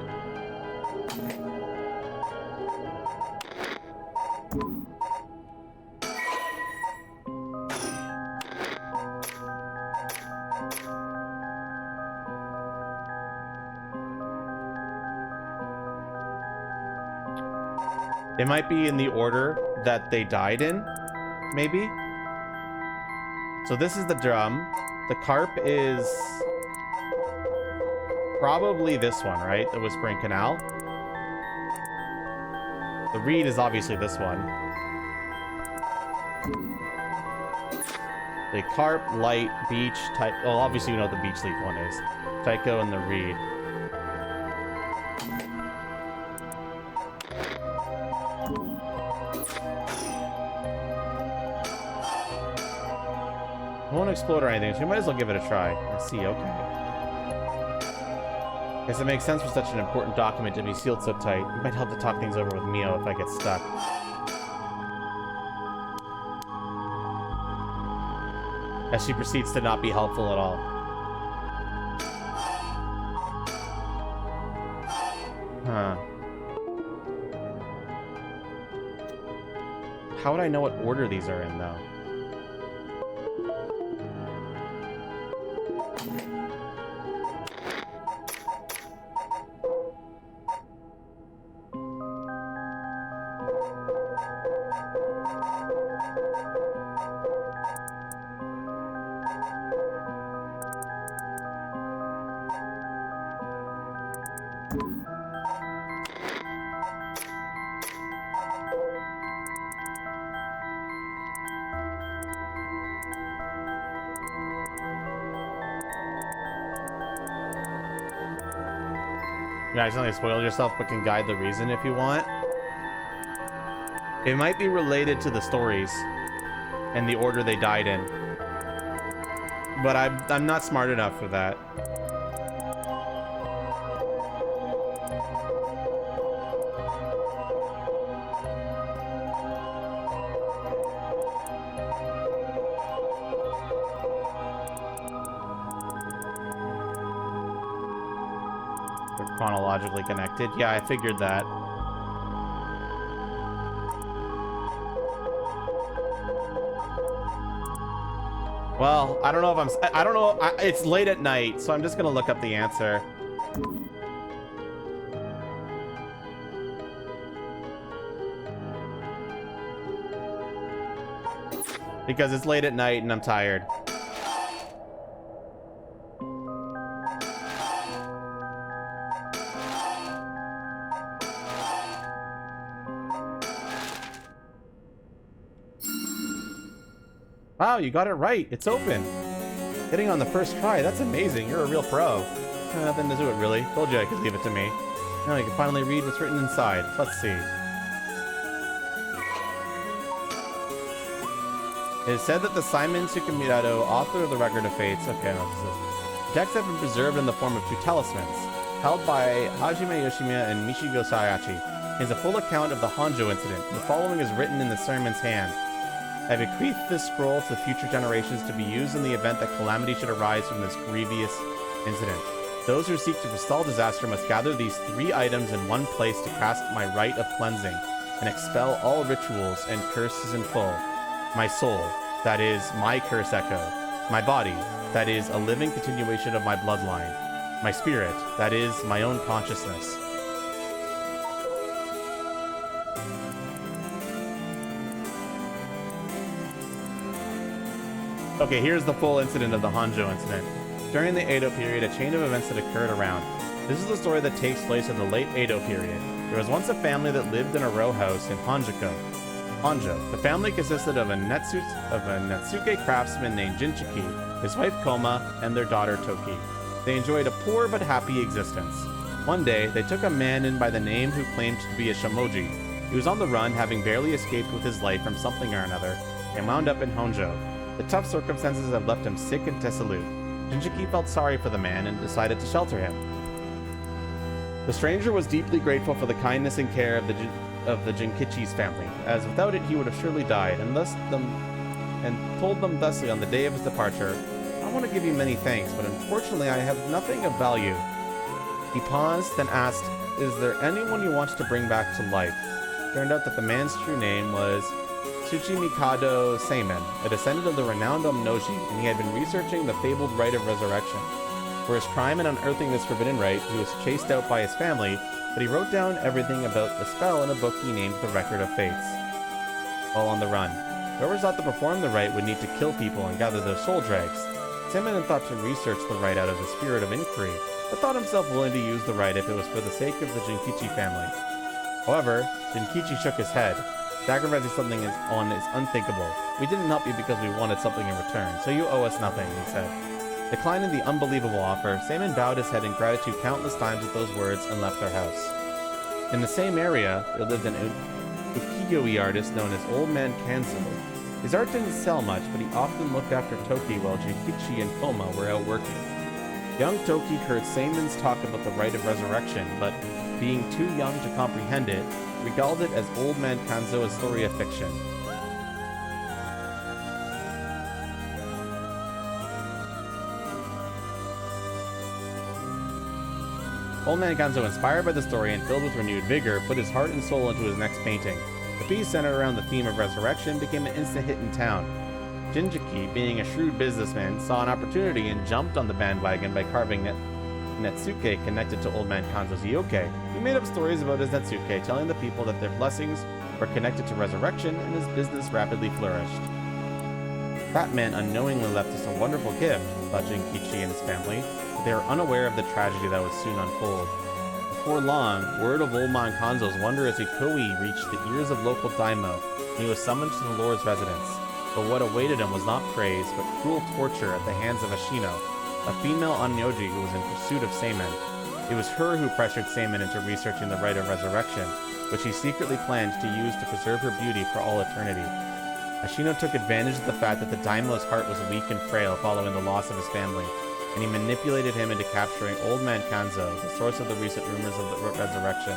It might be in the order that they died in, maybe? So this is the drum. The carp is probably this one, right? The Whispering Canal. The reed is obviously this one. The carp, light, beech, type. Well, obviously you know what the beech leaf one is. Taiko and the reed. I won't explode or anything, so we might as well give it a try. Let's see, okay. Guess it makes sense for such an important document to be sealed so tight. It might help to talk things over with Mio if I get stuck. As she proceeds to not be helpful at all. Huh. How would I know what order these are in, though? You accidentally spoiled yourself, but can guide the reason if you want. It might be related to the stories and the order they died in. But I'm not smart enough for that. They're chronologically connected. Yeah, I figured that. Well, I don't know if I don't know. It's late at night, so I'm just gonna look up the answer. Because it's late at night and I'm tired. Wow, you got it right. It's open. Getting on the first try. That's amazing. You're a real pro. Nothing to do it, really. Told you I could leave it to me. Now you can finally read what's written inside. Let's see. It is said that the Simon Tsukumirato, author of the Record of Fates... Okay, no, this is... Texts have been preserved in the form of 2 talismans, held by Hajime Yoshimiya and Michigo Sayachi. It is a full account of the Honjo incident. The following is written in the Sermon's hand. I bequeath this scroll to future generations to be used in the event that calamity should arise from this grievous incident. Those who seek to forestall disaster must gather these 3 items in one place to cast my rite of cleansing and expel all rituals and curses in full. My soul, that is my curse echo. My body, that is a living continuation of my bloodline. My spirit, that is my own consciousness. Okay, here's the full incident of the Honjo incident. During the Edo period, a chain of events had occurred around. This is the story that takes place in the late Edo period. There was once a family that lived in a row house in Honjo. The family consisted of a Netsuke craftsman named Jinchiki, his wife Koma, and their daughter Toki. They enjoyed a poor but happy existence. One day, they took a man in by the name who claimed to be a shamoji. He was on the run, having barely escaped with his life from something or another, and wound up in Honjo. The tough circumstances had left him sick and dissolute. Jinchiki felt sorry for the man and decided to shelter him. The stranger was deeply grateful for the kindness and care of the Jinkichi's family, as without it he would have surely died, and told them thusly on the day of his departure, "I want to give you many thanks, but unfortunately I have nothing of value." He paused, then asked, "Is there anyone you want to bring back to life?" It turned out that the man's true name was Tsuchimikado Seimen, a descendant of the renowned Omnoji, and he had been researching the fabled rite of resurrection. For his crime in unearthing this forbidden rite, he was chased out by his family, but he wrote down everything about the spell in a book he named the Record of Fates. While on the run, whoever sought to perform the rite would need to kill people and gather their soul dregs. Seimen had thought to research the rite out of the spirit of inquiry, but thought himself willing to use the rite if it was for the sake of the Jinkichi family. However, Jinkichi shook his head. "Sacrificing something is unthinkable. We didn't help you because we wanted something in return, so you owe us nothing," he said. Declining the unbelievable offer, Seimen bowed his head in gratitude countless times with those words and left their house. In the same area, there lived an ukiyo-e artist known as Old Man Kanzo. His art didn't sell much, but he often looked after Toki while Jinkichi and Koma were out working. Young Toki heard Seimen's talk about the rite of resurrection, but being too young to comprehend it, regarded it as Old Man Kanzo a story of fiction. Old Man Kanzo, inspired by the story and filled with renewed vigor, put his heart and soul into his next painting. The piece, centered around the theme of resurrection, became an instant hit in town. Jinchiki, being a shrewd businessman, saw an opportunity and jumped on the bandwagon by carving Netsuke connected to Old Man Kanzo's yoke. He made up stories about his Netsuke, telling the people that their blessings were connected to resurrection, and his business rapidly flourished. That man unknowingly left us a wonderful gift, thought Jinkichi and his family, but they were unaware of the tragedy that would soon unfold. Before long, word of Old Man Kanzo's wondrous Ikoi reached the ears of local daimyo, and he was summoned to the Lord's residence. But what awaited him was not praise, but cruel torture at the hands of Ashino, a female onyoji who was in pursuit of Seimen. It was her who pressured Seimen into researching the rite of resurrection, which he secretly planned to use to preserve her beauty for all eternity. Ashino took advantage of the fact that the daimyo's heart was weak and frail following the loss of his family, and he manipulated him into capturing Old Man Kanzo, the source of the recent rumors of the resurrection.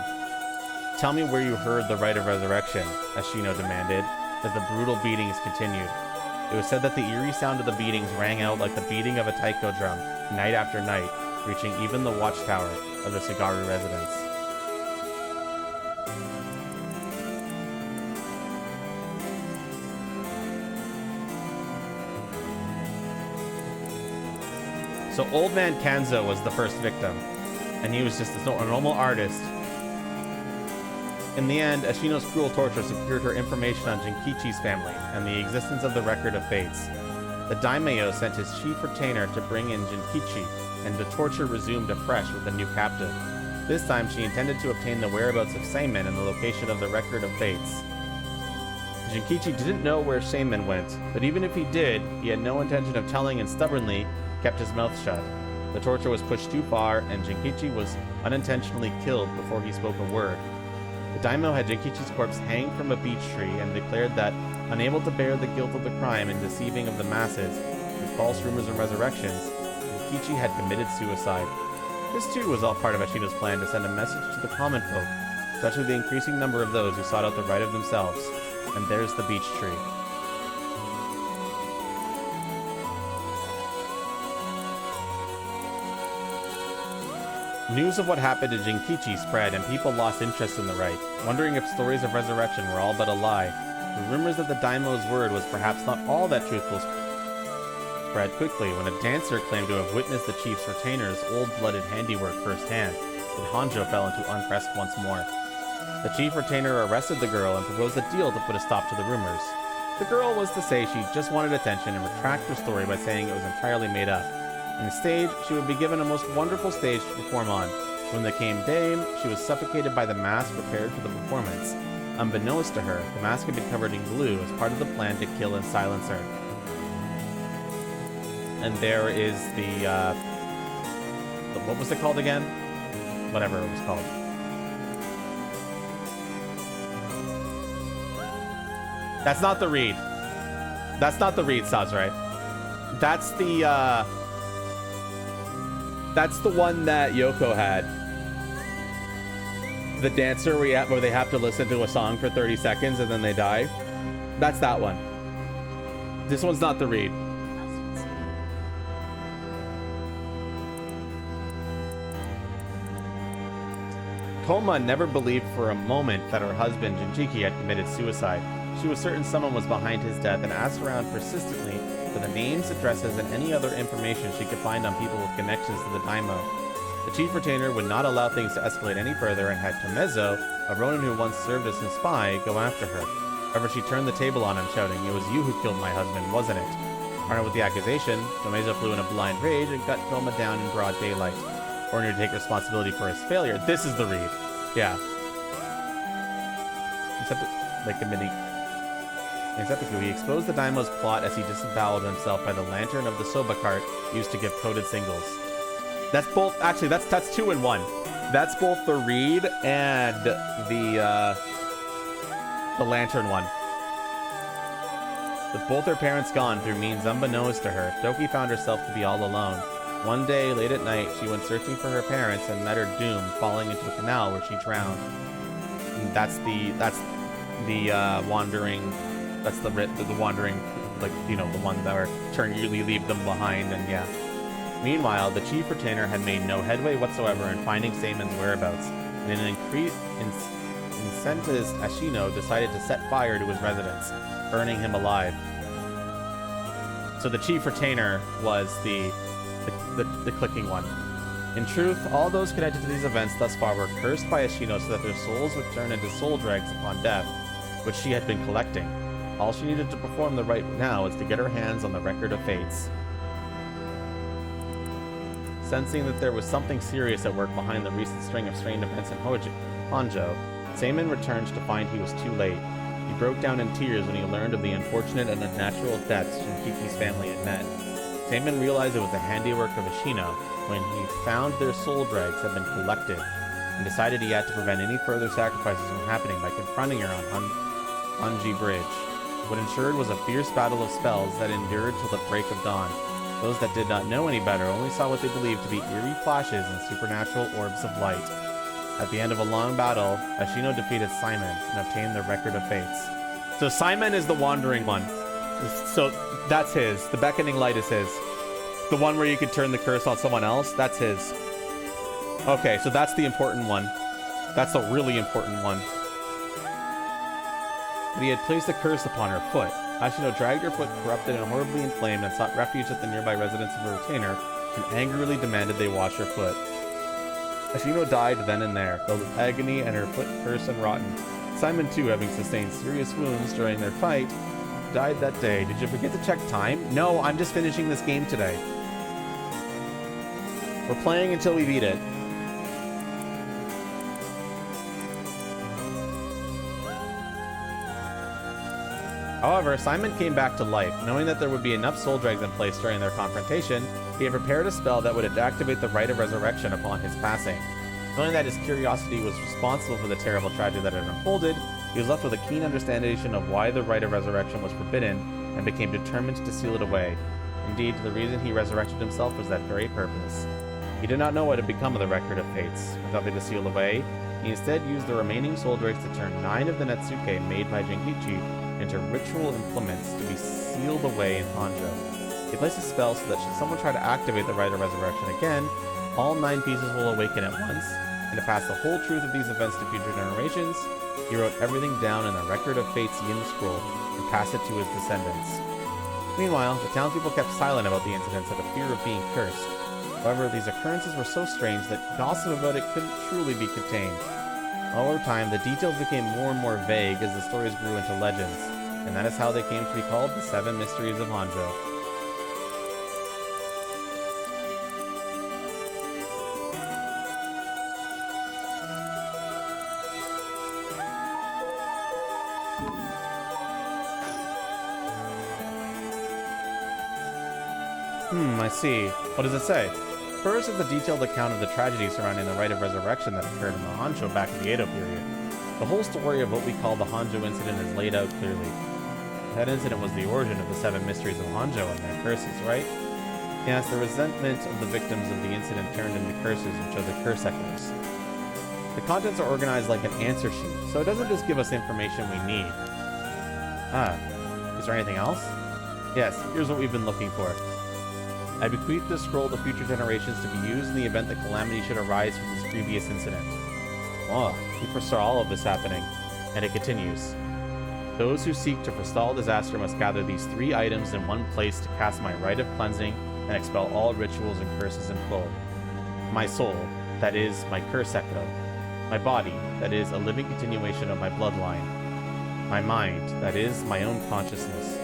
"Tell me where you heard the rite of resurrection," Ashino demanded, as the brutal beatings continued. It was said that the eerie sound of the beatings rang out like the beating of a taiko drum, night after night, reaching even the watchtower of the Sugaru residence. So Old Man Kanzo was the first victim, and he was just a normal artist. In the end, Ashino's cruel torture secured her information on Jinkichi's family and the existence of the Record of Fates. The daimyo sent his chief retainer to bring in Jinkichi, and the torture resumed afresh with a new captive. This time she intended to obtain the whereabouts of Seimen and the location of the Record of Fates. Jinkichi didn't know where Seimen went, but even if he did, he had no intention of telling and stubbornly kept his mouth shut. The torture was pushed too far, and Jinkichi was unintentionally killed before he spoke a word. The daimyo had Jinkichi's corpse hang from a beech tree and declared that, unable to bear the guilt of the crime and deceiving of the masses with false rumors and resurrections, Jinkichi had committed suicide. This too was all part of Ashino's plan to send a message to the common folk, especially the increasing number of those who sought out the right of themselves. And there's the beech tree. News of what happened to Jinkichi spread, and people lost interest in the rite, wondering if stories of resurrection were all but a lie. The rumors that the daimyo's word was perhaps not all that truthful spread quickly when a dancer claimed to have witnessed the chief's retainer's old-blooded handiwork firsthand, and Honjo fell into unrest once more. The chief retainer arrested the girl and proposed a deal to put a stop to the rumors. The girl was to say she just wanted attention and retract her story by saying it was entirely made up. Instead, she would be given a most wonderful stage to perform on. When there came day, she was suffocated by the mask prepared for the performance. Unbeknownst to her, the mask had been covered in glue as part of the plan to kill and silence her. And there is the what was it called again? Whatever it was called. That's not the reed. That's not the reed, Saz, right? That's the one that Yoko had. The dancer where they have to listen to a song for 30 seconds and then they die. That's that one. This one's not the reed. Koma never believed for a moment that her husband, Jinchiki, had committed suicide. She was certain someone was behind his death and asked around persistently for the names, addresses, and any other information she could find on people with connections to the Daimyo. The chief retainer would not allow things to escalate any further and had Tomezo, a ronin who once served as his spy, go after her. However, she turned the table on him, shouting, "It was you who killed my husband, wasn't it?" Armed with the accusation, Tomezo flew in a blind rage and cut Koma down in broad daylight, ordering her to take responsibility for his failure. This is the read. Yeah. Except he exposed the Daimyo's plot as he disemboweled himself by the lantern of the soba cart used to give coded singles. That's both, actually, that's 2 in 1. That's both the reed and the lantern one. With both her parents gone through means unbeknownst to her, Toki found herself to be all alone. One day, late at night, she went searching for her parents and met her doom, falling into a canal where she drowned. And that's the wandering, that's the wandering, like, you know, the one that are you leave them behind, and yeah. Meanwhile, the chief retainer had made no headway whatsoever in finding Seimon's whereabouts, and in an incensed Ashino decided to set fire to his residence, burning him alive. So the chief retainer was the clicking one. In truth, all those connected to these events thus far were cursed by Ashino so that their souls would turn into soul dregs upon death, which she had been collecting. All she needed to perform the rite now was to get her hands on the record of fates. Sensing that there was something serious at work behind the recent string of strange events in Honjo, Seimon returned to find he was too late. He broke down in tears when he learned of the unfortunate and unnatural deaths Shinkiki's family had met. Seimon realized it was the handiwork of Ashino when he found their soul dregs had been collected, and decided he had to prevent any further sacrifices from happening by confronting her on Honji Bridge. What ensured was a fierce battle of spells that endured till the break of dawn. Those that did not know any better only saw what they believed to be eerie flashes and supernatural orbs of light. At the end of a long battle, Ashino defeated Seimon and obtained the record of fates. So Seimon is the wandering one. So that's his. The beckoning light is his. The one where you could turn the curse on someone else, that's his. Okay, so that's the important one. That's the really important one. But he had placed a curse upon her foot. Ashino dragged her foot, corrupted and horribly inflamed, and sought refuge at the nearby residence of her retainer, and angrily demanded they wash her foot. Ashino died then and there, filled with agony and her foot cursed and rotten. Seimon, too, having sustained serious wounds during their fight, died that day. Did you forget to check time? No, I'm just finishing this game today. We're playing until we beat it. However, Seimon came back to life. Knowing that there would be enough soul dregs in place during their confrontation, he had prepared a spell that would activate the rite of resurrection upon his passing. Knowing that his curiosity was responsible for the terrible tragedy that had unfolded, he was left with a keen understanding of why the rite of resurrection was forbidden, and became determined to seal it away. Indeed, the reason he resurrected himself was that very purpose. He did not know what had become of the record of fates. With nothing to seal away, he instead used the remaining soul dregs to turn 9 of the Netsuke made by Jinkichi into ritual implements to be sealed away in Honjo. He placed a spell so that should someone try to activate the rite of resurrection again, all 9 pieces will awaken at once, and to pass the whole truth of these events to future generations, he wrote everything down in the Record of Fate's Yin Scroll and passed it to his descendants. Meanwhile, the townspeople kept silent about the incidents out of fear of being cursed. However, these occurrences were so strange that gossip about it couldn't truly be contained. Over time, the details became more and more vague as the stories grew into legends, and that is how they came to be called the 7 Mysteries of Honjo. I see. What does it say? First is a detailed account of the tragedy surrounding the rite of resurrection that occurred in the Honjo back in the Edo period. The whole story of what we call the Honjo incident is laid out clearly. That incident was the origin of the 7 mysteries of Honjo and their curses, right? Yes, the resentment of the victims of the incident turned into curses, which are the curse echoes. The contents are organized like an answer sheet, so it doesn't just give us information we need. Is there anything else? Yes, here's what we've been looking for. I bequeath this scroll to future generations to be used in the event that calamity should arise from this previous incident. Oh, he foresaw all of this happening. And it continues. Those who seek to forestall disaster must gather these 3 items in one place to cast my rite of cleansing and expel all rituals and curses in full. My soul, that is, my curse echo. My body, that is, a living continuation of my bloodline. My mind, that is, my own consciousness.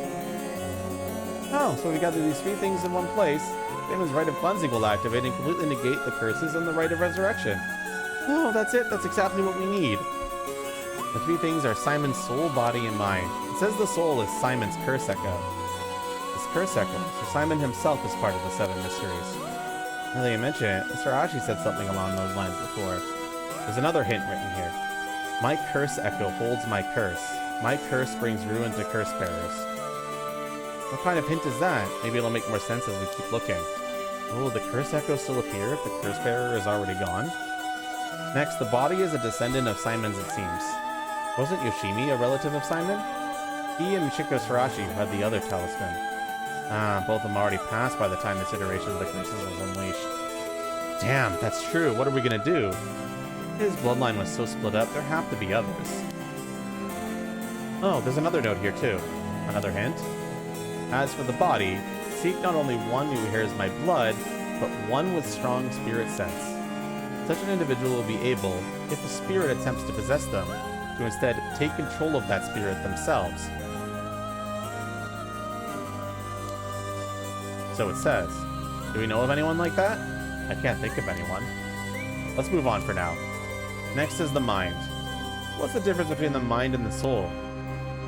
Oh, so we gather these 3 things in one place. Damon's rite of cleansing will activate and completely negate the curses and the rite of resurrection. Oh, that's it. That's exactly what we need. The 3 things are Simon's soul, body, and mind. It says the soul is Simon's curse echo. This curse echo, so Simon himself is part of the 7 mysteries. Now that you mention it, Mr. Ashi said something along those lines before. There's another hint written here. My curse echo holds my curse. My curse brings ruin to curse bearers. What kind of hint is that? Maybe it'll make more sense as we keep looking. Will the curse echo still appear if the curse bearer is already gone? Next, the body is a descendant of Simon's, it seems. Wasn't Yoshimi a relative of Simon? He and Michiko Sarashi had the other talisman. Both of them already passed by the time this iteration of the curses was unleashed. Damn, that's true. What are we gonna do? His bloodline was so split up, there have to be others. Oh, there's another note here too. Another hint? As for the body, seek not only one who hears my blood, but one with strong spirit sense. Such an individual will be able, if a spirit attempts to possess them, to instead take control of that spirit themselves. So it says. Do we know of anyone like that? I can't think of anyone. Let's move on for now. Next is the mind. What's the difference between the mind and the soul?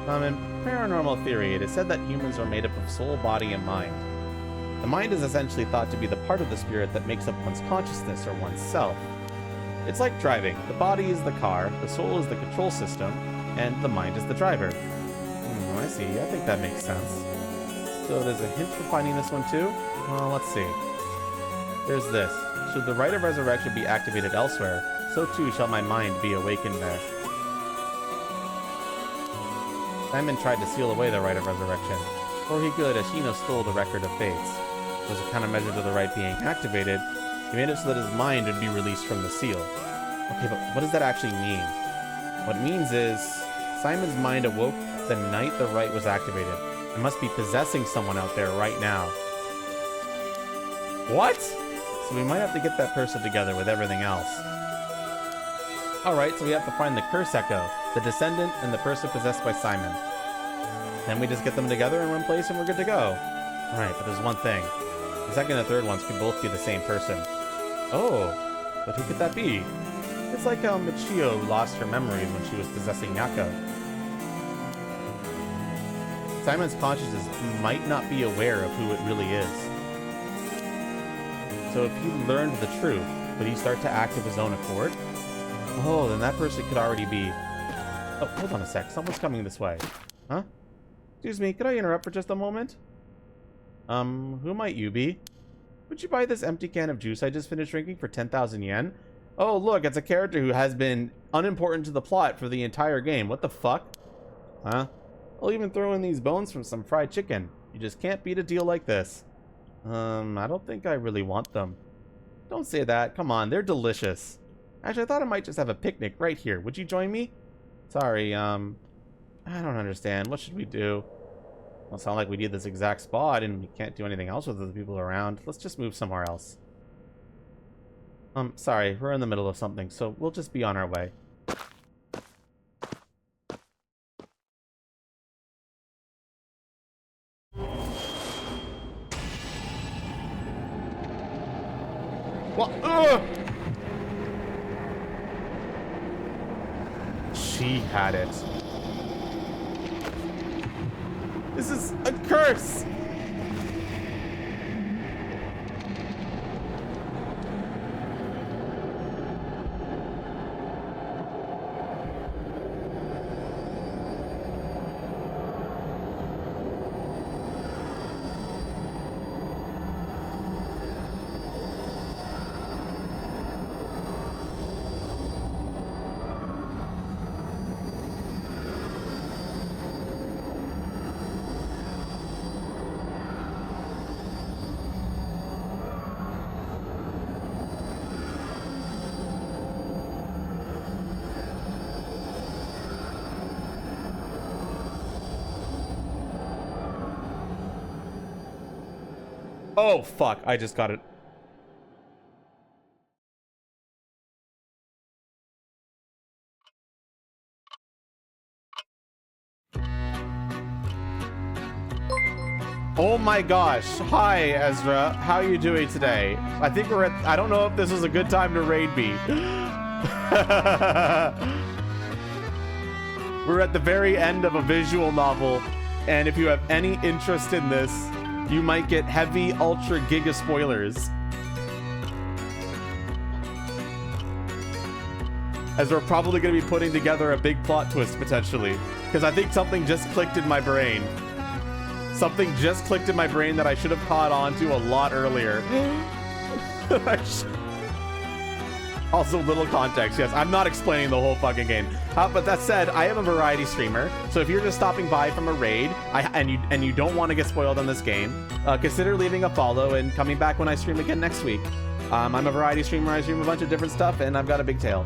In paranormal theory, it is said that humans are made up of soul, body, and mind. The mind is essentially thought to be the part of the spirit that makes up one's consciousness or one's self. It's like driving. The body is the car, the soul is the control system, and the mind is the driver. I see. I think that makes sense. So there's a hint for finding this one too? Well, let's see. There's this. Should the rite of resurrection be activated elsewhere, so too shall my mind be awakened there. Simon tried to seal away the rite of resurrection. Before he could, Ashino stole the record of fates. As a countermeasure to the rite being activated, he made it so that his mind would be released from the seal. Okay, but what does that actually mean? What it means is, Simon's mind awoke the night the rite was activated. It must be possessing someone out there right now. What? So we might have to get that person together with everything else. Alright, so we have to find the curse echo, the descendant, and the person possessed by Simon. Then we just get them together in one place and we're good to go. Alright, but there's one thing. The second and third ones could both be the same person. Oh, but who could that be? It's like how Michio lost her memories when she was possessing Yako. Simon's consciousness might not be aware of who it really is. So if he learned the truth, would he start to act of his own accord? Oh, then that person could already be... Oh, hold on a sec. Someone's coming this way. Huh? Excuse me, could I interrupt for just a moment? Who might you be? Would you buy this empty can of juice I just finished drinking for 10,000 yen? Oh, look, it's a character who has been unimportant to the plot for the entire game. What the fuck? Huh? I'll even throw in these bones from some fried chicken. You just can't beat a deal like this. I don't think I really want them. Don't say that. Come on, they're delicious. Actually, I thought I might just have a picnic right here. Would you join me? Sorry, I don't understand. What should we do? Well, it sounds like we need this exact spot and we can't do anything else with the people around. Let's just move somewhere else. Sorry, we're in the middle of something, so we'll just be on our way. What? Ugh! She had it. This is a curse! Oh, fuck. I just got it. Oh my gosh. Hi, Ezra. How are you doing today? I think we're at... I don't know if this is a good time to raid me. We're at the very end of a visual novel, and if you have any interest in this, you might get heavy, ultra, giga spoilers. As we're probably going to be putting together a big plot twist, potentially. Because I think something just clicked in my brain. Something just clicked in my brain that I should have caught on to a lot earlier. Also, little context. Yes, I'm not explaining the whole fucking game. But that said, I am a variety streamer. So if you're just stopping by from a raid and you don't want to get spoiled on this game, consider leaving a follow and coming back when I stream again next week. I'm a variety streamer. I stream a bunch of different stuff, and I've got a big tail.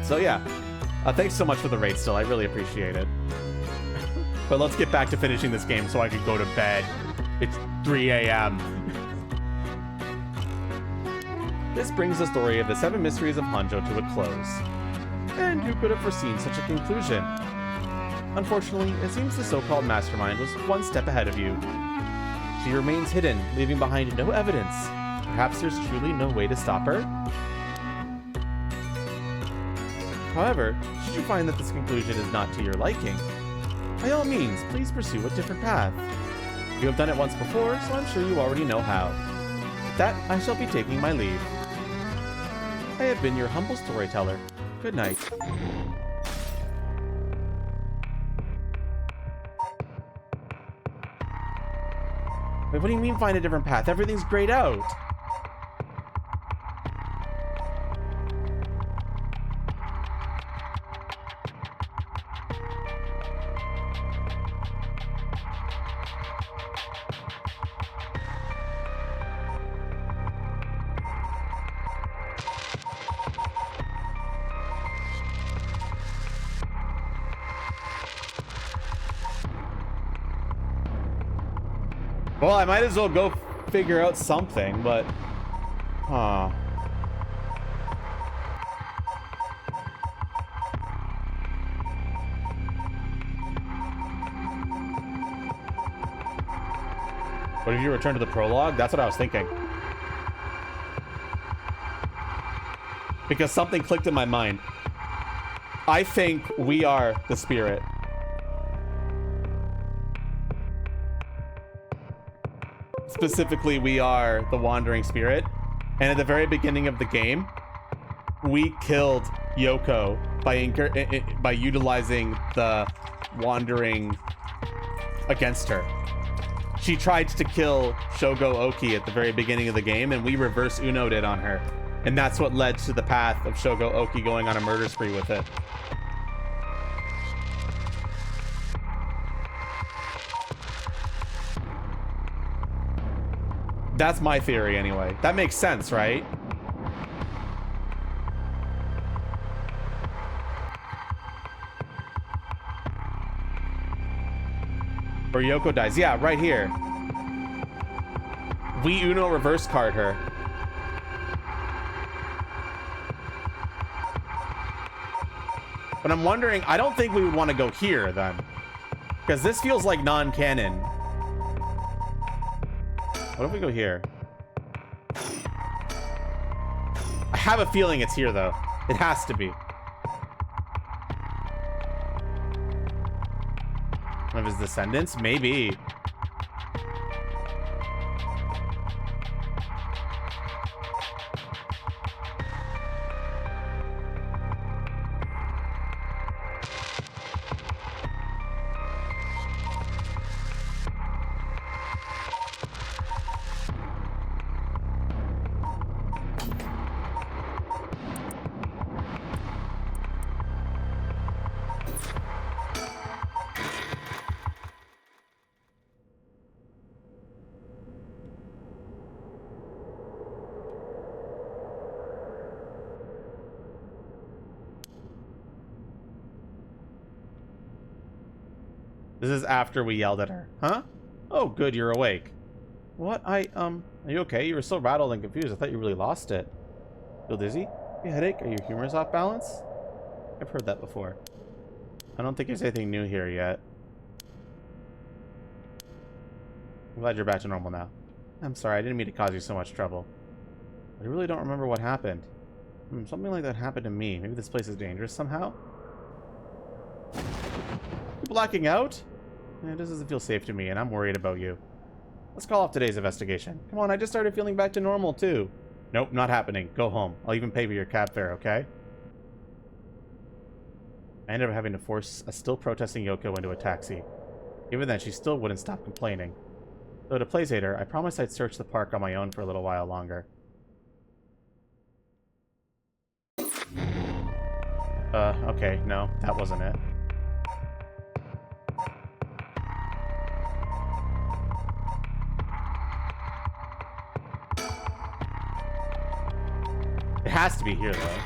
So yeah, thanks so much for the raid still. I really appreciate it. But let's get back to finishing this game so I can go to bed. It's 3 a.m. This brings the story of the 7 mysteries of Honjo to a close. And who could have foreseen such a conclusion? Unfortunately, it seems the so-called mastermind was one step ahead of you. She remains hidden, leaving behind no evidence. Perhaps there's truly no way to stop her? However, should you find that this conclusion is not to your liking, by all means, please pursue a different path. You have done it once before, so I'm sure you already know how. With that, I shall be taking my leave. I have been your humble storyteller. Good night. Wait, what do you mean find a different path? Everything's grayed out. Well, I might as well go figure out something, but... Huh. What if you return to the prologue? That's what I was thinking. Because something clicked in my mind. I think we are the spirit. Specifically, we are the wandering spirit. And at the very beginning of the game, we killed Yoko by utilizing the wandering against her. She tried to kill Shogo Oki at the very beginning of the game, and we reverse Uno'd it on her. And that's what led to the path of Shogo Oki going on a murder spree with it. That's my theory, anyway. That makes sense, right? Where Yoko dies. Yeah, right here. We Uno reverse card her. But I'm wondering, I don't think we would want to go here, then. Because this feels like non-canon. What if we go here? I have a feeling it's here, though. It has to be. One of his descendants? Maybe. This is after we yelled at her. Huh? Oh, good, you're awake. What? Are you okay? You were so rattled and confused. I thought you really lost it. Feel dizzy? You headache? Are your humor's off balance? I've heard that before. I don't think there's anything new here yet. I'm glad you're back to normal now. I'm sorry, I didn't mean to cause you so much trouble. I really don't remember what happened. Something like that happened to me. Maybe this place is dangerous somehow? You blacking out? It doesn't feel safe to me, and I'm worried about you. Let's call off today's investigation. Come on, I just started feeling back to normal, too. Nope, not happening. Go home. I'll even pay for your cab fare, okay? I ended up having to force a still protesting Yoko into a taxi. Even then, she still wouldn't stop complaining. Though to playsate her, I promised I'd search the park on my own for a little while longer. Okay, no, that wasn't it. It has to be here, though.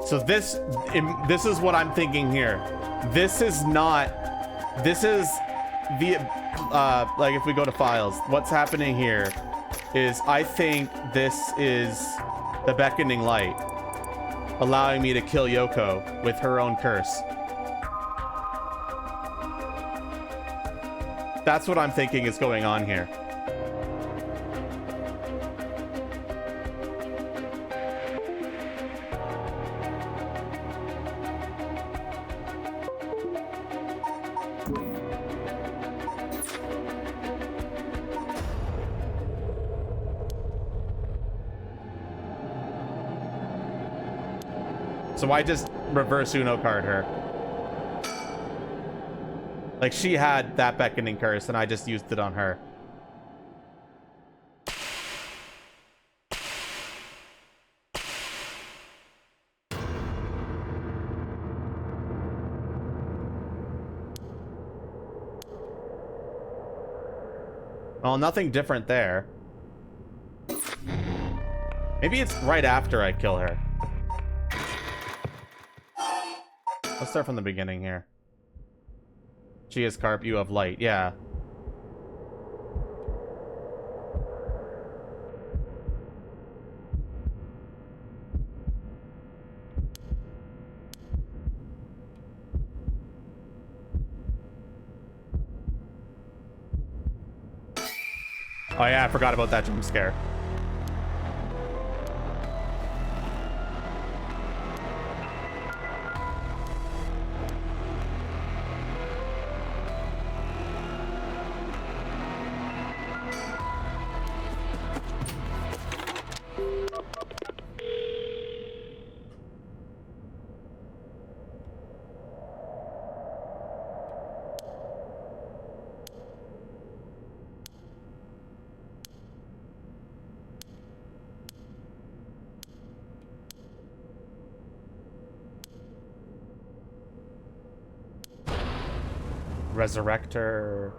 So this is what I'm thinking here. This is not, this is the, like if we go to files, what's happening here is I think this is the beckoning light, allowing me to kill Yoko with her own curse. That's what I'm thinking is going on here. So I just reverse Uno card her. Like she had that beckoning curse and I just used it on her. Well, nothing different there. Maybe it's right after I kill her. Let's start from the beginning here. She is carp, you have light. Yeah. Oh yeah, I forgot about that jump scare. Resurrector.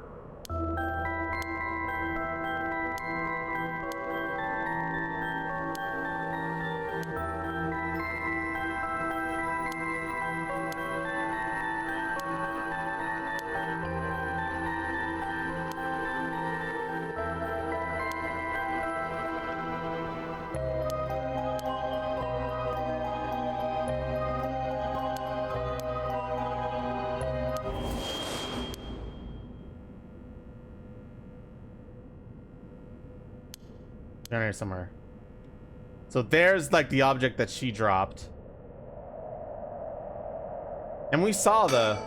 Down here somewhere. So there's like the object that she dropped. And we saw the...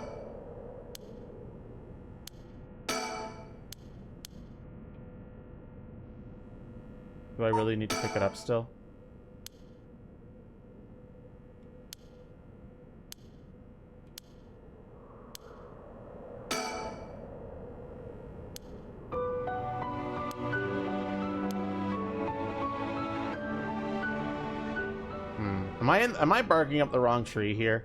Do I really need to pick it up still? Am I barking up the wrong tree here?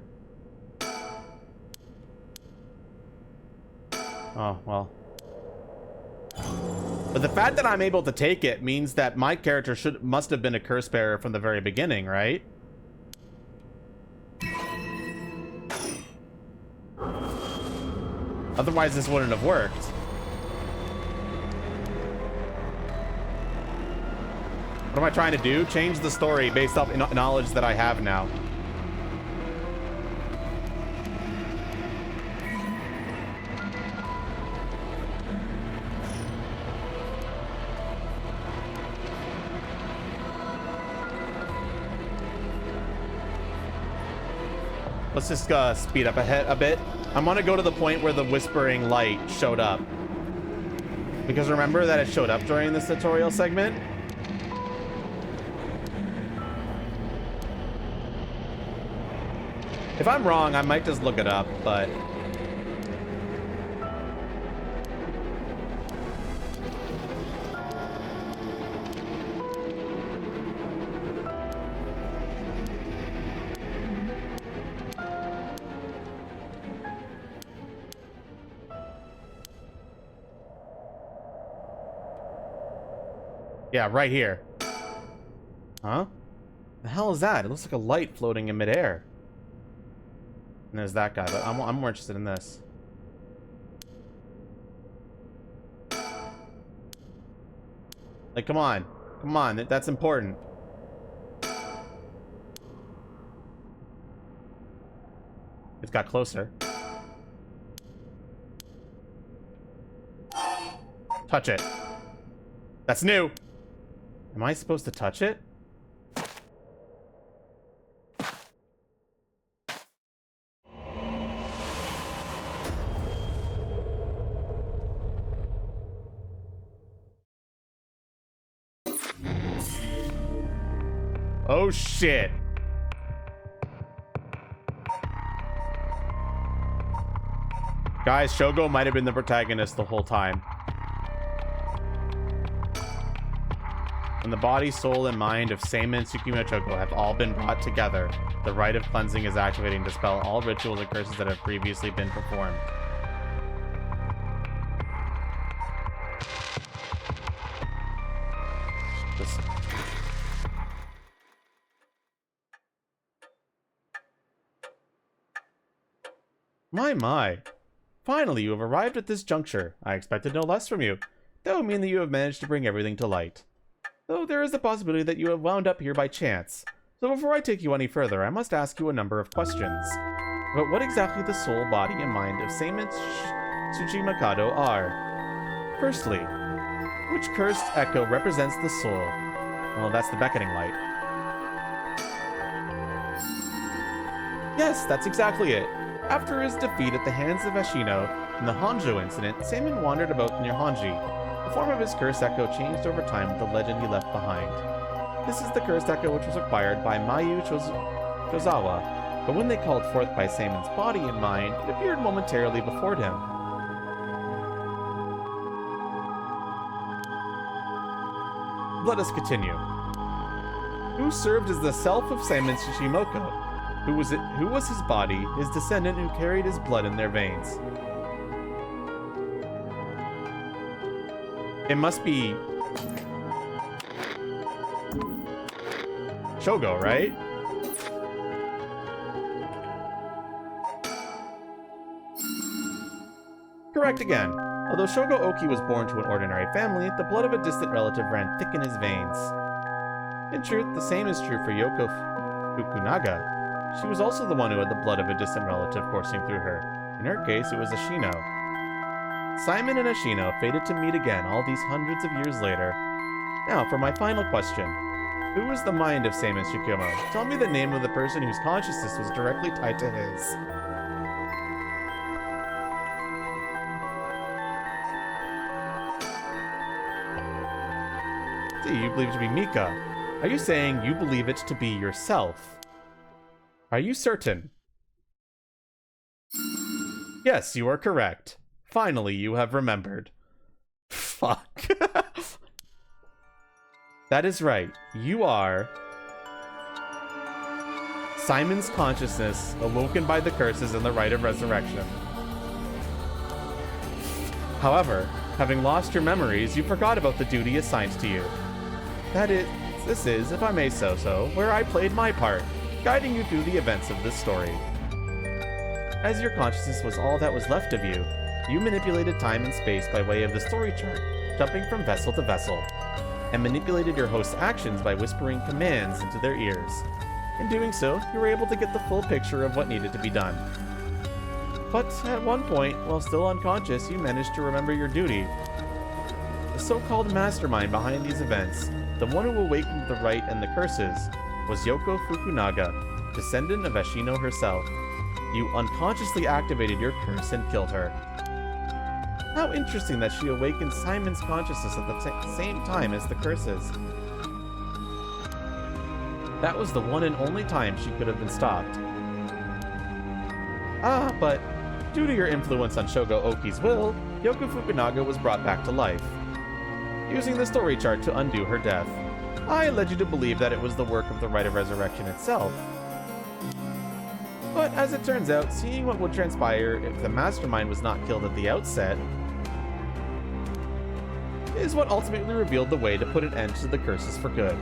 Oh, well. But the fact that I'm able to take it means that my character must have been a curse bearer from the very beginning, right? Otherwise, this wouldn't have worked. What am I trying to do? Change the story based off knowledge that I have now. Let's just speed up ahead a bit. I want to go to the point where the whispering light showed up. Because remember that it showed up during this tutorial segment? If I'm wrong, I might just look it up, but... Yeah, right here. Huh? The hell is that? It looks like a light floating in midair. And there's that guy, but I'm more interested in this. Like, come on. Come on, that's important. It's got closer. Touch it. That's new. Am I supposed to touch it? Oh shit. Guys, Shogo might have been the protagonist the whole time. When the body, soul, and mind of Seimin, Tsukima, Choco have all been brought together, the rite of cleansing is activating to dispel all rituals and curses that have previously been performed. My. Finally, you have arrived at this juncture. I expected no less from you. That would mean that you have managed to bring everything to light. Though there is the possibility that you have wound up here by chance. So before I take you any further, I must ask you a number of questions. About what exactly the soul, body, and mind of Seimin Tsuchimikado are. Firstly, which cursed echo represents the soul? Well, that's the beckoning light. Yes, that's exactly it. After his defeat at the hands of Ashino in the Honjo incident, Seimin wandered about near Honji. The form of his cursed echo changed over time with the legend he left behind. This is the cursed echo which was acquired by Mayu Chozawa, but when they called forth by Seimin's body and mind, it appeared momentarily before him. Let us continue. Who served as the self of Seimin Shishimoto? Who was his body, his descendant who carried his blood in their veins? It must be Shogo, right? Correct again. Although Shogo Oki was born to an ordinary family, the blood of a distant relative ran thick in his veins. In truth, the same is true for Yoko Fukunaga. She was also the one who had the blood of a distant relative coursing through her. In her case, it was Ashino. Simon and Ashino fated to meet again all these hundreds of years later. Now, for my final question. Who is the mind of Seimin Tsukumo? Tell me the name of the person whose consciousness was directly tied to his. See, you believe it to be Mika. Are you saying you believe it to be yourself? Are you certain? Yes, you are correct. Finally, you have remembered. Fuck. That is right. You are... Simon's consciousness, awoken by the curses and the rite of resurrection. However, having lost your memories, you forgot about the duty assigned to you. This is, if I may say so, where I played my part, guiding you through the events of this story. As your consciousness was all that was left of you, you manipulated time and space by way of the story chart, jumping from vessel to vessel, and manipulated your host's actions by whispering commands into their ears. In doing so, you were able to get the full picture of what needed to be done. But at one point, while still unconscious, you managed to remember your duty. The so-called mastermind behind these events, the one who awakened the rite and the curses, was Yoko Fukunaga, descendant of Ashino herself. You unconsciously activated your curse and killed her. How interesting that she awakened Simon's consciousness at the same time as the curses. That was the one and only time she could have been stopped. But due to your influence on Shogo Oki's will, Yoko Fukunaga was brought back to life. Using the story chart to undo her death, I led you to believe that it was the work of the Rite of Resurrection itself. But as it turns out, seeing what would transpire if the mastermind was not killed at the outset is what ultimately revealed the way to put an end to the curses for good.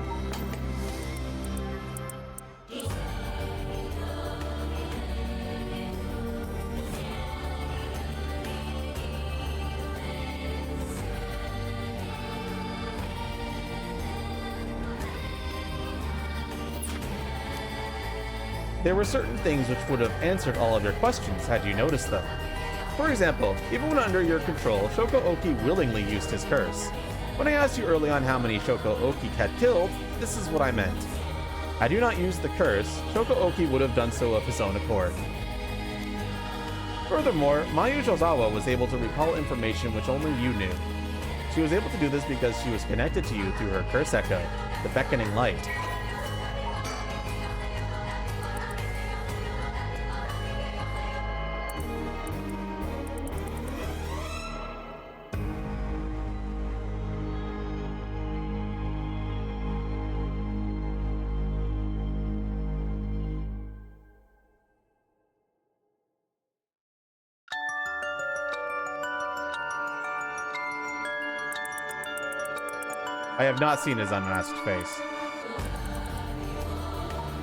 There were certain things which would have answered all of your questions had you noticed them. For example, even when under your control, Shoko Oki willingly used his curse. When I asked you early on how many Shoko Oki had killed, this is what I meant. Had you not used the curse, Shoko Oki would have done so of his own accord. Furthermore, Mayu Shozawa was able to recall information which only you knew. She was able to do this because she was connected to you through her curse echo, the beckoning light. I have not seen his unmasked face.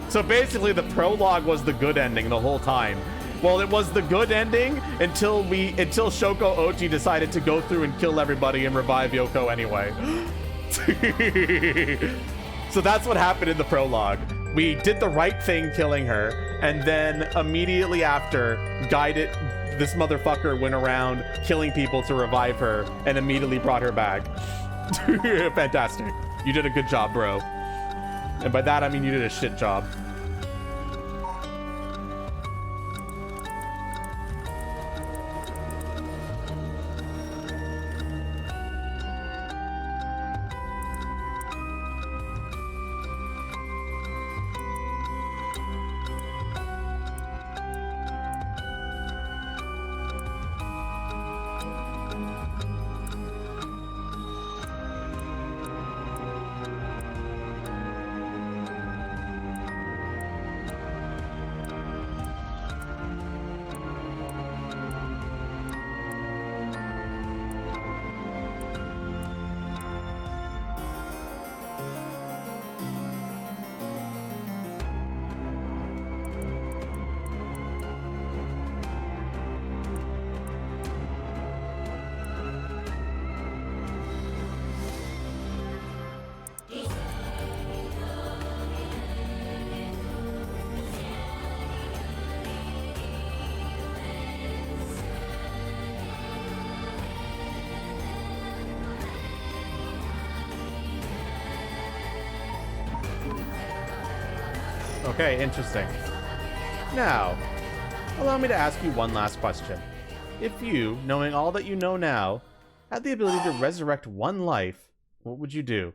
So basically the prologue was the good ending the whole time. Well, it was the good ending until Shoko Ochi decided to go through and kill everybody and revive Yoko anyway. So that's what happened in the prologue. We did the right thing killing her, and then immediately after, this motherfucker went around killing people to revive her and immediately brought her back. Fantastic. You did a good job, bro. And by that, I mean you did a shit job. Okay, interesting. Now, allow me to ask you one last question. If you, knowing all that you know now, had the ability to resurrect one life, what would you do?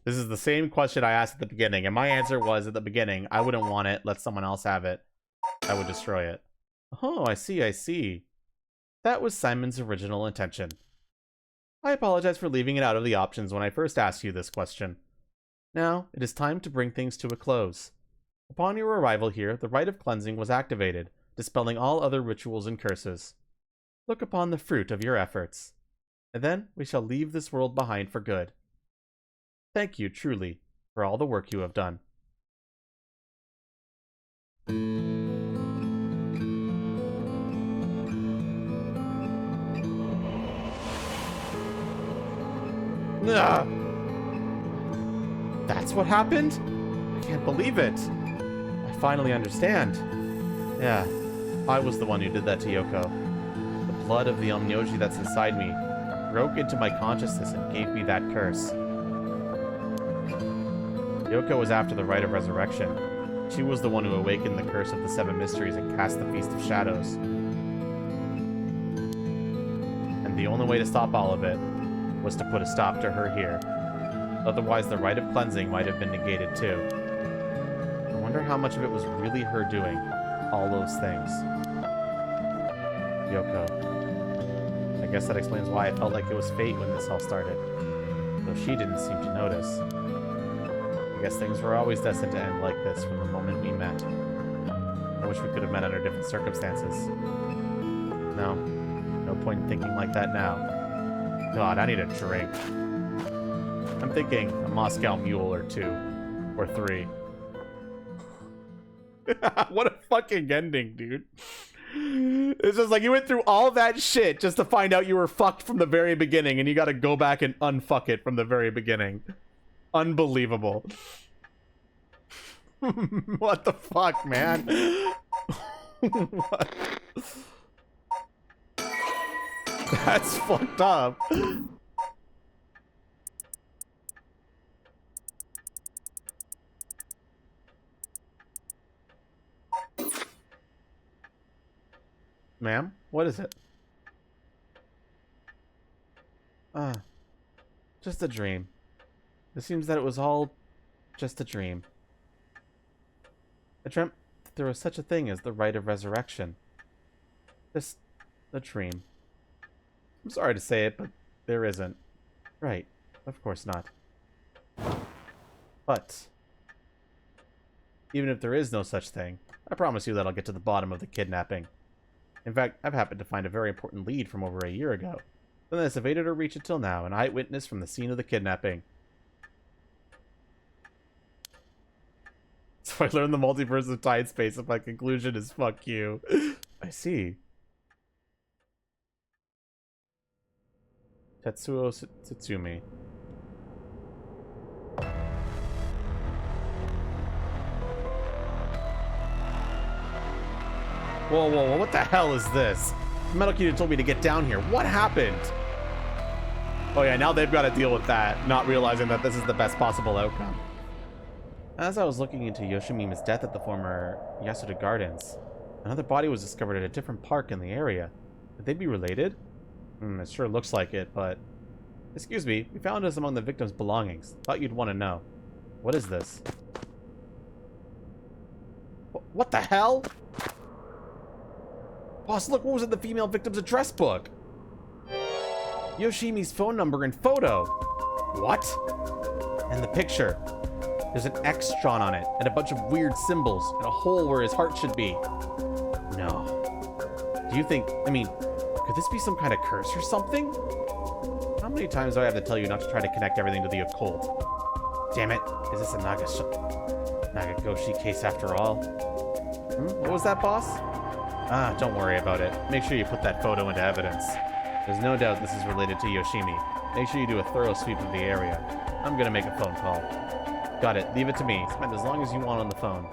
This is the same question I asked at the beginning, and my answer was at the beginning, I wouldn't want it, let someone else have it. I would destroy it. Oh, I see, I see. That was Simon's original intention. I apologize for leaving it out of the options when I first asked you this question. Now, it is time to bring things to a close. Upon your arrival here, the rite of cleansing was activated, dispelling all other rituals and curses. Look upon the fruit of your efforts. And then we shall leave this world behind for good. Thank you, truly, for all the work you have done. Ah! That's what happened? I can't believe it. I finally understand. Yeah, I was the one who did that to Yoko. The blood of the Onmyoji that's inside me broke into my consciousness and gave me that curse. Yoko was after the rite of resurrection. She was the one who awakened the curse of the Seven Mysteries and cast the Feast of Shadows. And the only way to stop all of it was to put a stop to her here. Otherwise, the rite of cleansing might have been negated too. I wonder how much of it was really her doing all those things. Yoko. I guess that explains why I felt like it was fate when this all started. Though she didn't seem to notice. I guess things were always destined to end like this from the moment we met. I wish we could have met under different circumstances. No point in thinking like that now. God, I need a drink. I'm thinking a Moscow Mule or 2. Or 3. What a fucking ending, dude. It's just like you went through all that shit just to find out you were fucked from the very beginning, and you gotta go back and unfuck it from the very beginning. Unbelievable. What the fuck, man? What? That's fucked up. Ma'am, what is it? Just a dream. It seems that it was all just a dream. I dreamt that there was such a thing as the rite of resurrection. Just a dream. I'm sorry to say it, but there isn't. Right, of course not. But even if there is no such thing, I promise you that I'll get to the bottom of the kidnapping. In fact, I've happened to find a very important lead from over a year ago. Then this evaded our reach until now, an eyewitness from the scene of the kidnapping. So I learned the multiverse of time space, and my conclusion is fuck you. I see. Tetsuo Tsutsumi. Whoa, whoa, whoa, what the hell is this? Metal Kid told me to get down here. What happened? Oh yeah, now they've got to deal with that, not realizing that this is the best possible outcome. As I was looking into Yoshimima's death at the former Yasuda Gardens, another body was discovered at a different park in the area. Could they be related? It sure looks like it, but... Excuse me, we found this among the victim's belongings. Thought you'd want to know. What is this? What the hell? Boss, look what was in the female victim's address book. Yoshimi's phone number and photo. What? And the picture. There's an X drawn on it, and a bunch of weird symbols, and a hole where his heart should be. No. Do you think, could this be some kind of curse or something? How many times do I have to tell you not to try to connect everything to the occult? Damn it, is this a Nagagoshi case after all? What was that, boss? Don't worry about it. Make sure you put that photo into evidence. There's no doubt this is related to Yoshimi. Make sure you do a thorough sweep of the area. I'm gonna make a phone call. Got it. Leave it to me. Spend as long as you want on the phone.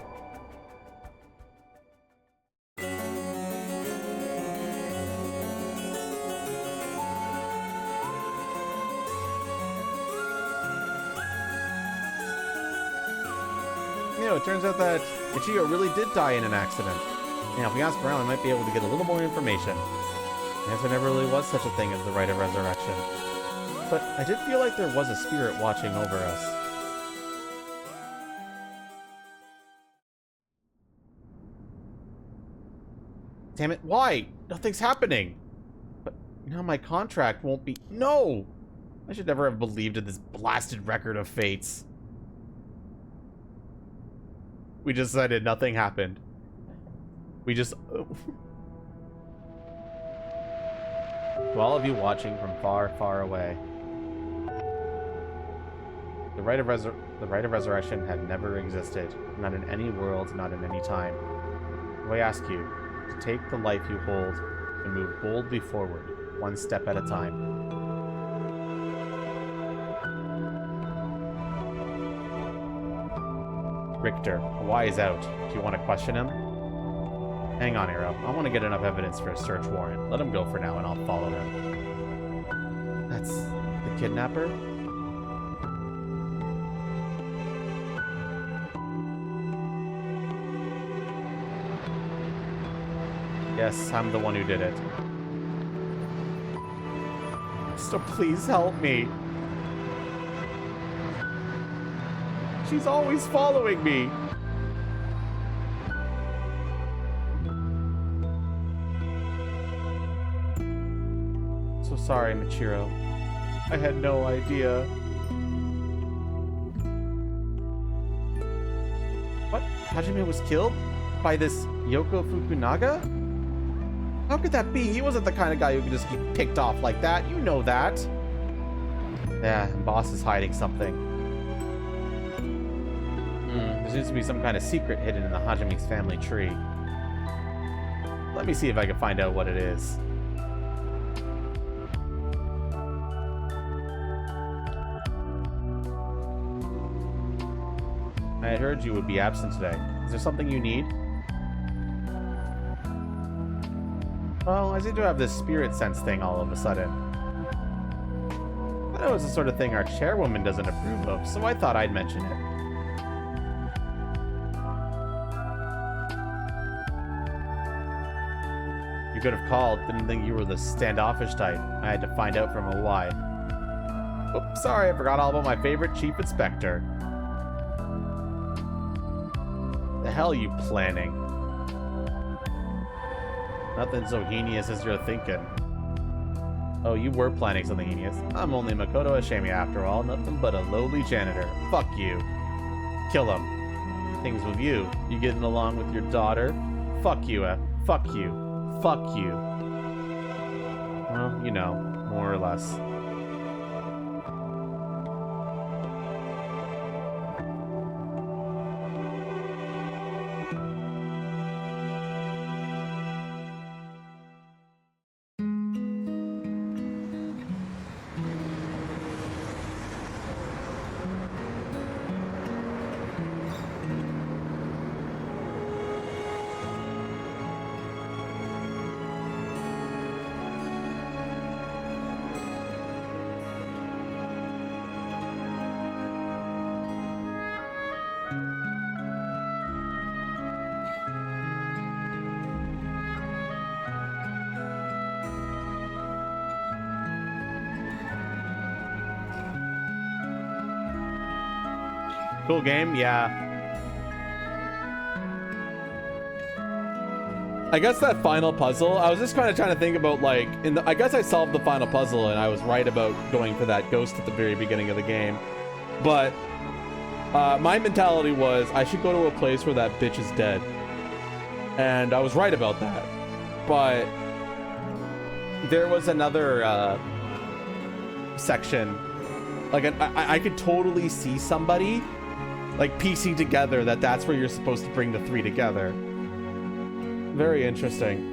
You know, it turns out that Ichigo really did die in an accident. Now, if we ask around, we might be able to get a little more information. I guess there never really was such a thing as the rite of resurrection. But I did feel like there was a spirit watching over us. damn it. Why? Nothing's happening. But now my contract won't be... No! I should never have believed in this blasted record of fates. We just decided nothing happened. We just... To all of you watching from far, far away, the right of resurrection had never existed, not in any world, not in any time. So I ask you to take the life you hold and move boldly forward, one step at a time. Richter, why is out? Do you want to question him? Hang on, Arrow. I want to get enough evidence for a search warrant. Let him go for now, and I'll follow him. That's the kidnapper? Yes, I'm the one who did it. So please help me. She's always following me. So sorry, Michiro. I had no idea. What? Hajime was killed? By this Yoko Fukunaga? How could that be? He wasn't the kind of guy who could just get picked off like that. You know that. Yeah, and boss is hiding something. There seems to be some kind of secret hidden in the Hajime's family tree. Let me see if I can find out what it is. I had heard you would be absent today. Is there something you need? Well, I seem to have this spirit sense thing all of a sudden. I know it's the sort of thing our chairwoman doesn't approve of, so I thought I'd mention it. You could have called, didn't think you were the standoffish type. I had to find out from her why. Oops, sorry, I forgot all about my favorite chief inspector. The hell are you planning? Nothing so heinous as you're thinking. Oh, you were planning something heinous. I'm only Makoto Ashimi after all, nothing but a lowly janitor. Fuck you. Kill him. Things with you. You getting along with your daughter? Fuck you, fuck you. Fuck you. Well, you know, more or less. Cool game, yeah. I guess that final puzzle, I was just kind of trying to think about, like, I guess I solved the final puzzle and I was right about going for that ghost at the very beginning of the game. But my mentality was I should go to a place where that bitch is dead. And I was right about that. But there was another section. Like, I could totally see somebody like piecing together that that's where you're supposed to bring the three together. Very interesting.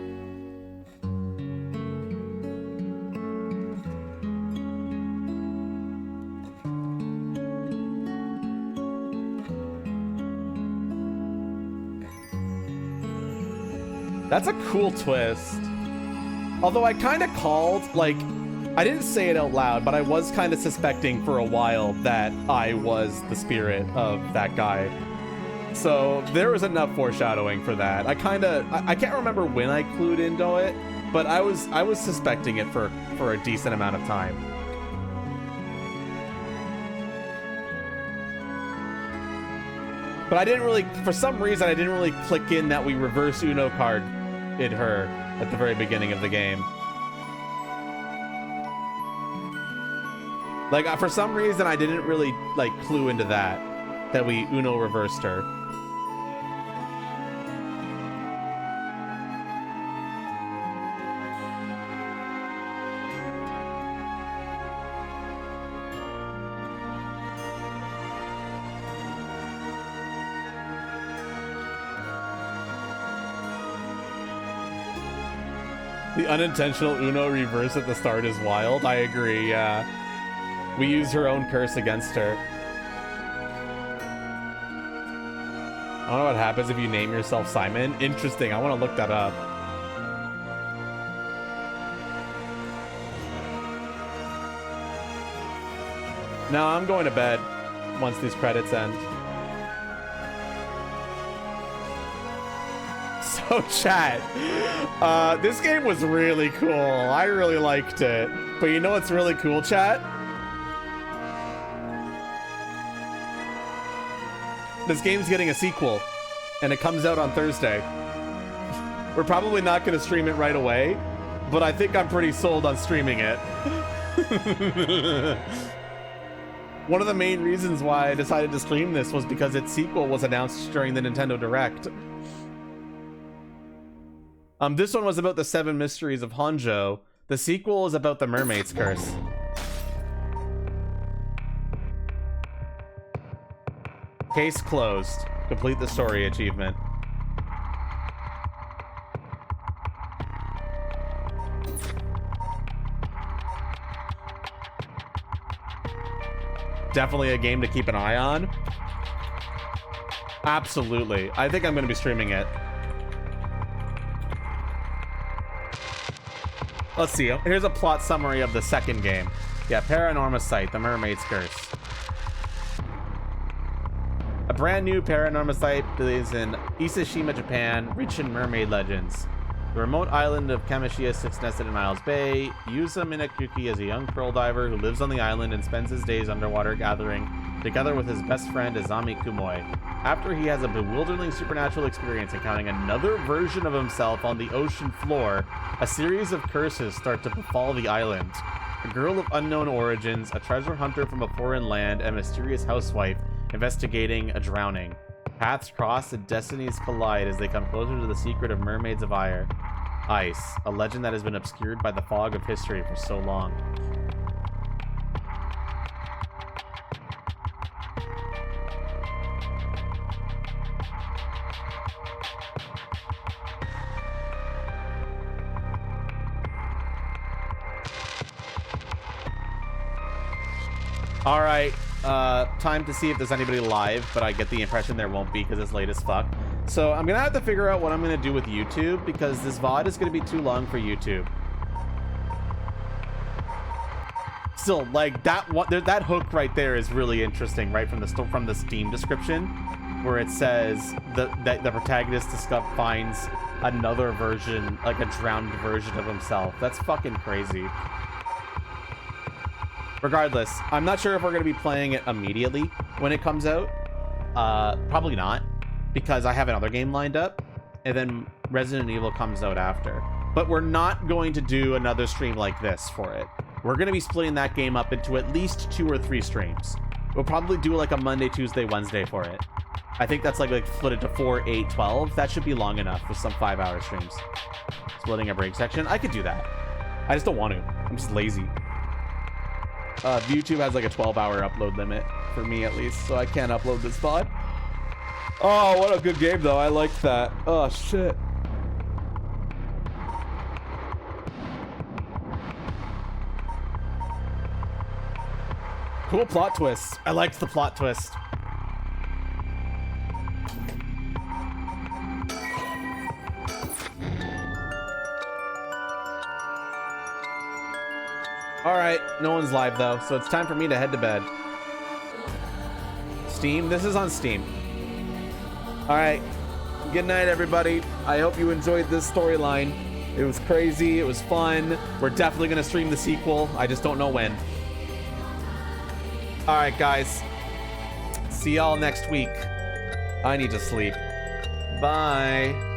That's a cool twist. Although I kind of called, like, I didn't say it out loud, but I was kind of suspecting for a while that I was the spirit of that guy. So there was enough foreshadowing for that. I can't remember when I clued into it, but I was suspecting it for a decent amount of time. But I didn't really, for some reason, I didn't really click in that we reverse Uno card it her at the very beginning of the game. Like, for some reason, I didn't really, like, clue into that we Uno reversed her. The unintentional Uno reverse at the start is wild. I agree, yeah. We use her own curse against her. I don't know what happens if you name yourself Simon. Interesting, I want to look that up. No, I'm going to bed once these credits end. So chat, this game was really cool. I really liked it. But you know what's really cool, chat? This game's getting a sequel, and it comes out on Thursday. We're probably not going to stream it right away, but I think I'm pretty sold on streaming it. One of the main reasons why I decided to stream this was because its sequel was announced during the Nintendo Direct. This one was about the 7 mysteries of Honjo. The sequel is about the mermaid's curse. Case closed. Complete the story achievement. Definitely a game to keep an eye on. Absolutely. I think I'm going to be streaming it. Let's see. Here's a plot summary of the second game. Yeah, Paranormasight, the Mermaid's Curse. A brand new Paranormasight is in Isashima, Japan, rich in mermaid legends. The remote island of Kamishia sits nested in Isles Bay. Yusa Minakuki is a young pearl diver who lives on the island and spends his days underwater gathering, together with his best friend Azami Kumoi. After he has a bewildering supernatural experience encountering another version of himself on the ocean floor, a series of curses start to befall the island. A girl of unknown origins, a treasure hunter from a foreign land, and a mysterious housewife investigating a drowning. Paths cross and destinies collide as they come closer to the secret of mermaids of ice, a legend that has been obscured by the fog of history for so long. All right, time to see if there's anybody live, but I get the impression there won't be because it's late as fuck. So I'm gonna have to figure out what I'm gonna do with YouTube because this VOD is gonna be too long for YouTube. Still, like that hook right there is really interesting, right from the Steam description, where it says that the protagonist finds another version, like a drowned version of himself. That's fucking crazy. Regardless, I'm not sure if we're going to be playing it immediately when it comes out. Probably not, because I have another game lined up, and then Resident Evil comes out after. But we're not going to do another stream like this for it. We're going to be splitting that game up into at least 2 or 3 streams. We'll probably do like a Monday, Tuesday, Wednesday for it. I think that's like split it to 4, 8, 12. That should be long enough for some 5-hour streams. Splitting a break section. I could do that. I just don't want to. I'm just lazy. YouTube has like a 12-hour upload limit, for me at least, so I can't upload this VOD. Oh, what a good game, though. I liked that. Oh, shit. Cool plot twist. I liked the plot twist. Alright, no one's live though, so it's time for me to head to bed. Steam? This is on Steam. Alright, good night everybody. I hope you enjoyed this storyline. It was crazy, it was fun. We're definitely gonna stream the sequel, I just don't know when. Alright guys, see y'all next week. I need to sleep. Bye.